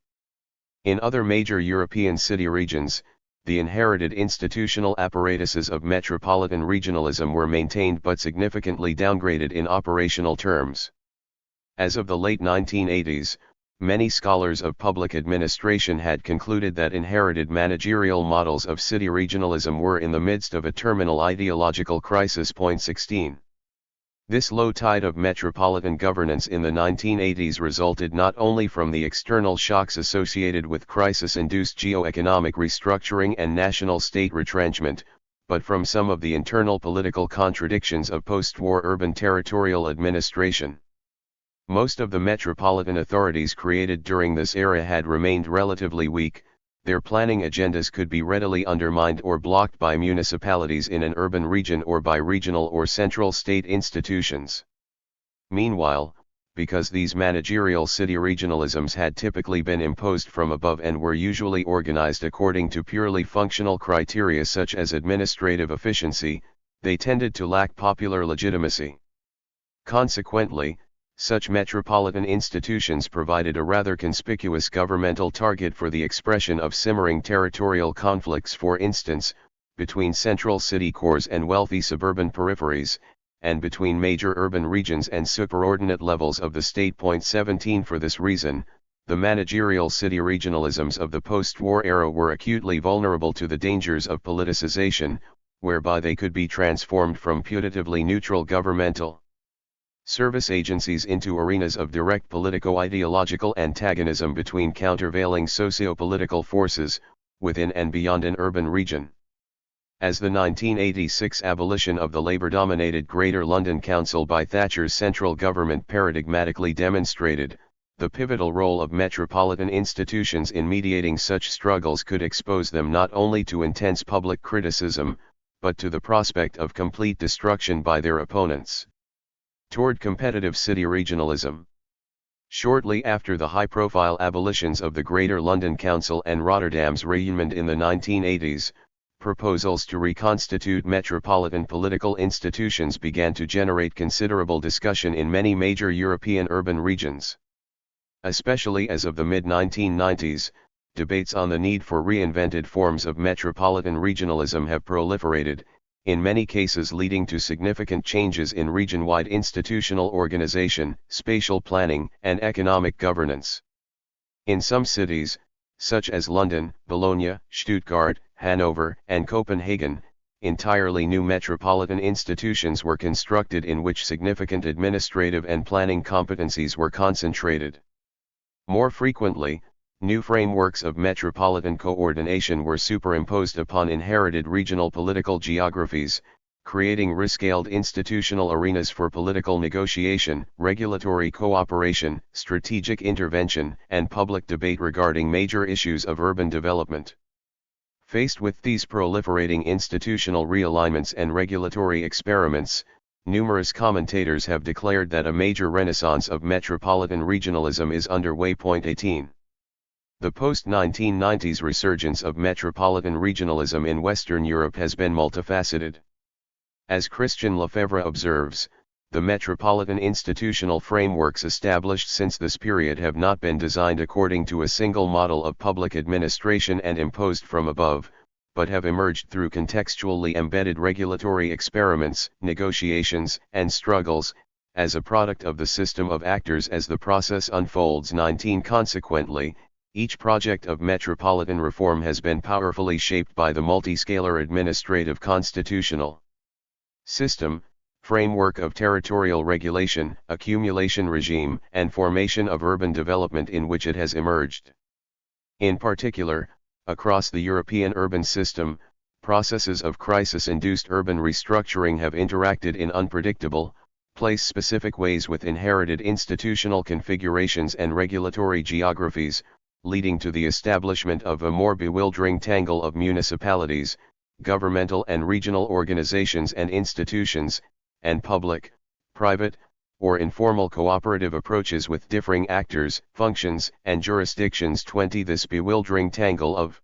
In other major European city regions, the inherited institutional apparatuses of metropolitan regionalism were maintained but significantly downgraded in operational terms. As of the late 1980s, many scholars of public administration had concluded that inherited managerial models of city regionalism were in the midst of a terminal ideological crisis. 16. This low tide of metropolitan governance in the 1980s resulted not only from the external shocks associated with crisis-induced geo-economic restructuring and national state retrenchment, but from some of the internal political contradictions of post-war urban territorial administration. Most of the metropolitan authorities created during this era had remained relatively weak. Their planning agendas could be readily undermined or blocked by municipalities in an urban region or by regional or central state institutions. Meanwhile, because these managerial city regionalisms had typically been imposed from above and were usually organized according to purely functional criteria such as administrative efficiency, they tended to lack popular legitimacy. Consequently, such metropolitan institutions provided a rather conspicuous governmental target for the expression of simmering territorial conflicts, for instance, between central city cores and wealthy suburban peripheries, and between major urban regions and superordinate levels of the state. 17. For this reason, the managerial city regionalisms of the post-war era were acutely vulnerable to the dangers of politicization, whereby they could be transformed from putatively neutral governmental service agencies into arenas of direct politico-ideological antagonism between countervailing socio-political forces, within and beyond an urban region. As the 1986 abolition of the Labour-dominated Greater London Council by Thatcher's central government paradigmatically demonstrated, the pivotal role of metropolitan institutions in mediating such struggles could expose them not only to intense public criticism, but to the prospect of complete destruction by their opponents. Toward competitive city regionalism. Shortly after the high-profile abolitions of the Greater London Council and Rotterdam's Rijnmond in the 1980s, proposals to reconstitute metropolitan political institutions began to generate considerable discussion in many major European urban regions. Especially as of the mid-1990s, debates on the need for reinvented forms of metropolitan regionalism have proliferated, in many cases leading to significant changes in region-wide institutional organization, spatial planning, and economic governance. In some cities, such as London, Bologna, Stuttgart, Hanover, and Copenhagen, entirely new metropolitan institutions were constructed in which significant administrative and planning competencies were concentrated. More frequently, new frameworks of metropolitan coordination were superimposed upon inherited regional political geographies, creating rescaled institutional arenas for political negotiation, regulatory cooperation, strategic intervention, and public debate regarding major issues of urban development. Faced with these proliferating institutional realignments and regulatory experiments, numerous commentators have declared that a major renaissance of metropolitan regionalism is underway. 18. The post-1990s resurgence of metropolitan regionalism in Western Europe has been multifaceted. As Christian Lefebvre observes, the metropolitan institutional frameworks established since this period have not been designed according to a single model of public administration and imposed from above, but have emerged through contextually embedded regulatory experiments, negotiations, and struggles, as a product of the system of actors as the process unfolds. 19. Consequently, each project of metropolitan reform has been powerfully shaped by the multiscalar administrative constitutional system, framework of territorial regulation, accumulation regime, and formation of urban development in which it has emerged. In particular, across the European urban system, processes of crisis-induced urban restructuring have interacted in unpredictable, place-specific ways with inherited institutional configurations and regulatory geographies, leading to the establishment of a more bewildering tangle of municipalities, governmental and regional organizations and institutions, and public, private, or informal cooperative approaches with differing actors, functions, and jurisdictions. 20. This bewildering tangle of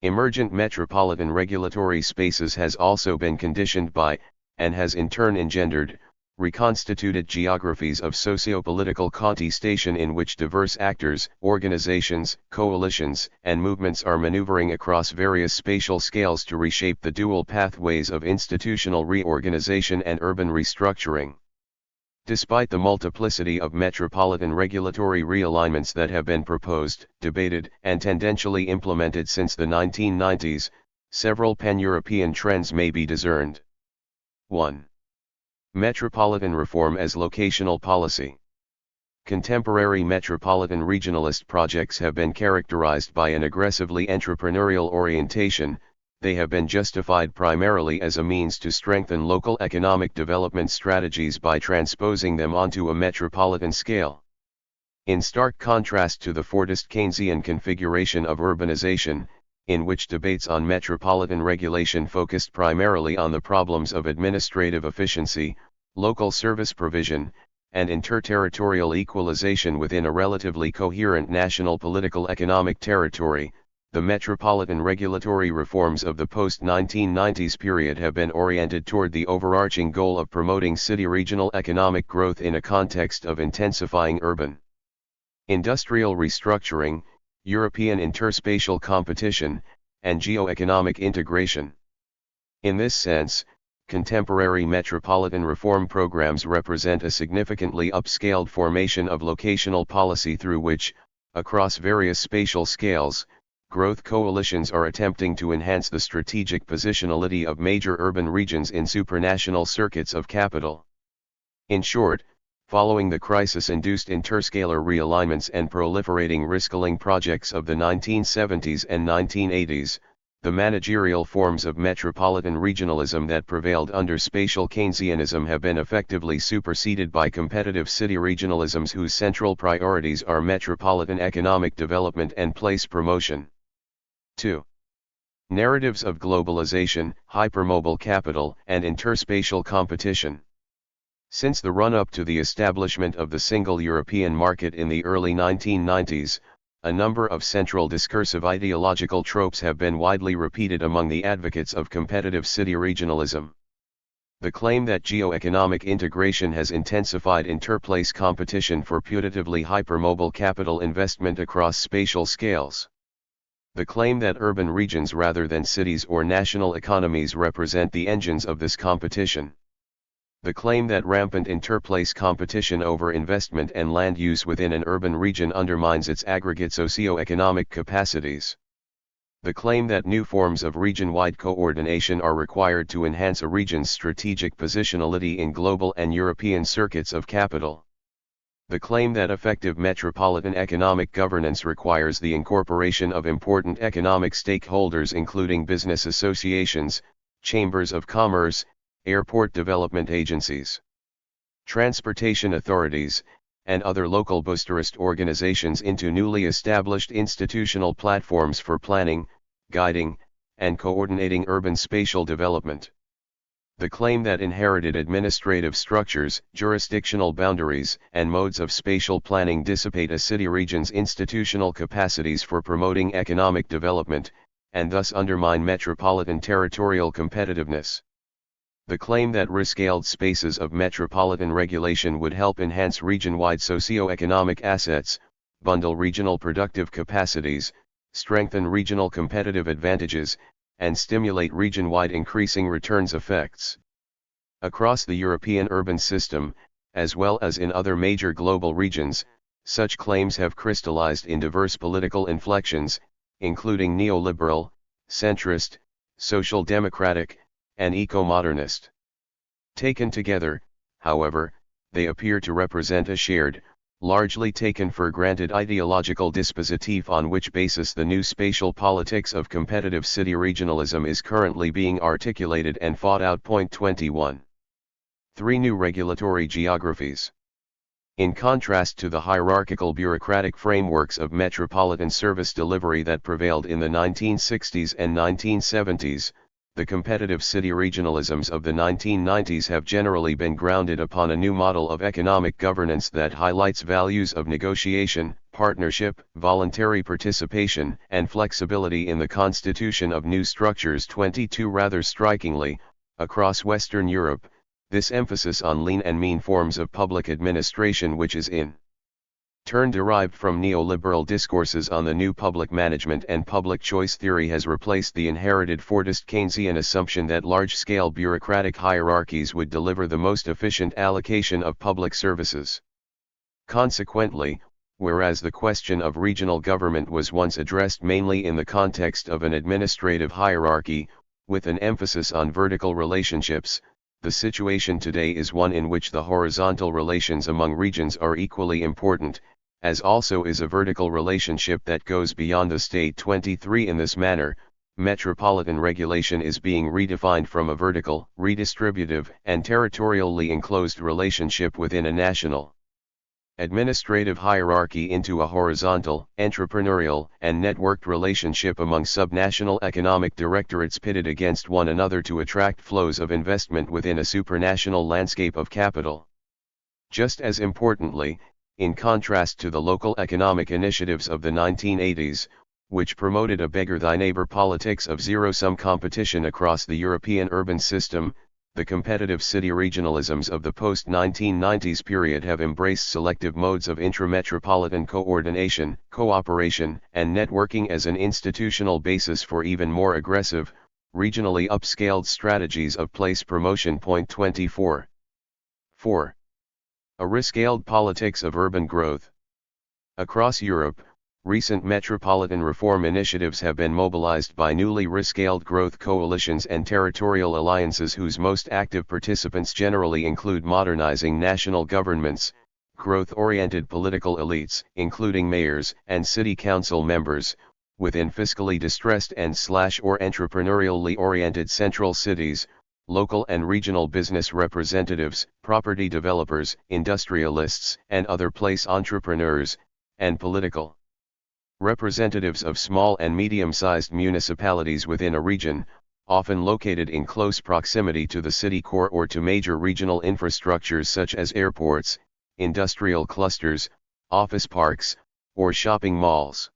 emergent metropolitan regulatory spaces has also been conditioned by, and has in turn engendered, reconstituted geographies of socio-political contestation in which diverse actors, organizations, coalitions, and movements are maneuvering across various spatial scales to reshape the dual pathways of institutional reorganization and urban restructuring. Despite the multiplicity of metropolitan regulatory realignments that have been proposed, debated, and tendentially implemented since the 1990s, several pan-European trends may be discerned. 1. Metropolitan reform as locational policy. Contemporary metropolitan regionalist projects have been characterized by an aggressively entrepreneurial orientation. They have been justified primarily as a means to strengthen local economic development strategies by transposing them onto a metropolitan scale. In stark contrast to the Fordist Keynesian configuration of urbanization, in which debates on metropolitan regulation focused primarily on the problems of administrative efficiency, local service provision, and interterritorial equalization within a relatively coherent national political economic territory, the metropolitan regulatory reforms of the post-1990s period have been oriented toward the overarching goal of promoting city-regional economic growth in a context of intensifying urban industrial restructuring, European interspatial competition, and geo-economic integration. In this sense, contemporary metropolitan reform programs represent a significantly upscaled formation of locational policy through which, across various spatial scales, growth coalitions are attempting to enhance the strategic positionality of major urban regions in supranational circuits of capital. In short, following the crisis-induced interscalar realignments and proliferating risk-killing projects of the 1970s and 1980s, the managerial forms of metropolitan regionalism that prevailed under spatial Keynesianism have been effectively superseded by competitive city regionalisms whose central priorities are metropolitan economic development and place promotion. 2. Narratives of globalization, hypermobile capital, and interspatial competition. Since the run-up to the establishment of the single European market in the early 1990s, a number of central discursive ideological tropes have been widely repeated among the advocates of competitive city regionalism. The claim that geo-economic integration has intensified interplace competition for putatively hypermobile capital investment across spatial scales. The claim that urban regions rather than cities or national economies represent the engines of this competition. The claim that rampant interplace competition over investment and land use within an urban region undermines its aggregate socio-economic capacities. The claim that new forms of region-wide coordination are required to enhance a region's strategic positionality in global and European circuits of capital. The claim that effective metropolitan economic governance requires the incorporation of important economic stakeholders including business associations, chambers of commerce, airport development agencies, transportation authorities, and other local boosterist organizations into newly established institutional platforms for planning, guiding, and coordinating urban spatial development. The claim that inherited administrative structures, jurisdictional boundaries, and modes of spatial planning dissipate a city region's institutional capacities for promoting economic development, and thus undermine metropolitan territorial competitiveness. The claim that rescaled spaces of metropolitan regulation would help enhance region-wide socio-economic assets, bundle regional productive capacities, strengthen regional competitive advantages, and stimulate region-wide increasing returns effects. Across the European urban system, as well as in other major global regions, such claims have crystallized in diverse political inflections, including neoliberal, centrist, social democratic, and eco-modernist. Taken together, however, they appear to represent a shared, largely taken for granted ideological dispositif on which basis the new spatial politics of competitive city regionalism is currently being articulated and fought out. 21. 3 New regulatory geographies. In contrast to the hierarchical bureaucratic frameworks of metropolitan service delivery that prevailed in the 1960s and 1970s, the competitive city regionalisms of the 1990s have generally been grounded upon a new model of economic governance that highlights values of negotiation, partnership, voluntary participation, and flexibility in the constitution of new structures. 22 Rather strikingly, across Western Europe, this emphasis on lean and mean forms of public administration, which is in turn derived from neoliberal discourses on the new public management and public choice theory, has replaced the inherited Fordist Keynesian assumption that large-scale bureaucratic hierarchies would deliver the most efficient allocation of public services. Consequently, whereas the question of regional government was once addressed mainly in the context of an administrative hierarchy, with an emphasis on vertical relationships, the situation today is one in which the horizontal relations among regions are equally important, as also is a vertical relationship that goes beyond the state. 23 In this manner, metropolitan regulation is being redefined from a vertical, redistributive, and territorially enclosed relationship within a national administrative hierarchy into a horizontal, entrepreneurial, and networked relationship among subnational economic directorates pitted against one another to attract flows of investment within a supranational landscape of capital. Just as importantly, in contrast to the local economic initiatives of the 1980s, which promoted a beggar-thy-neighbor politics of zero-sum competition across the European urban system, the competitive city regionalisms of the post-1990s period have embraced selective modes of intrametropolitan coordination, cooperation, and networking as an institutional basis for even more aggressive, regionally upscaled strategies of place promotion. 24. 4. A rescaled politics of urban growth. Across Europe, recent metropolitan reform initiatives have been mobilized by newly rescaled growth coalitions and territorial alliances whose most active participants generally include modernizing national governments, growth-oriented political elites, including mayors and city council members, within fiscally distressed and/or entrepreneurially oriented central cities, local and regional business representatives, property developers, industrialists, and other place entrepreneurs, and political representatives of small and medium-sized municipalities within a region, often located in close proximity to the city core or to major regional infrastructures such as airports, industrial clusters, office parks, or shopping malls.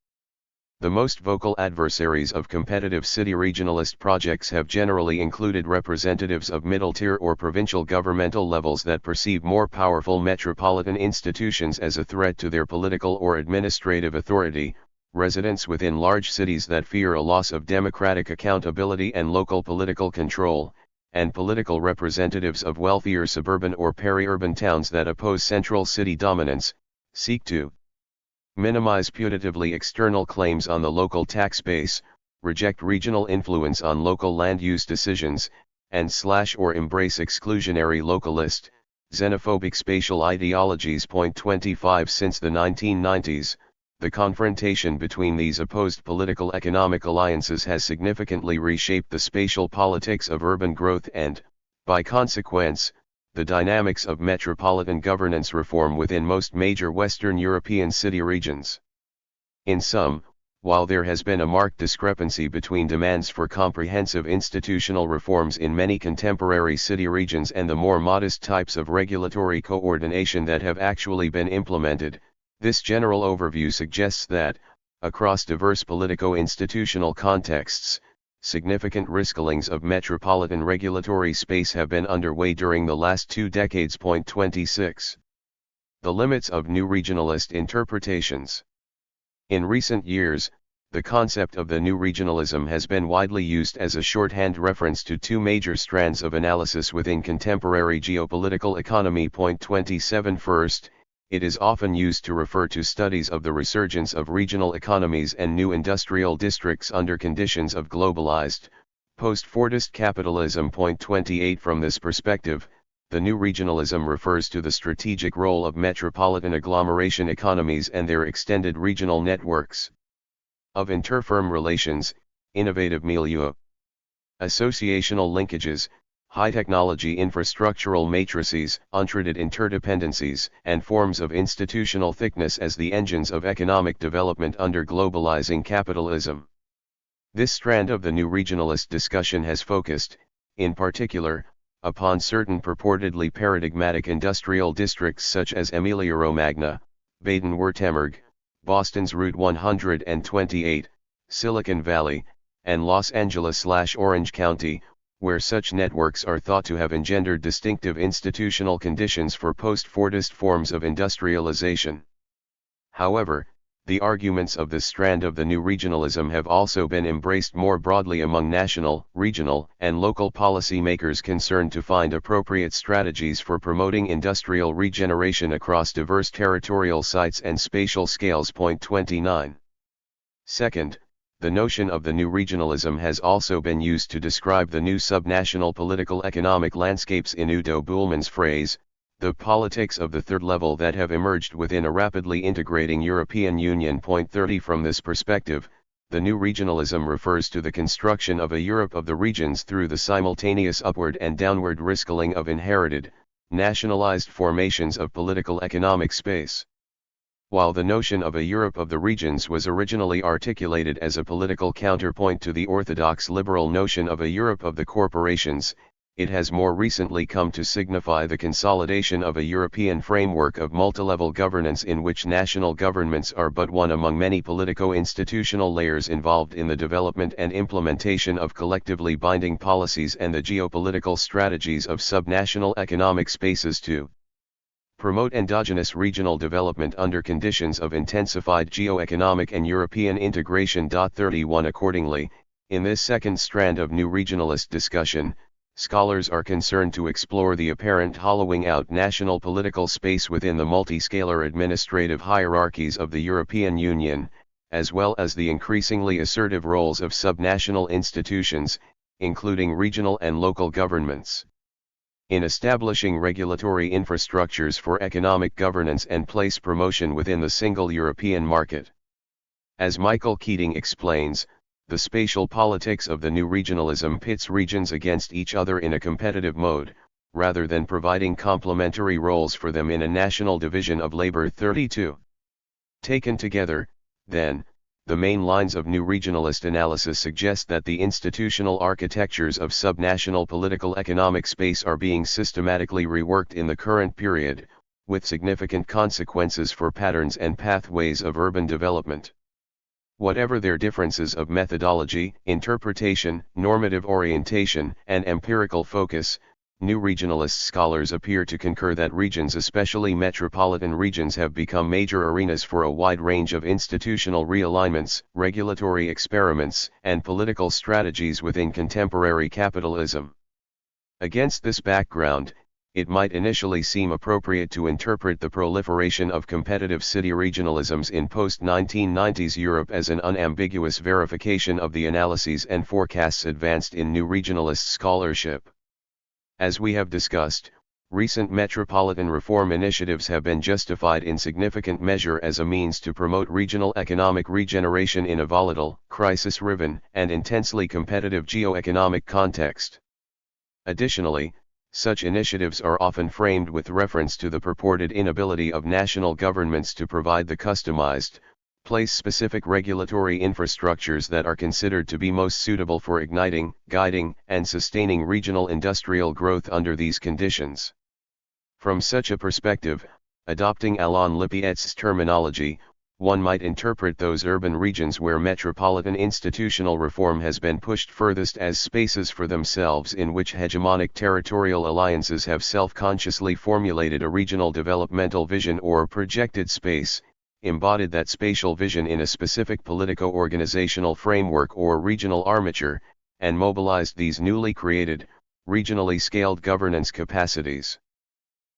The most vocal adversaries of competitive city regionalist projects have generally included representatives of middle-tier or provincial governmental levels that perceive more powerful metropolitan institutions as a threat to their political or administrative authority, residents within large cities that fear a loss of democratic accountability and local political control, and political representatives of wealthier suburban or peri-urban towns that oppose central city dominance, seek to minimize putatively external claims on the local tax base, reject regional influence on local land use decisions, and/or embrace exclusionary localist, xenophobic spatial ideologies. 25 Since the 1990s, the confrontation between these opposed political economic alliances has significantly reshaped the spatial politics of urban growth and, by consequence, the dynamics of metropolitan governance reform within most major Western European city regions. In sum, while there has been a marked discrepancy between demands for comprehensive institutional reforms in many contemporary city regions and the more modest types of regulatory coordination that have actually been implemented, this general overview suggests that, across diverse politico-institutional contexts, significant rescalings of metropolitan regulatory space have been underway during the last 2 decades. 26. The limits of new regionalist interpretations. In recent years, the concept of the new regionalism has been widely used as a shorthand reference to 2 major strands of analysis within contemporary geopolitical economy. 27 First, it is often used to refer to studies of the resurgence of regional economies and new industrial districts under conditions of globalized, post-Fordist capitalism. 28 From this perspective, the new regionalism refers to the strategic role of metropolitan agglomeration economies and their extended regional networks of interfirm relations, innovative milieu, associational linkages, high-technology infrastructural matrices, untreated interdependencies, and forms of institutional thickness as the engines of economic development under globalizing capitalism. This strand of the new regionalist discussion has focused, in particular, upon certain purportedly paradigmatic industrial districts such as Emilia-Romagna, Baden-Württemberg, Boston's Route 128, Silicon Valley, and Los Angeles/Orange County, where such networks are thought to have engendered distinctive institutional conditions for post-Fordist forms of industrialization. However, the arguments of this strand of the new regionalism have also been embraced more broadly among national, regional, and local policymakers concerned to find appropriate strategies for promoting industrial regeneration across diverse territorial sites and spatial scales. Point 29. Second, the notion of the new regionalism has also been used to describe the new subnational political economic landscapes in Udo Buhlmann's phrase, the politics of the third level that have emerged within a rapidly integrating European Union. Point 30. From this perspective, the new regionalism refers to the construction of a Europe of the regions through the simultaneous upward and downward rescaling of inherited, nationalized formations of political economic space. While the notion of a Europe of the regions was originally articulated as a political counterpoint to the orthodox liberal notion of a Europe of the corporations, it has more recently come to signify the consolidation of a European framework of multilevel governance in which national governments are but one among many politico-institutional layers involved in the development and implementation of collectively binding policies and the geopolitical strategies of subnational economic spaces to promote endogenous regional development under conditions of intensified geo-economic and European integration. 31. Accordingly, in this second strand of new regionalist discussion, scholars are concerned to explore the apparent hollowing out national political space within the multi-scalar administrative hierarchies of the European Union, as well as the increasingly assertive roles of subnational institutions, including regional and local governments, in establishing regulatory infrastructures for economic governance and place promotion within the single European market. As Michael Keating explains, the spatial politics of the new regionalism pits regions against each other in a competitive mode, rather than providing complementary roles for them in a national division of labor. 32. Taken together, then, the main lines of new regionalist analysis suggest that the institutional architectures of subnational political economic space are being systematically reworked in the current period, with significant consequences for patterns and pathways of urban development. Whatever their differences of methodology, interpretation, normative orientation, and empirical focus, new regionalist scholars appear to concur that regions, especially metropolitan regions, have become major arenas for a wide range of institutional realignments, regulatory experiments, and political strategies within contemporary capitalism. Against this background, it might initially seem appropriate to interpret the proliferation of competitive city regionalisms in post-1990s Europe as an unambiguous verification of the analyses and forecasts advanced in new regionalist scholarship. As we have discussed, recent metropolitan reform initiatives have been justified in significant measure as a means to promote regional economic regeneration in a volatile, crisis-riven, and intensely competitive geo-economic context. Additionally, such initiatives are often framed with reference to the purported inability of national governments to provide the customized, place-specific regulatory infrastructures that are considered to be most suitable for igniting, guiding, and sustaining regional industrial growth under these conditions. From such a perspective, adopting Alain Lippiet's terminology, one might interpret those urban regions where metropolitan institutional reform has been pushed furthest as spaces for themselves in which hegemonic territorial alliances have self-consciously formulated a regional developmental vision or projected space, embodied that spatial vision in a specific politico-organizational framework or regional armature, and mobilized these newly created, regionally scaled governance capacities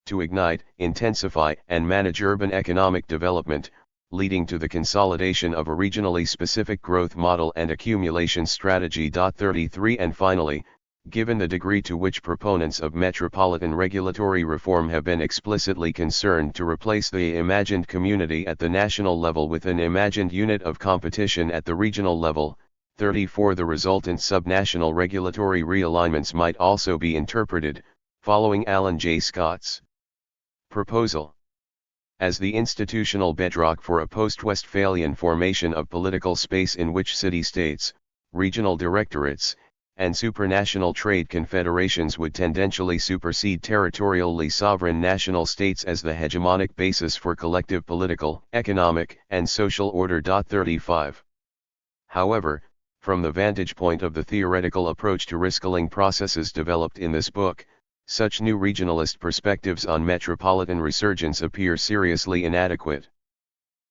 to ignite, intensify, and manage urban economic development, leading to the consolidation of a regionally specific growth model and accumulation strategy. 33 And finally, given the degree to which proponents of metropolitan regulatory reform have been explicitly concerned to replace the imagined community at the national level with an imagined unit of competition at the regional level, 34. The resultant subnational regulatory realignments might also be interpreted, following Alan J. Scott's proposal, as the institutional bedrock for a post-Westphalian formation of political space in which city-states, regional directorates, and supranational trade confederations would tendentially supersede territorially sovereign national states as the hegemonic basis for collective political, economic, and social order. 35. However, from the vantage point of the theoretical approach to rescaling processes developed in this book, such new regionalist perspectives on metropolitan resurgence appear seriously inadequate.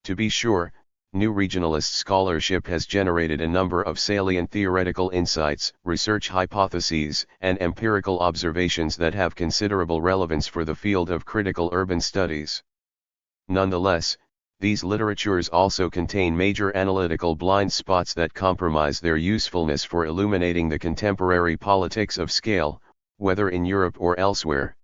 To be sure, new regionalist scholarship has generated a number of salient theoretical insights, research hypotheses, and empirical observations that have considerable relevance for the field of critical urban studies. Nonetheless, these literatures also contain major analytical blind spots that compromise their usefulness for illuminating the contemporary politics of scale, whether in Europe or elsewhere.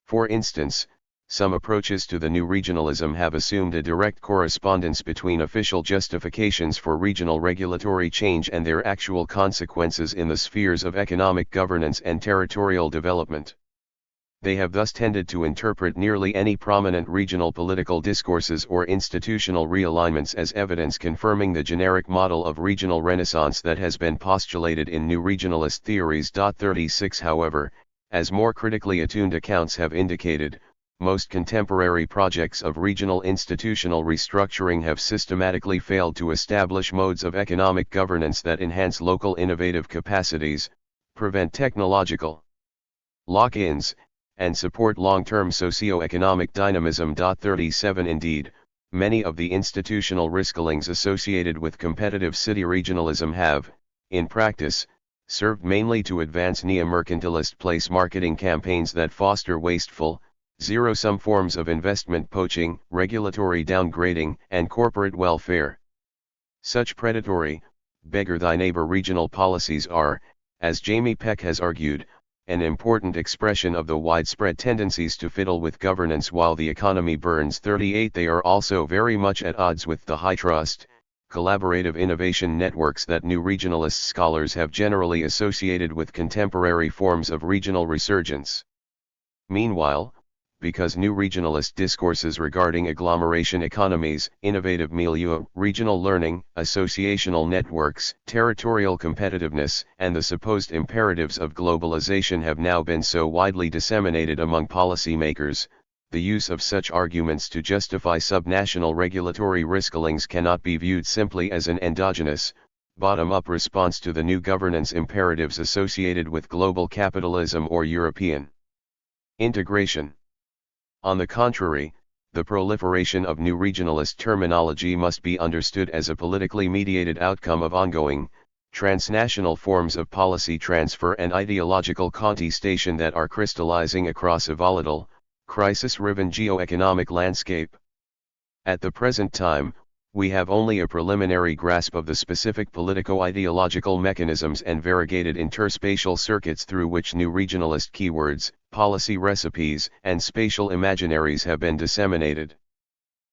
For instance, some approaches to the new regionalism have assumed a direct correspondence between official justifications for regional regulatory change and their actual consequences in the spheres of economic governance and territorial development. They have thus tended to interpret nearly any prominent regional political discourses or institutional realignments as evidence confirming the generic model of regional renaissance that has been postulated in new regionalist theories. 36. However, as more critically attuned accounts have indicated, most contemporary projects of regional institutional restructuring have systematically failed to establish modes of economic governance that enhance local innovative capacities, prevent technological lock-ins, and support long-term socio-economic dynamism. 37. Indeed, many of the institutional rescalings associated with competitive city regionalism have, in practice, served mainly to advance neo-mercantilist place marketing campaigns that foster wasteful, zero-sum forms of investment poaching, regulatory downgrading, and corporate welfare. Such predatory, beggar-thy-neighbor regional policies are, as Jamie Peck has argued, an important expression of the widespread tendencies to fiddle with governance while the economy burns. 38. They are also very much at odds with the high-trust, collaborative innovation networks that new regionalist scholars have generally associated with contemporary forms of regional resurgence. Meanwhile, because new regionalist discourses regarding agglomeration economies, innovative milieu, regional learning, associational networks, territorial competitiveness, and the supposed imperatives of globalization have now been so widely disseminated among policymakers, the use of such arguments to justify subnational regulatory rescalings cannot be viewed simply as an endogenous, bottom-up response to the new governance imperatives associated with global capitalism or European integration. On the contrary, the proliferation of new regionalist terminology must be understood as a politically mediated outcome of ongoing, transnational forms of policy transfer and ideological contestation that are crystallizing across a volatile, crisis-riven geo-economic landscape. At the present time, we have only a preliminary grasp of the specific politico-ideological mechanisms and variegated interspatial circuits through which new regionalist keywords, policy recipes, and spatial imaginaries have been disseminated.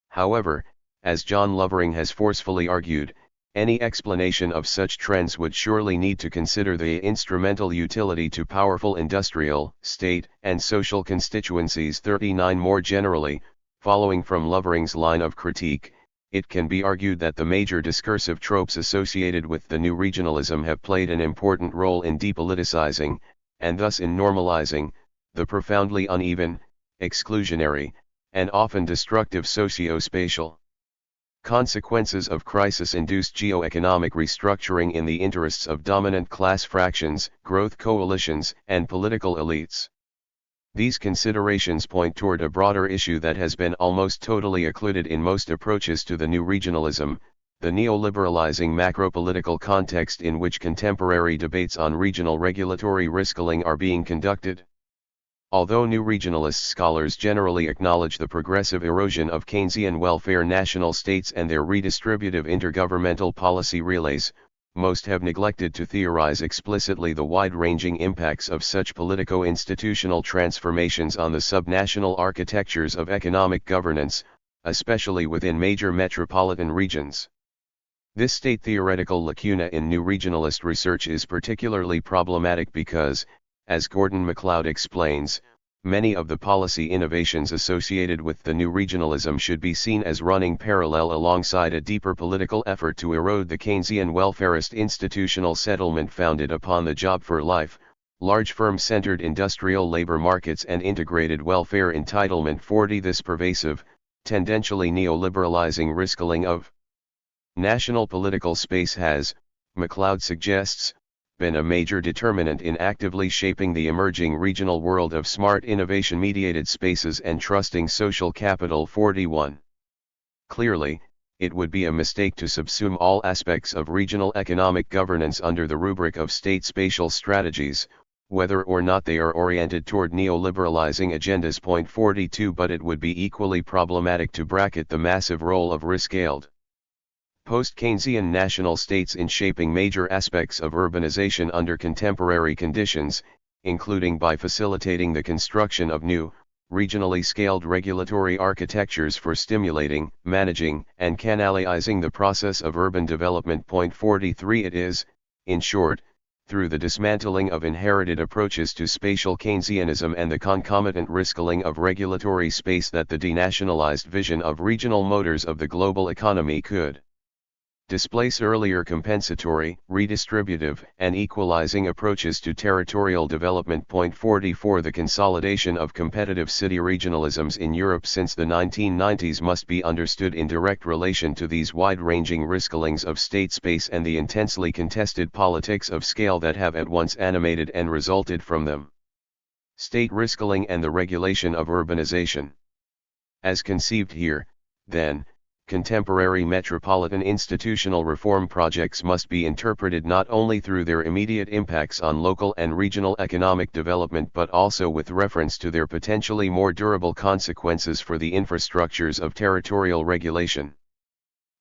However, as John Lovering has forcefully argued, any explanation of such trends would surely need to consider the instrumental utility to powerful industrial, state, and social constituencies. 39. More generally, following from Lovering's line of critique, it can be argued that the major discursive tropes associated with the new regionalism have played an important role in depoliticizing, and thus in normalizing, the profoundly uneven, exclusionary, and often destructive socio-spatial consequences of crisis-induced geo-economic restructuring in the interests of dominant class fractions, growth coalitions, and political elites. These considerations point toward a broader issue that has been almost totally occluded in most approaches to the new regionalism, the neoliberalizing macropolitical context in which contemporary debates on regional regulatory rescaling are being conducted. Although new regionalist scholars generally acknowledge the progressive erosion of Keynesian welfare national states and their redistributive intergovernmental policy relays, most have neglected to theorize explicitly the wide-ranging impacts of such politico-institutional transformations on the subnational architectures of economic governance, especially within major metropolitan regions. This state theoretical lacuna in new regionalist research is particularly problematic because, as Gordon MacLeod explains, many of the policy innovations associated with the new regionalism should be seen as running parallel alongside a deeper political effort to erode the Keynesian welfarist institutional settlement founded upon the job for life, large firm-centered industrial labor markets and integrated welfare entitlement. 40 This pervasive, tendentially neoliberalizing risking of national political space has, MacLeod suggests, been a major determinant in actively shaping the emerging regional world of smart innovation-mediated spaces and trusting social capital. 41. Clearly, it would be a mistake to subsume all aspects of regional economic governance under the rubric of state spatial strategies, whether or not they are oriented toward neoliberalizing agendas. 42 But it would be equally problematic to bracket the massive role of risk-scaled post-Keynesian national states in shaping major aspects of urbanization under contemporary conditions, including by facilitating the construction of new, regionally scaled regulatory architectures for stimulating, managing, and canalizing the process of urban development. 43 It is, in short, through the dismantling of inherited approaches to spatial Keynesianism and the concomitant risking of regulatory space that the denationalized vision of regional motors of the global economy could displace earlier compensatory, redistributive, and equalizing approaches to territorial development. 44 The consolidation of competitive city regionalisms in Europe since the 1990s must be understood in direct relation to these wide-ranging riskings of state space and the intensely contested politics of scale that have at once animated and resulted from them. State risking and the regulation of urbanization. As conceived here, then, contemporary metropolitan institutional reform projects must be interpreted not only through their immediate impacts on local and regional economic development but also with reference to their potentially more durable consequences for the infrastructures of territorial regulation.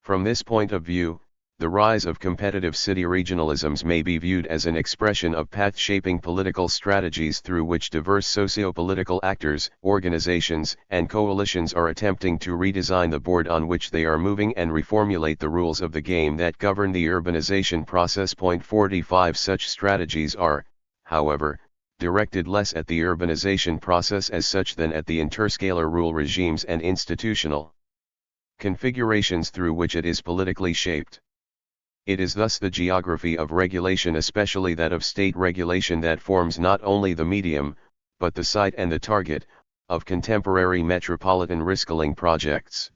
From this point of view, the rise of competitive city regionalisms may be viewed as an expression of path-shaping political strategies through which diverse socio-political actors, organizations, and coalitions are attempting to redesign the board on which they are moving and reformulate the rules of the game that govern the urbanization process. 45 Such strategies are, however, directed less at the urbanization process as such than at the interscalar rule regimes and institutional configurations through which it is politically shaped. It is thus the geography of regulation, especially that of state regulation, that forms not only the medium, but the site and the target, of contemporary metropolitan risking projects.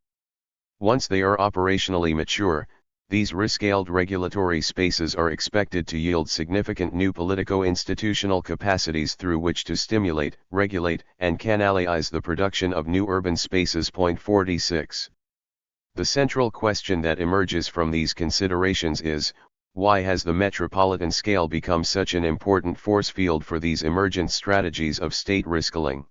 Once they are operationally mature, these risk-scaled regulatory spaces are expected to yield significant new politico-institutional capacities through which to stimulate, regulate, and canalize the production of new urban spaces. 46. The central question that emerges from these considerations is, why has the metropolitan scale become such an important force field for these emergent strategies of state risking?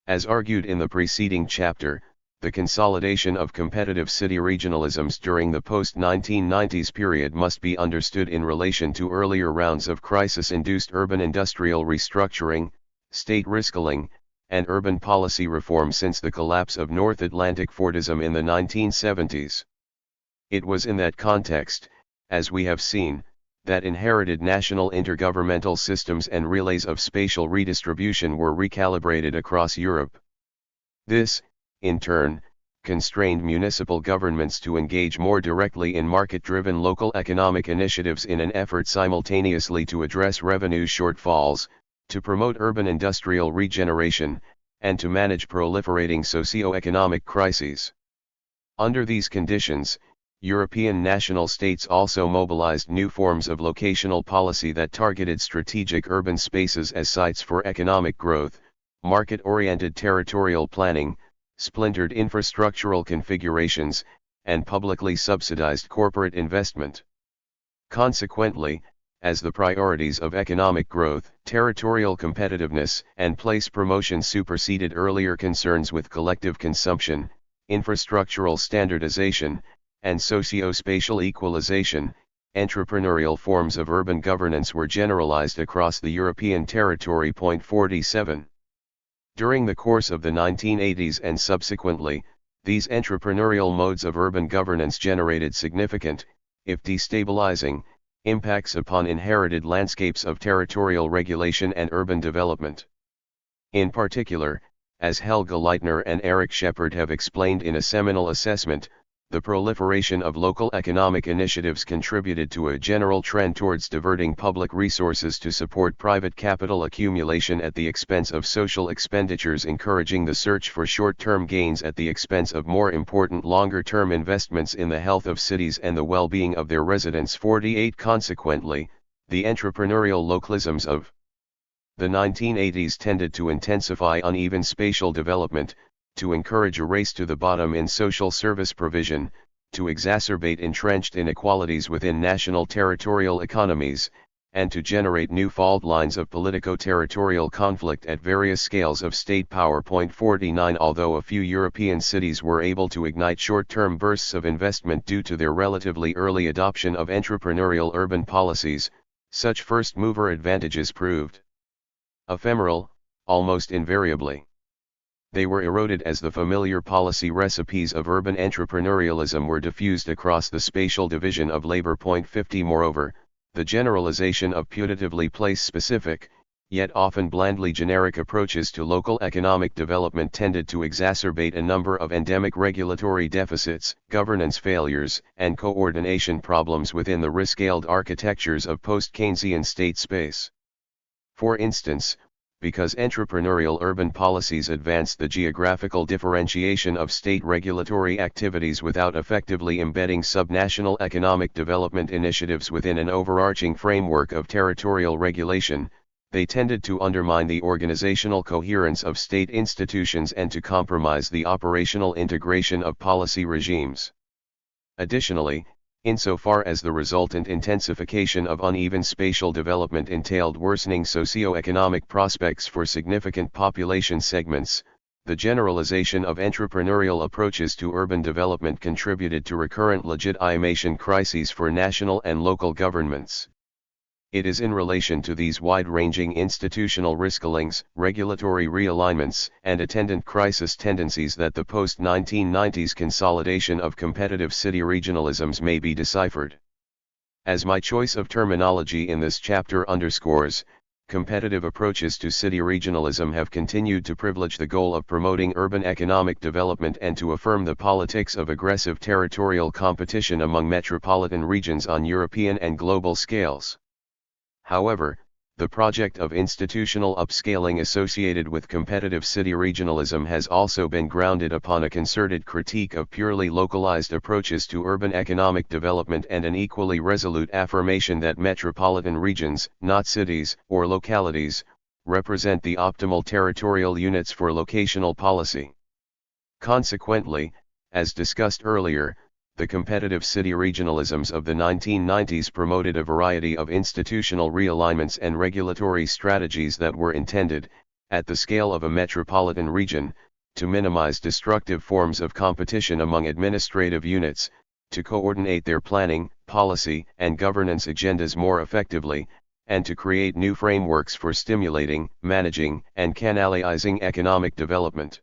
As argued in the preceding chapter, the consolidation of competitive city regionalisms during the post-1990s period must be understood in relation to earlier rounds of crisis-induced urban industrial restructuring, state risking, and urban policy reform since the collapse of North Atlantic Fordism in the 1970s. It was in that context, as we have seen, that inherited national intergovernmental systems and relays of spatial redistribution were recalibrated across Europe. This, in turn, constrained municipal governments to engage more directly in market-driven local economic initiatives in an effort simultaneously to address revenue shortfalls, to promote urban industrial regeneration, and to manage proliferating socio-economic crises. Under these conditions, European national states also mobilized new forms of locational policy that targeted strategic urban spaces as sites for economic growth, market-oriented territorial planning, splintered infrastructural configurations, and publicly subsidized corporate investment. Consequently, as the priorities of economic growth, territorial competitiveness, and place promotion superseded earlier concerns with collective consumption, infrastructural standardization, and socio-spatial equalization, entrepreneurial forms of urban governance were generalized across the European territory. 47. During the course of the 1980s and subsequently, these entrepreneurial modes of urban governance generated significant, if destabilizing, impacts upon inherited landscapes of territorial regulation and urban development. In particular, as Helga Leitner and Eric Shepard have explained in a seminal assessment, the proliferation of local economic initiatives contributed to a general trend towards diverting public resources to support private capital accumulation at the expense of social expenditures, encouraging the search for short-term gains at the expense of more important longer-term investments in the health of cities and the well-being of their residents. 48 Consequently, the entrepreneurial localisms of the 1980s tended to intensify uneven spatial development, to encourage a race to the bottom in social service provision, to exacerbate entrenched inequalities within national territorial economies, and to generate new fault lines of politico-territorial conflict at various scales of state power. 49 Although a few European cities were able to ignite short-term bursts of investment due to their relatively early adoption of entrepreneurial urban policies, such first-mover advantages proved ephemeral, almost invariably. They were eroded as the familiar policy recipes of urban entrepreneurialism were diffused across the spatial division of labor. 50 Moreover, the generalization of putatively place-specific, yet often blandly generic approaches to local economic development tended to exacerbate a number of endemic regulatory deficits, governance failures, and coordination problems within the rescaled architectures of post-Keynesian state space. For instance, because entrepreneurial urban policies advanced the geographical differentiation of state regulatory activities without effectively embedding subnational economic development initiatives within an overarching framework of territorial regulation, they tended to undermine the organizational coherence of state institutions and to compromise the operational integration of policy regimes. Additionally, insofar as the resultant intensification of uneven spatial development entailed worsening socio-economic prospects for significant population segments, the generalization of entrepreneurial approaches to urban development contributed to recurrent legitimation crises for national and local governments. It is in relation to these wide-ranging institutional rescalings, regulatory realignments, and attendant crisis tendencies that the post-1990s consolidation of competitive city regionalisms may be deciphered. As my choice of terminology in this chapter underscores, competitive approaches to city regionalism have continued to privilege the goal of promoting urban economic development and to affirm the politics of aggressive territorial competition among metropolitan regions on European and global scales. However, the project of institutional upscaling associated with competitive city regionalism has also been grounded upon a concerted critique of purely localized approaches to urban economic development and an equally resolute affirmation that metropolitan regions, not cities or localities, represent the optimal territorial units for locational policy. Consequently, as discussed earlier, the competitive city regionalisms of the 1990s promoted a variety of institutional realignments and regulatory strategies that were intended, at the scale of a metropolitan region, to minimize destructive forms of competition among administrative units, to coordinate their planning, policy, and governance agendas more effectively, and to create new frameworks for stimulating, managing, and canalizing economic development.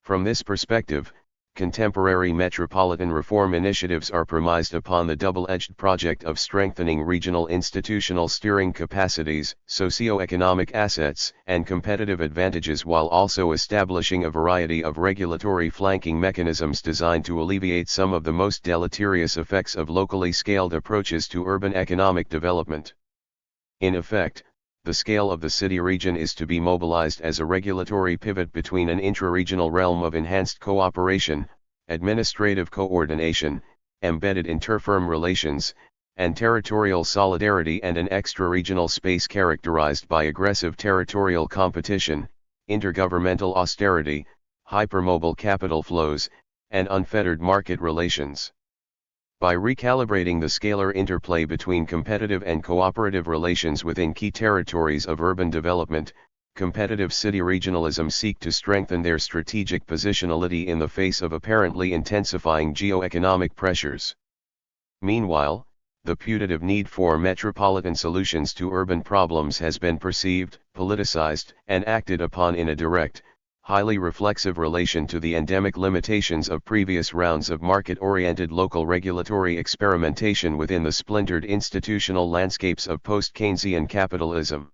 From this perspective, contemporary metropolitan reform initiatives are premised upon the double-edged project of strengthening regional institutional steering capacities, socio-economic assets, and competitive advantages while also establishing a variety of regulatory flanking mechanisms designed to alleviate some of the most deleterious effects of locally scaled approaches to urban economic development. In effect, the scale of the city region is to be mobilized as a regulatory pivot between an intra-regional realm of enhanced cooperation, administrative coordination, embedded inter-firm relations, and territorial solidarity and an extra-regional space characterized by aggressive territorial competition, intergovernmental austerity, hypermobile capital flows, and unfettered market relations. By recalibrating the scalar interplay between competitive and cooperative relations within key territories of urban development, competitive city regionalism seek to strengthen their strategic positionality in the face of apparently intensifying geo-economic pressures. Meanwhile, the putative need for metropolitan solutions to urban problems has been perceived, politicized, and acted upon in a direct, highly reflexive relation to the endemic limitations of previous rounds of market-oriented local regulatory experimentation within the splintered institutional landscapes of post-Keynesian capitalism.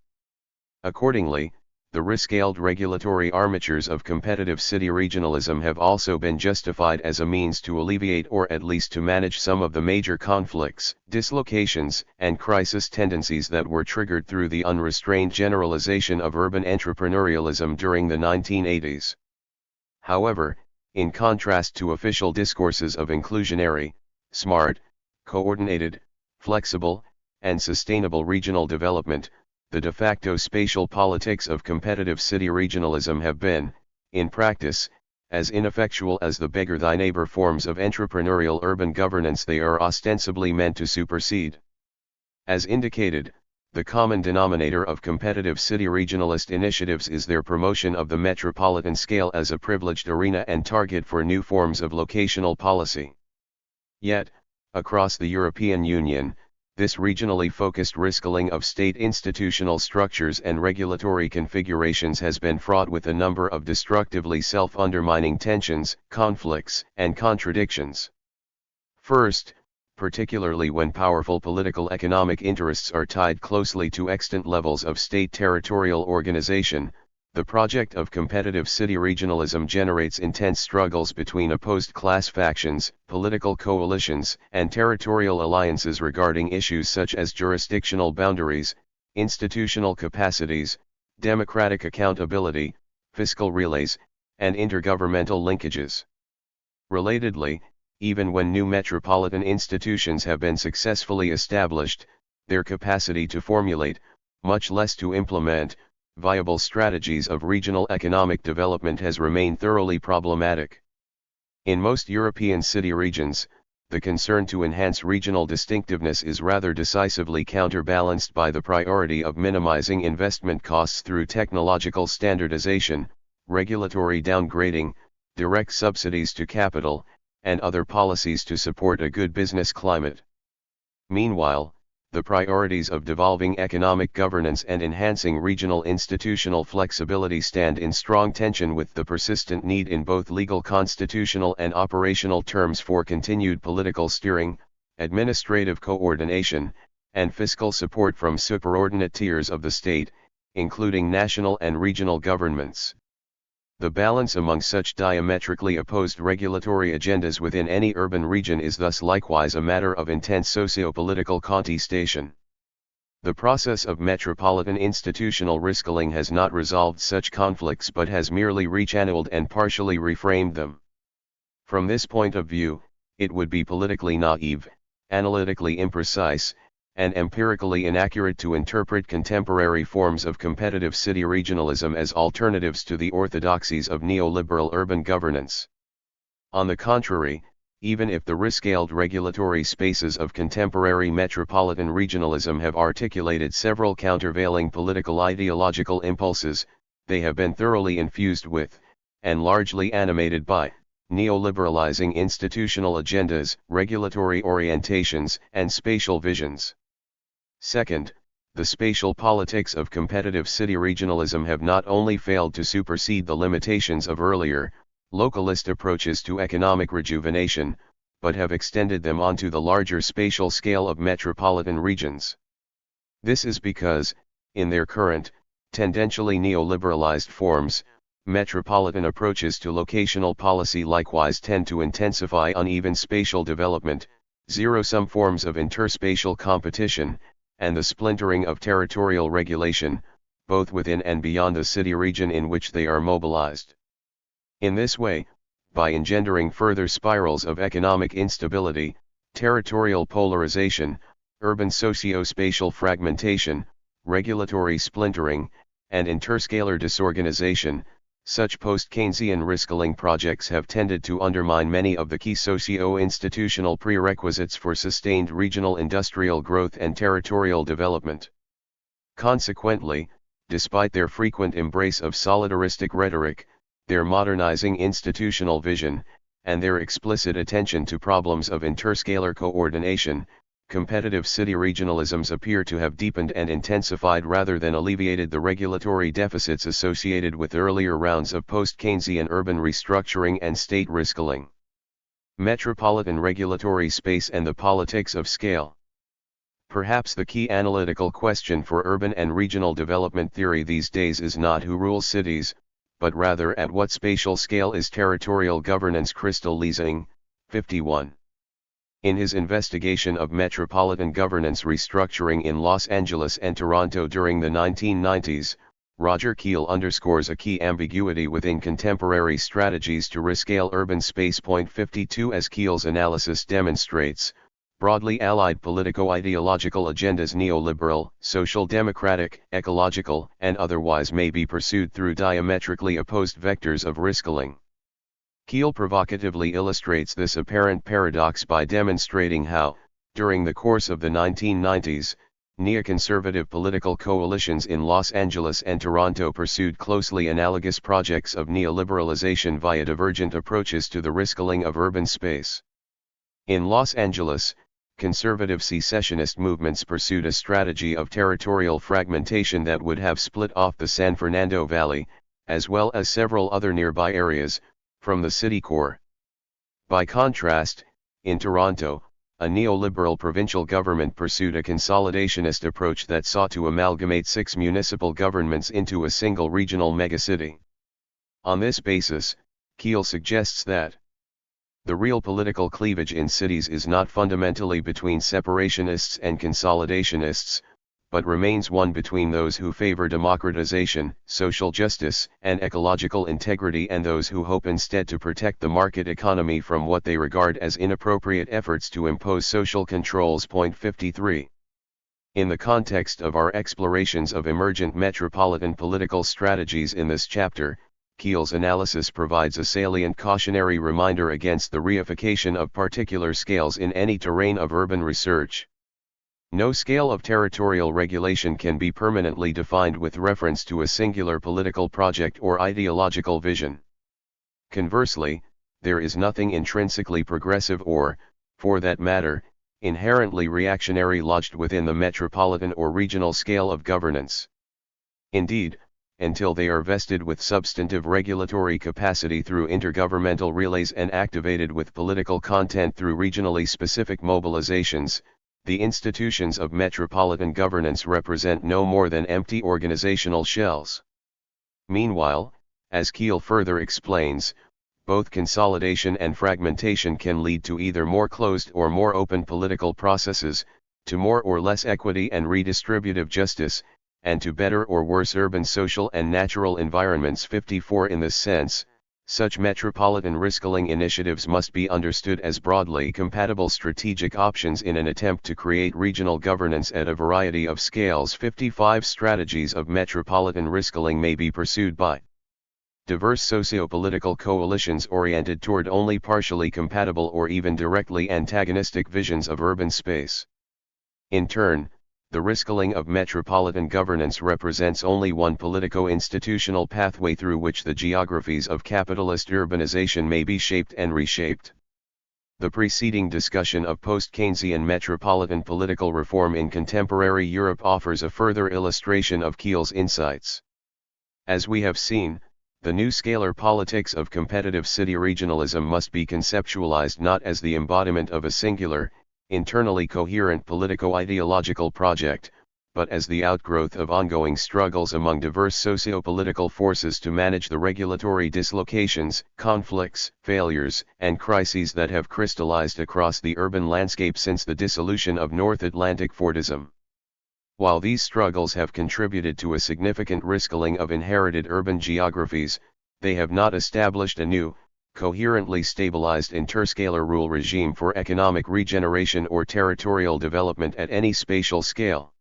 Accordingly, the rescaled regulatory armatures of competitive city regionalism have also been justified as a means to alleviate or at least to manage some of the major conflicts, dislocations, and crisis tendencies that were triggered through the unrestrained generalization of urban entrepreneurialism during the 1980s. However, in contrast to official discourses of inclusionary, smart, coordinated, flexible, and sustainable regional development, the de facto spatial politics of competitive city regionalism have been, in practice, as ineffectual as the beggar thy neighbor forms of entrepreneurial urban governance they are ostensibly meant to supersede. As indicated, the common denominator of competitive city regionalist initiatives is their promotion of the metropolitan scale as a privileged arena and target for new forms of locational policy. Yet, across the European Union, this regionally focused rescaling of state institutional structures and regulatory configurations has been fraught with a number of destructively self-undermining tensions, conflicts, and contradictions. First, particularly when powerful political economic interests are tied closely to extant levels of state territorial organization, the project of competitive city regionalism generates intense struggles between opposed class factions, political coalitions, and territorial alliances regarding issues such as jurisdictional boundaries, institutional capacities, democratic accountability, fiscal relays, and intergovernmental linkages. Relatedly, even when new metropolitan institutions have been successfully established, their capacity to formulate, much less to implement, viable strategies of regional economic development has remained thoroughly problematic. In most European city regions, the concern to enhance regional distinctiveness is rather decisively counterbalanced by the priority of minimizing investment costs through technological standardization, regulatory downgrading, direct subsidies to capital, and other policies to support a good business climate. Meanwhile, the priorities of devolving economic governance and enhancing regional institutional flexibility stand in strong tension with the persistent need in both legal constitutional and operational terms for continued political steering, administrative coordination, and fiscal support from superordinate tiers of the state, including national and regional governments. The balance among such diametrically opposed regulatory agendas within any urban region is thus likewise a matter of intense socio-political contestation. The process of metropolitan institutional rescaling has not resolved such conflicts but has merely rechanneled and partially reframed them. From this point of view, it would be politically naive, analytically imprecise, and empirically inaccurate to interpret contemporary forms of competitive city regionalism as alternatives to the orthodoxies of neoliberal urban governance. On the contrary, even if the rescaled regulatory spaces of contemporary metropolitan regionalism have articulated several countervailing political ideological impulses, they have been thoroughly infused with, and largely animated by, neoliberalizing institutional agendas, regulatory orientations, and spatial visions. Second, the spatial politics of competitive city regionalism have not only failed to supersede the limitations of earlier, localist approaches to economic rejuvenation, but have extended them onto the larger spatial scale of metropolitan regions. This is because, in their current, tendentially neoliberalized forms, metropolitan approaches to locational policy likewise tend to intensify uneven spatial development, zero-sum forms of interspatial competition, and the splintering of territorial regulation, both within and beyond the city region in which they are mobilized. In this way, by engendering further spirals of economic instability, territorial polarization, urban socio-spatial fragmentation, regulatory splintering, and interscalar disorganization, such post-Keynesian rescaling projects have tended to undermine many of the key socio-institutional prerequisites for sustained regional industrial growth and territorial development. Consequently, despite their frequent embrace of solidaristic rhetoric, their modernizing institutional vision, and their explicit attention to problems of interscalar coordination, competitive city regionalisms appear to have deepened and intensified rather than alleviated the regulatory deficits associated with earlier rounds of post-Keynesian urban restructuring and state risk-killing. Metropolitan regulatory space and the politics of scale. Perhaps the key analytical question for urban and regional development theory these days is not who rules cities, but rather at what spatial scale is territorial governance crystallizing. 51. In his investigation of metropolitan governance restructuring in Los Angeles and Toronto during the 1990s, Roger Keel underscores a key ambiguity within contemporary strategies to rescale urban space. 52 As Keel's analysis demonstrates, broadly allied politico-ideological agendas neoliberal, social democratic, ecological, and otherwise may be pursued through diametrically opposed vectors of risk-killing. Keel provocatively illustrates this apparent paradox by demonstrating how, during the course of the 1990s, neoconservative political coalitions in Los Angeles and Toronto pursued closely analogous projects of neoliberalization via divergent approaches to the risk-killing of urban space. In Los Angeles, conservative secessionist movements pursued a strategy of territorial fragmentation that would have split off the San Fernando Valley, as well as several other nearby areas, from the city core. By contrast, in Toronto, a neoliberal provincial government pursued a consolidationist approach that sought to amalgamate 6 municipal governments into a single regional megacity. On this basis, Keel suggests that the real political cleavage in cities is not fundamentally between separationists and consolidationists, but remains one between those who favor democratization, social justice, and ecological integrity and those who hope instead to protect the market economy from what they regard as inappropriate efforts to impose social controls. 53. In the context of our explorations of emergent metropolitan political strategies in this chapter, Keel's analysis provides a salient cautionary reminder against the reification of particular scales in any terrain of urban research. No scale of territorial regulation can be permanently defined with reference to a singular political project or ideological vision. Conversely, there is nothing intrinsically progressive or, for that matter, inherently reactionary lodged within the metropolitan or regional scale of governance. Indeed, until they are vested with substantive regulatory capacity through intergovernmental relays and activated with political content through regionally specific mobilizations, the institutions of metropolitan governance represent no more than empty organizational shells. Meanwhile, as Keel further explains, both consolidation and fragmentation can lead to either more closed or more open political processes, to more or less equity and redistributive justice, and to better or worse urban social and natural environments. 54 In this sense, such metropolitan risk-killing initiatives must be understood as broadly compatible strategic options in an attempt to create regional governance at a variety of scales. 55 Strategies of metropolitan risk-killing may be pursued by diverse socio-political coalitions oriented toward only partially compatible or even directly antagonistic visions of urban space. In turn, the risk-killing of metropolitan governance represents only one politico-institutional pathway through which the geographies of capitalist urbanization may be shaped and reshaped. The preceding discussion of post-Keynesian metropolitan political reform in contemporary Europe offers a further illustration of Keel's insights. As we have seen, the new scalar politics of competitive city regionalism must be conceptualized not as the embodiment of a singular, internally coherent politico-ideological project, but as the outgrowth of ongoing struggles among diverse socio-political forces to manage the regulatory dislocations, conflicts, failures, and crises that have crystallized across the urban landscape since the dissolution of North Atlantic Fordism. While these struggles have contributed to a significant risk-killing of inherited urban geographies, they have not established a new, coherently stabilized interscalar rule regime for economic regeneration or territorial development at any spatial scale.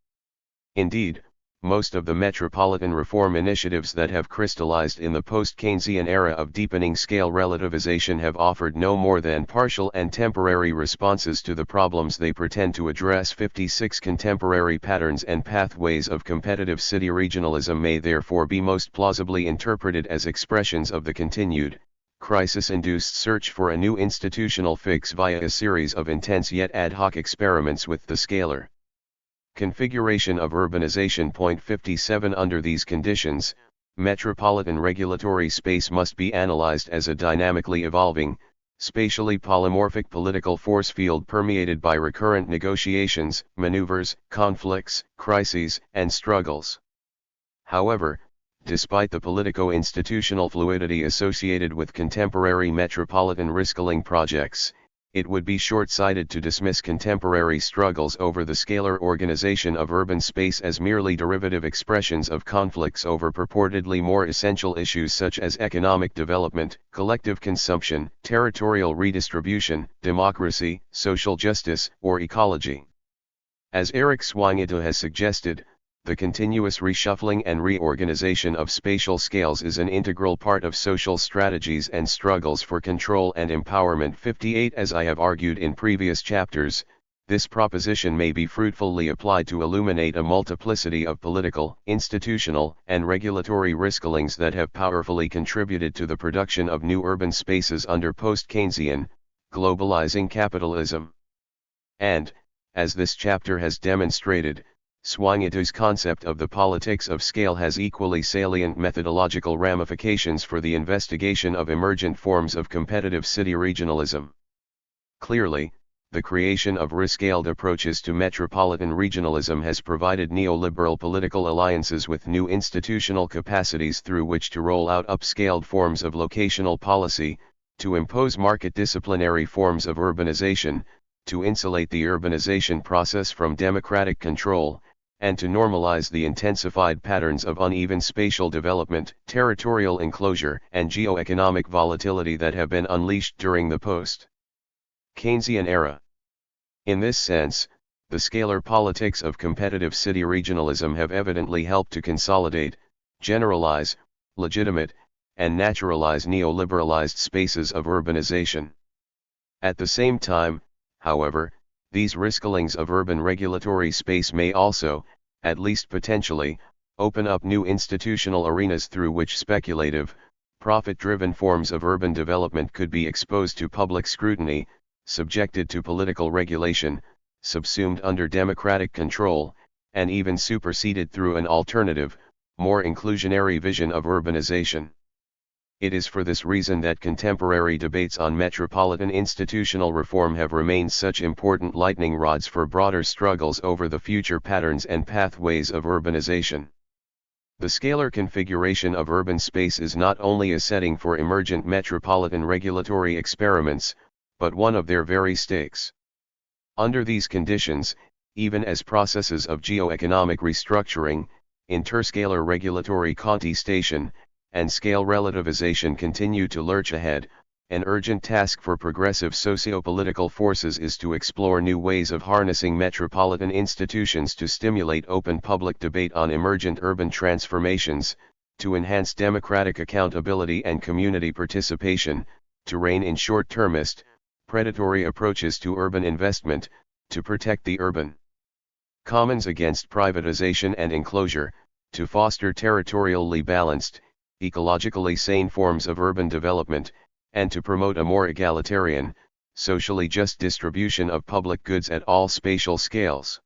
Indeed, most of the metropolitan reform initiatives that have crystallized in the post-Keynesian era of deepening scale relativization have offered no more than partial and temporary responses to the problems they pretend to address. 56 Contemporary patterns and pathways of competitive city regionalism may therefore be most plausibly interpreted as expressions of the continued, crisis-induced search for a new institutional fix via a series of intense yet ad hoc experiments with the scalar configuration of urbanization. Point 57. Under these conditions, metropolitan regulatory space must be analyzed as a dynamically evolving, spatially polymorphic political force field permeated by recurrent negotiations, maneuvers, conflicts, crises, and struggles. However, despite the politico-institutional fluidity associated with contemporary metropolitan rescaling projects, it would be short-sighted to dismiss contemporary struggles over the scalar organization of urban space as merely derivative expressions of conflicts over purportedly more essential issues such as economic development, collective consumption, territorial redistribution, democracy, social justice, or ecology. As Eric Swingete has suggested, the continuous reshuffling and reorganization of spatial scales is an integral part of social strategies and struggles for control and empowerment. 58. As I have argued in previous chapters, this proposition may be fruitfully applied to illuminate a multiplicity of political, institutional, and regulatory rescalings that have powerfully contributed to the production of new urban spaces under post-Keynesian, globalizing capitalism. And, as this chapter has demonstrated, Swingete's concept of the politics of scale has equally salient methodological ramifications for the investigation of emergent forms of competitive city regionalism. Clearly, the creation of rescaled approaches to metropolitan regionalism has provided neoliberal political alliances with new institutional capacities through which to roll out upscaled forms of locational policy, to impose market disciplinary forms of urbanization, to insulate the urbanization process from democratic control, and to normalize the intensified patterns of uneven spatial development, territorial enclosure, and geo-economic volatility that have been unleashed during the post-Keynesian era. In this sense, the scalar politics of competitive city regionalism have evidently helped to consolidate, generalize, legitimate, and naturalize neoliberalized spaces of urbanization. At the same time, however, these rescalings of urban regulatory space may also, at least potentially, open up new institutional arenas through which speculative, profit-driven forms of urban development could be exposed to public scrutiny, subjected to political regulation, subsumed under democratic control, and even superseded through an alternative, more inclusionary vision of urbanization. It is for this reason that contemporary debates on metropolitan institutional reform have remained such important lightning rods for broader struggles over the future patterns and pathways of urbanization. The scalar configuration of urban space is not only a setting for emergent metropolitan regulatory experiments, but one of their very stakes. Under these conditions, even as processes of geo-economic restructuring, interscalar regulatory contestation, and scale relativization continue to lurch ahead, an urgent task for progressive socio-political forces is to explore new ways of harnessing metropolitan institutions to stimulate open public debate on emergent urban transformations, to enhance democratic accountability and community participation, to rein in short-termist, predatory approaches to urban investment, to protect the urban commons against privatization and enclosure, to foster territorially balanced, ecologically sane forms of urban development, and to promote a more egalitarian, socially just distribution of public goods at all spatial scales.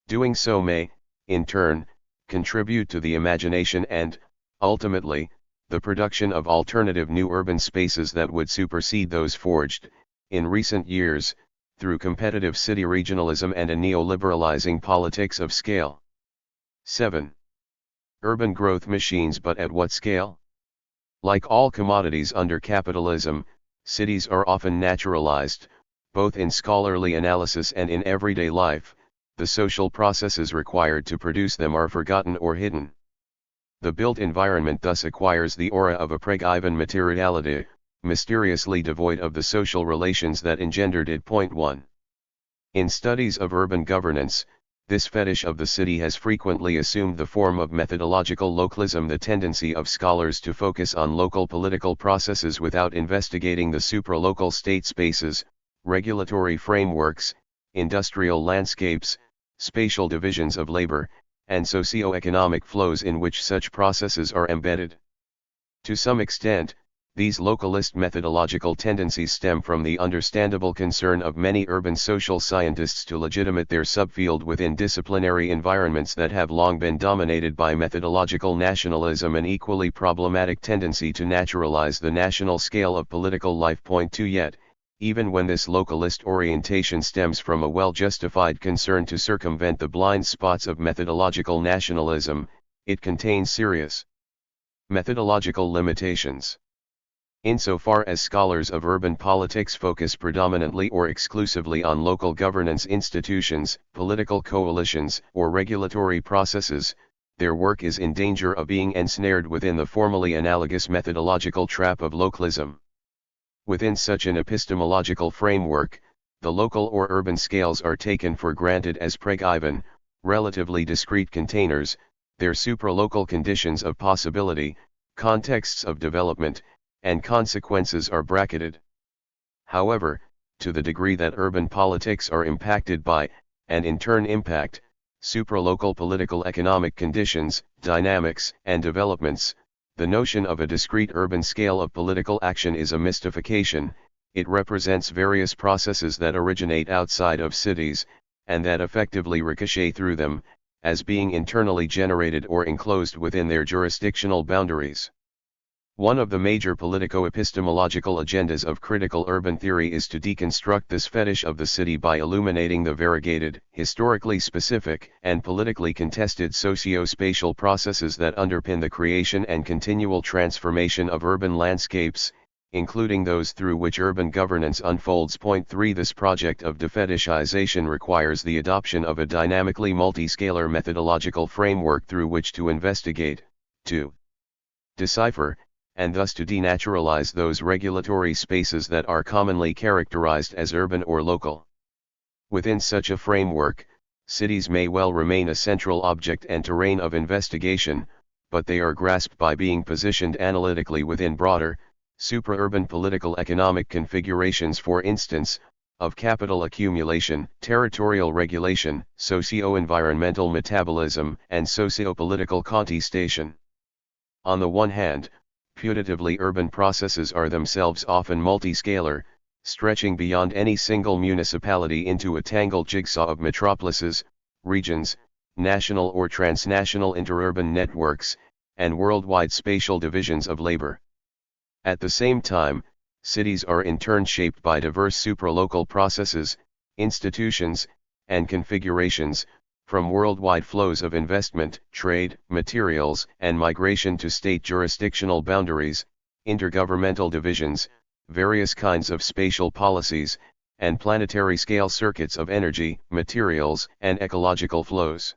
Doing so may, in turn, contribute to the imagination and, ultimately, the production of alternative new urban spaces that would supersede those forged, in recent years, through competitive city regionalism and a neoliberalizing politics of scale. 7. Urban growth machines, but at what scale? Like all commodities under capitalism, cities are often naturalized, both in scholarly analysis and in everyday life. The social processes required to produce them are forgotten or hidden. The built environment thus acquires the aura of a preggiven materiality, mysteriously devoid of the social relations that engendered it. Point 1. In studies of urban governance, this fetish of the city has frequently assumed the form of methodological localism, the tendency of scholars to focus on local political processes without investigating the supralocal state spaces, regulatory frameworks, industrial landscapes, spatial divisions of labor, and socio-economic flows in which such processes are embedded. To some extent, These localist methodological tendencies stem from the understandable concern of many urban social scientists to legitimate their subfield within disciplinary environments that have long been dominated by methodological nationalism, an equally problematic tendency to naturalize the national scale of political life. Point 2. Yet, even when this localist orientation stems from a well-justified concern to circumvent the blind spots of methodological nationalism, it contains serious methodological limitations. Insofar as scholars of urban politics focus predominantly or exclusively on local governance institutions, political coalitions, or regulatory processes, their work is in danger of being ensnared within the formally analogous methodological trap of localism. Within such an epistemological framework, the local or urban scales are taken for granted as pregaiven, relatively discrete containers, their supralocal conditions of possibility, contexts of development, and consequences are bracketed. However, to the degree that urban politics are impacted by, and in turn impact, supralocal political economic conditions, dynamics, and developments, the notion of a discrete urban scale of political action is a mystification. It represents various processes that originate outside of cities, and that effectively ricochet through them, as being internally generated or enclosed within their jurisdictional boundaries. One of the major politico-epistemological agendas of critical urban theory is to deconstruct this fetish of the city by illuminating the variegated, historically specific, and politically contested socio-spatial processes that underpin the creation and continual transformation of urban landscapes, including those through which urban governance unfolds. Point 3. This project of defetishization requires the adoption of a dynamically multiscalar methodological framework through which to investigate, to decipher, and thus to denaturalize those regulatory spaces that are commonly characterized as urban or local. Within such a framework, cities may well remain a central object and terrain of investigation, but they are grasped by being positioned analytically within broader, supra-urban political economic configurations, for instance, of capital accumulation, territorial regulation, socio-environmental metabolism, and socio-political contestation. On the one hand, putatively urban processes are themselves often multiscalar, stretching beyond any single municipality into a tangled jigsaw of metropolises, regions, national or transnational interurban networks, and worldwide spatial divisions of labor. At the same time, cities are in turn shaped by diverse supralocal processes, institutions, and configurations, from worldwide flows of investment, trade, materials, and migration to state jurisdictional boundaries, intergovernmental divisions, various kinds of spatial policies, and planetary scale circuits of energy, materials, and ecological flows.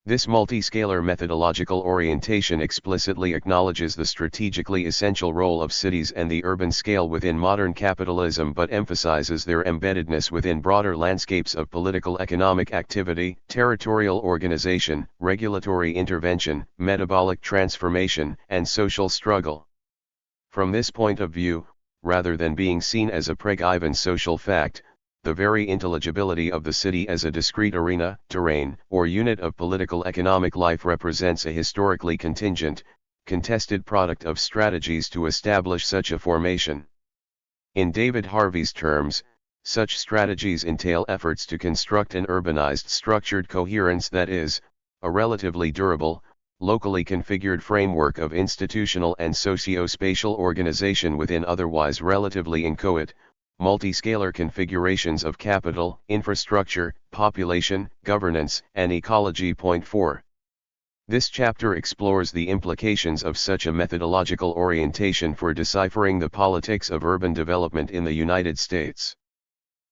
This multiscalar methodological orientation explicitly acknowledges the strategically essential role of cities and the urban scale within modern capitalism, but emphasizes their embeddedness within broader landscapes of political economic activity, territorial organization, regulatory intervention, metabolic transformation, and social struggle. From this point of view, rather than being seen as a pregaiven social fact, the very intelligibility of the city as a discrete arena, terrain, or unit of political economic life represents a historically contingent, contested product of strategies to establish such a formation. In David Harvey's terms, such strategies entail efforts to construct an urbanized structured coherence, that is, a relatively durable, locally configured framework of institutional and socio-spatial organization within otherwise relatively inchoate, multiscalar configurations of capital, infrastructure, population, governance, and ecology. Point 4. This chapter explores the implications of such a methodological orientation for deciphering the politics of urban development in the United States.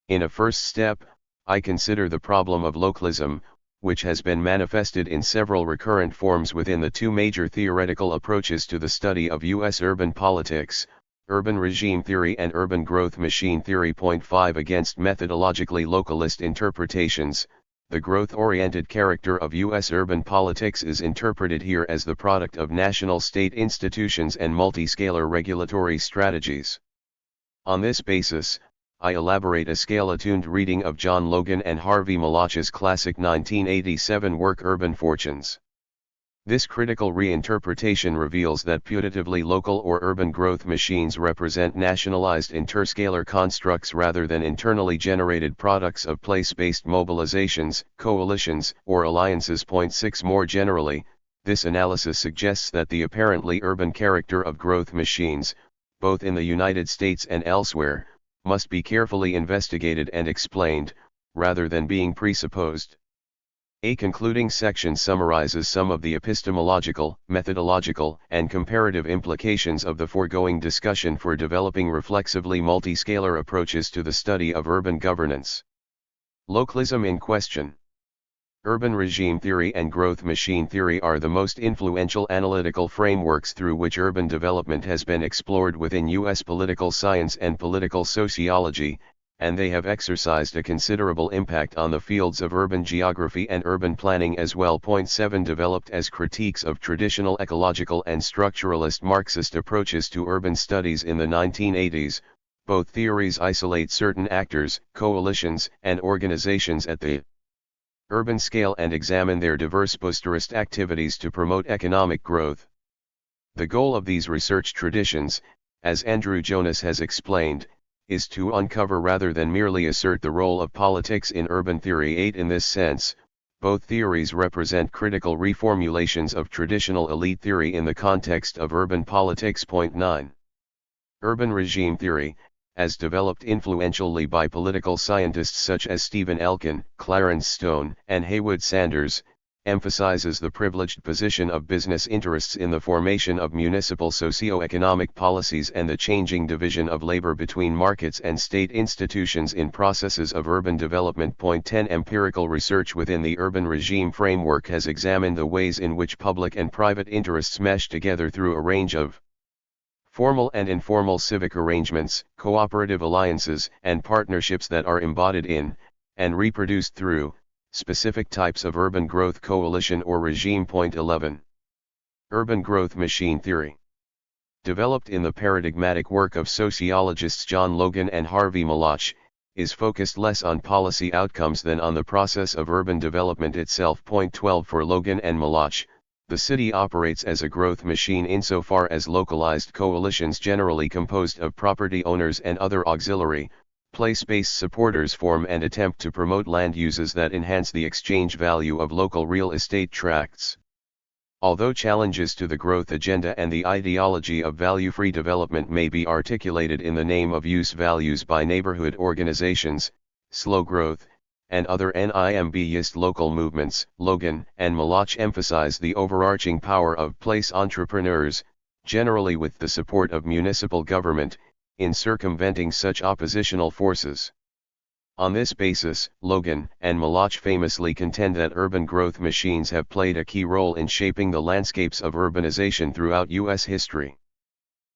In a first step, I consider the problem of localism, which has been manifested in several recurrent forms within the two major theoretical approaches to the study of U.S. urban politics, urban regime theory and urban growth machine theory. Point 5. Against methodologically localist interpretations, the growth-oriented character of U.S. urban politics is interpreted here as the product of national state institutions and multiscalar regulatory strategies. On this basis, I elaborate a scale-attuned reading of John Logan and Harvey Malach's classic 1987 work Urban Fortunes. This critical reinterpretation reveals that putatively local or urban growth machines represent nationalized interscalar constructs rather than internally generated products of place-based mobilizations, coalitions, or alliances. 6 More generally, this analysis suggests that the apparently urban character of growth machines, both in the United States and elsewhere, must be carefully investigated and explained, rather than being presupposed. A concluding section summarizes some of the epistemological, methodological, and comparative implications of the foregoing discussion for developing reflexively multiscalar approaches to the study of urban governance. Localism in question. Urban regime theory and growth machine theory are the most influential analytical frameworks through which urban development has been explored within U.S. political science and political sociology, and they have exercised a considerable impact on the fields of urban geography and urban planning as well. 7 Developed as critiques of traditional ecological and structuralist Marxist approaches to urban studies in the 1980s, both theories isolate certain actors, coalitions, and organizations at the urban scale and examine their diverse posterist activities to promote economic growth. The goal of these research traditions, as Andrew Jonas has explained, is to uncover rather than merely assert the role of politics in urban theory. 8 In this sense, both theories represent critical reformulations of traditional elite theory in the context of urban politics. 9 Urban regime theory, as developed influentially by political scientists such as Stephen Elkin, Clarence Stone, and Haywood Sanders, emphasizes the privileged position of business interests in the formation of municipal socio-economic policies and the changing division of labor between markets and state institutions in processes of urban development. 10 Empirical research within the urban regime framework has examined the ways in which public and private interests mesh together through a range of formal and informal civic arrangements, cooperative alliances, and partnerships that are embodied in, and reproduced through, specific types of urban growth coalition or regime. 11 Urban growth machine theory. Developed in the paradigmatic work of sociologists John Logan and Harvey Malach, is focused less on policy outcomes than on the process of urban development itself. 12 For Logan and Malach, the city operates as a growth machine insofar as localized coalitions generally composed of property owners and other auxiliary, place-based supporters form and attempt to promote land uses that enhance the exchange value of local real estate tracts. Although challenges to the growth agenda and the ideology of value-free development may be articulated in the name of use values by neighborhood organizations, slow growth, and other NIMBist local movements, Logan and Malach emphasize the overarching power of place entrepreneurs, generally with the support of municipal government, in circumventing such oppositional forces. On this basis, Logan and Malach famously contend that urban growth machines have played a key role in shaping the landscapes of urbanization throughout U.S. history.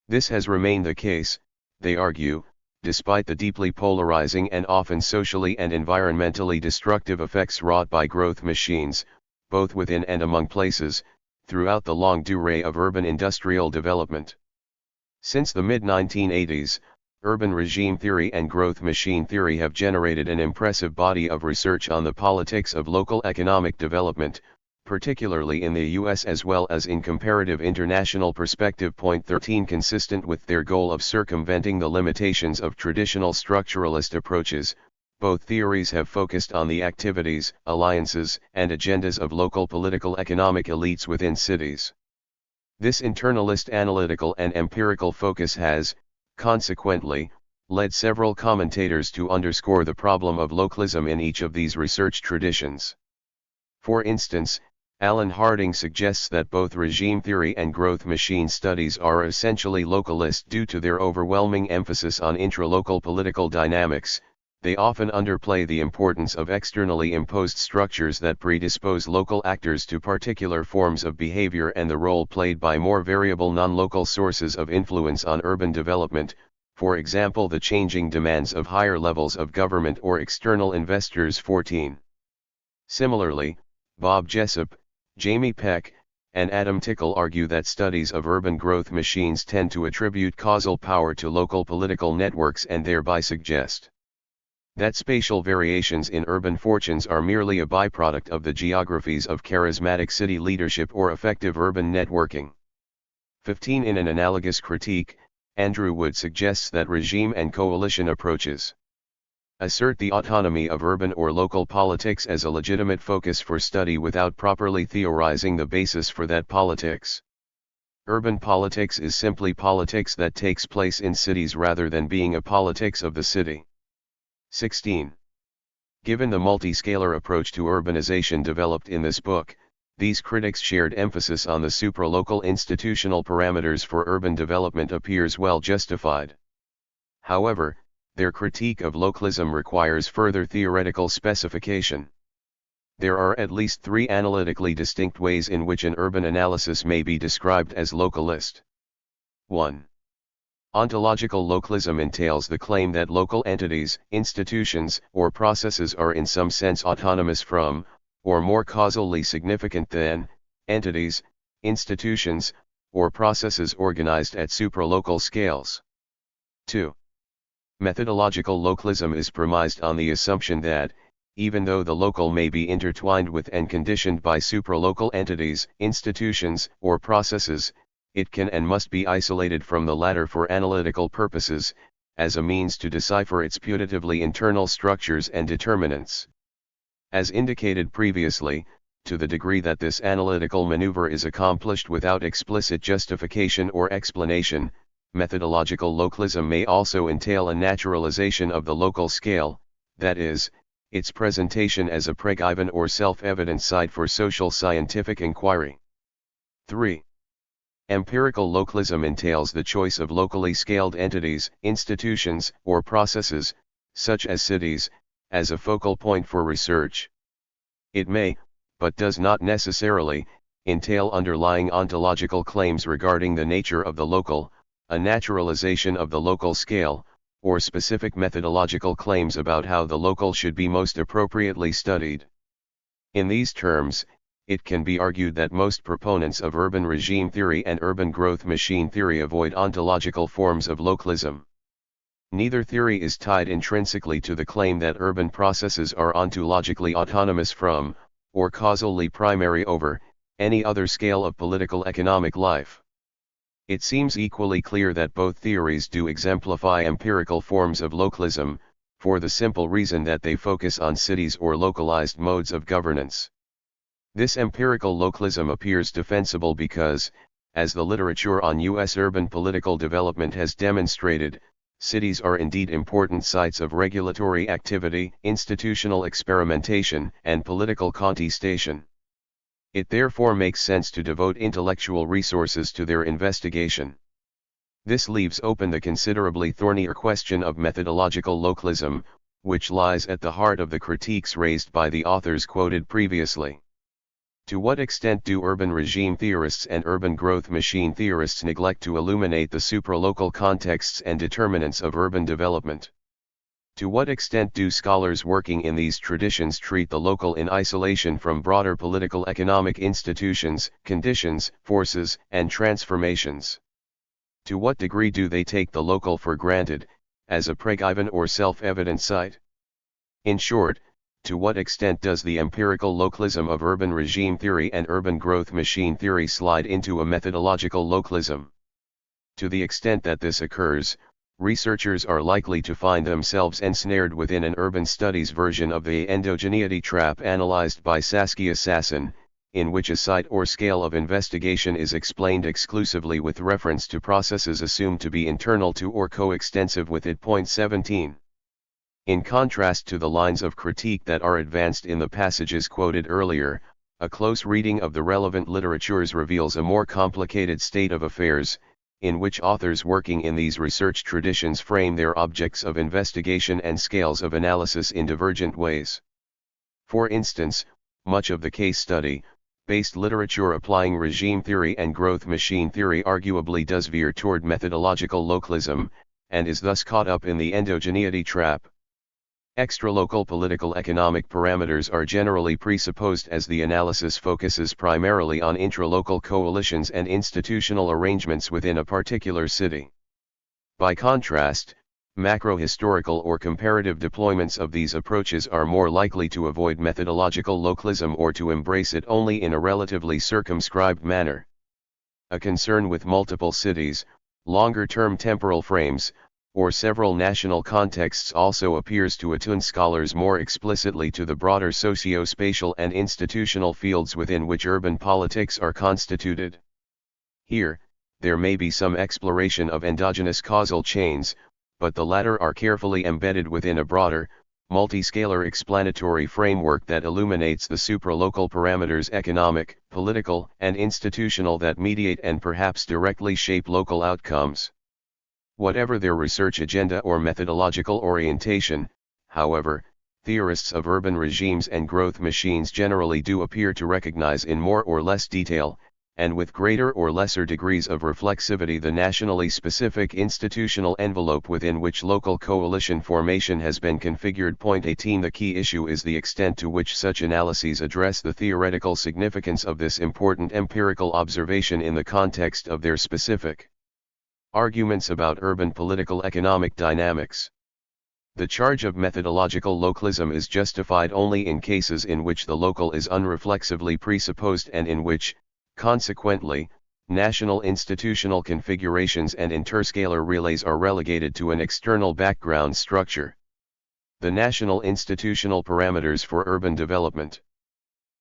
This has remained the case, they argue, despite the deeply polarizing and often socially and environmentally destructive effects wrought by growth machines, both within and among places, throughout the longue durée of urban industrial development. Since the mid-1980s, urban regime theory and growth machine theory have generated an impressive body of research on the politics of local economic development, particularly in the U.S. as well as in comparative international perspective. 13 Consistent with their goal of circumventing the limitations of traditional structuralist approaches, both theories have focused on the activities, alliances, and agendas of local political economic elites within cities. This internalist analytical and empirical focus has, consequently, led several commentators to underscore the problem of localism in each of these research traditions. For instance, Alan Harding suggests that both regime theory and growth machine studies are essentially localist due to their overwhelming emphasis on intralocal political dynamics. They often underplay the importance of externally imposed structures that predispose local actors to particular forms of behavior and the role played by more variable non-local sources of influence on urban development, for example the changing demands of higher levels of government or external investors. 14. Similarly, Bob Jessup, Jamie Peck, and Adam Tickle argue that studies of urban growth machines tend to attribute causal power to local political networks and thereby suggest That spatial variations in urban fortunes are merely a byproduct of the geographies of charismatic city leadership or effective urban networking. 15. In an analogous critique, Andrew Wood suggests that regime and coalition approaches assert the autonomy of urban or local politics as a legitimate focus for study without properly theorizing the basis for that politics. Urban politics is simply politics that takes place in cities rather than being a politics of the city. 16. Given the multi-scalar approach to urbanization developed in this book, these critics' shared emphasis on the supralocal institutional parameters for urban development appears well justified. However, their critique of localism requires further theoretical specification. There are at least three analytically distinct ways in which an urban analysis may be described as localist. 1. Ontological localism entails the claim that local entities, institutions, or processes are in some sense autonomous from, or more causally significant than, entities, institutions, or processes organized at supralocal scales. 2. Methodological localism is premised on the assumption that, even though the local may be intertwined with and conditioned by supralocal entities, institutions, or processes, it can and must be isolated from the latter for analytical purposes, as a means to decipher its putatively internal structures and determinants. As indicated previously, to the degree that this analytical maneuver is accomplished without explicit justification or explanation, methodological localism may also entail a naturalization of the local scale, that is, its presentation as a pregiven or self-evident site for social scientific inquiry. 3. Empirical localism entails the choice of locally scaled entities, institutions, or processes, such as cities, as a focal point for research. It may, but does not necessarily, entail underlying ontological claims regarding the nature of the local, a naturalization of the local scale, or specific methodological claims about how the local should be most appropriately studied. In these terms, it can be argued that most proponents of urban regime theory and urban growth machine theory avoid ontological forms of localism. Neither theory is tied intrinsically to the claim that urban processes are ontologically autonomous from, or causally primary over, any other scale of political economic life. It seems equally clear that both theories do exemplify empirical forms of localism, for the simple reason that they focus on cities or localized modes of governance. This empirical localism appears defensible because, as the literature on U.S. urban political development has demonstrated, cities are indeed important sites of regulatory activity, institutional experimentation, and political contestation. It therefore makes sense to devote intellectual resources to their investigation. This leaves open the considerably thornier question of methodological localism, which lies at the heart of the critiques raised by the authors quoted previously. To what extent do urban regime theorists and urban growth machine theorists neglect to illuminate the supralocal contexts and determinants of urban development? To what extent do scholars working in these traditions treat the local in isolation from broader political economic institutions, conditions, forces, and transformations? To what degree do they take the local for granted, as a pregiven or self-evident site? In short, to what extent does the empirical localism of urban regime theory and urban growth machine theory slide into a methodological localism? To the extent that this occurs, researchers are likely to find themselves ensnared within an urban studies version of the endogeneity trap analyzed by Saskia Sassen, in which a site or scale of investigation is explained exclusively with reference to processes assumed to be internal to or coextensive with it. 17. In contrast to the lines of critique that are advanced in the passages quoted earlier, a close reading of the relevant literatures reveals a more complicated state of affairs, in which authors working in these research traditions frame their objects of investigation and scales of analysis in divergent ways. For instance, much of the case study-based literature applying regime theory and growth machine theory arguably does veer toward methodological localism, and is thus caught up in the endogeneity trap. Extralocal political economic parameters are generally presupposed as the analysis focuses primarily on intralocal coalitions and institutional arrangements within a particular city. By contrast, Macro-historical or comparative deployments of these approaches are more likely to avoid methodological localism or to embrace it only in a relatively circumscribed manner. A concern with multiple cities, longer-term temporal frames, or several national contexts also appears to attune scholars more explicitly to the broader socio-spatial and institutional fields within which urban politics are constituted. Here, there may be some exploration of endogenous causal chains, but the latter are carefully embedded within a broader, multiscalar explanatory framework that illuminates the supralocal parameters economic, political, and institutional that mediate and perhaps directly shape local outcomes. Whatever their research agenda or methodological orientation, however, theorists of urban regimes and growth machines generally do appear to recognize in more or less detail, and with greater or lesser degrees of reflexivity, the nationally specific institutional envelope within which local coalition formation has been configured. Point 18. The key issue is the extent to which such analyses address the theoretical significance of this important empirical observation in the context of their specific arguments about urban political economic dynamics. The charge of methodological localism is justified only in cases in which the local is unreflexively presupposed and in which, consequently, national institutional configurations and interscalar relays are relegated to an external background structure. The national institutional parameters for urban development.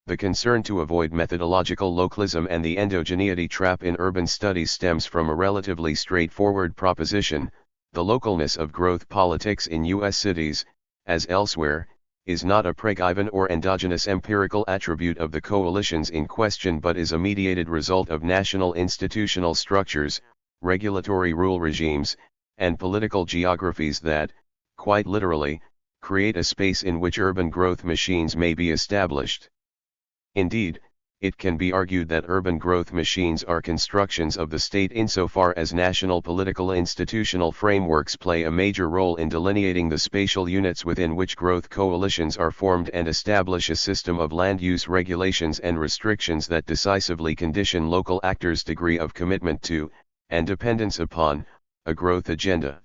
The concern to avoid methodological localism and the endogeneity trap in urban studies stems from a relatively straightforward proposition: the localness of growth politics in U.S. cities, as elsewhere, is not a preggiven or endogenous empirical attribute of the coalitions in question but is a mediated result of national institutional structures, regulatory rule regimes, and political geographies that, quite literally, create a space in which urban growth machines may be established. Indeed, it can be argued that urban growth machines are constructions of the state insofar as national political institutional frameworks play a major role in delineating the spatial units within which growth coalitions are formed and establish a system of land use regulations and restrictions that decisively condition local actors' degree of commitment to, and dependence upon, a growth agenda.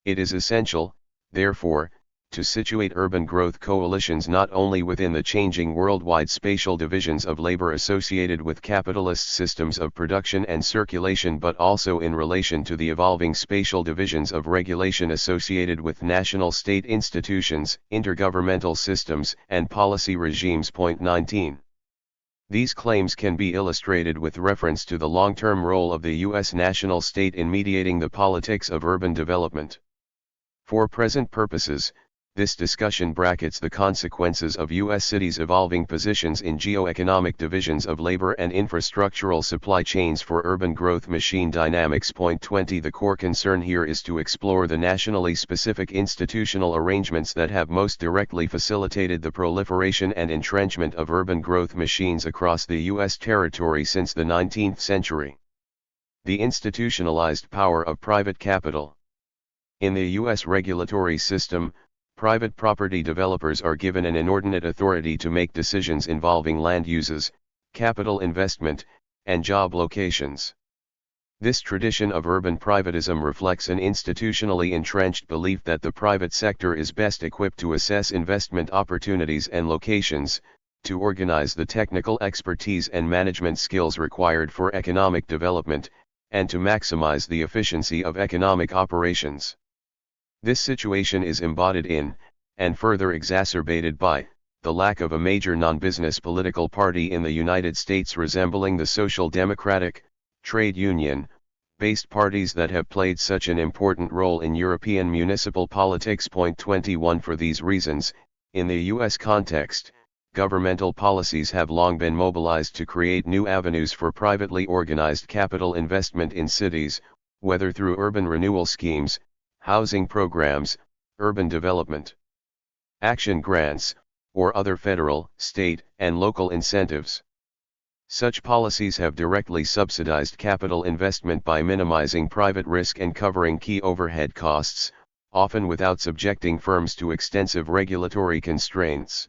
It is essential, therefore, to situate urban growth coalitions not only within the changing worldwide spatial divisions of labor associated with capitalist systems of production and circulation but also in relation to the evolving spatial divisions of regulation associated with national state institutions, intergovernmental systems, and policy regimes. Point 19. These claims can be illustrated with reference to the long-term role of the U.S. national state in mediating the politics of urban development. For present purposes, this discussion brackets the consequences of U.S. cities' evolving positions in geo-economic divisions of labor and infrastructural supply chains for urban growth machine dynamics. Point 20. The core concern here is to explore the nationally specific institutional arrangements that have most directly facilitated the proliferation and entrenchment of urban growth machines across the U.S. territory since the 19th century. The institutionalized power of private capital. In the U.S. regulatory system, private property developers are given an inordinate authority to make decisions involving land uses, capital investment, and job locations. This tradition of urban privatism reflects an institutionally entrenched belief that the private sector is best equipped to assess investment opportunities and locations, to organize the technical expertise and management skills required for economic development, and to maximize the efficiency of economic operations. This situation is embodied in, and further exacerbated by, the lack of a major non-business political party in the United States resembling the social democratic, trade union-based parties that have played such an important role in European municipal politics. Point 21. For these reasons, in the U.S. context, governmental policies have long been mobilized to create new avenues for privately organized capital investment in cities, whether through urban renewal schemes, housing programs, urban development action grants, or other federal, state, and local incentives. Such policies have directly subsidized capital investment by minimizing private risk and covering key overhead costs, often without subjecting firms to extensive regulatory constraints.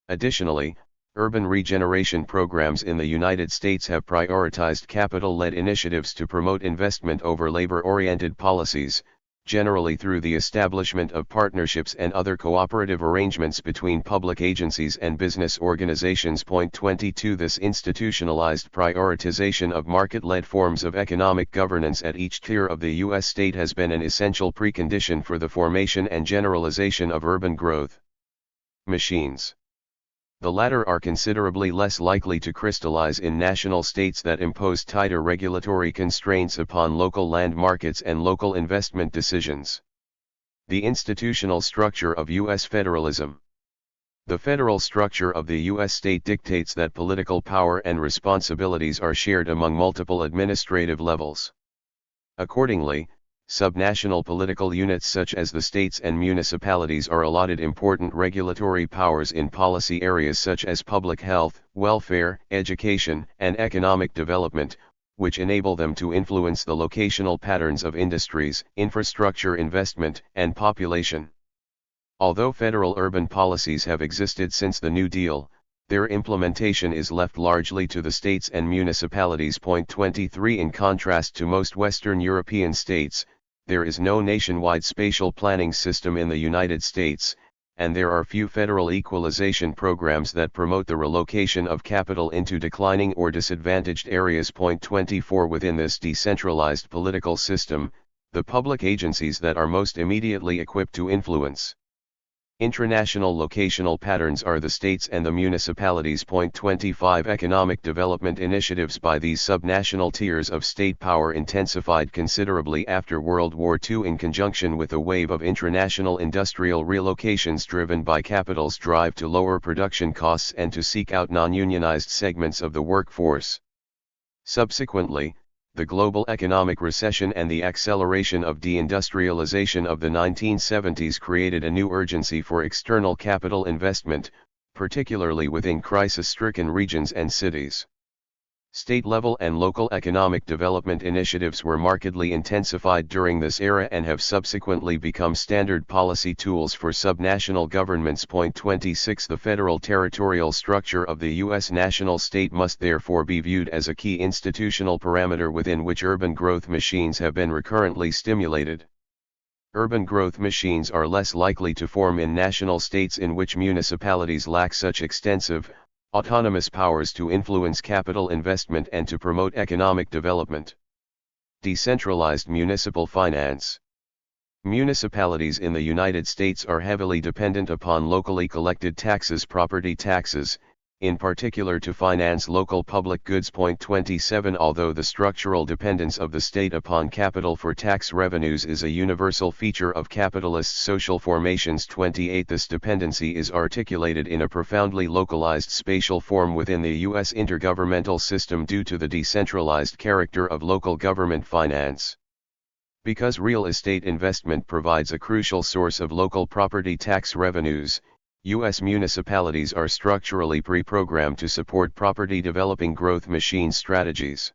Additionally, urban regeneration programs in the United States have prioritized capital-led initiatives to promote investment over labor-oriented policies, generally through the establishment of partnerships and other cooperative arrangements between public agencies and business organizations. Point 22. This institutionalized prioritization of market-led forms of economic governance at each tier of the U.S. state has been an essential precondition for the formation and generalization of urban growth machines. The latter are considerably less likely to crystallize in national states that impose tighter regulatory constraints upon local land markets and local investment decisions. The institutional structure of U.S. federalism. The federal structure of the U.S. state dictates that political power and responsibilities are shared among multiple administrative levels. Accordingly, subnational political units such as the states and municipalities are allotted important regulatory powers in policy areas such as public health, welfare, education, and economic development, which enable them to influence the locational patterns of industries, infrastructure investment, and population. Although federal urban policies have existed since the New Deal, their implementation is left largely to the states and municipalities. Point 23. In contrast to most Western European states, there is no nationwide spatial planning system in the United States, and there are few federal equalization programs that promote the relocation of capital into declining or disadvantaged areas. Point 24. Within this decentralized political system, the public agencies that are most immediately equipped to influence intranational locational patterns are the states and the municipalities. Point 25. Economic development initiatives by these subnational tiers of state power intensified considerably after World War II in conjunction with a wave of intranational industrial relocations driven by capital's drive to lower production costs and to seek out non-unionized segments of the workforce. Subsequently, the global economic recession and the acceleration of deindustrialization of the 1970s created a new urgency for external capital investment, particularly within crisis-stricken regions and cities. State-level and local economic development initiatives were markedly intensified during this era and have subsequently become standard policy tools for subnational governments. Point 26. The federal territorial structure of the U.S. national state must therefore be viewed as a key institutional parameter within which urban growth machines have been recurrently stimulated. Urban growth machines are less likely to form in national states in which municipalities lack such extensive, autonomous powers to influence capital investment and to promote economic development. Decentralized municipal finance. Municipalities in the United States are heavily dependent upon locally collected taxes, property taxes, in particular to finance local public goods. Point 27. Although the structural dependence of the state upon capital for tax revenues is a universal feature of capitalist social formations. 28. This dependency is articulated in a profoundly localized spatial form within the U.S. intergovernmental system due to the decentralized character of local government finance. Because real estate investment provides a crucial source of local property tax revenues, U.S. municipalities are structurally pre-programmed to support property developing growth machine strategies.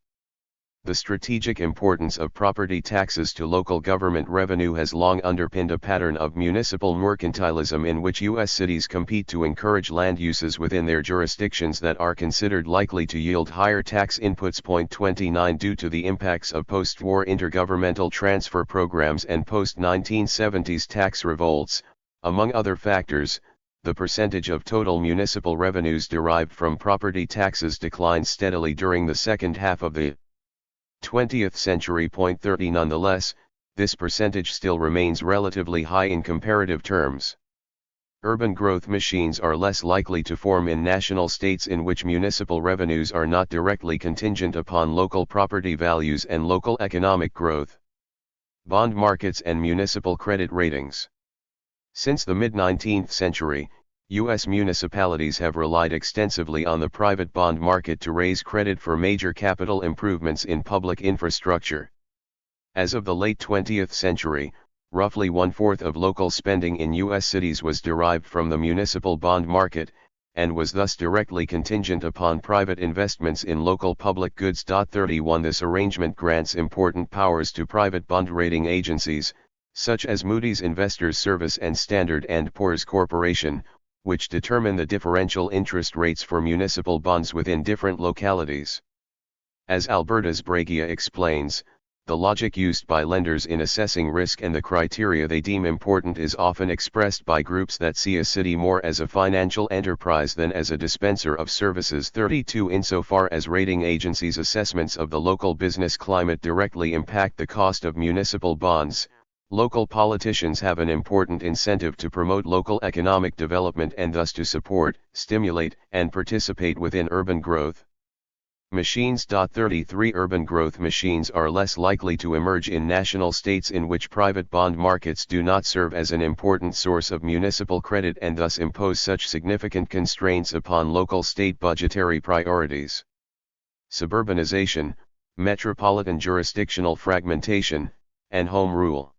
The strategic importance of property taxes to local government revenue has long underpinned a pattern of municipal mercantilism in which U.S. cities compete to encourage land uses within their jurisdictions that are considered likely to yield higher tax inputs. Point 29. Due to the impacts of post-war intergovernmental transfer programs and post-1970s tax revolts, among other factors, the percentage of total municipal revenues derived from property taxes declined steadily during the second half of the 20th century. Point 30. Nonetheless, this percentage still remains relatively high in comparative terms. Urban growth machines are less likely to form in national states in which municipal revenues are not directly contingent upon local property values and local economic growth. Bond markets and municipal credit ratings. Since the mid-19th century, U.S. municipalities have relied extensively on the private bond market to raise credit for major capital improvements in public infrastructure. As of the late 20th century, roughly one-fourth of local spending in U.S. cities was derived from the municipal bond market, and was thus directly contingent upon private investments in local public goods. 31. This arrangement grants important powers to private bond rating agencies, such as Moody's Investors Service and Standard & Poor's Corporation, which determine the differential interest rates for municipal bonds within different localities. As Albertas Bragia explains, the logic used by lenders in assessing risk and the criteria they deem important is often expressed by groups that see a city more as a financial enterprise than as a dispenser of services. 32 Insofar as rating agencies' assessments of the local business climate directly impact the cost of municipal bonds, local politicians have an important incentive to promote local economic development and thus to support, stimulate, and participate within urban growth. Machines. 33 Urban growth machines are less likely to emerge in national states in which private bond markets do not serve as an important source of municipal credit and thus impose such significant constraints upon local state budgetary priorities. Suburbanization, metropolitan jurisdictional fragmentation, and home rule.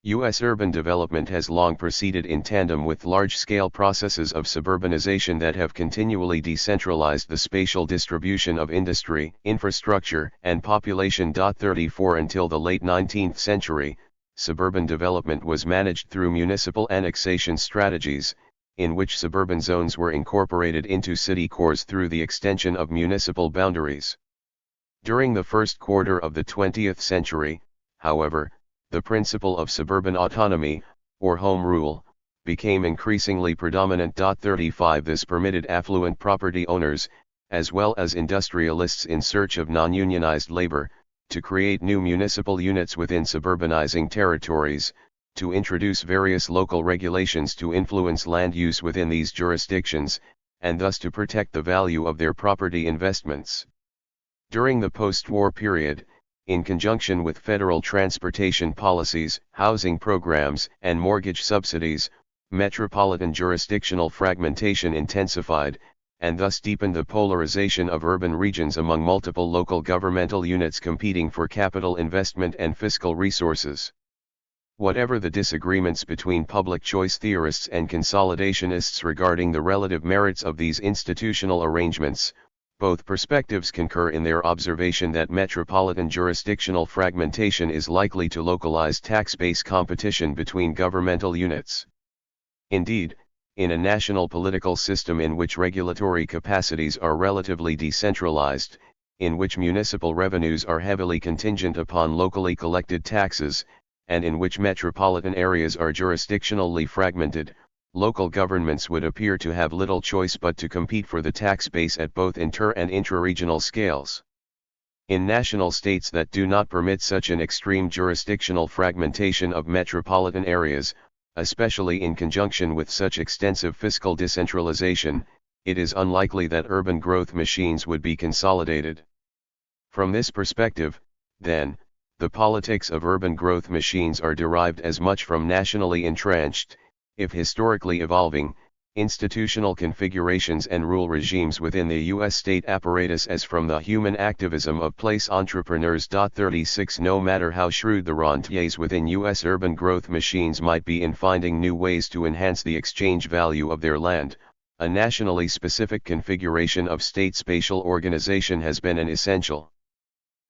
U.S. urban development has long proceeded in tandem with large-scale processes of suburbanization that have continually decentralized the spatial distribution of industry, infrastructure, and population. 34 Until the late 19th century, suburban development was managed through municipal annexation strategies, in which suburban zones were incorporated into city cores through the extension of municipal boundaries. During the first quarter of the 20th century, however, the principle of suburban autonomy, or home rule, became increasingly predominant. 35 This permitted affluent property owners, as well as industrialists in search of non-unionized labor, to create new municipal units within suburbanizing territories, to introduce various local regulations to influence land use within these jurisdictions, and thus to protect the value of their property investments. During the post-war period, in conjunction with federal transportation policies, housing programs, and mortgage subsidies, metropolitan jurisdictional fragmentation intensified, and thus deepened the polarization of urban regions among multiple local governmental units competing for capital investment and fiscal resources. Whatever the disagreements between public choice theorists and consolidationists regarding the relative merits of these institutional arrangements, both perspectives concur in their observation that metropolitan jurisdictional fragmentation is likely to localize tax-based competition between governmental units. Indeed, in a national political system in which regulatory capacities are relatively decentralized, in which municipal revenues are heavily contingent upon locally collected taxes, and in which metropolitan areas are jurisdictionally fragmented, local governments would appear to have little choice but to compete for the tax base at both inter- and intra-regional scales. In national states that do not permit such an extreme jurisdictional fragmentation of metropolitan areas, especially in conjunction with such extensive fiscal decentralization, it is unlikely that urban growth machines would be consolidated. From this perspective, then, the politics of urban growth machines are derived as much from nationally entrenched, if historically evolving, institutional configurations and rule regimes within the U.S. state apparatus as from the human activism of place entrepreneurs. 36 No matter how shrewd the rentiers within U.S. urban growth machines might be in finding new ways to enhance the exchange value of their land, a nationally specific configuration of state spatial organization has been an essential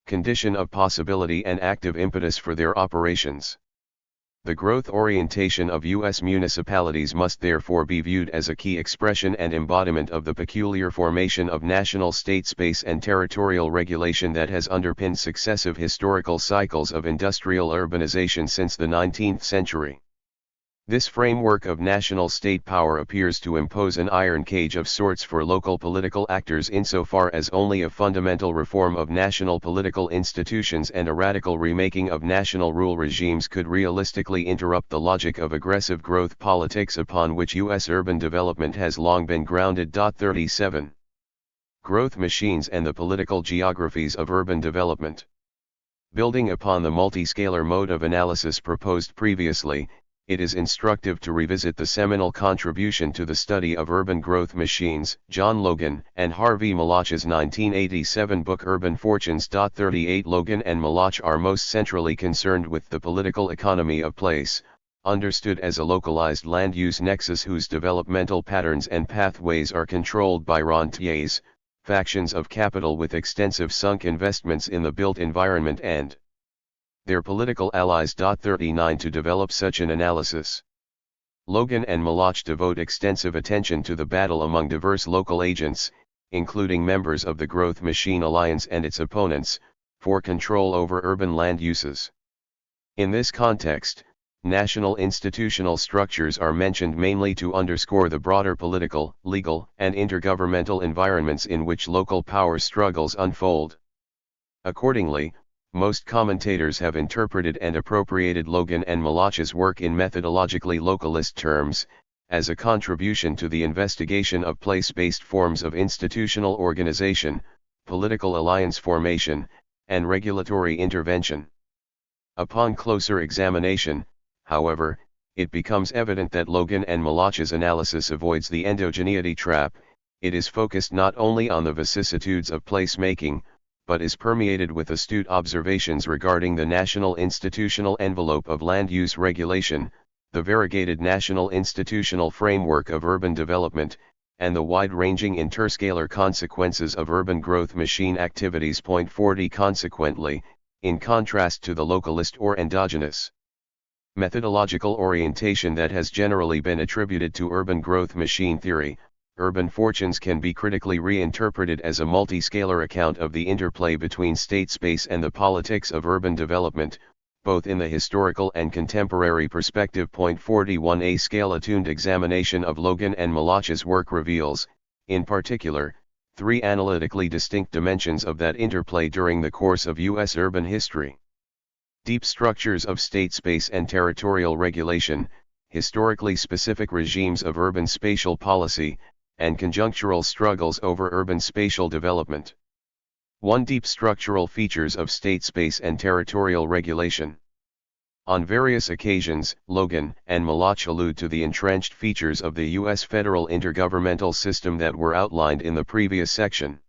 condition of possibility and active impetus for their operations. The growth orientation of U.S. municipalities must therefore be viewed as a key expression and embodiment of the peculiar formation of national state space and territorial regulation that has underpinned successive historical cycles of industrial urbanization since the 19th century. This framework of national state power appears to impose an iron cage of sorts for local political actors insofar as only a fundamental reform of national political institutions and a radical remaking of national rule regimes could realistically interrupt the logic of aggressive growth politics upon which U.S. urban development has long been grounded. 37. Growth machines and the political geographies of urban development. Building upon the multiscalar mode of analysis proposed previously, it is instructive to revisit the seminal contribution to the study of urban growth machines, John Logan and Harvey Malach's 1987 book Urban Fortunes. 38 Logan and Malach are most centrally concerned with the political economy of place, understood as a localized land use nexus whose developmental patterns and pathways are controlled by rentiers, factions of capital with extensive sunk investments in the built environment and their political allies. 39 To develop such an analysis, Logan and Malach devote extensive attention to the battle among diverse local agents, including members of the Growth Machine Alliance and its opponents, for control over urban land uses. In this context, national institutional structures are mentioned mainly to underscore the broader political, legal, and intergovernmental environments in which local power struggles unfold. Accordingly, most commentators have interpreted and appropriated Logan and Malach's work in methodologically localist terms, as a contribution to the investigation of place-based forms of institutional organization, political alliance formation, and regulatory intervention. Upon closer examination, however, it becomes evident that Logan and Malach's analysis avoids the endogeneity trap. It is focused not only on the vicissitudes of placemaking, but is permeated with astute observations regarding the national institutional envelope of land use regulation, the variegated national institutional framework of urban development, and the wide-ranging interscalar consequences of urban growth machine activities. 40 Consequently, in contrast to the localist or endogenous methodological orientation that has generally been attributed to urban growth machine theory, urban fortunes can be critically reinterpreted as a multi-scalar account of the interplay between state space and the politics of urban development, both in the historical and contemporary perspective. 41 A scale-attuned examination of Logan and Malach's work reveals, in particular, three analytically distinct dimensions of that interplay during the course of U.S. urban history. Deep structures of state space and territorial regulation, historically specific regimes of urban spatial policy, and conjunctural struggles over urban spatial development. 1. Deep structural features of state space and territorial regulation. On various occasions, Logan and Malach allude to the entrenched features of the U.S. federal intergovernmental system that were outlined in the previous section.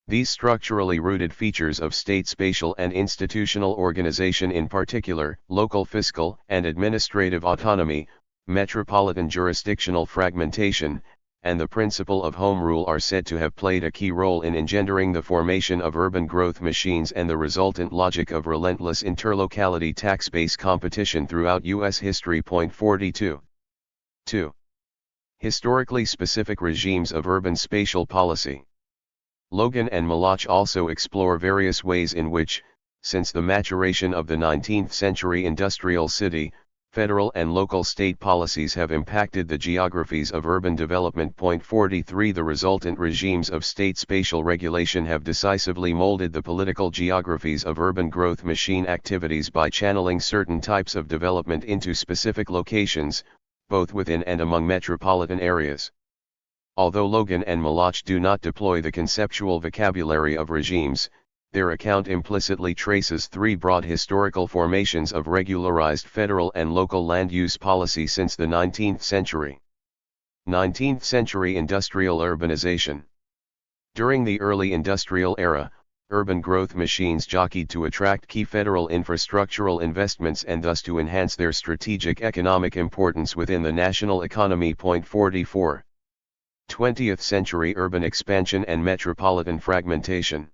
These structurally rooted features of state spatial and institutional organization, in particular, local fiscal and administrative autonomy, metropolitan jurisdictional fragmentation, and the principle of home rule, are said to have played a key role in engendering the formation of urban growth machines and the resultant logic of relentless interlocality tax-based competition throughout U.S. history. 42. 2. Historically specific regimes of urban spatial policy. Logan and Malach also explore various ways in which, since the maturation of the 19th century industrial city, federal and local state policies have impacted the geographies of urban development. 43 The resultant regimes of state spatial regulation have decisively molded the political geographies of urban growth machine activities by channeling certain types of development into specific locations, both within and among metropolitan areas. Although Logan and Malach do not deploy the conceptual vocabulary of regimes, their account implicitly traces three broad historical formations of regularized federal and local land use policy since the 19th century. 19th century industrial urbanization. During the early industrial era, urban growth machines jockeyed to attract key federal infrastructural investments and thus to enhance their strategic economic importance within the national economy. 44. 20th century urban expansion and metropolitan fragmentation.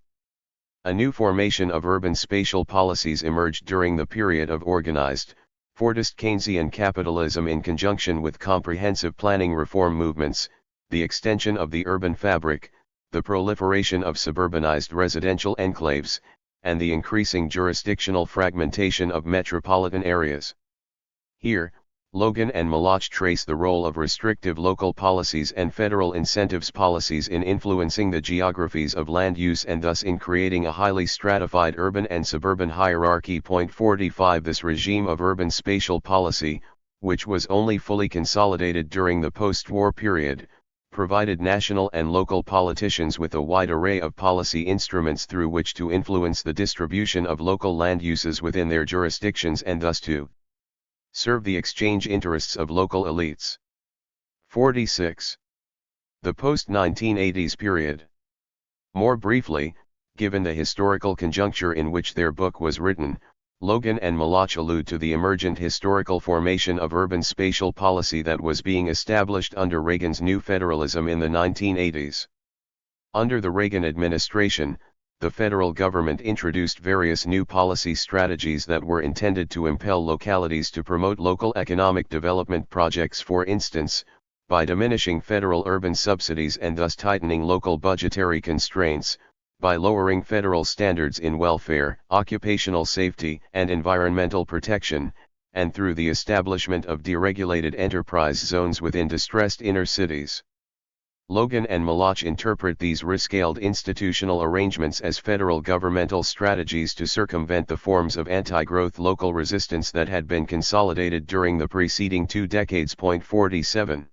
A new formation of urban spatial policies emerged during the period of organized, Fordist Keynesian capitalism in conjunction with comprehensive planning reform movements, the extension of the urban fabric, the proliferation of suburbanized residential enclaves, and the increasing jurisdictional fragmentation of metropolitan areas. Here, Logan and Malach trace the role of restrictive local policies and federal incentives policies in influencing the geographies of land use and thus in creating a highly stratified urban and suburban hierarchy. 45 This regime of urban spatial policy, which was only fully consolidated during the post-war period, provided national and local politicians with a wide array of policy instruments through which to influence the distribution of local land uses within their jurisdictions and thus to serve the exchange interests of local elites. 46. The post-1980s period. More briefly, given the historical conjuncture in which their book was written, Logan and Malach allude to the emergent historical formation of urban spatial policy that was being established under Reagan's new federalism in the 1980s. Under the Reagan administration, the federal government introduced various new policy strategies that were intended to impel localities to promote local economic development projects. For instance, by diminishing federal urban subsidies and thus tightening local budgetary constraints, by lowering federal standards in welfare, occupational safety, and environmental protection, and through the establishment of deregulated enterprise zones within distressed inner cities. Logan and Maloch interpret these rescaled institutional arrangements as federal governmental strategies to circumvent the forms of anti-growth local resistance that had been consolidated during the preceding 2 decades. 47.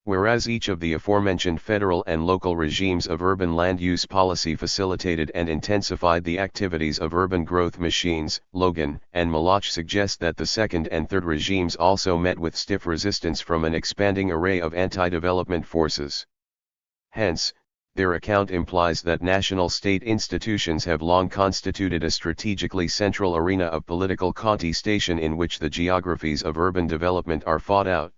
Whereas each of the aforementioned federal and local regimes of urban land use policy facilitated and intensified the activities of urban growth machines, Logan and Maloch suggest that the second and third regimes also met with stiff resistance from an expanding array of anti-development forces. Hence, their account implies that national state institutions have long constituted a strategically central arena of political contestation in which the geographies of urban development are fought out.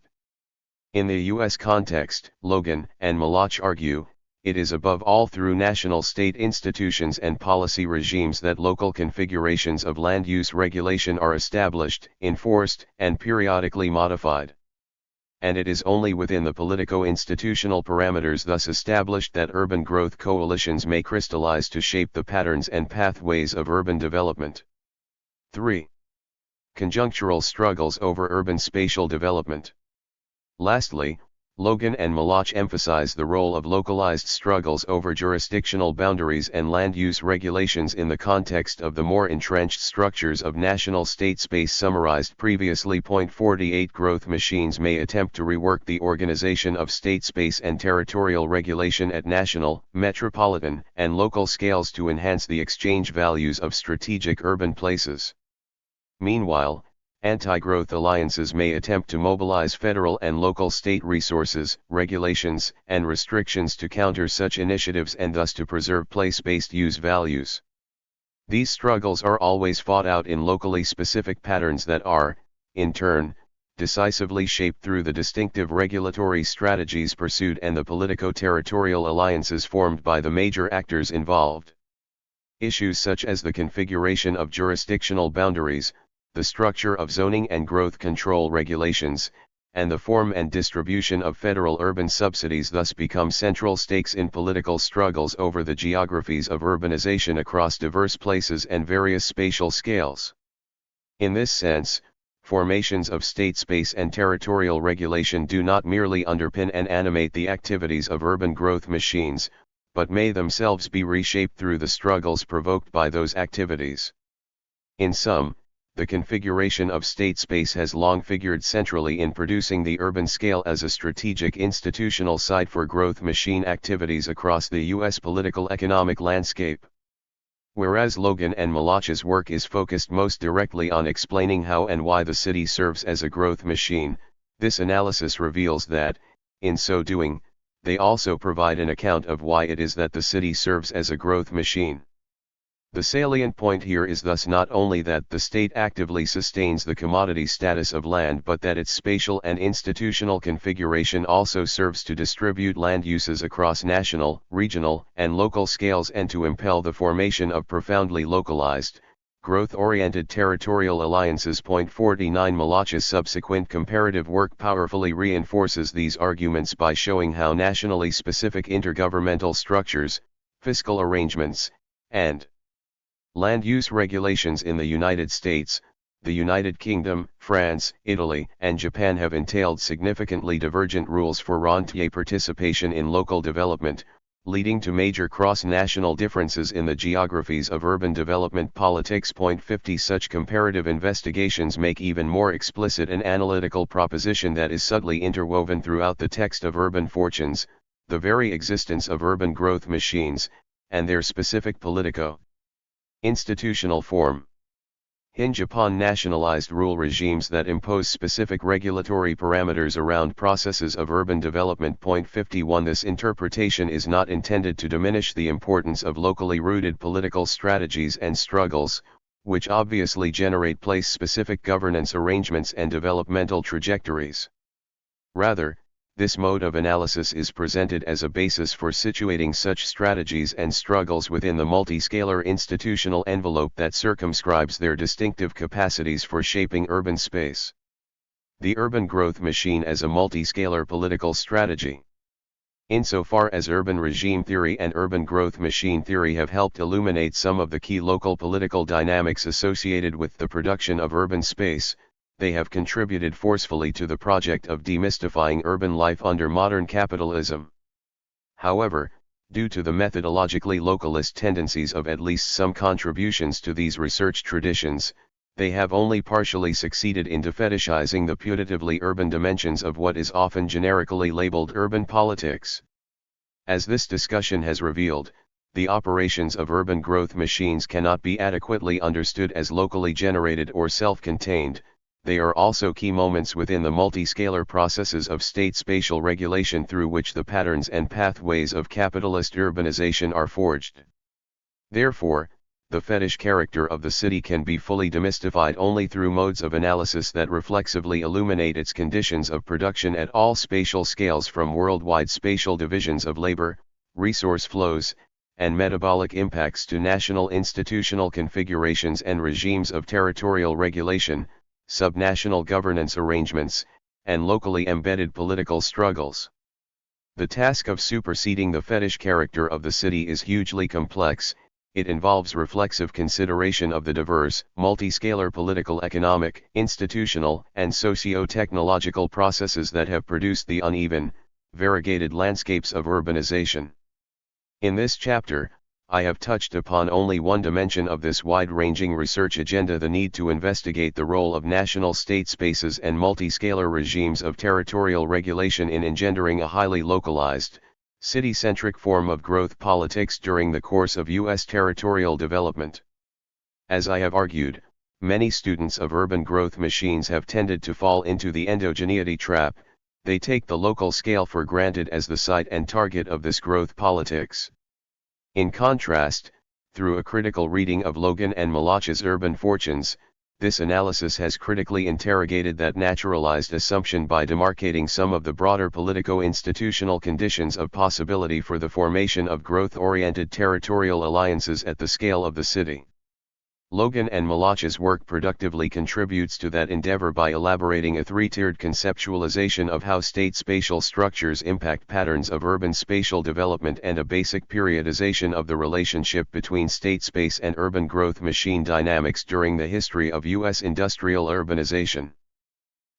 In the U.S. context, Logan and Maloch argue, it is above all through national state institutions and policy regimes that local configurations of land use regulation are established, enforced, and periodically modified. And it is only within the politico-institutional parameters thus established that urban growth coalitions may crystallize to shape the patterns and pathways of urban development. 3. Conjunctural struggles over urban spatial development. Lastly, Logan and Maloch emphasize the role of localized struggles over jurisdictional boundaries and land use regulations in the context of the more entrenched structures of national state space summarized previously. 48 Growth machines may attempt to rework the organization of state space and territorial regulation at national, metropolitan, and local scales to enhance the exchange values of strategic urban places. Meanwhile, anti-growth alliances may attempt to mobilize federal and local state resources, regulations, and restrictions to counter such initiatives and thus to preserve place-based use values. These struggles are always fought out in locally specific patterns that are, in turn, decisively shaped through the distinctive regulatory strategies pursued and the politico-territorial alliances formed by the major actors involved. Issues such as the configuration of jurisdictional boundaries, the structure of zoning and growth control regulations, and the form and distribution of federal urban subsidies thus become central stakes in political struggles over the geographies of urbanization across diverse places and various spatial scales. In this sense, formations of state space and territorial regulation do not merely underpin and animate the activities of urban growth machines, but may themselves be reshaped through the struggles provoked by those activities. In sum, the configuration of state space has long figured centrally in producing the urban scale as a strategic institutional site for growth machine activities across the U.S. political economic landscape. Whereas Logan and Maloch's work is focused most directly on explaining how and why the city serves as a growth machine, this analysis reveals that, in so doing, they also provide an account of why it is that the city serves as a growth machine. The salient point here is thus not only that the state actively sustains the commodity status of land but that its spatial and institutional configuration also serves to distribute land uses across national, regional, and local scales and to impel the formation of profoundly localized, growth-oriented territorial alliances. 49 Maloch's subsequent comparative work powerfully reinforces these arguments by showing how nationally specific intergovernmental structures, fiscal arrangements, and land use regulations in the United States, the United Kingdom, France, Italy, and Japan have entailed significantly divergent rules for rentier participation in local development, leading to major cross-national differences in the geographies of urban development politics. 50 Such comparative investigations make even more explicit an analytical proposition that is subtly interwoven throughout the text of Urban Fortunes, the very existence of urban growth machines, and their specific politico-institutional form hinge upon nationalized rule regimes that impose specific regulatory parameters around processes of urban development. 51 This interpretation is not intended to diminish the importance of locally rooted political strategies and struggles, which obviously generate place-specific governance arrangements and developmental trajectories. Rather, this mode of analysis is presented as a basis for situating such strategies and struggles within the multiscalar institutional envelope that circumscribes their distinctive capacities for shaping urban space. The urban growth machine as a multiscalar political strategy. Insofar as urban regime theory and urban growth machine theory have helped illuminate some of the key local political dynamics associated with the production of urban space, they have contributed forcefully to the project of demystifying urban life under modern capitalism. However, due to the methodologically localist tendencies of at least some contributions to these research traditions, they have only partially succeeded in defetishizing the putatively urban dimensions of what is often generically labeled urban politics. As this discussion has revealed, the operations of urban growth machines cannot be adequately understood as locally generated or self-contained. They are also key moments within the multi-scalar processes of state spatial regulation through which the patterns and pathways of capitalist urbanization are forged. Therefore, the fetish character of the city can be fully demystified only through modes of analysis that reflexively illuminate its conditions of production at all spatial scales, from worldwide spatial divisions of labor, resource flows, and metabolic impacts to national institutional configurations and regimes of territorial regulation, subnational governance arrangements, and locally embedded political struggles. The task of superseding the fetish character of the city is hugely complex. It involves reflexive consideration of the diverse, multi-scalar political, economic, institutional, and socio-technological processes that have produced the uneven, variegated landscapes of urbanization. In this chapter, I have touched upon only one dimension of this wide-ranging research agenda: the need to investigate the role of national state spaces and multi-scalar regimes of territorial regulation in engendering a highly localized, city-centric form of growth politics during the course of U.S. territorial development. As I have argued, many students of urban growth machines have tended to fall into the endogeneity trap. They take the local scale for granted as the site and target of this growth politics. In contrast, through a critical reading of Logan and Malach's Urban Fortunes, this analysis has critically interrogated that naturalized assumption by demarcating some of the broader politico-institutional conditions of possibility for the formation of growth-oriented territorial alliances at the scale of the city. Logan and Malach's work productively contributes to that endeavor by elaborating a three-tiered conceptualization of how state spatial structures impact patterns of urban spatial development and a basic periodization of the relationship between state space and urban growth machine dynamics during the history of U.S. industrial urbanization.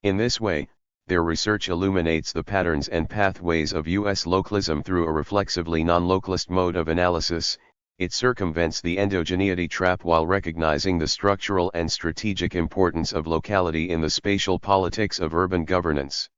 In this way, their research illuminates the patterns and pathways of U.S. localism through a reflexively non-localist mode of analysis. It circumvents the endogeneity trap while recognizing the structural and strategic importance of locality in the spatial politics of urban governance.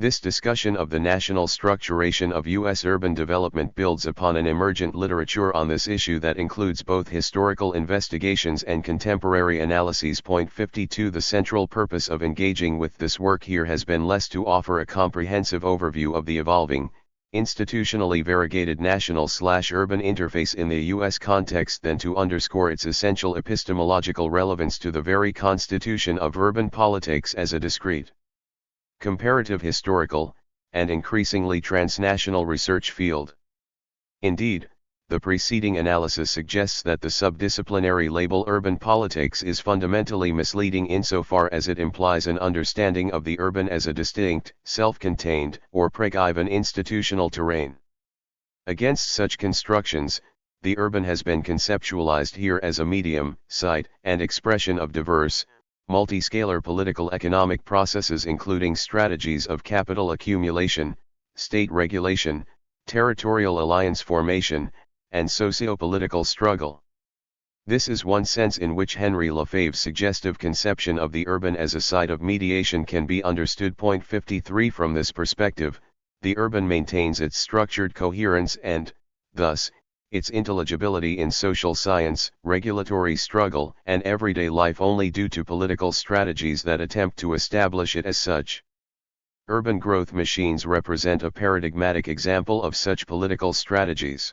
This discussion of the national structuration of U.S. urban development builds upon an emergent literature on this issue that includes both historical investigations and contemporary analyses. Point 52. The central purpose of engaging with this work here has been less to offer a comprehensive overview of the evolving, institutionally variegated national/urban interface in the U.S. context than to underscore its essential epistemological relevance to the very constitution of urban politics as a discrete, comparative historical, and increasingly transnational research field. Indeed, the preceding analysis suggests that the subdisciplinary label urban politics is fundamentally misleading insofar as it implies an understanding of the urban as a distinct, self-contained, or preggiven institutional terrain. Against such constructions, the urban has been conceptualized here as a medium, site, and expression of diverse, multi-scalar political economic processes, including strategies of capital accumulation, state regulation, territorial alliance formation, and socio-political struggle. This is one sense in which Henry Lefebvre's suggestive conception of the urban as a site of mediation can be understood. Point 53. From this perspective, the urban maintains its structured coherence and, thus, its intelligibility in social science, regulatory struggle, and everyday life only due to political strategies that attempt to establish it as such. Urban growth machines represent a paradigmatic example of such political strategies.